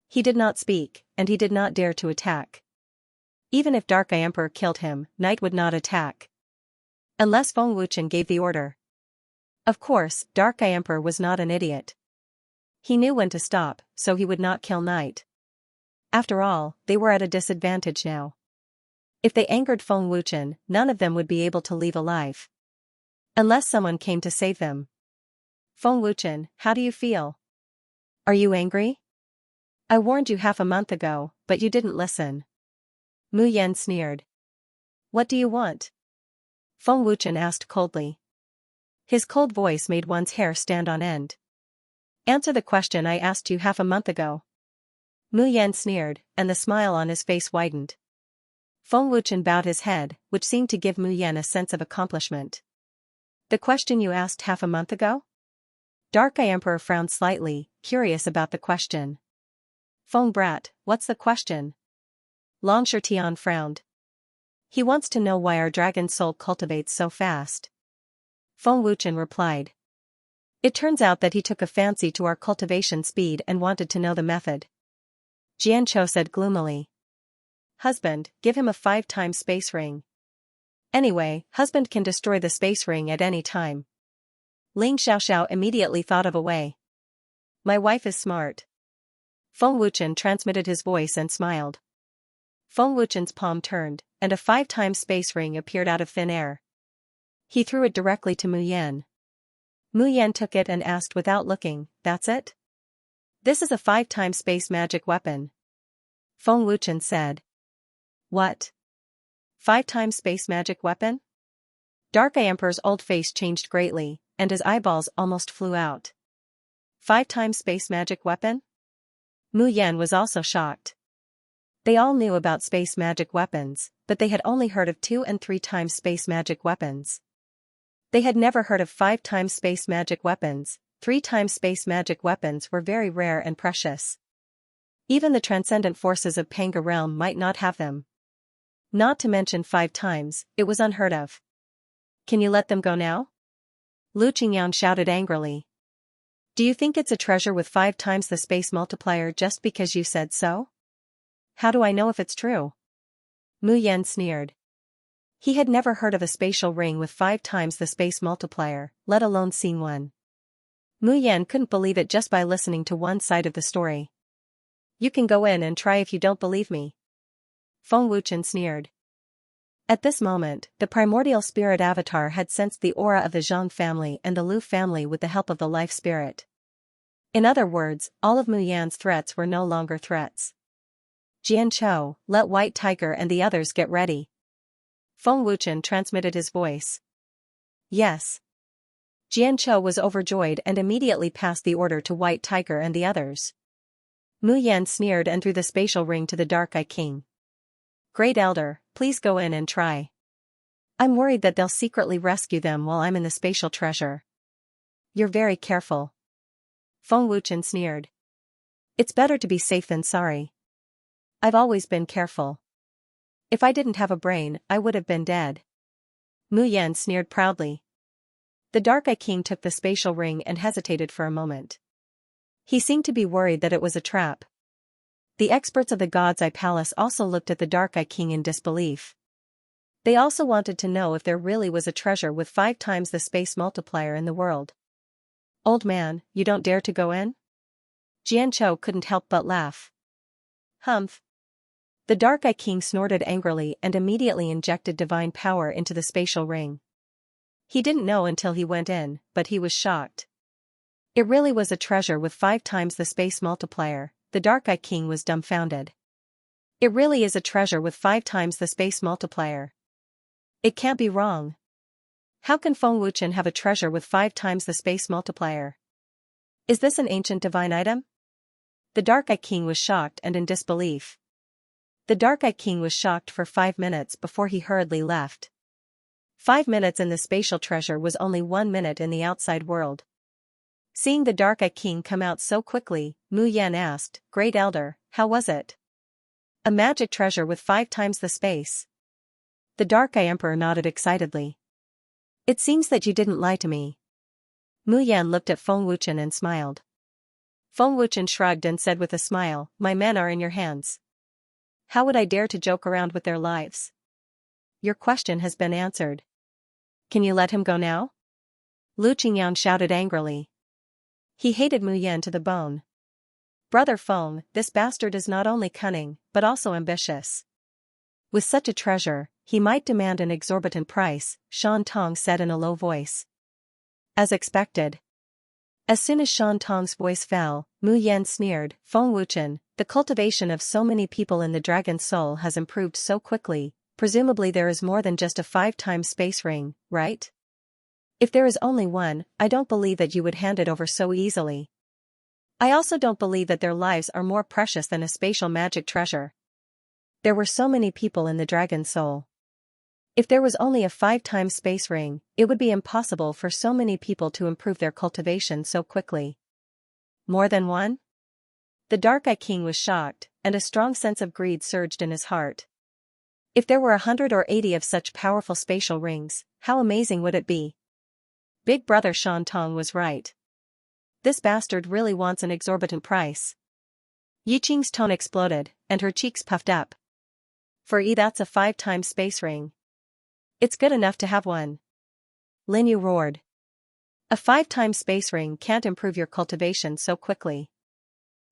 He did not speak, and he did not dare to attack. Even if Dark Eye Emperor killed him, Night would not attack. Unless Feng Wuchen gave the order. Of course, Dark Eye Emperor was not an idiot. He knew when to stop, so he would not kill Night. After all, they were at a disadvantage now. If they angered Feng Wuchen, none of them would be able to leave alive. Unless someone came to save them. Feng Wuchen, how do you feel? Are you angry? I warned you half a month ago, but you didn't listen. Mu Yan sneered. What do you want? Feng Wuchen asked coldly. His cold voice made one's hair stand on end. Answer the question I asked you half a month ago. Mu Yan sneered, and the smile on his face widened. Feng Wuchen bowed his head, which seemed to give Mu Yan a sense of accomplishment. The question you asked half a month ago? Dark Eye Emperor frowned slightly, curious about the question. Feng Brat, what's the question? Long Shirtian frowned. He wants to know why our dragon soul cultivates so fast. Feng Wuchen replied. It turns out that he took a fancy to our cultivation speed and wanted to know the method. Xianxia said gloomily. Husband, give him a 5-time space ring. Anyway, husband can destroy the space ring at any time. Ling Xiaoxiao immediately thought of a way. My wife is smart. Feng Wuchen transmitted his voice and smiled. Feng Wuchen's palm turned, and a 5-time space ring appeared out of thin air. He threw it directly to Mu Yan. Mu Yan took it and asked without looking, that's it? This is a 5-time space magic weapon. Feng Wuchen said. What? 5-time space magic weapon? Dark Eye Emperor's old face changed greatly, and his eyeballs almost flew out. 5-time space magic weapon? Mu Yan was also shocked. They all knew about space magic weapons, but they had only heard of 2 and 3 times space magic weapons. They had never heard of 5 times space magic weapons. 3 times space magic weapons were very rare and precious. Even the transcendent forces of Panga realm might not have them. Not to mention 5 times, it was unheard of. Can you let them go now? Lu Qingyan shouted angrily. Do you think it's a treasure with 5 times the space multiplier just because you said so? How do I know if it's true? Mu Yan sneered. He had never heard of a spatial ring with 5 times the space multiplier, let alone seen one. Mu Yan couldn't believe it just by listening to one side of the story. You can go in and try if you don't believe me. Feng Wuchen sneered. At this moment, the primordial spirit avatar had sensed the aura of the Zhang family and the Lu family with the help of the life spirit. In other words, all of Mu Yan's threats were no longer threats. Xianxia, let White Tiger and the others get ready. Feng Wuchen transmitted his voice. Yes. Xianxia was overjoyed and immediately passed the order to White Tiger and the others. Mu Yan sneered and threw the spatial ring to the Dark Eye King. Great Elder, please go in and try. I'm worried that they'll secretly rescue them while I'm in the spatial treasure. You're very careful. Feng Wuchen sneered. It's better to be safe than sorry. I've always been careful. If I didn't have a brain, I would have been dead. Mu Yan sneered proudly. The Dark Eye King took the spatial ring and hesitated for a moment. He seemed to be worried that it was a trap. The experts of the God's Eye Palace also looked at the Dark Eye King in disbelief. They also wanted to know if there really was a treasure with 5 times the space multiplier in the world. Old man, you don't dare to go in? Xianxia couldn't help but laugh. Humph. The Dark Eye King snorted angrily and immediately injected divine power into the spatial ring. He didn't know until he went in, but he was shocked. It really was a treasure with 5 times the space multiplier. The Dark Eye King was dumbfounded. It really is a treasure with 5 times the space multiplier. It can't be wrong. How can Feng Wuchen have a treasure with 5 times the space multiplier? Is this an ancient divine item? The Dark Eye King was shocked and in disbelief. The Dark Eye King was shocked for 5 minutes before he hurriedly left. 5 minutes in the spatial treasure was only 1 minute in the outside world. Seeing the Dark Eye King come out so quickly, Mu Yan asked, Great Elder, how was it? A magic treasure with 5 times the space. The Dark Eye Emperor nodded excitedly. It seems that you didn't lie to me. Mu Yan looked at Feng Wuchen and smiled. Feng Wuchen shrugged and said with a smile, My men are in your hands. How would I dare to joke around with their lives? Your question has been answered. Can you let him go now? Lu Qingyan shouted angrily. He hated Mu Yan to the bone. Brother Feng, this bastard is not only cunning, but also ambitious. With such a treasure, he might demand an exorbitant price, Shan Tong said in a low voice. As expected. As soon as Shan Tong's voice fell, Mu Yan sneered, Feng Wuchen, the cultivation of so many people in the dragon's soul has improved so quickly, presumably there is more than just a 5 times space ring, right? If there is only one, I don't believe that you would hand it over so easily. I also don't believe that their lives are more precious than a spatial magic treasure. There were so many people in the dragon's soul. If there was only a 5 times space ring, it would be impossible for so many people to improve their cultivation so quickly. More than one? The Dark Eye King was shocked, and a strong sense of greed surged in his heart. If there were 100 or 80 of such powerful spatial rings, how amazing would it be? Big Brother Shan Tong was right. This bastard really wants an exorbitant price. Yi Qing's tone exploded, and her cheeks puffed up. That's a 5 times space ring. It's good enough to have one. Lin Yu roared. A 5 times space ring can't improve your cultivation so quickly.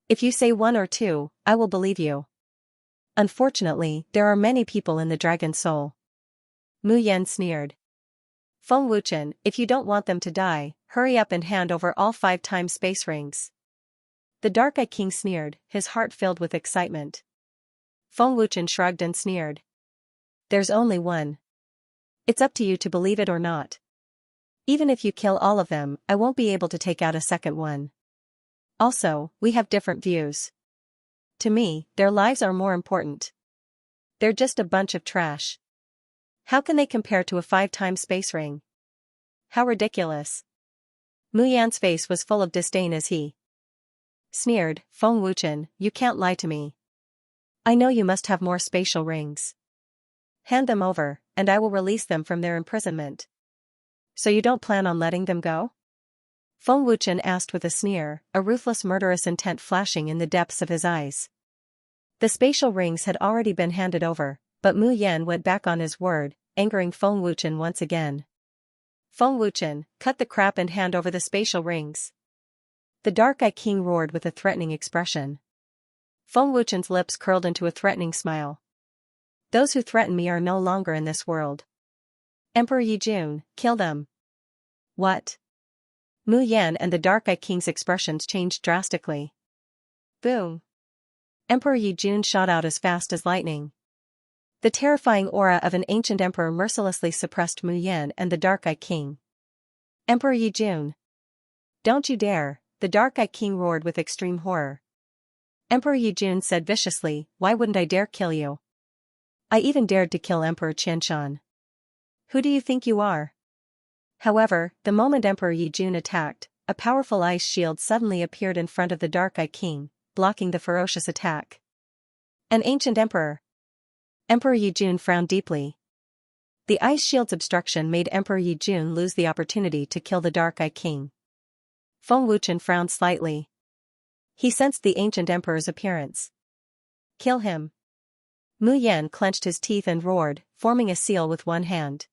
If you say 1 or 2, I will believe you. Unfortunately, there are many people in the dragon soul. Mu Yan sneered. Feng Wuchen, if you don't want them to die, hurry up and hand over all 5 times space rings. The Dark Eye King sneered, his heart filled with excitement. Feng Wuchen shrugged and sneered. There's only one. It's up to you to believe it or not. Even if you kill all of them, I won't be able to take out a second one. Also, we have different views. To me, their lives are more important. They're just a bunch of trash. How can they compare to a 5 times space ring? How ridiculous. Mu Yan's face was full of disdain as he sneered, Feng Wuchen, you can't lie to me. I know you must have more spatial rings. Hand them over, and I will release them from their imprisonment. So you don't plan on letting them go? Feng Wuchen asked with a sneer, a ruthless murderous intent flashing in the depths of his eyes. The spatial rings had already been handed over, but Mu Yan went back on his word, angering Feng Wuchen once again. Feng Wuchen, cut the crap and hand over the spatial rings. The Dark Eye King roared with a threatening expression. Feng Wuchen's lips curled into a threatening smile. Those who threaten me are no longer in this world. Emperor Yijun, kill them. What? Mu Yan and the Dark Eye King's expressions changed drastically. Boom. Emperor Yijun shot out as fast as lightning. The terrifying aura of an ancient emperor mercilessly suppressed Mu Yan and the Dark Eye King. Emperor Yijun. Don't you dare, the Dark Eye King roared with extreme horror. Emperor Yijun said viciously, why wouldn't I dare kill you? I even dared to kill Emperor Qianshan. Who do you think you are? However, the moment Emperor Yijun attacked, a powerful ice shield suddenly appeared in front of the Dark Eye King, blocking the ferocious attack. An ancient emperor. Emperor Yijun frowned deeply. The ice shield's obstruction made Emperor Yijun lose the opportunity to kill the Dark Eye King. Feng Wuchen frowned slightly. He sensed the ancient emperor's appearance. Kill him. Mu Yan clenched his teeth and roared, forming a seal with one hand.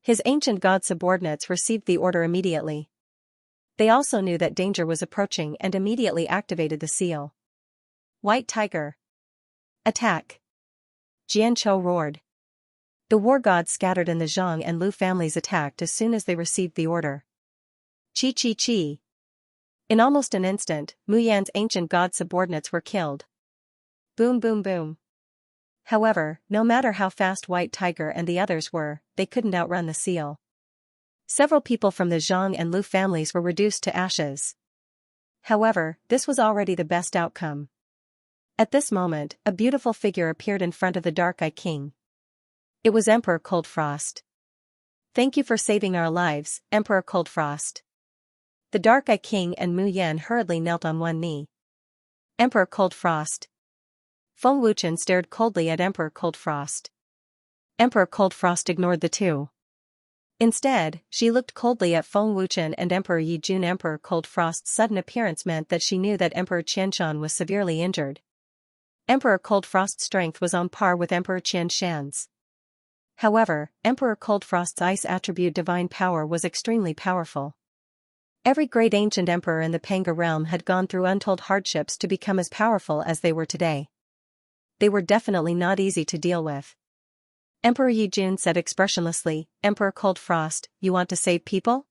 His ancient god subordinates received the order immediately. They also knew that danger was approaching and immediately activated the seal. White Tiger. Attack. Jianchou roared. The war gods scattered and the Zhang and Lu families attacked as soon as they received the order. Chi chi chi. In almost an instant, Mu Yan's ancient god subordinates were killed. Boom boom boom. However, no matter how fast White Tiger and the others were, they couldn't outrun the seal. Several people from the Zhang and Lu families were reduced to ashes. However, this was already the best outcome. At this moment, a beautiful figure appeared in front of the Dark Eye King. It was Emperor Cold Frost. Thank you for saving our lives, Emperor Cold Frost. The Dark Eye King and Mu Yan hurriedly knelt on one knee. Emperor Cold Frost. Feng Wuchen stared coldly at Emperor Cold Frost. Emperor Cold Frost ignored the two. Instead, she looked coldly at Feng Wuchen and Emperor Yijun. Emperor Cold Frost's sudden appearance meant that she knew that Emperor Qianshan was severely injured. Emperor Cold Frost's strength was on par with Emperor Qianshan's. However, Emperor Cold Frost's ice attribute divine power was extremely powerful. Every great ancient emperor in the Panga realm had gone through untold hardships to become as powerful as they were today. They were definitely not easy to deal with. Emperor Yijun said expressionlessly, Emperor Cold Frost, you want to save people?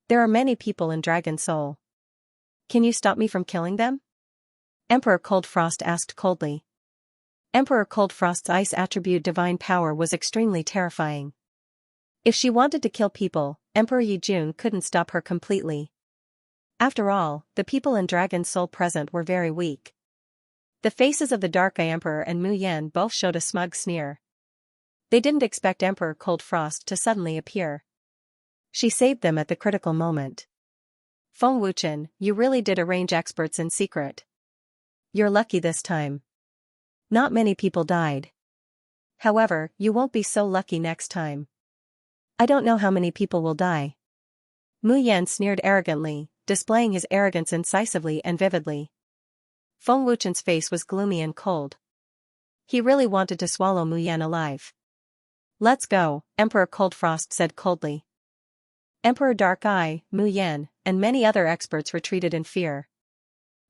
There are many people in Dragon Soul. Can you stop me from killing them? Emperor Cold Frost asked coldly. Emperor Cold Frost's ice attribute divine power was extremely terrifying. If she wanted to kill people, Emperor Yijun couldn't stop her completely. After all, the people in Dragon Soul present were very weak. The faces of the Dark Eye Emperor and Mu Yan both showed a smug sneer. They didn't expect Emperor Cold Frost to suddenly appear. She saved them at the critical moment. Feng Wuchen, you really did arrange experts in secret. You're lucky this time. Not many people died. However, you won't be so lucky next time. I don't know how many people will die. Mu Yan sneered arrogantly, displaying his arrogance incisively and vividly. Feng Wuchen's face was gloomy and cold. He really wanted to swallow Mu Yan alive. Let's go, Emperor Cold Frost said coldly. Emperor Dark Eye, Mu Yan, and many other experts retreated in fear.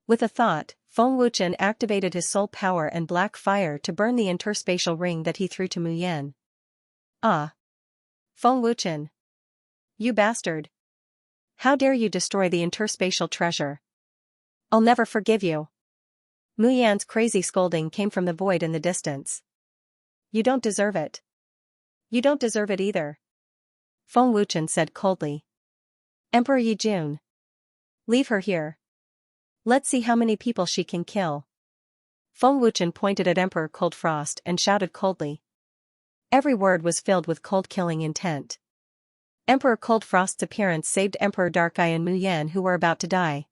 With a thought, Feng Wuchen activated his soul power and black fire to burn the interspatial ring that he threw to Mu Yan. Ah! Feng Wuchen! You bastard! How dare you destroy the interspatial treasure? I'll never forgive you! Mu Yan's crazy scolding came from the void in the distance. You don't deserve it. You don't deserve it either. Feng Wuchen said coldly. Emperor Yijun. Leave her here. Let's see how many people she can kill. Feng Wuchen pointed at Emperor Cold Frost and shouted coldly. Every word was filled with cold killing intent. Emperor Cold Frost's appearance saved Emperor Dark Eye and Mu Yan, who were about to die.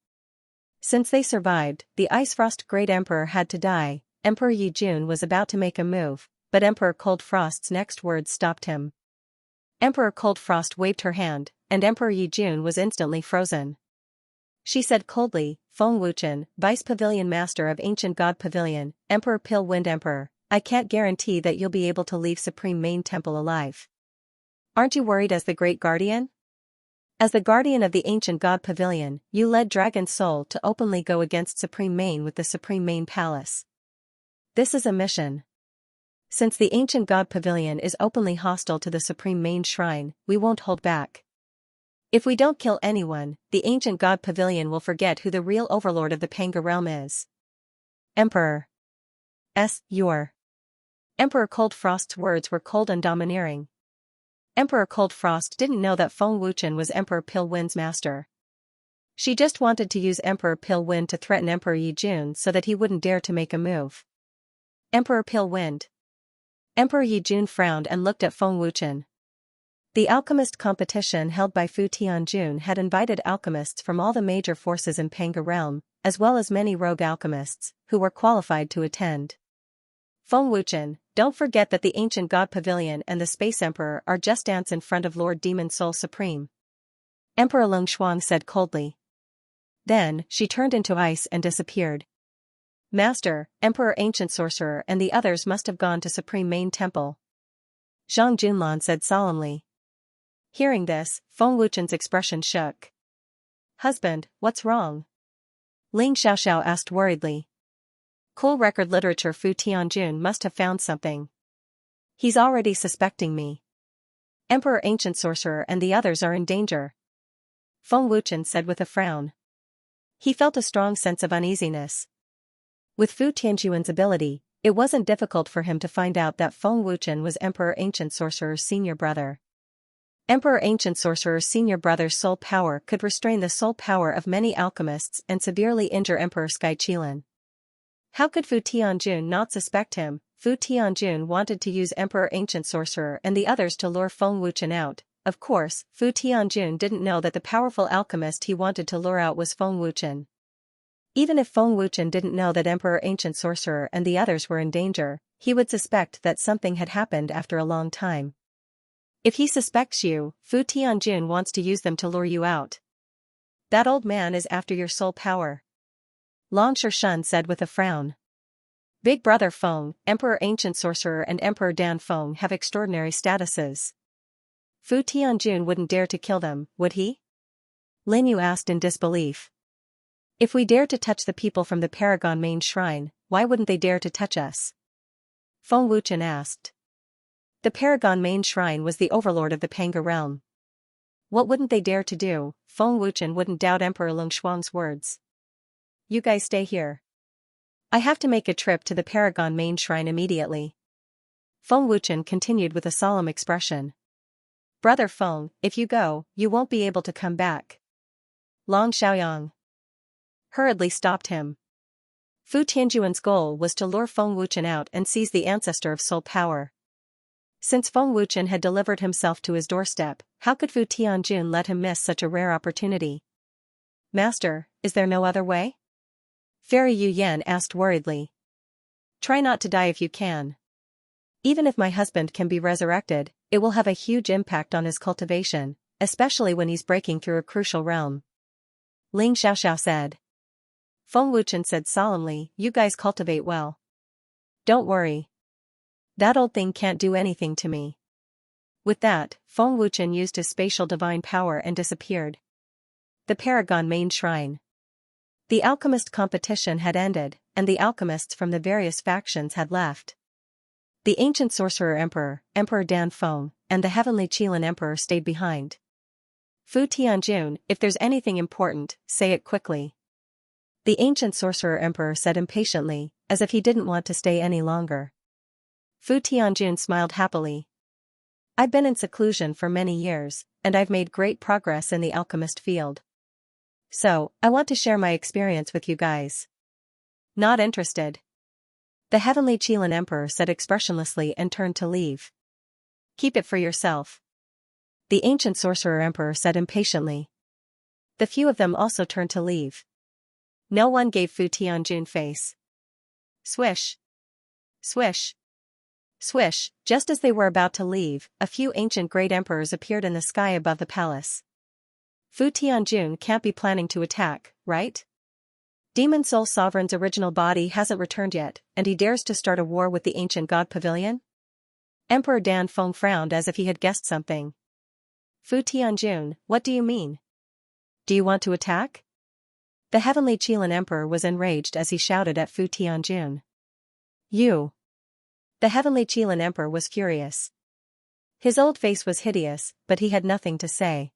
Since they survived, the Ice Frost Great Emperor had to die. Emperor Yijun was about to make a move, but Emperor Cold Frost's next words stopped him. Emperor Cold Frost waved her hand, and Emperor Yijun was instantly frozen. She said coldly, Feng Wuchen, Vice Pavilion Master of Ancient God Pavilion, Emperor Pill Wind Emperor, I can't guarantee that you'll be able to leave Supreme Main Temple alive. Aren't you worried as the Great Guardian? As the guardian of the ancient god pavilion, you led Dragon Soul to openly go against Supreme Main with the Supreme Main Palace. This is a mission. Since the ancient god pavilion is openly hostile to the Supreme Main Shrine, we won't hold back. If we don't kill anyone, the ancient god pavilion will forget who the real overlord of the Panga realm is. Emperor. Your. Emperor Cold Frost's words were cold and domineering. Emperor Cold Frost didn't know that Feng Wuchen was Emperor Pil Win's master. She just wanted to use Emperor Pil Win to threaten Emperor Yi Jun so that he wouldn't dare to make a move. Emperor Pil Wind. Emperor Yi Jun frowned and looked at Feng Wuchen. The alchemist competition held by Fu Tianjun had invited alchemists from all the major forces in Panga realm, as well as many rogue alchemists, who were qualified to attend. Feng Wuchen, don't forget that the ancient god pavilion and the space emperor are just ants in front of Lord Demon Soul Supreme. Emperor Lung Shuang said coldly. Then, she turned into ice and disappeared. Master, Emperor Ancient Sorcerer and the others must have gone to Supreme Main Temple. Zhang Junlan said solemnly. Hearing this, Feng Wuchen's expression shook. Husband, what's wrong? Ling Xiaoxiao asked worriedly. Cool record literature Fu Tianjun must have found something. He's already suspecting me. Emperor Ancient Sorcerer and the others are in danger. Feng Wuchen said with a frown. He felt a strong sense of uneasiness. With Fu Tianjuan's ability, it wasn't difficult for him to find out that Feng Wuchen was Emperor Ancient Sorcerer's senior brother. Emperor Ancient Sorcerer's senior brother's soul power could restrain the soul power of many alchemists and severely injure Emperor Sky Qilin. How could Fu Tianjun not suspect him? Fu Tianjun wanted to use Emperor Ancient Sorcerer and the others to lure Feng Wuchen out. Of course, Fu Tianjun didn't know that the powerful alchemist he wanted to lure out was Feng Wuchen. Even if Feng Wuchen didn't know that Emperor Ancient Sorcerer and the others were in danger, he would suspect that something had happened after a long time. If he suspects you, Fu Tianjun wants to use them to lure you out. That old man is after your soul power. Long Shishun said with a frown. Big Brother Feng, Emperor Ancient Sorcerer and Emperor Dan Feng have extraordinary statuses. Fu Tianjun wouldn't dare to kill them, would he? Lin Yu asked in disbelief. If we dare to touch the people from the Paragon Main Shrine, why wouldn't they dare to touch us? Feng Wuchen asked. The Paragon Main Shrine was the overlord of the Panga realm. What wouldn't they dare to do? Feng Wuchen wouldn't doubt Emperor Lung Shuang's words. You guys stay here. I have to make a trip to the Paragon Main Shrine immediately. Feng Wuchen continued with a solemn expression. Brother Feng, if you go, you won't be able to come back. Long Xiaoyang hurriedly stopped him. Fu Tianjuan's goal was to lure Feng Wuchen out and seize the ancestor of soul power. Since Feng Wuchen had delivered himself to his doorstep, how could Fu Tianjun let him miss such a rare opportunity? Master, is there no other way? Fairy Yu Yan asked worriedly. Try not to die if you can. Even if my husband can be resurrected, it will have a huge impact on his cultivation, especially when he's breaking through a crucial realm. Ling Xiaoxiao said. Feng Wuchen said solemnly, you guys cultivate well. Don't worry. That old thing can't do anything to me. With that, Feng Wuchen used his spatial divine power and disappeared. The Paragon Main Shrine. The alchemist competition had ended, and the alchemists from the various factions had left. The ancient sorcerer emperor, Emperor Dan Feng, and the heavenly Qilin emperor stayed behind. Fu Tianjun, if there's anything important, say it quickly. The ancient sorcerer emperor said impatiently, as if he didn't want to stay any longer. Fu Tianjun smiled happily. I've been in seclusion for many years, and I've made great progress in the alchemist field. So, I want to share my experience with you guys. Not interested. The heavenly Qilin emperor said expressionlessly and turned to leave. Keep it for yourself. The ancient sorcerer emperor said impatiently. The few of them also turned to leave. No one gave Fu Tianjun face. Swish. Swish. Swish, just as they were about to leave, a few ancient great emperors appeared in the sky above the palace. Fu Tianjun can't be planning to attack, right? Demon Soul Sovereign's original body hasn't returned yet, and he dares to start a war with the ancient god pavilion? Emperor Dan Feng frowned as if he had guessed something. Fu Tianjun, what do you mean? Do you want to attack? The heavenly Qilin Emperor was enraged as he shouted at Fu Tianjun. You! The heavenly Qilin Emperor was furious. His old face was hideous, but he had nothing to say.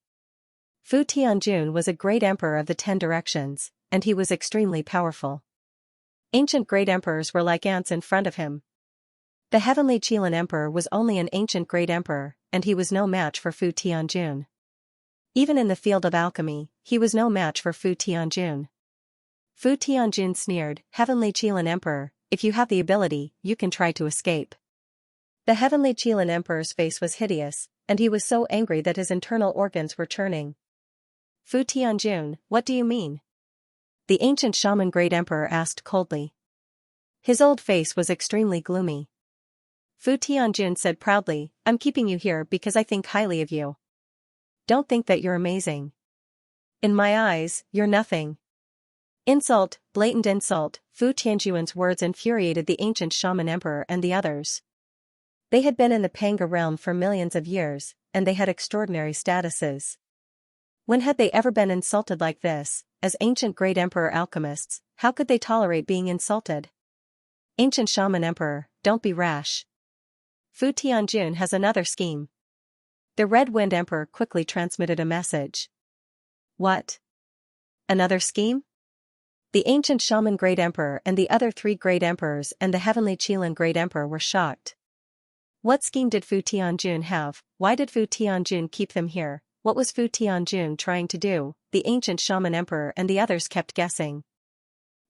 Fu Tianjun was a great emperor of the 10 directions, and he was extremely powerful. Ancient great emperors were like ants in front of him. The heavenly Qilin Emperor was only an ancient great emperor, and he was no match for Fu Tianjun. Even in the field of alchemy, he was no match for Fu Tianjun. Fu Tianjun sneered, Heavenly Qilin Emperor, if you have the ability, you can try to escape. The heavenly Qilin Emperor's face was hideous, and he was so angry that his internal organs were churning. Fu Tianjun, what do you mean? The ancient shaman great emperor asked coldly. His old face was extremely gloomy. Fu Tianjun said proudly, I'm keeping you here because I think highly of you. Don't think that you're amazing. In my eyes, you're nothing. Insult, blatant insult, Fu Tianjun's words infuriated the ancient shaman emperor and the others. They had been in the Panga realm for millions of years, and they had extraordinary statuses. When had they ever been insulted like this? As ancient great emperor alchemists, how could they tolerate being insulted? Ancient shaman emperor, don't be rash. Fu Tianjun has another scheme. The Red Wind Emperor quickly transmitted a message. What? Another scheme? The ancient shaman great emperor and the other 3 great emperors and the heavenly Qilin great emperor were shocked. What scheme did Fu Tianjun have? Why did Fu Tianjun keep them here? What was Fu Tianjun trying to do? The ancient shaman emperor and the others kept guessing.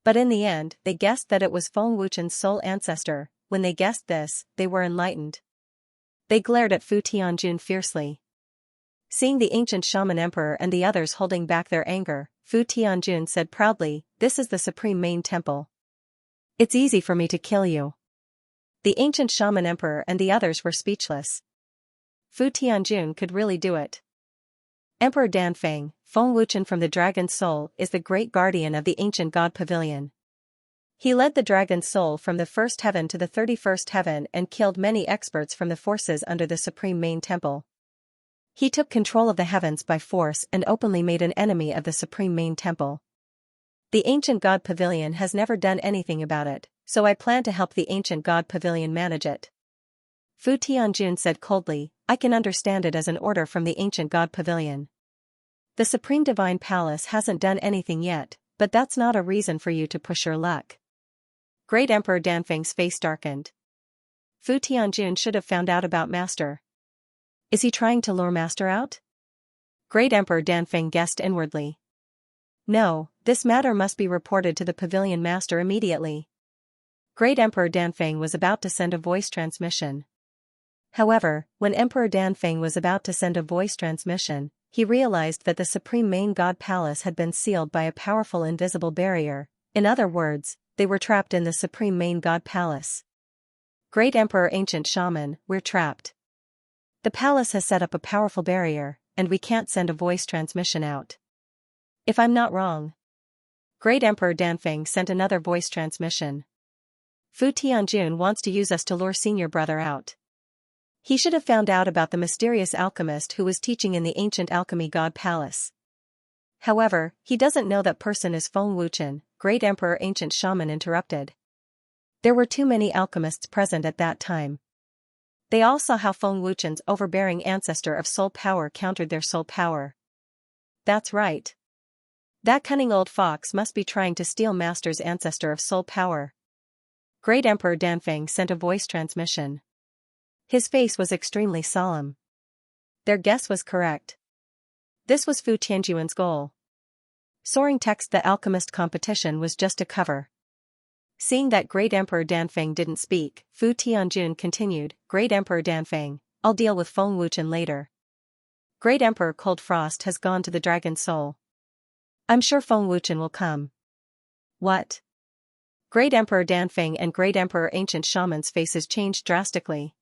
But in the end, they guessed that it was Feng Wuchen's soul ancestor. When they guessed this, they were enlightened. They glared at Fu Tianjun fiercely. Seeing the ancient shaman emperor and the others holding back their anger, Fu Tianjun said proudly, this is the supreme main temple. It's easy for me to kill you. The ancient shaman emperor and the others were speechless. Fu Tianjun could really do it. Emperor Danfeng, Feng Wuchen from the Dragon's Soul, is the great guardian of the ancient god pavilion. He led the Dragon's Soul from the first heaven to the 31st heaven and killed many experts from the forces under the supreme main temple. He took control of the heavens by force and openly made an enemy of the supreme main temple. The ancient god pavilion has never done anything about it, so I plan to help the ancient god pavilion manage it. Fu Tianjun said coldly, I can understand it as an order from the ancient god pavilion. The Supreme Divine Palace hasn't done anything yet, but that's not a reason for you to push your luck. Great Emperor Danfeng's face darkened. Fu Tianjun should have found out about Master. Is he trying to lure Master out? Great Emperor Danfeng guessed inwardly. No, this matter must be reported to the Pavilion Master immediately. Great Emperor Danfeng was about to send a voice transmission. However, when Emperor Danfeng was about to send a voice transmission, he realized that the Supreme Main God Palace had been sealed by a powerful invisible barrier. In other words, they were trapped in the Supreme Main God Palace. Great Emperor Ancient Shaman, we're trapped. The palace has set up a powerful barrier, and we can't send a voice transmission out. If I'm not wrong. Great Emperor Danfeng sent another voice transmission. Fu Tianjun wants to use us to lure senior brother out. He should have found out about the mysterious alchemist who was teaching in the ancient alchemy god palace. However, he doesn't know that person is Feng Wuchen. Great Emperor Ancient Shaman interrupted. There were too many alchemists present at that time. They all saw how Feng Wuchen's overbearing ancestor of soul power countered their soul power. That's right. That cunning old fox must be trying to steal Master's ancestor of soul power. Great Emperor Danfeng sent a voice transmission. His face was extremely solemn. Their guess was correct. This was Fu Tianjuan's goal. Soaring text the alchemist competition was just a cover. Seeing that Great Emperor Danfeng didn't speak, Fu Tianjun continued, Great Emperor Danfeng, I'll deal with Feng Wuchen later. Great Emperor Cold Frost has gone to the Dragon's Soul. I'm sure Feng Wuchen will come. What? Great Emperor Danfeng and Great Emperor Ancient Shaman's faces changed drastically.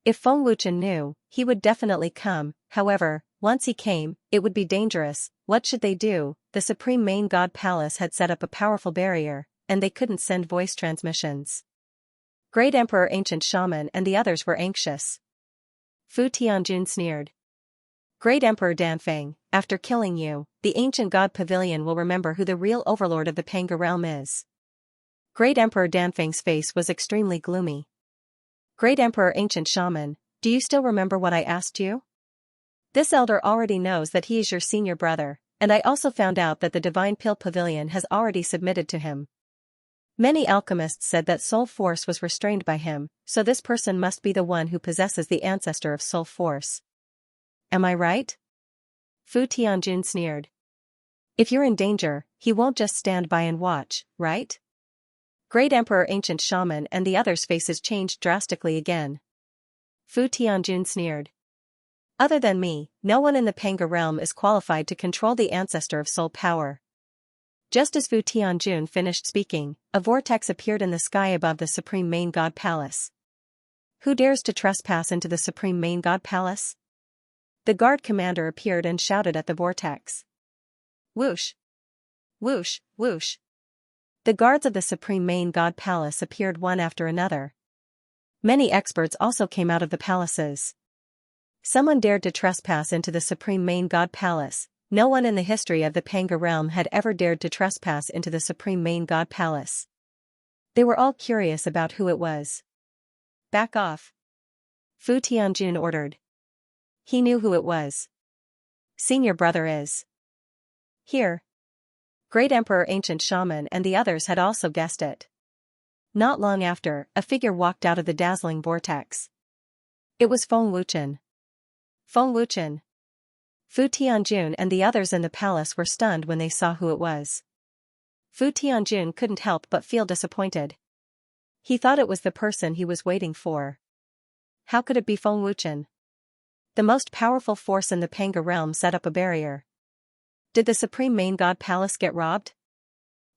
If Feng Wuchen knew, he would definitely come. However, once he came, it would be dangerous. What should they do? The Supreme Main God Palace had set up a powerful barrier, and they couldn't send voice transmissions. Great Emperor Ancient Shaman and the others were anxious. Fu Tianjun sneered. Great Emperor Danfeng, after killing you, the Ancient God Pavilion will remember who the real overlord of the Panga realm is. Great Emperor Danfeng's face was extremely gloomy. Great Emperor Ancient Shaman, do you still remember what I asked you? This elder already knows that he is your senior brother, and I also found out that the Divine Pill Pavilion has already submitted to him. Many alchemists said that soul force was restrained by him, so this person must be the one who possesses the ancestor of soul force. Am I right? Fu Tianjun sneered. If you're in danger, he won't just stand by and watch, right? Great Emperor Ancient Shaman and the others' faces changed drastically again. Fu Tianjun sneered. Other than me, no one in the Panga realm is qualified to control the ancestor of soul power. Just as Fu Tianjun finished speaking, a vortex appeared in the sky above the Supreme Main God Palace. Who dares to trespass into the Supreme Main God Palace? The guard commander appeared and shouted at the vortex. Whoosh! Whoosh, whoosh! The guards of the Supreme Main God Palace appeared one after another. Many experts also came out of the palaces. Someone dared to trespass into the Supreme Main God Palace. No one in the history of the Panga realm had ever dared to trespass into the Supreme Main God Palace. They were all curious about who it was. Back off! Fu Tianjun ordered. He knew who it was. Senior brother is here. Great Emperor Ancient Shaman and the others had also guessed it. Not long after, a figure walked out of the dazzling vortex. It was Feng Wuchen. Feng Wuchen. Fu Tianjun and the others in the palace were stunned when they saw who it was. Fu Tianjun couldn't help but feel disappointed. He thought it was the person he was waiting for. How could it be Feng Wuchen? The most powerful force in the Panga realm set up a barrier. Did the Supreme Main God Palace get robbed?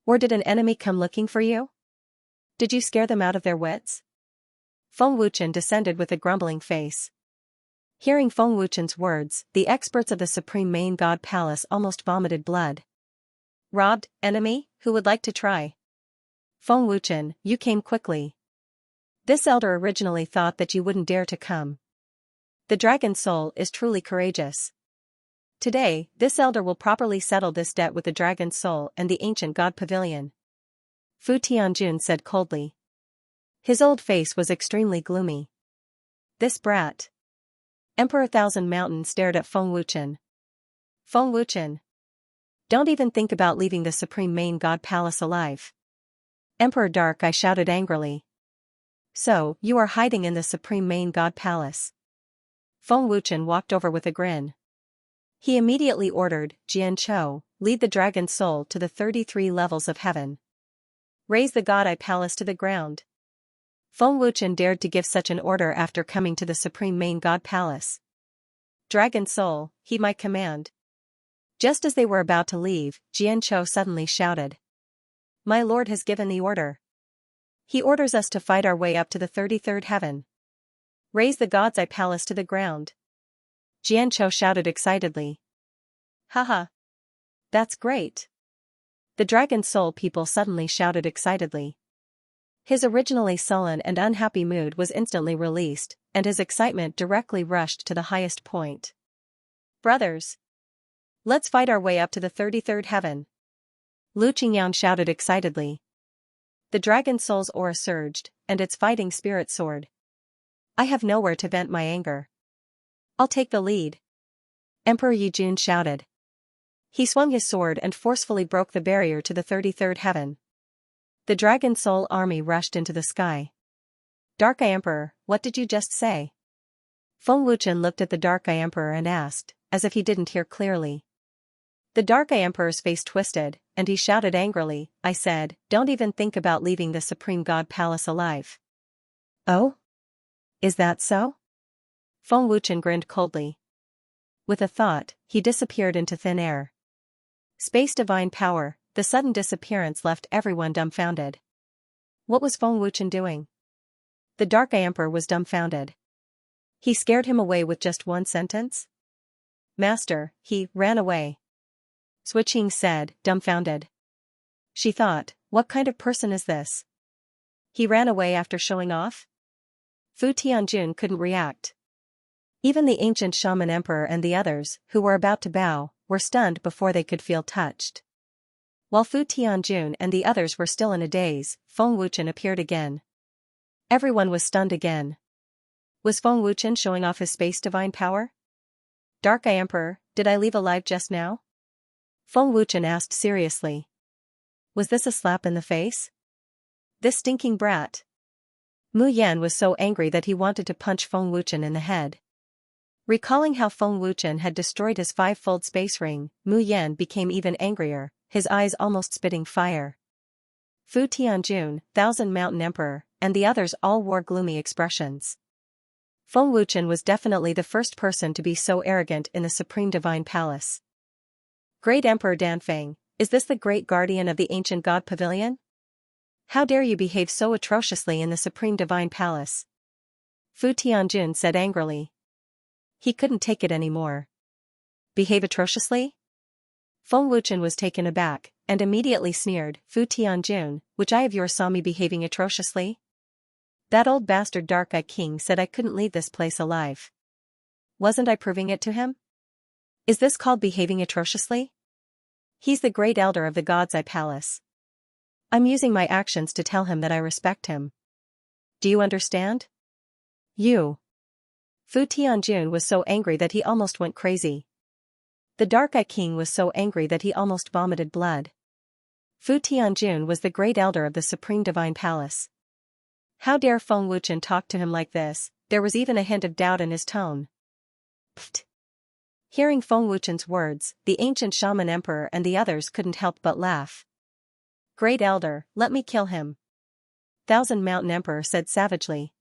Or did an enemy come looking for you? Did you scare them out of their wits? Feng Wuchen descended with a grumbling face. Hearing Feng Wuchen's words, the experts of the Supreme Main God Palace almost vomited blood. Robbed, enemy, who would like to try? Feng Wuchen, you came quickly. This elder originally thought that you wouldn't dare to come. The dragon soul is truly courageous. Today, this elder will properly settle this debt with the dragon soul and the ancient God Pavilion. Fu Tianjun said coldly. His old face was extremely gloomy. This brat. Emperor Thousand Mountain stared at Feng Wuchen. Feng Wuchen. Don't even think about leaving the Supreme Main God Palace alive. Emperor Dark Eye shouted angrily. So, you are hiding in the Supreme Main God Palace. Feng Wuchen walked over with a grin. He immediately ordered Xianxia, lead the dragon soul to the 33 levels of heaven. Raise the God Eye Palace to the ground. Feng Wuchen dared to give such an order after coming to the Supreme Main God Palace. Dragon soul, heed my command. Just as they were about to leave, Xianxia suddenly shouted. My lord has given the order. He orders us to fight our way up to the 33rd heaven. Raise the God's Eye Palace to the ground. Xianxia shouted excitedly. Haha. That's great. The dragon soul people suddenly shouted excitedly. His originally sullen and unhappy mood was instantly released, and his excitement directly rushed to the highest point. Brothers! Let's fight our way up to the 33rd heaven. Lu Qingyang shouted excitedly. The dragon soul's aura surged, and its fighting spirit soared. I have nowhere to vent my anger. I'll take the lead. Emperor Yijun shouted. He swung his sword and forcefully broke the barrier to the 33rd heaven. The dragon soul army rushed into the sky. Dark Eye Emperor, what did you just say? Feng Wuchen looked at the Dark Eye Emperor and asked, as if he didn't hear clearly. The Dark Eye Emperor's face twisted, and he shouted angrily, I said, don't even think about leaving the Supreme God Palace alive. Oh? Is that so? Feng Wuchen grinned coldly. With a thought, he disappeared into thin air. Space divine power, the sudden disappearance left everyone dumbfounded. What was Feng Wuchen doing? The Dark Eye Emperor was dumbfounded. He scared him away with just one sentence? Master, he ran away. Xianxia said, dumbfounded. She thought, what kind of person is this? He ran away after showing off? Fu Tianjun couldn't react. Even the ancient shaman emperor and the others, who were about to bow, were stunned before they could feel touched. While Fu Tianjun and the others were still in a daze, Feng Wuchen appeared again. Everyone was stunned again. Was Feng Wuchen showing off his space divine power? Dark Eye Emperor, did I leave alive just now? Feng Wuchen asked seriously. Was this a slap in the face? This stinking brat. Mu Yan was so angry that he wanted to punch Feng Wuchen in the head. Recalling how Feng Wuchen had destroyed his five-fold space ring, Mu Yan became even angrier, his eyes almost spitting fire. Fu Tianjun, Thousand Mountain Emperor, and the others all wore gloomy expressions. Feng Wuchen was definitely the first person to be so arrogant in the Supreme Divine Palace. Great Emperor Danfeng, is this the great guardian of the ancient God Pavilion? How dare you behave so atrociously in the Supreme Divine Palace? Fu Tianjun said angrily. He couldn't take it anymore. Behave atrociously? Feng Wuchen was taken aback, and immediately sneered, Fu Tianjun, which eye of yours saw me behaving atrociously? That old bastard Dark Eye King said I couldn't leave this place alive. Wasn't I proving it to him? Is this called behaving atrociously? He's the great elder of the God's Eye Palace. I'm using my actions to tell him that I respect him. Do you understand? You. Fu Tianjun was so angry that he almost went crazy. The Dark Eye King was so angry that he almost vomited blood. Fu Tianjun was the great elder of the Supreme Divine Palace. How dare Feng Wuchen talk to him like this? There was even a hint of doubt in his tone. Pfft. Hearing Feng Wuchen's words, the ancient shaman emperor and the others couldn't help but laugh. Great elder, let me kill him. Thousand Mountain Emperor said savagely.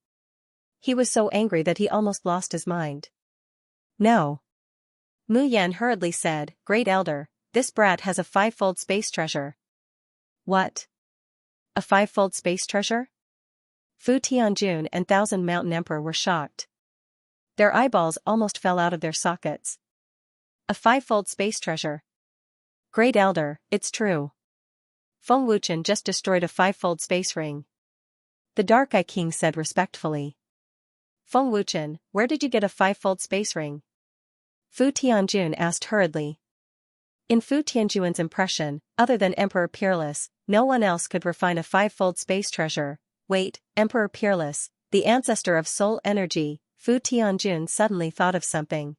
He was so angry that he almost lost his mind. No. Mu Yan hurriedly said, Great elder, this brat has a five-fold space treasure. What? A five-fold space treasure? Fu Tianjun and Thousand Mountain Emperor were shocked. Their eyeballs almost fell out of their sockets. A five-fold space treasure. Great elder, it's true. Feng Wuchen just destroyed a five-fold space ring. The Dark Eye King said respectfully. Feng Wuchen, where did you get a five-fold space ring? Fu Tianjun asked hurriedly. In Fu Tianjun's impression, other than Emperor Peerless, no one else could refine a five-fold space treasure. Wait, Emperor Peerless, the ancestor of soul energy, Fu Tianjun suddenly thought of something.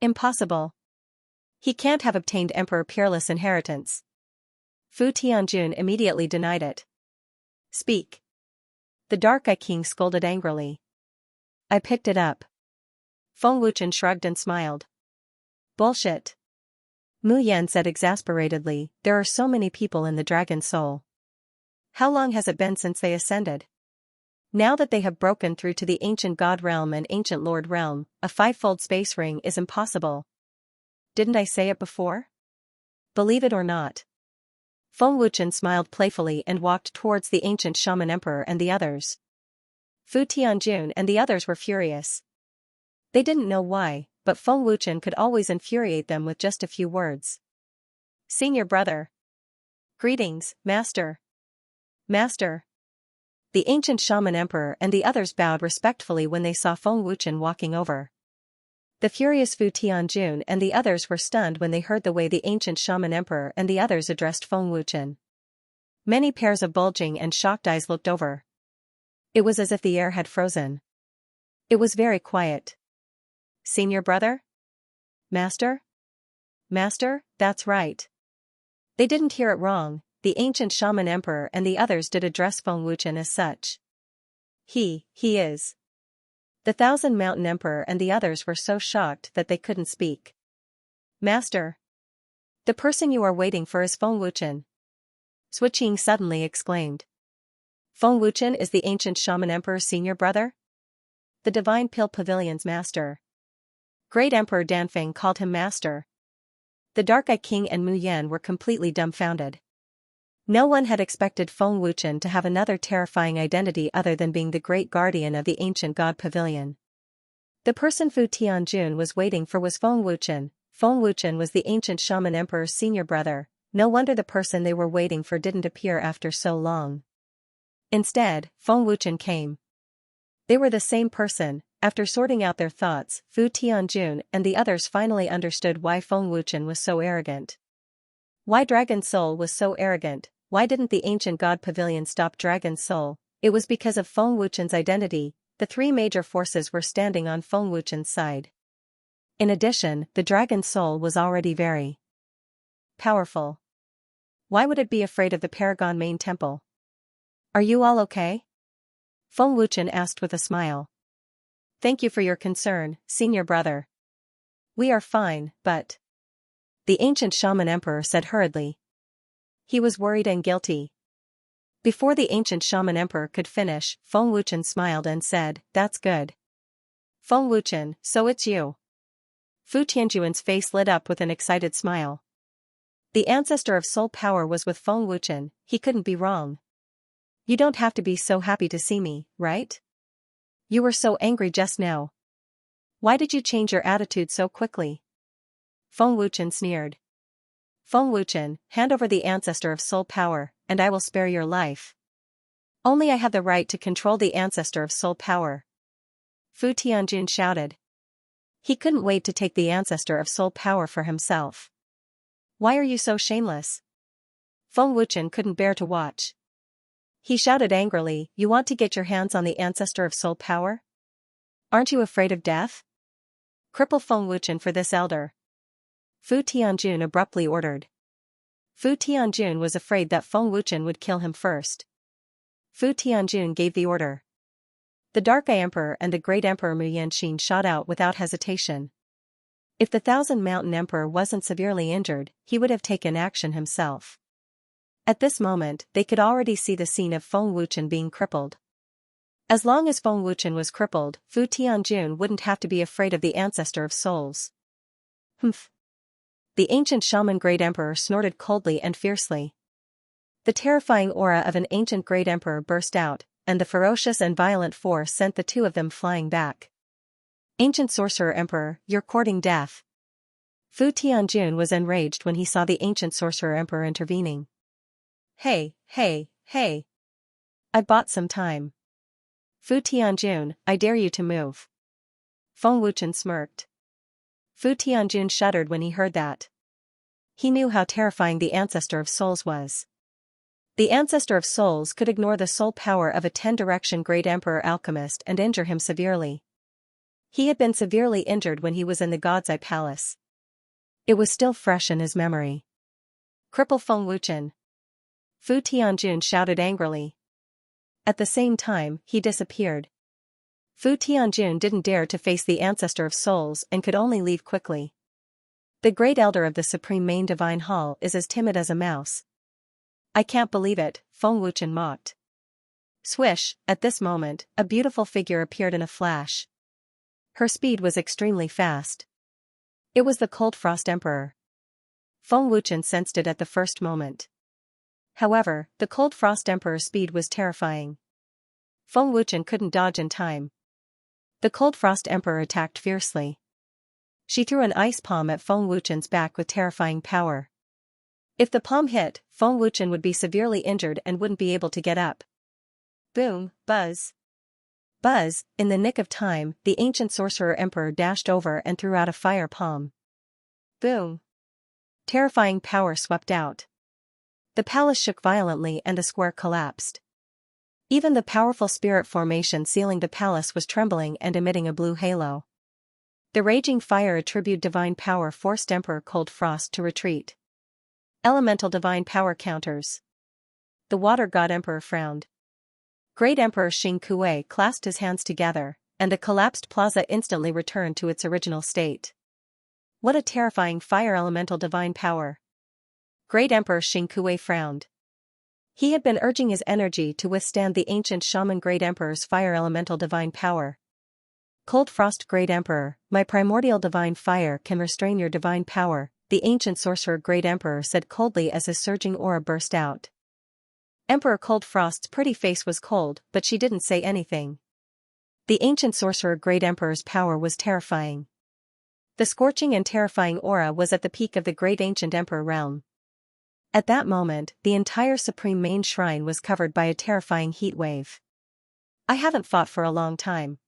Impossible. He can't have obtained Emperor Peerless' inheritance. Fu Tianjun immediately denied it. Speak. The Dark Eye King scolded angrily. I picked it up. Feng Wuchen shrugged and smiled. Bullshit. Mu Yan said exasperatedly, there are so many people in the Dragon Soul. How long has it been since they ascended? Now that they have broken through to the ancient God realm and ancient Lord realm, a five-fold space ring is impossible. Didn't I say it before? Believe it or not. Feng Wuchen smiled playfully and walked towards the ancient shaman emperor and the others. Fu Tianjun and the others were furious. They didn't know why, but Feng Wuchen could always infuriate them with just a few words. Senior brother. Greetings, master. Master. The ancient shaman emperor and the others bowed respectfully when they saw Feng Wuchen walking over. The furious Fu Tianjun and the others were stunned when they heard the way the ancient shaman emperor and the others addressed Feng Wuchen. Many pairs of bulging and shocked eyes looked over. It was as if the air had frozen. It was very quiet. Senior brother? Master? Master, that's right. They didn't hear it wrong, the ancient shaman emperor and the others did address Feng Wuchen as such. He is. The Thousand Mountain Emperor and the others were so shocked that they couldn't speak. Master. The person you are waiting for is Feng Wuchen. Xianxia suddenly exclaimed. Feng Wuchen is the ancient shaman emperor's senior brother? The Divine Pill Pavilion's master. Great Emperor Danfeng called him master. The Dark Eye King and Mu Yan were completely dumbfounded. No one had expected Feng Wuchen to have another terrifying identity other than being the great guardian of the ancient God Pavilion. The person Fu Tianjun was waiting for was Feng Wuchen. Feng Wuchen was the ancient shaman emperor's senior brother. No wonder the person they were waiting for didn't appear after so long. Instead, Feng Wuchen came. They were the same person. After sorting out their thoughts, Fu Tianjun and the others finally understood why Feng Wuchen was so arrogant. Why Dragon Soul was so arrogant. Why didn't the ancient god pavilion stop Dragon Soul? It was because of Feng Wuchen's identity. The three major forces were standing on Feng Wuchen's side. In addition, the Dragon Soul was already very powerful. Why would it be afraid of the Paragon main temple? Are you all okay? Feng Wuchen asked with a smile. Thank you for your concern, senior brother. We are fine, but... the ancient shaman emperor said hurriedly. He was worried and guilty. Before the ancient shaman emperor could finish, Feng Wuchen smiled and said, "That's good." Feng Wuchen, so it's you. Fu Tianjuan's face lit up with an excited smile. The ancestor of soul power was with Feng Wuchen, he couldn't be wrong. You don't have to be so happy to see me, right? You were so angry just now. Why did you change your attitude so quickly? Feng Wuchen sneered. Feng Wuchen, hand over the ancestor of soul power, and I will spare your life. Only I have the right to control the ancestor of soul power. Fu Tianjun shouted. He couldn't wait to take the ancestor of soul power for himself. Why are you so shameless? Feng Wuchen couldn't bear to watch. He shouted angrily, you want to get your hands on the ancestor of soul power? Aren't you afraid of death? Cripple Feng Wuchen for this elder. Fu Tianjun abruptly ordered. Fu Tianjun was afraid that Feng Wuchen would kill him first. Fu Tianjun gave the order. The Dark Eye Emperor and the Great Emperor Mu Yanxin shot out without hesitation. If the Thousand Mountain Emperor wasn't severely injured, he would have taken action himself. At this moment, they could already see the scene of Feng Wuchen being crippled. As long as Feng Wuchen was crippled, Fu Tianjun wouldn't have to be afraid of the ancestor of souls. Humph. The ancient shaman Great Emperor snorted coldly and fiercely. The terrifying aura of an ancient Great Emperor burst out, and the ferocious and violent force sent the two of them flying back. Ancient Sorcerer Emperor, you're courting death. Fu Tianjun was enraged when he saw the ancient Sorcerer Emperor intervening. Hey, hey, hey. I bought some time. Fu Tianjun, I dare you to move. Feng Wuchen smirked. Fu Tianjun shuddered when he heard that. He knew how terrifying the Ancestor of Souls was. The Ancestor of Souls could ignore the soul power of a 10-direction Great Emperor Alchemist and injure him severely. He had been severely injured when he was in the God's Eye Palace. It was still fresh in his memory. Cripple Feng Wuchen. Fu Tianjun shouted angrily. At the same time, he disappeared. Fu Tianjun didn't dare to face the Ancestor of Souls and could only leave quickly. The Great Elder of the Supreme Main Divine Hall is as timid as a mouse. I can't believe it, Feng Wuchen mocked. Swish, at this moment, a beautiful figure appeared in a flash. Her speed was extremely fast. It was the Cold Frost Emperor. Feng Wuchen sensed it at the first moment. However, the Cold Frost Emperor's speed was terrifying. Feng Wuchen couldn't dodge in time. The Cold Frost Emperor attacked fiercely. She threw an ice palm at Feng Wuchen's back with terrifying power. If the palm hit, Feng Wuchen would be severely injured and wouldn't be able to get up. Boom, buzz. Buzz, in the nick of time, the ancient Sorcerer Emperor dashed over and threw out a fire palm. Boom. Terrifying power swept out. The palace shook violently and the square collapsed. Even the powerful spirit formation sealing the palace was trembling and emitting a blue halo. The raging fire attribute divine power forced Emperor Cold Frost to retreat. Elemental divine power counters. The Water God Emperor frowned. Great Emperor Xing Kuei clasped his hands together, and the collapsed plaza instantly returned to its original state. What a terrifying fire elemental divine power. Great Emperor Xing Kuei frowned. He had been urging his energy to withstand the ancient shaman Great Emperor's fire elemental divine power. Cold Frost Great Emperor, my primordial divine fire can restrain your divine power, the ancient sorcerer Great Emperor said coldly as his surging aura burst out. Emperor Cold Frost's pretty face was cold, but she didn't say anything. The ancient sorcerer Great Emperor's power was terrifying. The scorching and terrifying aura was at the peak of the great ancient emperor realm. At that moment, the entire supreme main shrine was covered by a terrifying heat wave. I haven't fought for a long time.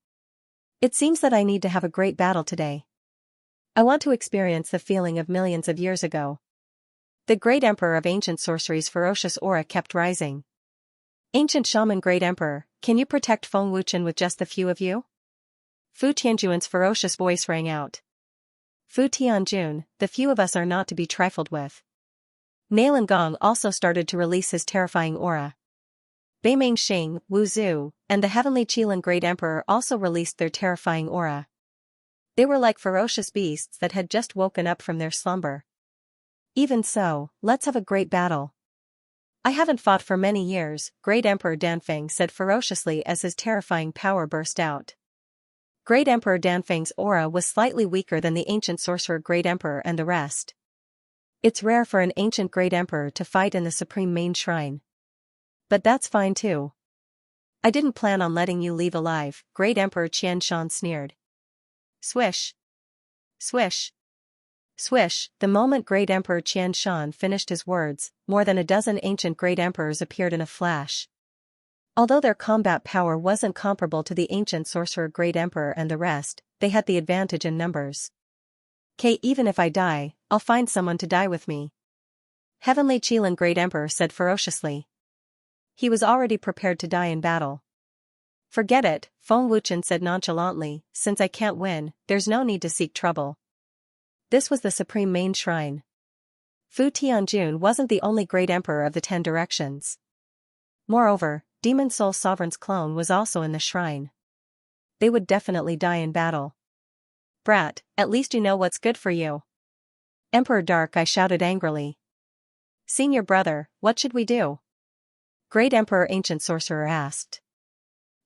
It seems that I need to have a great battle today. I want to experience the feeling of millions of years ago. The great emperor of ancient sorcery's ferocious aura kept rising. Ancient shaman Great Emperor, can you protect Feng Wuchen with just the few of you? Fu Tianjun's ferocious voice rang out. Fu Tianjun, the few of us are not to be trifled with. Nalan Gong also started to release his terrifying aura. Beiming Xing, Wu Zhu, and the heavenly Qilin Great Emperor also released their terrifying aura. They were like ferocious beasts that had just woken up from their slumber. Even so, let's have a great battle. I haven't fought for many years, Great Emperor Danfeng said ferociously as his terrifying power burst out. Great Emperor Danfeng's aura was slightly weaker than the ancient sorcerer Great Emperor and the rest. It's rare for an ancient Great Emperor to fight in the supreme main shrine. But that's fine too. I didn't plan on letting you leave alive, Great Emperor Qianshan sneered. Swish. Swish. Swish, the moment Great Emperor Qianshan finished his words, more than a dozen ancient Great Emperors appeared in a flash. Although their combat power wasn't comparable to the ancient sorcerer Great Emperor and the rest, they had the advantage in numbers. Even if I die, I'll find someone to die with me. Heavenly Qilin Great Emperor said ferociously. He was already prepared to die in battle. Forget it, Feng Wuchen said nonchalantly, since I can't win, there's no need to seek trouble. This was the supreme main shrine. Fu Tianjun wasn't the only great emperor of the 10 directions. Moreover, Demon Soul Sovereign's clone was also in the shrine. They would definitely die in battle. Brat, at least you know what's good for you. Emperor Dark, I shouted angrily. Senior brother, what should we do? Great Emperor Ancient Sorcerer asked.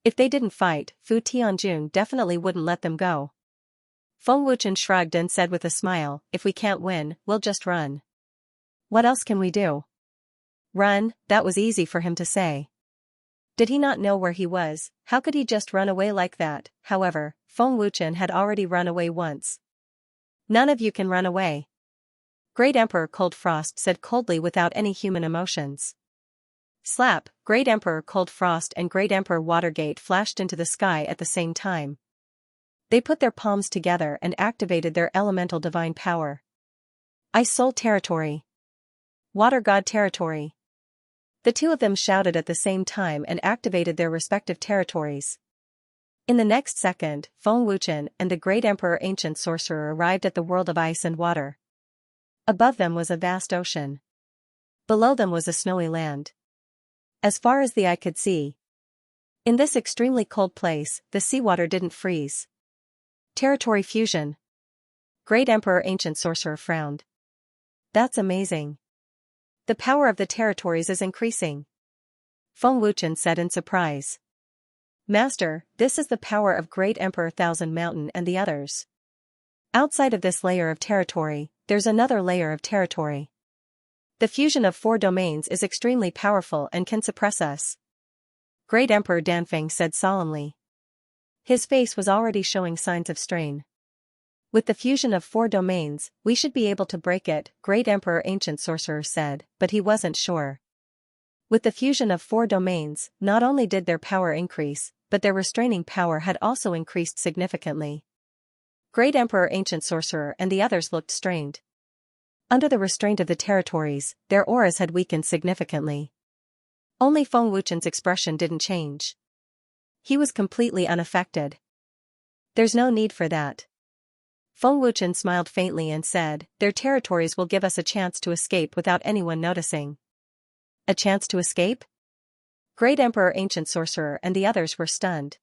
If they didn't fight, Fu Tianjun definitely wouldn't let them go. Feng Wuchen shrugged and said with a smile, if we can't win, we'll just run. What else can we do? Run, that was easy for him to say. Did he not know where he was? How could he just run away like that? However, Feng Wuchen had already run away once. None of you can run away. Great Emperor Cold Frost said coldly without any human emotions. Slap, Great Emperor Cold Frost and Great Emperor Watergate flashed into the sky at the same time. They put their palms together and activated their elemental divine power. Ice Soul Territory. Water God Territory. The two of them shouted at the same time and activated their respective territories. In the next second, Feng Wuchen and the Great Emperor Ancient Sorcerer arrived at the world of ice and water. Above them was a vast ocean. Below them was a snowy land. As far as the eye could see. In this extremely cold place, the seawater didn't freeze. Territory fusion. Great Emperor Ancient Sorcerer frowned. That's amazing. The power of the territories is increasing. Feng Wuchen said in surprise. Master, this is the power of Great Emperor Thousand Mountain and the others. Outside of this layer of territory, there's another layer of territory. The fusion of 4 domains is extremely powerful and can suppress us. Great Emperor Danfeng said solemnly. His face was already showing signs of strain. With the fusion of 4 domains, we should be able to break it, Great Emperor Ancient Sorcerer said, but he wasn't sure. With the fusion of 4 domains, not only did their power increase, but their restraining power had also increased significantly. Great Emperor Ancient Sorcerer and the others looked strained. Under the restraint of the territories, their auras had weakened significantly. Only Feng Wuchen's expression didn't change. He was completely unaffected. There's no need for that. Feng Wuchen smiled faintly and said, their territories will give us a chance to escape without anyone noticing. A chance to escape? Great Emperor Ancient Sorcerer and the others were stunned.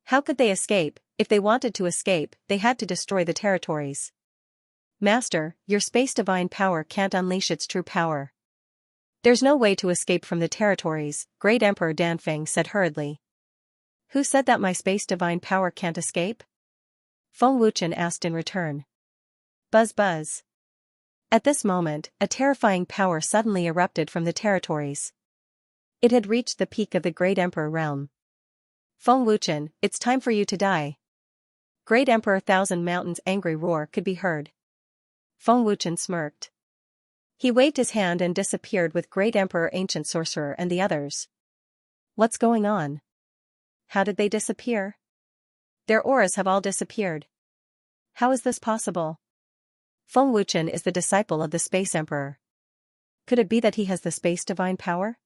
How could they escape? If they wanted to escape, they had to destroy the territories. Master, your space divine power can't unleash its true power. There's no way to escape from the territories, Great Emperor Danfeng said hurriedly. Who said that my space divine power can't escape? Feng Wuchen asked in return. Buzz buzz. At this moment, a terrifying power suddenly erupted from the territories. It had reached the peak of the Great Emperor realm. Feng Wuchen, it's time for you to die. Great Emperor Thousand Mountain's angry roar could be heard. Feng Wuchen smirked. He waved his hand and disappeared with Great Emperor Ancient Sorcerer and the others. What's going on? How did they disappear? Their auras have all disappeared. How is this possible? Feng Wuchen is the disciple of the Space Emperor. Could it be that he has the space divine power?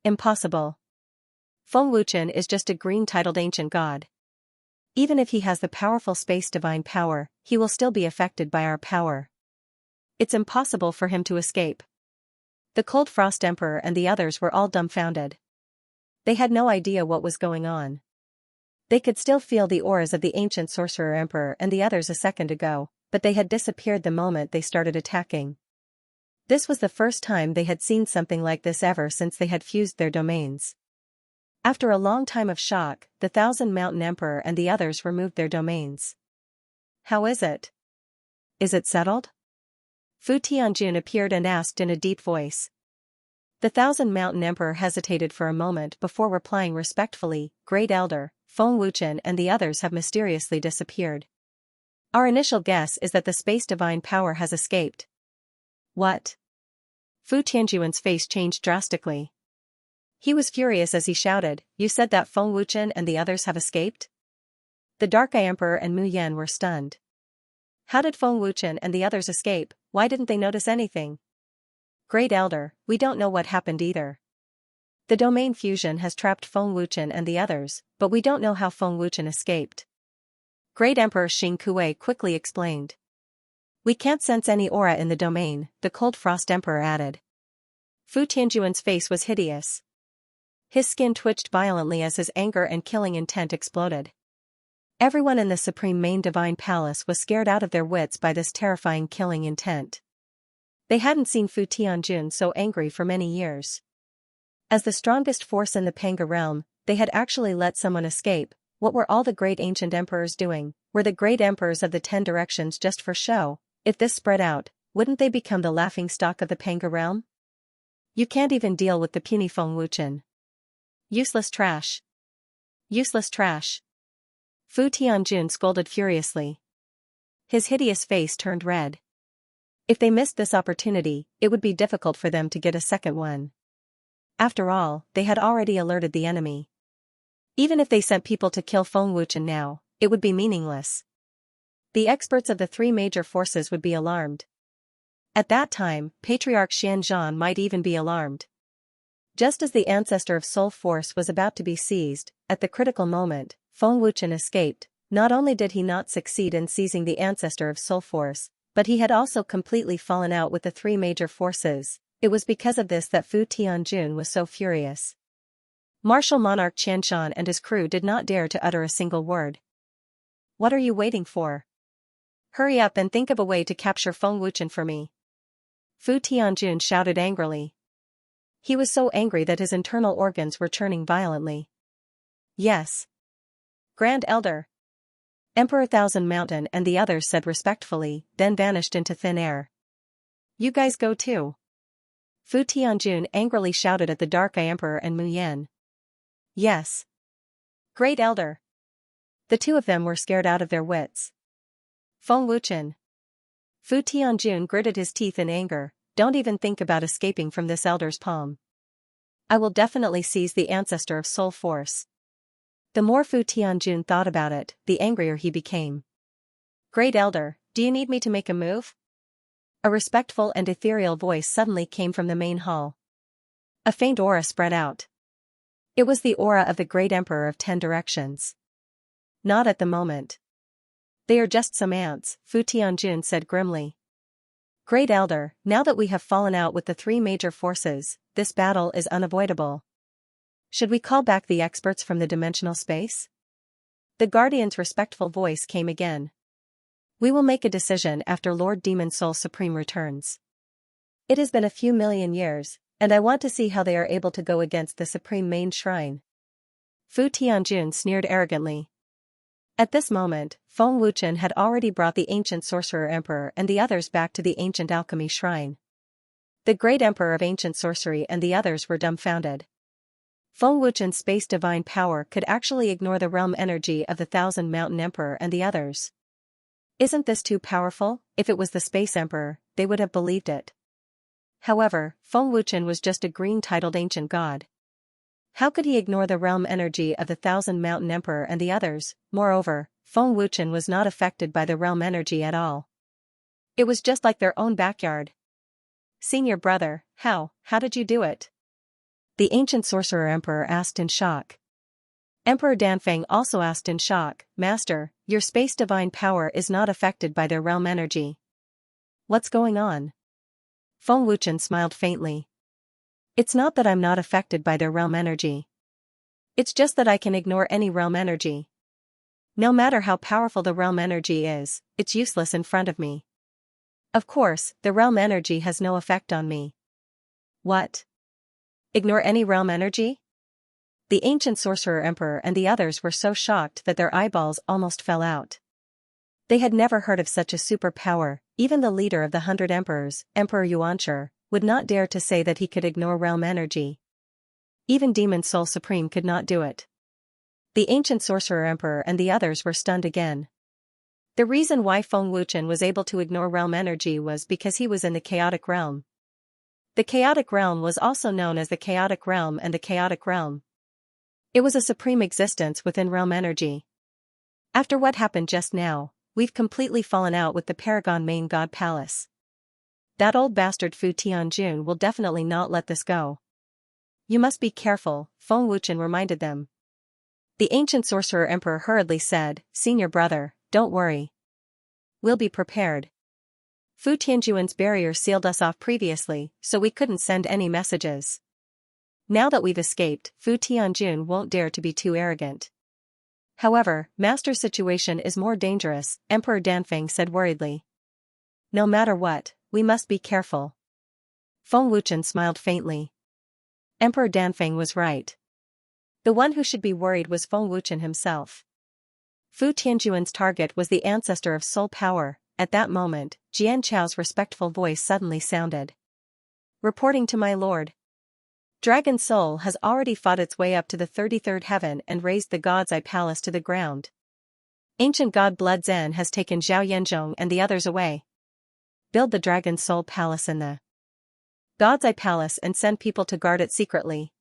Impossible. Feng Wuchen is just a green-titled ancient god. Even if he has the powerful space divine power, he will still be affected by our power. It's impossible for him to escape. The Cold Frost Emperor and the others were all dumbfounded. They had no idea what was going on. They could still feel the auras of the ancient Sorcerer Emperor and the others a second ago, but they had disappeared the moment they started attacking. This was the first time they had seen something like this ever since they had fused their domains. After a long time of shock, the Thousand Mountain Emperor and the others removed their domains. How is it? Is it settled? Fu Tianjun appeared and asked in a deep voice. The Thousand Mountain Emperor hesitated for a moment before replying respectfully, Great Elder, Feng Wuchen and the others have mysteriously disappeared. Our initial guess is that the space divine power has escaped. What? Fu Tianjuan's face changed drastically. He was furious as he shouted, You said that Feng Wuchen and the others have escaped? The Dark Eye Emperor and Mu Yan were stunned. How did Feng Wuchen and the others escape? Why didn't they notice anything? Great Elder, we don't know what happened either. The domain fusion has trapped Feng Wuchen and the others, but we don't know how Feng Wuchen escaped. Great Emperor Xing Kuei quickly explained. We can't sense any aura in the domain, the Cold Frost Emperor added. Fu Tianjuan's face was hideous. His skin twitched violently as his anger and killing intent exploded. Everyone in the Supreme Main Divine Palace was scared out of their wits by this terrifying killing intent. They hadn't seen Fu Tianjun so angry for many years. As the strongest force in the Panga realm, they had actually let someone escape. What were all the great ancient emperors doing? Were the great emperors of the 10 directions just for show? If this spread out, wouldn't they become the laughingstock of the Panga realm? You can't even deal with the puny Feng Wuchen. Useless trash. Useless trash. Fu Tianjun scolded furiously. His hideous face turned red. If they missed this opportunity, it would be difficult for them to get a second one. After all, they had already alerted the enemy. Even if they sent people to kill Feng Wuchen now, it would be meaningless. The experts of the 3 major forces would be alarmed. At that time, Patriarch Xianxia might even be alarmed. Just as the ancestor of Soul Force was about to be seized, at the critical moment, Feng Wuchen escaped. Not only did he not succeed in seizing the ancestor of Soul Force, but he had also completely fallen out with the 3 major forces. It was because of this that Fu Tianjun was so furious. Martial Monarch Qianshan and his crew did not dare to utter a single word. What are you waiting for? Hurry up and think of a way to capture Feng Wuchen for me. Fu Tianjun shouted angrily. He was so angry that his internal organs were churning violently. Yes. Grand Elder. Emperor Thousand Mountain and the others said respectfully, then vanished into thin air. You guys go too. Fu Tianjun angrily shouted at the Dark Eye Emperor and Mu Yan. Yes. Great Elder. The 2 of them were scared out of their wits. Feng Wuchen. Fu Tianjun gritted his teeth in anger. Don't even think about escaping from this elder's palm. I will definitely seize the ancestor of Soul Force. The more Fu Tianjun thought about it, the angrier he became. Great Elder, do you need me to make a move? A respectful and ethereal voice suddenly came from the main hall. A faint aura spread out. It was the aura of the Great Emperor of 10 Directions. Not at the moment. They are just some ants, Fu Tianjun said grimly. Great Elder, now that we have fallen out with the 3 major forces, this battle is unavoidable. Should we call back the experts from the dimensional space? The Guardian's respectful voice came again. We will make a decision after Lord Demon Soul Supreme returns. It has been a few million years, and I want to see how they are able to go against the Supreme Main Shrine. Fu Tianjun sneered arrogantly. At this moment, Feng Wuchen had already brought the ancient Sorcerer Emperor and the others back to the ancient alchemy shrine. The Great Emperor of Ancient Sorcery and the others were dumbfounded. Feng Wuchen's space divine power could actually ignore the realm energy of the Thousand Mountain Emperor and the others. Isn't this too powerful? If it was the Space Emperor, they would have believed it. However, Feng Wuchen was just a green-titled ancient god. How could he ignore the realm energy of the Thousand Mountain Emperor and the others? Moreover, Feng Wuchen was not affected by the realm energy at all. It was just like their own backyard. Senior brother, how did you do it? The ancient sorcerer emperor asked in shock. Emperor Danfeng also asked in shock, Master, your space divine power is not affected by their realm energy. What's going on? Feng Wuchen smiled faintly. It's not that I'm not affected by their realm energy. It's just that I can ignore any realm energy. No matter how powerful the realm energy is, it's useless in front of me. Of course, the realm energy has no effect on me. What? Ignore any realm energy? The ancient sorcerer emperor and the others were so shocked that their eyeballs almost fell out. They had never heard of such a superpower. Even the leader of the 100 emperors, Emperor Xianxia, would not dare to say that he could ignore realm energy. Even Demon Soul Supreme could not do it. The ancient sorcerer emperor and the others were stunned again. The reason why Feng Wuchen was able to ignore realm energy was because he was in the chaotic realm. The chaotic realm was also known as the chaotic realm and the chaotic realm. It was a supreme existence within realm energy. After what happened just now, we've completely fallen out with the Paragon Main God Palace. That old bastard Fu Tianjun will definitely not let this go. You must be careful, Feng Wuchen reminded them. The ancient sorcerer emperor hurriedly said, Senior brother, don't worry. We'll be prepared. Fu Tianjuan's barrier sealed us off previously, so we couldn't send any messages. Now that we've escaped, Fu Tianjun won't dare to be too arrogant. However, Master's situation is more dangerous, Emperor Danfeng said worriedly. No matter what, we must be careful. Feng Wuchen smiled faintly. Emperor Danfeng was right. The one who should be worried was Feng Wuchen himself. Fu Tianjuan's target was the ancestor of soul power. At that moment, Jian Chao's respectful voice suddenly sounded. Reporting to my lord. Dragon Soul has already fought its way up to the 33rd heaven and razed the God's Eye Palace to the ground. Ancient God Blood Zen has taken Zhao Yanzhong and the others away. Build the Dragon Soul Palace in the God's Eye Palace and send people to guard it secretly.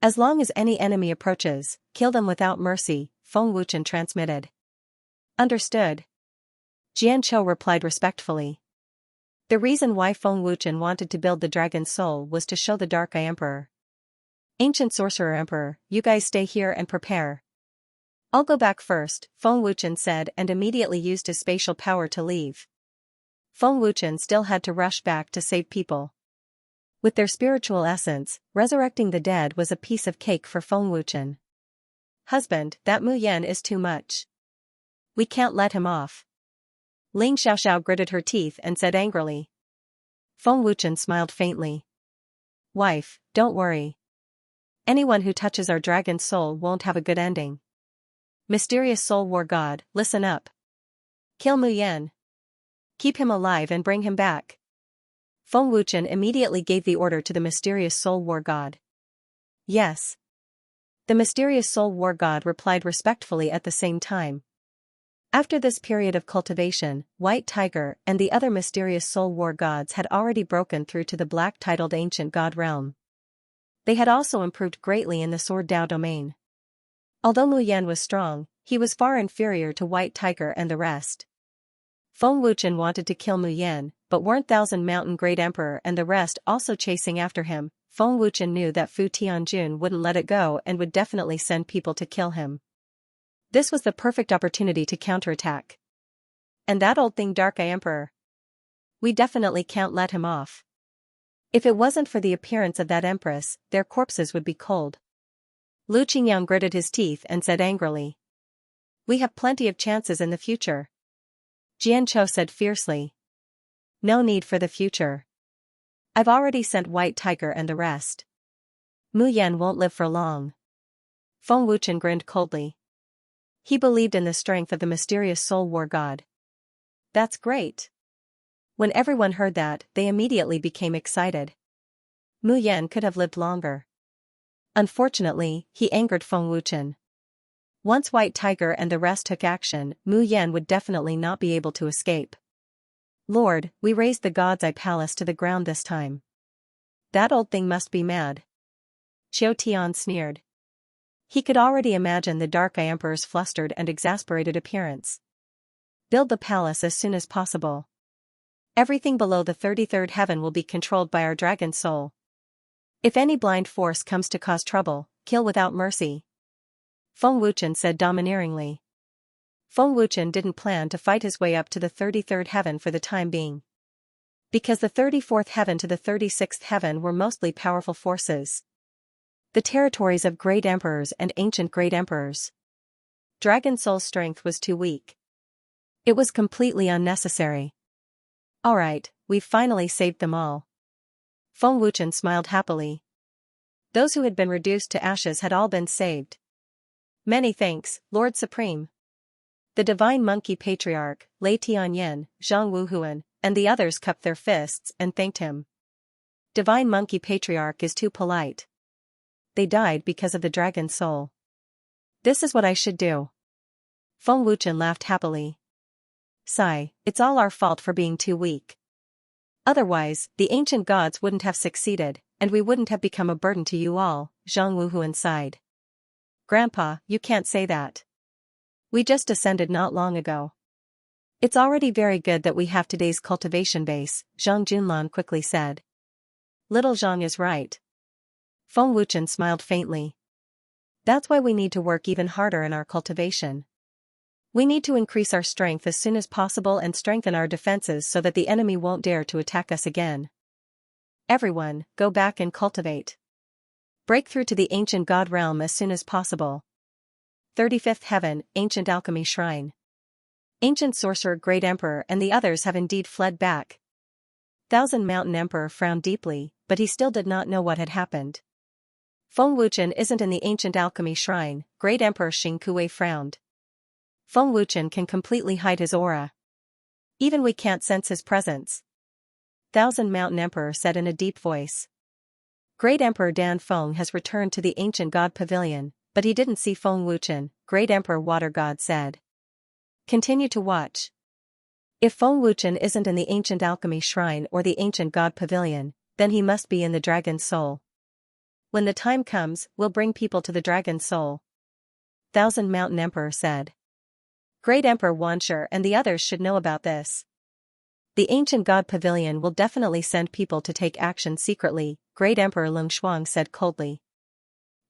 As long as any enemy approaches, kill them without mercy, Feng Wuchen transmitted. Understood. Jian Chou replied respectfully. The reason why Feng Wuchen wanted to build the Dragon Soul was to show the Dark Eye Emperor. Ancient Sorcerer Emperor, you guys stay here and prepare. I'll go back first, Feng Wuchen said and immediately used his spatial power to leave. Feng Wuchen still had to rush back to save people. With their spiritual essence, resurrecting the dead was a piece of cake for Feng Wuchen. Husband, that Mu Yan is too much. We can't let him off. Ling Xiaoxiao gritted her teeth and said angrily. Feng Wuchen smiled faintly. Wife, don't worry. Anyone who touches our dragon soul won't have a good ending. Mysterious Soul War God, listen up. Kill Mu Yan. Keep him alive and bring him back. Feng Wuchen immediately gave the order to the Mysterious Soul War God. Yes. The Mysterious Soul War God replied respectfully at the same time. After this period of cultivation, White Tiger and the other Mysterious Soul War gods had already broken through to the black-titled Ancient God realm. They had also improved greatly in the Sword Dao domain. Although Mu Yan was strong, he was far inferior to White Tiger and the rest. Feng Wuchen wanted to kill Mu Yan, but weren't Thousand Mountain Great Emperor and the rest also chasing after him? Feng Wuchen knew that Fu Tianjun wouldn't let it go and would definitely send people to kill him. This was the perfect opportunity to counterattack. And that old thing Dark Eye Emperor. We definitely can't let him off. If it wasn't for the appearance of that empress, their corpses would be cold. Lu Qingyang gritted his teeth and said angrily. We have plenty of chances in the future. Jian Chou said fiercely. No need for the future. I've already sent White Tiger and the rest. Mu Yan won't live for long. Feng Wuchen grinned coldly. He believed in the strength of the Mysterious Soul War God. That's great. When everyone heard that, they immediately became excited. Mu Yan could have lived longer. Unfortunately, he angered Feng Wuchen. Once White Tiger and the rest took action, Mu Yan would definitely not be able to escape. Lord, we razed the God's Eye Palace to the ground this time. That old thing must be mad. Qiu Tian sneered. He could already imagine the Dark Eye Emperor's flustered and exasperated appearance. Build the palace as soon as possible. Everything below the 33rd heaven will be controlled by our dragon soul. If any blind force comes to cause trouble, kill without mercy. Feng Wuchen said domineeringly. Feng Wuchen didn't plan to fight his way up to the 33rd heaven for the time being. Because the 34th heaven to the 36th heaven were mostly powerful forces. The territories of great emperors and ancient great emperors. Dragon Soul's strength was too weak. It was completely unnecessary. Alright, we've finally saved them all. Feng Wuchen smiled happily. Those who had been reduced to ashes had all been saved. Many thanks, Lord Supreme. The Divine Monkey Patriarch, Lei Tianyan, Zhang Wuhuan, and the others cupped their fists and thanked him. Divine Monkey Patriarch is too polite. They died because of the dragon soul. This is what I should do. Feng Wuchen laughed happily. Sigh, it's all our fault for being too weak. Otherwise, the ancient gods wouldn't have succeeded, and we wouldn't have become a burden to you all, Zhang Wuhuan sighed. Grandpa, you can't say that. We just ascended not long ago. It's already very good that we have today's cultivation base, Zhang Junlan quickly said. Little Zhang is right. Feng Wuchen smiled faintly. That's why we need to work even harder in our cultivation. We need to increase our strength as soon as possible and strengthen our defenses so that the enemy won't dare to attack us again. Everyone, go back and cultivate. Break through to the ancient god realm as soon as possible. 35th Heaven, Ancient Alchemy Shrine. Ancient Sorcerer Great Emperor and the others have indeed fled back. Thousand Mountain Emperor frowned deeply, but he still did not know what had happened. Feng Wuchen isn't in the Ancient Alchemy Shrine, Great Emperor Xing Kuei frowned. Feng Wuchen can completely hide his aura. Even we can't sense his presence. Thousand Mountain Emperor said in a deep voice. Great Emperor Dan Feng has returned to the Ancient God Pavilion, but he didn't see Feng Wuchen, Great Emperor Water God said. Continue to watch. If Feng Wuchen isn't in the Ancient Alchemy Shrine or the Ancient God Pavilion, then he must be in the Dragon Soul. When the time comes, we'll bring people to the Dragon Soul. Thousand Mountain Emperor said. Great Emperor Wanshi and the others should know about this. The Ancient God Pavilion will definitely send people to take action secretly, Great Emperor Lung Shuang said coldly.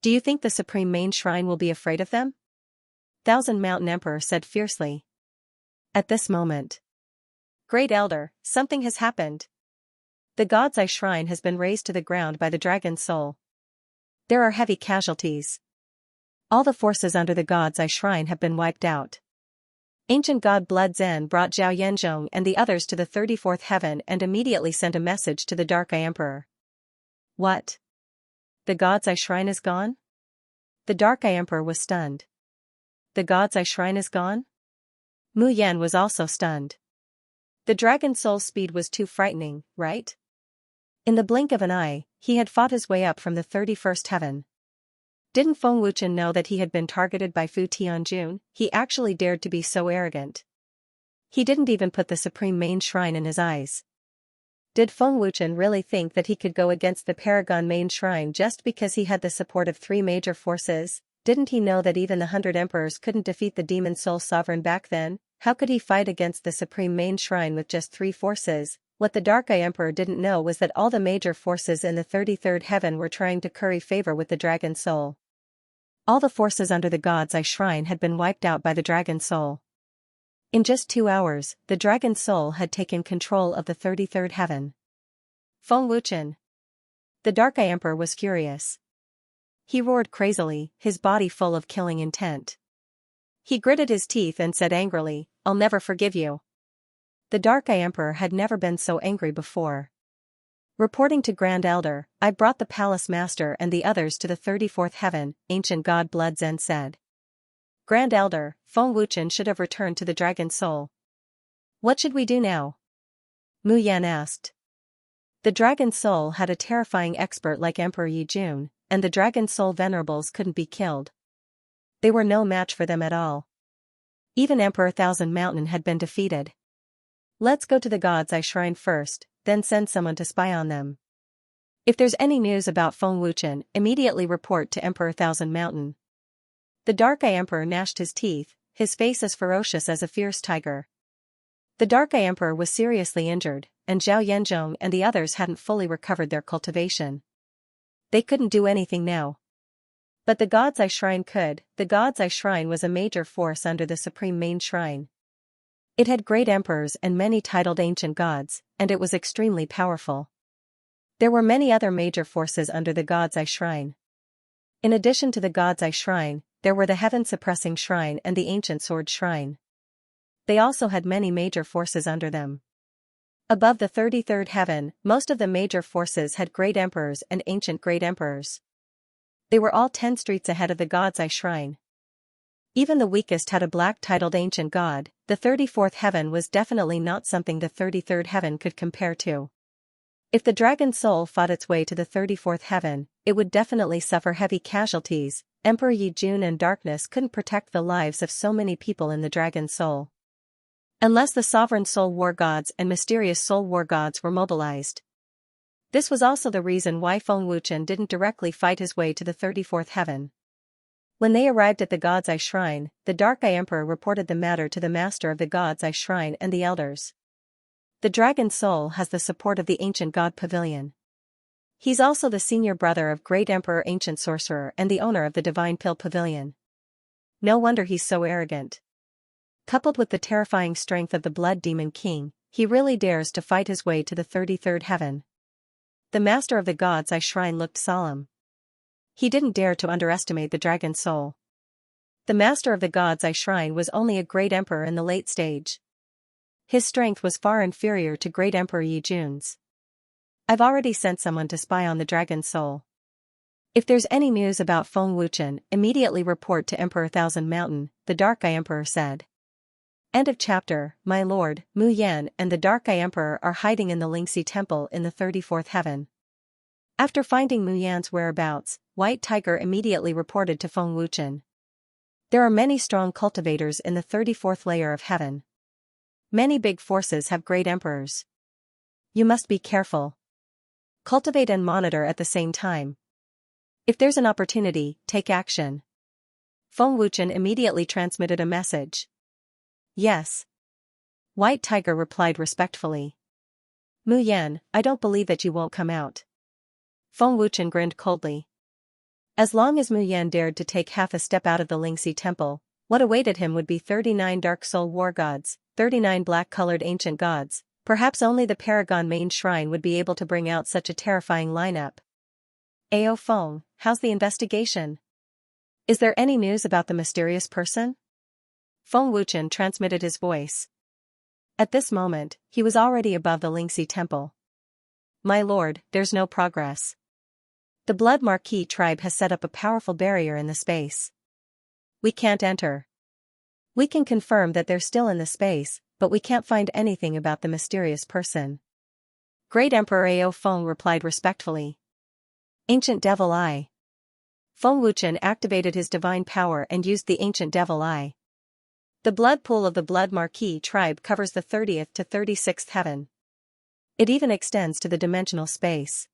Do you think the Supreme Main Shrine will be afraid of them? Thousand Mountain Emperor said fiercely. At this moment. Great Elder, something has happened. The God's Eye Shrine has been razed to the ground by the Dragon Soul. There are heavy casualties. All the forces under the God's Eye Shrine have been wiped out. Ancient God Blood Zen brought Zhao Yanzhong and the others to the 34th heaven and immediately sent a message to the Dark Eye Emperor. What? The God's Eye Shrine is gone? The Dark Eye Emperor was stunned. The God's Eye Shrine is gone? Mu Yan was also stunned. The Dragon Soul's speed was too frightening, right? In the blink of an eye, he had fought his way up from the 31st heaven. Didn't Feng Wuchen know that he had been targeted by Fu Tianjun? He actually dared to be so arrogant. He didn't even put the Supreme Main Shrine in his eyes. Did Feng Wuchen really think that he could go against the Paragon Main Shrine just because he had the support of 3 major forces? Didn't he know that even the 100 Emperors couldn't defeat the Demon Soul Sovereign back then? How could he fight against the Supreme Main Shrine with just 3 forces? What the Dark Eye Emperor didn't know was that all the major forces in the 33rd heaven were trying to curry favor with the Dragon Soul. All the forces under the God's Eye Shrine had been wiped out by the Dragon Soul. In just 2 hours, the Dragon Soul had taken control of the 33rd heaven. Feng Wuchen. The Dark Eye Emperor was furious. He roared crazily, his body full of killing intent. He gritted his teeth and said angrily, I'll never forgive you. The Dark Eye Emperor had never been so angry before. Reporting to Grand Elder, I brought the Palace Master and the others to the 34th heaven, Ancient God Blood Zen said. Grand Elder, Feng Wuchen should have returned to the Dragon Soul. What should we do now? Mu Yan asked. The Dragon Soul had a terrifying expert like Emperor Yi Jun, and the Dragon Soul Venerables couldn't be killed. They were no match for them at all. Even Emperor Thousand Mountain had been defeated. Let's go to the God's Eye Shrine first, then send someone to spy on them. If there's any news about Feng Wuchen, immediately report to Emperor Thousand Mountain. The Dark Eye Emperor gnashed his teeth, his face as ferocious as a fierce tiger. The Dark Eye Emperor was seriously injured, and Zhao Yanzhong and the others hadn't fully recovered their cultivation. They couldn't do anything now. But the God's Eye Shrine could. The God's Eye Shrine was a major force under the Supreme Main Shrine. It had great emperors and many titled ancient gods, and it was extremely powerful. There were many other major forces under the God's Eye Shrine. In addition to the God's Eye Shrine, there were the Heaven Suppressing Shrine and the Ancient Sword Shrine. They also had many major forces under them. Above the 33rd heaven, most of the major forces had great emperors and ancient great emperors. They were all 10 streets ahead of the God's Eye Shrine. Even the weakest had a black titled ancient god. The 34th heaven was definitely not something the 33rd heaven could compare to. If the dragon soul fought its way to the 34th heaven, it would definitely suffer heavy casualties. Emperor Yi Jun and Darkness couldn't protect the lives of so many people in the dragon soul. Unless the sovereign soul war gods and mysterious soul war gods were mobilized. This was also the reason why Feng Wuchen didn't directly fight his way to the 34th heaven. When they arrived at the God's Eye Shrine, the Dark Eye Emperor reported the matter to the Master of the God's Eye Shrine and the elders. The Dragon Soul has the support of the Ancient God Pavilion. He's also the senior brother of Great Emperor Ancient Sorcerer and the owner of the Divine Pill Pavilion. No wonder he's so arrogant. Coupled with the terrifying strength of the Blood Demon King, he really dares to fight his way to the 33rd heaven. The Master of the God's Eye Shrine looked solemn. He didn't dare to underestimate the Dragon Soul. The Master of the God's Eye Shrine was only a great emperor in the late stage. His strength was far inferior to Great Emperor Yi Jun's. I've already sent someone to spy on the Dragon Soul. If there's any news about Feng Wuchen, immediately report to Emperor Thousand Mountain, the Dark Eye Emperor said. End of chapter. My lord, Mu Yan and the Dark Eye Emperor are hiding in the Lingxi Temple in the 34th heaven. After finding Mu Yan's whereabouts, White Tiger immediately reported to Feng Wuchen. There are many strong cultivators in the 34th layer of heaven. Many big forces have great emperors. You must be careful. Cultivate and monitor at the same time. If there's an opportunity, take action. Feng Wuchen immediately transmitted a message. Yes. White Tiger replied respectfully. Mu Yan, I don't believe that you won't come out. Feng Wuchen grinned coldly. As long as Mu Yan dared to take half a step out of the Lingxi Temple, what awaited him would be 39 Dark Soul War Gods, 39 black-colored ancient gods. Perhaps only the Paragon Main Shrine would be able to bring out such a terrifying lineup. Ao Feng, how's the investigation? Is there any news about the mysterious person? Feng Wuchen transmitted his voice. At this moment, he was already above the Lingxi Temple. My lord, there's no progress. The Blood Marquis tribe has set up a powerful barrier in the space. We can't enter. We can confirm that they're still in the space, but we can't find anything about the mysterious person. Great Emperor Ao Feng replied respectfully. Ancient Devil Eye. Feng Wuchen activated his divine power and used the Ancient Devil Eye. The blood pool of the Blood Marquis tribe covers the 30th to 36th heaven. It even extends to the dimensional space.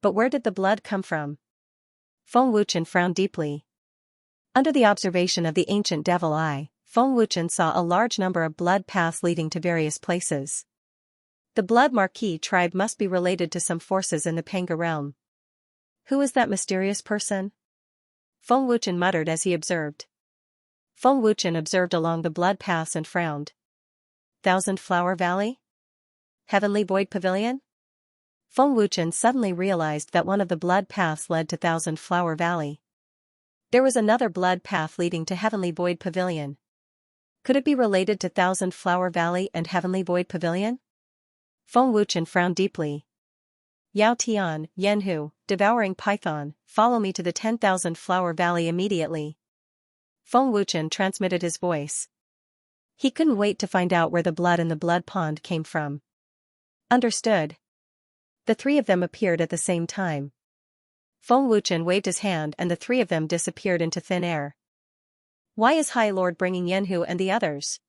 But where did the blood come from? Feng Wuchen frowned deeply. Under the observation of the Ancient Devil Eye, Feng Wuchen saw a large number of blood paths leading to various places. The Blood Marquis tribe must be related to some forces in the Panga realm. Who is that mysterious person? Feng Wuchen muttered as he observed. Feng Wuchen observed along the blood paths and frowned. Thousand Flower Valley? Heavenly Void Pavilion? Feng Wuchen suddenly realized that one of the blood paths led to Thousand Flower Valley. There was another blood path leading to Heavenly Void Pavilion. Could it be related to Thousand Flower Valley and Heavenly Void Pavilion? Feng Wuchen frowned deeply. Yao Tian, Yenhu, Devouring Python, follow me to the 10,000 Flower Valley immediately. Feng Wuchen transmitted his voice. He couldn't wait to find out where the blood in the blood pond came from. Understood. The three of them appeared at the same time. Feng Wuchen waved his hand and the three of them disappeared into thin air. Why is High Lord bringing Yanhu and the others?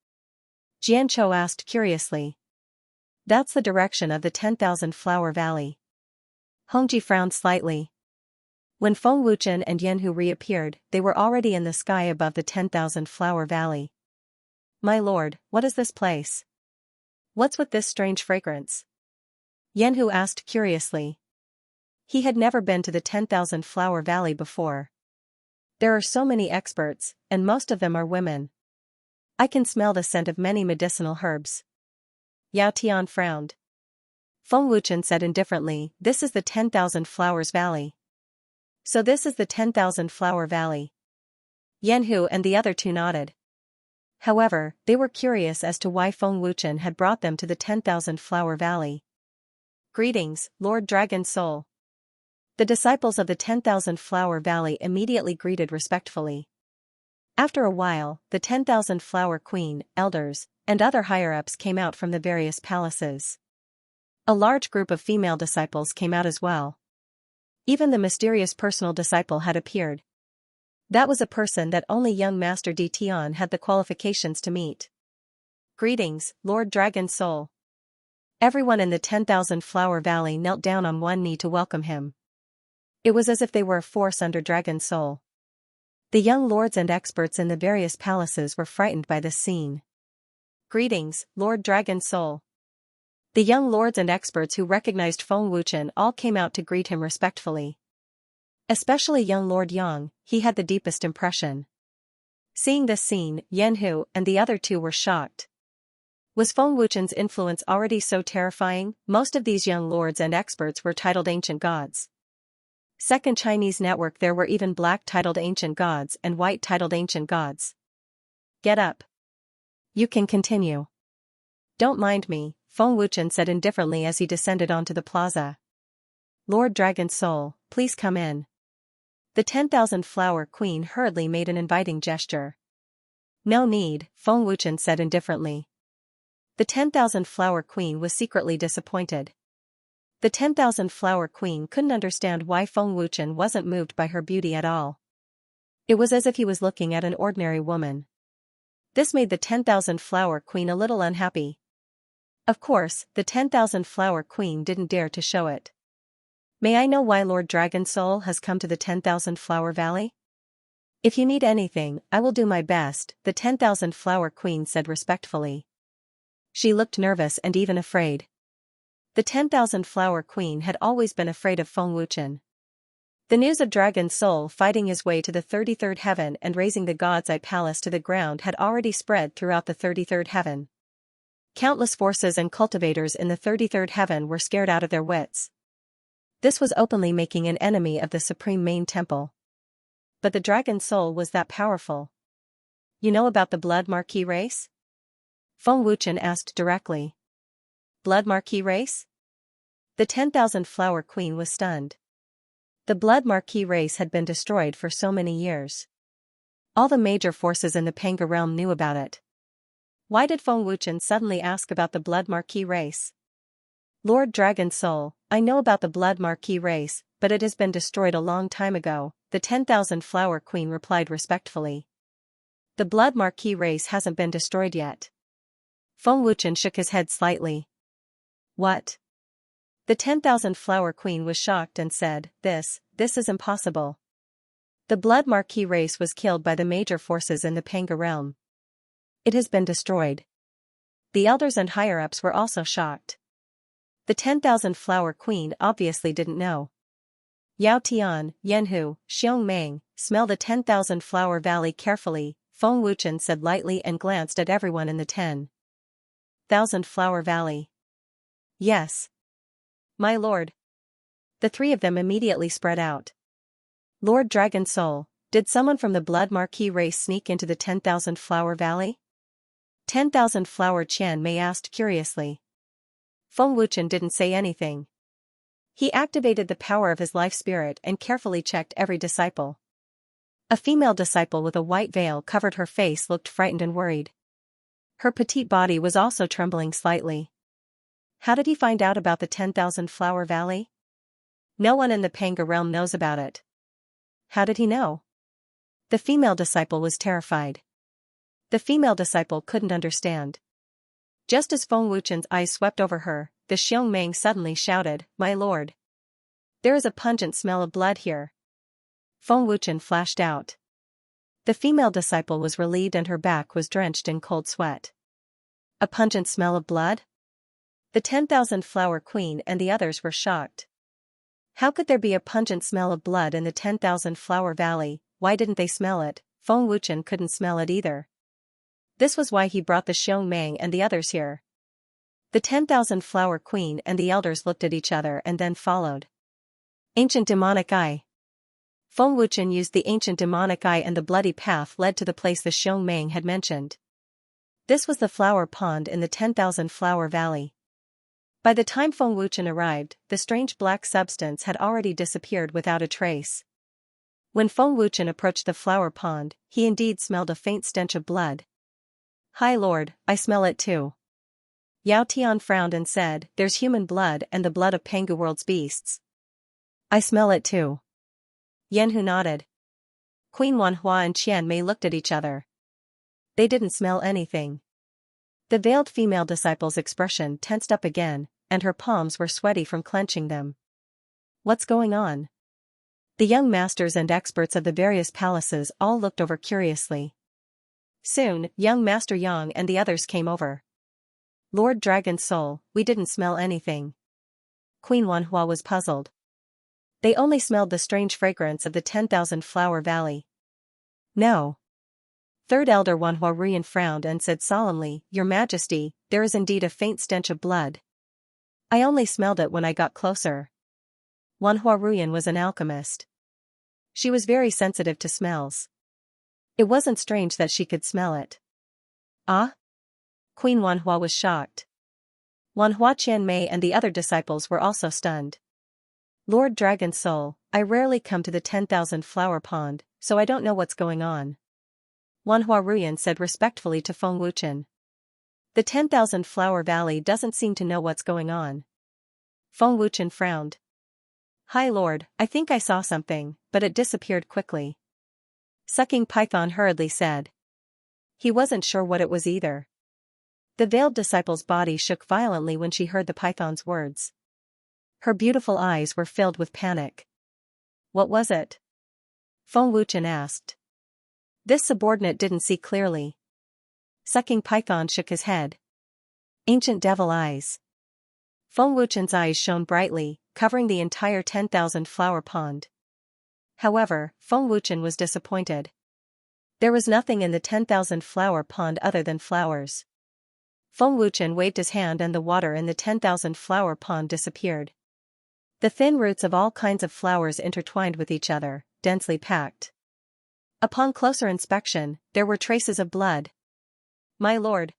Jianzhou asked curiously. That's the direction of the 10,000 Flower Valley. Hongji frowned slightly. When Feng Wuchen and Yanhu reappeared, they were already in the sky above the 10,000 Flower Valley. My lord, what is this place? What's with this strange fragrance? Yanhu asked curiously. He had never been to the 10,000 Flower Valley before. There are so many experts, and most of them are women. I can smell the scent of many medicinal herbs. Yao Tian frowned. Feng Wuchen said indifferently, this is the 10,000 Flowers Valley. So this is the 10,000 Flower Valley. Yanhu and the other two nodded. However, they were curious as to why Feng Wuchen had brought them to the 10,000 Flower Valley. Greetings, Lord Dragon Soul. The disciples of the 10,000 Flower Valley immediately greeted respectfully. After a while, the 10,000 Flower Queen, elders, and other higher-ups came out from the various palaces. A large group of female disciples came out as well. Even the mysterious personal disciple had appeared. That was a person that only young Master Di Tian had the qualifications to meet. Greetings, Lord Dragon Soul. Everyone in the 10,000 Flower Valley knelt down on one knee to welcome him. It was as if they were a force under Dragon Soul. The young lords and experts in the various palaces were frightened by this scene. Greetings, Lord Dragon Soul. The young lords and experts who recognized Feng Wuchen all came out to greet him respectfully. Especially young Lord Yang, he had the deepest impression. Seeing this scene, Yanhu and the other two were shocked. Was Feng Wuchen's influence already so terrifying? Most of these young lords and experts were titled ancient gods. Second Chinese network, there were even black titled ancient gods and white titled ancient gods. Get up. You can continue. Don't mind me, Feng Wuchen said indifferently as he descended onto the plaza. Lord Dragon Soul, please come in. The 10,000 Flower Queen hurriedly made an inviting gesture. No need, Feng Wuchen said indifferently. The 10,000 Flower Queen was secretly disappointed. The 10,000 Flower Queen couldn't understand why Feng Wuchen wasn't moved by her beauty at all. It was as if he was looking at an ordinary woman. This made the 10,000 Flower Queen a little unhappy. Of course, the 10,000 Flower Queen didn't dare to show it. May I know why Lord Dragon Soul has come to the 10,000 Flower Valley? If you need anything, I will do my best, the 10,000 Flower Queen said respectfully. She looked nervous and even afraid. The 10,000 Flower Queen had always been afraid of Feng Wuchen. The news of Dragon Soul fighting his way to the 33rd heaven and razing the God's Eye Palace to the ground had already spread throughout the 33rd heaven. Countless forces and cultivators in the 33rd heaven were scared out of their wits. This was openly making an enemy of the Supreme Main Temple. But the Dragon Soul was that powerful. You know about the Blood Marquis race? Feng Wuchen asked directly. Blood Marquis race? The 10,000 Flower Queen was stunned. The Blood Marquis race had been destroyed for so many years. All the major forces in the Panga realm knew about it. Why did Feng Wuchen suddenly ask about the Blood Marquis race? Lord Dragon Soul, I know about the Blood Marquis race, but it has been destroyed a long time ago, the 10,000 Flower Queen replied respectfully. The Blood Marquis race hasn't been destroyed yet. Feng Wuchen shook his head slightly. What? The 10,000 Flower Queen was shocked and said, This is impossible. The Blood Marquis race was killed by the major forces in the Panga realm. It has been destroyed. The elders and higher-ups were also shocked. The 10,000 Flower Queen obviously didn't know. Yao Tian, Yanhu, Xiong Meng, smell the 10,000 Flower Valley carefully, Feng Wuchen said lightly and glanced at everyone in the 10,000 Flower Valley. Yes. My lord. The three of them immediately spread out. Lord Dragon Soul, did someone from the Blood Marquis race sneak into the 10,000 Flower Valley? 10,000 Flower Qian Mei asked curiously. Feng Wuchen didn't say anything. He activated the power of his life spirit and carefully checked every disciple. A female disciple with a white veil covered her face looked frightened and worried. Her petite body was also trembling slightly. How did he find out about the 10,000 Flower Valley? No one in the Panga realm knows about it. How did he know? The female disciple was terrified. The female disciple couldn't understand. Just as Feng Wuchen's eyes swept over her, the Xiongmeng suddenly shouted, "My lord! There is a pungent smell of blood here." Feng Wuchen flashed out. The female disciple was relieved and her back was drenched in cold sweat. A pungent smell of blood? The 10,000 Flower Queen and the others were shocked. How could there be a pungent smell of blood in the 10,000 Flower Valley? Why didn't they smell it? Feng Wuchen couldn't smell it either. This was why he brought the Xiongmeng and the others here. The 10,000 Flower Queen and the elders looked at each other and then followed. Ancient demonic eye. Feng Wuchen used the ancient demonic eye and the bloody path led to the place the Xiongmeng had mentioned. This was the flower pond in the 10,000 Flower Valley. By the time Feng Wuchen arrived, the strange black substance had already disappeared without a trace. When Feng Wuchen approached the flower pond, he indeed smelled a faint stench of blood. "High Lord, I smell it too." Yao Tian frowned and said, "There's human blood and the blood of Pangu World's beasts." "I smell it too." Yanhu nodded. Queen Wanhua and Qian Mei looked at each other. They didn't smell anything. The veiled female disciple's expression tensed up again, and her palms were sweaty from clenching them. What's going on? The young masters and experts of the various palaces all looked over curiously. Soon, young Master Yang and the others came over. "Lord Dragon Soul, we didn't smell anything." Queen Wanhua was puzzled. They only smelled the strange fragrance of the 10,000 Flower Valley. "No." Third Elder Wanhua Ruyan frowned and said solemnly, "Your Majesty, there is indeed a faint stench of blood. I only smelled it when I got closer." Wanhua Ruyan was an alchemist. She was very sensitive to smells. It wasn't strange that she could smell it. "Ah?" Queen Wanhua was shocked. Wanhua Qianmei and the other disciples were also stunned. "Lord Dragon Soul, I rarely come to the 10,000 Flower Pond, so I don't know what's going on." Wanhua Ruyan said respectfully to Feng Wuchen. "The 10,000 Flower Valley doesn't seem to know what's going on." Feng Wuchen frowned. "High Lord, I think I saw something, but it disappeared quickly." Sucking Python hurriedly said. He wasn't sure what it was either. The veiled disciple's body shook violently when she heard the python's words. Her beautiful eyes were filled with panic. "What was it?" Feng Wuchen asked. This subordinate didn't see clearly. Sucking Python shook his head. "Ancient devil eyes." Feng Wuchen's eyes shone brightly, covering the entire 10,000 Flower Pond. However, Feng Wuchen was disappointed. There was nothing in the 10,000 Flower Pond other than flowers. Feng Wuchen waved his hand and the water in the 10,000 Flower Pond disappeared. The thin roots of all kinds of flowers intertwined with each other, densely packed. Upon closer inspection, there were traces of blood. "My lord!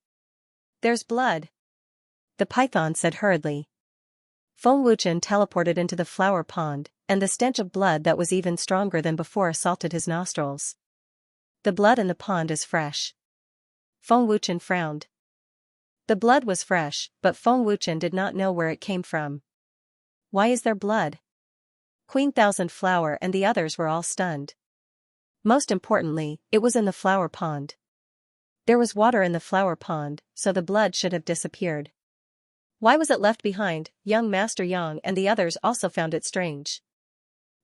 There's blood!" the python said hurriedly. Feng Wuchen teleported into the flower pond, and the stench of blood that was even stronger than before assaulted his nostrils. "The blood in the pond is fresh." Feng Wuchen frowned. The blood was fresh, but Feng Wuchen did not know where it came from. "Why is there blood?" Queen Thousand Flower and the others were all stunned. Most importantly, it was in the flower pond. There was water in the flower pond, so the blood should have disappeared. Why was it left behind? Young Master Yang and the others also found it strange.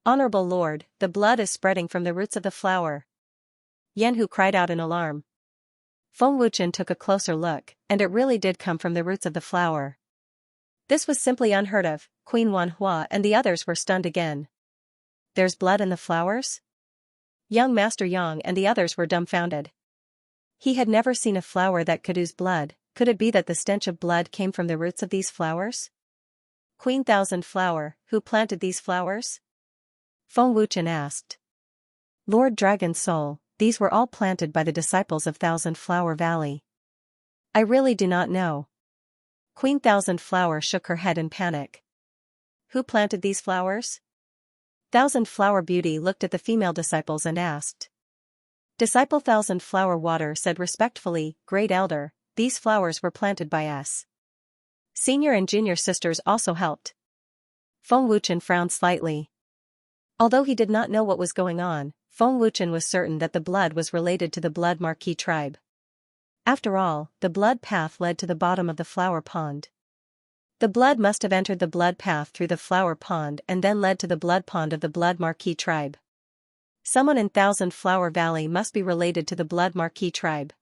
"Honorable Lord, the blood is spreading from the roots of the flower." Yanhu cried out in alarm. Feng Wuchen took a closer look, and it really did come from the roots of the flower. This was simply unheard of. Queen Wanhua and the others were stunned again. "There's blood in the flowers?" Young Master Yang and the others were dumbfounded. He had never seen a flower that could ooze blood. Could it be that the stench of blood came from the roots of these flowers? "Queen Thousand Flower, who planted these flowers?" Feng Wuchen asked. "Lord Dragon Soul, these were all planted by the disciples of Thousand Flower Valley." "I really do not know." Queen Thousand Flower shook her head in panic. "Who planted these flowers?" Thousand Flower Beauty looked at the female disciples and asked. Disciple Thousand Flower Water said respectfully, "Great Elder, these flowers were planted by us." Senior and junior sisters also helped. Feng Wuchen frowned slightly. Although he did not know what was going on, Feng Wuchen was certain that the blood was related to the Blood Marquis tribe. After all, the blood path led to the bottom of the flower pond. The blood must have entered the blood path through the flower pond and then led to the blood pond of the Blood Marquis tribe. Someone in Thousand Flower Valley must be related to the Blood Marquis tribe.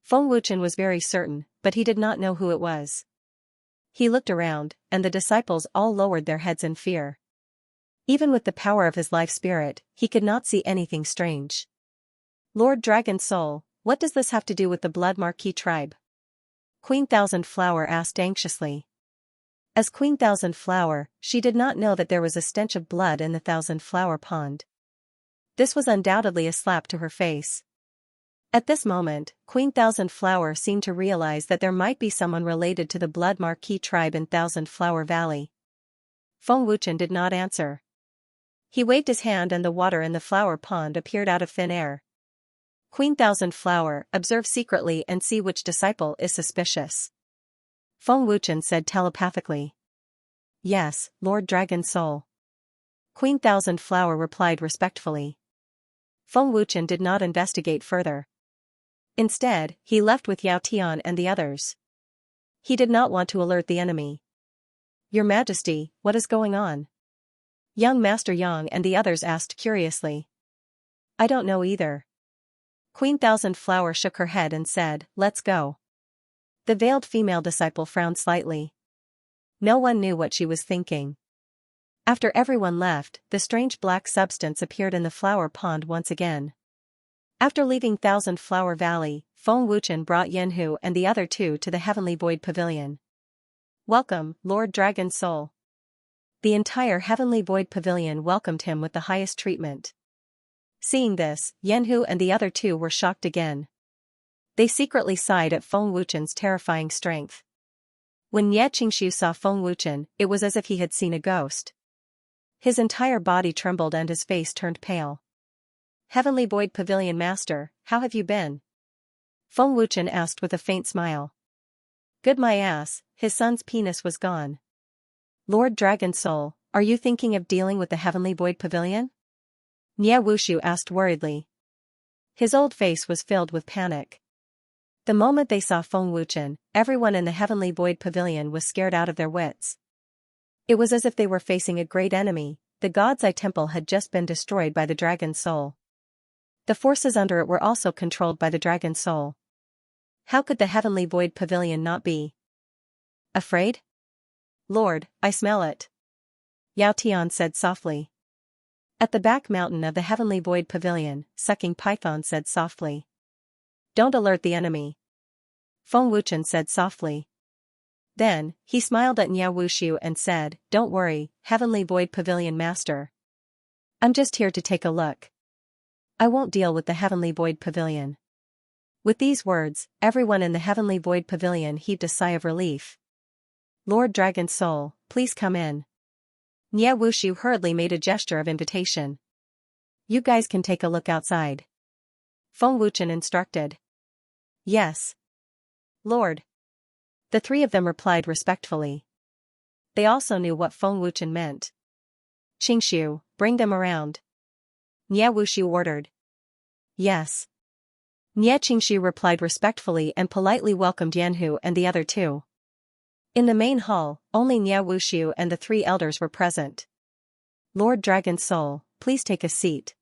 Feng Wuchen was very certain, but he did not know who it was. He looked around, and the disciples all lowered their heads in fear. Even with the power of his life spirit, he could not see anything strange. Lord Dragon Soul, what does this have to do with the Blood Marquis tribe? Queen Thousand Flower asked anxiously. As Queen Thousand Flower, she did not know that there was a stench of blood in the Thousand Flower pond. This was undoubtedly a slap to her face. At this moment, Queen Thousand Flower seemed to realize that there might be someone related to the Blood Marquis tribe in Thousand Flower Valley. Feng Wuchen did not answer. He waved his hand and the water in the flower pond appeared out of thin air. Queen Thousand Flower, observe secretly and see which disciple is suspicious. Feng Wuchen said telepathically. Yes, Lord Dragon Soul. Queen Thousand Flower replied respectfully. Feng Wuchen did not investigate further. Instead, he left with Yao Tian and the others. He did not want to alert the enemy. Your Majesty, what is going on? Young Master Yang and the others asked curiously. I don't know either. Queen Thousand Flower shook her head and said, let's go. The veiled female disciple frowned slightly. No one knew what she was thinking. After everyone left, the strange black substance appeared in the flower pond once again. After leaving Thousand Flower Valley, Feng Wuchen brought Yanhu and the other two to the Heavenly Void Pavilion. Welcome, Lord Dragon Soul. The entire Heavenly Void Pavilion welcomed him with the highest treatment. Seeing this, Yanhu and the other two were shocked again. They secretly sighed at Feng Wuchen's terrifying strength. When Ye Qingxiu saw Feng Wuchen, it was as if he had seen a ghost. His entire body trembled and his face turned pale. Heavenly Void Pavilion Master, how have you been? Feng Wuchen asked with a faint smile. Good my ass, his son's penis was gone. Lord Dragon Soul, are you thinking of dealing with the Heavenly Void Pavilion? Nie Wushu asked worriedly. His old face was filled with panic. The moment they saw Feng Wuchen, everyone in the Heavenly Void Pavilion was scared out of their wits. It was as if they were facing a great enemy. The God's Eye Temple had just been destroyed by the Dragon Soul. The forces under it were also controlled by the Dragon Soul. How could the Heavenly Void Pavilion not be afraid? Lord, I smell it. Yao Tian said softly. At the back mountain of the Heavenly Void Pavilion, Sucking Python said softly. Don't alert the enemy. Feng Wuchen said softly. Then, he smiled at Nye Wushu and said, don't worry, Heavenly Void Pavilion Master. I'm just here to take a look. I won't deal with the Heavenly Void Pavilion. With these words, everyone in the Heavenly Void Pavilion heaved a sigh of relief. Lord Dragon Soul, please come in. Nye Wushu hurriedly made a gesture of invitation. You guys can take a look outside. Feng Wuchen instructed. Yes. Lord. The three of them replied respectfully. They also knew what Feng Wuchen meant. Qingxiu, bring them around. Nye Wushu ordered. Yes. Nye Qingxiu replied respectfully and politely welcomed Yanhu and the other two. In the main hall, only Nye Wushu and the three elders were present. Lord Dragon Soul, please take a seat.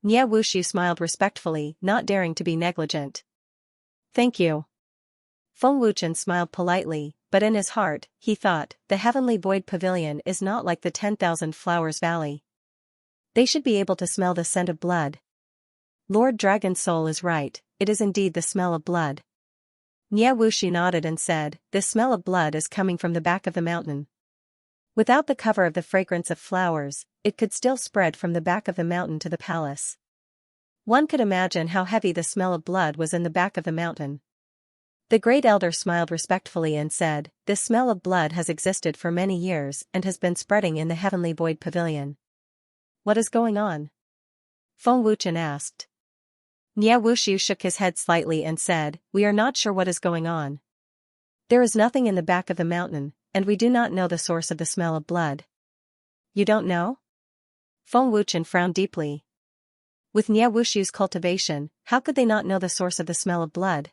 Nye Wushu smiled respectfully, not daring to be negligent. Thank you. Feng Wuchen smiled politely, but in his heart, he thought, the Heavenly Void Pavilion is not like the 10,000 Flowers Valley. They should be able to smell the scent of blood. Lord Dragon Soul is right, it is indeed the smell of blood. Nye Wushu nodded and said, this smell of blood is coming from the back of the mountain. Without the cover of the fragrance of flowers, it could still spread from the back of the mountain to the palace. One could imagine how heavy the smell of blood was in the back of the mountain. The great elder smiled respectfully and said, this smell of blood has existed for many years and has been spreading in the Heavenly Void Pavilion. What is going on? Feng Wuchen asked. Nye Wushu shook his head slightly and said, we are not sure what is going on. There is nothing in the back of the mountain, and we do not know the source of the smell of blood. You don't know? Feng Wuchen frowned deeply. With Nie Wushu's cultivation, how could they not know the source of the smell of blood?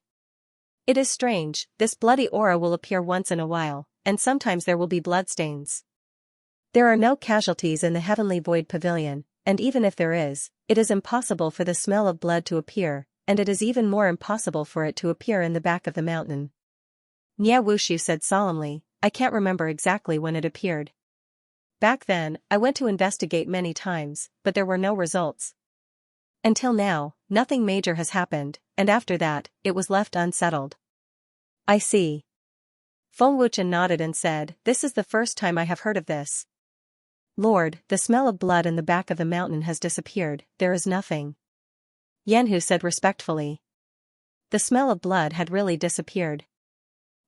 It is strange, this bloody aura will appear once in a while, and sometimes there will be bloodstains. There are no casualties in the Heavenly Void Pavilion, and even if there is, it is impossible for the smell of blood to appear, and it is even more impossible for it to appear in the back of the mountain. Nie Wushu said solemnly, I can't remember exactly when it appeared. Back then, I went to investigate many times, but there were no results. Until now, nothing major has happened, and after that, it was left unsettled. I see. Feng Wuchen nodded and said, This is the first time I have heard of this. Lord, the smell of blood in the back of the mountain has disappeared, there is nothing. Yanhu said respectfully. The smell of blood had really disappeared.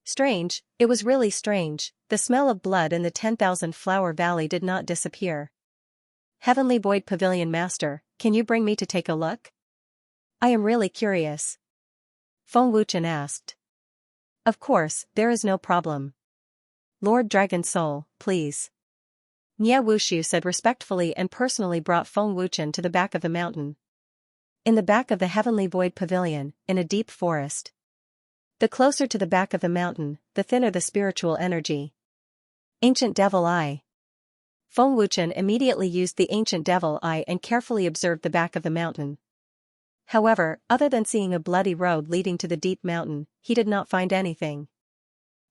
Strange, it was really strange, the smell of blood in the 10,000 Flower Valley did not disappear. Heavenly Void Pavilion Master, can you bring me to take a look? I am really curious. Feng Wuchen asked. Of course, there is no problem. Lord Dragon Soul, please. Nie Wushu said respectfully and personally brought Feng Wuchen to the back of the mountain. In the back of the Heavenly Void Pavilion, in a deep forest. The closer to the back of the mountain, the thinner the spiritual energy. Ancient Devil Eye. Feng Wuchen immediately used the Ancient Devil Eye and carefully observed the back of the mountain. However, other than seeing a bloody road leading to the deep mountain, he did not find anything.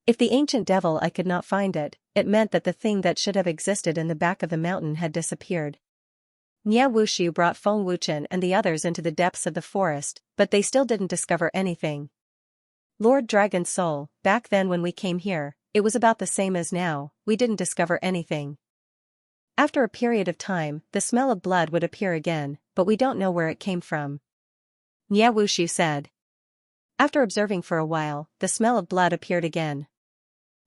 If the Ancient Devil Eye could not find it, it meant that the thing that should have existed in the back of the mountain had disappeared. Nie Wushu brought Feng Wuchen and the others into the depths of the forest, but they still didn't discover anything. Lord Dragon Soul, back then when we came here, it was about the same as now, we didn't discover anything. After a period of time, the smell of blood would appear again, but we don't know where it came from. Nie Wushu said. After observing for a while, the smell of blood appeared again.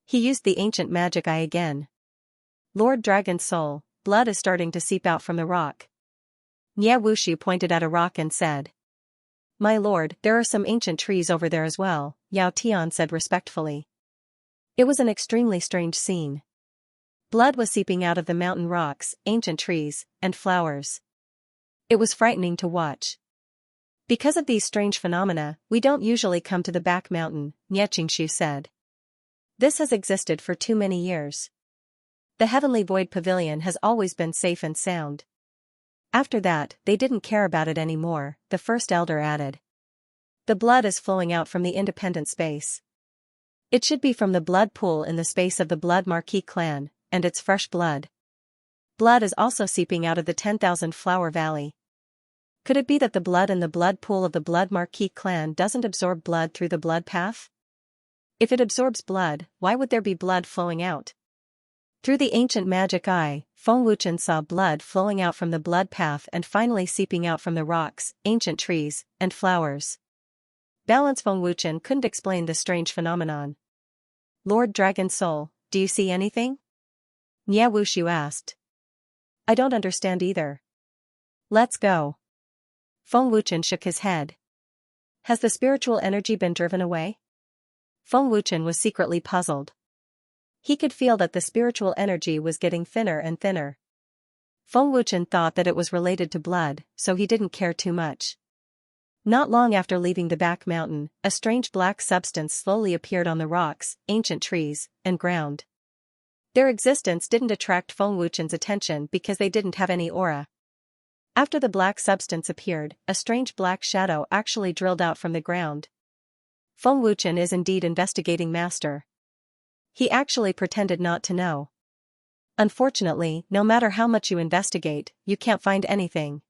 He used the ancient magic eye again. Lord Dragon Soul, blood is starting to seep out from the rock. Nie Wushu pointed at a rock and said. My lord, there are some ancient trees over there as well, Yao Tian said respectfully. It was an extremely strange scene. Blood was seeping out of the mountain rocks, ancient trees, and flowers. It was frightening to watch. Because of these strange phenomena, we don't usually come to the back mountain, Nie Qingshu said. This has existed for too many years. The Heavenly Void Pavilion has always been safe and sound. After that, they didn't care about it anymore, the first elder added. The blood is flowing out from the independent space. It should be from the blood pool in the space of the Blood Marquis clan, and it's fresh blood. Blood is also seeping out of the 10,000 Flower Valley. Could it be that the blood in the blood pool of the Blood Marquis clan doesn't absorb blood through the blood path? If it absorbs blood, why would there be blood flowing out? Through the ancient magic eye, Feng Wuchen saw blood flowing out from the blood path and finally seeping out from the rocks, ancient trees, and flowers. Balance Feng Wuchen couldn't explain this strange phenomenon. Lord Dragon Soul, do you see anything? Nie Wushu asked. I don't understand either. Let's go. Feng Wuchen shook his head. Has the spiritual energy been driven away? Feng Wuchen was secretly puzzled. He could feel that the spiritual energy was getting thinner and thinner. Feng Wuchen thought that it was related to blood, so he didn't care too much. Not long after leaving the back mountain, a strange black substance slowly appeared on the rocks, ancient trees, and ground. Their existence didn't attract Feng Wuchen's attention because they didn't have any aura. After the black substance appeared, a strange black shadow actually drilled out from the ground. Feng Wuchen is indeed investigating master. He actually pretended not to know. Unfortunately, no matter how much you investigate, you can't find anything.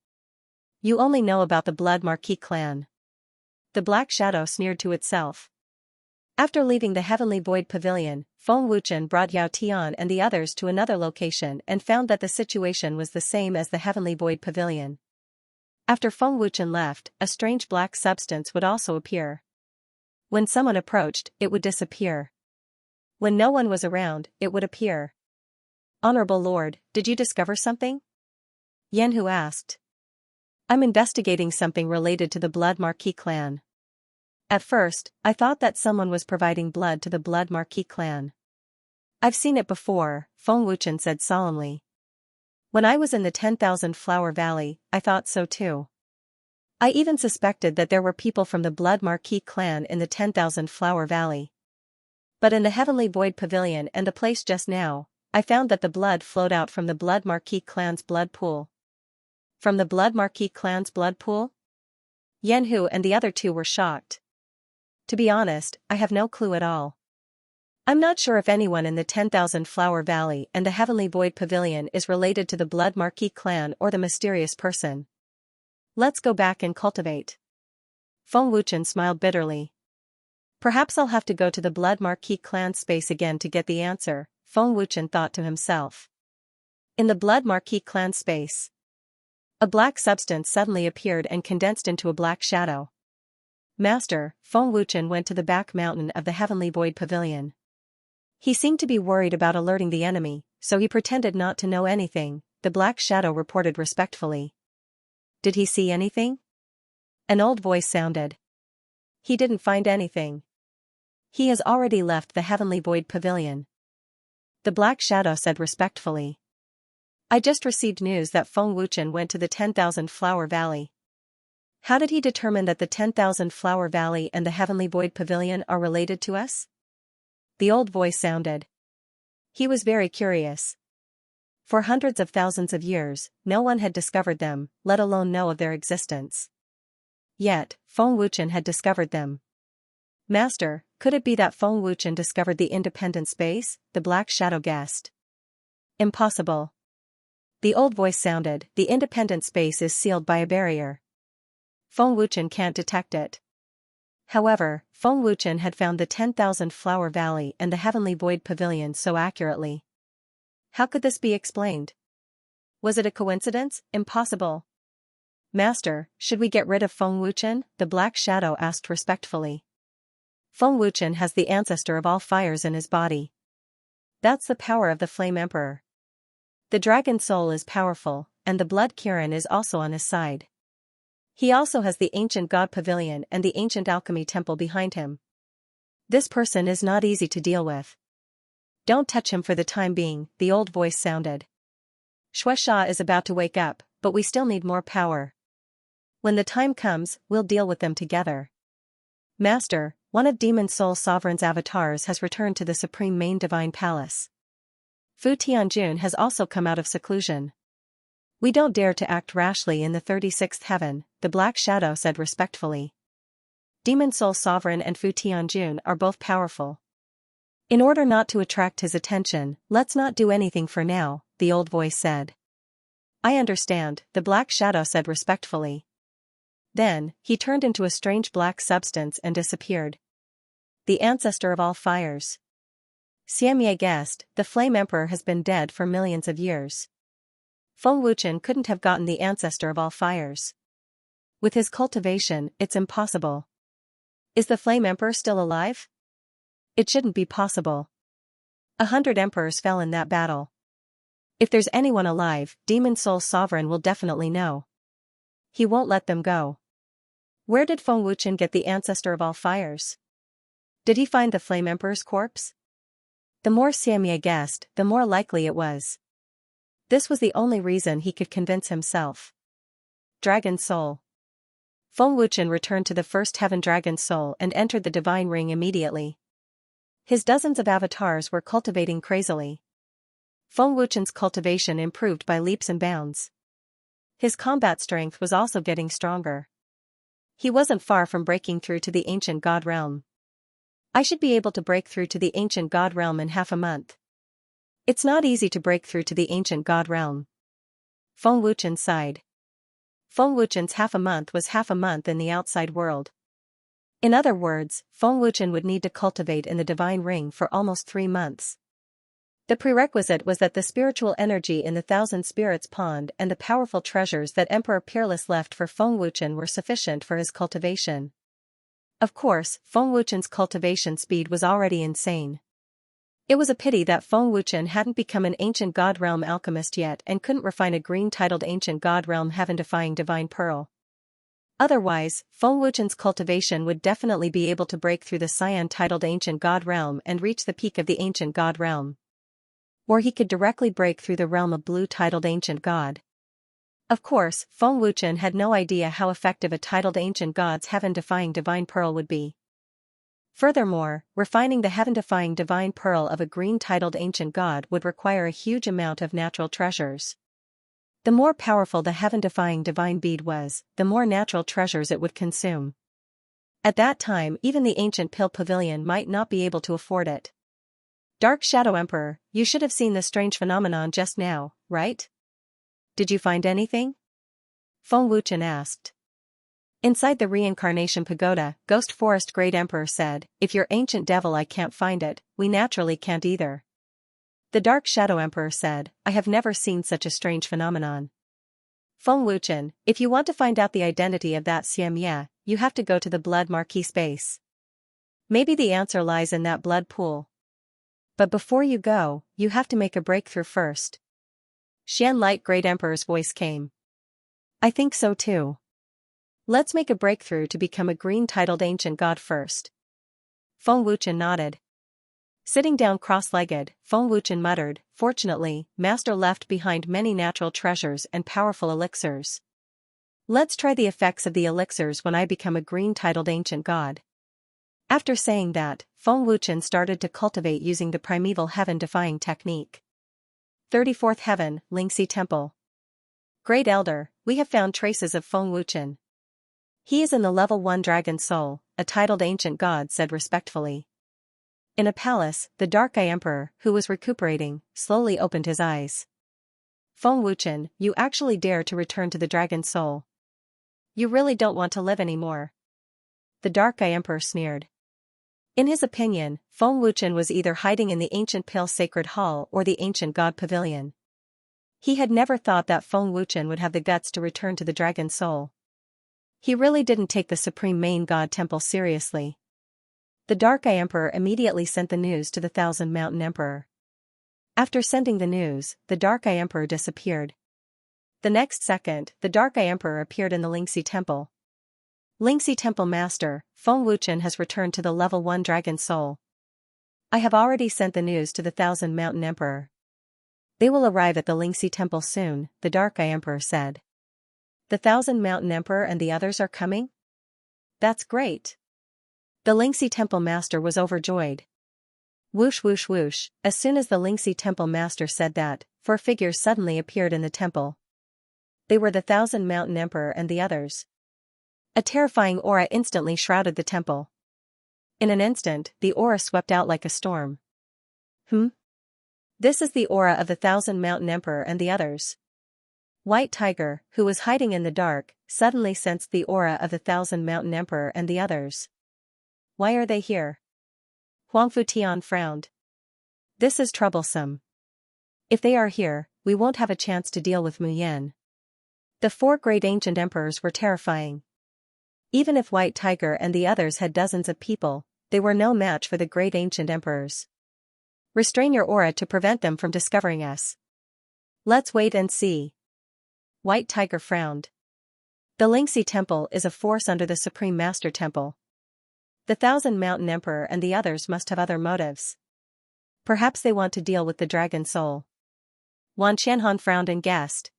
You only know about the Blood Marquis clan. The black shadow sneered to itself. After leaving the Heavenly Void Pavilion, Feng Wuchen brought Yao Tian and the others to another location and found that the situation was the same as the Heavenly Void Pavilion. After Feng Wuchen left, a strange black substance would also appear. When someone approached, it would disappear. When no one was around, it would appear. Honorable Lord, did you discover something? Yanhu asked. I'm investigating something related to the Blood Marquis clan. At first, I thought that someone was providing blood to the Blood Marquis clan. I've seen it before, Feng Wuchen said solemnly. When I was in the 10,000 Flower Valley, I thought so too. I even suspected that there were people from the Blood Marquis clan in the 10,000 Flower Valley. But in the Heavenly Void Pavilion and the place just now, I found that the blood flowed out from the Blood Marquis clan's blood pool. From the Blood Marquis clan's blood pool? Yenhu and the other two were shocked. To be honest, I have no clue at all. I'm not sure if anyone in the 10,000 Flower Valley and the Heavenly Void Pavilion is related to the Blood Marquis clan or the mysterious person. Let's go back and cultivate. Feng Wuchen smiled bitterly. Perhaps I'll have to go to the Blood Marquis clan space again to get the answer, Feng Wuchen thought to himself. In the Blood Marquis clan space, a black substance suddenly appeared and condensed into a black shadow. Master, Feng Wuchen went to the back mountain of the Heavenly Void Pavilion. He seemed to be worried about alerting the enemy, so he pretended not to know anything, the black shadow reported respectfully. Did he see anything? An old voice sounded. He didn't find anything. He has already left the Heavenly Void Pavilion. The black shadow said respectfully. I just received news that Feng Wuchen went to the 10,000 Flower Valley. How did he determine that the 10,000 Flower Valley and the Heavenly Void Pavilion are related to us? The old voice sounded. He was very curious. For hundreds of thousands of years, no one had discovered them, let alone know of their existence. Yet, Feng Wuchen had discovered them. Master, could it be that Feng Wuchen discovered the independent space? The black shadow guessed. Impossible. The old voice sounded, the independent space is sealed by a barrier. Feng Wuchen can't detect it. However, Feng Wuchen had found the 10,000 Flower Valley and the Heavenly Void Pavilion so accurately. How could this be explained? Was it a coincidence? Impossible. Master, should we get rid of Feng Wuchen? The black shadow asked respectfully. Feng Wuchen has the ancestor of all fires in his body. That's the power of the Flame Emperor. The dragon soul is powerful, and the blood Kirin is also on his side. He also has the ancient god pavilion and the ancient alchemy temple behind him. This person is not easy to deal with. Don't touch him for the time being, the old voice sounded. Xianxia is about to wake up, but we still need more power. When the time comes, we'll deal with them together. Master, one of Demon Soul Sovereign's avatars has returned to the Supreme Main Divine Palace. Fu Tianjun has also come out of seclusion. We don't dare to act rashly in the 36th heaven, the Black Shadow said respectfully. Demon Soul Sovereign and Fu Tianjun are both powerful. In order not to attract his attention, let's not do anything for now, the old voice said. I understand, the Black Shadow said respectfully. Then, he turned into a strange black substance and disappeared. The ancestor of all fires. Xianxia guessed, the Flame Emperor has been dead for millions of years. Feng Wuchen couldn't have gotten the ancestor of all fires. With his cultivation, it's impossible. Is the Flame Emperor still alive? It shouldn't be possible. 100 emperors fell in that battle. If there's anyone alive, Demon Soul Sovereign will definitely know. He won't let them go. Where did Feng Wuchen get the ancestor of all fires? Did he find the Flame Emperor's corpse? The more Xianxia guessed, the more likely it was. This was the only reason he could convince himself. Dragon Soul. Feng Wuchen returned to the first heaven Dragon Soul and entered the divine ring immediately. His dozens of avatars were cultivating crazily. Feng Wuchen's cultivation improved by leaps and bounds. His combat strength was also getting stronger. He wasn't far from breaking through to the ancient god realm. I should be able to break through to the ancient god realm in half a month. It's not easy to break through to the ancient god realm. Feng Wuchen sighed. Feng Wuchen's half a month was half a month in the outside world. In other words, Feng Wuchen would need to cultivate in the divine ring for almost 3 months. The prerequisite was that the spiritual energy in the Thousand Spirits Pond and the powerful treasures that Emperor Peerless left for Feng Wuchen were sufficient for his cultivation. Of course, Feng Wuchen's cultivation speed was already insane. It was a pity that Feng Wuchen hadn't become an ancient god realm alchemist yet and couldn't refine a green-titled ancient god realm heaven-defying divine pearl. Otherwise, Feng Wuchen's cultivation would definitely be able to break through the cyan-titled ancient god realm and reach the peak of the ancient god realm. Or he could directly break through the realm of blue titled ancient god. Of course, Feng Wuchen had no idea how effective a titled ancient god's heaven-defying divine pearl would be. Furthermore, refining the heaven-defying divine pearl of a green titled ancient god would require a huge amount of natural treasures. The more powerful the heaven-defying divine bead was, the more natural treasures it would consume. At that time, even the ancient pill pavilion might not be able to afford it. Dark Shadow Emperor, you should have seen the strange phenomenon just now, right? Did you find anything? Feng Wuchen asked. Inside the reincarnation pagoda, Ghost Forest Great Emperor said, if you're ancient devil I can't find it, we naturally can't either. The Dark Shadow Emperor said, I have never seen such a strange phenomenon. Feng Wuchen, if you want to find out the identity of that Xianxia, you have to go to the blood marquee space. Maybe the answer lies in that blood pool. But before you go, you have to make a breakthrough first. Xian Light Great Emperor's voice came. I think so too. Let's make a breakthrough to become a green titled ancient god first. Feng Wuchen nodded. Sitting down cross-legged, Feng Wuchen muttered, fortunately, Master left behind many natural treasures and powerful elixirs. Let's try the effects of the elixirs when I become a green titled ancient god. After saying that, Feng Wuchen started to cultivate using the primeval heaven-defying technique. 34th Heaven, Lingxi Temple. Great Elder, we have found traces of Feng Wuchen. He is in the level 1 dragon soul, a titled ancient god said respectfully. In a palace, the Dark Eye Emperor, who was recuperating, slowly opened his eyes. Feng Wuchen, you actually dare to return to the dragon soul. You really don't want to live anymore. The Dark Eye Emperor sneered. In his opinion, Feng Wuchen was either hiding in the ancient pale sacred hall or the ancient god pavilion. He had never thought that Feng Wuchen would have the guts to return to the dragon soul. He really didn't take the supreme main god temple seriously. The Dark Eye Emperor immediately sent the news to the Thousand Mountain Emperor. After sending the news, the Dark Eye Emperor disappeared. The next second, the Dark Eye Emperor appeared in the Lingxi Temple. Lingxi Temple Master, Feng Wuchen has returned to the level 1 dragon soul. I have already sent the news to the Thousand Mountain Emperor. They will arrive at the Lingxi Temple soon, the Dark Eye Emperor said. The Thousand Mountain Emperor and the others are coming? That's great. The Lingxi Temple Master was overjoyed. Whoosh whoosh whoosh, as soon as the Lingxi Temple Master said that, 4 figures suddenly appeared in the temple. They were the Thousand Mountain Emperor and the others. A terrifying aura instantly shrouded the temple. In an instant, the aura swept out like a storm. This is the aura of the Thousand Mountain Emperor and the others. White Tiger, who was hiding in the dark, suddenly sensed the aura of the Thousand Mountain Emperor and the others. Why are they here? Huangfu Tian frowned. This is troublesome. If they are here, we won't have a chance to deal with Mu Yan. The 4 great ancient emperors were terrifying. Even if White Tiger and the others had dozens of people, they were no match for the great ancient emperors. Restrain your aura to prevent them from discovering us. Let's wait and see. White Tiger frowned. The Lingxi Temple is a force under the Supreme Master Temple. The Thousand Mountain Emperor and the others must have other motives. Perhaps they want to deal with the dragon soul. Wan Qianhan frowned and guessed.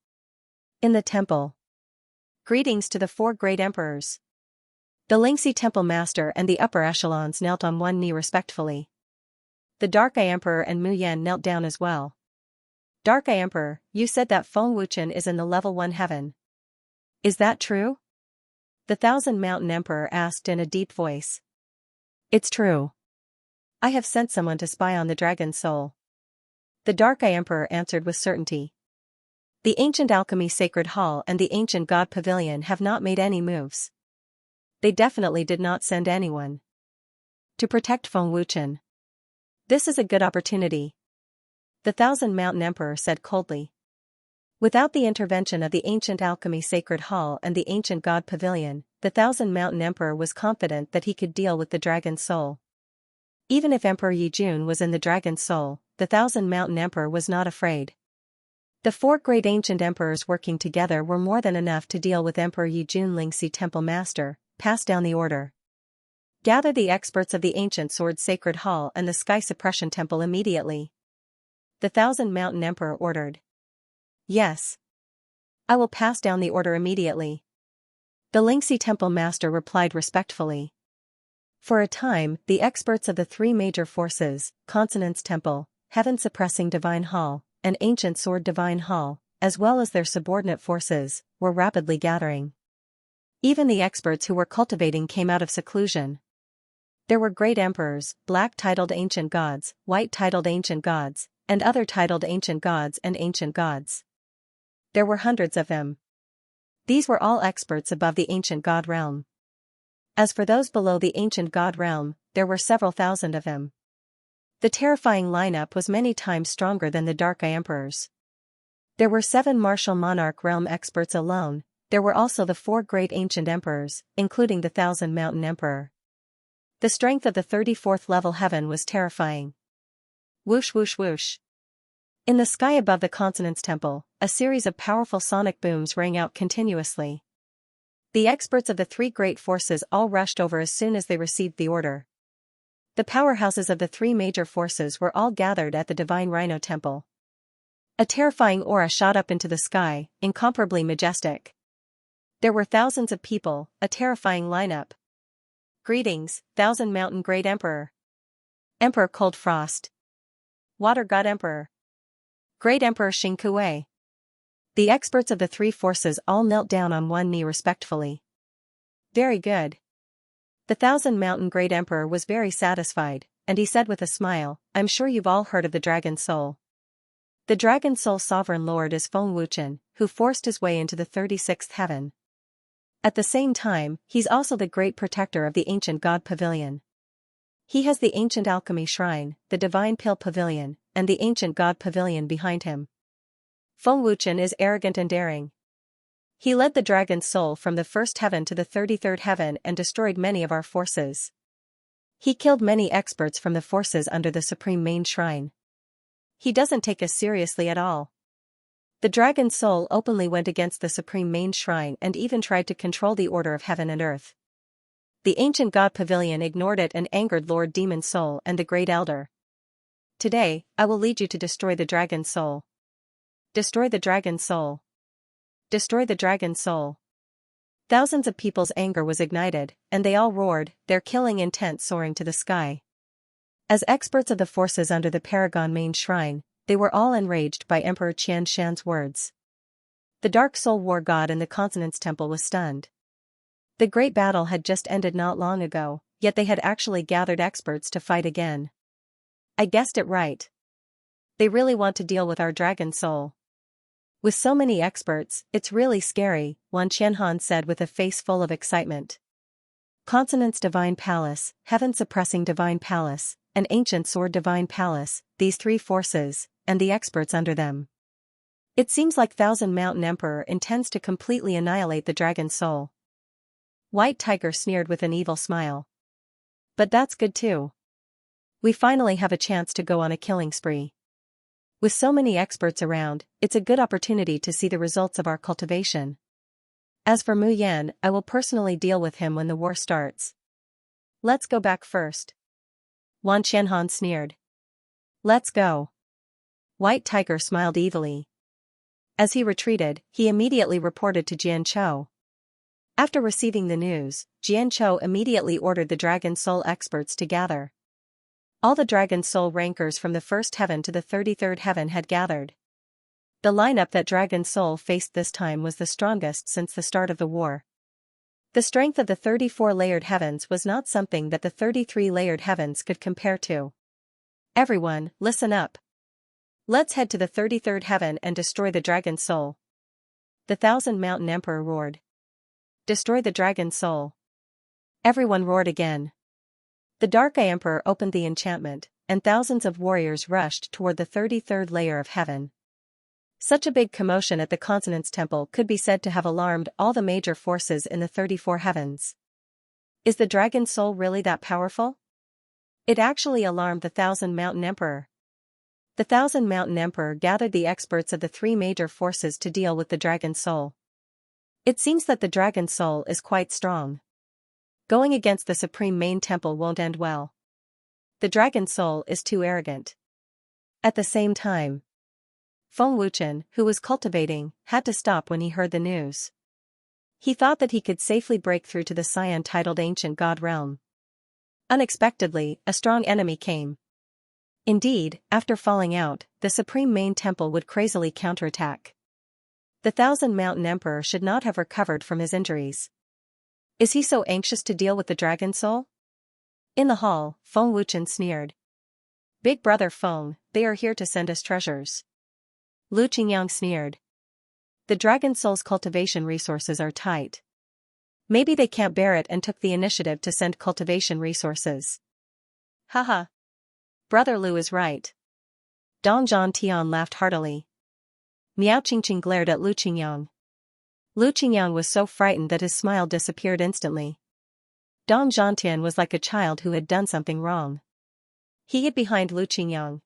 In the temple. Greetings to the 4 great emperors. The Lingxi Temple Master and the upper echelons knelt on one knee respectfully. The Dark Eye Emperor and Mu Yan knelt down as well. Dark Eye Emperor, you said that Feng Wuchen is in the level 1 heaven. Is that true? The Thousand Mountain Emperor asked in a deep voice. It's true. I have sent someone to spy on the dragon soul. The Dark Eye Emperor answered with certainty. The ancient alchemy sacred hall and the ancient god pavilion have not made any moves. They definitely did not send anyone to protect Feng Wuchen. This is a good opportunity. The Thousand Mountain Emperor said coldly. Without the intervention of the ancient alchemy sacred hall and the ancient god pavilion, the Thousand Mountain Emperor was confident that he could deal with the dragon soul. Even if Emperor Yi Jun was in the dragon soul, the Thousand Mountain Emperor was not afraid. The 4 great ancient emperors working together were more than enough to deal with Emperor Yi Jun. Lingxi Temple Master, pass down the order. Gather the experts of the ancient sword sacred hall and the sky suppression temple immediately. the Thousand Mountain Emperor ordered. Yes. I will pass down the order immediately. The Xianxia temple master replied respectfully. For a time, the experts of the three major forces, Consonance Temple, Heaven-Suppressing Divine Hall, and Ancient Sword Divine Hall, as well as their subordinate forces, were rapidly gathering. Even the experts who were cultivating came out of seclusion. There were great emperors, black-titled ancient gods, white-titled ancient gods, and other titled ancient gods and ancient gods. There were hundreds of them. These were all experts above the ancient god realm. As for those below the ancient god realm, there were several thousand of them. The terrifying lineup was many times stronger than the Dark Eye Emperors. There were 7 martial monarch realm experts alone. There were also the 4 great ancient emperors, including the Thousand Mountain Emperor. The strength of the 34th level heaven was terrifying. Whoosh whoosh whoosh. In the sky above the Consonance Temple, a series of powerful sonic booms rang out continuously. The experts of the 3 great forces all rushed over as soon as they received the order. The powerhouses of the 3 major forces were all gathered at the Divine Rhino Temple. A terrifying aura shot up into the sky, incomparably majestic. There were thousands of people, a terrifying lineup. Greetings, Thousand Mountain Great Emperor. Emperor Cold Frost. Water God Emperor. Great Emperor Xianxia. The experts of the 3 forces all knelt down on one knee respectfully. Very good. The Thousand Mountain Great Emperor was very satisfied, and he said with a smile, I'm sure you've all heard of the Dragon Soul. The Dragon Soul Sovereign Lord is Feng Wuchen, who forced his way into the 36th heaven. At the same time, he's also the great protector of the ancient God Pavilion. He has the ancient alchemy shrine, the divine pill pavilion, and the ancient God Pavilion behind him. Feng Wuchen is arrogant and daring. He led the Dragon Soul from the 1st heaven to the 33rd heaven and destroyed many of our forces. He killed many experts from the forces under the Supreme Main Shrine. He doesn't take us seriously at all. The Dragon Soul openly went against the Supreme Main Shrine and even tried to control the order of heaven and earth. The ancient God Pavilion ignored it and angered Lord Demon Soul and the Great Elder. Today, I will lead you to destroy the Dragon Soul. Destroy the Dragon Soul. Destroy the Dragon Soul. Thousands of people's anger was ignited, and they all roared, their killing intent soaring to the sky. As experts of the forces under the Paragon Main Shrine, they were all enraged by Emperor Xianxia's words. The Dark Soul War God in the Consonance Temple was stunned. The great battle had just ended not long ago, yet they had actually gathered experts to fight again. I guessed it right. They really want to deal with our Dragon Soul. With so many experts, it's really scary, Wan Qianhan said with a face full of excitement. Consonance Divine Palace, Heaven-Suppressing Divine Palace, and Ancient Sword Divine Palace, these 3 forces, and the experts under them. It seems like Thousand Mountain Emperor intends to completely annihilate the Dragon Soul. White Tiger sneered with an evil smile. But that's good too. We finally have a chance to go on a killing spree. With so many experts around, it's a good opportunity to see the results of our cultivation. As for Mu Yan, I will personally deal with him when the war starts. Let's go back first. Wan Qianhan sneered. Let's go. White Tiger smiled evilly. As he retreated, he immediately reported to Jianzhou. After receiving the news, Jianzhou immediately ordered the Dragon Soul experts to gather. All the Dragon Soul rankers from the 1st heaven to the 33rd heaven had gathered. The lineup that Dragon Soul faced this time was the strongest since the start of the war. The strength of the 34-layered heavens was not something that the 33-layered heavens could compare to. Everyone, listen up. Let's head to the 33rd heaven and destroy the Dragon Soul. The Thousand Mountain Emperor roared. Destroy the Dragon Soul. Everyone roared again. The Dark Eye Emperor opened the enchantment, and thousands of warriors rushed toward the 33rd layer of heaven. Such a big commotion at the Consonance Temple could be said to have alarmed all the major forces in the 34 heavens. Is the Dragon Soul really that powerful? It actually alarmed the Thousand Mountain Emperor. The Thousand Mountain Emperor gathered the experts of the 3 major forces to deal with the Dragon Soul. It seems that the Dragon Soul is quite strong. Going against the Supreme Main Temple won't end well. The Dragon Soul is too arrogant. At the same time, Feng Wuchen, who was cultivating, had to stop when he heard the news. He thought that he could safely break through to the Xian-titled ancient god realm. Unexpectedly, a strong enemy came. Indeed, after falling out, the supreme main temple would crazily counterattack. The Thousand Mountain Emperor should not have recovered from his injuries. Is he so anxious to deal with the dragon soul? In the hall, Feng Wuchen sneered. Big brother Feng, they are here to send us treasures. Lu Qingyang sneered. The dragon soul's cultivation resources are tight. Maybe they can't bear it and took the initiative to send cultivation resources. Haha. Brother Lu is right. Dong Zhan Tian laughed heartily. Miao Qingqing glared at Lu Qingyang. Lu Qingyang was so frightened that his smile disappeared instantly. Dong Zhantian was like a child who had done something wrong. He hid behind Lu Qingyang.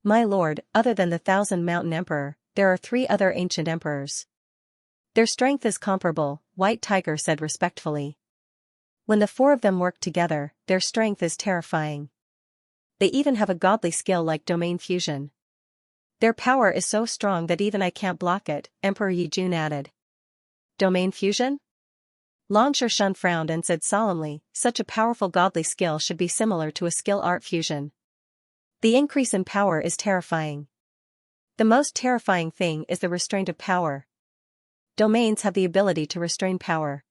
My lord, other than the Thousand Mountain Emperor, there are 3 other ancient emperors. Their strength is comparable, White Tiger said respectfully. When the 4 of them work together, their strength is terrifying. They even have a godly skill like domain fusion. Their power is so strong that even I can't block it, Emperor Yijun added. Domain fusion? Long Shun frowned and said solemnly, such a powerful godly skill should be similar to a skill art fusion. The increase in power is terrifying. The most terrifying thing is the restraint of power. Domains have the ability to restrain power.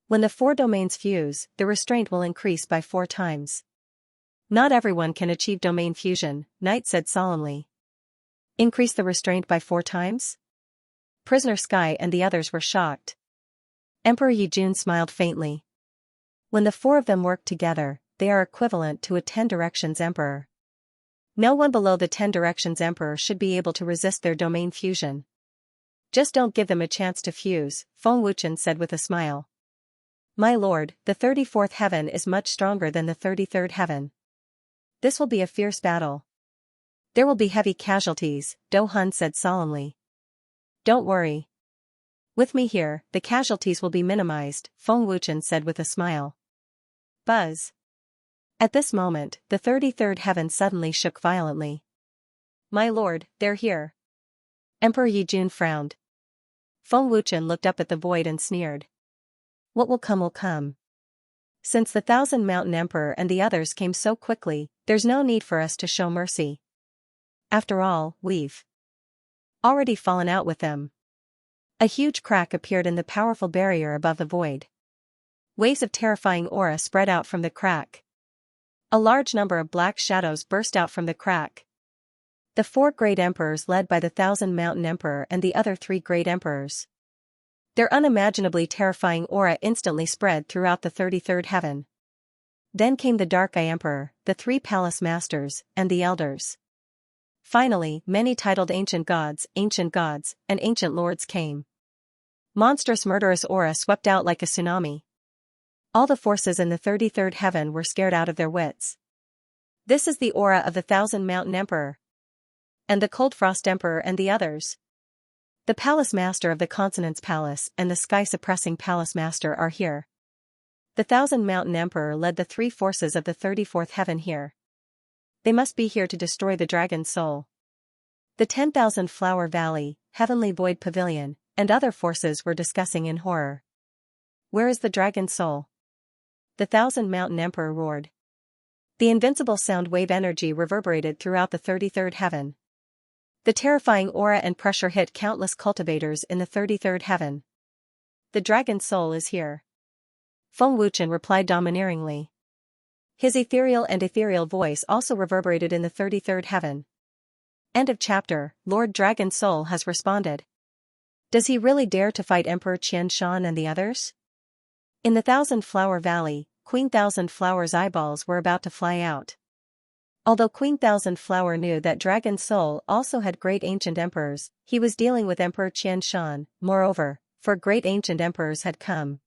When the 4 domains fuse, the restraint will increase by 4 times. Not everyone can achieve domain fusion, Knight said solemnly. Increase the restraint by 4 times? Prisoner Sky and the others were shocked. Emperor Yijun smiled faintly. When the 4 of them work together, they are equivalent to a 10 Directions Emperor. No one below the 10 Directions Emperor should be able to resist their domain fusion. Just don't give them a chance to fuse, Feng Wuchen said with a smile. My lord, the 34th heaven is much stronger than the 33rd heaven. This will be a fierce battle. There will be heavy casualties, Do Hun said solemnly. Don't worry. With me here, the casualties will be minimized, Feng Wuchen said with a smile. Buzz. At this moment, the 33rd heaven suddenly shook violently. My lord, they're here. Emperor Yijun frowned. Feng Wuchen looked up at the void and sneered. What will come will come. Since the Thousand Mountain Emperor and the others came so quickly, there's no need for us to show mercy. After all, we've already fallen out with them. A huge crack appeared in the powerful barrier above the void. Waves of terrifying aura spread out from the crack. A large number of black shadows burst out from the crack. The 4 great emperors led by the Thousand Mountain Emperor and the other 3 great emperors. Their unimaginably terrifying aura instantly spread throughout the 33rd heaven. Then came the Dark Eye Emperor, the 3 Palace Masters, and the Elders. Finally, many titled ancient gods, and ancient lords came. Monstrous murderous aura swept out like a tsunami. All the forces in the 33rd heaven were scared out of their wits. This is the aura of the Thousand Mountain Emperor. And the Cold Frost Emperor and the others. The Palace Master of the Consonance Palace and the Sky-Suppressing Palace Master are here. The Thousand Mountain Emperor led the 3 forces of the 34th heaven here. They must be here to destroy the dragon's soul. The 10,000 Flower Valley, Heavenly Void Pavilion, and other forces were discussing in horror. Where is the dragon's soul? The Thousand Mountain Emperor roared. The invincible sound wave energy reverberated throughout the 33rd heaven. The terrifying aura and pressure hit countless cultivators in the 33rd heaven. The dragon's soul is here. Feng Wuchen replied domineeringly. His ethereal voice also reverberated in the 33rd heaven. End of chapter. Lord Dragon's Soul has responded. Does he really dare to fight Emperor Qianshan and the others? In the Thousand Flower Valley, Queen Thousand Flower's eyeballs were about to fly out. Although Queen Thousand Flower knew that Dragon's Soul also had great ancient emperors, he was dealing with Emperor Qianshan. Moreover, 4 great ancient emperors had come.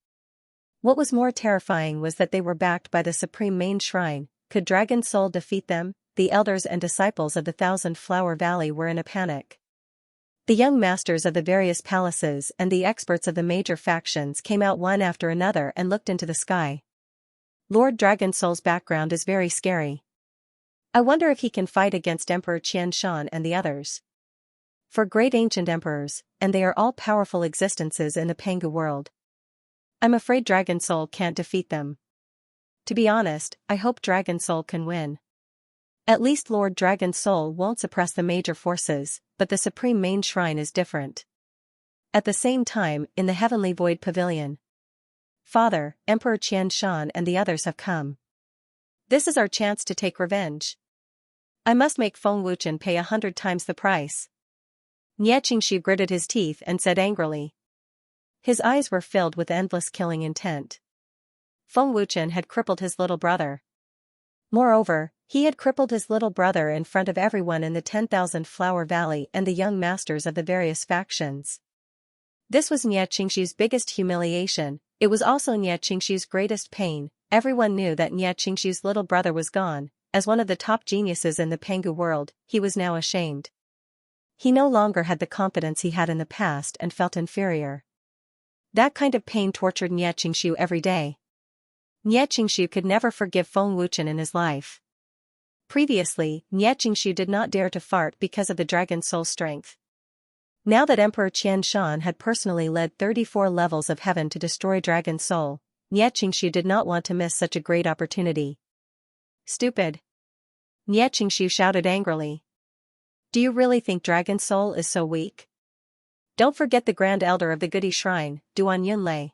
What was more terrifying was that they were backed by the Supreme Main Shrine. Could Dragon's Soul defeat them? The elders and disciples of the Thousand Flower Valley were in a panic. The young masters of the various palaces and the experts of the major factions came out one after another and looked into the sky. Lord Dragon's Soul's background is very scary. I wonder if he can fight against Emperor Xianxia and the others. For great ancient emperors, and they are all powerful existences in the Pangu world. I'm afraid Dragon Soul can't defeat them. To be honest, I hope Dragon Soul can win. At least Lord Dragon Soul won't suppress the major forces, but the Supreme Main Shrine is different. At the same time, in the Heavenly Void Pavilion. Father, Emperor Qianshan and the others have come. This is our chance to take revenge. I must make Feng Wuchen pay 100 times the price. Nie Qingshu gritted his teeth and said angrily. His eyes were filled with endless killing intent. Feng Wuchen had crippled his little brother. Moreover, he had crippled his little brother in front of everyone in the 10,000 Flower Valley and the young masters of the various factions. This was Nie Qingshu's biggest humiliation. It was also Nie Qingshu's greatest pain. Everyone knew that Nie Qingshu's little brother was gone. As one of the top geniuses in the Pangu world, he was now ashamed. He no longer had the confidence he had in the past and felt inferior. That kind of pain tortured Nie Qingshu every day. Nie Qingshu could never forgive Feng Wuchen in his life. Previously, Nie Qingshu did not dare to fart because of the Dragon Soul strength. Now that Emperor Qianshan had personally led 34 levels of heaven to destroy Dragon Soul, Nie Qingshu did not want to miss such a great opportunity. Stupid! Nie Qingshu shouted angrily. Do you really think Dragon Soul is so weak? Don't forget the Grand Elder of the Goody Shrine, Duan Yunlei.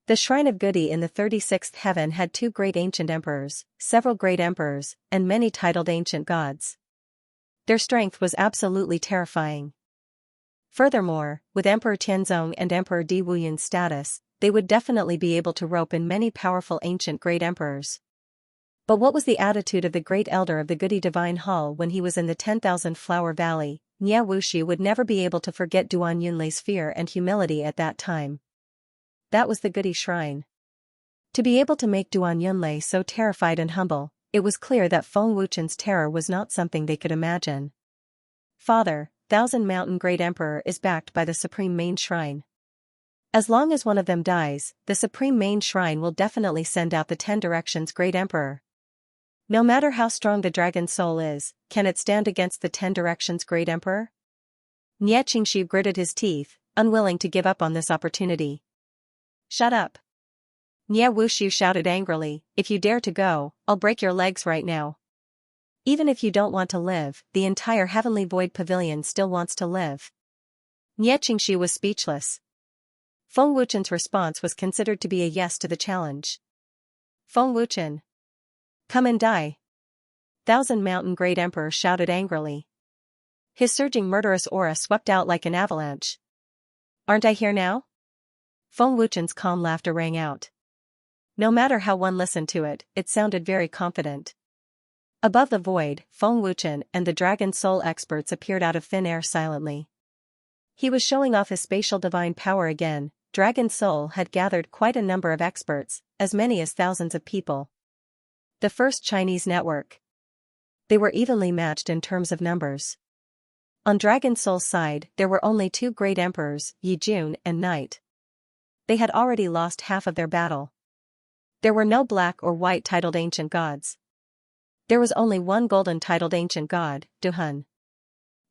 The Shrine of Goody in the 36th heaven had 2 great ancient emperors, several great emperors, and many titled ancient gods. Their strength was absolutely terrifying. Furthermore, with Emperor Tianzong and Emperor Di Wuyun's status, they would definitely be able to rope in many powerful ancient great emperors. But what was the attitude of the great elder of the Goody Divine Hall when he was in the 10,000 Flower Valley? Nie Wuxi would never be able to forget Duan Yunlei's fear and humility at that time. That was the Goody Shrine. To be able to make Duan Yunlei so terrified and humble, it was clear that Feng Wuchen's terror was not something they could imagine. Father, Thousand Mountain Great Emperor is backed by the Supreme Main Shrine. As long as one of them dies, the Supreme Main Shrine will definitely send out the 10 Directions Great Emperor. No matter how strong the Dragon Soul is, can it stand against the 10 Directions Great Emperor? Nie Qingshu gritted his teeth, unwilling to give up on this opportunity. Shut up! Nie Wuxu shouted angrily, if you dare to go, I'll break your legs right now. Even if you don't want to live, the entire Heavenly Void Pavilion still wants to live. Nie Qingshu was speechless. Feng Wuchen's response was considered to be a yes to the challenge. Feng Wuchen. Come and die. Thousand Mountain Great Emperor shouted angrily. His surging murderous aura swept out like an avalanche. Aren't I here now? Feng Wuchen's calm laughter rang out. No matter how one listened to it, it sounded very confident. Above the void, Feng Wuchen and the Dragon Soul experts appeared out of thin air silently. He was showing off his spatial divine power again. Dragon Soul had gathered quite a number of experts, as many as thousands of people. The first Chinese network. They were evenly matched in terms of numbers. On Dragon Soul's side, there were only 2 great emperors, Yi Jun and Night. They had already lost half of their battle. There were no black or white titled ancient gods. There was only one golden titled ancient god, Duhun.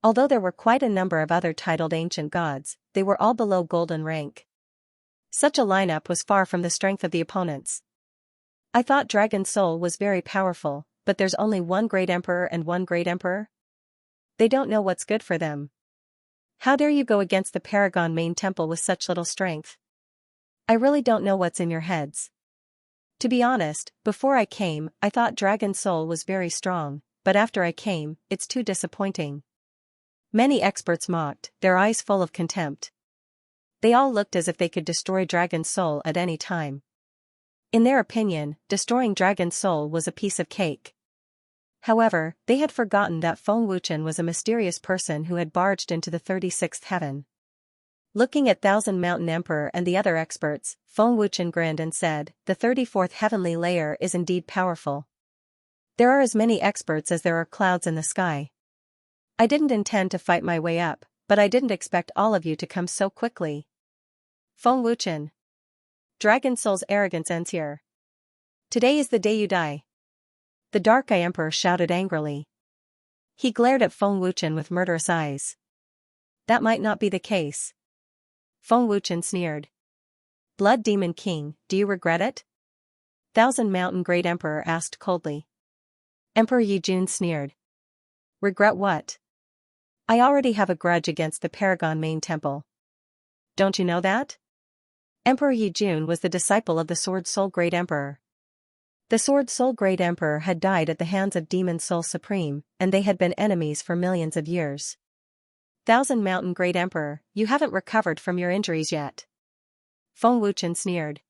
Although there were quite a number of other titled ancient gods, they were all below golden rank. Such a lineup was far from the strength of the opponents. I thought Dragon Soul was very powerful, but there's only one great emperor and one great emperor? They don't know what's good for them. How dare you go against the Paragon main temple with such little strength? I really don't know what's in your heads. To be honest, before I came, I thought Dragon Soul was very strong, but after I came, it's too disappointing. Many experts mocked, their eyes full of contempt. They all looked as if they could destroy Dragon Soul at any time. In their opinion, destroying Dragon Soul was a piece of cake. However, they had forgotten that Feng Wuchen was a mysterious person who had barged into the 36th heaven. Looking at Thousand Mountain Emperor and the other experts, Feng Wuchen grinned and said, the 34th heavenly layer is indeed powerful. There are as many experts as there are clouds in the sky. I didn't intend to fight my way up, but I didn't expect all of you to come so quickly. Feng Wuchen. Dragon Soul's arrogance ends here. Today is the day you die. The Dark Eye Emperor shouted angrily. He glared at Feng Wuchen with murderous eyes. That might not be the case. Feng Wuchen sneered. Blood Demon King, do you regret it? Thousand Mountain Great Emperor asked coldly. Emperor Yijun sneered. Regret what? I already have a grudge against the Paragon Main Temple. Don't you know that? Emperor Yijun was the disciple of the Sword Soul Great Emperor. The Sword Soul Great Emperor had died at the hands of Demon Soul Supreme, and they had been enemies for millions of years. Thousand Mountain Great Emperor, you haven't recovered from your injuries yet. Feng Wuchen sneered.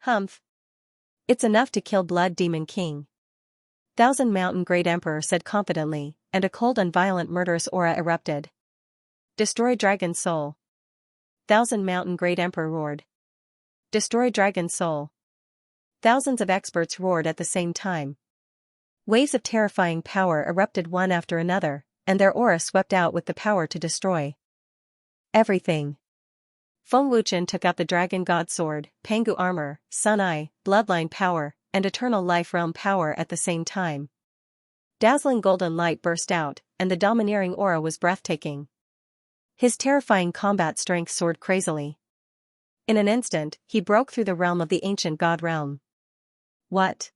Humph. It's enough to kill Blood Demon King. Thousand Mountain Great Emperor said confidently, and a cold and violent murderous aura erupted. Destroy Dragon Soul. Thousand Mountain Great Emperor roared. Destroy Dragon Soul. Thousands of experts roared at the same time. Waves of terrifying power erupted one after another, and their aura swept out with the power to destroy everything. Feng Wuchen took out the Dragon God Sword, Pangu Armor, Sun Eye, Bloodline Power, and Eternal Life Realm Power at the same time. Dazzling golden light burst out, and the domineering aura was breathtaking. His terrifying combat strength soared crazily. In an instant, he broke through the realm of the ancient god realm. What?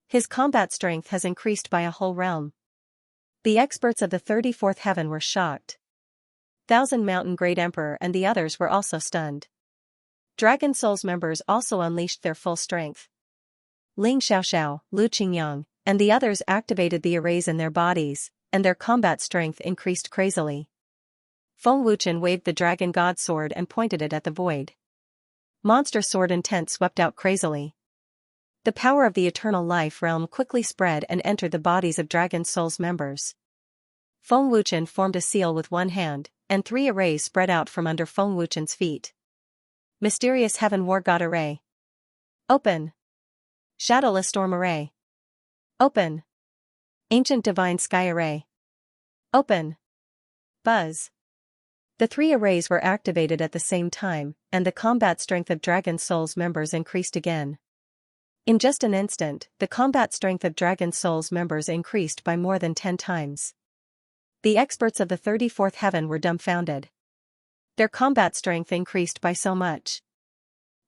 His combat strength has increased by a whole realm. The experts of the 34th heaven were shocked. Thousand Mountain Great Emperor and the others were also stunned. Dragon Soul's members also unleashed their full strength. Ling Xiaoxiao, Lu Qingyang, and the others activated the arrays in their bodies, and their combat strength increased crazily. Feng Wuchen waved the Dragon God Sword and pointed it at the void. Monster Sword Intent swept out crazily. The power of the Eternal Life Realm quickly spread and entered the bodies of Dragon Soul's members. Feng Wuchen formed a seal with one hand, and 3 arrays spread out from under Feng Wuchen's feet. Mysterious Heaven War God Array. Open. Shadowless Storm Array. Open. Ancient Divine Sky Array. Open. Buzz. The 3 arrays were activated at the same time, and the combat strength of Dragon Soul's members increased again. In just an instant, the combat strength of Dragon Soul's members increased by more than 10 times. The experts of the 34th heaven were dumbfounded. Their combat strength increased by so much.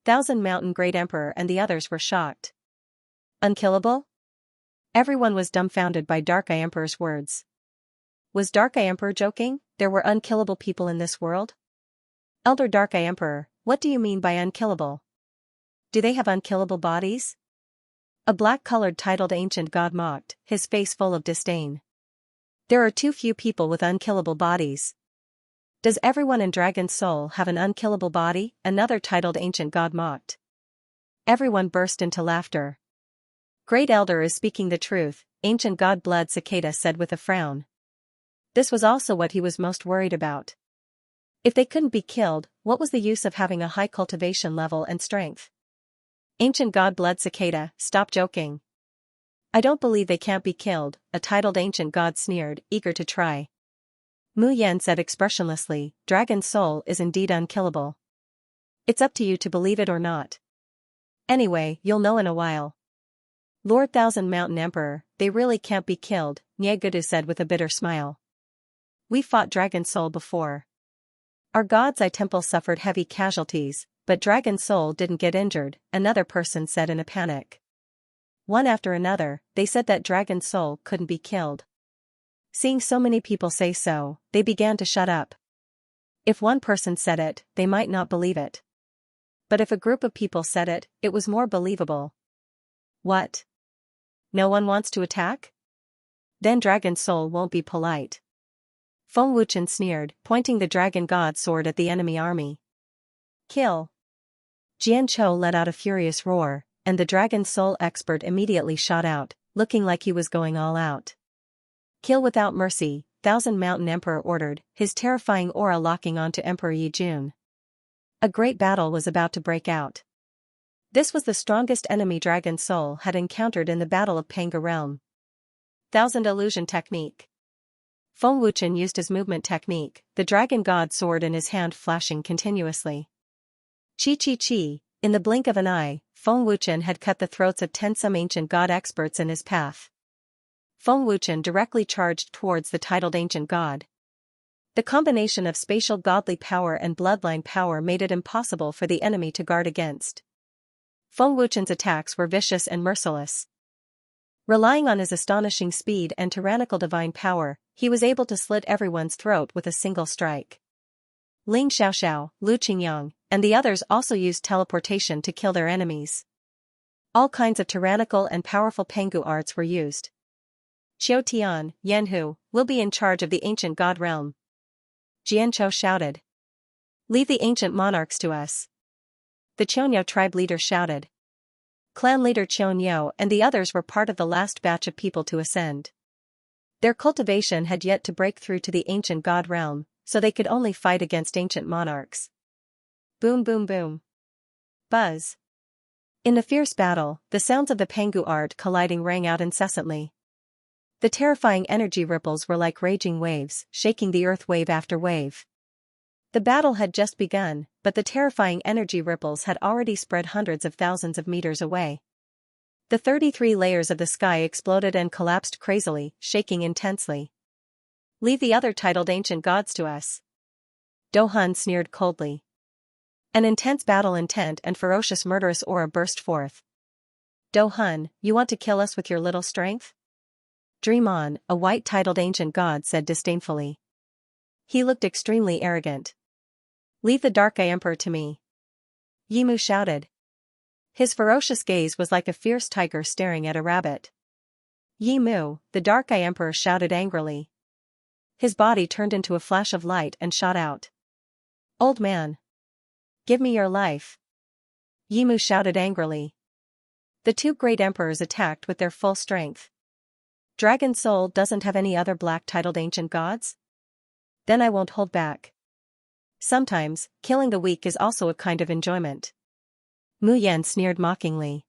Thousand Mountain Great Emperor and the others were shocked. Unkillable? Everyone was dumbfounded by Dark Eye Emperor's words. Was Dark Eye Emperor joking? There were unkillable people in this world? Elder Dark Eye Emperor, what do you mean by unkillable? Do they have unkillable bodies? A black-colored titled ancient god mocked, his face full of disdain. There are too few people with unkillable bodies. Does everyone in Dragon Soul have an unkillable body? Another titled ancient god mocked. Everyone burst into laughter. Great Elder is speaking the truth, ancient god Blood Cicada said with a frown. This was also what he was most worried about. If they couldn't be killed, what was the use of having a high cultivation level and strength? Ancient god Blood Cicada, stop joking. I don't believe they can't be killed, a titled ancient god sneered, eager to try. Mu Yan said expressionlessly, Dragon Soul is indeed unkillable. It's up to you to believe it or not. Anyway, you'll know in a while. Lord Thousand Mountain Emperor, they really can't be killed, Nyegudu said with a bitter smile. We fought Dragon Soul before. Our God's Eye Temple suffered heavy casualties, but Dragon Soul didn't get injured, another person said in a panic. One after another, they said that Dragon Soul couldn't be killed. Seeing so many people say so, they began to shut up. If one person said it, they might not believe it. But if a group of people said it, it was more believable. What? No one wants to attack? Then Dragon Soul won't be polite. Feng Wuchen sneered, pointing the Dragon God Sword at the enemy army. Kill. Jian Chou let out a furious roar, and the Dragon Soul expert immediately shot out, looking like he was going all out. Kill without mercy, Thousand Mountain Emperor ordered, his terrifying aura locking onto Emperor Yijun. A great battle was about to break out. This was the strongest enemy Dragon Soul had encountered in the Battle of Panga Realm. Thousand Illusion Technique. Feng Wuchen used his movement technique, the Dragon God Sword in his hand flashing continuously. Chi chi chi, in the blink of an eye, Feng Wuchen had cut the throats of 10 some ancient god experts in his path. Feng Wuchen directly charged towards the titled ancient god. The combination of spatial godly power and bloodline power made it impossible for the enemy to guard against. Feng Wuchen's attacks were vicious and merciless. Relying on his astonishing speed and tyrannical divine power, he was able to slit everyone's throat with a single strike. Ling Xiaoxiao, Lu Qingyang, and the others also used teleportation to kill their enemies. All kinds of tyrannical and powerful Pengu arts were used. Qiu Tian, Yanhu, will be in charge of the ancient god realm. Jianchou shouted. Leave the ancient monarchs to us. The Qionyou tribe leader shouted. Clan leader Qionyou and the others were part of the last batch of people to ascend. Their cultivation had yet to break through to the ancient god realm, so they could only fight against ancient monarchs. Boom boom boom. Buzz. In the fierce battle, the sounds of the Pengu art colliding rang out incessantly. The terrifying energy ripples were like raging waves, shaking the earth wave after wave. The battle had just begun, but the terrifying energy ripples had already spread hundreds of thousands of meters away. The 33 layers of the sky exploded and collapsed crazily, shaking intensely. Leave the other titled ancient gods to us. Do Hun sneered coldly. An intense battle intent and ferocious murderous aura burst forth. Do Hun, you want to kill us with your little strength? Dream on, a white titled ancient god said disdainfully. He looked extremely arrogant. Leave the Dark Eye Emperor to me. Yimu shouted. His ferocious gaze was like a fierce tiger staring at a rabbit. Yimu, the Dark Eye Emperor shouted angrily. His body turned into a flash of light and shot out. Old man. Give me your life. Yimu shouted angrily. The two great emperors attacked with their full strength. Dragon Soul doesn't have any other black titled ancient gods? Then I won't hold back. Sometimes, killing the weak is also a kind of enjoyment. Mu Yan sneered mockingly.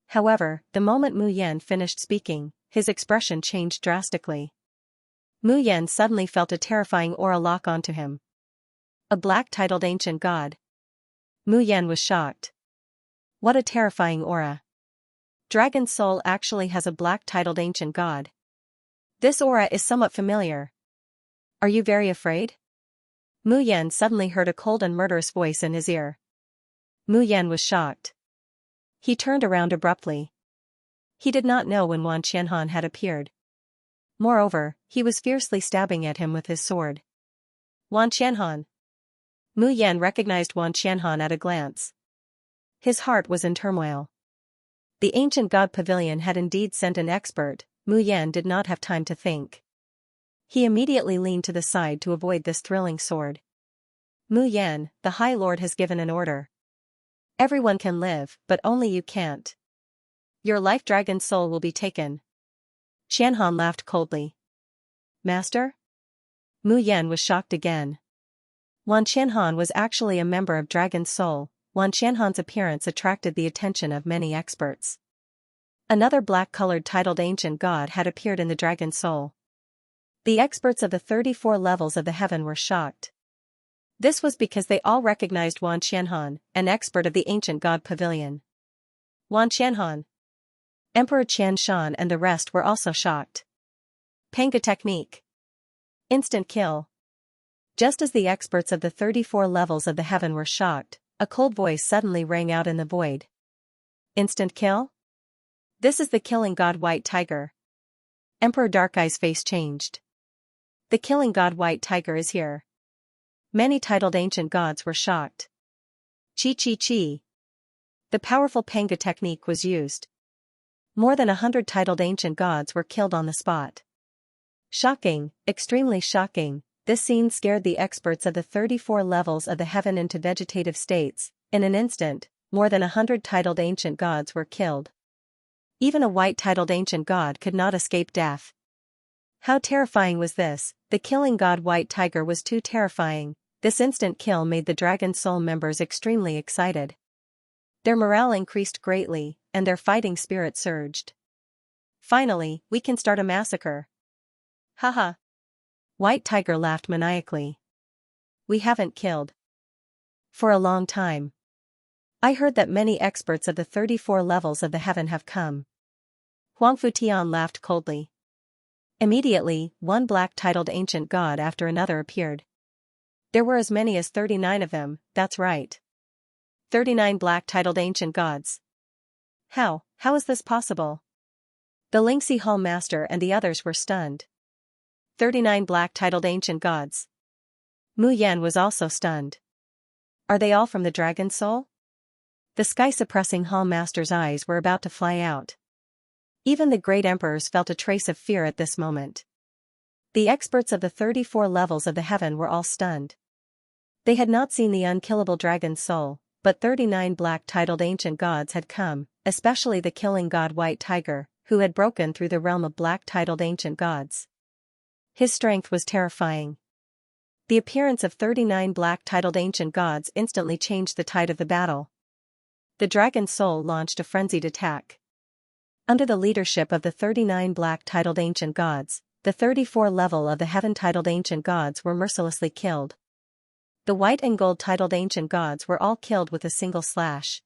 However, the moment Mu Yan finished speaking, his expression changed drastically. Mu Yan suddenly felt a terrifying aura lock onto him. A black titled ancient god. Mu Yan was shocked. What a terrifying aura. Dragon Soul actually has a black titled ancient god. This aura is somewhat familiar. Are you very afraid? Mu Yan suddenly heard a cold and murderous voice in his ear. Mu Yan was shocked. He turned around abruptly. He did not know when Wan Qianhan had appeared. Moreover, he was fiercely stabbing at him with his sword. Wan Qianhan. Mu Yan recognized Wan Qianhan at a glance. His heart was in turmoil. The ancient god pavilion had indeed sent an expert. Mu Yan did not have time to think. He immediately leaned to the side to avoid this thrilling sword. Mu Yan, the High Lord has given an order. Everyone can live, but only you can't. Your life dragon soul will be taken. Qianhan laughed coldly. Master? Mu Yan was shocked again. Wan Qianhan was actually a member of Dragon Soul. Wan Qianhan's appearance attracted the attention of many experts. Another black-colored titled ancient god had appeared in the Dragon Soul. The experts of the 34 levels of the heaven were shocked. This was because they all recognized Wan Qianhan, an expert of the ancient god pavilion. Wan Qianhan. Emperor Qian Shan and the rest were also shocked. Penga technique. Instant kill. Just as the experts of the 34 levels of the heaven were shocked, a cold voice suddenly rang out in the void. Instant kill? This is the killing god White Tiger. Emperor Darkeye's face changed. The killing god White Tiger is here. Many titled ancient gods were shocked. Chi chi chi. The powerful Penga technique was used. More than 100 titled ancient gods were killed on the spot. Shocking, extremely shocking. This scene scared the experts of the 34 levels of the heaven into vegetative states. In an instant, more than 100 titled ancient gods were killed. Even a white titled ancient god could not escape death. How terrifying was this? The killing god White Tiger was too terrifying. This instant kill made the Dragon Soul members extremely excited. Their morale increased greatly, and their fighting spirit surged. Finally, we can start a massacre. Haha. White Tiger laughed maniacally. We haven't killed. For a long time. I heard that many experts of the 34 levels of the heaven have come. Huang Futian laughed coldly. Immediately, one black-titled ancient god after another appeared. There were as many as 39 of them, that's right. 39 black-titled ancient gods. How is this possible? The Lingxi Hall Master and the others were stunned. 39 black-titled ancient gods. Mu Yan was also stunned. Are they all from the Dragon Soul? The sky-suppressing Hall Master's eyes were about to fly out. Even the great emperors felt a trace of fear at this moment. The experts of the 34 levels of the heaven were all stunned. They had not seen the unkillable Dragon Soul, but 39 black-titled ancient gods had come, especially the killing god White Tiger, who had broken through the realm of black-titled ancient gods. His strength was terrifying. The appearance of 39 black-titled ancient gods instantly changed the tide of the battle. The Dragon Soul launched a frenzied attack. Under the leadership of the 39 black-titled ancient gods, the 34 level of the heaven-titled ancient gods were mercilessly killed. The white and gold-titled ancient gods were all killed with a single slash.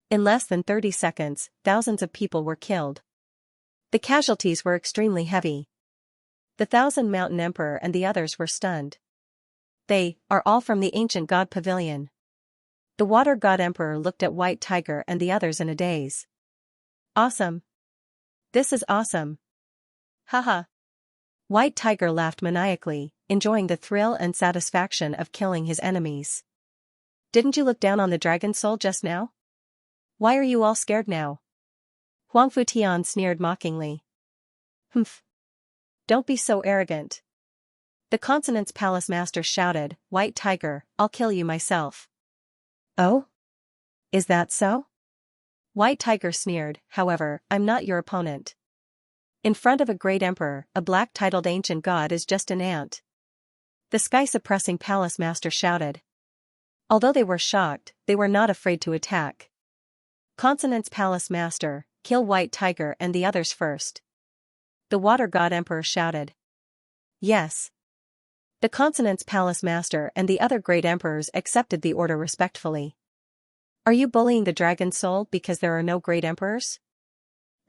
In less than 30 seconds, thousands of people were killed. The casualties were extremely heavy. The Thousand Mountain Emperor and the others were stunned. They are all from the ancient god pavilion. The Water God Emperor looked at White Tiger and the others in a daze. Awesome. This is awesome. Haha. White Tiger laughed maniacally, enjoying the thrill and satisfaction of killing his enemies. Didn't you look down on the Dragon Soul just now? Why are you all scared now? Huang Futian sneered mockingly. Humph. Don't be so arrogant. The Consonance Palace Master shouted, White Tiger, I'll kill you myself. Oh? Is that so? White Tiger sneered, however, I'm not your opponent. In front of a great emperor, a black-titled ancient god is just an ant. The sky-suppressing palace master shouted. Although they were shocked, they were not afraid to attack. Consonance Palace Master, kill White Tiger and the others first. The Water God Emperor shouted. Yes. The Consonance Palace Master and the other great emperors accepted the order respectfully. Are you bullying the Dragon Soul because there are no great emperors?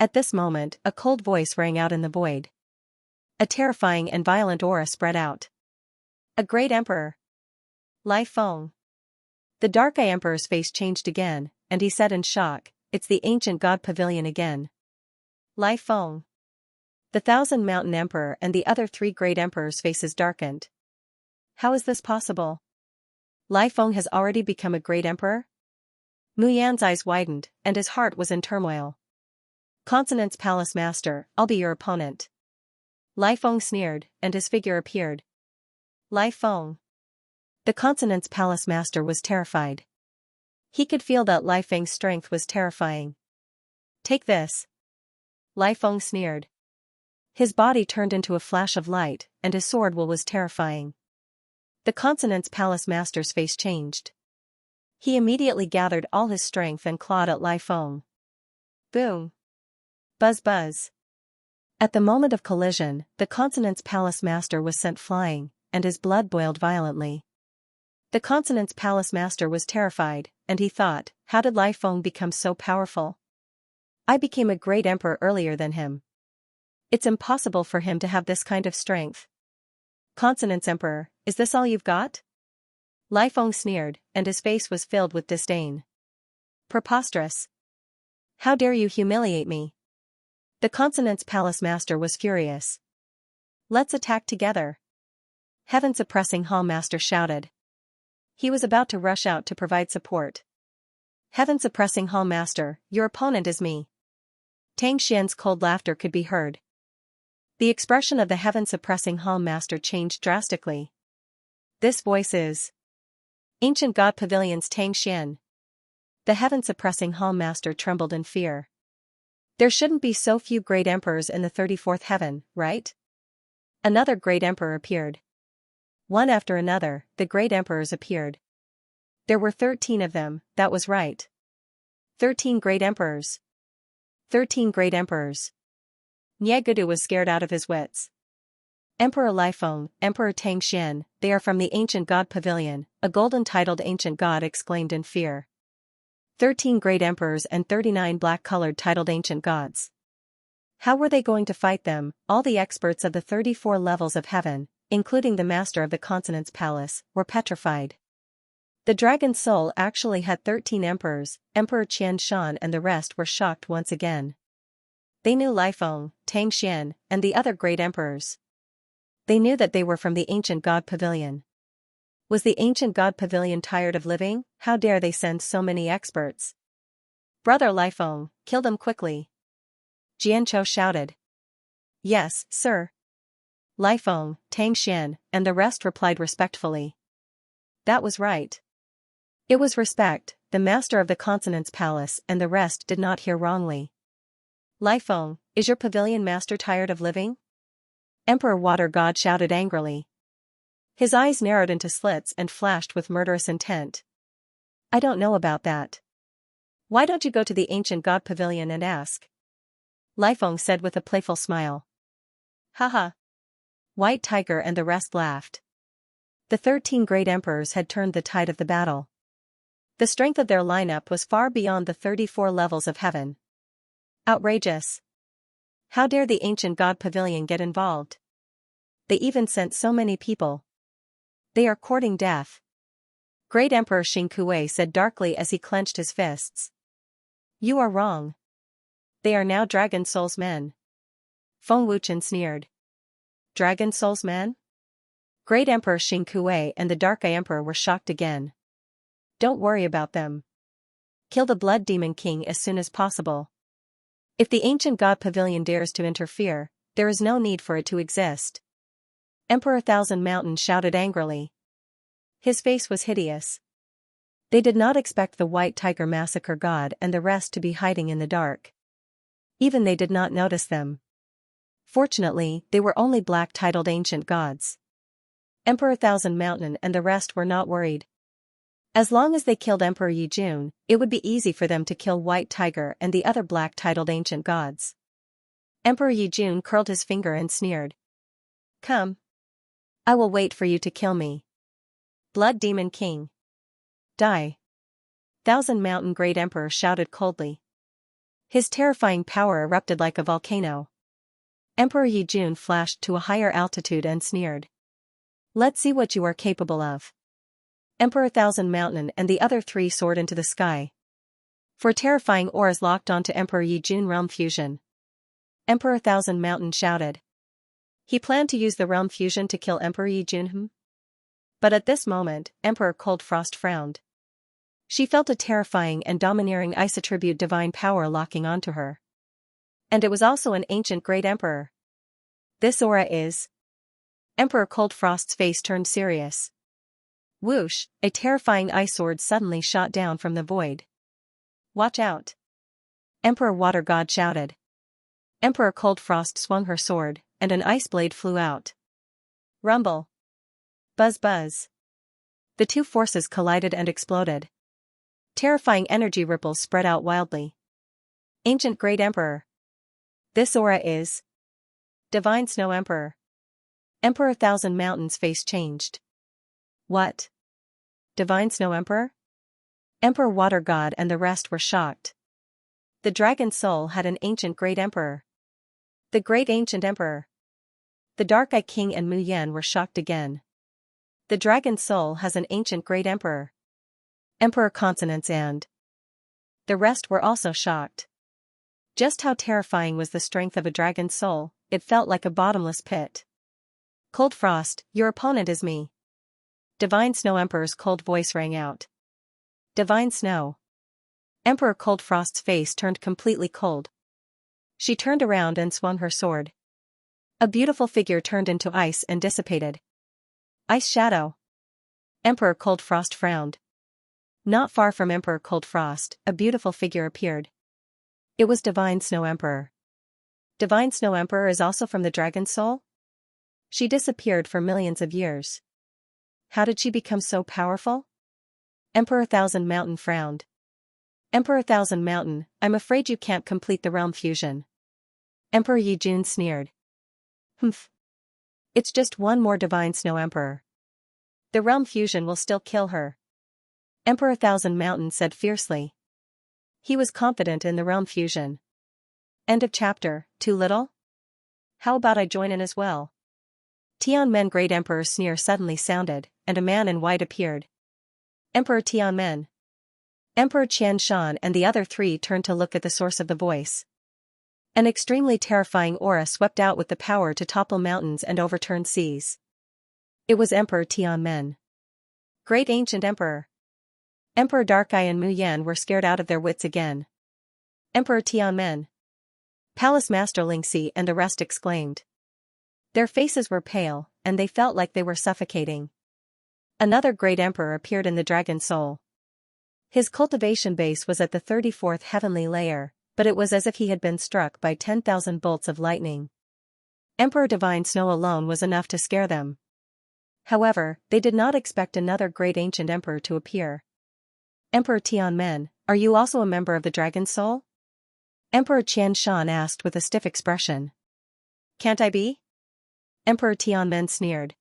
At this moment, a cold voice rang out in the void. A terrifying and violent aura spread out. A great emperor. Lai Feng. The Dark Eye Emperor's face changed again, and he said in shock, it's the ancient god pavilion again. Lai Feng. The Thousand Mountain Emperor and the other 3 great emperors' faces darkened. How is this possible? Lai Feng has already become a great emperor? Mu Yan's eyes widened, and his heart was in turmoil. Consonance Palace Master, I'll be your opponent. Lai Feng sneered, and his figure appeared. Lai Feng. The Consonance Palace Master was terrified. He could feel that Lai Feng's strength was terrifying. Take this. Lai Feng sneered. His body turned into a flash of light, and his sword was terrifying. The Consonance Palace Master's face changed. He immediately gathered all his strength and clawed at Lai Feng. Boom. Buzz buzz. At the moment of collision, the Consonance Palace Master was sent flying, and his blood boiled violently. The Consonance Palace Master was terrified, and he thought, how did Lai Feng become so powerful? I became a great emperor earlier than him. It's impossible for him to have this kind of strength. Consonance Emperor, is this all you've got? Lai Feng sneered, and his face was filled with disdain. Preposterous. How dare you humiliate me? The Consonance Palace Master was furious. Let's attack together. Heaven-suppressing Hall Master shouted. He was about to rush out to provide support. Heaven-suppressing Hall Master, your opponent is me. Tang Xian's cold laughter could be heard. The expression of the heaven-suppressing Hall Master changed drastically. This voice is Ancient God Pavilion's Tang Xian. The heaven-suppressing Hall Master trembled in fear. There shouldn't be so few great emperors in the 34th heaven, right? Another great emperor appeared. One after another, the great emperors appeared. There were 13 of them, that was right. 13 great emperors. 13 great emperors. Niegudu was scared out of his wits. Emperor Lai Feng, Emperor Tang Xian, they are from the ancient god pavilion, a golden-titled ancient god exclaimed in fear. 13 great emperors and 39 black-colored titled ancient gods. How were they going to fight them? All the experts of the 34 levels of heaven, including the master of the consonant's palace, were petrified. The dragon's soul actually had 13 emperors. Emperor Xianxia and the rest were shocked once again. They knew Lifeng, Tangxian, and the other great emperors. They knew that they were from the ancient god pavilion. Was the ancient god pavilion tired of living? How dare they send so many experts? Brother Lifeng, kill them quickly. Jianzhou shouted. Yes, sir. Lifeng, Tangxian, and the rest replied respectfully. That was right. It was respect. The master of the consonant's palace and the rest did not hear wrongly. Lifeng, is your pavilion master tired of living? Emperor Water God shouted angrily. His eyes narrowed into slits and flashed with murderous intent. I don't know about that. Why don't you go to the ancient god pavilion and ask? Lifeng said with a playful smile. Haha. White Tiger and the rest laughed. The 13 great emperors had turned the tide of the battle. The strength of their lineup was far beyond the 34 levels of heaven. Outrageous. How dare the ancient god pavilion get involved? They even sent so many people. They are courting death. Great Emperor Xingque said darkly as he clenched his fists. You are wrong. They are now Dragon Soul's men. Feng Wuchen sneered. Dragon Soul's men? Great Emperor Xingque and the Dark Eye Emperor were shocked again. Don't worry about them. Kill the Blood Demon King as soon as possible. If the ancient god pavilion dares to interfere, there is no need for it to exist. Emperor Thousand Mountain shouted angrily. His face was hideous. They did not expect the White Tiger Massacre God and the rest to be hiding in the dark. Even they did not notice them. Fortunately, they were only black-titled ancient gods. Emperor Thousand Mountain and the rest were not worried. As long as they killed Emperor Yijun, it would be easy for them to kill White Tiger and the other black-titled ancient gods. Emperor Yijun curled his finger and sneered. Come. I will wait for you to kill me. Blood Demon King. Die. Thousand Mountain Great Emperor shouted coldly. His terrifying power erupted like a volcano. Emperor Yijun flashed to a higher altitude and sneered. Let's see what you are capable of. Emperor Thousand Mountain and the other three soared into the sky. Four terrifying auras locked onto Emperor Yijun Realm Fusion. Emperor Thousand Mountain shouted. He planned to use the Realm Fusion to kill Emperor Yijun. But at this moment, Emperor Cold Frost frowned. She felt a terrifying and domineering ice attribute divine power locking onto her. And it was also an ancient great emperor. This aura is... Emperor Cold Frost's face turned serious. Whoosh, a terrifying ice sword suddenly shot down from the void. Watch out. Emperor Water God shouted. Emperor Cold Frost swung her sword, and an ice blade flew out. Rumble. Buzz buzz. The two forces collided and exploded. Terrifying energy ripples spread out wildly. Ancient Great Emperor. This aura is... Divine Snow Emperor. Emperor Thousand Mountain's face changed. What? Divine Snow Emperor? Emperor Water God and the rest were shocked. The Dragon Soul had an ancient great emperor. The Great Ancient Emperor. The Dark Eye King and Mu Yan were shocked again. The Dragon Soul has an ancient great emperor. Emperor Consonants and... The rest were also shocked. Just how terrifying was the strength of a dragon soul, it felt like a bottomless pit. Cold Frost, your opponent is me. Divine Snow Emperor's cold voice rang out. Divine Snow. Emperor Cold Frost's face turned completely cold. She turned around and swung her sword. A beautiful figure turned into ice and dissipated. Ice Shadow. Emperor Cold Frost frowned. Not far from Emperor Cold Frost, a beautiful figure appeared. It was Divine Snow Emperor. Divine Snow Emperor is also from the Dragon Soul? She disappeared for millions of years. How did she become so powerful? Emperor Thousand Mountain frowned. Emperor Thousand Mountain, I'm afraid you can't complete the realm fusion. Emperor Yijun sneered. Humph. It's just one more Divine Snow Emperor. The realm fusion will still kill her. Emperor Thousand Mountain said fiercely. He was confident in the realm fusion. End of chapter. Too little? How about I join in as well? Tianmen Great Emperor's sneer suddenly sounded, and a man in white appeared. Emperor Tianmen. Emperor Qianshan and the other three turned to look at the source of the voice. An extremely terrifying aura swept out with the power to topple mountains and overturn seas. It was Emperor Tianmen. Great Ancient Emperor. Emperor Darkai and Mu Yan were scared out of their wits again. Emperor Tianmen. Palace Master Lingxi and the rest exclaimed. Their faces were pale, and they felt like they were suffocating. Another great emperor appeared in the Dragon Soul. His cultivation base was at the 34th heavenly layer, but it was as if he had been struck by 10,000 bolts of lightning. Emperor Divine Snow alone was enough to scare them. However, they did not expect another great ancient emperor to appear. Emperor Tianmen, are you also a member of the Dragon Soul? Emperor Qianshan asked with a stiff expression. Can't I be? Emperor Tianmen sneered.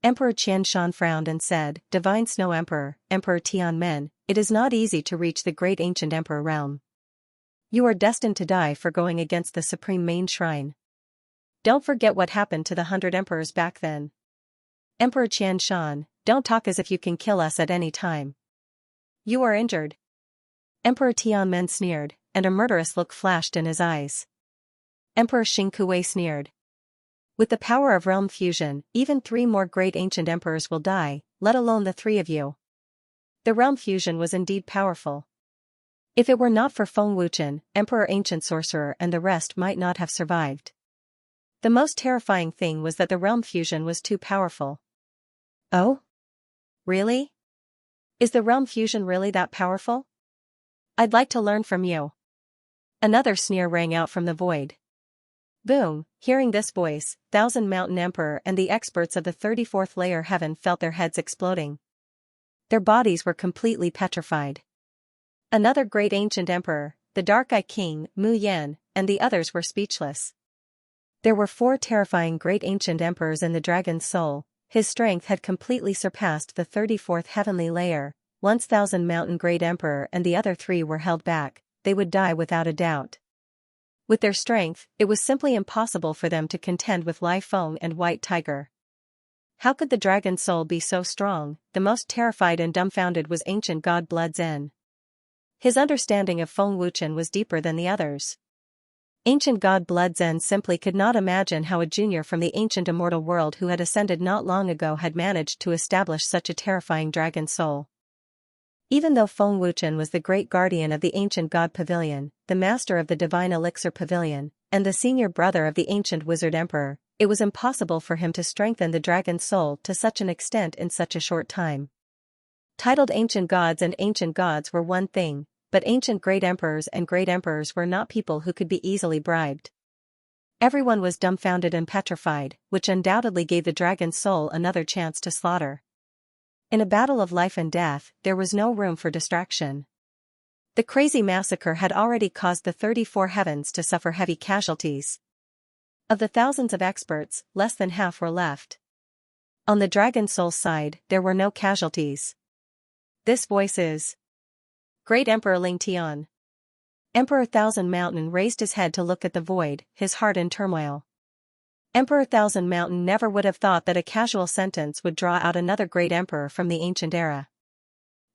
Emperor Qianshan frowned and said, Divine Snow Emperor, Emperor Tianmen, it is not easy to reach the great ancient emperor realm. You are destined to die for going against the supreme main shrine. Don't forget what happened to the 100 emperors back then. Emperor Qianshan, don't talk as if you can kill us at any time. You are injured. Emperor Tianmen sneered, and a murderous look flashed in his eyes. Emperor Xingkuei sneered. With the power of realm fusion, even 3 more great ancient emperors will die, let alone the 3 of you. The realm fusion was indeed powerful. If it were not for Feng Wuchen, Emperor Ancient Sorcerer and the rest might not have survived. The most terrifying thing was that the realm fusion was too powerful. Oh? Really? Is the realm fusion really that powerful? I'd like to learn from you. Another sneer rang out from the void. Boom, hearing this voice, Thousand Mountain Emperor and the experts of the 34th layer heaven felt their heads exploding. Their bodies were completely petrified. Another great ancient emperor, the Dark Eye King, Mu Yan, and the others were speechless. There were 4 terrifying great ancient emperors in the Dragon's Soul. His strength had completely surpassed the 34th heavenly layer. Once Thousand Mountain Great Emperor and the other 3 were held back, they would die without a doubt. With their strength, it was simply impossible for them to contend with Lai Feng and White Tiger. How could the Dragon's Soul be so strong? The most terrified and dumbfounded was ancient god Blood Zen. His understanding of Feng Wuchen was deeper than the others. Ancient god Blood Zen simply could not imagine how a junior from the ancient immortal world who had ascended not long ago had managed to establish such a terrifying dragon soul. Even though Feng Wuchen was the great guardian of the ancient god pavilion, the master of the divine elixir pavilion, and the senior brother of the ancient wizard emperor, it was impossible for him to strengthen the dragon's soul to such an extent in such a short time. Titled ancient gods and ancient gods were one thing, but ancient great emperors and great emperors were not people who could be easily bribed. Everyone was dumbfounded and petrified, which undoubtedly gave the dragon's soul another chance to slaughter. In a battle of life and death, there was no room for distraction. The crazy massacre had already caused the 34 heavens to suffer heavy casualties. Of the thousands of experts, less than half were left. On the dragon soul's side, there were no casualties. This voice is Great Emperor Ling Tian. Emperor Thousand Mountain raised his head to look at the void, his heart in turmoil. Emperor Thousand Mountain never would have thought that a casual sentence would draw out another great emperor from the ancient era.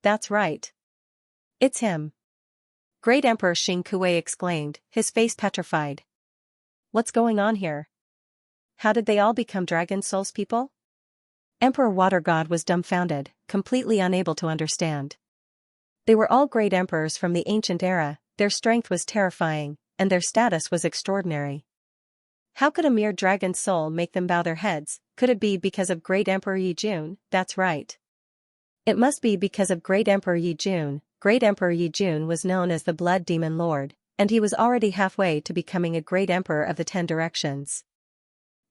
That's right. It's him. Great Emperor Xingkuei exclaimed, his face petrified. What's going on here? How did they all become dragon souls people? Emperor Water God was dumbfounded, completely unable to understand. They were all great emperors from the ancient era, their strength was terrifying, and their status was extraordinary. How could a mere dragon soul make them bow their heads? Could it be because of Great Emperor Yi Jun? That's right. It must be because of Great Emperor Yi Jun. Great Emperor Yi Jun was known as the Blood Demon Lord, and he was already halfway to becoming a great emperor of the 10 directions.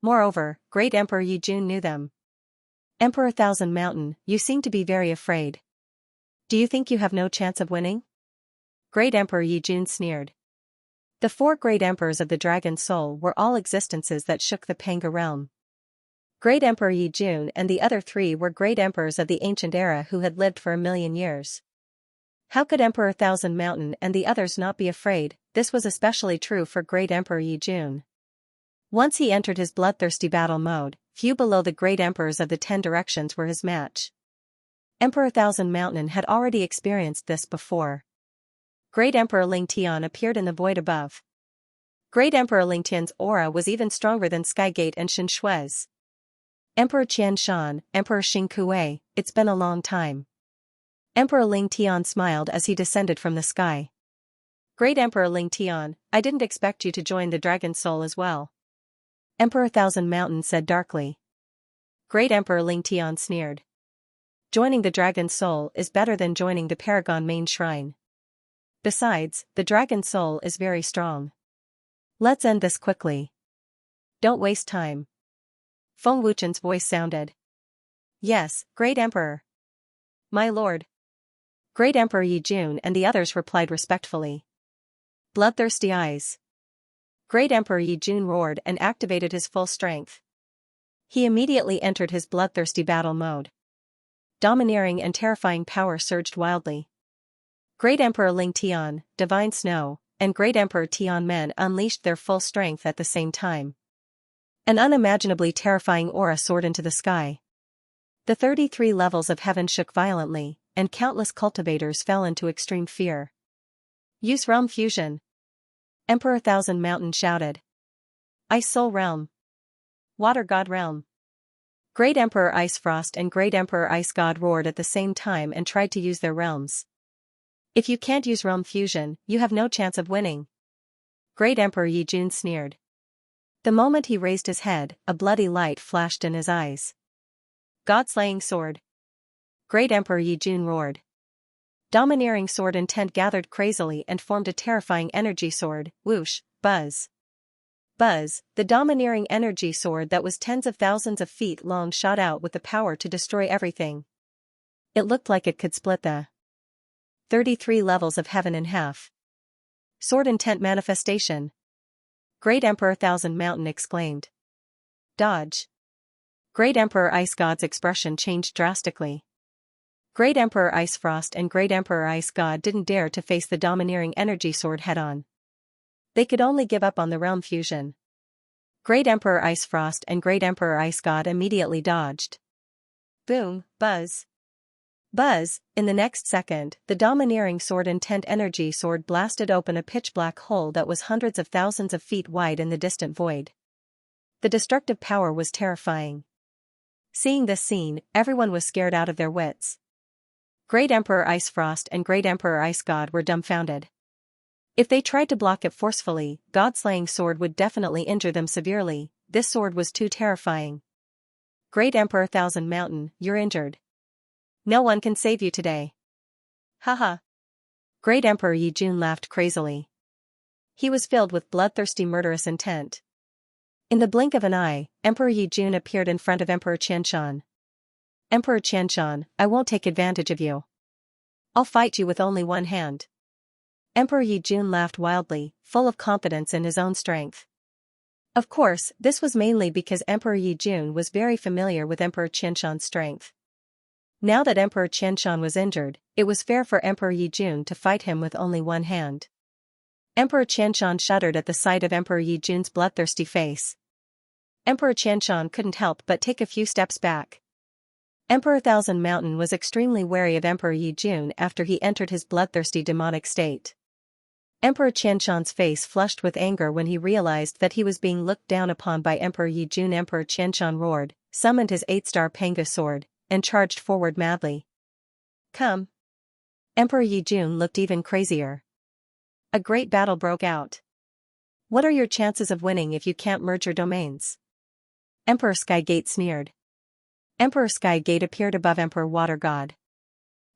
Moreover, Great Emperor Yi Jun knew them. Emperor Thousand Mountain, you seem to be very afraid. Do you think you have no chance of winning? Great Emperor Yi Jun sneered. The 4 great emperors of the Dragon Soul were all existences that shook the Panga realm. Great Emperor Yi Jun and the other 3 were great emperors of the ancient era who had lived for 1,000,000 years. How could Emperor Thousand Mountain and the others not be afraid? This was especially true for Great Emperor Yi Jun. Once he entered his bloodthirsty battle mode, few below the great emperors of the 10 directions were his match. Emperor Thousand Mountain had already experienced this before. Great Emperor Ling Tian appeared in the void above. Great Emperor Ling Tian's aura was even stronger than Skygate and Shen Shui's. Emperor Qian Shan, Emperor Xing Kuei, it's been a long time. Emperor Ling Tian smiled as he descended from the sky. Great Emperor Ling Tian, I didn't expect you to join the Dragon Soul as well. Emperor Thousand Mountain said darkly. Great Emperor Ling Tian sneered. Joining the Dragon Soul is better than joining the Paragon Main Shrine. Besides, the Dragon Soul is very strong. Let's end this quickly. Don't waste time. Feng Wuchen's voice sounded. Yes, Great Emperor. My lord. Great Emperor Yi Jun and the others replied respectfully. Bloodthirsty eyes. Great Emperor Yi Jun roared and activated his full strength. He immediately entered his bloodthirsty battle mode. Domineering and terrifying power surged wildly. Great Emperor Ling Tian, Divine Snow, and Great Emperor Tianmen unleashed their full strength at the same time. An unimaginably terrifying aura soared into the sky. The 33 levels of heaven shook violently, and countless cultivators fell into extreme fear. Use Realm Fusion. Emperor Thousand Mountain shouted. Ice Soul Realm. Water God Realm. Great Emperor Ice Frost and Great Emperor Ice God roared at the same time and tried to use their realms. If you can't use Realm Fusion, you have no chance of winning. Great Emperor Yi Jun sneered. The moment he raised his head, a bloody light flashed in his eyes. God-slaying sword. Great Emperor Yi Jun roared. Domineering sword intent gathered crazily and formed a terrifying energy sword, whoosh, buzz. Buzz, the domineering energy sword that was tens of thousands of feet long shot out with the power to destroy everything. It looked like it could split the 33 levels of heaven in half. Sword intent manifestation. Great Emperor Thousand Mountain exclaimed. Dodge. Great Emperor Ice God's expression changed drastically. Great Emperor Ice Frost and Great Emperor Ice God didn't dare to face the domineering energy sword head-on. They could only give up on the Realm Fusion. Great Emperor Ice Frost and Great Emperor Ice God immediately dodged. Boom, buzz. Buzz, in the next second, the domineering sword intent energy sword blasted open a pitch-black hole that was hundreds of thousands of feet wide in the distant void. The destructive power was terrifying. Seeing this scene, everyone was scared out of their wits. Great Emperor Ice Frost and Great Emperor Ice God were dumbfounded. If they tried to block it forcefully, God-slaying sword would definitely injure them severely. This sword was too terrifying. Great Emperor Thousand Mountain, you're injured. No one can save you today. Haha. Great Emperor Yi Jun laughed crazily. He was filled with bloodthirsty murderous intent. In the blink of an eye, Emperor Yi Jun appeared in front of Emperor Qianshan. Emperor Qianshan, I won't take advantage of you. I'll fight you with only one hand. Emperor Yi Jun laughed wildly, full of confidence in his own strength. Of course, this was mainly because Emperor Yi Jun was very familiar with Emperor Qianshan's strength. Now that Emperor Qianshan was injured, it was fair for Emperor Yi Jun to fight him with only one hand. Emperor Qianshan shuddered at the sight of Emperor Yi Jun's bloodthirsty face. Emperor Qianshan couldn't help but take a few steps back. Emperor Thousand Mountain was extremely wary of Emperor Yi Jun after he entered his bloodthirsty demonic state. Emperor Qianshan's face flushed with anger when he realized that he was being looked down upon by Emperor Yi Jun. Emperor Qianshan roared, summoned his 8-star Panga sword, and charged forward madly. Come. Emperor Yi Jun looked even crazier. A great battle broke out. What are your chances of winning if you can't merge your domains? Emperor Skygate sneered. Emperor Skygate appeared above Emperor Water God.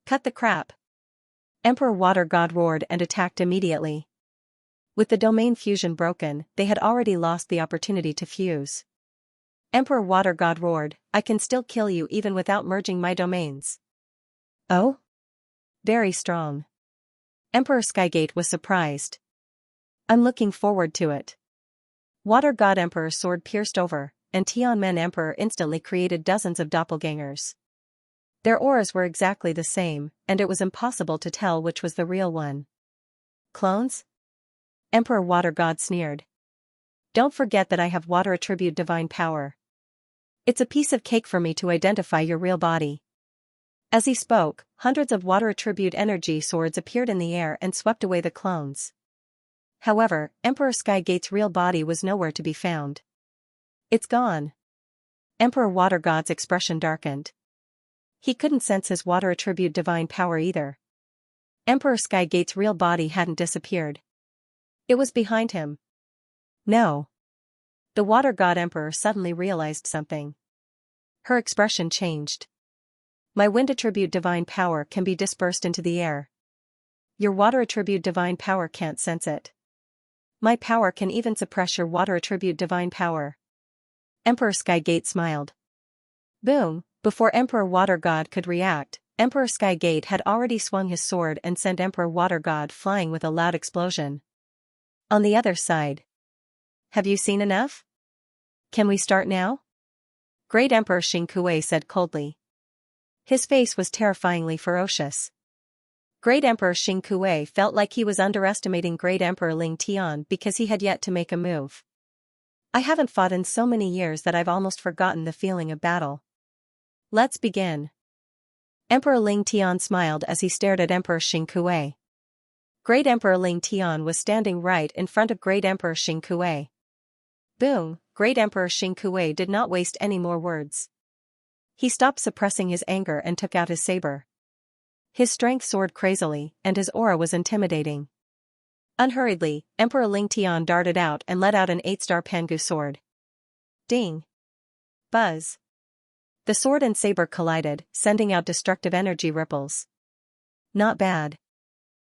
Cut the crap. Emperor Water God roared and attacked immediately. With the domain fusion broken, they had already lost the opportunity to fuse. Emperor Water God roared, I can still kill you even without merging my domains. Oh? Very strong. Emperor Skygate was surprised. I'm looking forward to it. Water God Emperor's sword pierced over, and Tianmen Emperor instantly created dozens of doppelgangers. Their auras were exactly the same, and it was impossible to tell which was the real one. Clones? Emperor Water God sneered. Don't forget that I have water attribute divine power. It's a piece of cake for me to identify your real body. As he spoke, hundreds of water attribute energy swords appeared in the air and swept away the clones. However, Emperor Skygate's real body was nowhere to be found. It's gone. Emperor Water God's expression darkened. He couldn't sense his water attribute divine power either. Emperor Skygate's real body hadn't disappeared. It was behind him. No. The Water God Emperor suddenly realized something. Her expression changed. My wind attribute divine power can be dispersed into the air. Your water attribute divine power can't sense it. My power can even suppress your water attribute divine power. Emperor Skygate smiled. Boom! Before Emperor Water God could react, Emperor Skygate had already swung his sword and sent Emperor Water God flying with a loud explosion. On the other side. Have you seen enough? Can we start now? Great Emperor Xingque said coldly. His face was terrifyingly ferocious. Great Emperor Xingque felt like he was underestimating Great Emperor Ling Tian because he had yet to make a move. I haven't fought in so many years that I've almost forgotten the feeling of battle. Let's begin. Emperor Ling Tian smiled as he stared at Emperor Xingque. Great Emperor Ling Tian was standing right in front of Great Emperor Xingque. Boom! Great Emperor Xingque did not waste any more words. He stopped suppressing his anger and took out his saber. His strength soared crazily, and his aura was intimidating. Unhurriedly, Emperor Ling Tian darted out and let out an 8-star Pangu sword. Ding! Buzz! The sword and saber collided, sending out destructive energy ripples. Not bad.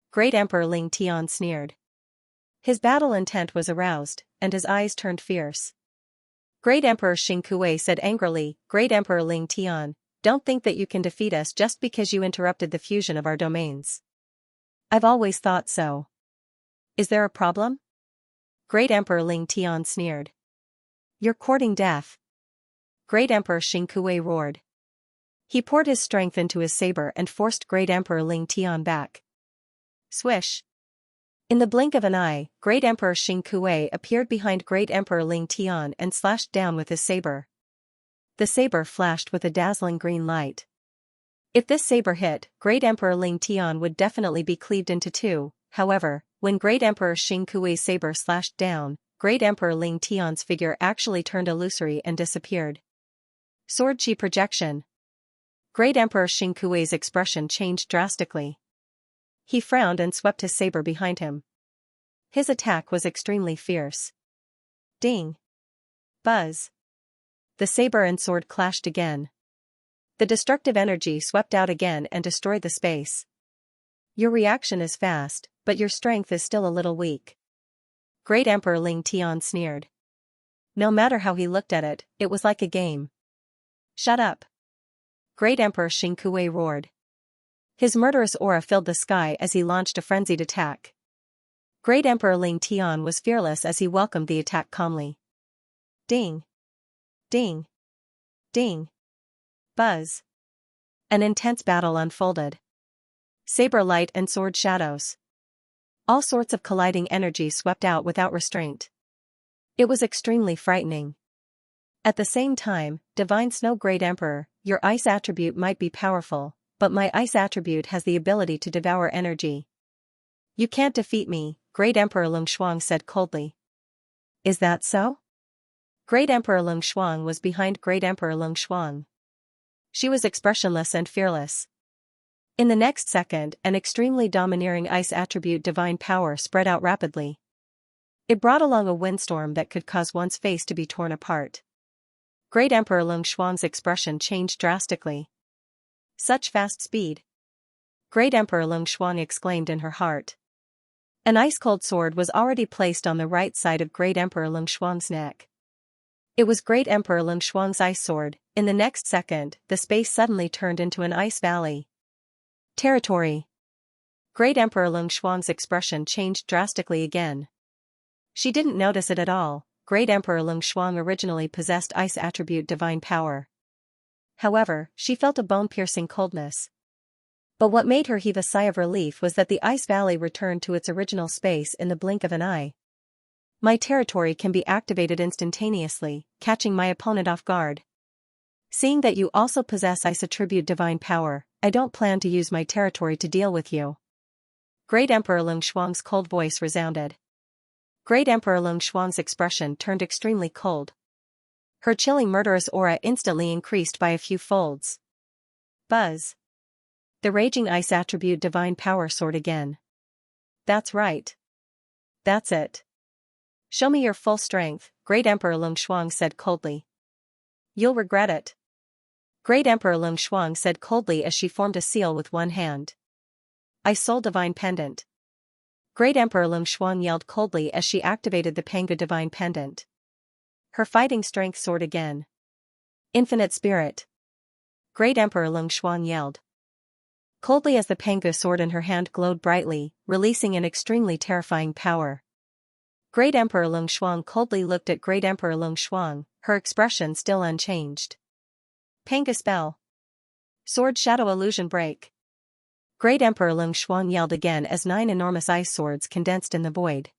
Great Emperor Ling Tian sneered. His battle intent was aroused, and his eyes turned fierce. Great Emperor Xingque said angrily, Great Emperor Ling Tian, don't think that you can defeat us just because you interrupted the fusion of our domains. I've always thought so. Is there a problem? Great Emperor Ling Tian sneered. You're courting death. Great Emperor Xingque roared. He poured his strength into his saber and forced Great Emperor Ling Tian back. Swish! In the blink of an eye, Great Emperor Xingque appeared behind Great Emperor Ling Tian and slashed down with his saber. The saber flashed with a dazzling green light. If this saber hit, Great Emperor Ling Tian would definitely be cleaved into two. However, when Great Emperor Xingque's saber slashed down, Great Emperor Ling Tian's figure actually turned illusory and disappeared. Sword Chi projection. Great Emperor Xingque's expression changed drastically. He frowned and swept his saber behind him. His attack was extremely fierce. Ding! Buzz! The saber and sword clashed again. The destructive energy swept out again and destroyed the space. Your reaction is fast, but your strength is still a little weak. Great Emperor Ling Tian sneered. No matter how he looked at it, it was like a game. Shut up! Great Emperor Xingque roared. His murderous aura filled the sky as he launched a frenzied attack. Great Emperor Ling Tian was fearless as he welcomed the attack calmly. Ding! Ding! Ding! Buzz! An intense battle unfolded. Saber light and sword shadows. All sorts of colliding energy swept out without restraint. It was extremely frightening. At the same time, Divine Snow Great Emperor, your ice attribute might be powerful, but my ice attribute has the ability to devour energy. You can't defeat me, Great Emperor Lung Shuang said coldly. Is that so? Great Emperor Lung Shuang was behind Great Emperor Lung Shuang. She was expressionless and fearless. In the next second, an extremely domineering ice attribute divine power spread out rapidly. It brought along a windstorm that could cause one's face to be torn apart. Great Emperor Lung Shuang's expression changed drastically. Such fast speed! Great Emperor Lung Shuang exclaimed in her heart. An ice-cold sword was already placed on the right side of Great Emperor Lung Shuang's neck. It was Great Emperor Lung Shuang's ice sword. In the next second, the space suddenly turned into an ice valley. Territory! Great Emperor Lung Shuang's expression changed drastically again. She didn't notice it at all. Great Emperor Lung Shuang originally possessed ice attribute divine power. However, she felt a bone-piercing coldness. But what made her heave a sigh of relief was that the ice valley returned to its original space in the blink of an eye. My territory can be activated instantaneously, catching my opponent off guard. Seeing that you also possess ice attribute divine power, I don't plan to use my territory to deal with you. Great Emperor Lung Shuang's cold voice resounded. Great Emperor Lung Shuang's expression turned extremely cold. Her chilling murderous aura instantly increased by a few folds. Buzz. The raging ice attribute divine power soared again. That's right. That's it. Show me your full strength, Great Emperor Lung Shuang said coldly. You'll regret it. Great Emperor Lung Shuang said coldly as she formed a seal with one hand. Ice Soul Divine Pendant. Great Emperor Lung Shuang yelled coldly as she activated the Panga Divine Pendant. Her fighting strength soared again. Infinite Spirit. Great Emperor Lung Shuang yelled. Coldly as the Panga sword in her hand glowed brightly, releasing an extremely terrifying power. Great Emperor Lung Shuang coldly looked at Great Emperor Lung Shuang, her expression still unchanged. Panga Spell. Sword Shadow Illusion Break. Great Emperor Lung Shuang yelled again as 9 enormous ice swords condensed in the void.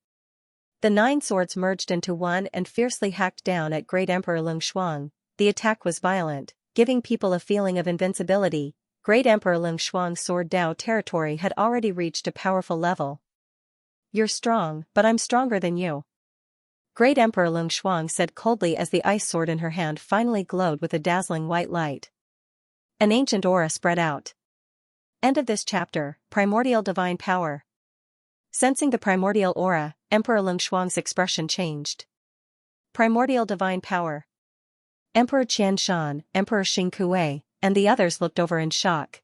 The 9 swords merged into one and fiercely hacked down at Great Emperor Lung Shuang. The attack was violent, giving people a feeling of invincibility. Great Emperor Lung Shuang's sword Dao territory had already reached a powerful level. You're strong, but I'm stronger than you. Great Emperor Lung Shuang said coldly as the ice sword in her hand finally glowed with a dazzling white light. An ancient aura spread out. End of this chapter. Primordial Divine Power. Sensing the primordial aura, Emperor Lung Shuang's expression changed. Primordial Divine Power. Emperor Qian Shan, Emperor Xing Kuei, and the others looked over in shock.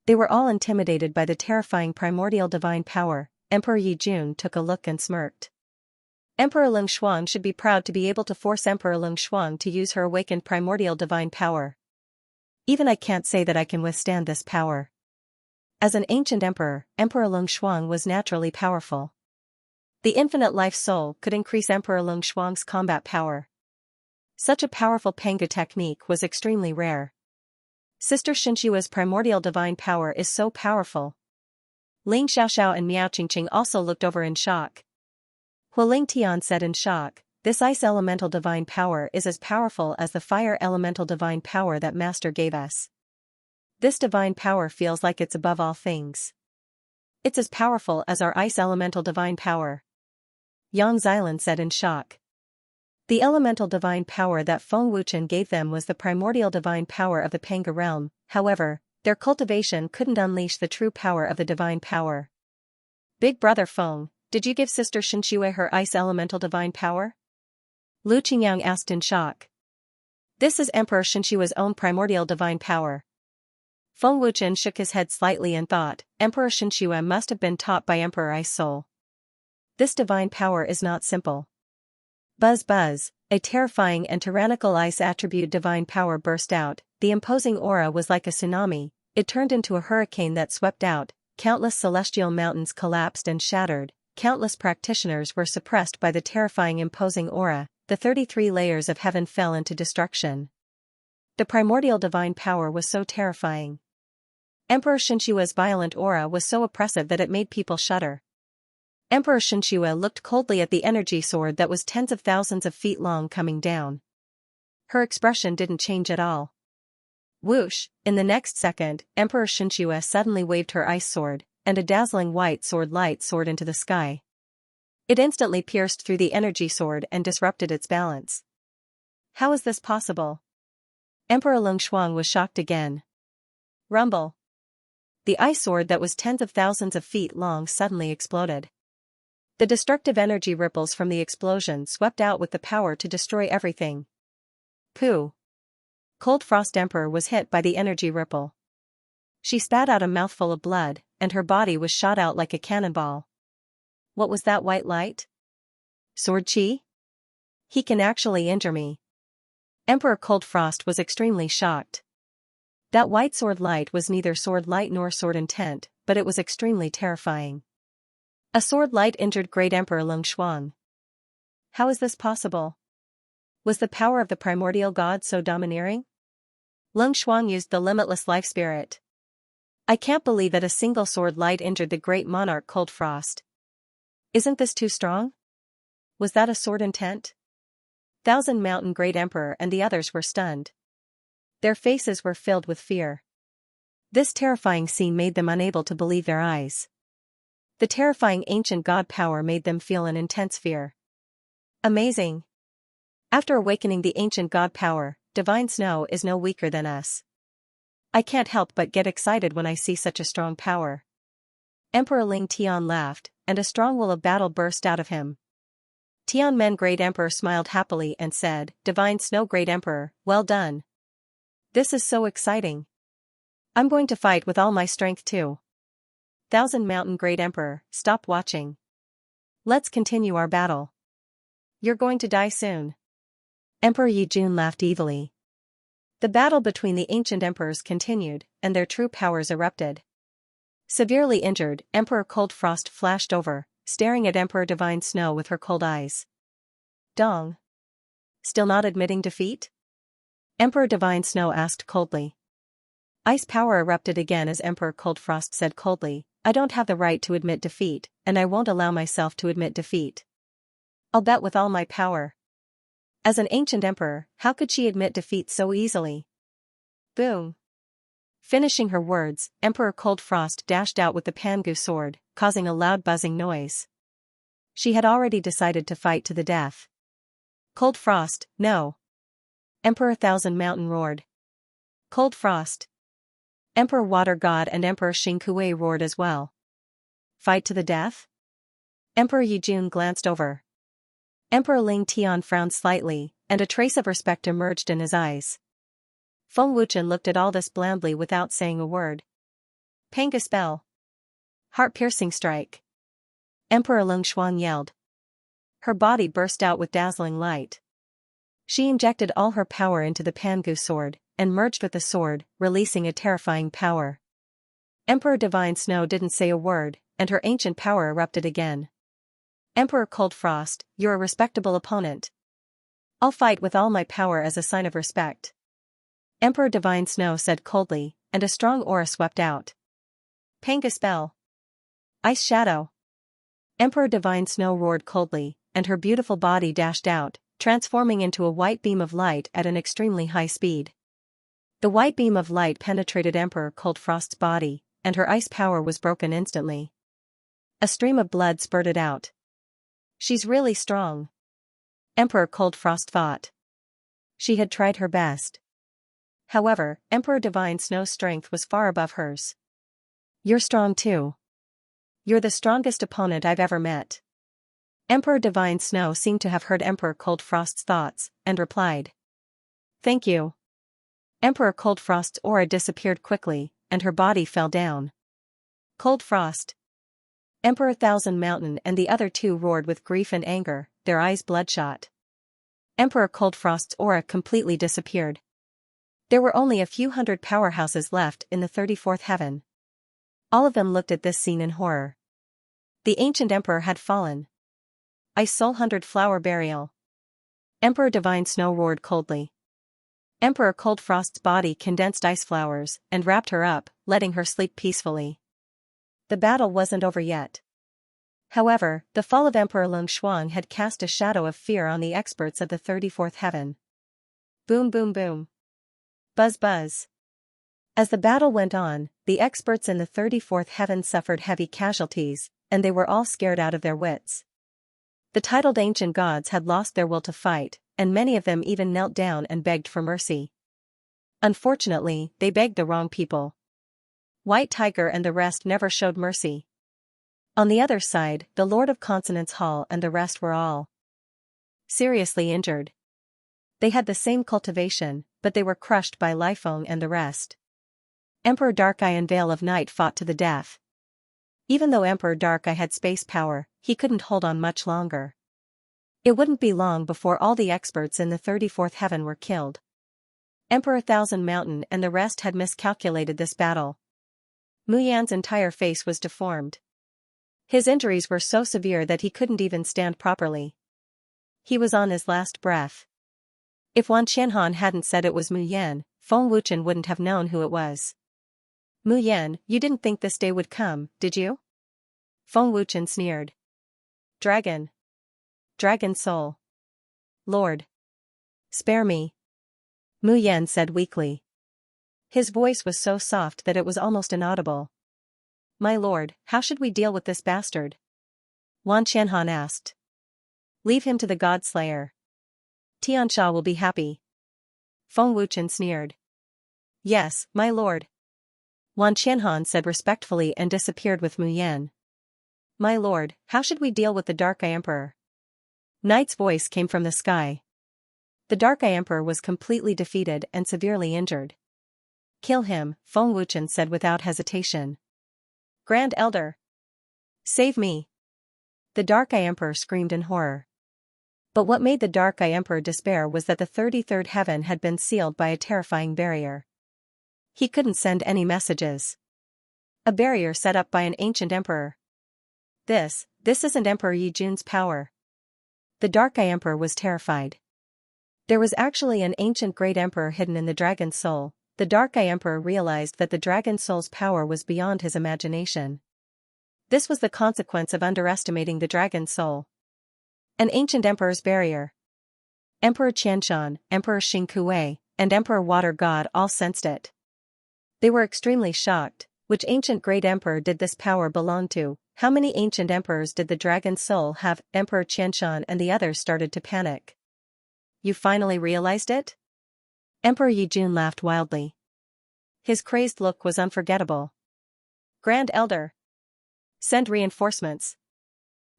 They were all intimidated by the terrifying primordial divine power. Emperor Yi Jun took a look and smirked. Emperor Lung Shuang should be proud to be able to force Emperor Lung Shuang to use her awakened primordial divine power. Even I can't say that I can withstand this power. As an ancient emperor, Emperor Lung Shuang was naturally powerful. The infinite life soul could increase Emperor Lung Shuang's combat power. Such a powerful Panga technique was extremely rare. Sister Xianxia's primordial divine power is so powerful. Ling Xiaoxiao and Miao Qingqing also looked over in shock. Hualing Tian said in shock, this ice elemental divine power is as powerful as the fire elemental divine power that Master gave us. This divine power feels like it's above all things. It's as powerful as our ice elemental divine power. Yang Xilan said in shock. The elemental divine power that Feng Wuchen gave them was the primordial divine power of the Panga realm. However, their cultivation couldn't unleash the true power of the divine power. Big brother Feng, did you give Sister Xianxia her ice elemental divine power? Lu Qingyang asked in shock. This is Emperor Xianxia's own primordial divine power. Feng Wuchen shook his head slightly and thought, Emperor Xianxia must have been taught by Emperor Ice Soul. This divine power is not simple. Buzz buzz, a terrifying and tyrannical ice attribute divine power burst out. The imposing aura was like a tsunami. It turned into a hurricane that swept out. Countless celestial mountains collapsed and shattered. Countless practitioners were suppressed by the terrifying imposing aura. The 33 layers of heaven fell into destruction. The primordial divine power was so terrifying. Emperor Xianxia's violent aura was so oppressive that it made people shudder. Emperor Xianxia looked coldly at the energy sword that was tens of thousands of feet long coming down. Her expression didn't change at all. Whoosh, in the next second, Emperor Xianxia suddenly waved her ice sword, and a dazzling white sword light soared into the sky. It instantly pierced through the energy sword and disrupted its balance. How is this possible? Emperor Lung Shuang was shocked again. Rumble. The ice sword that was tens of thousands of feet long suddenly exploded. The destructive energy ripples from the explosion swept out with the power to destroy everything. Pooh. Cold Frost Emperor was hit by the energy ripple. She spat out a mouthful of blood, and her body was shot out like a cannonball. What was that white light? Sword Chi? He can actually injure me. Emperor Cold Frost was extremely shocked. That white sword light was neither sword light nor sword intent, but it was extremely terrifying. A sword light injured Great Emperor Lung Shuang. How is this possible? Was the power of the primordial god so domineering? Lung Xuang used the limitless life spirit. I can't believe that a single sword light injured the great monarch Cold Frost. Isn't this too strong? Was that a sword intent? Thousand Mountain Great Emperor and the others were stunned. Their faces were filled with fear. This terrifying scene made them unable to believe their eyes. The terrifying ancient god power made them feel an intense fear. Amazing! After awakening the ancient god power, divine snow is no weaker than us. I can't help but get excited when I see such a strong power. Emperor Ling Tian laughed, and a strong will of battle burst out of him. Tianmen Great Emperor smiled happily and said, Divine Snow Great Emperor, well done. This is so exciting. I'm going to fight with all my strength too. Thousand Mountain Great Emperor, stop watching. Let's continue our battle. You're going to die soon. Emperor Yijun laughed evilly. The battle between the ancient emperors continued, and their true powers erupted. Severely injured, Emperor Cold Frost flashed over, staring at Emperor Divine Snow with her cold eyes. Dong. Still not admitting defeat? Emperor Divine Snow asked coldly. Ice power erupted again as Emperor Cold Frost said coldly, I don't have the right to admit defeat, and I won't allow myself to admit defeat. I'll bet with all my power. As an ancient emperor, how could she admit defeat so easily? Boom. Finishing her words, Emperor Cold Frost dashed out with the Pangu sword, causing a loud buzzing noise. She had already decided to fight to the death. Cold Frost, no. Emperor Thousand Mountain roared. Cold Frost. Emperor Water God and Emperor Xingkue roared as well. Fight to the death? Emperor Yijun glanced over. Emperor Ling Tian frowned slightly, and a trace of respect emerged in his eyes. Feng Wuchen looked at all this blandly without saying a word. Panga spell. Heart-piercing strike. Emperor Lung Xuan yelled. Her body burst out with dazzling light. She injected all her power into the Pangu sword, and merged with the sword, releasing a terrifying power. Emperor Divine Snow didn't say a word, and her ancient power erupted again. Emperor Cold Frost, you're a respectable opponent. I'll fight with all my power as a sign of respect. Emperor Divine Snow said coldly, and a strong aura swept out. Panga spell. Ice shadow. Emperor Divine Snow roared coldly, and her beautiful body dashed out, transforming into a white beam of light at an extremely high speed. The white beam of light penetrated Emperor Cold Frost's body, and her ice power was broken instantly. A stream of blood spurted out. She's really strong. Emperor Cold Frost thought. She had tried her best. However, Emperor Divine Snow's strength was far above hers. You're strong too. You're the strongest opponent I've ever met. Emperor Divine Snow seemed to have heard Emperor Cold Frost's thoughts, and replied. Thank you. Emperor Cold Frost's aura disappeared quickly, and her body fell down. Cold Frost. Emperor Thousand Mountain and the other two roared with grief and anger, their eyes bloodshot. Emperor Cold Frost's aura completely disappeared. There were only a few hundred powerhouses left in the 34th heaven. All of them looked at this scene in horror. The ancient emperor had fallen. Ice Soul 100 Flower Burial. Emperor Divine Snow roared coldly. Emperor Cold Frost's body condensed ice flowers and wrapped her up, letting her sleep peacefully. The battle wasn't over yet. However, the fall of Emperor Lung Xuan had cast a shadow of fear on the experts of the 34th heaven. Boom boom boom. Buzz buzz. As the battle went on, the experts in the 34th heaven suffered heavy casualties, and they were all scared out of their wits. The titled ancient gods had lost their will to fight, and many of them even knelt down and begged for mercy. Unfortunately, they begged the wrong people. White Tiger and the rest never showed mercy. On the other side, the Lord of Consonance Hall and the rest were all seriously injured. They had the same cultivation, but they were crushed by Lifeng and the rest. Emperor Darkeye and Veil of Night fought to the death. Even though Emperor Darkeye had space power, he couldn't hold on much longer. It wouldn't be long before all the experts in the 34th heaven were killed. Emperor Thousand Mountain and the rest had miscalculated this battle. Mu Yan's entire face was deformed. His injuries were so severe that he couldn't even stand properly. He was on his last breath. If Wan Qianhan hadn't said it was Mu Yan, Feng Wuchen wouldn't have known who it was. Mu Yan, you didn't think this day would come, did you? Feng Wuchen sneered. Dragon. Dragon soul. Lord. Spare me. Mu Yan said weakly. His voice was so soft that it was almost inaudible. My lord, how should we deal with this bastard? Wan Qianhan asked. Leave him to the God Slayer. Xianxia will be happy. Feng Wuchen sneered. Yes, my lord. Wan Qianhan said respectfully and disappeared with Mu Yan. My lord, how should we deal with the Dark Eye Emperor? Knight's voice came from the sky. The Dark Eye Emperor was completely defeated and severely injured. Kill him, Feng Wuchen said without hesitation. Grand Elder. Save me. The Dark Eye Emperor screamed in horror. But what made the Dark Eye Emperor despair was that the 33rd heaven had been sealed by a terrifying barrier. He couldn't send any messages. A barrier set up by an ancient emperor. This isn't Emperor Yi Jun's power. The Dark Eye Emperor was terrified. There was actually an ancient great emperor hidden in the Dragon Soul. The Dark Eye Emperor realized that the Dragon Soul's power was beyond his imagination. This was the consequence of underestimating the Dragon Soul. An ancient emperor's barrier. Emperor Qianshan, Emperor Xingque, and Emperor Water God all sensed it. They were extremely shocked. Which ancient great emperor did this power belong to? How many ancient emperors did the Dragon Soul have? Emperor Qianshan and the others started to panic. You finally realized it? Emperor Yi Jun laughed wildly. His crazed look was unforgettable. Grand Elder. Send reinforcements.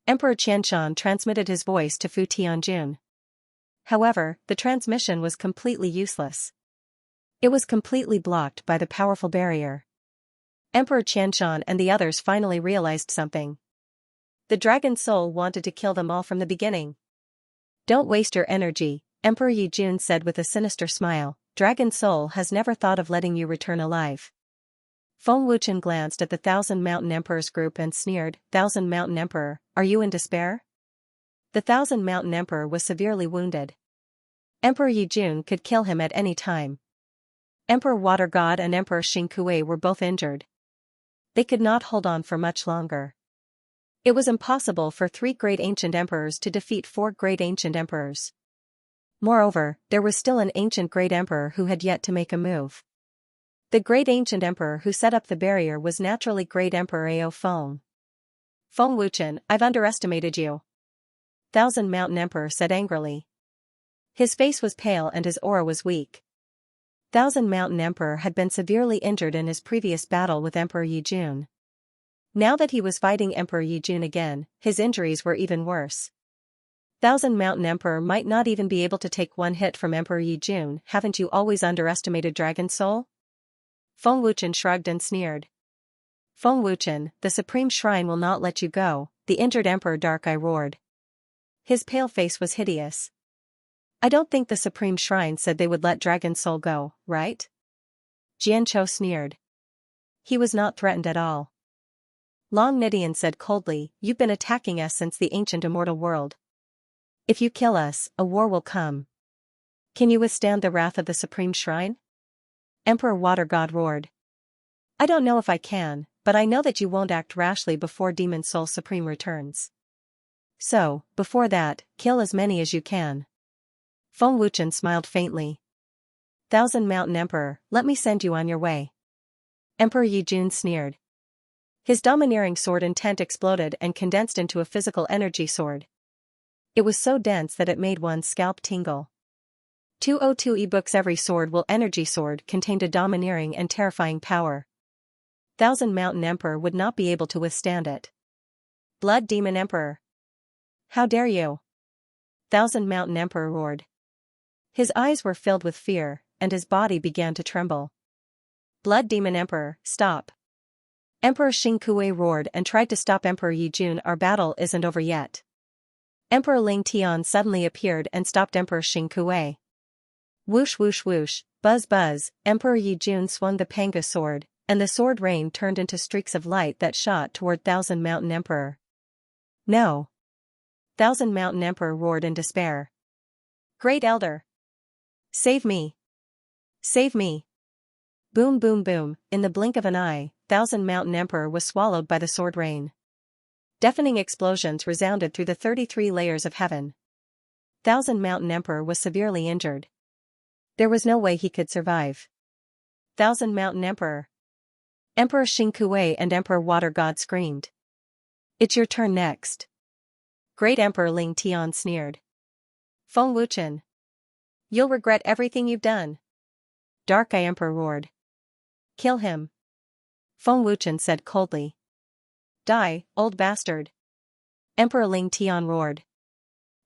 Emperor Qianshan transmitted his voice to Fu Tianjun. However, the transmission was completely useless. It was completely blocked by the powerful barrier. Emperor Qianshan and the others finally realized something. The Dragon Soul wanted to kill them all from the beginning. Don't waste your energy, Emperor Yi Jun said with a sinister smile. Dragon Soul has never thought of letting you return alive. Feng Wuchen glanced at the Thousand Mountain Emperors group and sneered, Thousand Mountain Emperor, are you in despair? The Thousand Mountain Emperor was severely wounded. Emperor Yi Jun could kill him at any time. Emperor Water God and Emperor Xingque were both injured. They could not hold on for much longer. It was impossible for 3 great ancient emperors to defeat 4 great ancient emperors. Moreover, there was still an ancient great emperor who had yet to make a move. The great ancient emperor who set up the barrier was naturally Great Emperor Ao Feng. Feng Wuchen, I've underestimated you. Thousand Mountain Emperor said angrily. His face was pale and his aura was weak. Thousand Mountain Emperor had been severely injured in his previous battle with Emperor Yi Jun. Now that he was fighting Emperor Yi Jun again, his injuries were even worse. Thousand Mountain Emperor might not even be able to take one hit from Emperor Yi Jun. Haven't you always underestimated Dragon Soul? Feng Wuchen shrugged and sneered. Feng Wuchen, the Supreme Shrine will not let you go, the injured Emperor Dark Eye roared. His pale face was hideous. I don't think the Supreme Shrine said they would let Dragon Soul go, right? Jianqiu sneered. He was not threatened at all. Long Nidian said coldly, you've been attacking us since the ancient immortal world. If you kill us, a war will come. Can you withstand the wrath of the Supreme Shrine? Emperor Water God roared. I don't know if I can, but I know that you won't act rashly before Demon Soul Supreme returns. So, before that, kill as many as you can. Feng Wuchen smiled faintly. Thousand Mountain Emperor, let me send you on your way. Emperor Yi Jun sneered. His domineering sword intent exploded and condensed into a physical energy sword. It was so dense that it made one's scalp tingle. 202 ebooks. Every sword will energy sword contained a domineering and terrifying power. Thousand Mountain Emperor would not be able to withstand it. Blood Demon Emperor. How dare you? Thousand Mountain Emperor roared. His eyes were filled with fear, and his body began to tremble. Blood Demon Emperor, stop. Emperor Xingque roared and tried to stop Emperor Yi Jun. Our battle isn't over yet. Emperor Ling Tian suddenly appeared and stopped Emperor Xingque. Whoosh whoosh whoosh, buzz buzz, Emperor Yi Jun swung the Panga sword, and the sword rain turned into streaks of light that shot toward Thousand Mountain Emperor. No. Thousand Mountain Emperor roared in despair. Great Elder. Save me. Save me! Boom boom boom, in the blink of an eye, Thousand Mountain Emperor was swallowed by the sword rain. Deafening explosions resounded through the 33 layers of heaven. Thousand Mountain Emperor was severely injured. There was no way he could survive. Thousand Mountain Emperor. Emperor Xianxia and Emperor Water God screamed. It's your turn next. Great Emperor Ling Tian sneered. Feng Wuchen. You'll regret everything you've done. Dark Eye Emperor roared. Kill him. Feng Wuchen said coldly. Die, old bastard. Emperor Ling Tian roared.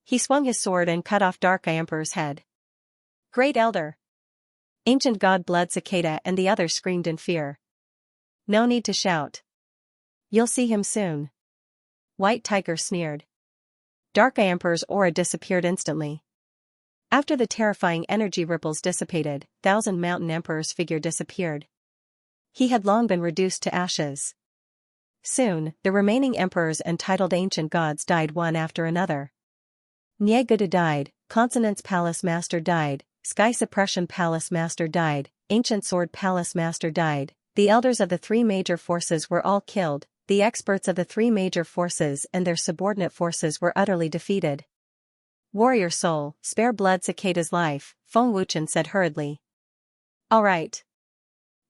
He swung his sword and cut off Dark Eye Emperor's head. Great Elder. Ancient God Blood Cicada and the others screamed in fear. No need to shout. You'll see him soon. White Tiger sneered. Dark Eye Emperor's aura disappeared instantly. After the terrifying energy ripples dissipated, Thousand Mountain Emperor's figure disappeared. He had long been reduced to ashes. Soon, the remaining emperors and titled ancient gods died one after another. Nieguda died, Consonance Palace Master died, Sky Suppression Palace Master died, Ancient Sword Palace Master died, the elders of the three major forces were all killed, the experts of the three major forces and their subordinate forces were utterly defeated. Warrior Soul, spare Blood Cicada's life, Feng Wuchen said hurriedly. All right.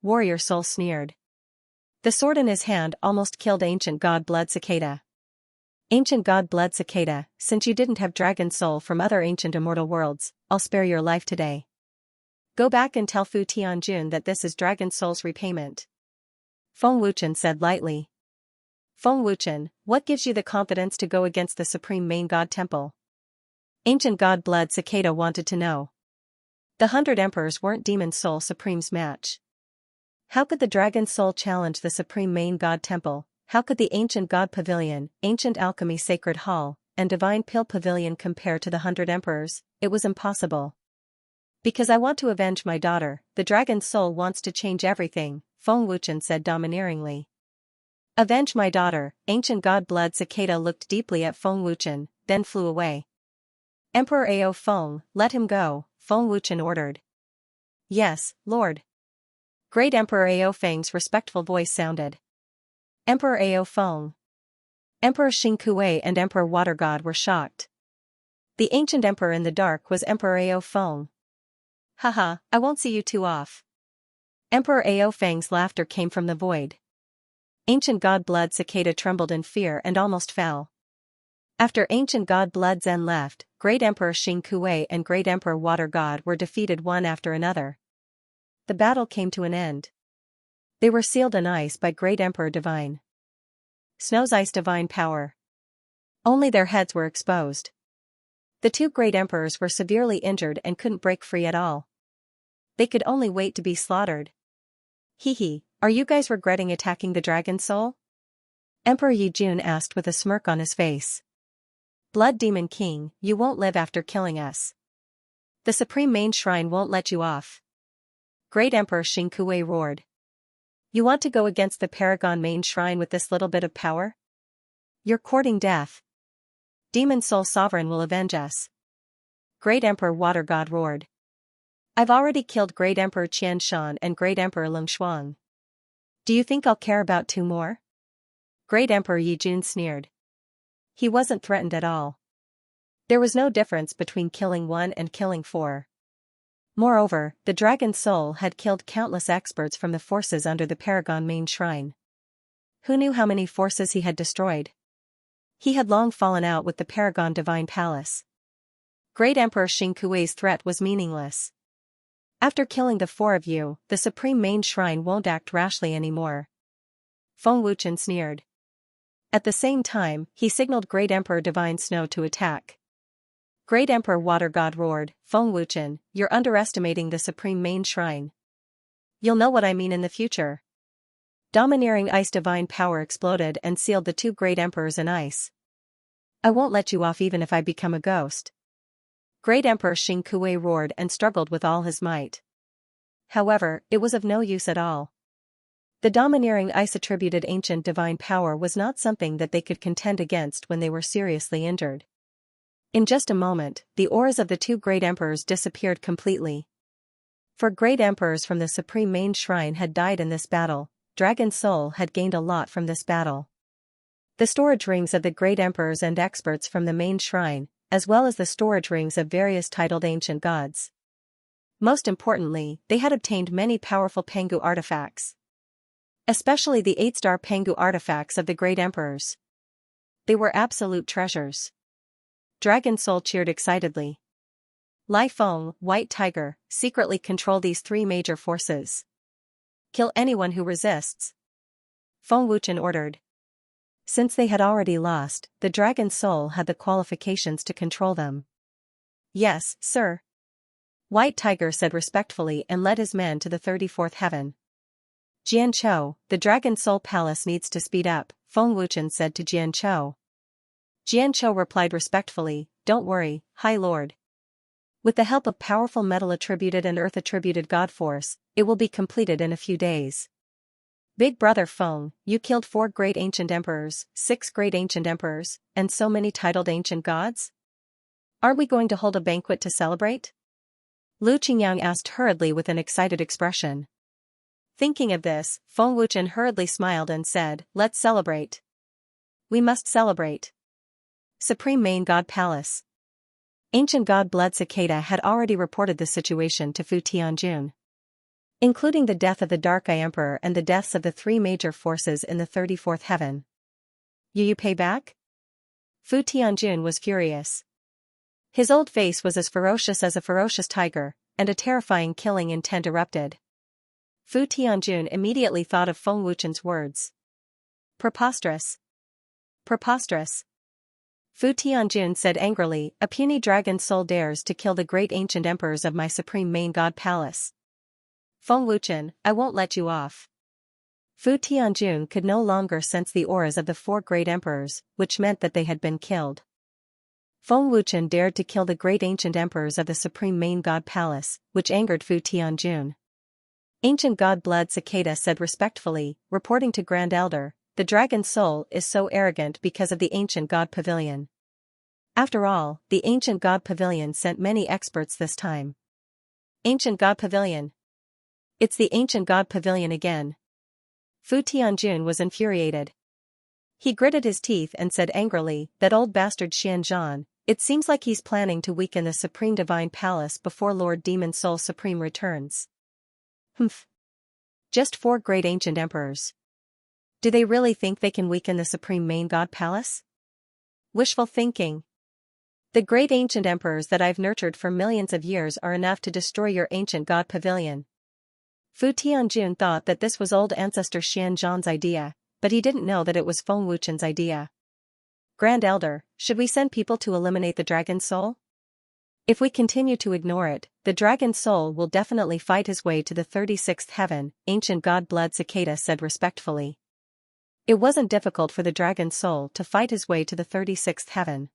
Warrior Soul sneered. The sword in his hand almost killed Ancient God Blood Cicada. Ancient God Blood Cicada, since you didn't have Dragon Soul from other ancient immortal worlds, I'll spare your life today. Go back and tell Fu Tianjun that this is Dragon Soul's repayment. Feng Wuchen said lightly. Feng Wuchen, what gives you the confidence to go against the Supreme Main God Temple? Ancient God Blood Cicada wanted to know. The 100 Emperors weren't Demon Soul Supreme's match. How could the Dragon Soul challenge the Supreme Main God Temple? How could the Ancient God Pavilion, Ancient Alchemy Sacred Hall, and Divine Pill Pavilion compare to the 100 Emperors? It was impossible. Because I want to avenge my daughter, the Dragon Soul wants to change everything, Feng Wuchen said domineeringly. Avenge my daughter, Ancient God Blood Cicada looked deeply at Feng Wuchen, then flew away. Emperor Ao Feng, let him go, Feng Wuchen ordered. Yes, Lord. Great Emperor Ao Feng's respectful voice sounded. Emperor Ao Feng. Emperor Xianxia and Emperor Water God were shocked. The ancient emperor in the dark was Emperor Ao Feng. Haha, I won't see you two off. Emperor Ao Feng's laughter came from the void. Ancient God Blood Cicada trembled in fear and almost fell. After Ancient God Blood Zen left, Great Emperor Xianxia and Great Emperor Water God were defeated one after another. The battle came to an end. They were sealed in ice by Great Emperor Divine Snow's ice divine power. Only their heads were exposed. The two great emperors were severely injured and couldn't break free at all. They could only wait to be slaughtered. Hee, are you guys regretting attacking the Dragon Soul? Emperor Yi Jun asked with a smirk on his face. Blood Demon King, you won't live after killing us. The Supreme Main Shrine won't let you off. Great Emperor Xianxia roared. You want to go against the Paragon Main Shrine with this little bit of power? You're courting death. Demon Soul Sovereign will avenge us. Great Emperor Water God roared. I've already killed Great Emperor Qian Shan and Great Emperor Lung Shuang. Do you think I'll care about two more? Great Emperor Yi Jun sneered. He wasn't threatened at all. There was no difference between killing one and killing four. Moreover, the Dragon Soul had killed countless experts from the forces under the Paragon Main Shrine. Who knew how many forces he had destroyed? He had long fallen out with the Paragon Divine Palace. Great Emperor Xianxia's threat was meaningless. After killing the four of you, the Supreme Main Shrine won't act rashly anymore. Feng Wuchen sneered. At the same time, he signaled Great Emperor Divine Snow to attack. Great Emperor Water God roared, Feng Wuchen, you're underestimating the Supreme Main Shrine. You'll know what I mean in the future. Domineering ice divine power exploded and sealed the two great emperors in ice. I won't let you off even if I become a ghost. Great Emperor Xianxia roared and struggled with all his might. However, it was of no use at all. The domineering ice-attributed ancient divine power was not something that they could contend against when they were seriously injured. In just a moment, the auras of the two great emperors disappeared completely. 4 great emperors from the Supreme Main Shrine had died in this battle. Dragon Soul had gained a lot from this battle. The storage rings of the great emperors and experts from the main shrine, as well as the storage rings of various titled ancient gods. Most importantly, they had obtained many powerful Pengu artifacts. Especially the 8-star Pengu artifacts of the great emperors. They were absolute treasures. Dragon Soul cheered excitedly. Lai Feng, White Tiger, secretly control these 3 major forces. Kill anyone who resists. Feng Wuchen ordered. Since they had already lost, the Dragon Soul had the qualifications to control them. Yes, sir. White Tiger said respectfully and led his men to the 34th heaven. Jianchou, the Dragon Soul Palace needs to speed up, Feng Wuchen said to Jianchou. Jianchou replied respectfully, don't worry, High Lord. With the help of powerful metal-attributed and earth-attributed god force, it will be completed in a few days. Big brother Feng, you killed 4 great ancient emperors, 6 great ancient emperors, and so many titled ancient gods? Are we going to hold a banquet to celebrate? Lu Qingyang asked hurriedly with an excited expression. Thinking of this, Feng Wuchen hurriedly smiled and said, let's celebrate. We must celebrate. Supreme Main God Palace. Ancient God Blood Cicada had already reported the situation to Fu Tianjun. Including the death of the Dark Eye Emperor and the deaths of the 3 major forces in the 34th heaven. You pay back? Fu Tianjun was furious. His old face was as ferocious as a ferocious tiger, and a terrifying killing intent erupted. Fu Tianjun immediately thought of Feng Wuchen's words. Preposterous. Preposterous. Fu Tianjun said angrily, a puny dragon soul dares to kill the great ancient emperors of my Supreme Main God Palace. Feng Wuchen, I won't let you off. Fu Tianjun could no longer sense the auras of the 4 great emperors, which meant that they had been killed. Feng Wuchen dared to kill the great ancient emperors of the Supreme Main God Palace, which angered Fu Tianjun. Ancient God Blood Cicada said respectfully, reporting to Grand Elder, the Dragon Soul is so arrogant because of the Ancient God Pavilion. After all, the Ancient God Pavilion sent many experts this time. Ancient God Pavilion. It's the Ancient God Pavilion again. Fu Tianjun was infuriated. He gritted his teeth and said angrily, that old bastard Xianxia, it seems like he's planning to weaken the Supreme Divine Palace before Lord Demon Soul Supreme returns. Humph. Just 4 great ancient emperors. Do they really think they can weaken the Supreme Main God Palace? Wishful thinking. The great ancient emperors that I've nurtured for millions of years are enough to destroy your Ancient God Pavilion. Fu Tianjun thought that this was old ancestor Xianxia's idea, but he didn't know that it was Feng Wuchen's idea. Grand Elder, should we send people to eliminate the Dragon Soul? If we continue to ignore it, the Dragon Soul will definitely fight his way to the 36th heaven, Ancient God Blood Cicada said respectfully. It wasn't difficult for the Dragon Soul to fight his way to the 36th heaven.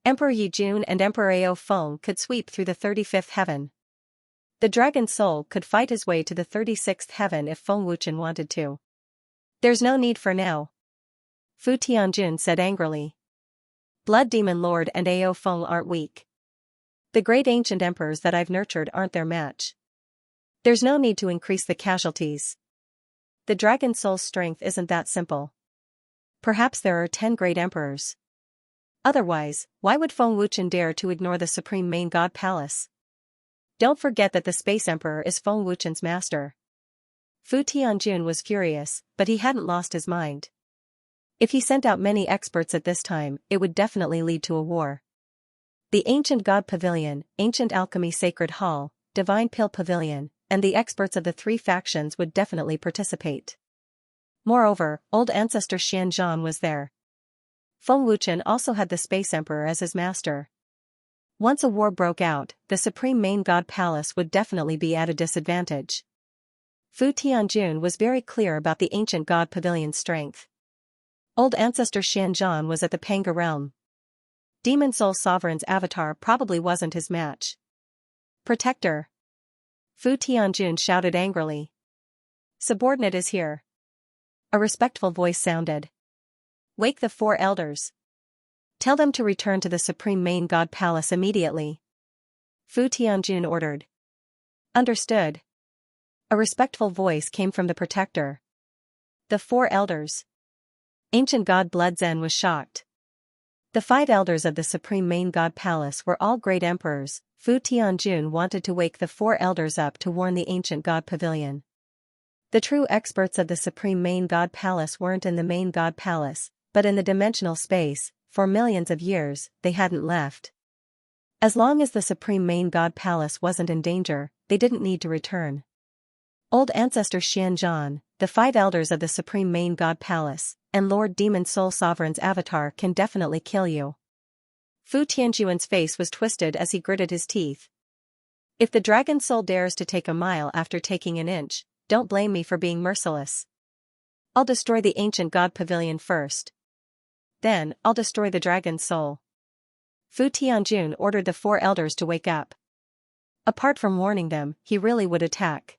Emperor Yi Jun and Emperor Ao Feng could sweep through the 35th heaven. The Dragon Soul could fight his way to the 36th heaven if Feng Wuchen wanted to. There's no need for now. Fu Tianjun said angrily. Blood Demon Lord and Ao Feng aren't weak. The great ancient emperors that I've nurtured aren't their match. There's no need to increase the casualties. The Dragon Soul's strength isn't that simple. Perhaps there are 10 great emperors. Otherwise, why would Feng Wuchen dare to ignore the Supreme Main God Palace? Don't forget that the Space Emperor is Feng Wuchen's master. Fu Tianjun was furious, but he hadn't lost his mind. If he sent out many experts at this time, it would definitely lead to a war. The Ancient God Pavilion, Ancient Alchemy Sacred Hall, Divine Pill Pavilion, and the experts of the 3 factions would definitely participate. Moreover, old ancestor Xianxian was there. Feng Wuchen also had the Space Emperor as his master. Once a war broke out, the Supreme Main God Palace would definitely be at a disadvantage. Fu Tianjun was very clear about the Ancient God Pavilion's strength. Old ancestor Xianxian was at the Panga realm. Demon Soul Sovereign's avatar probably wasn't his match. Protector. Fu Tianjun shouted angrily. Subordinate is here. A respectful voice sounded. Wake the 4 elders. Tell them to return to the Supreme Main God Palace immediately. Fu Tianjun ordered. Understood. A respectful voice came from the protector. The 4 elders. Ancient god Blood Zen was shocked. The 5 elders of the Supreme Main God Palace were all great emperors. Fu Tianjun wanted to wake the 4 elders up to warn the ancient god pavilion. The true experts of the Supreme Main God Palace weren't in the Main God Palace, but in the dimensional space. For millions of years, they hadn't left. As long as the Supreme Main God Palace wasn't in danger, they didn't need to return. Old Ancestor Xianxia, the 5 elders of the Supreme Main God Palace, and Lord Demon Soul Sovereign's avatar can definitely kill you. Fu Tianjuan's face was twisted as he gritted his teeth. If the dragon soul dares to take a mile after taking an inch, don't blame me for being merciless. I'll destroy the ancient god pavilion first. Then, I'll destroy the dragon's soul. Fu Tianjun ordered the 4 elders to wake up. Apart from warning them, he really would attack.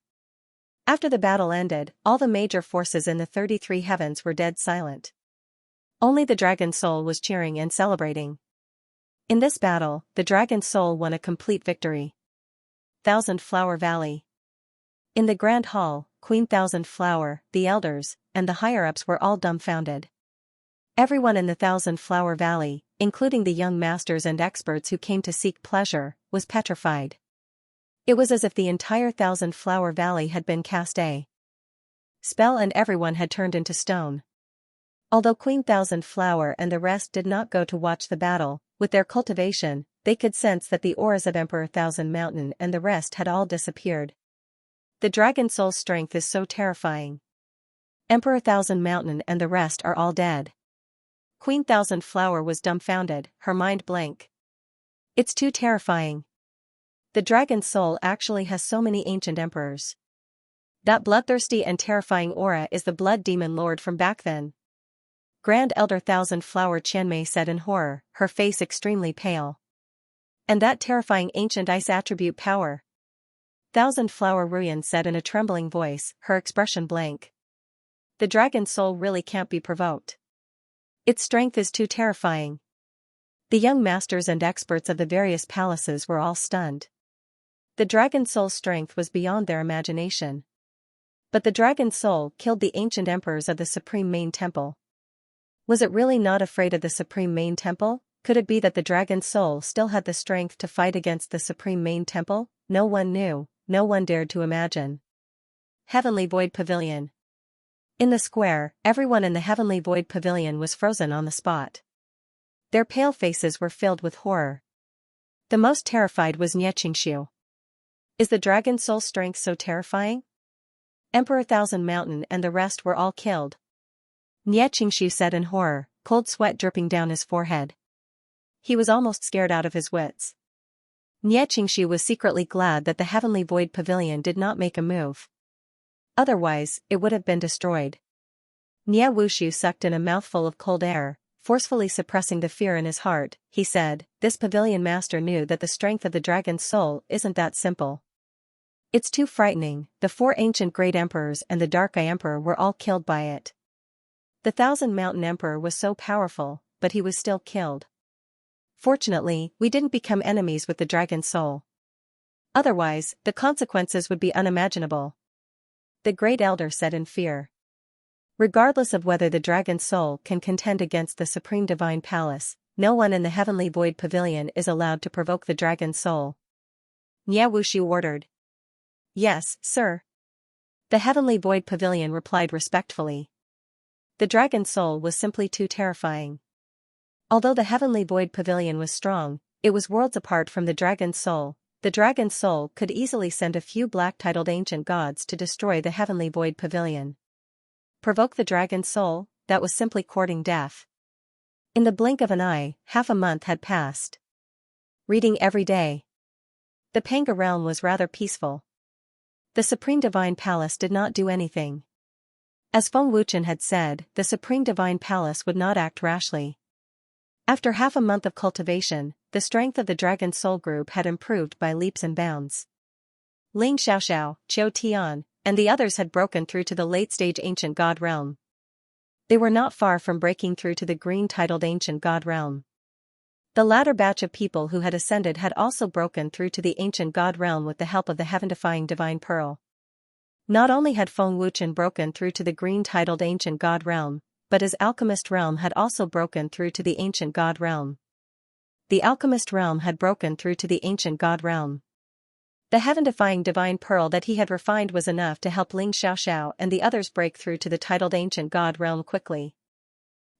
After the battle ended, all the major forces in the 33 heavens were dead silent. Only the dragon's soul was cheering and celebrating. In this battle, the dragon's soul won a complete victory. Thousand Flower Valley. In the Grand Hall, Queen Thousand Flower, the elders, and the higher-ups were all dumbfounded. Everyone in the Thousand Flower Valley, including the young masters and experts who came to seek pleasure, was petrified. It was as if the entire Thousand Flower Valley had been cast a spell and everyone had turned into stone. Although Queen Thousand Flower and the rest did not go to watch the battle, with their cultivation, they could sense that the auras of Emperor Thousand Mountain and the rest had all disappeared. The dragon soul's strength is so terrifying. Emperor Thousand Mountain and the rest are all dead. Queen Thousand Flower was dumbfounded, her mind blank. It's too terrifying. The dragon's soul actually has so many ancient emperors. That bloodthirsty and terrifying aura is the blood demon lord from back then. Grand Elder Thousand Flower Qianmei said in horror, her face extremely pale. And that terrifying ancient ice attribute power. Thousand Flower Ruyan said in a trembling voice, her expression blank. The dragon's soul really can't be provoked. Its strength is too terrifying. The young masters and experts of the various palaces were all stunned. The dragon's soul's strength was beyond their imagination. But the dragon's soul killed the ancient emperors of the Supreme Main Temple. Was it really not afraid of the Supreme Main Temple? Could it be that the dragon's soul still had the strength to fight against the Supreme Main Temple? No one knew, no one dared to imagine. Heavenly Void Pavilion. In the square, everyone in the Heavenly Void Pavilion was frozen on the spot. Their pale faces were filled with horror. The most terrified was Xianxia. Is the dragon soul's strength so terrifying? Emperor Thousand Mountain and the rest were all killed. Xianxia said in horror, cold sweat dripping down his forehead. He was almost scared out of his wits. Xianxia was secretly glad that the Heavenly Void Pavilion did not make a move. Otherwise, it would have been destroyed. Nia Wushu sucked in a mouthful of cold air, forcefully suppressing the fear in his heart. He said, this pavilion master knew that the strength of the dragon's soul isn't that simple. It's too frightening. The 4 ancient great emperors and the Dark Eye Emperor were all killed by it. The Thousand Mountain Emperor was so powerful, but he was still killed. Fortunately, we didn't become enemies with the dragon's soul. Otherwise, the consequences would be unimaginable. The Great Elder said in fear. Regardless of whether the dragon's soul can contend against the Supreme Divine Palace, no one in the Heavenly Void Pavilion is allowed to provoke the dragon's soul. Nia Wushu ordered. Yes, sir. The Heavenly Void Pavilion replied respectfully. The dragon's soul was simply too terrifying. Although the Heavenly Void Pavilion was strong, it was worlds apart from the dragon's soul. The dragon's soul could easily send a few black-titled ancient gods to destroy the Heavenly Void Pavilion. Provoke the dragon's soul? That was simply courting death. In the blink of an eye, half a month had passed. Reading every day. The Panga realm was rather peaceful. The Supreme Divine Palace did not do anything. As Feng Wuchen had said, the Supreme Divine Palace would not act rashly. After half a month of cultivation, the strength of the Dragon Soul Group had improved by leaps and bounds. Ling Xiaoxiao, Qiu Tian, and the others had broken through to the late-stage Ancient God Realm. They were not far from breaking through to the green-titled Ancient God Realm. The latter batch of people who had ascended had also broken through to the ancient god realm with the help of the heaven-defying divine pearl. Not only had Feng Wuchen broken through to the green-titled ancient god realm, but his alchemist realm had also broken through to the ancient god realm. The alchemist realm had broken through to the ancient god realm. The heaven-defying divine pearl that he had refined was enough to help Xianxia and the others break through to the titled ancient god realm quickly.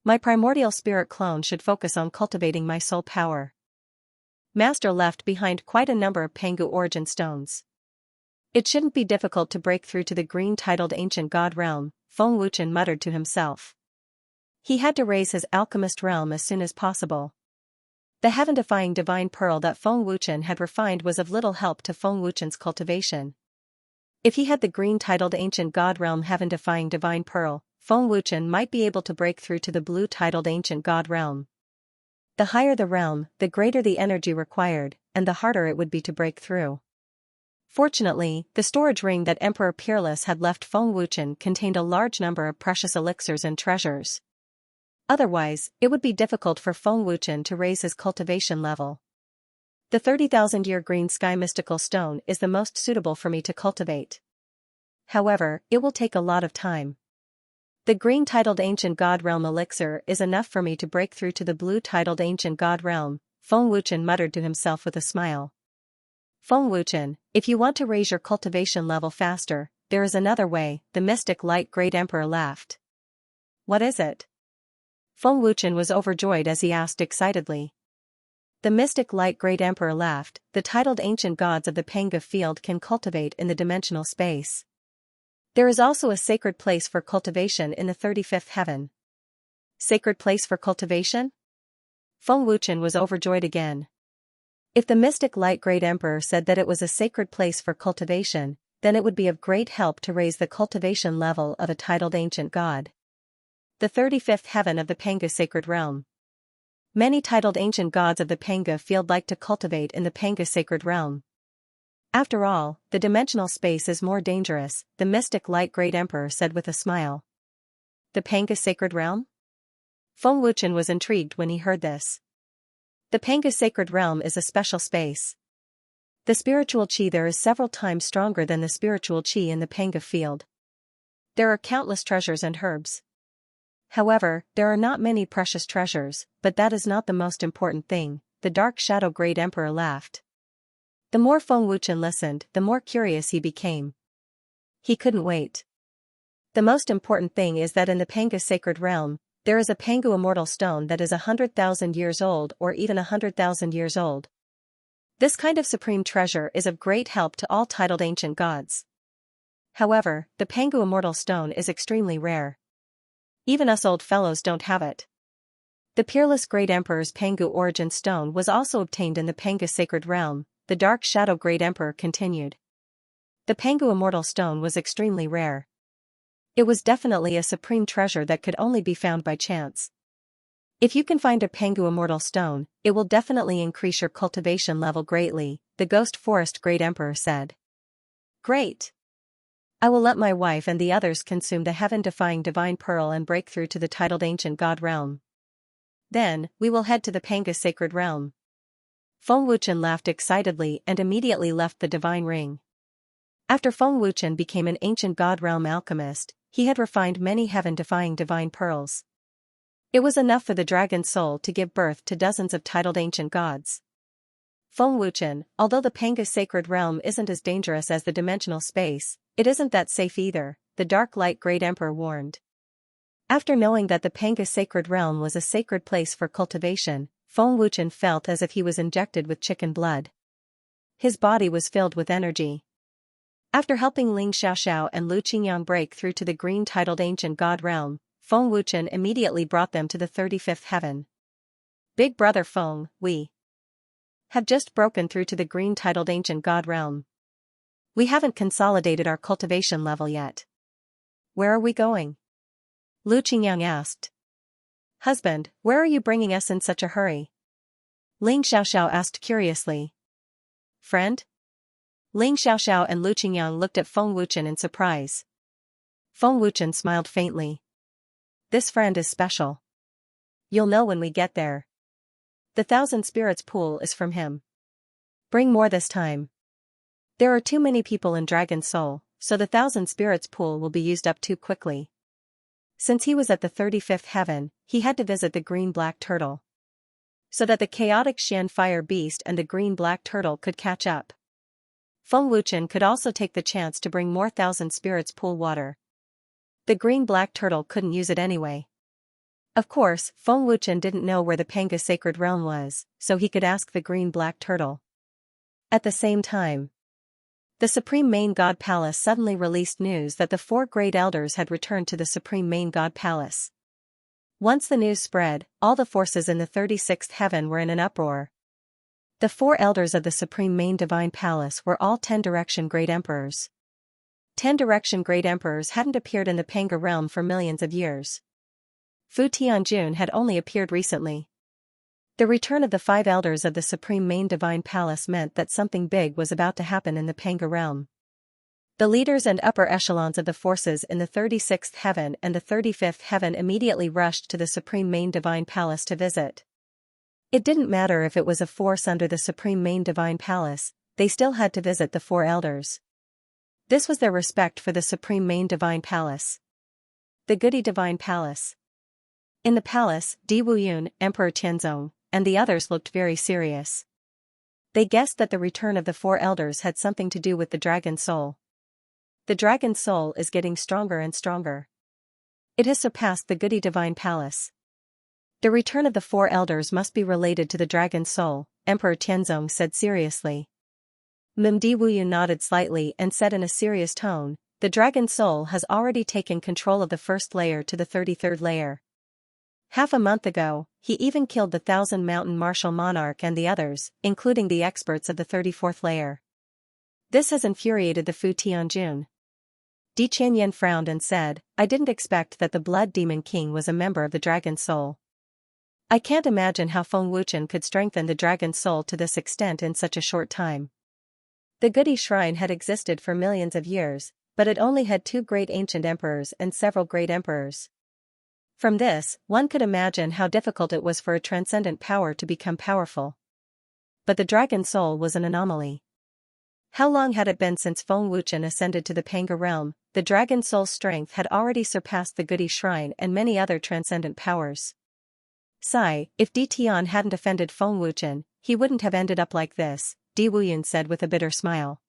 My primordial spirit clone should focus on cultivating my soul power. Master left behind quite a number of Pangu origin stones. It shouldn't be difficult to break through to the green-titled ancient god realm, Feng Wuchen muttered to himself. He had to raise his alchemist realm as soon as possible. The heaven-defying divine pearl that Feng Wuchen had refined was of little help to Feng Wuchen's cultivation. If he had the green-titled ancient god realm heaven-defying divine pearl, Feng Wuchen might be able to break through to the blue-titled ancient god realm. The higher the realm, the greater the energy required, and the harder it would be to break through. Fortunately, the storage ring that Emperor Peerless had left Feng Wuchen contained a large number of precious elixirs and treasures. Otherwise, it would be difficult for Feng Wuchen to raise his cultivation level. The 30,000-year green sky mystical stone is the most suitable for me to cultivate. However, it will take a lot of time. The green-titled ancient god realm elixir is enough for me to break through to the blue-titled ancient god realm, Feng Wuchen muttered to himself with a smile. Feng Wuchen, if you want to raise your cultivation level faster, there is another way, the mystic light great emperor laughed. What is it? Feng Wuchen was overjoyed as he asked excitedly. The mystic light great emperor laughed, the titled ancient gods of the Panga field can cultivate in the dimensional space. There is also a sacred place for cultivation in the 35th heaven. Sacred place for cultivation? Feng Wuchen was overjoyed again. If the mystic light great emperor said that it was a sacred place for cultivation, then it would be of great help to raise the cultivation level of a titled ancient god. The 35th heaven of the Panga sacred realm. Many titled ancient gods of the Panga field like to cultivate in the Panga sacred realm. After all, the dimensional space is more dangerous, the mystic light great emperor said with a smile. The Panga sacred realm? Feng Wuchen was intrigued when he heard this. The Panga sacred realm is a special space. The spiritual chi there is several times stronger than the spiritual chi in the Panga field. There are countless treasures and herbs. However, there are not many precious treasures, but that is not the most important thing, the dark shadow great emperor laughed. The more Feng Wuchen listened, the more curious he became. He couldn't wait. The most important thing is that in the Panga sacred realm, there is a Pangu immortal stone that is 100,000 years old or even 100,000 years old. This kind of supreme treasure is of great help to all titled ancient gods. However, the Pangu immortal stone is extremely rare. Even us old fellows don't have it. The peerless great emperor's Pangu origin stone was also obtained in the Panga sacred realm, the dark shadow great emperor continued. The Pangu immortal stone was extremely rare. It was definitely a supreme treasure that could only be found by chance. If you can find a Pangu immortal stone, it will definitely increase your cultivation level greatly, the ghost forest great emperor said. Great! I will let my wife and the others consume the heaven-defying divine pearl and break through to the titled ancient god realm. Then, we will head to the Panga sacred realm. Feng Wuchen laughed excitedly and immediately left the divine ring. After Feng Wuchen became an ancient god realm alchemist, he had refined many heaven-defying divine pearls. It was enough for the dragon soul to give birth to dozens of titled ancient gods. Feng Wuchen, although the Panga sacred realm isn't as dangerous as the dimensional space, it isn't that safe either, the dark light great emperor warned. After knowing that the Panga sacred realm was a sacred place for cultivation, Feng Wuchen felt as if he was injected with chicken blood. His body was filled with energy. After helping Xianxia and Lu Qingyang break through to the green-titled ancient god realm, Feng Wuchen immediately brought them to the 35th heaven. Big brother Feng, we have just broken through to the green-titled ancient god realm. We haven't consolidated our cultivation level yet. Where are we going? Lu Qingyang asked. Husband, where are you bringing us in such a hurry? Xiaoxiao asked curiously. Friend? Xiaoxiao and Lu Qingyang looked at Feng Wuchen in surprise. Feng Wuchen smiled faintly. This friend is special. You'll know when we get there. The Thousand Spirits pool is from him. Bring more this time. There are too many people in Dragon Soul, so the Thousand Spirits pool will be used up too quickly. Since he was at the 35th heaven, he had to visit the green-black turtle, so that the chaotic Xian fire beast and the green-black turtle could catch up. Feng Wuchen could also take the chance to bring more Thousand Spirits pool water. The green-black turtle couldn't use it anyway. Of course, Feng Wuchen didn't know where the Panga Sacred Realm was, so he could ask the green-black turtle. At the same time, the Supreme Main God Palace suddenly released news that the 4 Great Elders had returned to the Supreme Main God Palace. Once the news spread, all the forces in the 36th heaven were in an uproar. The 4 Elders of the Supreme Main Divine Palace were all 10 Direction Great Emperors. 10 Direction Great Emperors hadn't appeared in the Panga realm for millions of years. Fu Tianjun had only appeared recently. The return of the 5 Elders of the Supreme Main Divine Palace meant that something big was about to happen in the Panga realm. The leaders and upper echelons of the forces in the 36th heaven and the 35th heaven immediately rushed to the Supreme Main Divine Palace to visit. It didn't matter if it was a force under the Supreme Main Divine Palace, they still had to visit the 4 Elders. This was their respect for the Supreme Main Divine Palace. The Goody Divine Palace. In the palace, Di Wuyun, Emperor Tianzong, and the others looked very serious. They guessed that the return of the 4 Elders had something to do with the Dragon Soul. The Dragon Soul is getting stronger and stronger. It has surpassed the Goody Divine Palace. The return of the 4 Elders must be related to the Dragon Soul, Emperor Tianzong said seriously. Di Wuyun nodded slightly and said in a serious tone, the Dragon Soul has already taken control of the 1st layer to the 33rd layer. Half a month ago, he even killed the 1,000 Mountain Martial Monarch and the others, including the experts of the 34th layer. This has infuriated the Fu Tianjun. Di Qianyan frowned and said, I didn't expect that the Blood Demon King was a member of the Dragon Soul. I can't imagine how Feng Wuchen could strengthen the Dragon Soul to this extent in such a short time. The Goody Shrine had existed for millions of years, but it only had 2 great ancient emperors and several great emperors. From this, one could imagine how difficult it was for a transcendent power to become powerful. But the Dragon Soul was an anomaly. How long had it been since Feng Wuchen ascended to the Panga realm? The Dragon Soul's strength had already surpassed the Goody Shrine and many other transcendent powers. Sigh, if Di Tian hadn't offended Feng Wuchen, he wouldn't have ended up like this, Di Wuyun said with a bitter smile.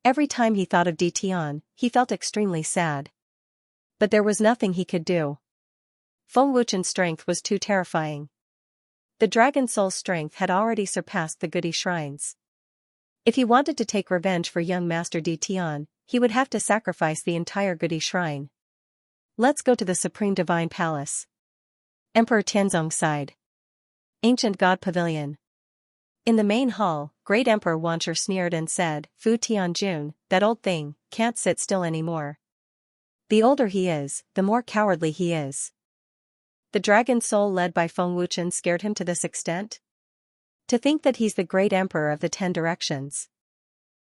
Every time he thought of Di Tian, he felt extremely sad. But there was nothing he could do. Feng Wuchen's strength was too terrifying. The Dragon Soul's strength had already surpassed the Goody Shrine's. If he wanted to take revenge for young Master Di Tian, he would have to sacrifice the entire Goody Shrine. Let's go to the Supreme Divine Palace. Emperor Tianzong sighed. Ancient God Pavilion. In the main hall, Great Emperor Wancher sneered and said, Fu Tianjun, that old thing, can't sit still anymore. The older he is, the more cowardly he is. The Dragon Soul led by Feng Wuchen scared him to this extent? To think that he's the great emperor of the 10 directions.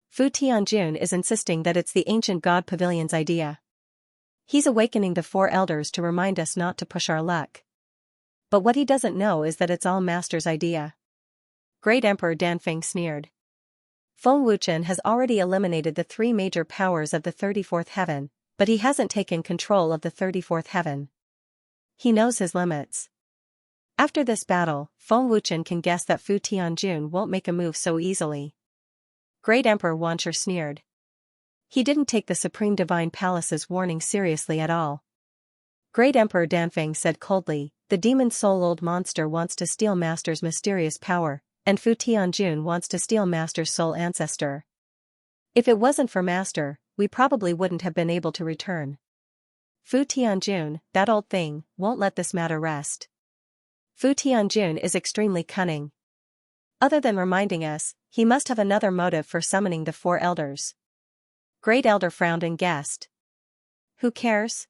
Fu Tianjun is insisting that it's the ancient God Pavilion's idea. He's awakening the 4 Elders to remind us not to push our luck. But what he doesn't know is that it's all Master's idea. Great Emperor Danfeng sneered. Feng Wuchen has already eliminated the 3 major powers of the 34th heaven, but he hasn't taken control of the 34th heaven. He knows his limits. After this battle, Feng Wuchen can guess that Fu Tianjun won't make a move so easily. Great Emperor Wancher sneered. He didn't take the Supreme Divine Palace's warning seriously at all. Great Emperor Danfeng said coldly, the demon soul old monster wants to steal Master's mysterious power, and Fu Tianjun wants to steal Master's soul ancestor. If it wasn't for Master, we probably wouldn't have been able to return. Fu Tianjun, that old thing, won't let this matter rest. Fu Tianjun is extremely cunning. Other than reminding us, he must have another motive for summoning the 4 Elders. Great Elder frowned and guessed. Who cares?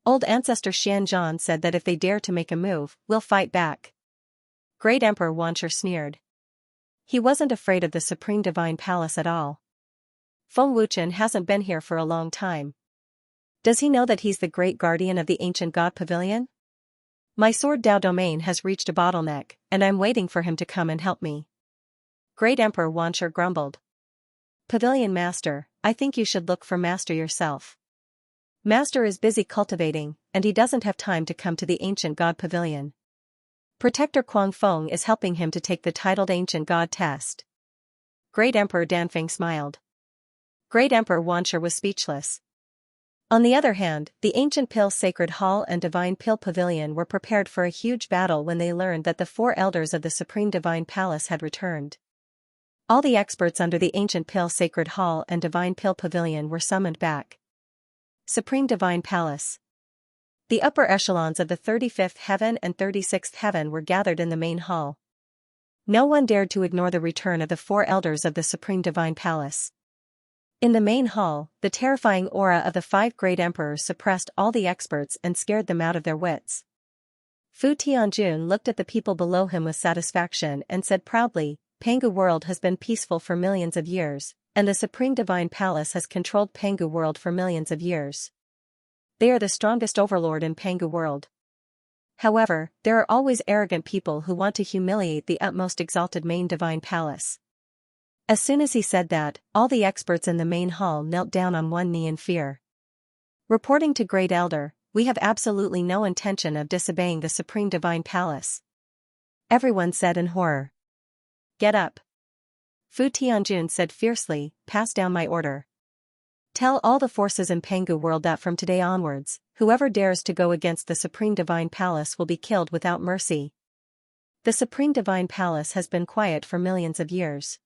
Old Ancestor Xianxia said that if they dare to make a move, we'll fight back. Great Emperor Wancher sneered. He wasn't afraid of the Supreme Divine Palace at all. Feng Wuchen hasn't been here for a long time. Does he know that he's the great guardian of the ancient God Pavilion? My sword Dao domain has reached a bottleneck, and I'm waiting for him to come and help me. Great Emperor Xianxia grumbled. Pavilion Master, I think you should look for Master yourself. Master is busy cultivating, and he doesn't have time to come to the Ancient God Pavilion. Protector Kuang Feng is helping him to take the titled Ancient God test. Great Emperor Danfeng smiled. Great Emperor Xianxia was speechless. On the other hand, the Ancient Pill Sacred Hall and Divine Pill Pavilion were prepared for a huge battle when they learned that the 4 elders of the Supreme Divine Palace had returned. All the experts under the Ancient Pill Sacred Hall and Divine Pill Pavilion were summoned back. Supreme Divine Palace. The upper echelons of the 35th heaven and 36th heaven were gathered in the main hall. No one dared to ignore the return of the 4 elders of the Supreme Divine Palace. In the main hall, the terrifying aura of the 5 great emperors suppressed all the experts and scared them out of their wits. Fu Tianjun looked at the people below him with satisfaction and said proudly, Pangu world has been peaceful for millions of years, and the Supreme Divine Palace has controlled Pangu world for millions of years. They are the strongest overlord in Pangu world. However, there are always arrogant people who want to humiliate the utmost exalted main divine palace. As soon as he said that, all the experts in the main hall knelt down on one knee in fear. Reporting to Great Elder, we have absolutely no intention of disobeying the Supreme Divine Palace. Everyone said in horror. Get up. Fu Tianjun said fiercely, pass down my order. Tell all the forces in Pangu world that from today onwards, whoever dares to go against the Supreme Divine Palace will be killed without mercy. The Supreme Divine Palace has been quiet for millions of years.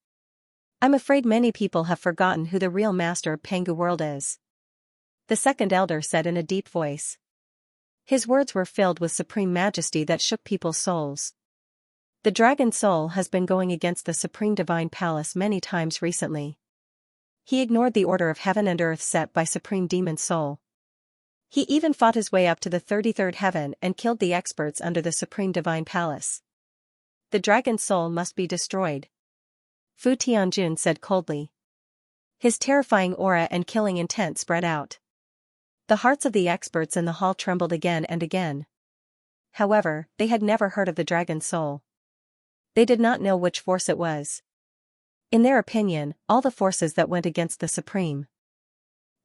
I'm afraid many people have forgotten who the real master of Pangu world is. The second elder said in a deep voice. His words were filled with supreme majesty that shook people's souls. The Dragon Soul has been going against the Supreme Divine Palace many times recently. He ignored the order of heaven and earth set by Supreme Demon Soul. He even fought his way up to the 33rd heaven and killed the experts under the Supreme Divine Palace. The Dragon Soul must be destroyed. Fu Tianjun said coldly. His terrifying aura and killing intent spread out. The hearts of the experts in the hall trembled again and again. However, they had never heard of the Dragon Soul. They did not know which force it was. In their opinion, all the forces that went against the Supreme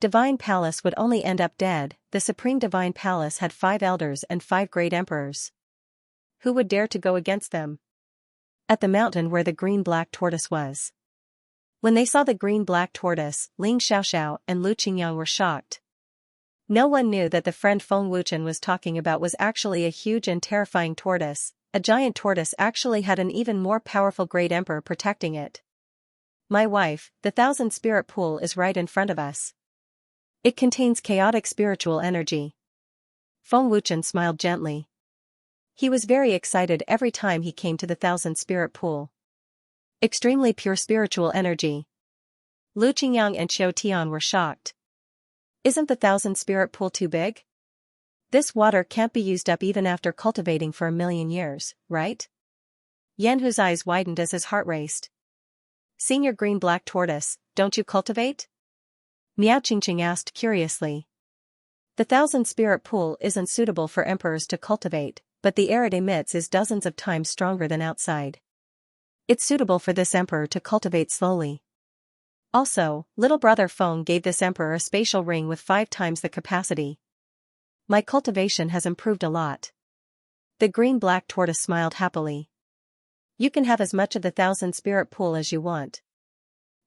Divine Palace would only end up dead. The Supreme Divine Palace had 5 elders and 5 great emperors. Who would dare to go against them? At the mountain where the green-black tortoise was. When they saw the green-black tortoise, Ling Xiaoxiao and Lu Qingyang were shocked. No one knew that the friend Feng Wuchen was talking about was actually a huge and terrifying tortoise. A giant tortoise actually had an even more powerful great emperor protecting it. My wife, the 1000 spirit pool is right in front of us. It contains chaotic spiritual energy. Feng Wuchen smiled gently. He was very excited every time he came to the 1000 spirit pool. Extremely pure spiritual energy. Lu Qingyang and Xiao Tian were shocked. Isn't the 1000 spirit pool too big? This water can't be used up even after cultivating for 1,000,000 years, right? Yanhu's eyes widened as his heart raced. Senior green-black tortoise, don't you cultivate? Miao Qingqing asked curiously. The 1000 spirit pool isn't suitable for emperors to cultivate, but the air it emits is dozens of times stronger than outside. It's suitable for this emperor to cultivate slowly. Also, little brother Feng gave this emperor a spatial ring with 5 times the capacity. My cultivation has improved a lot. The green-black tortoise smiled happily. You can have as much of the 1000 spirit pool as you want.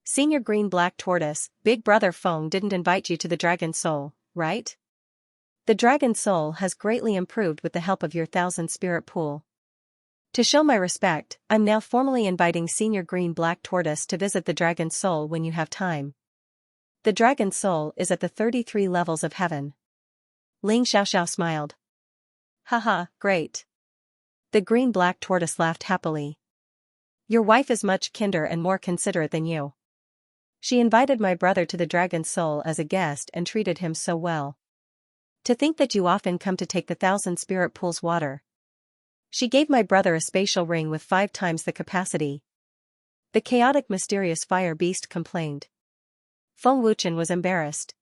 Senior green-black tortoise, big brother Feng didn't invite you to the Dragon Soul, right? The Dragon Soul has greatly improved with the help of your 1000 spirit pool. To show my respect, I'm now formally inviting Senior green-black tortoise to visit the Dragon Soul when you have time. The Dragon Soul is at the 33 levels of heaven. Ling Xiaoxiao smiled. Haha, great. The green-black tortoise laughed happily. Your wife is much kinder and more considerate than you. She invited my brother to the Dragon Soul as a guest and treated him so well. To think that you often come to take the 1000 spirit pool's water. She gave my brother a spatial ring with 5 times the capacity. The chaotic mysterious fire beast complained. Feng Wuchen was embarrassed.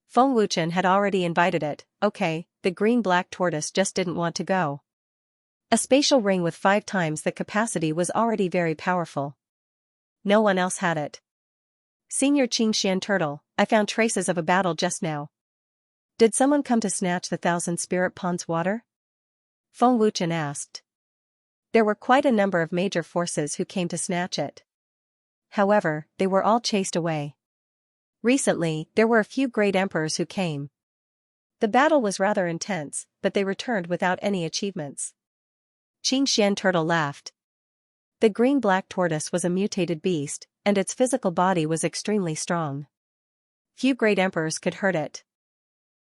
Feng Wuchen had already invited it, okay, the green-black tortoise just didn't want to go. A spatial ring with 5 times the capacity was already very powerful. No one else had it. Senior Xianxia turtle, I found traces of a battle just now. Did someone come to snatch the 1,000 spirit pond's water? Feng Wuchen asked. There were quite a number of major forces who came to snatch it. However, they were all chased away. Recently, there were a few great emperors who came. The battle was rather intense, but they returned without any achievements. Xianxia turtle laughed. The green-black tortoise was a mutated beast, and its physical body was extremely strong. Few great emperors could hurt it.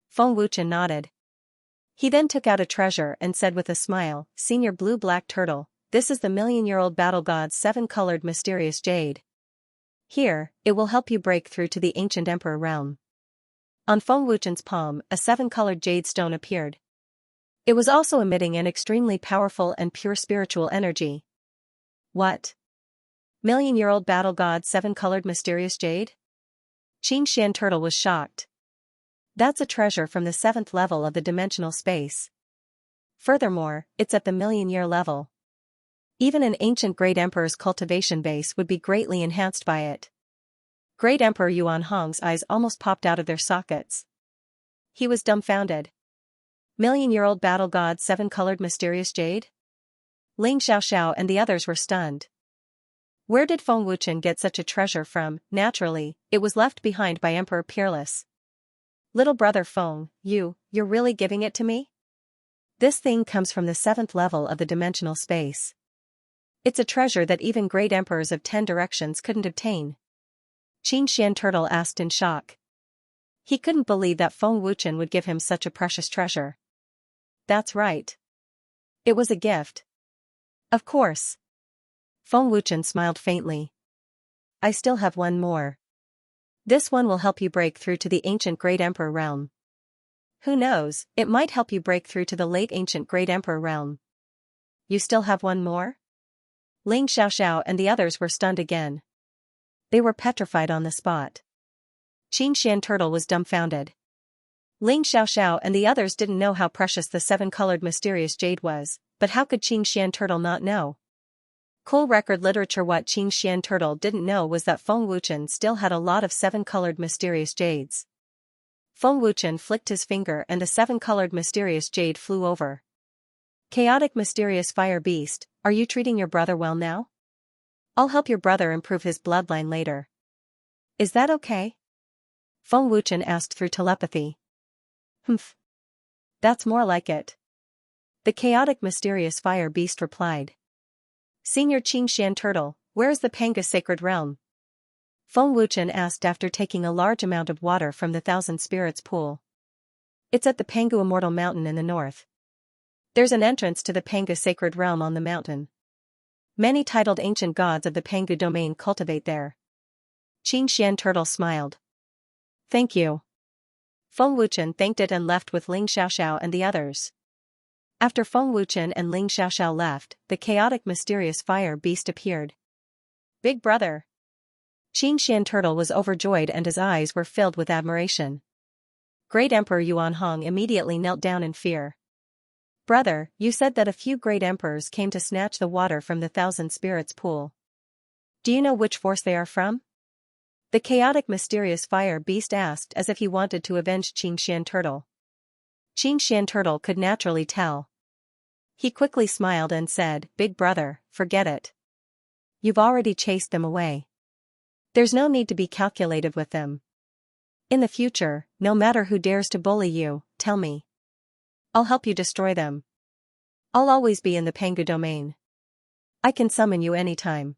Feng Wuchen nodded. He then took out a treasure and said with a smile, Senior blue-black turtle, this is the million-year-old battle god's 7-colored mysterious jade. Here, it will help you break through to the ancient emperor realm. On Feng Wuchen's palm, a 7-colored jade stone appeared. It was also emitting an extremely powerful and pure spiritual energy. What? Million-year-old battle god's 7-colored mysterious jade? Xianxia turtle was shocked. That's a treasure from the 7th level of the dimensional space. Furthermore, it's at the million-year level. Even an ancient great emperor's cultivation base would be greatly enhanced by it. Great Emperor Yuan Hong's eyes almost popped out of their sockets. He was dumbfounded. Million-year-old battle god's 7-colored mysterious jade? Ling Xiaoxiao and the others were stunned. Where did Feng Wuchen get such a treasure from? Naturally, it was left behind by Emperor Peerless. Little brother Feng, you're really giving it to me? This thing comes from the 7th level of the dimensional space. It's a treasure that even great emperors of 10 directions couldn't obtain. Xianxia turtle asked in shock. He couldn't believe that Feng Wuchen would give him such a precious treasure. That's right. It was a gift. Of course. Feng Wuchen smiled faintly. I still have one more. This one will help you break through to the ancient great emperor realm. Who knows, it might help you break through to the late ancient great emperor realm. You still have one more? Ling Xiaoxiao and the others were stunned again. They were petrified on the spot. Xianxia turtle was dumbfounded. Ling Xiaoxiao and the others didn't know how precious the 7-colored mysterious jade was, but how could Xianxia turtle not know? Cool record literature. What Xianxia turtle didn't know was that Feng Wuchen still had a lot of 7-colored mysterious jades. Feng Wuchen flicked his finger and a 7-colored mysterious jade flew over. Chaotic mysterious fire beast, are you treating your brother well now? I'll help your brother improve his bloodline later. Is that okay? Feng Wuchen asked through telepathy. Humph. That's more like it. The chaotic mysterious fire beast replied. Senior Xianxia turtle, where is the Panga sacred realm? Feng Wuchen asked after taking a large amount of water from the 1,000 spirits pool. It's at the Pangu Immortal Mountain in the north. There's an entrance to the Panga sacred realm on the mountain. Many titled ancient gods of the Pangu domain cultivate there. Xianxia turtle smiled. Thank you. Feng Wuchen thanked it and left with Ling Xiaoxiao and the others. After Feng Wuchen and Ling Xiaoxiao left, the chaotic mysterious fire beast appeared. Big brother. Xianxia turtle was overjoyed and his eyes were filled with admiration. Great Emperor Yuan Hong immediately knelt down in fear. Brother, you said that a few great emperors came to snatch the water from the 1,000 spirits pool. Do you know which force they are from? The chaotic mysterious fire beast asked as if he wanted to avenge Xianxia turtle. Xianxia turtle could naturally tell. He quickly smiled and said, Big brother, forget it. You've already chased them away. There's no need to be calculative with them. In the future, no matter who dares to bully you, tell me. I'll help you destroy them. I'll always be in the Pangu domain. I can summon you anytime.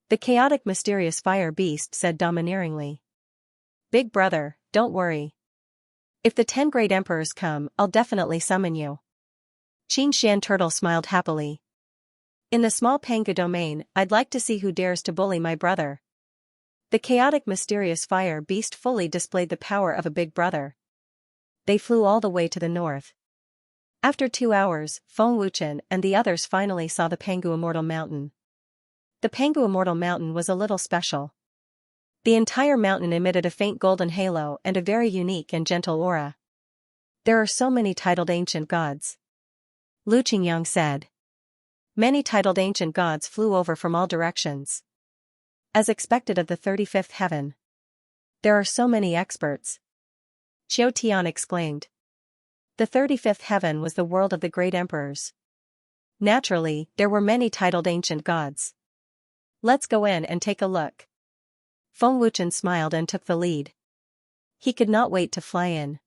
The chaotic mysterious fire beast said domineeringly. Big brother, don't worry. If the 10 great emperors come, I'll definitely summon you. Xianxia turtle smiled happily. In the small Pangu domain, I'd like to see who dares to bully my brother. The chaotic mysterious fire beast fully displayed the power of a big brother. They flew all the way to the north. After 2 hours, Feng Wuchen and the others finally saw the Pangu Immortal Mountain. The Pangu Immortal Mountain was a little special. The entire mountain emitted a faint golden halo and a very unique and gentle aura. There are so many titled ancient gods. Lu Qingyang said. Many titled ancient gods flew over from all directions. As expected of the 35th heaven. There are so many experts. Xiao Tian exclaimed. The 35th heaven was the world of the great emperors. Naturally, there were many titled ancient gods. Let's go in and take a look. Feng Wuchen smiled and took the lead. He could not wait to fly in.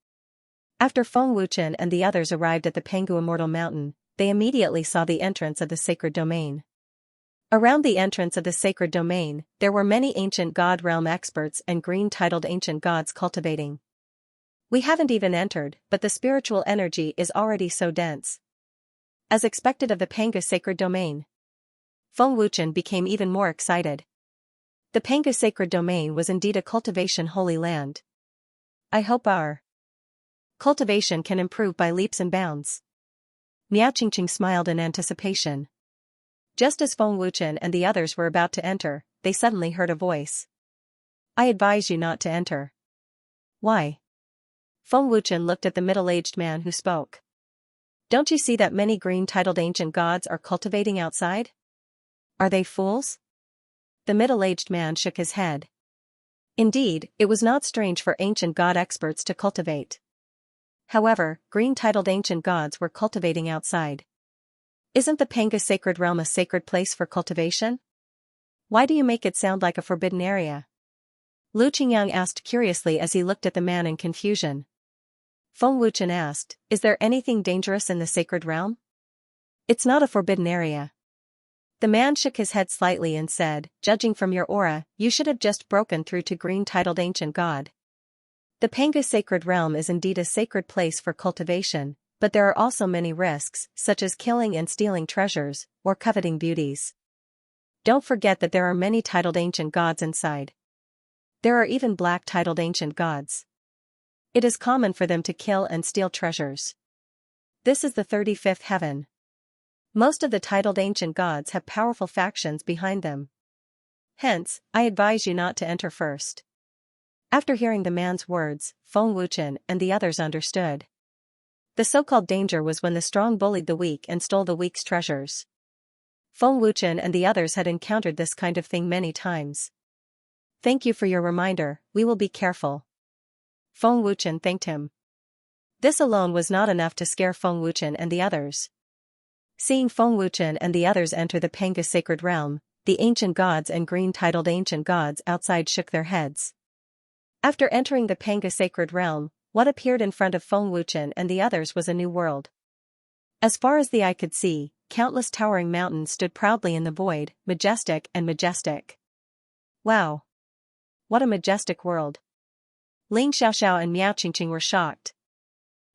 After Feng Wuchen and the others arrived at the Pangu Immortal Mountain, they immediately saw the entrance of the sacred domain. Around the entrance of the sacred domain, there were many ancient god realm experts and green-titled ancient gods cultivating. We haven't even entered, but the spiritual energy is already so dense. As expected of the Pangu sacred domain, Feng Wuchen became even more excited. The Pangu sacred domain was indeed a cultivation holy land. I hope our cultivation can improve by leaps and bounds. Miao Qingqing smiled in anticipation. Just as Feng Wuchen and the others were about to enter, they suddenly heard a voice. I advise you not to enter. Why? Feng Wuchen looked at the middle-aged man who spoke. Don't you see that many green-titled ancient gods are cultivating outside? Are they fools? The middle-aged man shook his head. Indeed, it was not strange for ancient god experts to cultivate. However, green-titled ancient gods were cultivating outside. Isn't the Pangu sacred realm a sacred place for cultivation? Why do you make it sound like a forbidden area? Lu Qingyang asked curiously as he looked at the man in confusion. Feng Wuchen asked, is there anything dangerous in the sacred realm? It's not a forbidden area. The man shook his head slightly and said, judging from your aura, you should have just broken through to green-titled ancient god. The Pangu sacred realm is indeed a sacred place for cultivation, but there are also many risks, such as killing and stealing treasures, or coveting beauties. Don't forget that there are many titled ancient gods inside. There are even black titled ancient gods. It is common for them to kill and steal treasures. This is the 35th heaven. Most of the titled ancient gods have powerful factions behind them. Hence, I advise you not to enter first. After hearing the man's words, Feng Wuchen and the others understood. The so-called danger was when the strong bullied the weak and stole the weak's treasures. Feng Wuchen and the others had encountered this kind of thing many times. Thank you for your reminder, we will be careful. Feng Wuchen thanked him. This alone was not enough to scare Feng Wuchen and the others. Seeing Feng Wuchen and the others enter the Pangu sacred realm, the ancient gods and green-titled ancient gods outside shook their heads. After entering the Pangu sacred realm, what appeared in front of Feng Wuchen and the others was a new world. As far as the eye could see, countless towering mountains stood proudly in the void, majestic and majestic. Wow! What a majestic world! Ling Xiaoxiao and Miao Qingqing were shocked.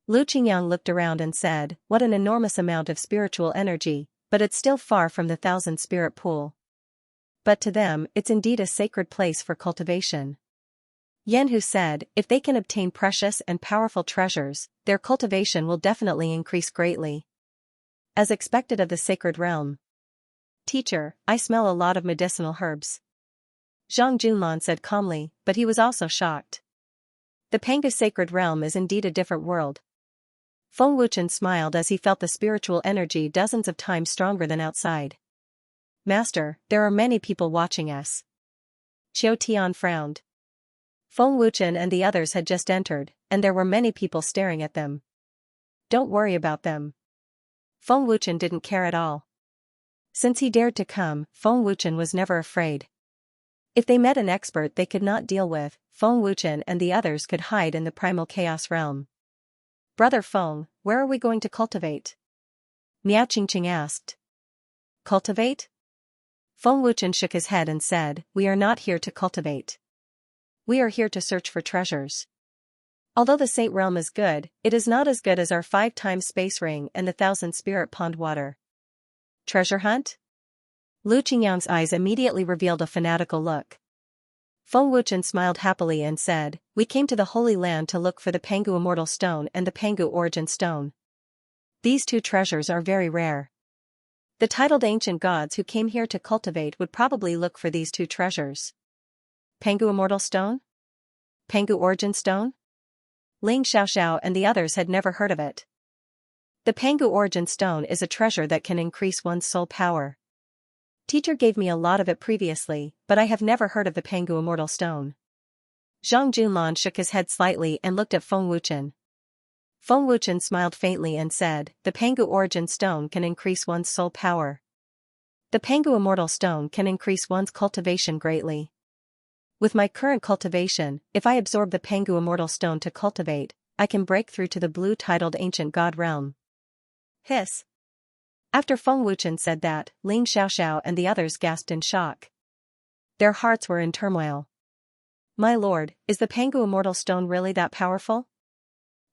Lu Qingyang looked around and said, what an enormous amount of spiritual energy, but it's still far from the 1,000 spirit pool. But to them, it's indeed a sacred place for cultivation. Yan Hu said, if they can obtain precious and powerful treasures, their cultivation will definitely increase greatly. As expected of the sacred realm. Teacher, I smell a lot of medicinal herbs. Zhang Junlan said calmly, but he was also shocked. The Pangu sacred realm is indeed a different world. Feng Wuchen smiled as he felt the spiritual energy dozens of times stronger than outside. Master, there are many people watching us. Qiu Tian frowned. Feng Wuchen and the others had just entered, and there were many people staring at them. Don't worry about them. Feng Wuchen didn't care at all. Since he dared to come, Feng Wuchen was never afraid. If they met an expert they could not deal with, Feng Wuchen and the others could hide in the primal chaos realm. Brother Feng, where are we going to cultivate? Miao Qingqing asked. Cultivate? Feng Wuchen shook his head and said, we are not here to cultivate. We are here to search for treasures. Although the Saint Realm is good, it is not as good as our 5 times space ring and the 1,000 spirit pond water. Treasure hunt? Lu Qingyang's eyes immediately revealed a fanatical look. Feng Wuchen smiled happily and said, we came to the Holy Land to look for the Pangu Immortal Stone and the Pangu Origin Stone. These 2 treasures are very rare. The titled ancient gods who came here to cultivate would probably look for these 2 treasures. Pangu Immortal Stone? Pangu Origin Stone? Ling Xiaoxiao and the others had never heard of it. The Pangu Origin Stone is a treasure that can increase one's soul power. Teacher gave me a lot of it previously, but I have never heard of the Pangu Immortal Stone. Zhang Junlan shook his head slightly and looked at Feng Wuchen. Feng Wuchen smiled faintly and said, the Pangu Origin Stone can increase one's soul power. The Pangu Immortal Stone can increase one's cultivation greatly. With my current cultivation, if I absorb the Pangu Immortal Stone to cultivate, I can break through to the blue-titled ancient god realm. Hiss. After Feng Wuchen said that, Ling Xiaoxiao and the others gasped in shock. Their hearts were in turmoil. My lord, is the Pangu Immortal Stone really that powerful?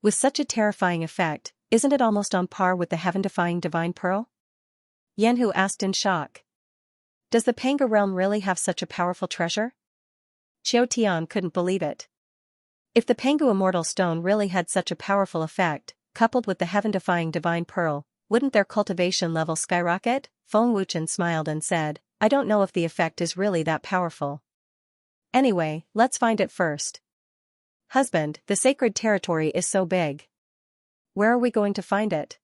With such a terrifying effect, isn't it almost on par with the heaven-defying divine pearl? Yanhu asked in shock. Does the Pangu realm really have such a powerful treasure? Qiu Tian couldn't believe it. If the Pangu Immortal Stone really had such a powerful effect, coupled with the heaven-defying divine pearl, wouldn't their cultivation level skyrocket? Feng Wuchen smiled and said, I don't know if the effect is really that powerful. Anyway, let's find it first. Husband, the sacred territory is so big. Where are we going to find it?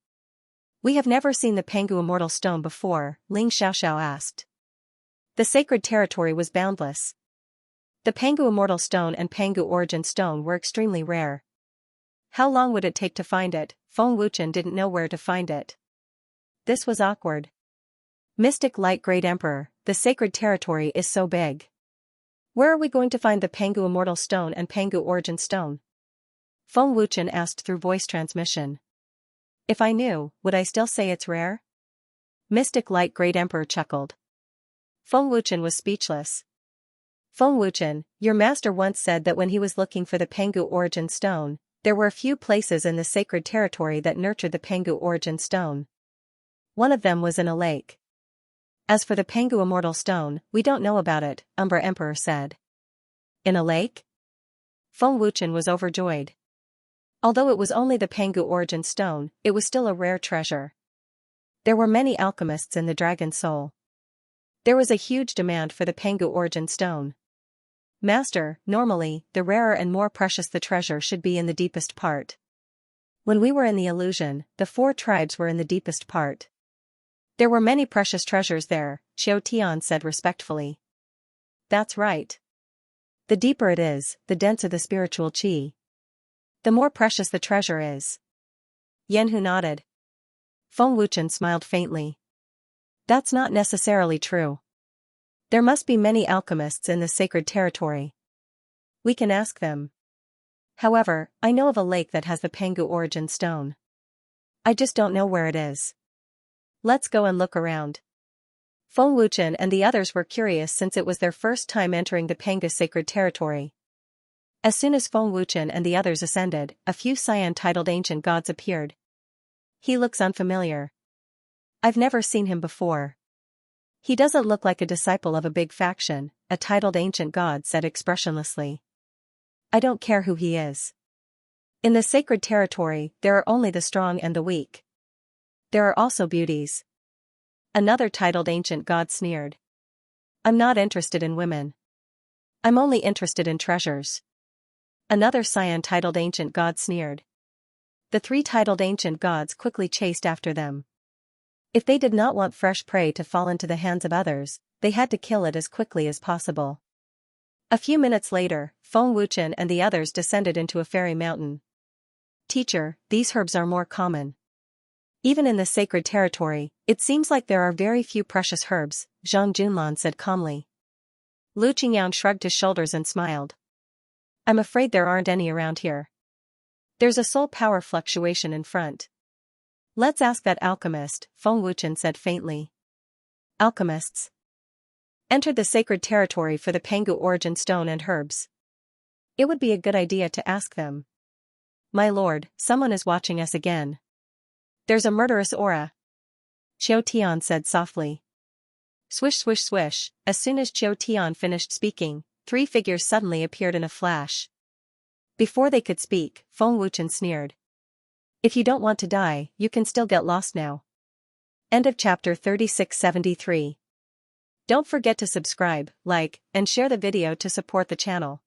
We have never seen the Pangu Immortal Stone before, Ling Xiaoxiao asked. The sacred territory was boundless. The Pangu Immortal Stone and Pangu Origin Stone were extremely rare. How long would it take to find it? Feng Wuchen didn't know where to find it. This was awkward. Mystic Light Great Emperor, the sacred territory is so big. Where are we going to find the Pangu Immortal Stone and Pangu Origin Stone? Feng Wuchen asked through voice transmission. If I knew, would I still say it's rare? Mystic Light Great Emperor chuckled. Feng Wuchen was speechless. Feng Wuchen, your master once said that when he was looking for the Pangu Origin Stone, there were a few places in the sacred territory that nurtured the Pangu Origin Stone. One of them was in a lake. As for the Pangu Immortal Stone, we don't know about it, Umbra Emperor said. In a lake? Feng Wuchen was overjoyed. Although it was only the Pangu Origin Stone, it was still a rare treasure. There were many alchemists in the Dragon Soul. There was a huge demand for the Pangu Origin Stone. Master, normally, the rarer and more precious the treasure should be in the deepest part. When we were in the illusion, the 4 tribes were in the deepest part. There were many precious treasures there, Qiu Tian said respectfully. That's right. The deeper it is, the denser the spiritual qi. The more precious the treasure is. Yanhu nodded. Feng Wuchen smiled faintly. That's not necessarily true. There must be many alchemists in the sacred territory. We can ask them. However, I know of a lake that has the Pangu Origin Stone. I just don't know where it is. Let's go and look around. Feng Wuchen and the others were curious since it was their first time entering the Pangu sacred territory. As soon as Feng Wuchen and the others ascended, a few Xian-titled ancient gods appeared. He looks unfamiliar. I've never seen him before. He doesn't look like a disciple of a big faction, a titled ancient god said expressionlessly. I don't care who he is. In the sacred territory, there are only the strong and the weak. There are also beauties. Another titled ancient god sneered. I'm not interested in women. I'm only interested in treasures. Another Xian-titled ancient god sneered. The 3 titled ancient gods quickly chased after them. If they did not want fresh prey to fall into the hands of others, they had to kill it as quickly as possible. A few minutes later, Feng Wuchen and the others descended into a fairy mountain. Teacher, these herbs are more common. Even in the sacred territory, it seems like there are very few precious herbs, Zhang Junlan said calmly. Lu Qingyang shrugged his shoulders and smiled. I'm afraid there aren't any around here. There's a soul power fluctuation in front. Let's ask that alchemist, Feng Wuchen said faintly. Alchemists entered the sacred territory for the Pangu Origin Stone and herbs. It would be a good idea to ask them. My lord, someone is watching us again. There's a murderous aura. Qiu Tian said softly. Swish swish swish, as soon as Qiu Tian finished speaking, 3 figures suddenly appeared in a flash. Before they could speak, Feng Wuchen sneered. If you don't want to die, you can still get lost now. End of chapter 3673. Don't forget to subscribe, like, and share the video to support the channel.